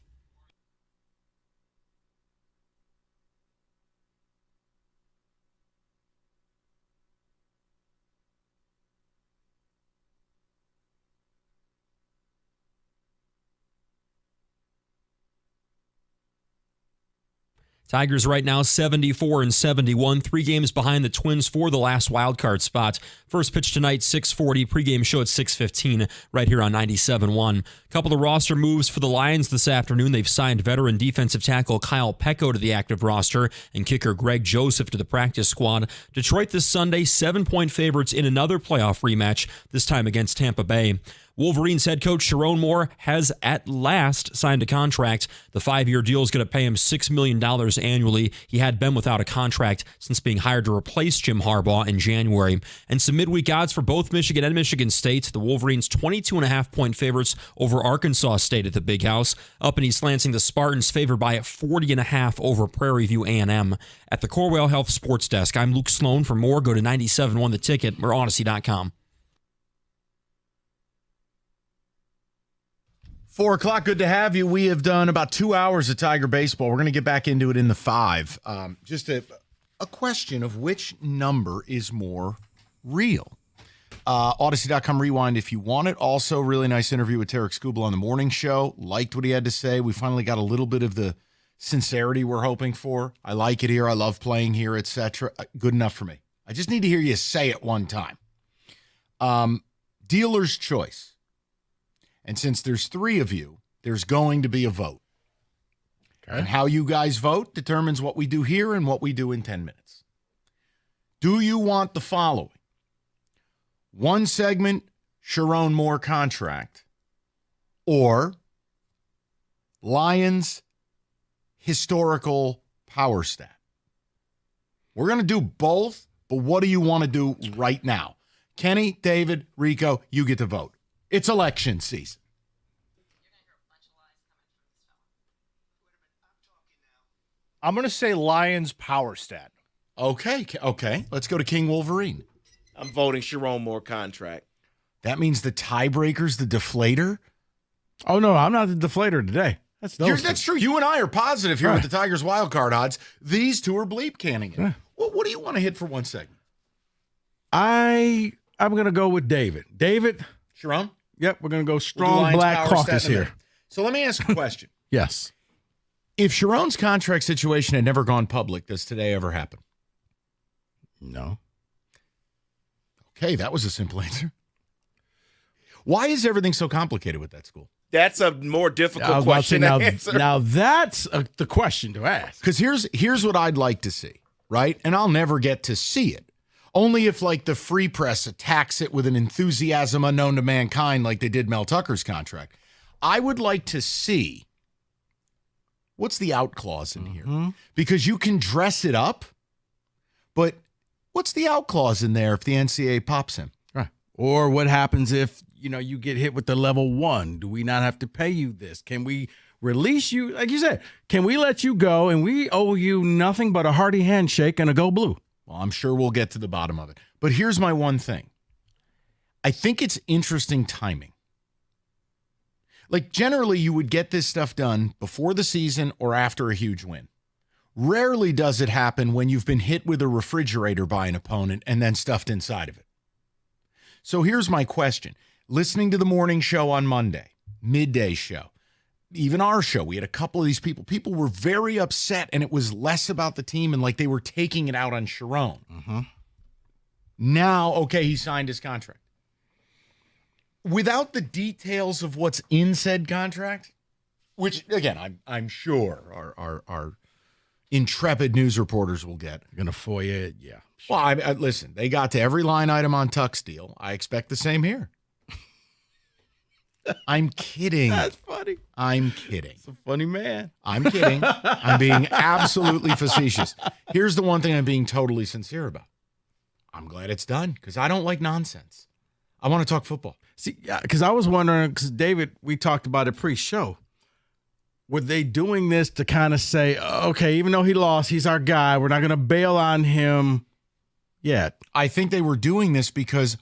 Tigers right now 74-71, 3 games behind the Twins for the last wildcard spot. First pitch tonight, 6:40. Pregame show at 6:15 right here on 97.1. Couple of roster moves for the Lions this afternoon. They've signed veteran defensive tackle Kyle Pecco to the active roster and kicker Greg Joseph to the practice squad. Detroit this Sunday, 7-point favorites in another playoff rematch, this time against Tampa Bay. Wolverines head coach Sharon Moore has at last signed a contract. The 5-year deal is going to pay him $6 million annually. He had been without a contract since being hired to replace Jim Harbaugh in January. And some midweek odds for both Michigan and Michigan State. The Wolverines 22.5-point favorites over Arkansas State at the Big House. Up in East Lansing, the Spartans favored by 40.5 over Prairie View A&M. At the Corwell Health Sports Desk, I'm Luke Sloan. For more, go to 97.1 The Ticket or Odyssey.com. 4 o'clock, good to have you. We have done about 2 hours of Tiger baseball. We're going to get back into it in the 5. Just a question of which number is more real. Odyssey.com rewind if you want it. Also, really nice interview with Tarek Skubal on the morning show. Liked what he had to say. We finally got a little bit of the sincerity we're hoping for. I like it here. I love playing here, etc. Good enough for me. I just need to hear you say it one time. Dealer's choice. And since there's 3 of you, there's going to be a vote. Okay. And how you guys vote determines what we do here and what we do in 10 minutes. Do you want the following? 1 segment, Sharon Moore contract, or Lions historical power stat? We're going to do both, but what do you want to do right now? Kenny, David, Rico, you get to vote. It's election season. I'm going to say Lions power stat. Okay. Let's go to King Wolverine. I'm voting Sharon Moore contract. That means the tiebreaker's the deflator? Oh, no, I'm not the deflator today. That's true. You and I are positive here with the Tigers wild card odds. These 2 are bleep canning it. What do you want to hit for 1 segment? I'm going to go with David. David? Sharon? Yep, we're going to go strong black caucus here. So let me ask a question. Yes. If Sharon's contract situation had never gone public, does today ever happen? No. Okay, that was a simple answer. Why is everything so complicated with that school? That's a more difficult question to answer. Now that's the question to ask. Because here's what I'd like to see, right? And I'll never get to see it. Only if, like, the free press attacks it with an enthusiasm unknown to mankind like they did Mel Tucker's contract. I would like to see what's the out clause in here. Because you can dress it up, but what's the out clause in there if the NCAA pops him? Right. Or what happens if, you get hit with the level 1? Do we not have to pay you this? Can we release you? Like you said, can we let you go and we owe you nothing but a hearty handshake and a go blue? Well, I'm sure we'll get to the bottom of it. But here's my one thing. I think it's interesting timing. Like, generally, you would get this stuff done before the season or after a huge win. Rarely does it happen when you've been hit with a refrigerator by an opponent and then stuffed inside of it. So here's my question. Listening to the morning show on Monday, midday show, even our show, we had a couple of these people. People were very upset, and it was less about the team and like they were taking it out on Sharon. Now, okay, he signed his contract. Without the details of what's in said contract, which, again, I'm sure our intrepid news reporters will get. Going to FOIA it, yeah. Well, I listen, they got to every line item on Tuck's deal. I expect the same here. I'm kidding. That's funny. I'm kidding. It's a funny man. I'm kidding. I'm being absolutely facetious. Here's the one thing I'm being totally sincere about. I'm glad it's done because I don't like nonsense. I want to talk football. See, because I was wondering, because David, we talked about it pre-show. were they doing this to kind of say, okay, even though he lost, he's our guy. We're not going to bail on him yet. I think they were doing this because,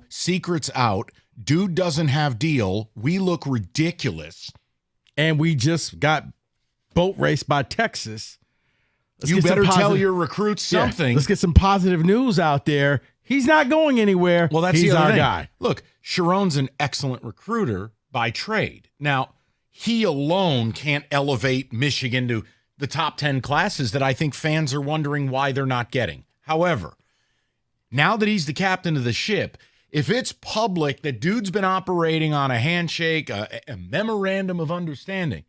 secret's out. Dude doesn't have deal. We look ridiculous. And we just got boat raced by Texas. You better tell your recruits something. Let's get some positive news out there. He's not going anywhere. Well, that's he's the other our thing. guy. Look, Sharon's an excellent recruiter by trade. Now, he alone can't elevate Michigan to the top 10 classes that I think fans are wondering why they're not getting. However, now that he's the captain of the ship, if it's public that dude's been operating on a handshake, a memorandum of understanding,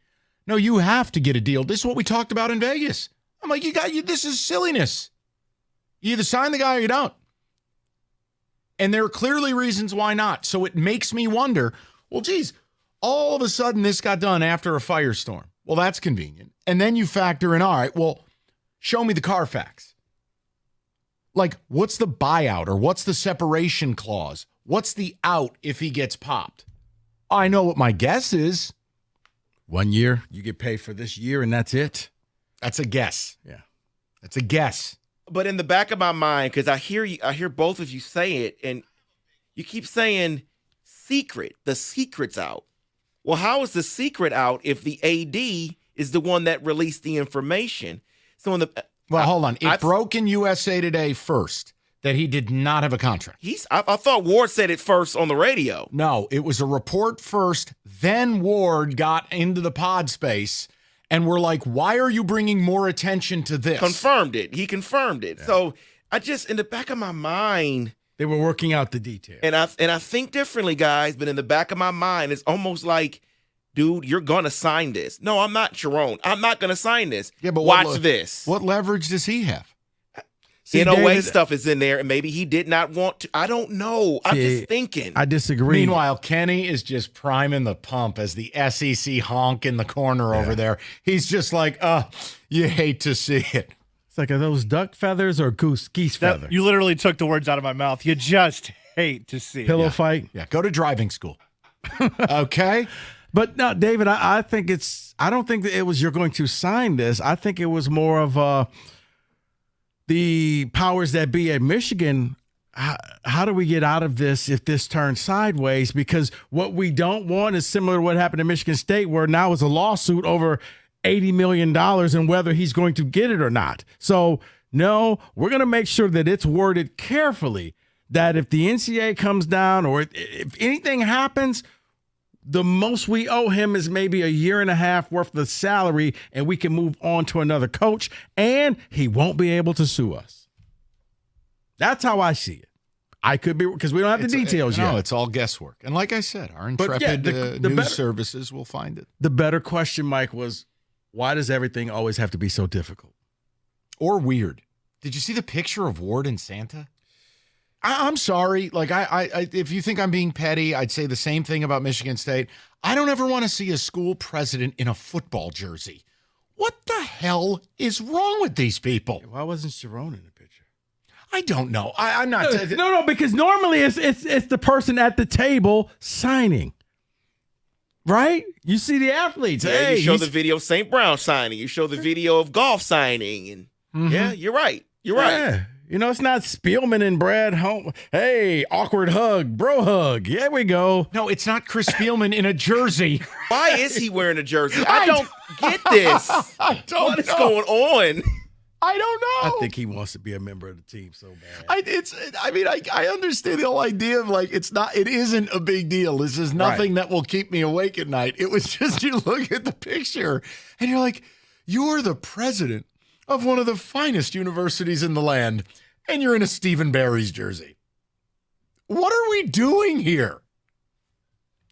no, you have to get a deal. This is what we talked about in Vegas. I'm like, this is silliness. You either sign the guy or you don't. And there are clearly reasons why not. So it makes me wonder, well, geez, all of a sudden this got done after a firestorm. Well, that's convenient. And then you factor in, all right, well, show me the Carfax. Like, what's the buyout or what's the separation clause? What's the out if he gets popped? I know what my guess is. 1 year, you get paid for this year, and that's it. That's a guess. Yeah. That's a guess. But in the back of my mind, because I hear both of you say it, and you keep saying secret. The secret's out. Well, how is the secret out if the AD is the one that released the information? So in the hold on. It broke in USA Today first that he did not have a contract. I thought Ward said it first on the radio. No, it was a report first. Then Ward got into the pod space. And we're like, why are you bringing more attention to this? Confirmed it. He confirmed it. Yeah. So I just, in the back of my mind, they were working out the details. And I think differently, guys. But in the back of my mind, it's almost like, dude, you're gonna sign this. No, I'm not, Sharon. I'm not gonna sign this. Yeah, but watch this. What leverage does he have? See, NOA stuff is in there, and maybe he did not want to. I don't know. I'm just thinking. I disagree. Meanwhile, Kenny is just priming the pump as the SEC honk in the corner over there. He's just like, you hate to see it. It's like, are those duck feathers or geese feathers? You literally took the words out of my mouth. You just hate to see it. Pillow fight? Yeah, go to driving school. Okay? But no, David, I think I don't think that it was you're going to sign this. I think it was more of the powers that be at Michigan. How do we get out of this if this turns sideways? Because what we don't want is similar to what happened at Michigan State, where now it's a lawsuit over $80 million and whether he's going to get it or not. So, no, we're going to make sure that it's worded carefully that if the NCAA comes down or if anything happens, the most we owe him is maybe a year and a half worth of salary, and we can move on to another coach, and he won't be able to sue us. That's how I see it. I could be, because we don't have the details yet. No, it's all guesswork. And like I said, our intrepid news services will find it. The better question, Mike, was why does everything always have to be so difficult? Or weird. Did you see the picture of Ward and Santa? I'm sorry. Like, I if you think I'm being petty, I'd say the same thing about Michigan State. I don't ever want to see a school president in a football jersey. What the hell is wrong with these people? Why wasn't Sharon in the picture? I don't know. I'm not. No, because normally it's the person at the table signing. Right? You see the athletes. Yeah, hey, you show the video of St. Brown signing. You show the video of golf signing. And yeah, you're right. You're right. You know, it's not Spielman and Brad Home. Hey, awkward hug, bro hug. Here we go. No, it's not Chris Spielman in a jersey. Why is he wearing a jersey? I don't get this. What is going on? I don't know. I think he wants to be a member of the team so bad. I understand the whole idea of like, it isn't a big deal. This is nothing that will keep me awake at night. It was just, you look at the picture and you're like, you're the president of one of the finest universities in the land, and you're in a Stephen Barry's jersey. What are we doing here?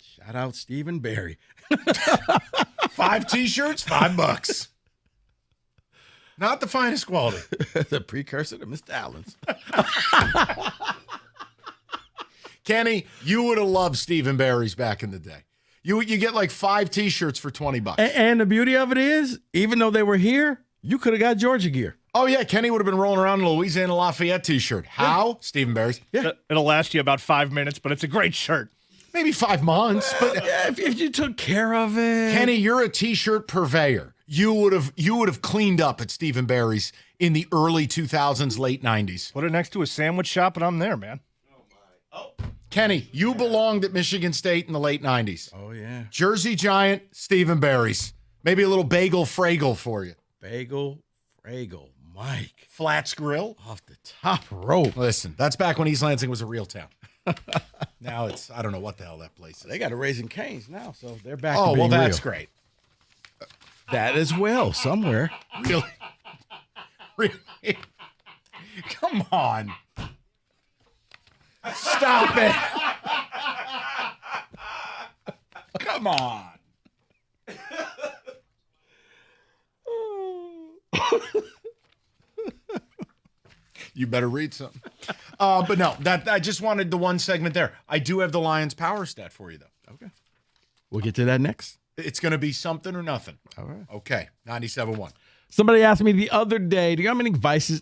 Shout out Stephen Barry. 5 T-shirts, $5. Not the finest quality. The precursor to Mr. Allen's. Kenny, you would have loved Stephen Barry's back in the day. You get like 5 T-shirts for $20. And the beauty of it is, even though they were here, you could have got Georgia gear. Oh, yeah. Kenny would have been rolling around in a Louisiana Lafayette T-shirt. How? Yeah. Stephen Barry's. Yeah. It'll last you about 5 minutes, but it's a great shirt. Maybe 5 months, but if you took care of it. Kenny, you're a T-shirt purveyor. You would have cleaned up at Stephen Barry's in the early 2000s, late 90s. Put it next to a sandwich shop, and I'm there, man. Kenny, you belonged at Michigan State in the late 90s. Oh, yeah. Jersey Giant, Stephen Barry's. Maybe a little bagel fragel for you. Bagel fragel, Mike. Flats Grill. Off the top rope. Listen, that's back when East Lansing was a real town. Now it's, I don't know what the hell that place is. They got a Raising Cane's now, so they're back Oh, to being well, that's real. great. That as well, somewhere. Really? Really? Come on. Stop it. Come on. You better read something. But no, I just wanted the one segment there. I do have the Lions power stat for you, though. Okay. We'll get to that next. It's going to be something or nothing. All right. Okay. 97.1. Somebody asked me the other day, do you know how many devices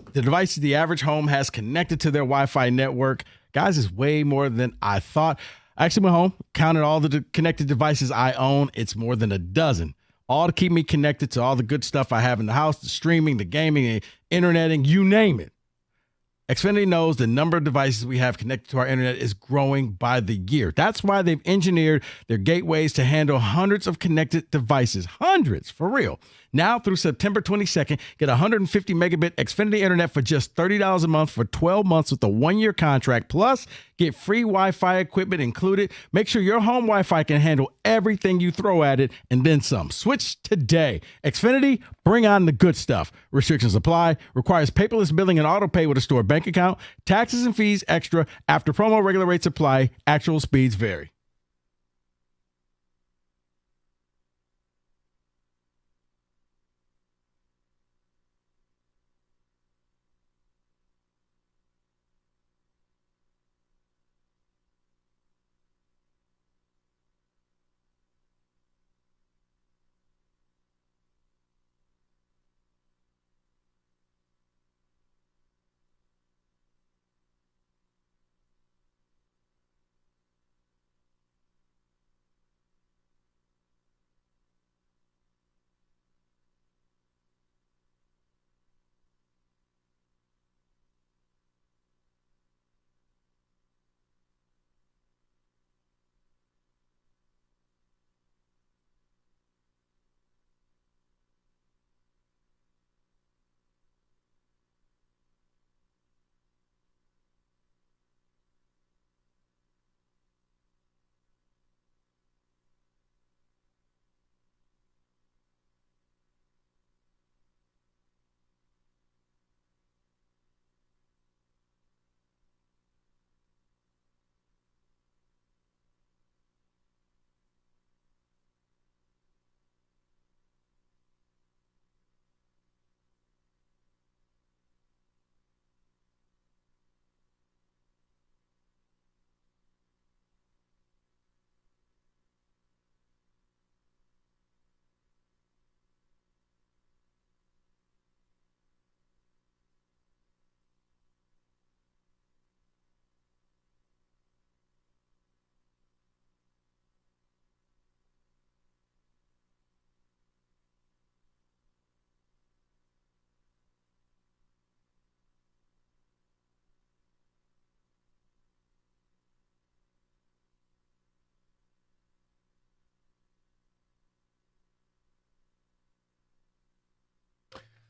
the average home has connected to their Wi-Fi network? Guys, it's way more than I thought. I actually went home, counted all the connected devices I own. It's more than a dozen. All to keep me connected to all the good stuff I have in the house, the streaming, the gaming, the interneting, you name it. Xfinity knows the number of devices we have connected to our internet is growing by the year. That's why they've engineered their gateways to handle hundreds of connected devices. Hundreds, for real. Now through September 22nd, get 150 megabit Xfinity internet for just $30 a month for 12 months with a 1-year contract. Plus, get free Wi-Fi equipment included. Make sure your home Wi-Fi can handle everything you throw at it and then some. Switch today. Xfinity, bring on the good stuff. Restrictions apply. Requires paperless billing and auto pay with a stored bank account. Taxes and fees extra. After promo, regular rates apply. Actual speeds vary.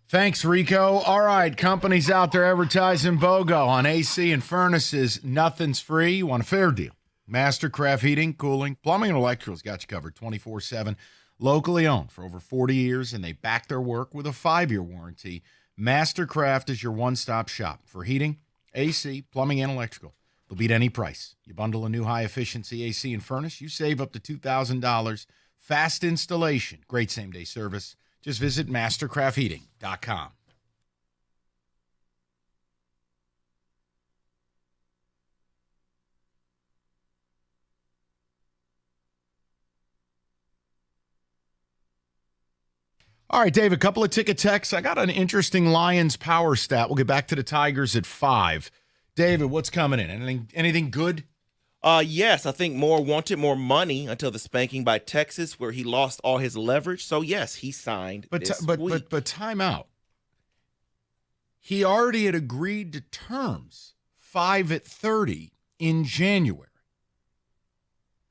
Thanks, Rico. All right, companies out there advertising BOGO on AC and furnaces. Nothing's free. You want a fair deal. Mastercraft Heating, Cooling, Plumbing, and Electrical's got you covered 24/7. Locally owned for over 40 years, and they back their work with a 5-year warranty. Mastercraft is your one-stop shop for heating, AC, plumbing, and electrical. They'll beat any price. You bundle a new high-efficiency AC and furnace, you save up to $2,000. Fast installation, great same-day service. Just visit mastercraftheating.com. All right, Dave, a couple of ticket texts. I got an interesting Lions power stat. We'll get back to the Tigers at 5. David, what's coming in? Anything good? Yes, I think Moore wanted more money until the spanking by Texas, where he lost all his leverage. So yes, he signed. But this week. but time out. He already had agreed to terms 5 at 30 in January.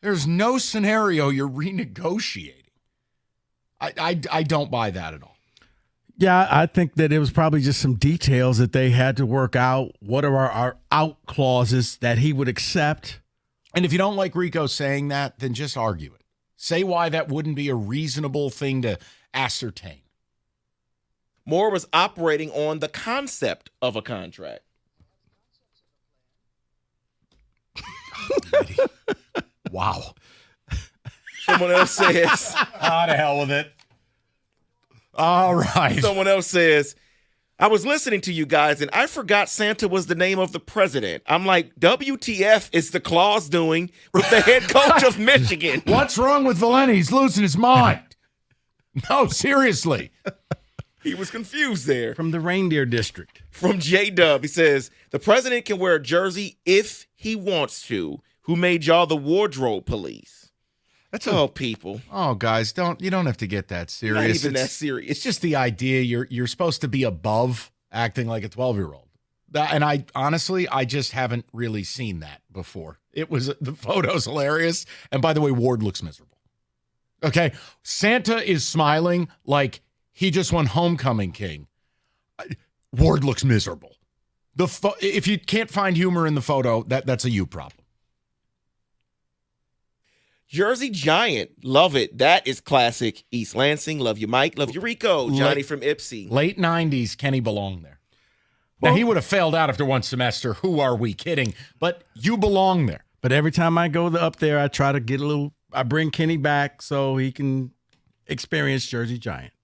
There's no scenario you're renegotiating. I don't buy that at all. Yeah, I think that it was probably just some details that they had to work out. What are our out clauses that he would accept? And if you don't like Rico saying that, then just argue it. Say why that wouldn't be a reasonable thing to ascertain. Moore was operating on the concept of a contract. Wow. Someone else says. Ah, to hell with it. All right. Someone else says, I was listening to you guys and I forgot Santa was the name of the president. I'm like, WTF is the clause doing with the head coach of Michigan? What's wrong with Valenti? He's losing his mind. No, seriously. He was confused there. From the Reindeer District. From J-Dub, he says, the president can wear a jersey if he wants to. Who made y'all the wardrobe police? People. Oh, guys, you don't have to get that serious. Not even that serious. It's just the idea you're supposed to be above acting like a 12-year-old. And I honestly just haven't really seen that before. The photo's hilarious. And by the way, Ward looks miserable. Okay. Santa is smiling like he just won Homecoming King. Ward looks miserable. If you can't find humor in the photo, that's a you problem. Jersey Giant, love it. That is classic. East Lansing, love you, Mike. Love you, Rico. Johnny from Ipsy. Late 90s, Kenny belonged there. Now, he would have failed out after one semester. Who are we kidding? But you belong there. But every time I go up there, I try to I bring Kenny back so he can experience Jersey Giant.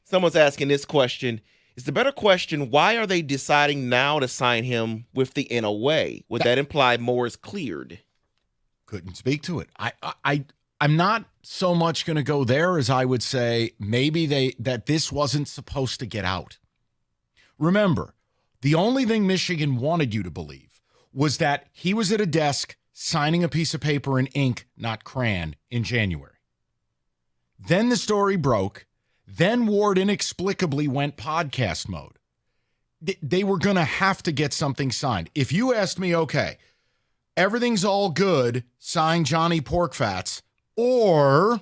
Someone's asking this question. Is the better question, why are they deciding now to sign him with the NOA? Would that imply Moore is cleared? Couldn't speak to it. I'm not so much going to go there as I would say maybe that this wasn't supposed to get out. Remember, the only thing Michigan wanted you to believe was that he was at a desk signing a piece of paper in ink, not crayon, in January. Then the story broke. Then Ward inexplicably went podcast mode. They were going to have to get something signed. If you asked me, okay, everything's all good, sign Johnny Porkfats, or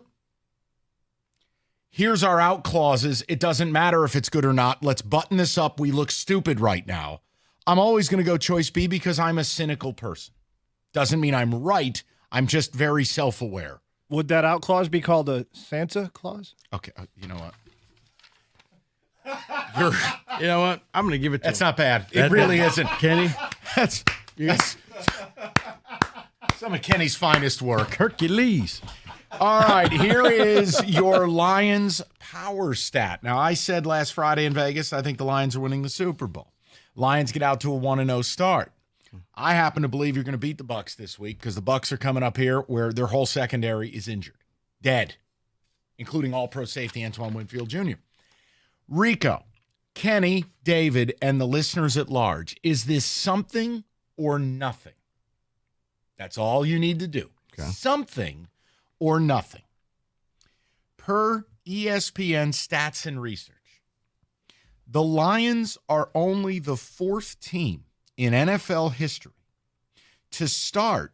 here's our out clauses. It doesn't matter if it's good or not. Let's button this up. We look stupid right now. I'm always going to go choice B because I'm a cynical person. Doesn't mean I'm right. I'm just very self-aware. Would that out clause be called a Santa clause? Okay, you know what? You know what? I'm going to give it to That's him. not bad. It really isn't. Kenny, That's some of Kenny's finest work. Hercules. All right, here is your Lions power stat. Now, I said last Friday in Vegas, I think the Lions are winning the Super Bowl. Lions get out to a 1-0 start. I happen to believe you're going to beat the Bucs this week because the Bucs are coming up here where their whole secondary is injured, dead, including all-pro safety Antoine Winfield Jr. Rico, Kenny, David, and the listeners at large, is this something or nothing? That's all you need to do. Okay. Something or nothing. Per ESPN Stats and Research, the Lions are only the fourth team in NFL history to start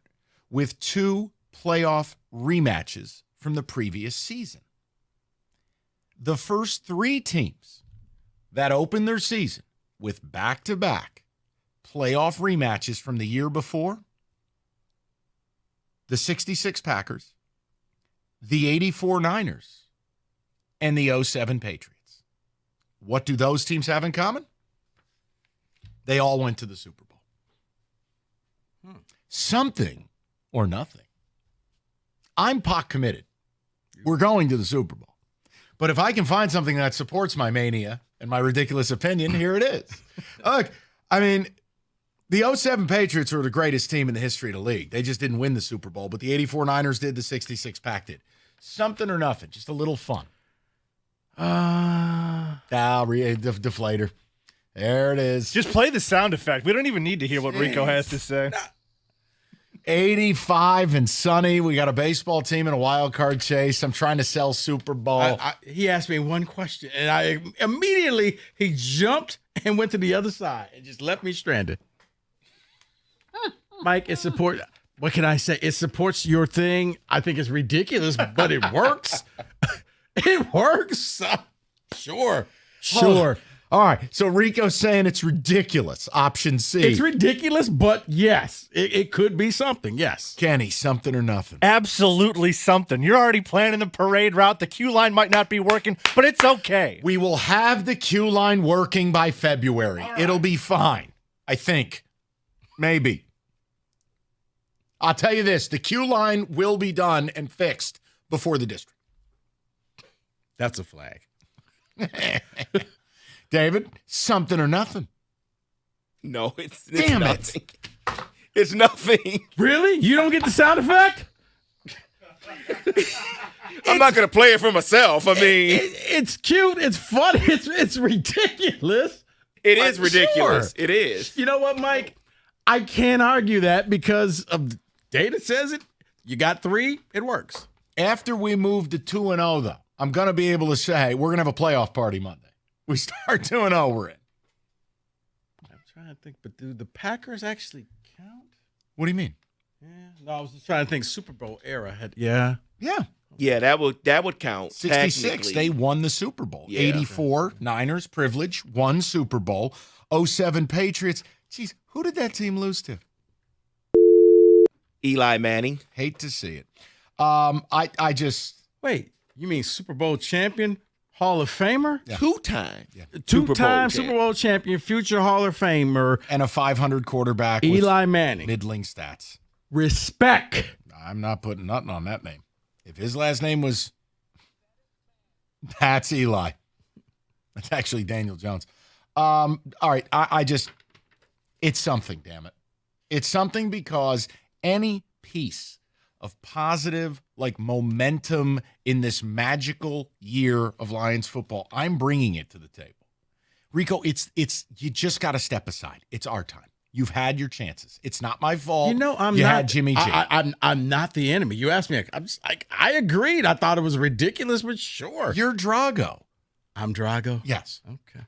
with 2 playoff rematches from the previous season. The first 3 teams that opened their season with back-to-back playoff rematches from the year before, the 66 Packers, the 84 Niners, and the 07 Patriots. What do those teams have in common? They all went to the Super Bowl. Something or nothing. I'm Pac committed. We're going to the Super Bowl. But if I can find something that supports my mania and my ridiculous opinion, here it is. Look, I mean, the 07 Patriots were the greatest team in the history of the league. They just didn't win the Super Bowl, but the 84 Niners did, the 66 Pack did. Something or nothing, just a little fun. Deflator. There it is. Just play the sound effect. We don't even need to hear what Rico has to say. 85 and sunny. We got a baseball team and a wild card chase. I'm trying to sell Super Bowl. He asked me one question, and I immediately he jumped and went to the other side and just left me stranded. Mike, it supports. What can I say? It supports your thing. I think it's ridiculous, but it works. It works. Sure. All right. So Rico's saying it's ridiculous. Option C. It's ridiculous, but yes, it could be something. Yes. Kenny, something or nothing. Absolutely something. You're already planning the parade route. The queue line might not be working, but it's okay. We will have the queue line working by February. Right. It'll be fine. I think. Maybe. I'll tell you this. The queue line will be done and fixed before the district. That's a flag. David, something or nothing. No, it's Damn nothing. It's nothing. Really? You don't get the sound effect? I'm not going to play it for myself. I mean, it's cute. It's funny. It's ridiculous. It is ridiculous. Sure. It is. You know what, Mike? I can't argue that because of data says it. You got 3, it works. After we move to 2-0, though, I'm going to be able to say we're going to have a playoff party Monday. We start 2-0, we're in. I'm trying to think, but do the Packers actually count? What do you mean? Yeah, no, I was just trying to think. Super Bowl era had. Yeah, that would count. 66, they won the Super Bowl. Yeah. 84, Niners, privilege, won Super Bowl. 07, Patriots. Jeez, who did that team lose to? Eli Manning. Hate to see it. I just wait. You mean Super Bowl champion, Hall of Famer, yeah. 2-time, yeah. Two-time Super Bowl champion, future Hall of Famer, and a 500 quarterback. Eli Manning. Middling stats. Respect. I'm not putting nothing on that name. If his last name was, that's Eli. That's actually Daniel Jones. All right, I just, it's something, damn it. It's something because any piece of positive, like, momentum in this magical year of Lions football, I'm bringing it to the table. Rico, it's you just got to step aside. It's our time. You've had your chances. It's not my fault. You know, you had Jimmy G. I'm not the enemy. You asked me. I'm just like, I agreed. I thought it was ridiculous, but sure. You're Drago. I'm Drago? Yes. Okay.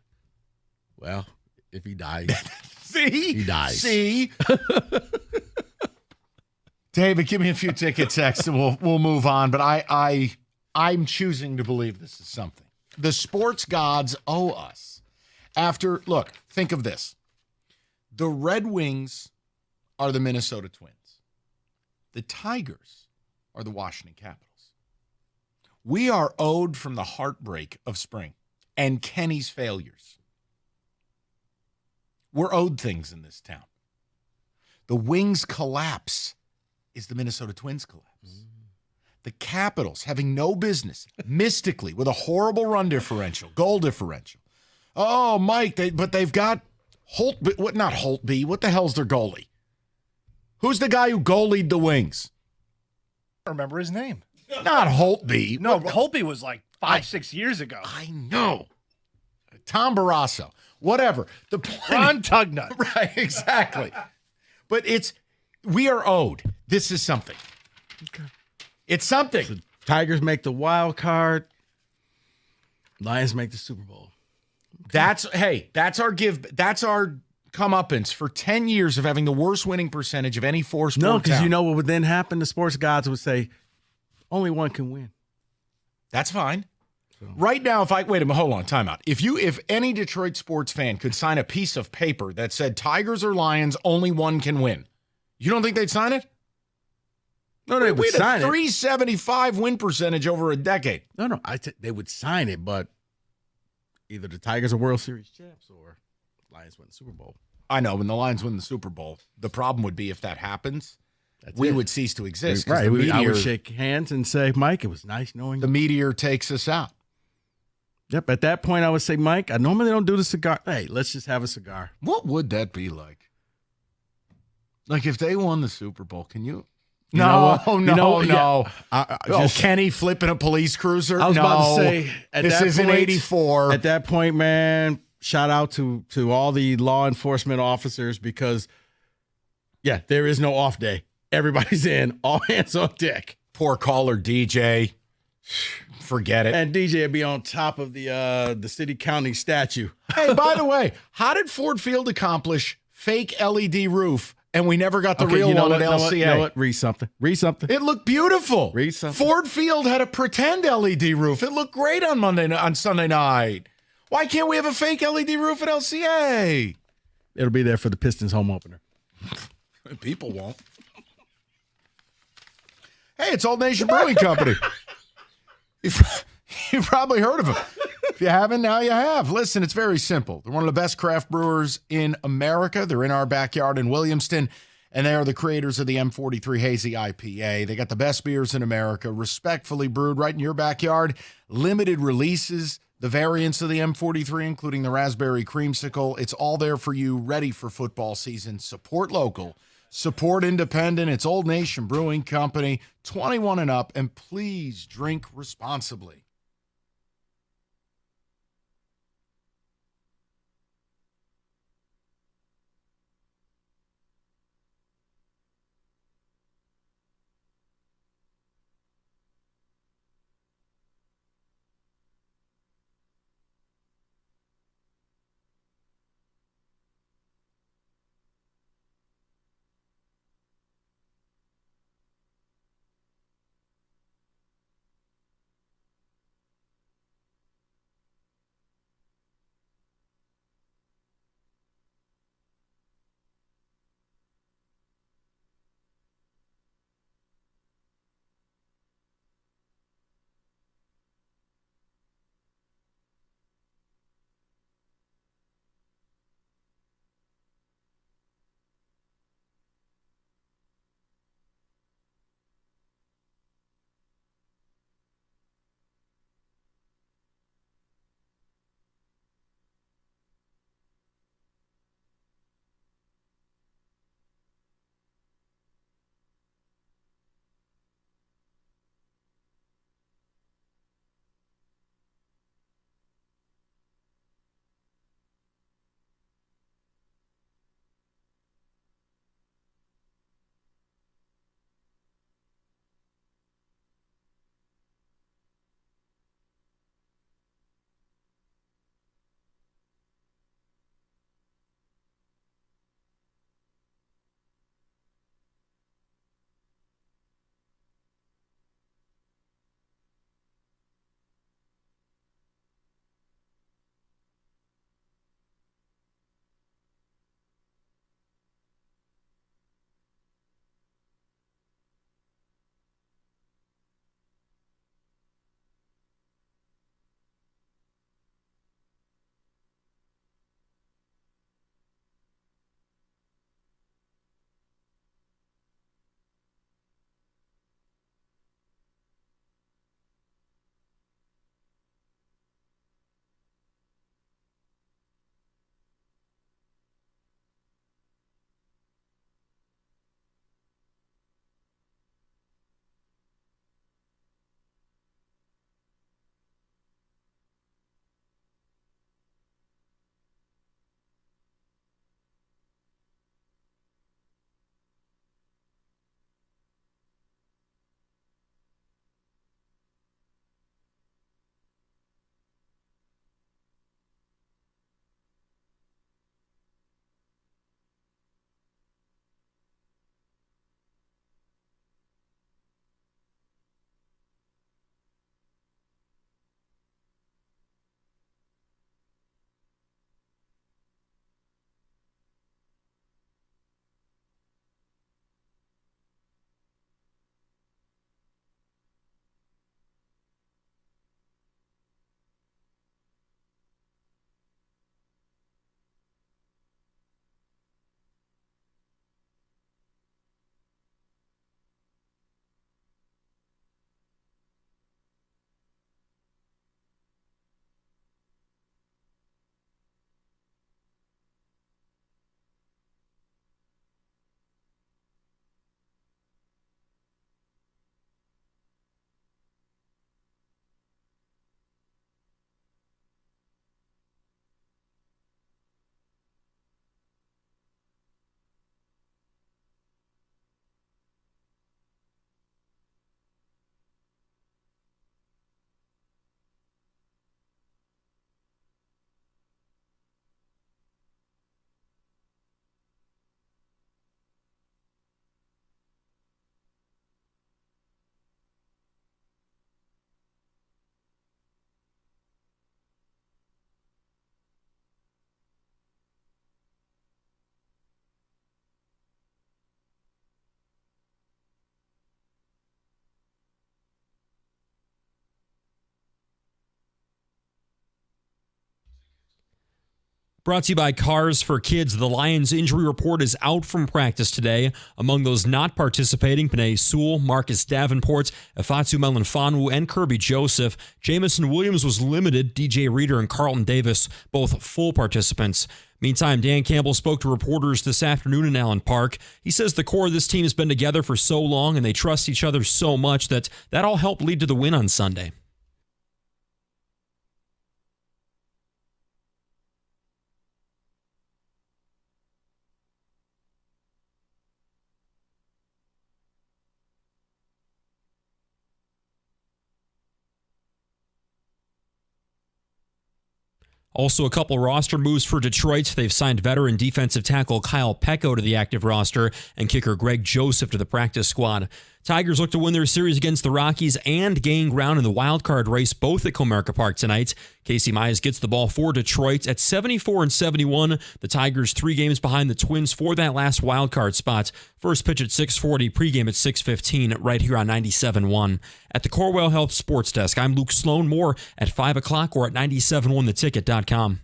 Well, if he dies. See? He dies. See? David, give me a few tickets next and we'll move on. But I'm choosing to believe this is something. The sports gods owe us. Look, think of this. The Red Wings are the Minnesota Twins. The Tigers are the Washington Capitals. We are owed from the heartbreak of spring and Kenny's failures. We're owed things in this town. The Wings collapse is the Minnesota Twins collapse. The Capitals having no business, mystically, with a horrible run differential, goal differential. Oh, Mike, but they've got Holtby. Not Holtby. What the hell's their goalie? Who's the guy who goalied the Wings? I don't remember his name. Not Holtby. No, Holtby was like 6 years ago. I know. Tom Barrasso. Whatever. The point, Ron Tugnut. Right, exactly. But we are owed. This is something. Okay. It's something. The Tigers make the wild card. Lions make the Super Bowl. Okay. That's our comeuppance for 10 years of having the worst winning percentage of any four sport No, because town. you know what would then happen? The sports gods would say, only one can win. That's fine. So. Right now, wait a minute, hold on, time out. If any Detroit sports fan could sign a piece of paper that said Tigers or Lions, only one can win, you don't think they'd sign it? No, they would sign it. 375 win percentage over a decade. No, they would sign it, but either the Tigers are World Series champs or Lions win the Super Bowl. I know, when the Lions win the Super Bowl, the problem would be if that happens, we would cease to exist. Right, I would shake hands and say, Mike, it was nice knowing you. The meteor takes us out. Yep, at that point, I would say, Mike, I normally don't do the cigar. Hey, let's just have a cigar. What would that be like? Like if they won the Super Bowl, can you? No. Kenny flipping a police cruiser? I was about to say, this isn't 84. At that point, man, shout out to all the law enforcement officers because, yeah, there is no off day. everybody's in, all hands on deck. Poor caller DJ. Forget it. And DJ would be on top of the city county statue. Hey, by the way, how did Ford Field accomplish fake LED roof and we never got the real one at LCA? You know what? Read something. It looked beautiful. Read something. Ford Field had a pretend LED roof. It looked great on Sunday night. Why can't we have a fake LED roof at LCA? It'll be there for the Pistons home opener. People won't. Hey, it's Old Nation Brewing Company. You've probably heard of them. If you haven't, now you have. Listen, it's very simple. They're one of the best craft brewers in America. They're in our backyard in Williamston, and they are the creators of the M43 Hazy IPA. They got the best beers in America, respectfully brewed right in your backyard. Limited releases, the variants of the M43, including the raspberry creamsicle. It's all there for you, ready for football season. Support local. Support independent. It's Old Nation Brewing Company, 21 and up, and please drink responsibly. Brought to you by Cars for Kids. The Lions injury report is out from practice today. Among those not participating, Panay Sewell, Marcus Davenport, Efatu Melanfanu, and Kirby Joseph. Jamison Williams was limited. DJ Reader and Carlton Davis, both full participants. Meantime, Dan Campbell spoke to reporters this afternoon in Allen Park. He says the core of this team has been together for so long and they trust each other so much that all helped lead to the win on Sunday. Also, a couple roster moves for Detroit. They've signed veteran defensive tackle Kyle Pecco to the active roster and kicker Greg Joseph to the practice squad. Tigers look to win their series against the Rockies and gain ground in the wild card race, both at Comerica Park tonight. Casey Mize gets the ball for Detroit at 74-71. The Tigers 3 games behind the Twins for that last wild card spot. First pitch at 6:40, pregame at 6:15, right here on 97.1. At the Corwell Health Sports Desk, I'm Luke Sloan. More at 5 o'clock or at 97onetheticket.com.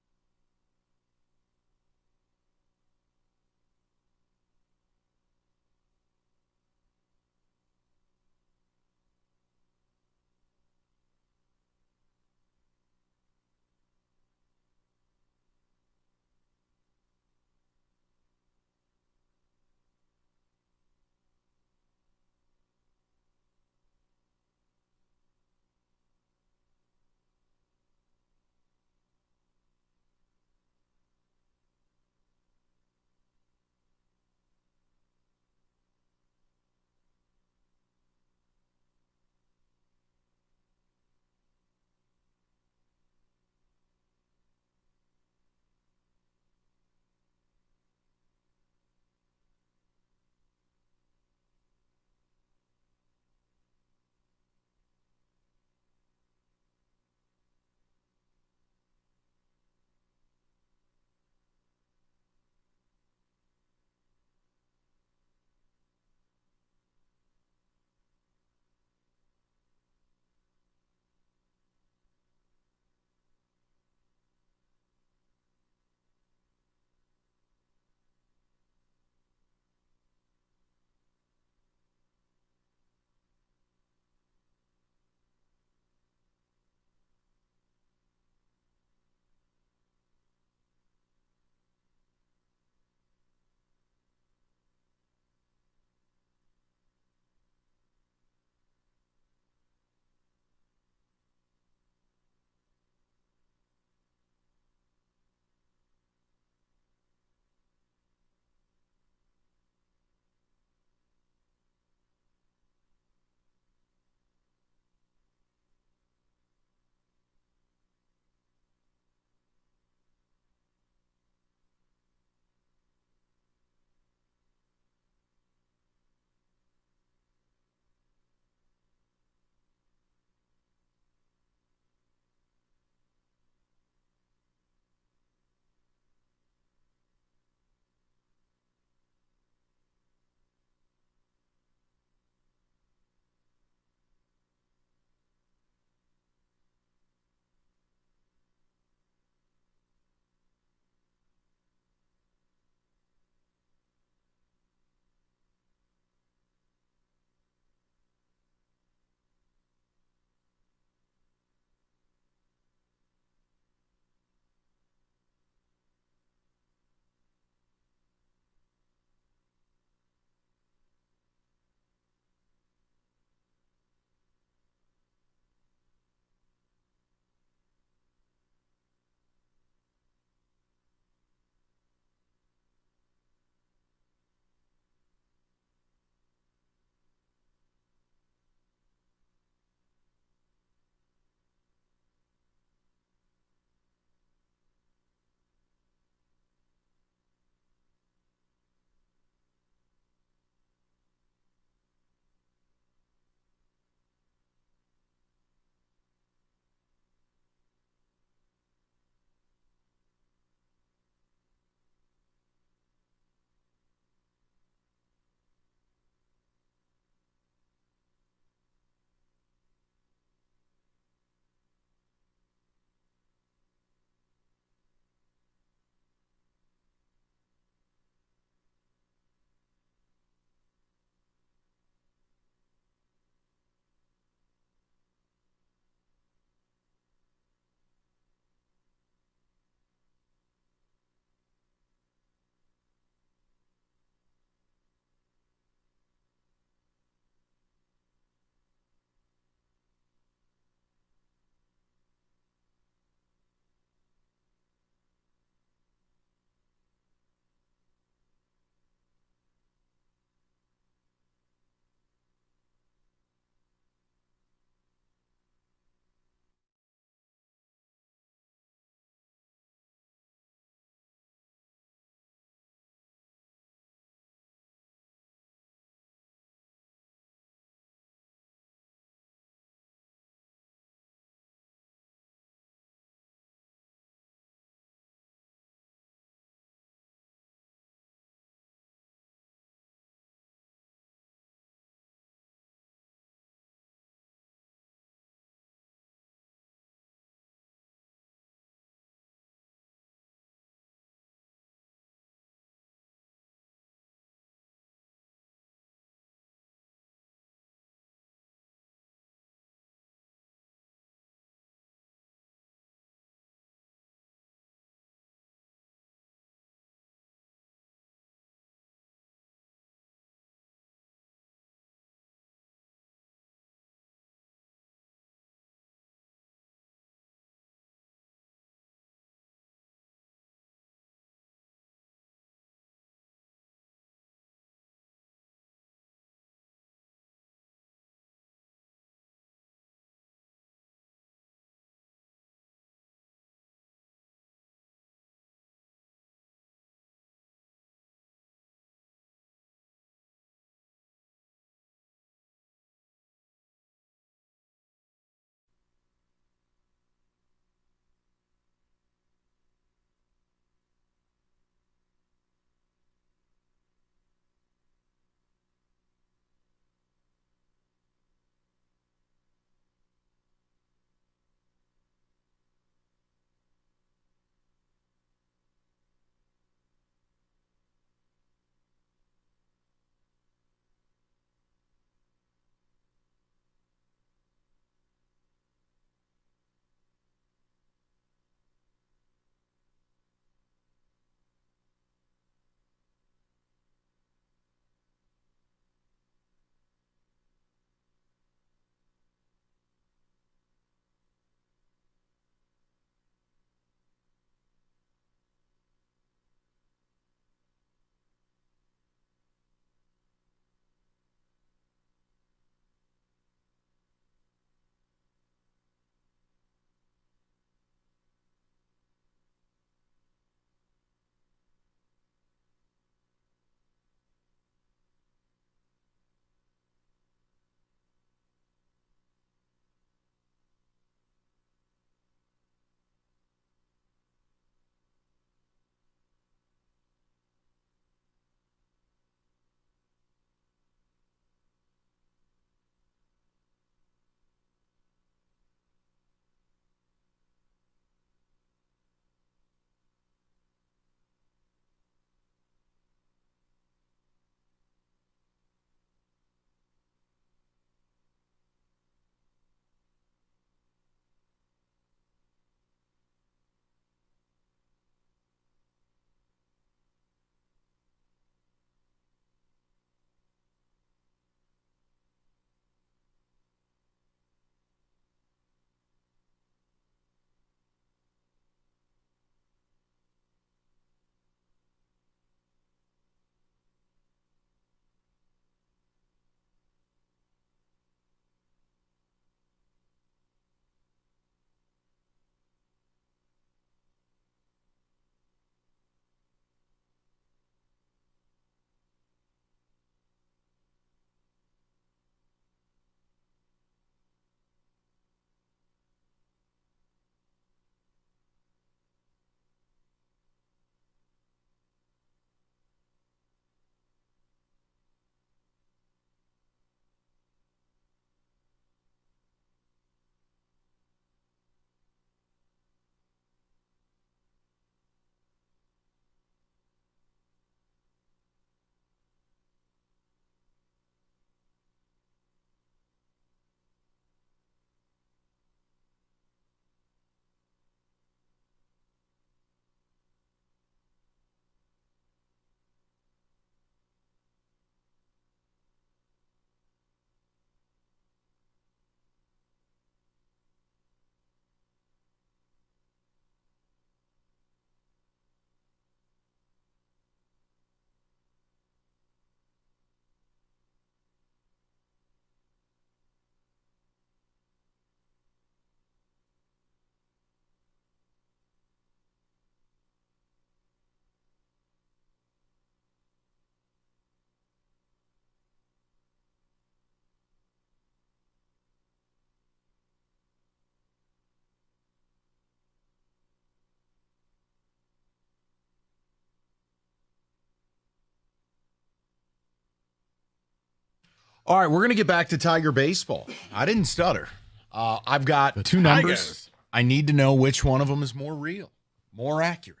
All right, we're going to get back to Tiger baseball. I didn't stutter. I've got two numbers. I need to know which one of them is more real, more accurate.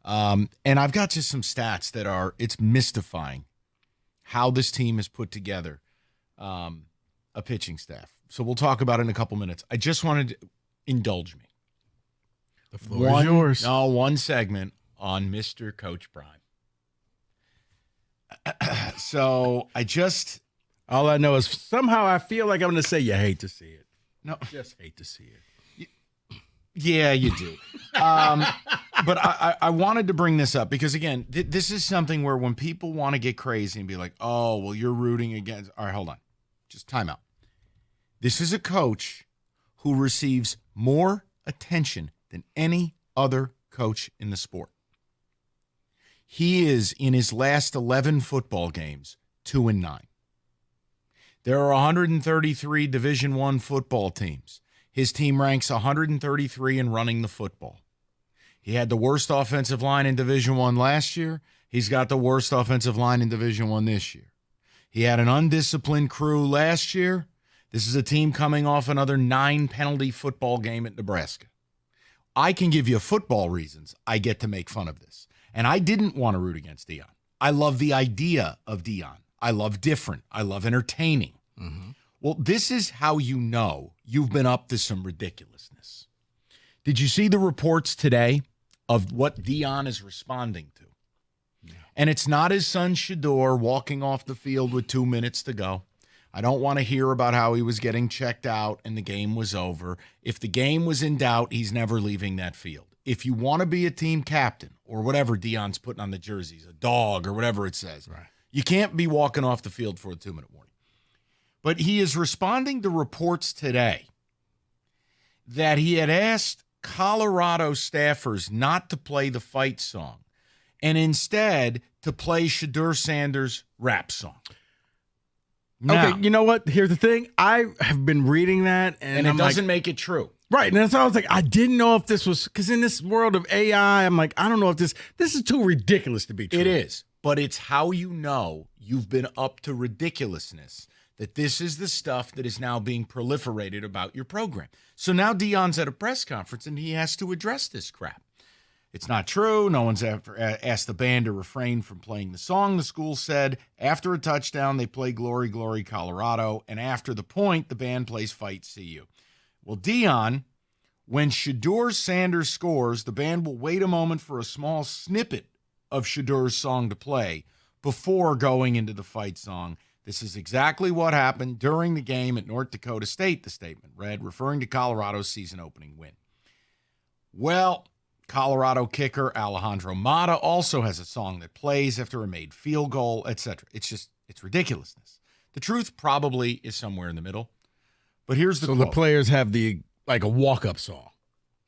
And I've got just some stats that it's mystifying how this team has put together a pitching staff. So we'll talk about it in a couple minutes. I just wanted to indulge me. The floor is yours. No, one segment on Mr. Coach Prime. So all I know is somehow I feel like I'm going to say you hate to see it. No, just hate to see it. Yeah, you do. But I wanted to bring this up because, again, this is something where when people want to get crazy and be like, oh, well, you're rooting against. All right, hold on. Just time out. This is a coach who receives more attention than any other coach in the sport. He is, in his last 11 football games, 2-9. There are 133 Division I football teams. His team ranks 133 in running the football. He had the worst offensive line in Division I last year. He's got the worst offensive line in Division I this year. He had an undisciplined crew last year. This is a team coming off another 9-penalty football game at Nebraska. I can give you football reasons I get to make fun of this. And I didn't want to root against Deion. I love the idea of Deion. I love different. I love entertaining. Mm-hmm. Well, this is how you know you've been up to some ridiculousness. Did you see the reports today of what Deion is responding to? Yeah. And it's not his son Shador walking off the field with 2 minutes to go. I don't want to hear about how he was getting checked out and the game was over. If the game was in doubt, he's never leaving that field. If you want to be a team captain or whatever Deion's putting on the jerseys, a dog or whatever it says, right, you can't be walking off the field for a 2-minute warning. But he is responding to reports today that he had asked Colorado staffers not to play the fight song and instead to play Shedeur Sanders' rap song. Now, okay, you know what? Here's the thing. I have been reading that, and it doesn't make it true. Right, and that's why I was like, I didn't know if this was, because in this world of AI, I'm like, I don't know if this is too ridiculous to be true. It is, but it's how you know you've been up to ridiculousness, that this is the stuff that is now being proliferated about your program. So now Deion's at a press conference, and he has to address this crap. It's not true. No one's ever asked the band to refrain from playing the song. The school said after a touchdown, they play Glory, Glory, Colorado, and after the point, the band plays Fight CU. Well, Deion, when Shedeur Sanders scores, the band will wait a moment for a small snippet of Shedeur's song to play before going into the fight song. This is exactly what happened during the game at North Dakota State, the statement read, referring to Colorado's season-opening win. Well, Colorado kicker Alejandro Mata also has a song that plays after a made field goal, etc. It's ridiculousness. The truth probably is somewhere in the middle. But here's the quote. The players have like a walk-up song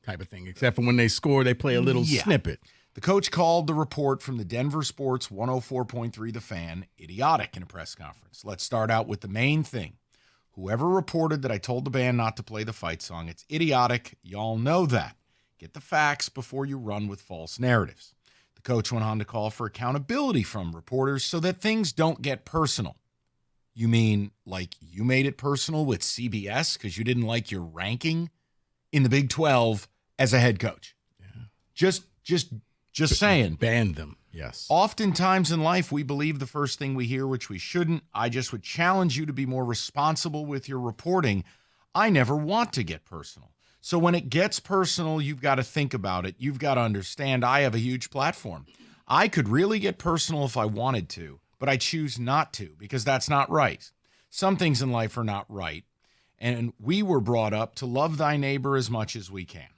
type of thing, except for when they score, they play a little snippet. The coach called the report from the Denver Sports 104.3 The Fan idiotic in a press conference. Let's start out with the main thing. Whoever reported that I told the band not to play the fight song, it's idiotic. Y'all know that. Get the facts before you run with false narratives. The coach went on to call for accountability from reporters so that things don't get personal. You mean like you made it personal with CBS because you didn't like your ranking in the Big 12 as a head coach? Yeah. Just saying. Ban them, yes. Oftentimes in life, we believe the first thing we hear, which we shouldn't. I just would challenge you to be more responsible with your reporting. I never want to get personal. So when it gets personal, you've got to think about it. You've got to understand I have a huge platform. I could really get personal if I wanted to, but I choose not to because that's not right. Some things in life are not right. And we were brought up to love thy neighbor as much as we can.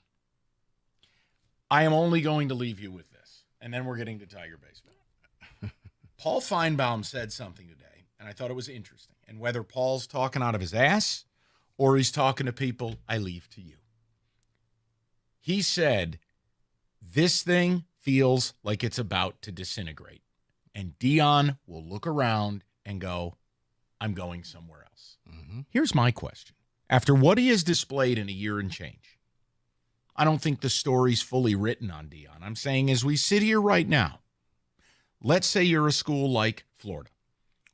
I am only going to leave you with this, and then we're getting to Tiger baseball. Paul Feinbaum said something today, and I thought it was interesting. And whether Paul's talking out of his ass or he's talking to people, I leave to you. He said, this thing feels like it's about to disintegrate. And Deion will look around and go, I'm going somewhere else. Mm-hmm. Here's my question. After what he has displayed in a year and change, I don't think the story's fully written on Deion. I'm saying as we sit here right now, let's say you're a school like Florida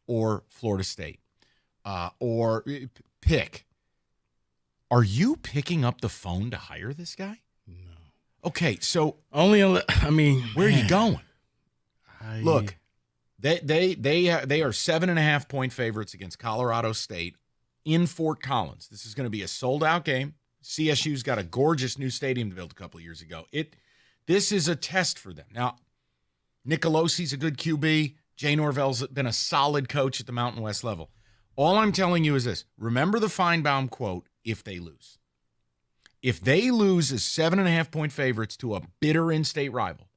or Florida State, or pick. Are you picking up the phone to hire this guy? No. Okay, so where are you going? Look, they are 7.5 point favorites against Colorado State in Fort Collins. This is going to be a sold out game. CSU's got a gorgeous new stadium built a couple of years ago. This is a test for them. Now, Nicolosi's a good QB. Jay Norvell's been a solid coach at the Mountain West level. All I'm telling you is this. Remember the Feinbaum quote, if they lose. If they lose as 7.5 point favorites to a bitter in-state rival,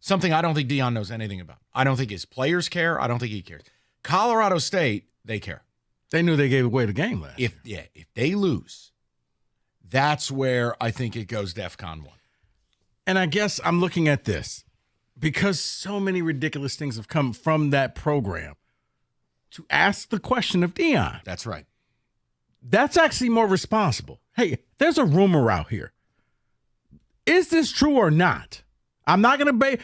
something I don't think Deion knows anything about. I don't think his players care. I don't think he cares. Colorado State, they care. They knew they gave away the game last year. If they lose, that's where I think it goes DEFCON 1. And I guess I'm looking at this because so many ridiculous things have come from that program to ask the question of Deion. That's right. That's actually more responsible. Hey, there's a rumor out here. Is this true or not? I'm not going to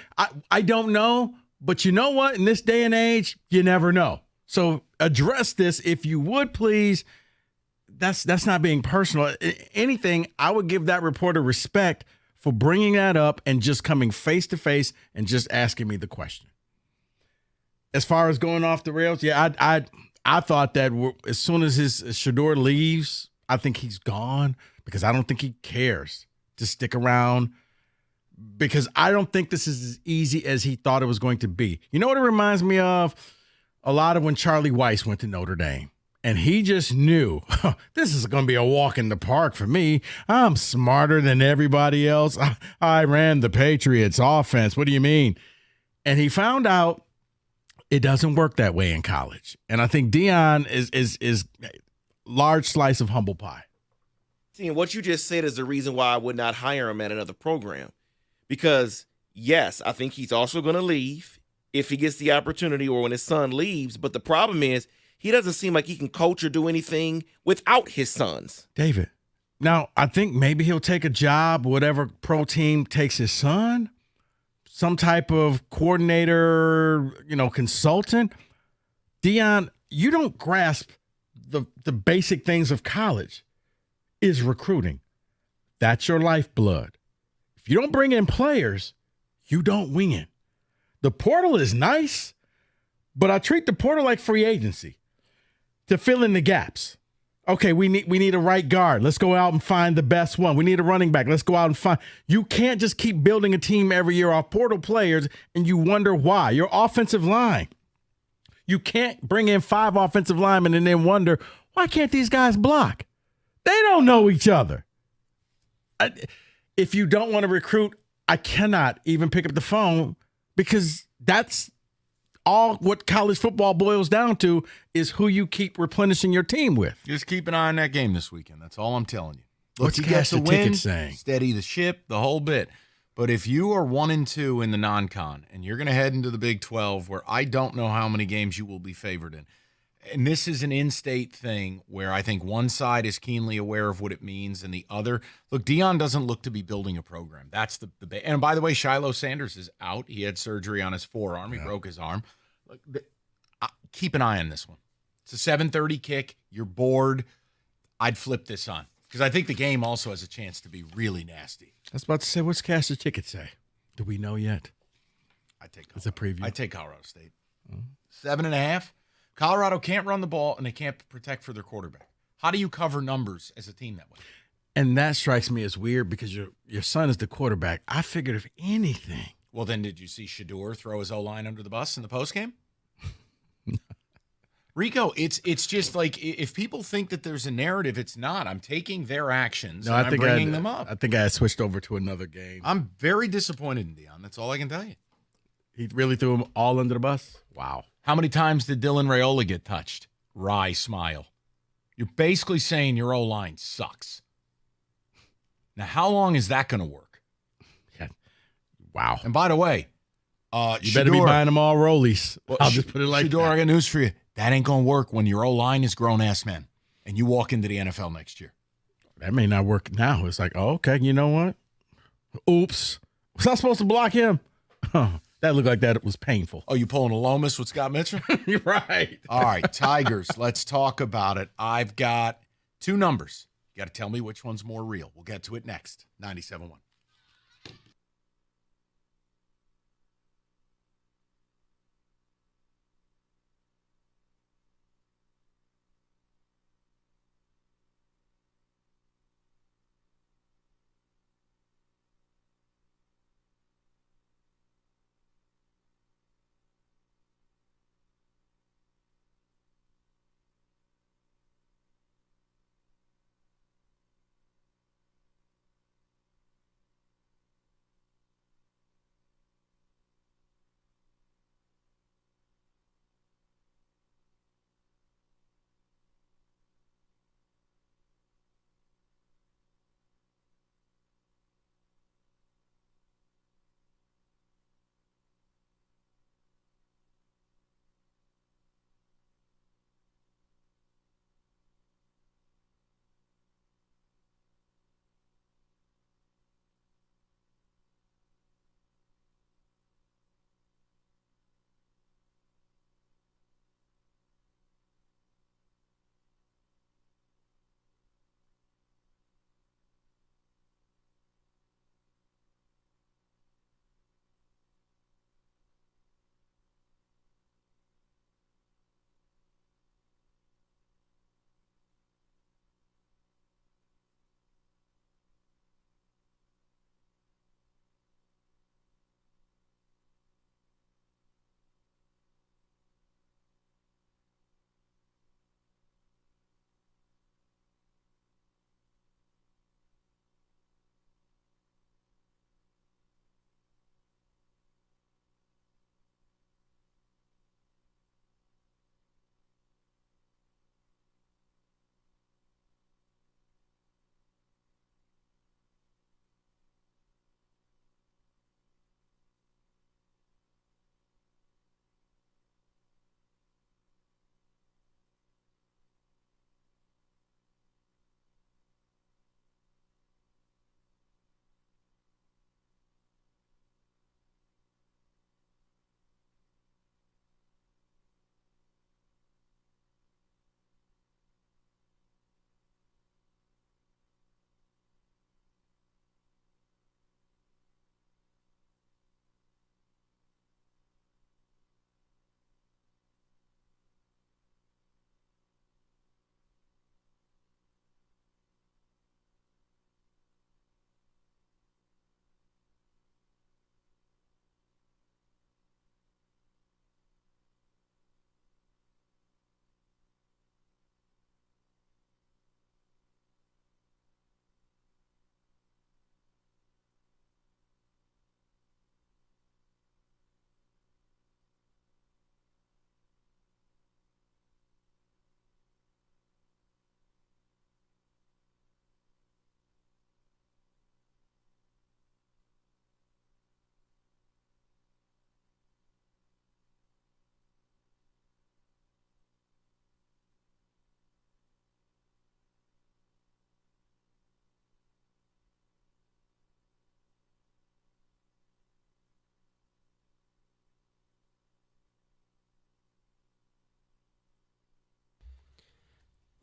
I don't know, but you know what? In this day and age, you never know. So address this if you would, please. That's not being personal. Anything, I would give that reporter respect for bringing that up and just coming face to face and just asking me the question. As far as going off the rails, yeah, I thought that as soon as Shedeur leaves, I think he's gone because I don't think he cares to stick around because I don't think this is as easy as he thought it was going to be. You know what it reminds me of? A lot of when Charlie Weiss went to Notre Dame. And he just knew, this is going to be a walk in the park for me. I'm smarter than everybody else. I ran the Patriots offense. What do you mean? And he found out it doesn't work that way in college. And I think Deion is large slice of humble pie. See, and what you just said is the reason why I would not hire him at another program. Because, yes, I think he's also going to leave if he gets the opportunity or when his son leaves. But the problem is, he doesn't seem like he can coach or do anything without his sons. David, now I think maybe he'll take a job, whatever pro team takes his son, some type of coordinator, consultant. Deion, you don't grasp the basic things of college is recruiting. That's your lifeblood. If you don't bring in players, you don't win. The portal is nice, but I treat the portal like free agency. To fill in the gaps. Okay, we need a right guard. Let's go out and find the best one. We need a running back. Let's go out and find. You can't just keep building a team every year off portal players and you wonder why. Your offensive line. You can't bring in 5 offensive linemen and then wonder, why can't these guys block? They don't know each other. If you don't want to recruit, I cannot even pick up the phone because that's all what college football boils down to is who you keep replenishing your team with. Just keep an eye on that game this weekend. That's all I'm telling you. What's Cash the Ticket saying? Steady the ship, the whole bit. But if you are 1-2 in the non-con and you're going to head into the Big 12 where I don't know how many games you will be favored in, and this is an in-state thing where I think one side is keenly aware of what it means and the other. Look, Deion doesn't look to be building a program. That's and by the way, Shiloh Sanders is out. He had surgery on his forearm. He broke his arm. Look, keep an eye on this one. It's a 7:30 kick. You're bored. I'd flip this on because I think the game also has a chance to be really nasty. I was about to say, what's Cash the Ticket say? Do we know yet? I take it's a preview. I take Colorado State. 7.5. Colorado can't run the ball and they can't protect for their quarterback. How do you cover numbers as a team that way? And that strikes me as weird because your son is the quarterback. I figured if anything. Well, then did you see Shedeur throw his O-line under the bus in the postgame? Rico, it's just like if people think that there's a narrative, it's not. I'm taking their actions and I'm bringing them up. I think I switched over to another game. I'm very disappointed in Deion. That's all I can tell you. He really threw them all under the bus? Wow. How many times did Dylan Raiola get touched? Wry smile. You're basically saying your O-line sucks. Now, how long is that going to work? Yeah. Wow. And by the way, you better be buying them all rollies. Well, I'll just put it like Shedeur, that. I got news for you. That ain't going to work when your O-line is grown-ass men and you walk into the NFL next year. That may not work now. It's like, oh, okay, you know what? Oops. Was I supposed to block him? That looked like that was painful. Oh, you pulling a Lomas with Scott Mitchell? You're right. All right, Tigers, let's talk about it. I've got 2 numbers. You got to tell me which one's more real. We'll get to it next. 97.1.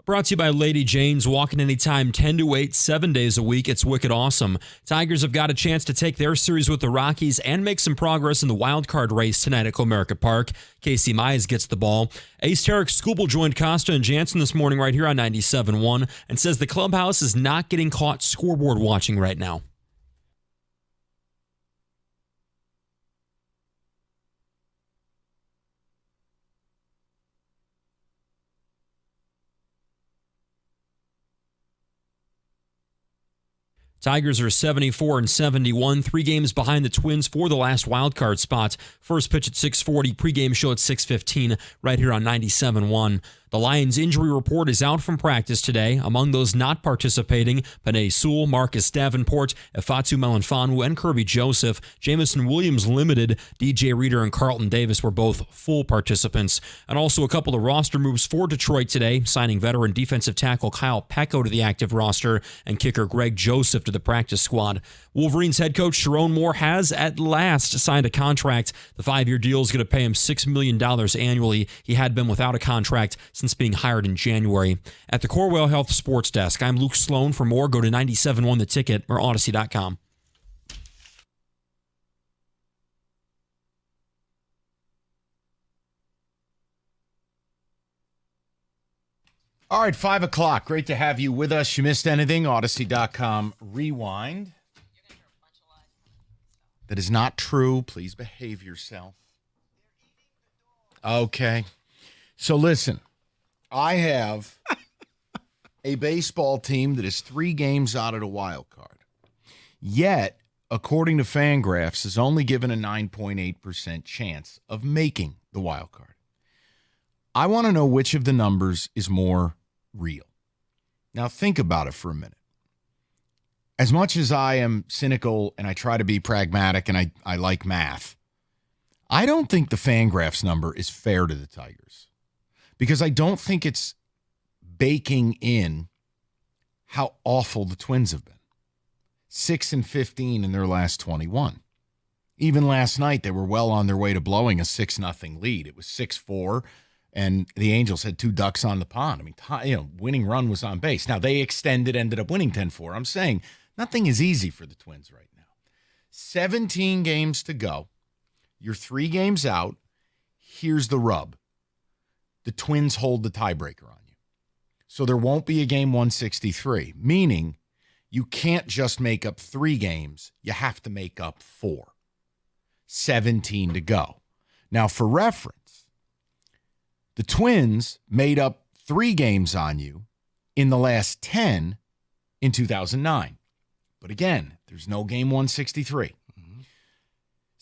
Brought to you by Lady Jane's. Walking anytime, 10 to 8, 7 days a week. It's wicked awesome. Tigers have got a chance to take their series with the Rockies and make some progress in the wild card race tonight at Comerica Park. Casey Mize gets the ball. Ace Tarek Skubal joined Costa and Jansen this morning right here on 97.1 and says the clubhouse is not getting caught scoreboard watching right now. Tigers are 74 and 71, 3 games behind the Twins for the last wild card spot. First pitch at 6:40, pregame show at 6:15, right here on 97.1. The Lions injury report is out from practice today. Among those not participating, Panay Sewell, Marcus Davenport, Efatu Melanfanu, and Kirby Joseph. Jamison Williams limited. DJ Reader and Carlton Davis were both full participants. And also a couple of roster moves for Detroit today, signing veteran defensive tackle Kyle Pecco to the active roster and kicker Greg Joseph to the practice squad. Wolverines head coach Sharon Moore has at last signed a contract. The 5-year deal is going to pay him $6 million annually. He had been without a contract since being hired in January. At the Corewell Health Sports Desk, I'm Luke Sloan. For more, go to 97.1 The Ticket or Odyssey.com. All right, 5 o'clock. Great to have you with us. You missed anything? Odyssey.com rewind. That is not true. Please behave yourself. Okay. So listen, I have a baseball team that is 3 games out of the wild card. Yet, according to FanGraphs, is only given a 9.8% chance of making the wild card. I want to know which of the numbers is more real. Now think about it for a minute. As much as I am cynical and I try to be pragmatic and I like math, I don't think the FanGraphs number is fair to the Tigers because I don't think it's baking in how awful the Twins have been. 6-15 in their last 21. Even last night, they were well on their way to blowing a 6-0 lead. It was 6-4, and the Angels had 2 ducks on the pond. I mean, winning run was on base. Now, they extended, ended up winning 10-4. I'm saying nothing is easy for the Twins right now. 17 games to go. You're 3 games out. Here's the rub. The Twins hold the tiebreaker on you. So there won't be a game 163, meaning you can't just make up 3 games. You have to make up 4. 17 to go. Now, for reference, the Twins made up 3 games on you in the last 10 in 2009. But again, there's no game 163.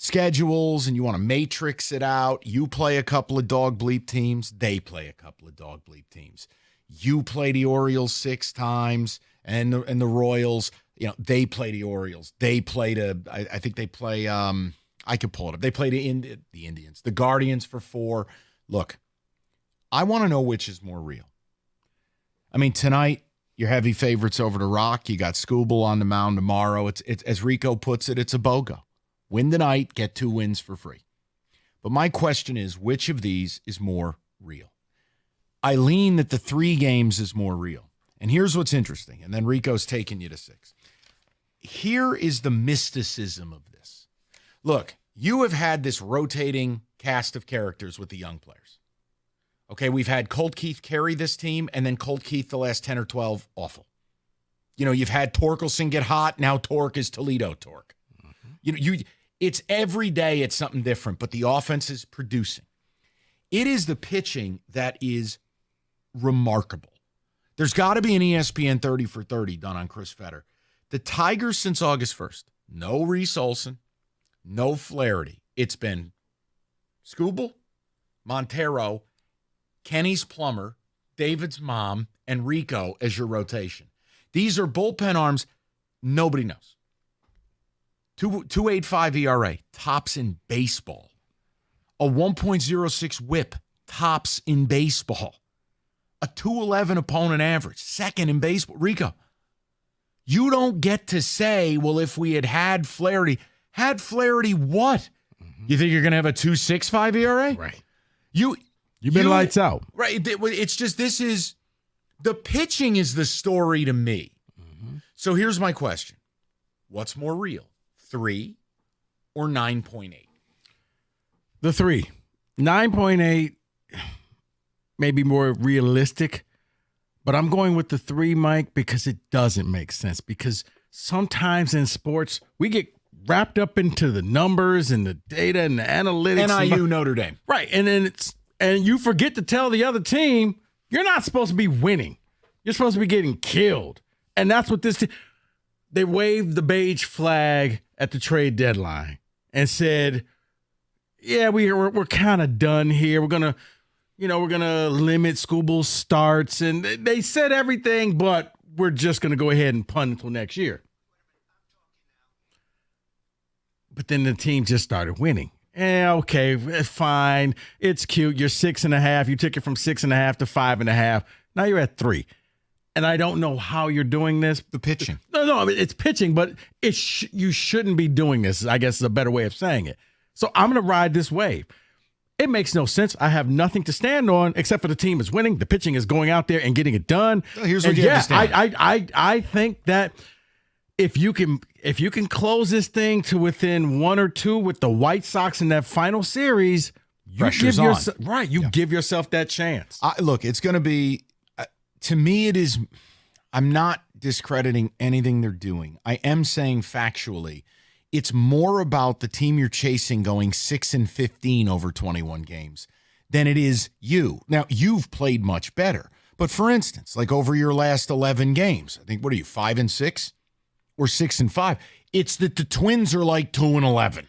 Schedules, and you want to matrix it out. You play a couple of dog bleep teams. They play a couple of dog bleep teams. You play the Orioles 6 times, and the Royals, they play the Orioles. They play I think they play, I could pull it up. They play the Indians, the Guardians for 4. Look, I want to know which is more real. I mean, tonight, your heavy favorites over the Rock. You got Skubal on the mound tomorrow. It's as Rico puts it, it's a BOGO. Win the night, get 2 wins for free. But my question is, which of these is more real? I lean that the 3 games is more real. And here's what's interesting. And then Rico's taking you to 6. Here is the mysticism of this. Look, you have had this rotating cast of characters with the young players. Okay, we've had Colt Keith carry this team, and then Colt Keith the last 10 or 12, awful. You've had Torkelson get hot. Now Torque is Toledo Torque. It's every day it's something different, but the offense is producing. It is the pitching that is remarkable. There's got to be an ESPN 30 for 30 done on Chris Fetter. The Tigers since August 1st, no Reese Olson, no Flaherty. It's been Skubal, Montero, Kenny's plumber, David's mom, and Rico as your rotation. These are bullpen arms nobody knows. 2.85 ERA, tops in baseball. A 1.06 whip, tops in baseball. A 2.11 opponent average, second in baseball. Rico, you don't get to say, well, if we had Flaherty what? You think you're going to have a 2.65 ERA? Right. You've been lights out. Right. It's just the pitching is the story to me. So here's my question. What's more real? 3 or 9.8? The 3. 9.8 may be more realistic, but I'm going with the 3, Mike, because it doesn't make sense. Because sometimes in sports, we get wrapped up into the numbers and the data and the analytics. NIU, Notre Dame. Right. And you forget to tell the other team, you're not supposed to be winning. You're supposed to be getting killed. And that's what they waved the beige flag at the trade deadline and said, yeah, we're kind of done here. We're going to we're going to limit Skubal starts. And they said everything, but we're just going to go ahead and punt until next year. But then the team just started winning. Okay, fine. It's cute. You're 6.5. You took it from 6.5 to 5.5. Now you're at 3. And I don't know how you're doing this. The pitching. No, I mean, it's pitching, but you shouldn't be doing this, I guess is a better way of saying it. So I'm going to ride this wave. It makes no sense. I have nothing to stand on except for the team is winning. The pitching is going out there and getting it done. Here's what you understand. I think that if you can close this thing to within 1 or 2 with the White Sox in that final series, you give yourself that chance. Look, it's going to be to me. It is. I'm not discrediting anything they're doing. I am saying factually, it's more about the team you're chasing going 6-15 over 21 games than it is you. Now, you've played much better. But for instance, like over your last 11 games, I think, what are you, 5-6 or 6-5? It's that the Twins are like 2-11.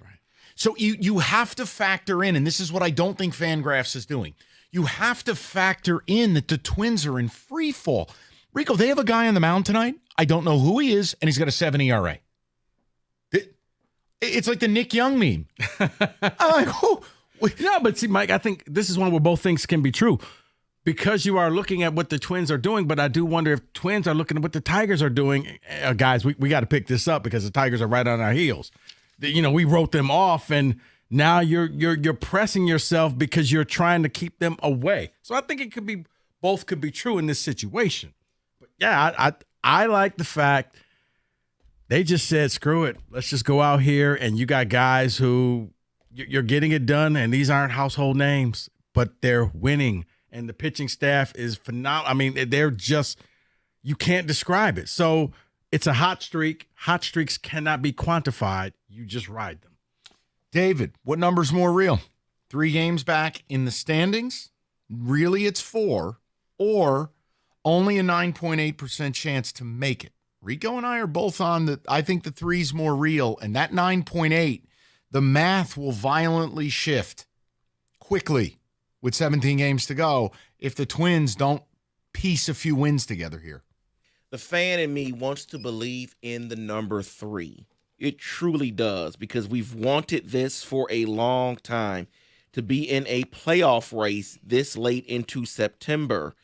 So you have to factor in, and this is what I don't think FanGraphs is doing. You have to factor in that the Twins are in free fall. Rico, they have a guy on the mound tonight. I don't know who he is, and he's got a 7 ERA. It's like the Nick Young meme. I'm like, oh. Yeah, but see, Mike, I think this is one where both things can be true. Because you are looking at what the Twins are doing, but I do wonder if Twins are looking at what the Tigers are doing. Guys, we got to pick this up because the Tigers are right on our heels. We wrote them off, and now you're pressing yourself because you're trying to keep them away. So I think both could be true in this situation. But yeah, I like the fact they just said, screw it. Let's just go out here, and you got guys who you're getting it done, and these aren't household names, but they're winning. And the pitching staff is phenomenal. I mean, they're just – you can't describe it. So it's a hot streak. Hot streaks cannot be quantified. You just ride them. David, what number's more real? 3 games back in the standings? Really, it's 4. Or only a 9.8% chance to make it. Rico and I are both on that. I think the 3's more real. And that 9.8, the math will violently shift quickly with 17 games to go if the Twins don't piece a few wins together here. The fan in me wants to believe in the number 3. It truly does, because we've wanted this for a long time, to be in a playoff race this late into September.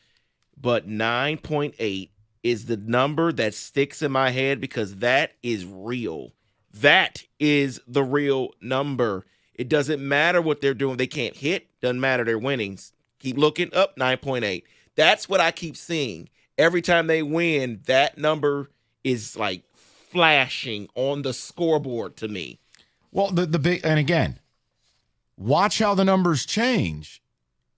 But 9.8 is the number that sticks in my head because that is real. That is the real number. It doesn't matter what they're doing. They can't hit. Doesn't matter. They're winning. Keep looking up, 9.8. That's what I keep seeing. Every time they win, that number is like flashing on the scoreboard to me. Well, the big, and again, watch how the numbers change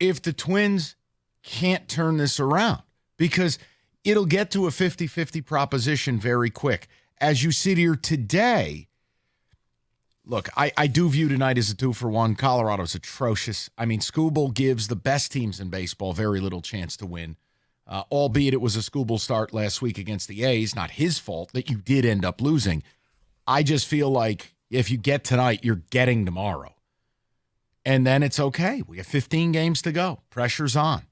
if the Twins can't turn this around, because it'll get to a 50-50 proposition very quick. As you sit here today, look, I do view tonight as a 2-for-1. Colorado's atrocious. I mean, Skubal gives the best teams in baseball very little chance to win, albeit it was a Skubal start last week against the A's. Not his fault that you did end up losing. I just feel like if you get tonight, you're getting tomorrow. And then it's okay. We have 15 games to go. Pressure's on.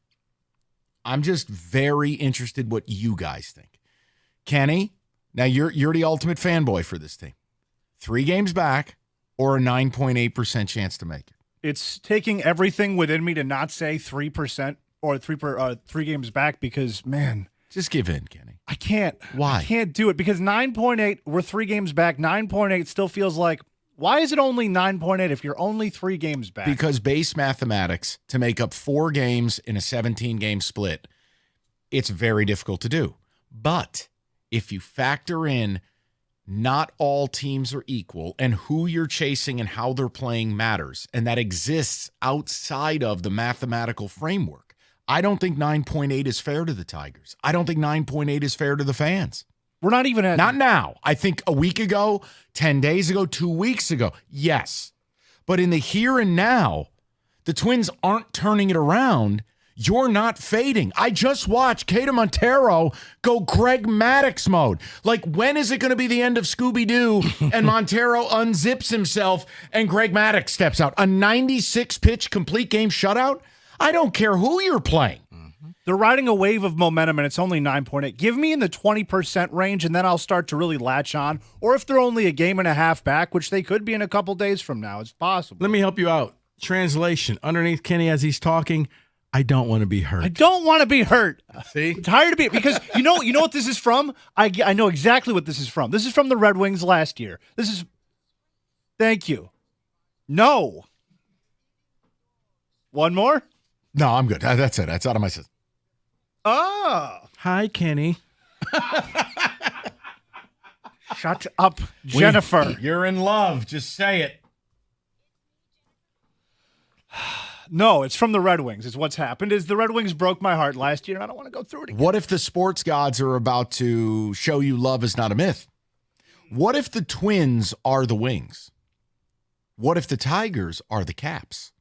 I'm just very interested what you guys think. Kenny, now you're the ultimate fanboy for this team. 3 games back, or a 9.8% chance to make it? It's taking everything within me to not say 3% or 3 games back because, man. Just give in, Kenny. I can't. Why? I can't do it because 9.8, we're 3 games back. 9.8 still feels like, why is it only 9.8 if you're only 3 games back? Because base mathematics, to make up 4 games in a 17-game split, it's very difficult to do. But if you factor in not all teams are equal, and who you're chasing and how they're playing matters, and that exists outside of the mathematical framework. I don't think 9.8 is fair to the Tigers. I don't think 9.8 is fair to the fans. We're not even at... Not now. I think a week ago, 10 days ago, 2 weeks ago, yes. But in the here and now, the Twins aren't turning it around. You're not fading. I just watched Keita Montero go Greg Maddux mode. Like, when is it going to be the end of Scooby-Doo and Montero unzips himself and Greg Maddux steps out? A 96-pitch complete game shutout? I don't care who you're playing. They're riding a wave of momentum, and it's only 9.8. Give me in the 20% range, and then I'll start to really latch on. Or if they're only a game and a half back, which they could be in a couple days from now, it's possible. Let me help you out. Translation. Underneath Kenny as he's talking, I don't want to be hurt. I don't want to be hurt. See? I'm tired of being, because you know what this is from? I know exactly what this is from. This is from the Red Wings last year. Thank you. No. One more? No, I'm good. That's it. That's out of my system. Oh. Hi, Kenny. Shut up, Jennifer. You're in love. Just say it. No, it's from the Red Wings. Is what's happened. Is the Red Wings broke my heart last year, and I don't want to go through it again. What if the sports gods are about to show you love is not a myth? What if the Twins are the Wings? What if the Tigers are the Caps?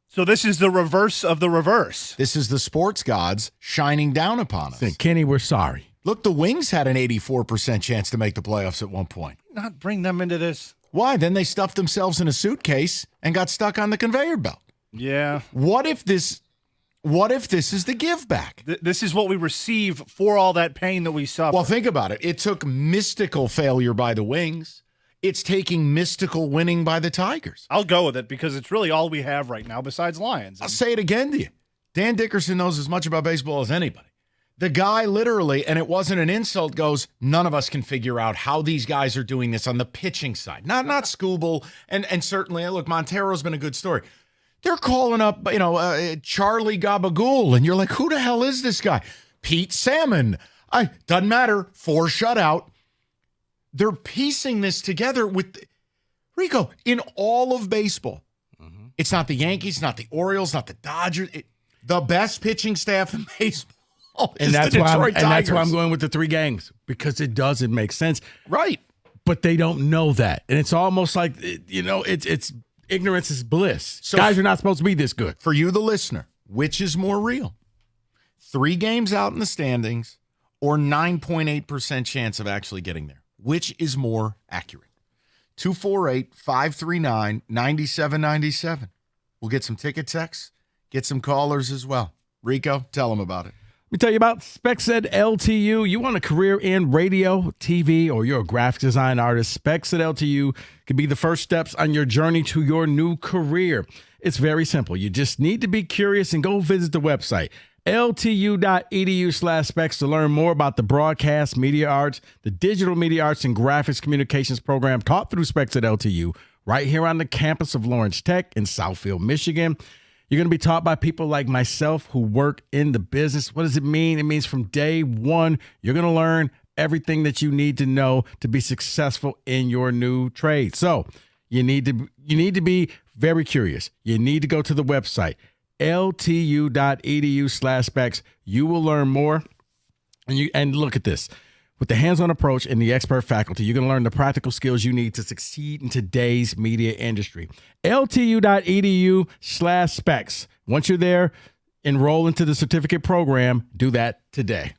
So this is the reverse of the reverse. This is the sports gods shining down upon us. Kenny, we're sorry. Look, the Wings had an 84% chance to make the playoffs at one point. Not bring them into this. Why? Then they stuffed themselves in a suitcase and got stuck on the conveyor belt. Yeah. What if this is the give back? This is what we receive for all that pain that we suffer. Well, think about it. It took mystical failure by the Wings. It's taking mystical winning by the Tigers. I'll go with it because it's really all we have right now besides Lions. I'll say it again to you. Dan Dickerson knows as much about baseball as anybody. The guy literally, and it wasn't an insult, goes, none of us can figure out how these guys are doing this on the pitching side. Not Skubal, and certainly, look, Montero's been a good story. They're calling up, Charlie Gabagool, and you're like, who the hell is this guy? Pete Salmon. Doesn't matter. 4 shutout. They're piecing this together with Rico in all of baseball. Mm-hmm. It's not the Yankees, not the Orioles, not the Dodgers. The best pitching staff in baseball. And that's why I'm going with the 3 gangs, because it doesn't make sense. Right. But they don't know that. And it's almost like, it's ignorance is bliss. So guys are not supposed to be this good. For you, the listener, which is more real? 3 games out in the standings or 9.8% chance of actually getting there? Which is more accurate? 248-539-9797. We'll get some ticket texts, get some callers as well. Rico, tell them about it. Let me tell you about Specs at LTU. You want a career in radio, TV, or you're a graphic design artist, Specs at LTU can be the first steps on your journey to your new career. It's very simple. You just need to be curious and go visit the website, ltu.edu/specs, to learn more about the broadcast, media arts, the digital media arts, and graphics communications program taught through Specs at LTU right here on the campus of Lawrence Tech in Southfield, Michigan. You're going to be taught by people like myself who work in the business. What does it mean? It means from day one, you're going to learn everything that you need to know to be successful in your new trade. So you need to be very curious. You need to go to the website, ltu.edu/specs. You will learn more. And look at this. With the hands-on approach and the expert faculty, you're going to learn the practical skills you need to succeed in today's media industry. ltu.edu/specs. Once you're there, enroll into the certificate program. Do that today.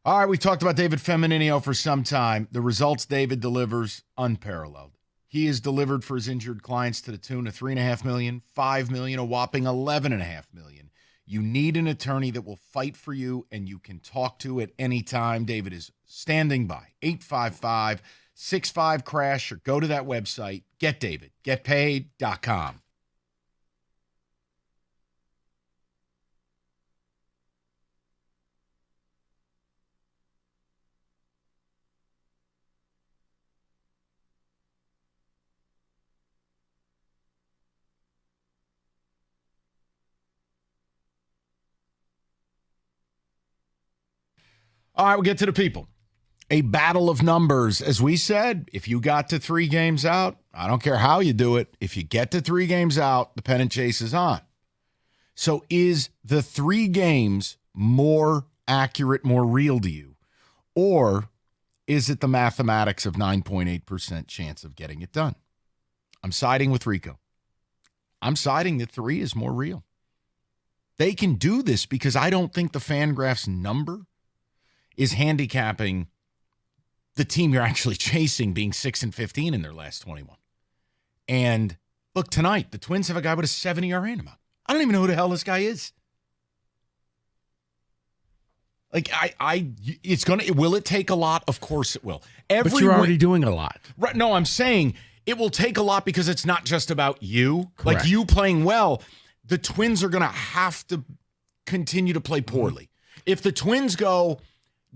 All right, we talked about David Femininio for some time. The results David delivers, unparalleled. He has delivered for his injured clients to the tune of $3.5 million, $5 million, a whopping $11.5 million. You need an attorney that will fight for you and you can talk to at any time. David is standing by. 855-65-CRASH or go to that website, getdavidgetpaid.com. All right, we'll get to the people. A battle of numbers. As we said, if you got to 3 games out, I don't care how you do it. If you get to 3 games out, the pennant chase is on. So is the 3 games more accurate, more real to you? Or is it the mathematics of 9.8% chance of getting it done? I'm siding with Rico. I'm siding that 3 is more real. They can do this because I don't think the FanGraphs number is handicapping the team you're actually chasing being 6-15 in their last 21. And look, tonight, the Twins have a guy with a 7 ERA in him. I don't even know who the hell this guy is. Like, will it take a lot? Of course it will. But you're already doing a lot. Right? No, I'm saying it will take a lot because it's not just about you. Correct. Like you playing well, the Twins are going to have to continue to play poorly. If the Twins go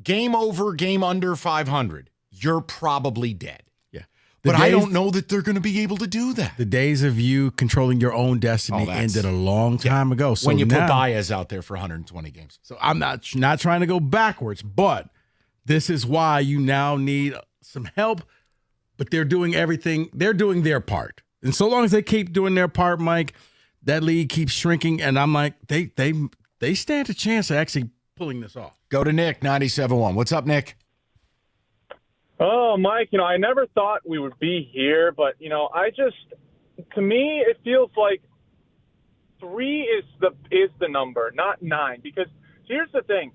game over, game under 500, you're probably dead. Yeah. But I don't know that they're going to be able to do that. The days of you controlling your own destiny ended a long time ago. So when you now, put Baez out there for 120 games. So I'm not trying to go backwards, but this is why you now need some help. But they're doing everything. They're doing their part. And so long as they keep doing their part, Mike, that league keeps shrinking. And I'm like, they stand a chance of actually pulling this off. Go to Nick, 97.1. What's up, Nick? Oh, Mike, I never thought we would be here, but, to me, it feels like 3 is the number, not 9. Because here's the thing.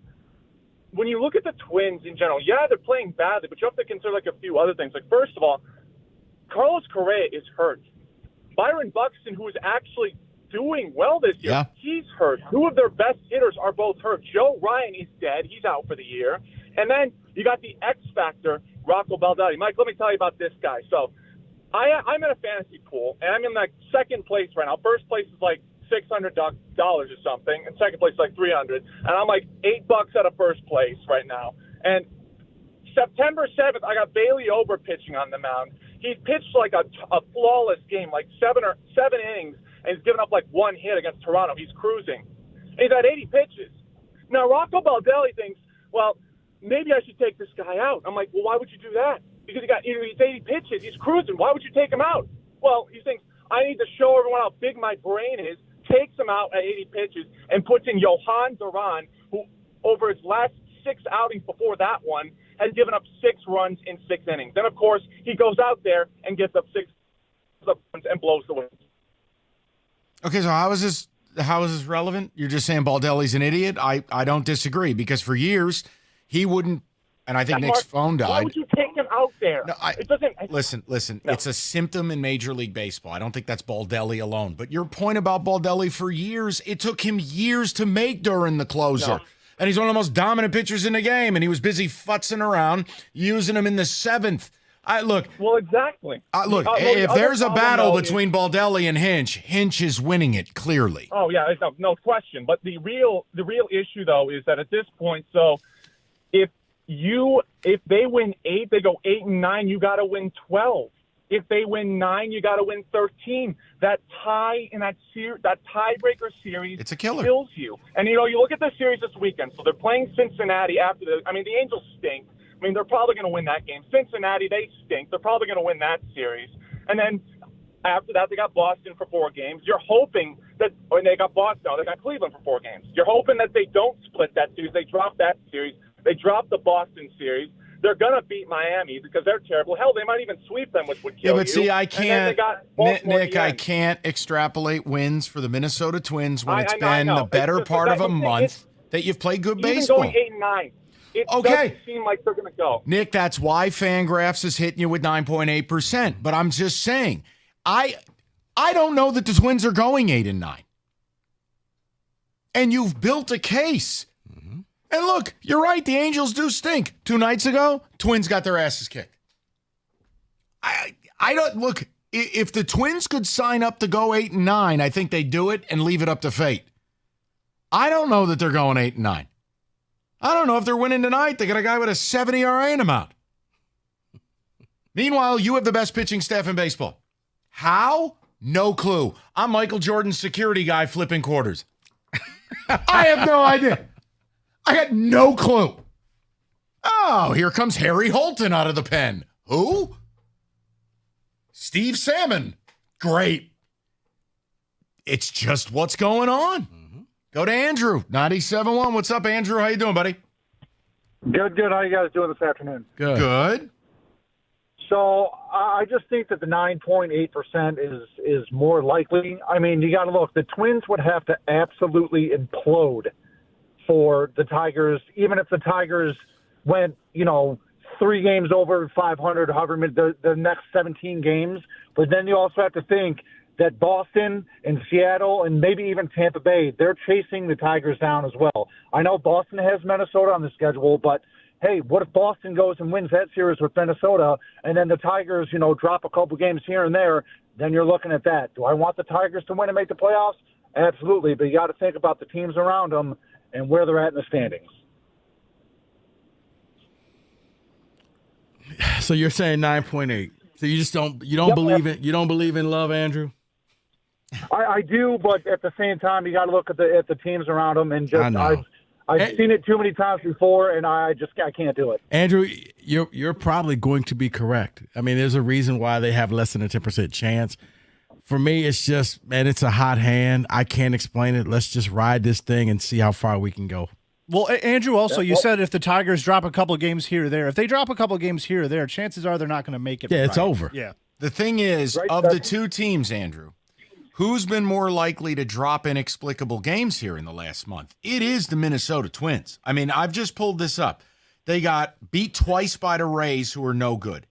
When you look at the Twins in general, yeah, they're playing badly, but you have to consider, a few other things. Like, first of all, Carlos Correa is hurt. Byron Buxton, who is actually doing well this year, he's hurt. 2 of their best hitters are both hurt. Joe Ryan is dead. He's out for the year. And then you got the X factor, Rocco Baldelli. Mike, let me tell you about this guy. So I'm in a fantasy pool, and I'm in second place right now. First place is $600 or something, and second place is $300. And I'm $8 out of first place right now. And September 7th, I got Bailey Ober pitching on the mound. He pitched a flawless game, 7 innings, and he's given up 1 hit against Toronto. He's cruising. And he's had 80 pitches. Now, Rocco Baldelli thinks, well, maybe I should take this guy out. I'm like, well, why would you do that? Because he's 80 pitches. He's cruising. Why would you take him out? Well, he thinks, I need to show everyone how big my brain is, takes him out at 80 pitches, and puts in Johan Duran, who over his last 6 outings before that one has given up 6 runs in 6 innings. Then, of course, he goes out there and gets up 6 runs and blows the wind. Okay, so how is this relevant? You're just saying Baldelli's an idiot? I don't disagree, because for years he wouldn't, and I think Nick's phone died. Why would you take him out there? No, it doesn't. Listen. No. It's a symptom in Major League Baseball. I don't think that's Baldelli alone. But your point about Baldelli, for years, it took him years to make Duran the closer. No. And he's one of the most dominant pitchers in the game, and he was busy futzing around, using him in the 7th. Well, exactly. If there's a battle between Baldelli and Hinch is winning it, clearly. Oh, yeah, no question. But the real issue, though, is that at this point, so if they win 8, they go 8-9, you got to win 12. If they win 9, you got to win 13. That tie in that tiebreaker series, it's a killer. Kills you. And, you look at the series this weekend. So they're playing Cincinnati after the Angels stink. They're probably going to win that game. Cincinnati, they stink. They're probably going to win that series. And then after that, they got Boston for 4 games. You're hoping that – or they got Boston. No, they got Cleveland for 4 games. You're hoping that they don't split that series. They drop that series. They drop the Boston series. They're going to beat Miami because they're terrible. Hell, they might even sweep them, which would kill you. Yeah, but see, I can't – Nick, I can't extrapolate wins for the Minnesota Twins when it's been the better part of a month that you've played good baseball. Even going 8-9. it Okay. doesn't seem like they're going to go. Nick, that's why Fangraphs is hitting you with 9.8%. But I'm just saying, I don't know that the Twins are going 8-9. And you've built a case. And look, you're right. The Angels do stink. 2 nights ago, Twins got their asses kicked. I don't look. If the Twins could sign up to go 8-9, I think they'd do it and leave it up to fate. I don't know that they're going 8-9. I don't know if they're winning tonight. They got a guy with a 7 ERA in him out. Meanwhile, you have the best pitching staff in baseball. How? No clue. I'm Michael Jordan's security guy flipping quarters. I have no idea. I got no clue. Oh, here comes Harry Holton out of the pen. Who? Steve Salmon. Great. It's just what's going on. Go to Andrew, 97.1. What's up, Andrew? How you doing, buddy? Good. How you guys doing this afternoon? Good. So I just think that the 9.8% is more likely. I mean, you got to look. The Twins would have to absolutely implode for the Tigers, even if the Tigers went, 3 games over 500, however many, the next 17 games. But then you also have to think that Boston and Seattle and maybe even Tampa Bay, they're chasing the Tigers down as well. I know Boston has Minnesota on the schedule, but hey, what if Boston goes and wins that series with Minnesota and then the Tigers, drop a couple games here and there? Then you're looking at that. Do I want the Tigers to win and make the playoffs? Absolutely, but you got to think about the teams around them and where they're at in the standings. So you're saying 9.8. So you don't believe in love, Andrew? I do, but at the same time, you got to look at the teams around them, and just I've seen it too many times before, and I can't do it. Andrew, you're probably going to be correct. I mean, there's a reason why they have less than a 10% chance. For me, it's just, man, it's a hot hand. I can't explain it. Let's just ride this thing and see how far we can go. Well, Andrew, also, you said if the Tigers drop a couple games here or there, if they drop a couple games here or there, chances are they're not going to make it. Yeah, it's over. Yeah. The thing is, of the two teams, Andrew, who's been more likely to drop inexplicable games here in the last month? It is the Minnesota Twins. I mean, I've just pulled this up. They got beat twice by the Rays, who are no good.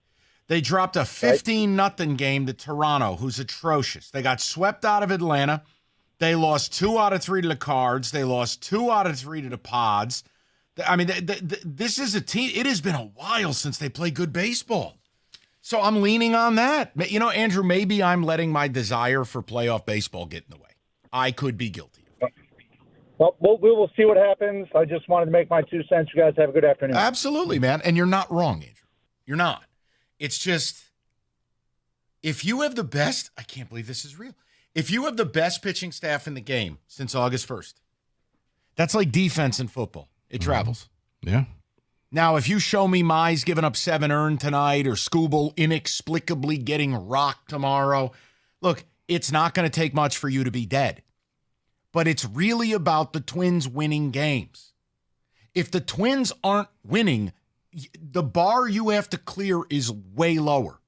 They dropped a 15-0 game to Toronto, who's atrocious. They got swept out of Atlanta. They lost 2 out of 3 to the Cards. They lost 2 out of 3 to the Pods. I mean, this is a team. It has been a while since they played good baseball. So I'm leaning on that. Andrew, maybe I'm letting my desire for playoff baseball get in the way. I could be guilty. Well, we will see what happens. I just wanted to make my 2 cents. You guys have a good afternoon. Absolutely, man. And you're not wrong, Andrew. You're not. It's just, if you have the best, I can't believe this is real. If you have the best pitching staff in the game since August 1st, that's like defense in football. It travels. Yeah. Now, if you show me Mize giving up 7 earned tonight or Skubal inexplicably getting rocked tomorrow, look, it's not going to take much for you to be dead. But it's really about the Twins winning games. If the Twins aren't winning, the bar you have to clear is way lower.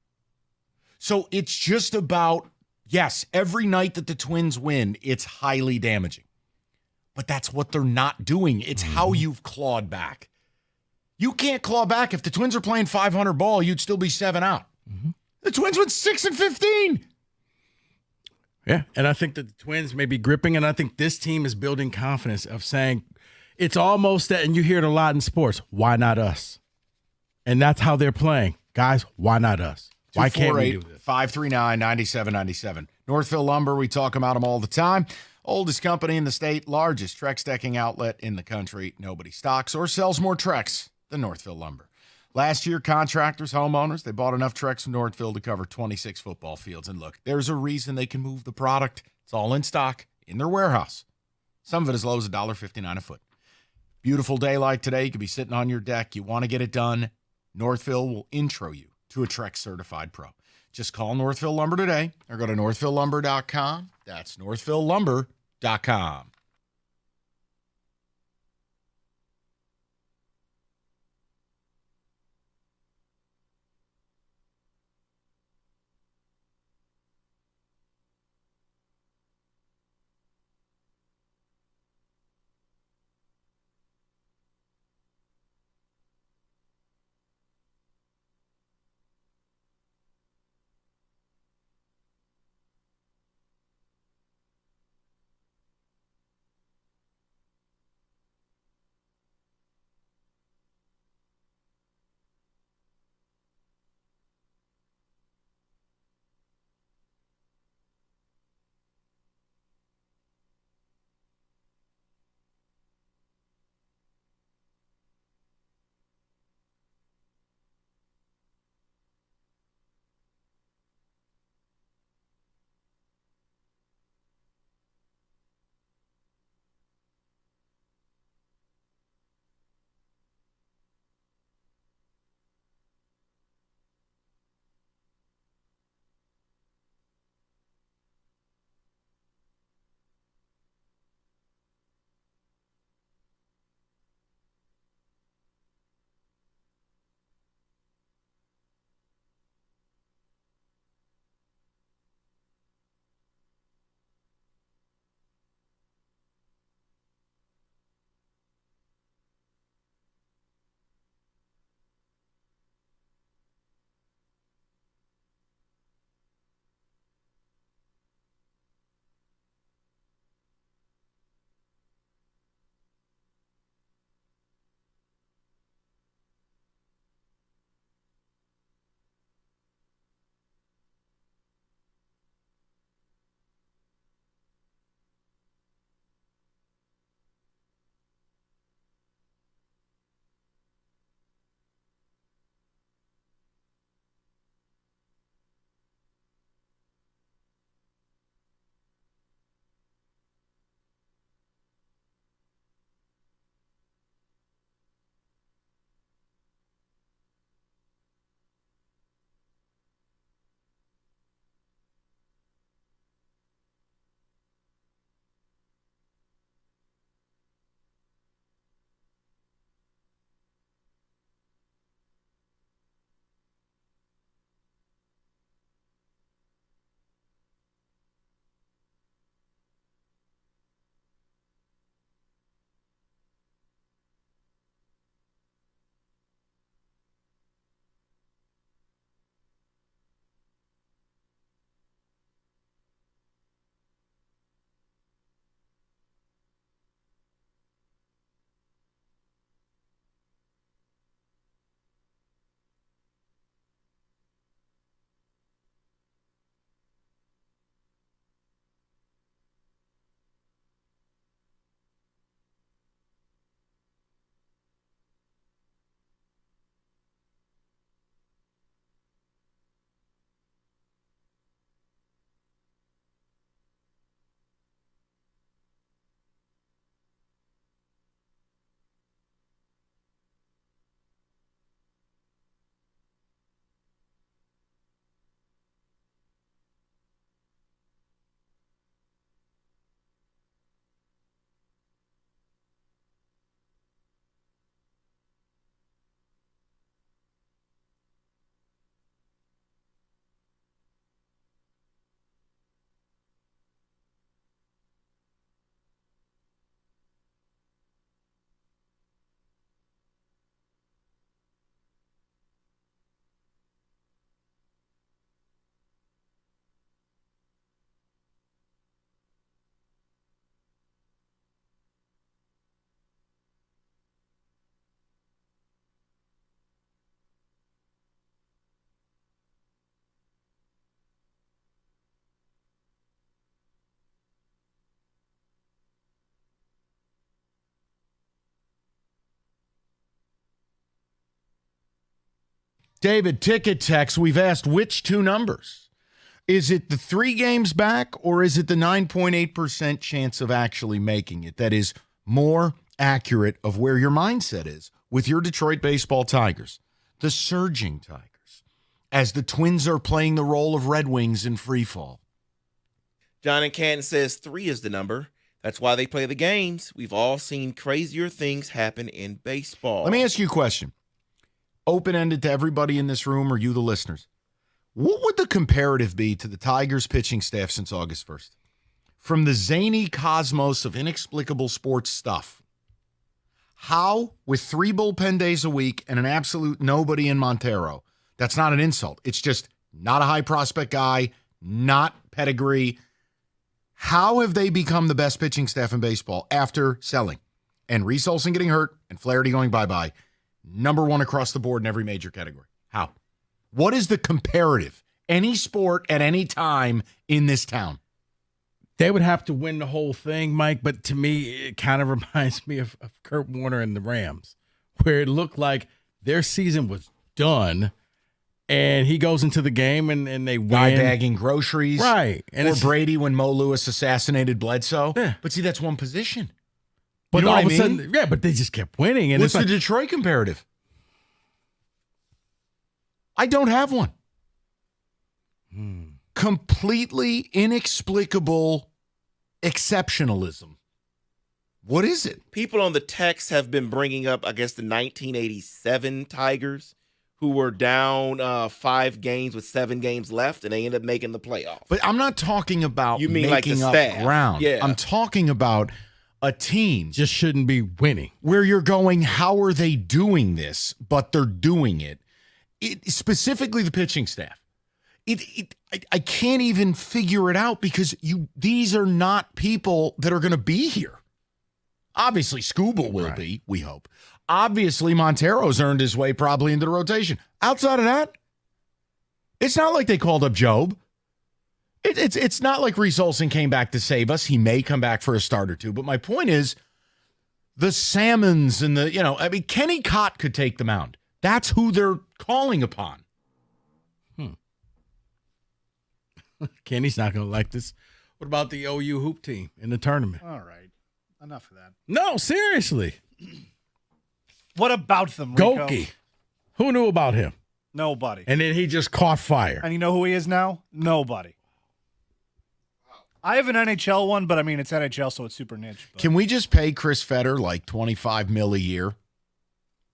So it's just about, yes, every night that the Twins win, it's highly damaging. But that's what they're not doing. It's how you've clawed back. You can't claw back. If the Twins are playing 500 ball, you'd still be 7 out. The Twins went 6-15. Yeah, and I think that the Twins may be gripping, and I think this team is building confidence of saying it's almost that, and you hear it a lot in sports, why not us? And that's how they're playing. Guys, why not us? Why can't we do this? 539-9797. Northville Lumber, we talk about them all the time. Oldest company in the state, largest Trex decking outlet in the country. Nobody stocks or sells more Trex than Northville Lumber. Last year, contractors, homeowners, they bought enough Trex from Northville to cover 26 football fields. And look, there's a reason they can move the product. It's all in stock in their warehouse. Some of it as low as $1.59 a foot. Beautiful day like today, you could be sitting on your deck. You want to get it done. Northville will intro you to a Trex certified pro. Just call Northville Lumber today or go to northvillelumber.com. That's northvillelumber.com. David, ticket text, we've asked which two numbers. Is it the 3 games back, or is it the 9.8% chance of actually making it that is more accurate of where your mindset is with your Detroit baseball Tigers, the surging Tigers, as the Twins are playing the role of Red Wings in free fall? John in Canton says 3 is the number. That's why they play the games. We've all seen crazier things happen in baseball. Let me ask you a question. Open-ended to everybody in this room or you, the listeners. What would the comparative be to the Tigers pitching staff since August 1st? From the zany cosmos of inexplicable sports stuff. How, with 3 bullpen days a week and an absolute nobody in Montero, that's not an insult. It's just not a high prospect guy, not pedigree. How have they become the best pitching staff in baseball after selling and Reese Olson getting hurt and Flaherty going bye-bye? Number 1 across the board in every major category. How? What is the comparative? Any sport at any time in this town. They would have to win the whole thing, Mike, but to me, it kind of reminds me of Kurt Warner and the Rams, where it looked like their season was done, and he goes into the game and they win. Guy bagging groceries. Right. And or Brady when Mo Lewis assassinated Bledsoe. Yeah. But see, that's one position. But you know all what of I a mean? sudden, yeah, but they just kept winning. And What's it's the like, Detroit comparative? I don't have one. Completely inexplicable exceptionalism. What is it? People on the text have been bringing up, I guess, the 1987 Tigers, who were down 5 games with 7 games left, and they ended up making the playoffs. But I'm not talking about You mean like the making up staff. ground. Yeah. I'm talking about a team just shouldn't be winning. Where you're going, how are they doing this? But they're doing it. Specifically the pitching staff. I can't even figure it out because these are not people that are going to be here. Obviously, Skubal will be, we hope. Obviously, Montero's earned his way probably into the rotation. Outside of that, it's not like they called up Job. It's not like Reese Olson came back to save us. He may come back for a start or two. But my point is, the Salmons and Kenny Cott could take the mound. That's who they're calling upon. Kenny's not going to like this. What about the OU hoop team in the tournament? All right. Enough of that. No, seriously. What about them, Rico? Goki. Who knew about him? Nobody. And then he just caught fire. And you know who he is now? Nobody. I have an NHL one, but I mean, it's NHL, so it's super niche. But. Can we just pay Chris Fetter like $25 million a year?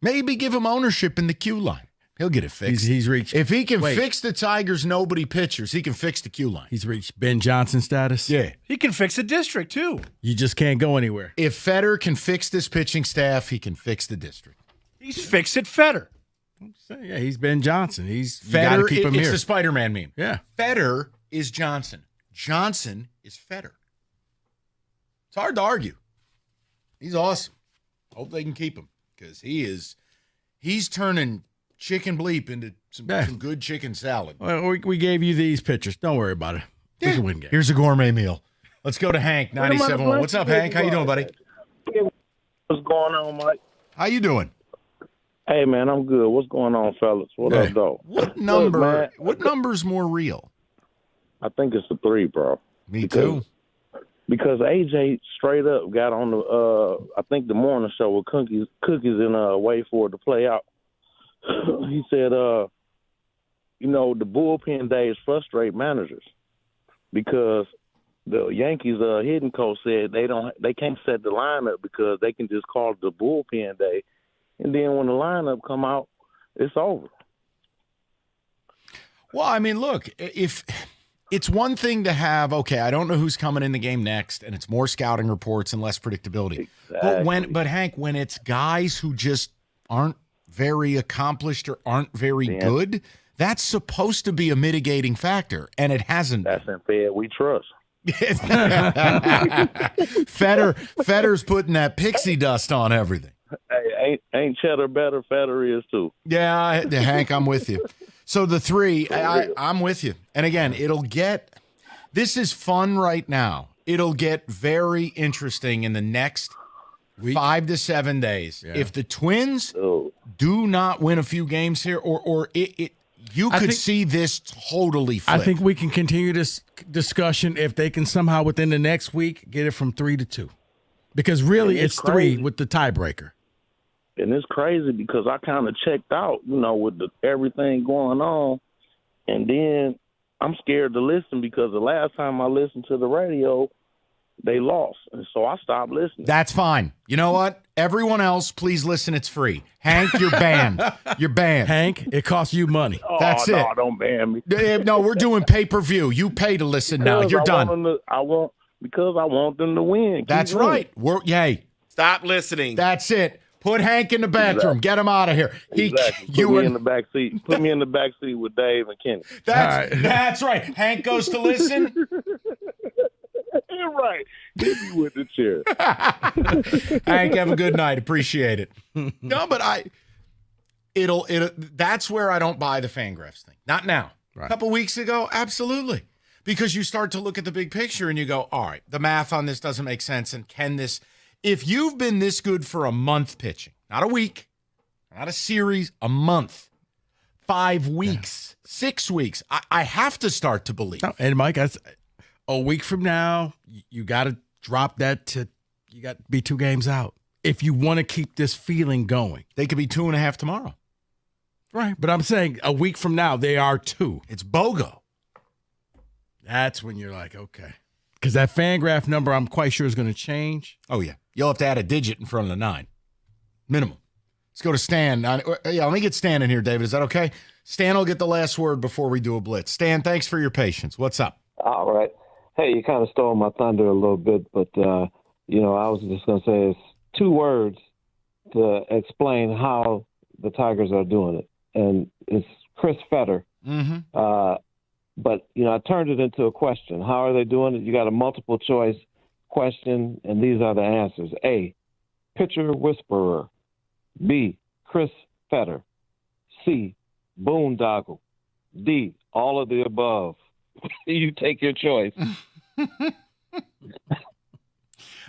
Maybe give him ownership in the queue line. He'll get it fixed. He's reached. If he can fix the Tigers' nobody pitchers, he can fix the queue line. He's reached Ben Johnson status. Yeah. He can fix a district, too. You just can't go anywhere. If Fetter can fix this pitching staff, he can fix the district. He's fixed it, Fetter. Yeah, he's Ben Johnson. Fetter. Keep him it's here. the Spider-Man meme. Yeah. Fetter is Johnson. Johnson is Fetter. It's hard to argue. He's awesome. Hope they can keep him because he's turning chicken bleep into some good chicken salad. Well, we gave you these pictures. Don't worry about it. We can win games. Here's a gourmet meal. Let's go to Hank, 97.1. What's up, Hank? How you doing, buddy? What's going on, Mike? How you doing? Hey, man, I'm good. What's going on, fellas? What up, though? What number's more real? I think it's the 3, bro. Me too. Because AJ straight up got on the I think the morning show with cookies and wait for it to play out. He said, the bullpen days frustrate managers because the Yankees hitting coach said they can't set the lineup because they can just call it the bullpen day, and then when the lineup come out, it's over. Well, I mean, look, if it's one thing to have, okay, I don't know who's coming in the game next, and it's more scouting reports and less predictability. Exactly. But Hank, when it's guys who just aren't very accomplished or aren't very good, that's supposed to be a mitigating factor, and it hasn't. That's unfair. We trust. Fetter's putting that pixie dust on everything. Hey, ain't cheddar better? Fetter is too. Yeah, Hank, I'm with you. So the 3, I'm with you. And again, this is fun right now. It'll get very interesting in the next 5 to 7 days. Yeah. If the Twins do not win a few games here, or you could see this totally flip. I think we can continue this discussion if they can somehow within the next week get it from 3-2. Because really it's 3 with the tiebreaker. And it's crazy because I kind of checked out, with everything going on. And then I'm scared to listen because the last time I listened to the radio, they lost. And so I stopped listening. That's fine. You know what? Everyone else, please listen. It's free. Hank, you're banned. You're banned. Hank, it costs you money. That's it. No, don't ban me. No, we're doing pay-per-view. You pay to listen now. You're done. Because I want them to win. That's right. Yay. Stop listening. That's it. Put Hank in the bathroom. Exactly. Get him out of here. Exactly. Put me in the back seat. Put me in the back seat with Dave and Kenny. That's right. Hank goes to listen. You're right. Hit me with the chair. Hank, have a good night. Appreciate it. No, but that's where I don't buy the Fangraphs thing. Not now. Right. A couple weeks ago, absolutely. Because you start to look at the big picture and you go, all right, the math on this doesn't make sense. And can this, if you've been this good for a month pitching, not a week, not a series, a month, 5 weeks, 6 weeks, I have to start to believe. No, and Mike, a week from now, you got to drop that you got to be 2 games out. If you want to keep this feeling going. They could be 2.5 tomorrow. Right. But I'm saying a week from now, they are 2. It's BOGO. That's when you're like, okay. Because that Fangraph number, I'm quite sure is going to change. Oh, yeah. You'll have to add a digit in front of the 9. Minimum. Let's go to Stan. Let me get Stan in here, David. Is that okay? Stan will get the last word before we do a blitz. Stan, thanks for your patience. What's up? All right. Hey, you kind of stole my thunder a little bit, but, I was just going to say it's 2 words to explain how the Tigers are doing it. And it's Chris Fetter. Mm-hmm. But, I turned it into a question. How are they doing it? You got a multiple choice question, and these are the answers. A, pitcher whisperer. B, Chris Fetter. C, boondoggle. D, all of the above. You take your choice.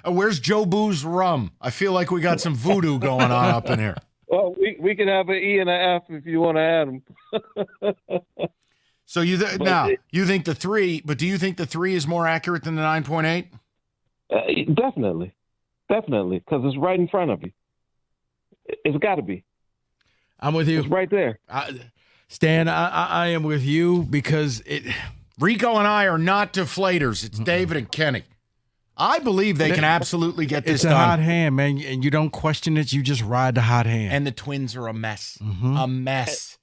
Where's Joe Boo's rum? I feel like we got some voodoo going on up in here. Well, we can have an E and an F if you want to add them. So you think the 3, but do you think the 3 is more accurate than the 9.8? Definitely, because it's right in front of you. It's got to be. I'm with you. It's right there. Stan, I am with you because Rico and I are not deflators. It's David and Kenny. I believe they can absolutely get this done. It's a hot hand, man, and you don't question it. You just ride the hot hand. And the Twins are a mess. Mm-hmm. A mess.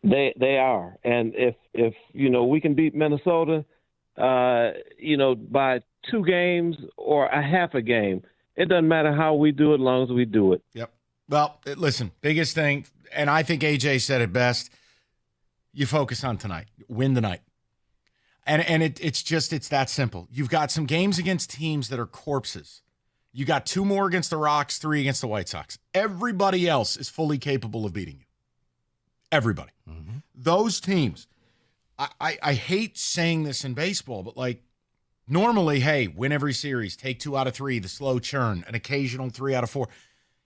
They are, and if we can beat Minnesota, by 2 games or a half a game, it doesn't matter how we do it, as long as we do it. Yep. Well, listen, biggest thing, and I think AJ said it best. You focus on tonight, win tonight, and it's that simple. You've got some games against teams that are corpses. You got 2 more against the Rocks, 3 against the White Sox. Everybody else is fully capable of beating you. Everybody. Mm-hmm. Those teams, I hate saying this in baseball, but normally, hey, win every series, take 2 out of 3, the slow churn, an occasional 3 out of 4.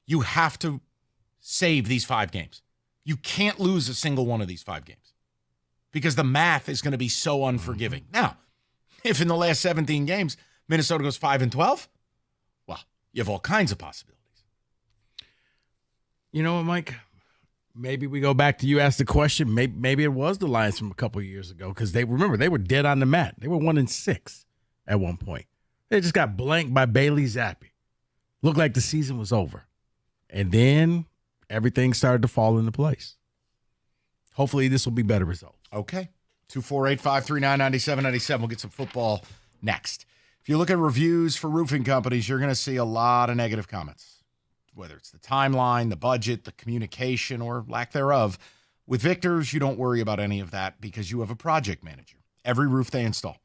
You have to save these 5 games. You can't lose a single one of these 5 games because the math is going to be so unforgiving. Mm-hmm. Now, if in the last 17 games, Minnesota goes 5-12, well, you have all kinds of possibilities. You know what, Mike? Maybe we go back to you asked the question. Maybe it was the Lions from a couple of years ago because they were dead on the mat. They were 1-6 at one point. They just got blanked by Bailey Zappi. Looked like the season was over. And then everything started to fall into place. Hopefully this will be better results. Okay. 248-539-9797. We'll get some football next. If you look at reviews for roofing companies, you're going to see a lot of negative comments. Whether it's the timeline, the budget, the communication, or lack thereof. With Victor's, you don't worry about any of that because you have a project manager. Every roof they install.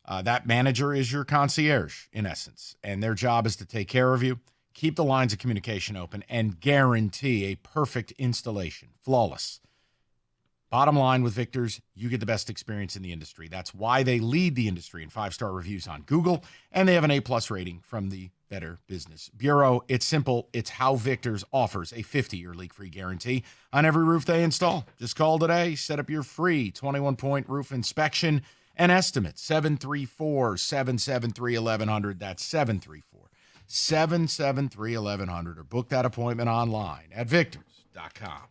That manager is your concierge, in essence, and their job is to take care of you, keep the lines of communication open, and guarantee a perfect installation. Flawless. Bottom line with Victor's, you get the best experience in the industry. That's why they lead the industry in 5-star reviews on Google, and they have an A+ rating from the Better Business Bureau. It's simple. It's how Victor's offers a 50-year leak-free guarantee on every roof they install. Just call today. Set up your free 21-point roof inspection and estimate. 734-773-1100. That's 734-773-1100. Or book that appointment online at victors.com.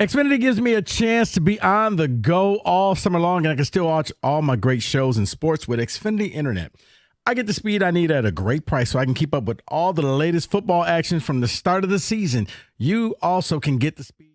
Xfinity gives me a chance to be on the go all summer long, and I can still watch all my great shows and sports with Xfinity Internet. I get the speed I need at a great price so I can keep up with all the latest football action from the start of the season. You also can get the speed.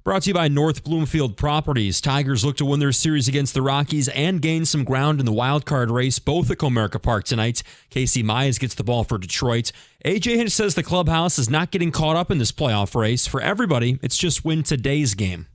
Brought to you by North Bloomfield Properties. Tigers look to win their series against the Rockies and gain some ground in the wild card race, both at Comerica Park tonight. Casey Mize gets the ball for Detroit. A.J. Hinch says the clubhouse is not getting caught up in this playoff race. For everybody, it's just win today's game.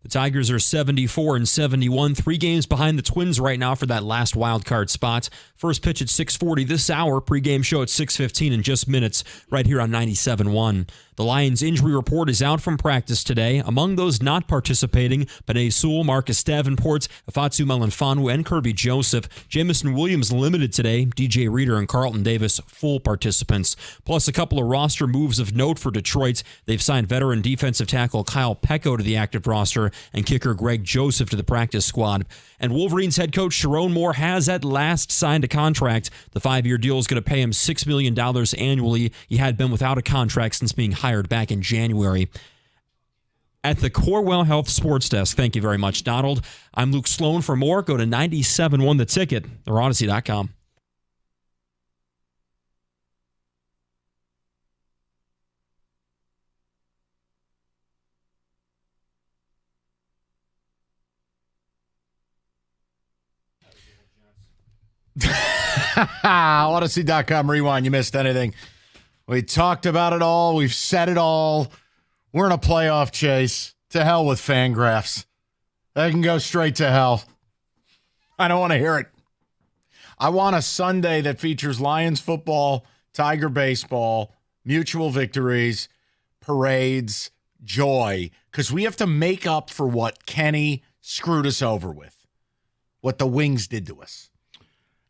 The Tigers are 74-71, 3 games behind the Twins right now for that last wild card spot. First pitch at 6:40 this hour, pregame show at 6:15 in just minutes, right here on 97.1. The Lions injury report is out from practice today. Among those not participating, Panay Sewell, Marcus Davenport, Afatsu Melanfanu, and Kirby Joseph. Jamison Williams limited today. DJ Reader and Carlton Davis full participants. Plus a couple of roster moves of note for Detroit. They've signed veteran defensive tackle Kyle Pecco to the active roster and kicker Greg Joseph to the practice squad. And Wolverines head coach Sharon Moore has at last signed a contract. The 5-year deal is going to pay him $6 million annually. He had been without a contract since being hired back in January. at the Corewell Health Sports Desk. Thank you very much, Donald. I'm Luke Sloan. For more, go to 97.1 The Ticket or Odyssey.com. Odyssey.com rewind. You missed anything. We talked about it all. We've said it all. We're in a playoff chase. To hell with Fangraphs. They can go straight to hell. I don't want to hear it. I want a Sunday that features Lions football, Tiger baseball, mutual victories, parades, joy, because we have to make up for what Kenny screwed us over with, what the Wings did to us.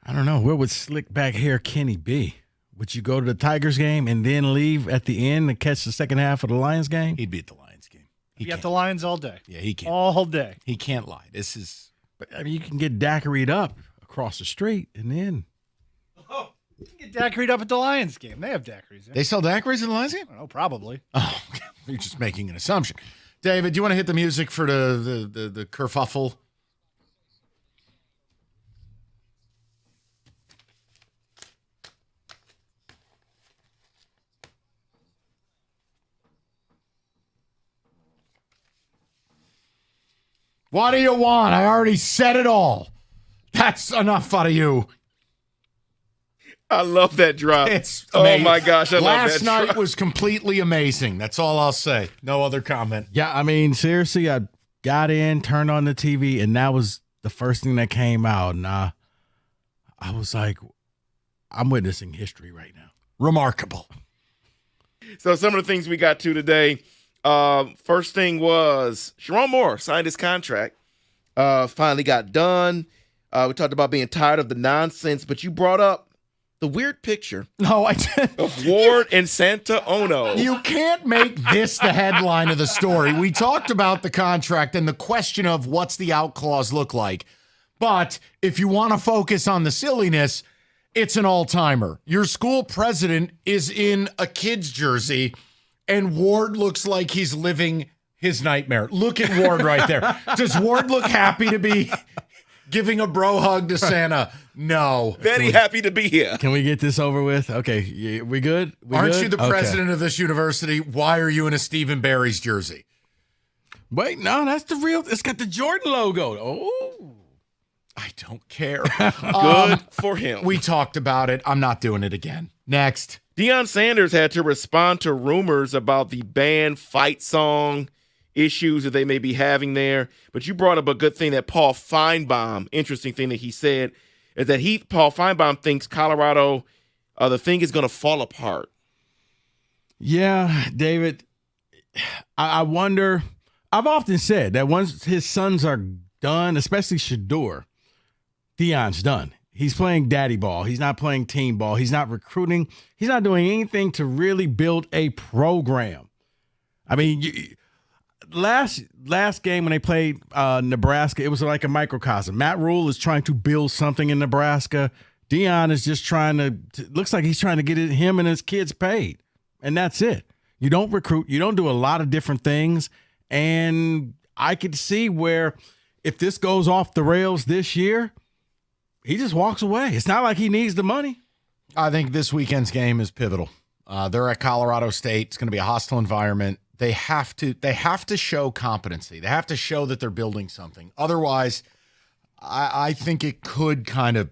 I don't know. Where would slick back hair Kenny be? Would you go to the Tigers game and then leave at the end and catch the second half of the Lions game? He'd be at the Lions game. He got the Lions all day. Yeah, he can't. All day. He can't lie. This is. But I mean, you can get daiquiried up across the street and then. You can get daiquiried up at the Lions game. They have daiquiris. Yeah. They sell daiquiris at the Lions game? I don't know, probably. Oh, you're just making an assumption. David, do you want to hit the music for the kerfuffle? What do you want? I already said it all. That's enough out of you. I love that drop. It's oh my gosh, I love that Last night drop. was completely amazing. That's all I'll say. No other comment. Yeah, I mean, seriously, I got in, turned on the TV, and that was the first thing that came out. And I was like, I'm witnessing history right now. Remarkable. So some of the things we got to today. First thing was Sharon Moore signed his contract. Finally got done. We talked about being tired of the nonsense, but you brought up the weird picture. No, I didn't. Of Ward and Santa Ono. You can't make this the headline of the story. We talked about the contract and the question of what's the out clause look like. But if you want to focus on the silliness, it's an all-timer. Your school president is in a kid's jersey, and Ward looks like he's living his nightmare. Look at Ward right there. Does Ward look happy to be giving a bro hug to Santa? No. Very happy to be here. Can we get this over with? Okay, we good? Aren't you the president of this university? Why are you in a Stephen Barry's jersey? Wait, no, that's the real. It's got the Jordan logo. Oh. I don't care. Good for him. We talked about it. I'm not doing it again. Next. Deion Sanders had to respond to rumors about the band fight song issues that they may be having there. But you brought up a good thing that Paul Feinbaum, interesting thing that he said, is that Paul Feinbaum thinks Colorado, the thing is going to fall apart. Yeah, David, I wonder. I've often said that once his sons are done, especially Shador, Deion's done. He's playing daddy ball. He's not playing team ball. He's not recruiting. He's not doing anything to really build a program. I mean, last game when they played Nebraska, it was like a microcosm. Matt Rule is trying to build something in Nebraska. Deion is just trying to looks like he's trying to get him and his kids paid. And that's it. You don't recruit. You don't do a lot of different things. And I could see where if this goes off the rails this year, he just walks away. It's not like he needs the money. I think this weekend's game is pivotal. They're at Colorado State. It's going to be a hostile environment. They have to show competency. They have to show that they're building something. Otherwise, I think it could kind of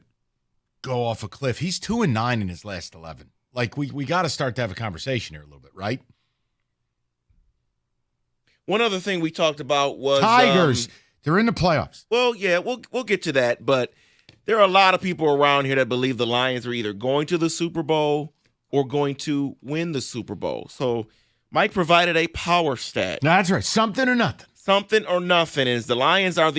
go off a cliff. He's 2-9 in his last 11. Like we got to start to have a conversation here a little bit, right? One other thing we talked about was Tigers. They're in the playoffs. Well, yeah, we'll get to that, but there are a lot of people around here that believe the Lions are either going to the Super Bowl or going to win the Super Bowl. So Mike provided a power stat. No, that's right. Something or nothing. Something or nothing is the Lions are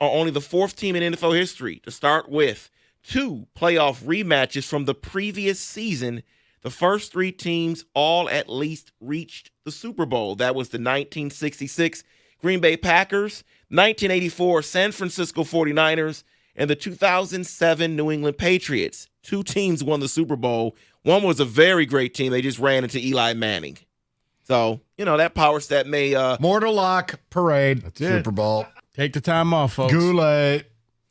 only the fourth team in NFL history to start with 2 playoff rematches from the previous season. The first 3 teams all at least reached the Super Bowl. That was the 1966 Green Bay Packers, 1984 San Francisco 49ers, and the 2007 New England Patriots. 2 teams won the Super Bowl. One was a very great team. They just ran into Eli Manning. So, that power stat may Mortal Lock Parade. That's it. Super Bowl. Take the time off, folks. Goulet.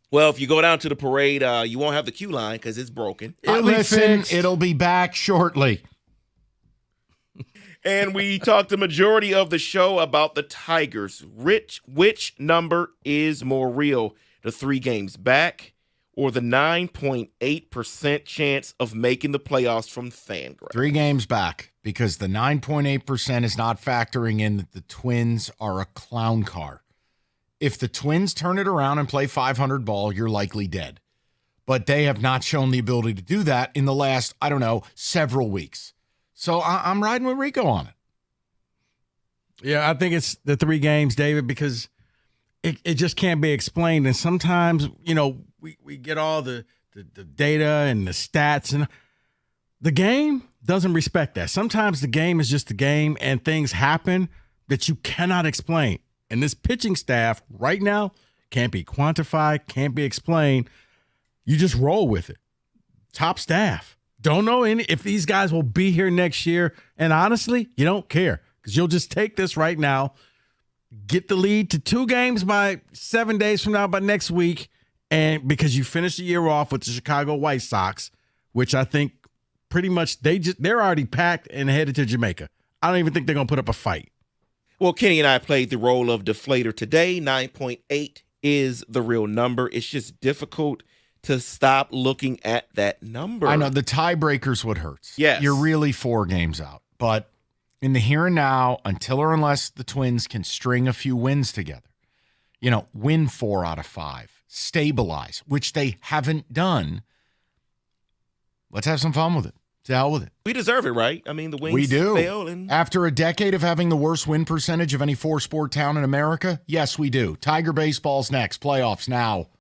Well, if you go down to the parade, you won't have the queue line because it's broken. It'll be back shortly. And we talked the majority of the show about the Tigers. Which number is more real? The 3 games back or the 9.8% chance of making the playoffs from FanDuel? 3 games back, because the 9.8% is not factoring in that the Twins are a clown car. If the Twins turn it around and play 500 ball, you're likely dead. But they have not shown the ability to do that in the last, several weeks. So I'm riding with Rico on it. Yeah, I think it's the 3 games, David, because it just can't be explained. And sometimes, we get all the data and the stats, and the game doesn't respect that. Sometimes the game is just the game, and things happen that you cannot explain. And this pitching staff right now can't be quantified, can't be explained. You just roll with it. Top staff. Don't know if these guys will be here next year. And honestly, you don't care, because you'll just take this right now, get the lead to 2 games by 7 days from now, by next week, and because you finish the year off with the Chicago White Sox, which I think pretty much they're already packed and headed to Jamaica. I don't even think they're going to put up a fight. Well, Kenny and I played the role of deflator today. 9.8 is the real number. It's just difficult to stop looking at that number. I know the tiebreaker's what hurts. Yes. You're really 4 games out. But in the here and now, until or unless the Twins can string a few wins together, win 4 out of 5, stabilize, which they haven't done, let's have some fun with it. To hell with it. We deserve it, right? I mean, the Wings we do. fail. And after a decade of having the worst win percentage of any 4-sport town in America, yes, we do. Tiger baseball's next. Playoffs now.